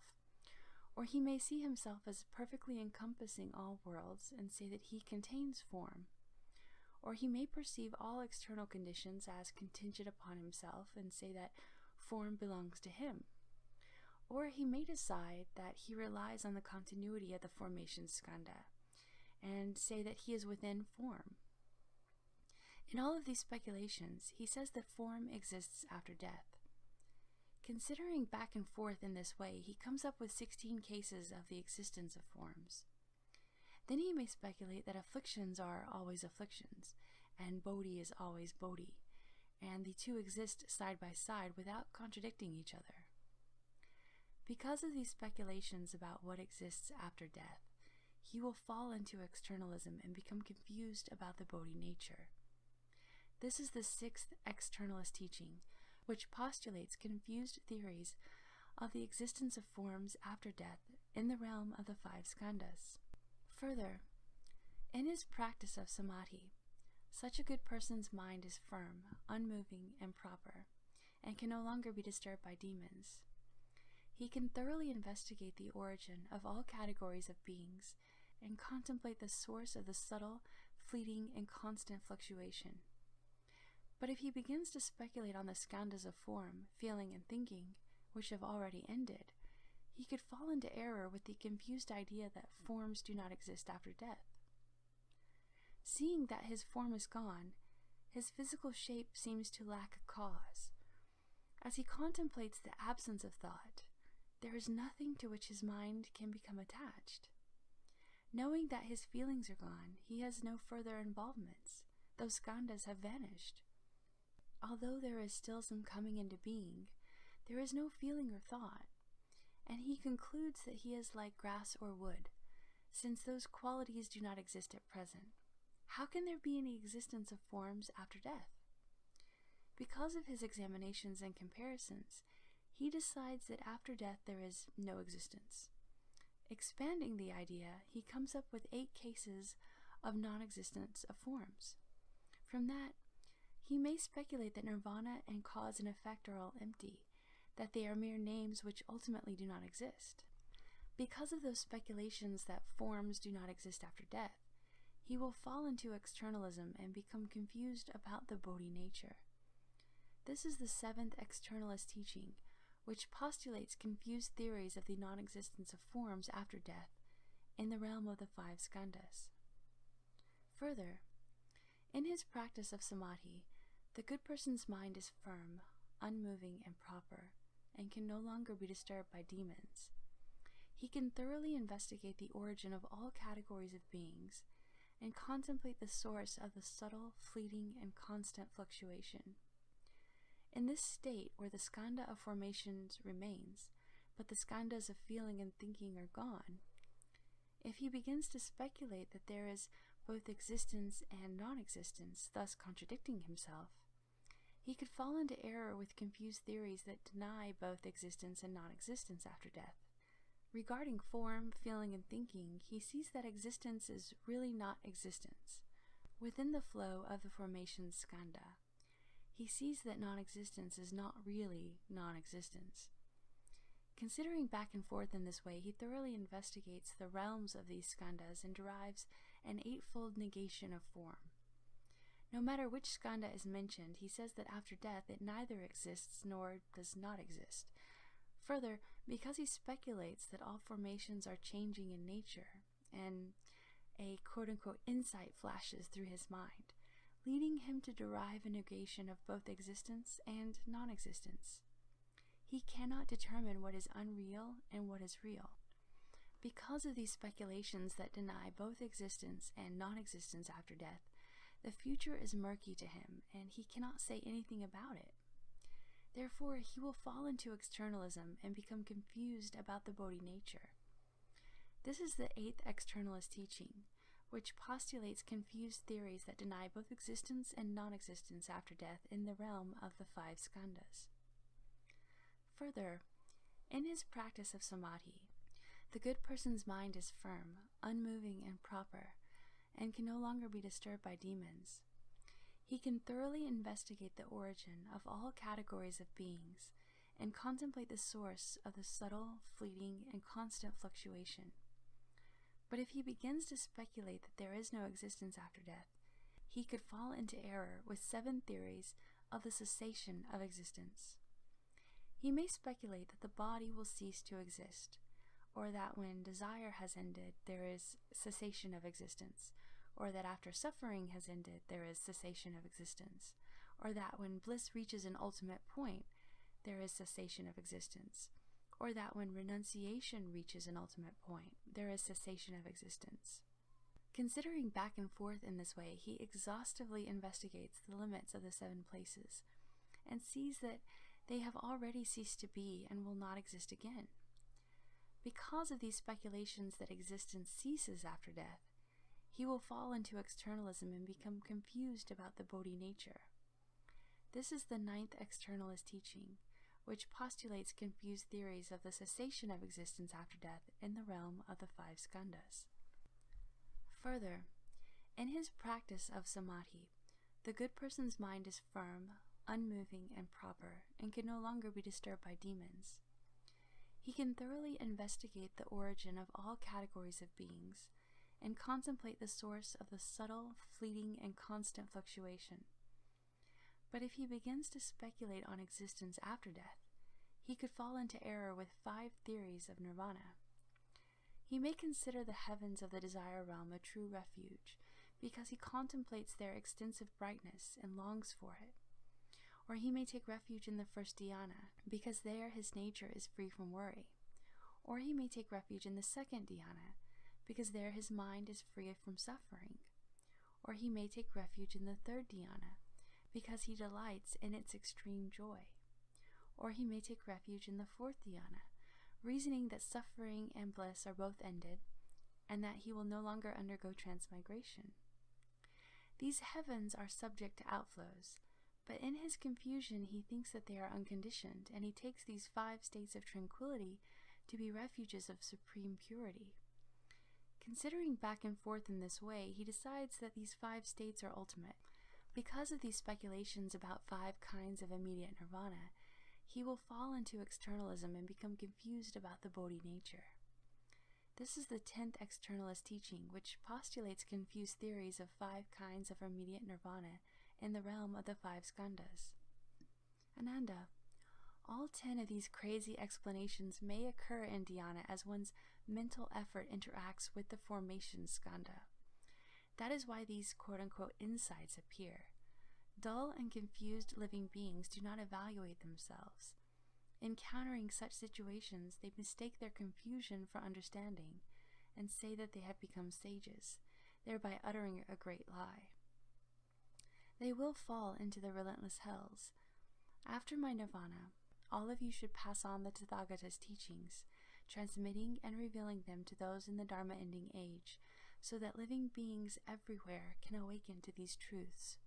or he may see himself as perfectly encompassing all worlds and say that he contains form, or he may perceive all external conditions as contingent upon himself and say that form belongs to him, or he may decide that he relies on the continuity of the formation skandha and say that he is within form. In all of these speculations, he says that form exists after death. Considering back and forth in this way, he comes up with 16 cases of the existence of forms. Then he may speculate that afflictions are always afflictions, and Bodhi is always Bodhi, and the two exist side by side without contradicting each other. Because of these speculations about what exists after death, he will fall into externalism and become confused about the Bodhi nature. This is the sixth externalist teaching, which postulates confused theories of the existence of forms after death in the realm of the five skandhas. Further, in his practice of samadhi, such a good person's mind is firm, unmoving, and proper, and can no longer be disturbed by demons. He can thoroughly investigate the origin of all categories of beings and contemplate the source of the subtle, fleeting, and constant fluctuation. But if he begins to speculate on the skandhas of form, feeling, and thinking, which have already ended, he could fall into error with the confused idea that forms do not exist after death. Seeing that his form is gone, his physical shape seems to lack a cause. As he contemplates the absence of thought, there is nothing to which his mind can become attached. Knowing that his feelings are gone, he has no further involvements. Those skandhas have vanished. Although there is still some coming into being, there is no feeling or thought, and he concludes that he is like grass or wood, since those qualities do not exist at present. How can there be any existence of forms after death? Because of his examinations and comparisons, he decides that after death there is no existence. Expanding the idea, he comes up with 8 cases of non-existence of forms. From that, he may speculate that nirvana and cause and effect are all empty, that they are mere names which ultimately do not exist. Because of those speculations that forms do not exist after death, he will fall into externalism and become confused about the Bodhi nature. This is the 7th externalist teaching, which postulates confused theories of the non-existence of forms after death in the realm of the 5 skandhas. Further, in his practice of samadhi, the good person's mind is firm, unmoving, and proper, and can no longer be disturbed by demons. He can thoroughly investigate the origin of all categories of beings and contemplate the source of the subtle, fleeting, and constant fluctuation. In this state, where the skandha of formations remains, but the skandhas of feeling and thinking are gone, if he begins to speculate that there is both existence and non-existence, thus contradicting himself, he could fall into error with confused theories that deny both existence and non-existence after death. Regarding form, feeling, and thinking, he sees that existence is really not existence. Within the flow of the formation skandha, he sees that non-existence is not really non-existence. Considering back and forth in this way, he thoroughly investigates the realms of these skandhas and derives an 8-fold negation of form. No matter which skandha is mentioned, he says that after death it neither exists nor does not exist. Further, because he speculates that all formations are changing in nature, and a quote-unquote insight flashes through his mind, leading him to derive a negation of both existence and non-existence. He cannot determine what is unreal and what is real. Because of these speculations that deny both existence and non-existence after death, the future is murky to him, and he cannot say anything about it. Therefore, he will fall into externalism and become confused about the Bodhi nature. This is the 8th externalist teaching, which postulates confused theories that deny both existence and non-existence after death in the realm of the 5 skandhas. Further, in his practice of samadhi, the good person's mind is firm, unmoving, and proper, and can no longer be disturbed by demons. He can thoroughly investigate the origin of all categories of beings and contemplate the source of the subtle, fleeting, and constant fluctuation. But if he begins to speculate that there is no existence after death, he could fall into error with 7 theories of the cessation of existence. He may speculate that the body will cease to exist, or that when desire has ended, there is cessation of existence, or that after suffering has ended, there is cessation of existence, or that when bliss reaches an ultimate point, there is cessation of existence, or that when renunciation reaches an ultimate point, there is cessation of existence. Considering back and forth in this way, he exhaustively investigates the limits of the 7 places, and sees that they have already ceased to be and will not exist again. Because of these speculations that existence ceases after death, he will fall into externalism and become confused about the Bodhi nature. This is the 9th externalist teaching, which postulates confused theories of the cessation of existence after death in the realm of the 5 skandhas. Further, in his practice of samadhi, the good person's mind is firm, unmoving, and proper, and can no longer be disturbed by demons. He can thoroughly investigate the origin of all categories of beings, and contemplate the source of the subtle, fleeting, and constant fluctuation. But if he begins to speculate on existence after death, he could fall into error with 5 theories of nirvana. He may consider the heavens of the desire realm a true refuge, because he contemplates their extensive brightness and longs for it. Or he may take refuge in the first dhyana, because there his nature is free from worry. Or he may take refuge in the second dhyana, because there his mind is free from suffering. Or he may take refuge in the third dhyana, because he delights in its extreme joy. Or he may take refuge in the fourth dhyana, reasoning that suffering and bliss are both ended, and that he will no longer undergo transmigration. These heavens are subject to outflows, but in his confusion he thinks that they are unconditioned, and he takes these 5 states of tranquility to be refuges of supreme purity. Considering back and forth in this way, he decides that these 5 states are ultimate. Because of these speculations about 5 kinds of immediate nirvana, he will fall into externalism and become confused about the Bodhi nature. This is the 10th externalist teaching, which postulates confused theories of 5 kinds of immediate nirvana in the realm of the 5 skandhas. Ananda, all 10 of these crazy explanations may occur in dhyana as one's mental effort interacts with the formation skandha. That is why these quote-unquote insights appear. Dull and confused living beings do not evaluate themselves. Encountering such situations, they mistake their confusion for understanding and say that they have become sages, thereby uttering a great lie. They will fall into the relentless hells. After my nirvana, all of you should pass on the Tathagata's teachings, transmitting and revealing them to those in the Dharma ending age, so that living beings everywhere can awaken to these truths.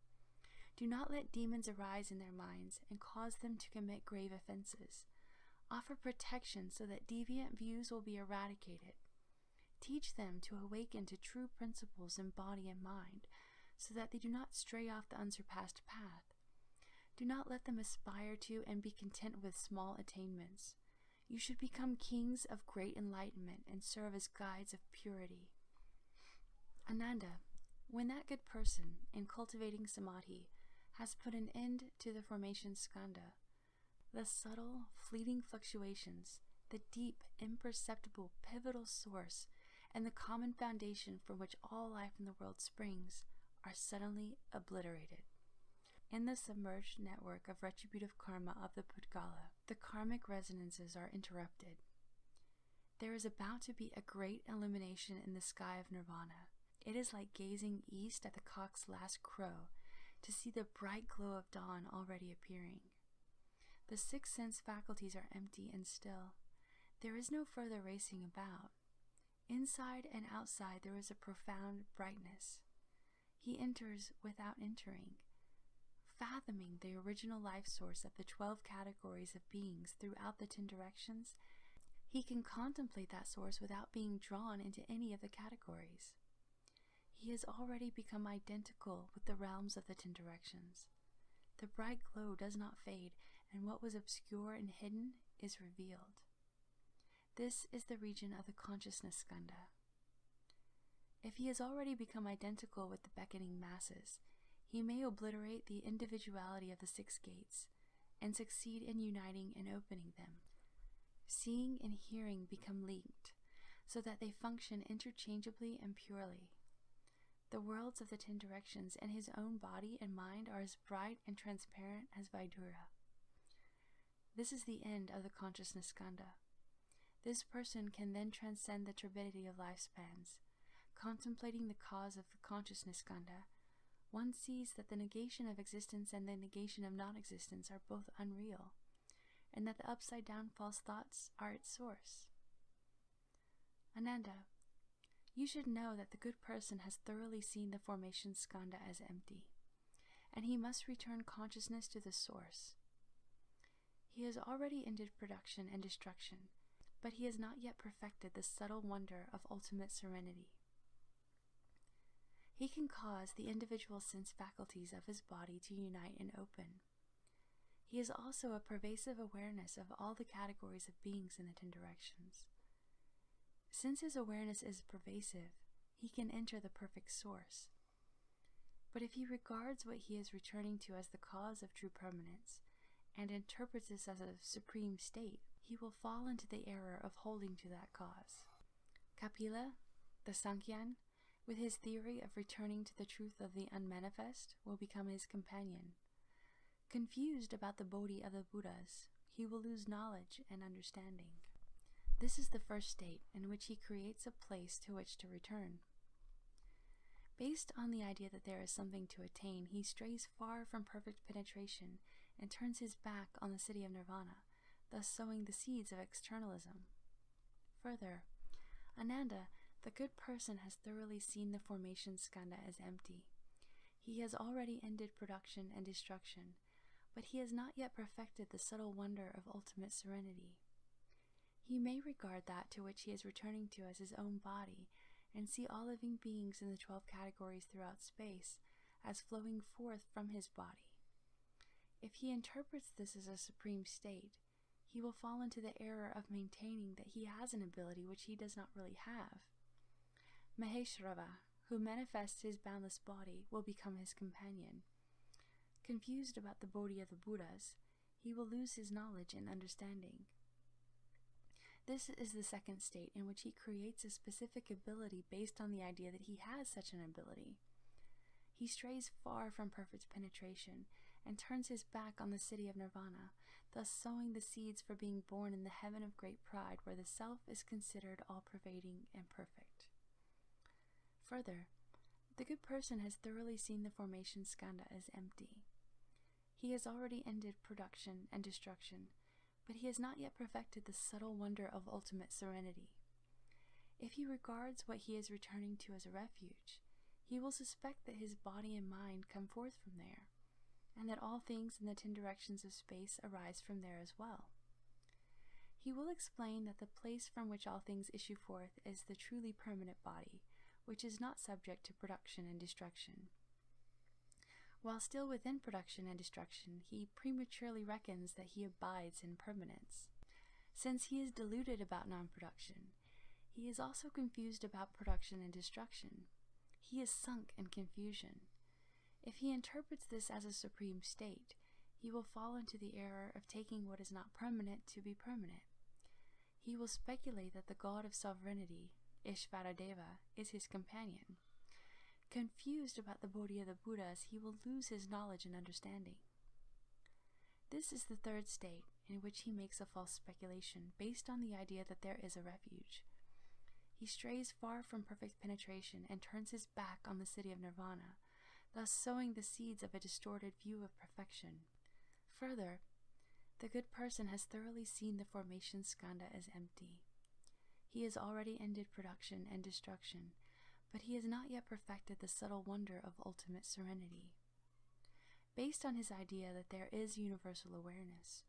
Do not let demons arise in their minds and cause them to commit grave offenses. Offer protection so that deviant views will be eradicated. Teach them to awaken to true principles in body and mind, so that they do not stray off the unsurpassed path. Do not let them aspire to and be content with small attainments. You should become kings of great enlightenment and serve as guides of purity. Ananda, when that good person, in cultivating samadhi, has put an end to the formation skandha, the subtle, fleeting fluctuations, the deep, imperceptible, pivotal source, and the common foundation from which all life in the world springs, are suddenly obliterated. In the submerged network of retributive karma of the Pudgala, the karmic resonances are interrupted. There is about to be a great illumination in the sky of nirvana. It is like gazing east at the cock's last crow to see the bright glow of dawn already appearing. The 6 sense faculties are empty and still. There is no further racing about. Inside and outside there is a profound brightness. He enters without entering, fathoming the original life source of the 12 categories of beings throughout the 10 directions. He can contemplate that source without being drawn into any of the categories. He has already become identical with the realms of the 10 directions. The bright glow does not fade, and what was obscure and hidden is revealed. This is the region of the consciousness skandha. If he has already become identical with the beckoning masses, he may obliterate the individuality of the 6 gates and succeed in uniting and opening them. Seeing and hearing become linked, so that they function interchangeably and purely. The worlds of the 10 directions and his own body and mind are as bright and transparent as Vaidura. This is the end of the consciousness skandha. This person can then transcend the turbidity of lifespans, contemplating the cause of the consciousness skandha, one sees that the negation of existence and the negation of non-existence are both unreal, and that the upside-down false thoughts are its source. Ananda, you should know that the good person has thoroughly seen the formation skandha as empty, and he must return consciousness to the source. He has already ended production and destruction, but he has not yet perfected the subtle wonder of ultimate serenity. He can cause the individual sense faculties of his body to unite and open. He is also a pervasive awareness of all the categories of beings in the 10 directions. Since his awareness is pervasive, he can enter the perfect source. But if he regards what he is returning to as the cause of true permanence, and interprets this as a supreme state, he will fall into the error of holding to that cause. Kapila, the Sankhyan, with his theory of returning to the truth of the unmanifest, will become his companion. Confused about the Bodhi of the Buddhas, he will lose knowledge and understanding. This is the first state in which he creates a place to which to return. Based on the idea that there is something to attain, he strays far from perfect penetration and turns his back on the city of nirvana, thus sowing the seeds of externalism. Further, Ananda, the good person, has thoroughly seen the formation skandha as empty. He has already ended production and destruction, but he has not yet perfected the subtle wonder of ultimate serenity. He may regard that to which he is returning to as his own body, and see all living beings in the 12 categories throughout space as flowing forth from his body. If he interprets this as a supreme state, he will fall into the error of maintaining that he has an ability which he does not really have. Maheshrava, who manifests his boundless body, will become his companion. Confused about the Bodhi of the Buddhas, he will lose his knowledge and understanding. This is the second state in which he creates a specific ability based on the idea that he has such an ability. He strays far from perfect penetration and turns his back on the city of nirvana, thus sowing the seeds for being born in the heaven of great pride, where the self is considered all-pervading and perfect. Further, the good person has thoroughly seen the formation skandha as empty. He has already ended production and destruction, but he has not yet perfected the subtle wonder of ultimate serenity. If he regards what he is returning to as a refuge, he will suspect that his body and mind come forth from there, and that all things in the 10 directions of space arise from there as well. He will explain that the place from which all things issue forth is the truly permanent body, which is not subject to production and destruction. While still within production and destruction, he prematurely reckons that he abides in permanence. Since he is deluded about non-production, he is also confused about production and destruction. He is sunk in confusion. If he interprets this as a supreme state, he will fall into the error of taking what is not permanent to be permanent. He will speculate that the god of sovereignty, Ishvaradeva, is his companion. Confused about the Bodhi of the Buddhas, he will lose his knowledge and understanding. This is the third state in which he makes a false speculation based on the idea that there is a refuge. He strays far from perfect penetration and turns his back on the city of nirvana, thus sowing the seeds of a distorted view of perfection. Further, the good person has thoroughly seen the formation skandha as empty. He has already ended production and destruction, but he has not yet perfected the subtle wonder of ultimate serenity. Based on his idea that there is universal awareness,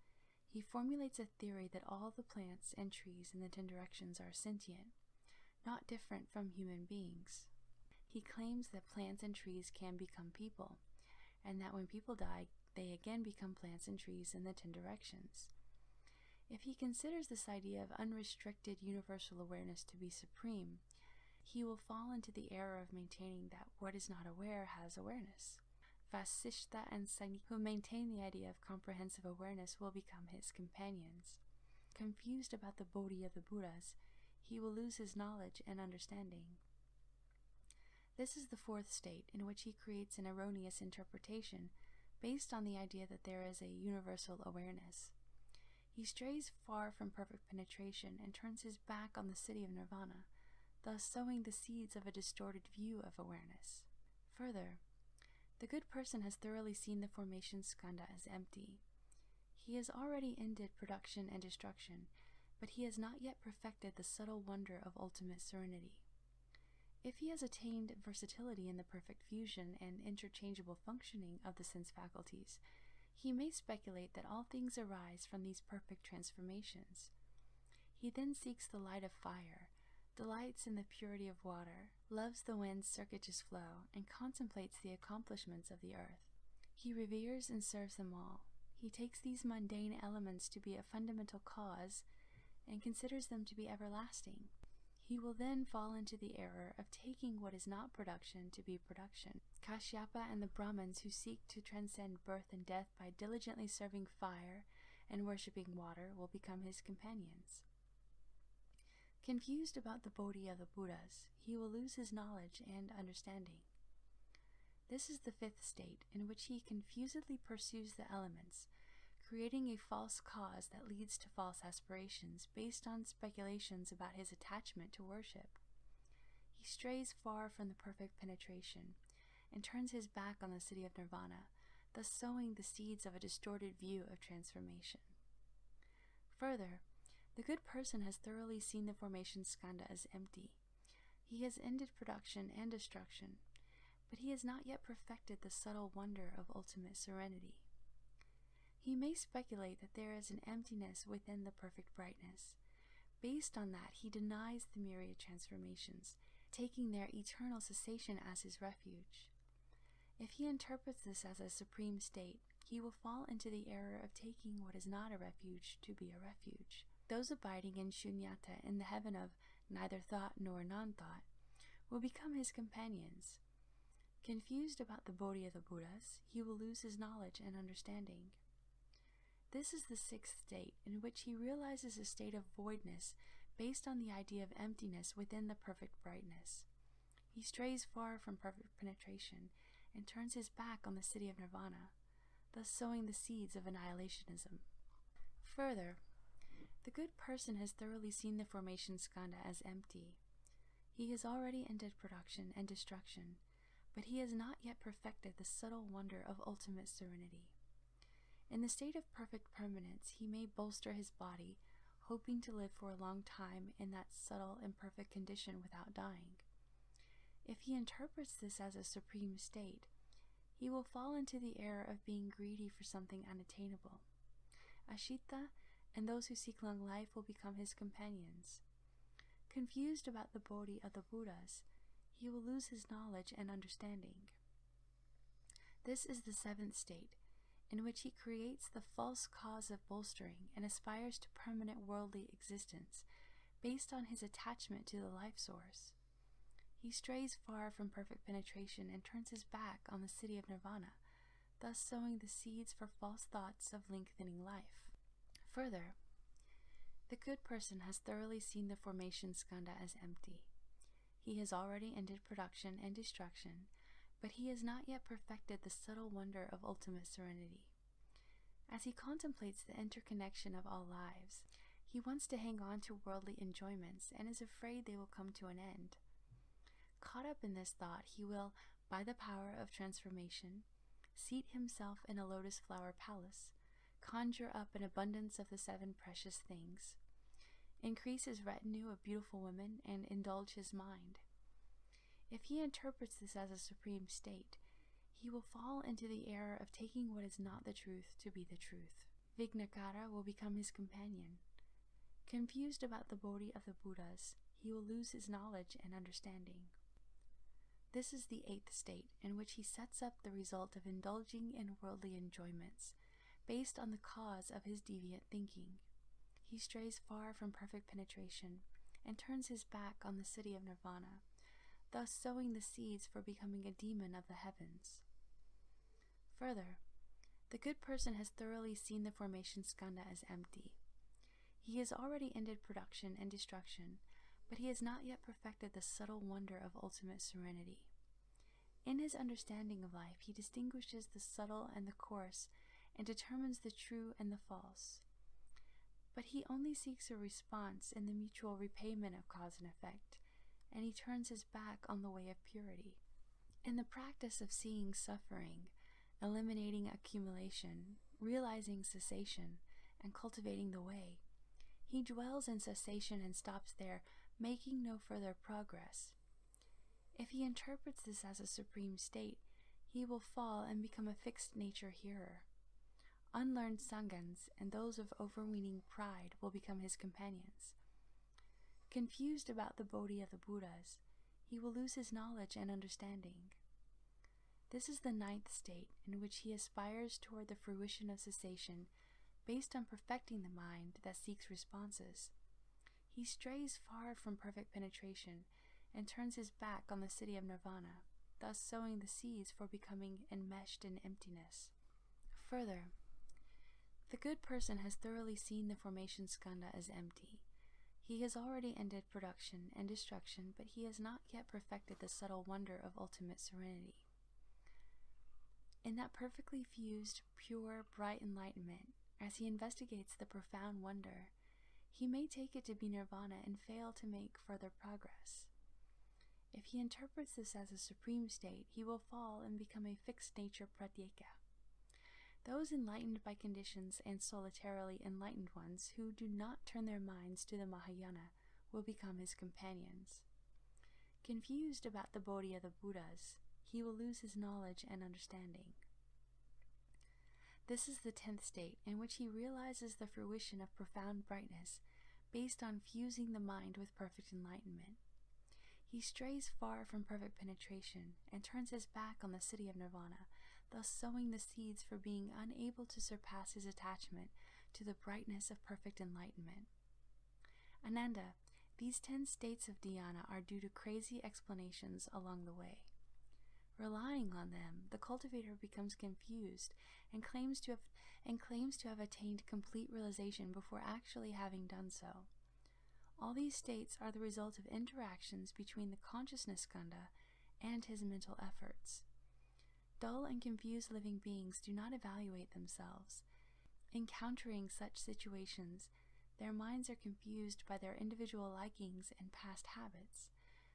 he formulates a theory that all the plants and trees in the 10 directions are sentient, not different from human beings. He claims that plants and trees can become people, and that when people die, they again become plants and trees in the 10 directions. If he considers this idea of unrestricted universal awareness to be supreme, he will fall into the error of maintaining that what is not aware has awareness. Vasishta and Sani, who maintain the idea of comprehensive awareness, will become his companions. Confused about the Bodhi of the Buddhas, he will lose his knowledge and understanding. This is the fourth state in which he creates an erroneous interpretation based on the idea that there is a universal awareness. He strays far from perfect penetration and turns his back on the city of nirvana, thus sowing the seeds of a distorted view of awareness. Further, The good person has thoroughly seen the formation skandha as empty. He has already ended production and destruction, but he has not yet perfected the subtle wonder of ultimate serenity. If he has attained versatility in the perfect fusion and interchangeable functioning of the sense faculties, he may speculate that all things arise from these perfect transformations. He then seeks the light of fire, delights in the purity of water, loves the wind's circuitous flow, and contemplates the accomplishments of the earth. He reveres and serves them all. He takes these mundane elements to be a fundamental cause and considers them to be everlasting. He will then fall into the error of taking what is not production to be production. Kashyapa and the Brahmins who seek to transcend birth and death by diligently serving fire and worshipping water will become his companions. Confused about the Bodhi of the Buddhas, he will lose his knowledge and understanding. This is the fifth state, in which he confusedly pursues the elements, creating a false cause that leads to false aspirations based on speculations about his attachment to worship. He strays far from the perfect penetration and turns his back on the city of nirvana, thus sowing the seeds of a distorted view of transformation. Further, the good person has thoroughly seen the formation skandha as empty. He has ended production and destruction, but he has not yet perfected the subtle wonder of ultimate serenity. He may speculate that there is an emptiness within the perfect brightness. Based on that, he denies the myriad transformations, taking their eternal cessation as his refuge. If he interprets this as a supreme state, he will fall into the error of taking what is not a refuge to be a refuge. Those abiding in shunyata, in the heaven of neither thought nor non-thought, will become his companions. Confused about the Bodhi of the Buddhas, he will lose his knowledge and understanding. This is the sixth state, in which he realizes a state of voidness based on the idea of emptiness within the perfect brightness. He strays far from perfect penetration and turns his back on the city of nirvana, thus sowing the seeds of annihilationism. Further, the good person has thoroughly seen the formation skandha as empty. He has already ended production and destruction, but he has not yet perfected the subtle wonder of ultimate serenity. In the state of perfect permanence, he may bolster his body, hoping to live for a long time in that subtle and perfect condition without dying. If he interprets this as a supreme state, he will fall into the error of being greedy for something unattainable. Ashita and those who seek long life will become his companions. Confused about the Bodhi of the Buddhas, he will lose his knowledge and understanding. This is the seventh state, in which he creates the false cause of bolstering and aspires to permanent worldly existence based on his attachment to the life source. He strays far from perfect penetration and turns his back on the city of nirvana, thus sowing the seeds for false thoughts of lengthening life. Further, the good person has thoroughly seen the formation skandha as empty. He has already ended production and destruction, but he has not yet perfected the subtle wonder of ultimate serenity. As he contemplates the interconnection of all lives, he wants to hang on to worldly enjoyments and is afraid they will come to an end. Caught up in this thought, he will, by the power of transformation, seat himself in a lotus flower palace, conjure up an abundance of the seven precious things, increase his retinue of beautiful women, and indulge his mind. If he interprets this as a supreme state, he will fall into the error of taking what is not the truth to be the truth. Vignakara will become his companion. Confused about the Bodhi of the Buddhas, he will lose his knowledge and understanding. This is the eighth state, in which he sets up the result of indulging in worldly enjoyments, based on the cause of his deviant thinking. He strays far from perfect penetration and turns his back on the city of nirvana, thus sowing the seeds for becoming a demon of the heavens. Further, the good person has thoroughly seen the formation skandha as empty. He has already ended production and destruction, but he has not yet perfected the subtle wonder of ultimate serenity. In his understanding of life, he distinguishes the subtle and the coarse, and determines the true and the false. But he only seeks a response in the mutual repayment of cause and effect, and he turns his back on the way of purity. In the practice of seeing suffering, eliminating accumulation, realizing cessation, and cultivating the way, he dwells in cessation and stops there, making no further progress. If he interprets this as a supreme state, he will fall and become a fixed nature hearer. Unlearned Sanghans and those of overweening pride will become his companions. Confused about the Bodhi of the Buddhas, he will lose his knowledge and understanding. This is the 9th state in which he aspires toward the fruition of cessation based on perfecting the mind that seeks responses. He strays far from perfect penetration and turns his back on the city of nirvana, thus sowing the seeds for becoming enmeshed in emptiness. Further, the good person has thoroughly seen the formation skandha as empty. He has already ended production and destruction, but he has not yet perfected the subtle wonder of ultimate serenity. In that perfectly fused, pure, bright enlightenment, as he investigates the profound wonder, he may take it to be nirvana and fail to make further progress. If he interprets this as a supreme state, he will fall and become a fixed nature pratyeka. Those enlightened by conditions and solitarily enlightened ones who do not turn their minds to the Mahayana will become his companions. Confused about the Bodhi of the Buddhas, he will lose his knowledge and understanding. This is the 10th state in which he realizes the fruition of profound brightness based on fusing the mind with perfect enlightenment. He strays far from perfect penetration and turns his back on the city of nirvana, thus sowing the seeds for being unable to surpass his attachment to the brightness of perfect enlightenment. Ananda, these 10 states of dhyana are due to crazy explanations along the way. Relying on them, the cultivator becomes confused and claims to have attained complete realization before actually having done so. All these states are the result of interactions between the consciousness skandha and his mental efforts. Dull and confused living beings do not evaluate themselves. Encountering such situations, their minds are confused by their individual likings and past habits,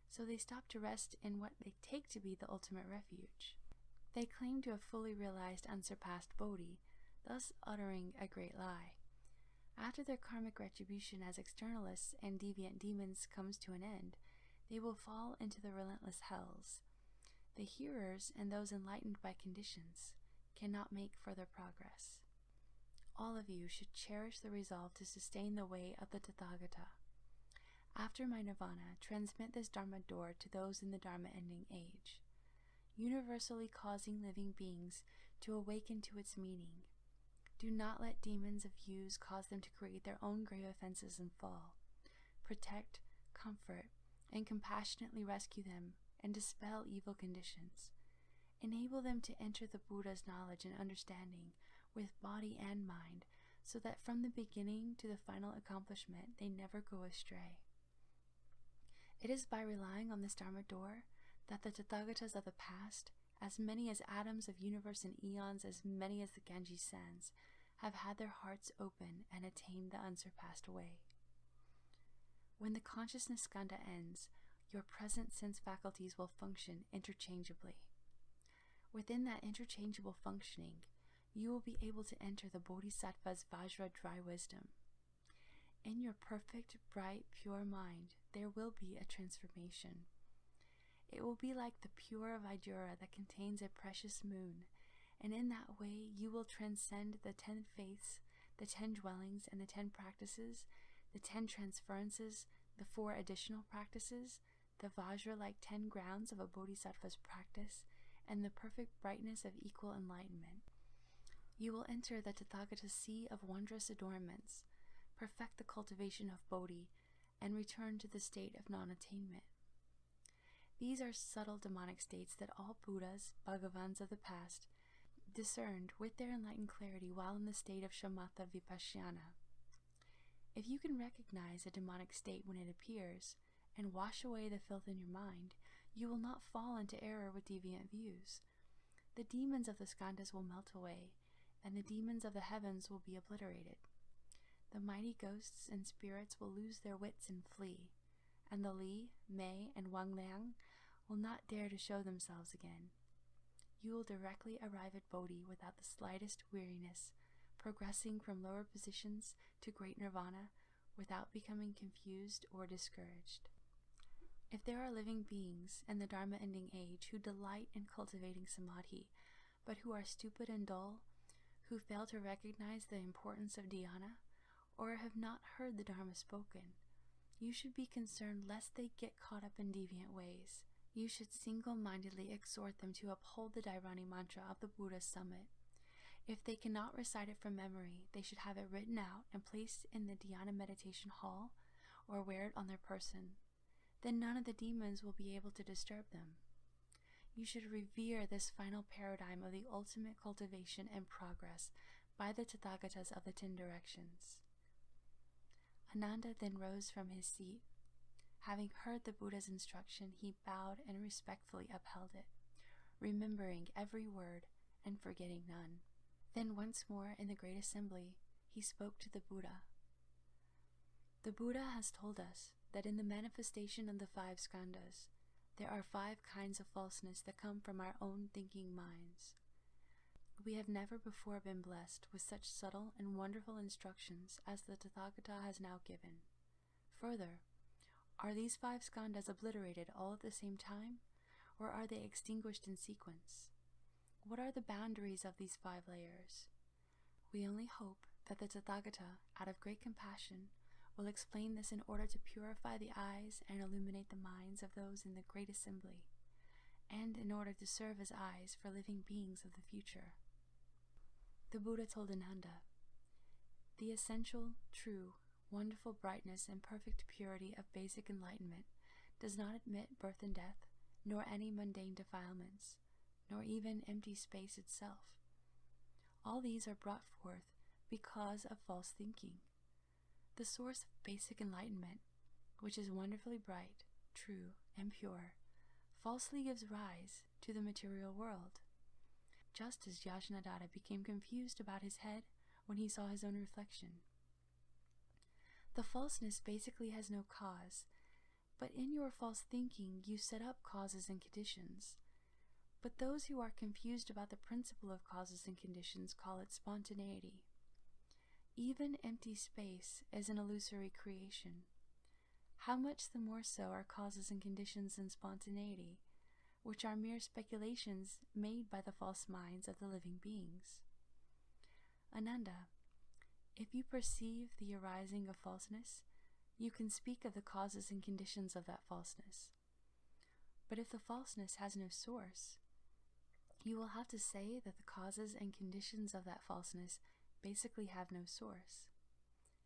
so they stop to rest in what they take to be the ultimate refuge. They claim to have fully realized unsurpassed Bodhi, thus uttering a great lie. After their karmic retribution as externalists and deviant demons comes to an end, they will fall into the relentless hells. The hearers and those enlightened by conditions cannot make further progress. All of you should cherish the resolve to sustain the way of the Tathagata. After my nirvana, transmit this Dharma door to those in the Dharma ending age, universally causing living beings to awaken to its meaning. Do not let demons of views cause them to create their own grave offenses and fall. Protect, comfort, and compassionately rescue them and dispel evil conditions. Enable them to enter the Buddha's knowledge and understanding with body and mind, so that from the beginning to the final accomplishment they never go astray. It is by relying on this Dharma door that the Tathagatas of the past, as many as atoms of universe and eons, as many as the Ganges sands, have had their hearts open and attained the unsurpassed way. When the consciousness skandha ends, your present sense faculties will function interchangeably. Within that interchangeable functioning, you will be able to enter the Bodhisattva's Vajra dry wisdom. In your perfect, bright, pure mind, there will be a transformation. It will be like the pure Vidura that contains a precious moon, and in that way you will transcend the 10 faiths, the 10 dwellings, and the 10 practices, the 10 transferences, the 4 additional practices, the Vajra-like 10 grounds of a Bodhisattva's practice, and the perfect brightness of equal enlightenment. You will enter the Tathagata sea of wondrous adornments, perfect the cultivation of Bodhi, and return to the state of non-attainment. These are subtle demonic states that all Buddhas, Bhagavans of the past, discerned with their enlightened clarity while in the state of shamatha vipassana. If you can recognize a demonic state when it appears, and wash away the filth in your mind, you will not fall into error with deviant views. The demons of the skandhas will melt away, and the demons of the heavens will be obliterated. The mighty ghosts and spirits will lose their wits and flee, and the Li, Mei, and Wang Liang will not dare to show themselves again. You will directly arrive at Bodhi without the slightest weariness, progressing from lower positions to great nirvana without becoming confused or discouraged. If there are living beings in the Dharma-ending age who delight in cultivating samadhi, but who are stupid and dull, who fail to recognize the importance of dhyana, or have not heard the Dharma spoken, you should be concerned lest they get caught up in deviant ways. You should single-mindedly exhort them to uphold the Dharani mantra of the Buddha's summit. If they cannot recite it from memory, they should have it written out and placed in the dhyana meditation hall or wear it on their person. Then none of the demons will be able to disturb them. You should revere this final paradigm of the ultimate cultivation and progress by the Tathagatas of the 10 directions. Ananda then rose from his seat. Having heard the Buddha's instruction, he bowed and respectfully upheld it, remembering every word and forgetting none. Then once more in the great assembly, he spoke to the Buddha. The Buddha has told us that in the manifestation of the 5 skandhas, there are 5 kinds of falseness that come from our own thinking minds. We have never before been blessed with such subtle and wonderful instructions as the Tathagata has now given. Further, are these 5 skandhas obliterated all at the same time, or are they extinguished in sequence? What are the boundaries of these 5 layers? We only hope that the Tathagata, out of great compassion, will explain this in order to purify the eyes and illuminate the minds of those in the great assembly, and in order to serve as eyes for living beings of the future. The Buddha told Ananda, "The essential, true, wonderful brightness and perfect purity of basic enlightenment does not admit birth and death, nor any mundane defilements, nor even empty space itself. All these are brought forth because of false thinking. The source of basic enlightenment, which is wonderfully bright, true, and pure, falsely gives rise to the material world. Just as Yajnadatta became confused about his head when he saw his own reflection. The falseness basically has no cause, but in your false thinking you set up causes and conditions. But those who are confused about the principle of causes and conditions call it spontaneity. Even empty space is an illusory creation. How much the more so are causes and conditions in spontaneity, which are mere speculations made by the false minds of the living beings? Ananda, if you perceive the arising of falseness, you can speak of the causes and conditions of that falseness. But if the falseness has no source, you will have to say that the causes and conditions of that falseness basically have no source.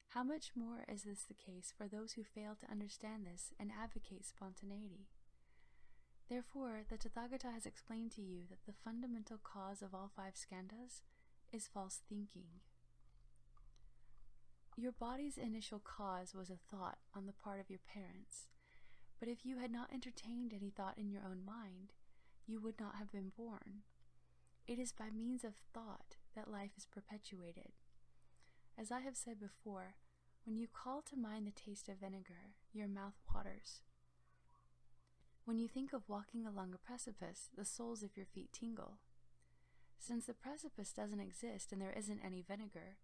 How much more is this the case for those who fail to understand this and advocate spontaneity? Therefore, the Tathagata has explained to you that the fundamental cause of all 5 skandhas is false thinking. Your body's initial cause was a thought on the part of your parents, but if you had not entertained any thought in your own mind, you would not have been born. It is by means of thought that life is perpetuated. As I have said before, when you call to mind the taste of vinegar, your mouth waters. When you think of walking along a precipice, the soles of your feet tingle. Since the precipice doesn't exist and there isn't any vinegar,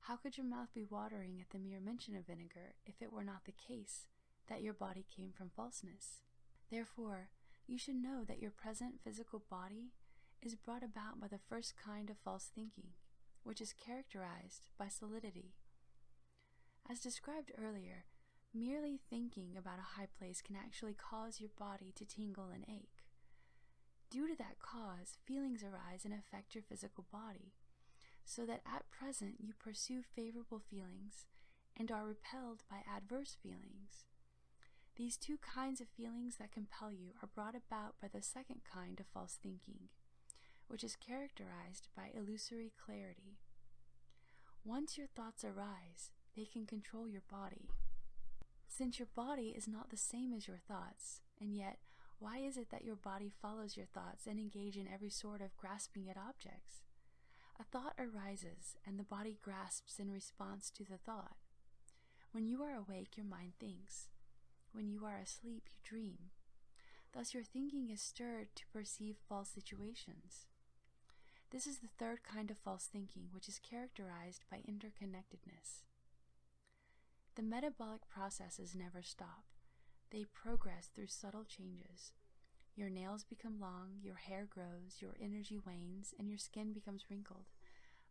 how could your mouth be watering at the mere mention of vinegar if it were not the case that your body came from falseness? Therefore, you should know that your present physical body is brought about by the first kind of false thinking, which is characterized by solidity. As described earlier, merely thinking about a high place can actually cause your body to tingle and ache. Due to that cause, feelings arise and affect your physical body, so that at present you pursue favorable feelings and are repelled by adverse feelings. These 2 kinds of feelings that compel you are brought about by the second kind of false thinking, which is characterized by illusory clarity. Once your thoughts arise, they can control your body. Since your body is not the same as your thoughts, and yet, why is it that your body follows your thoughts and engages in every sort of grasping at objects? A thought arises, and the body grasps in response to the thought. When you are awake, your mind thinks. When you are asleep, you dream. Thus your thinking is stirred to perceive false situations. This is the third kind of false thinking, which is characterized by interconnectedness. The metabolic processes never stop. They progress through subtle changes. Your nails become long, your hair grows, your energy wanes, and your skin becomes wrinkled.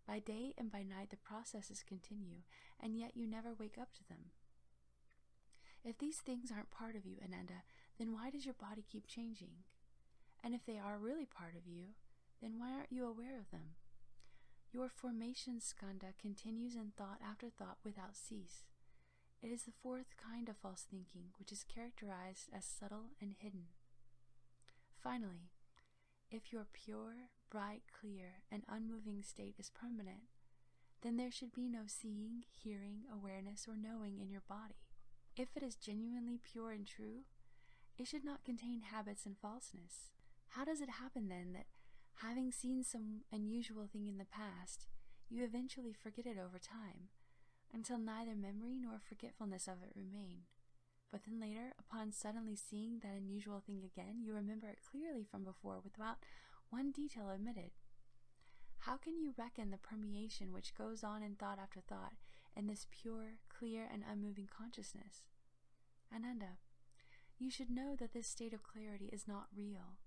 By day and by night the processes continue, and yet you never wake up to them. If these things aren't part of you, Ananda, then why does your body keep changing? And if they are really part of you, then why aren't you aware of them? Your formation skandha continues in thought after thought without cease. It is the fourth kind of false thinking, which is characterized as subtle and hidden. Finally, if your pure, bright, clear, and unmoving state is permanent, then there should be no seeing, hearing, awareness, or knowing in your body. If it is genuinely pure and true, it should not contain habits and falseness. How does it happen then that, having seen some unusual thing in the past, you eventually forget it over time, until neither memory nor forgetfulness of it remain? But then later, upon suddenly seeing that unusual thing again, you remember it clearly from before without one detail omitted. How can you reckon the permeation which goes on in thought after thought in this pure, clear, and unmoving consciousness? Ananda, you should know that this state of clarity is not real.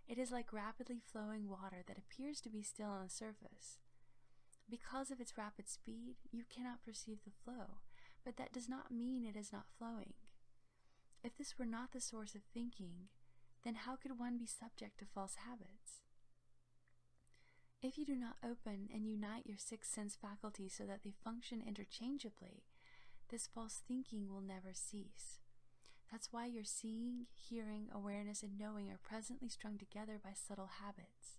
It is like rapidly flowing water that appears to be still on the surface. Because of its rapid speed, you cannot perceive the flow, but that does not mean it is not flowing. If this were not the source of thinking, then how could one be subject to false habits? If you do not open and unite your six sense faculties so that they function interchangeably, this false thinking will never cease. That's why your seeing, hearing, awareness, and knowing are presently strung together by subtle habits,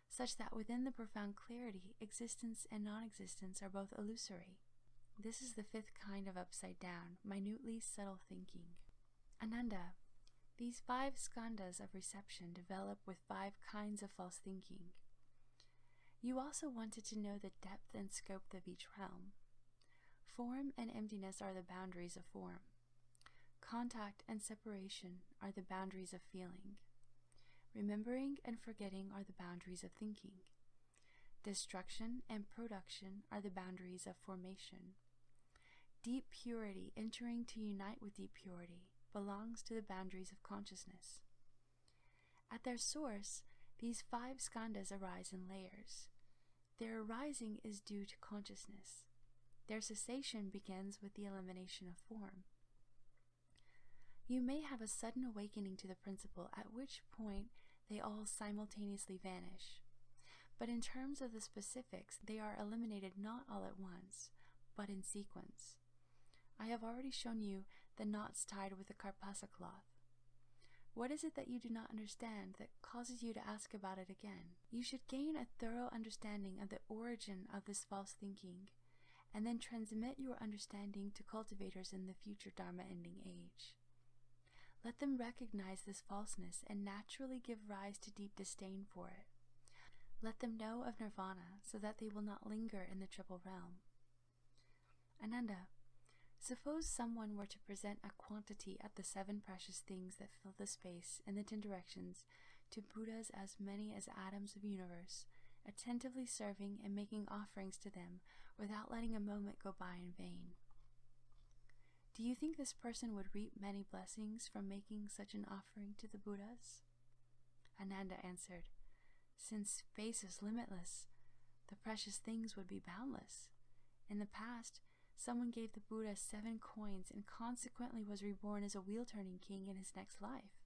such that within the profound clarity, existence and non-existence are both illusory. This is the fifth kind of upside down, minutely subtle thinking. Ananda, these 5 skandhas of reception develop with 5 kinds of false thinking. You also wanted to know the depth and scope of each realm. Form and emptiness are the boundaries of form. Contact and separation are the boundaries of feeling. Remembering and forgetting are the boundaries of thinking. Destruction and production are the boundaries of formation. Deep purity entering to unite with deep purity belongs to the boundaries of consciousness. At their source, these 5 skandhas arise in layers. Their arising is due to consciousness. Their cessation begins with the elimination of form. You may have a sudden awakening to the principle, at which point they all simultaneously vanish. But in terms of the specifics, they are eliminated not all at once, but in sequence. I have already shown you the knots tied with the karpasa cloth. What is it that you do not understand that causes you to ask about it again? You should gain a thorough understanding of the origin of this false thinking, and then transmit your understanding to cultivators in the future Dharma-ending age. Let them recognize this falseness and naturally give rise to deep disdain for it. Let them know of nirvana so that they will not linger in the triple realm. Ananda, suppose someone were to present a quantity of the 7 precious things that fill the space in the 10 directions to Buddhas as many as atoms of universe, attentively serving and making offerings to them without letting a moment go by in vain. Do you think this person would reap many blessings from making such an offering to the Buddhas? Ananda answered, since space is limitless, the precious things would be boundless. In the past, someone gave the Buddha 7 coins and consequently was reborn as a wheel-turning king in his next life.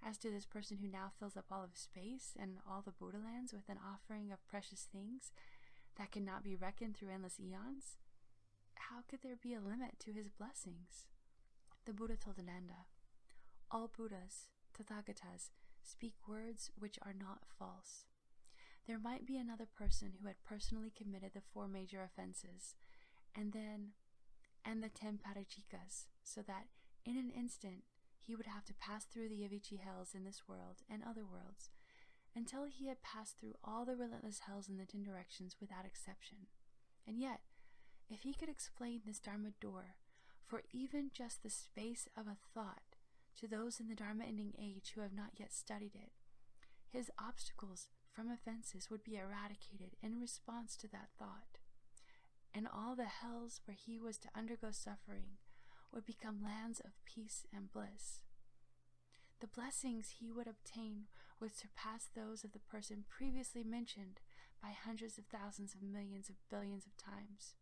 As to this person who now fills up all of space and all the Buddha lands with an offering of precious things that cannot be reckoned through endless eons, how could there be a limit to his blessings? The Buddha told Ananda, all Buddhas, Tathagatas, speak words which are not false. There might be another person who had personally committed the 4 major offenses, and the 10 parachikas, so that in an instant he would have to pass through the Avicii hells in this world and other worlds, until he had passed through all the relentless hells in the 10 directions without exception. And yet, if he could explain this Dharma door, for even just the space of a thought, to those in the Dharma ending age who have not yet studied it. His obstacles from offenses would be eradicated in response to that thought, and all the hells where he was to undergo suffering would become lands of peace and bliss. The blessings he would obtain would surpass those of the person previously mentioned by hundreds of thousands of millions of billions of times.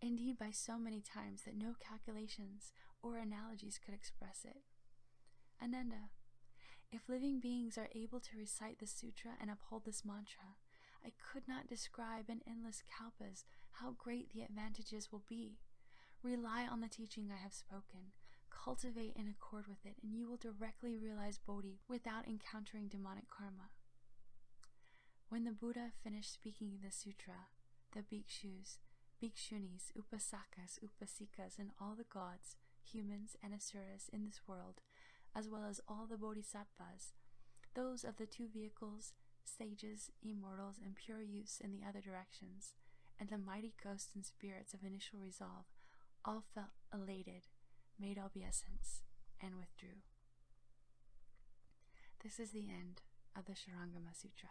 Indeed, by so many times that no calculations or analogies could express it. Ananda, if living beings are able to recite the sutra and uphold this mantra, I could not describe in endless kalpas how great the advantages will be. Rely on the teaching I have spoken, cultivate in accord with it, and you will directly realize Bodhi without encountering demonic karma. When the Buddha finished speaking the sutra, the bhikshus, bhikshunis, upasakas, upasikas, and all the gods, humans, and asuras in this world, as well as all the bodhisattvas, those of the two vehicles, sages, immortals, and pure youths in the other directions, and the mighty ghosts and spirits of initial resolve, all felt elated, made obeisance, and withdrew. This is the end of the Shurangama Sutra.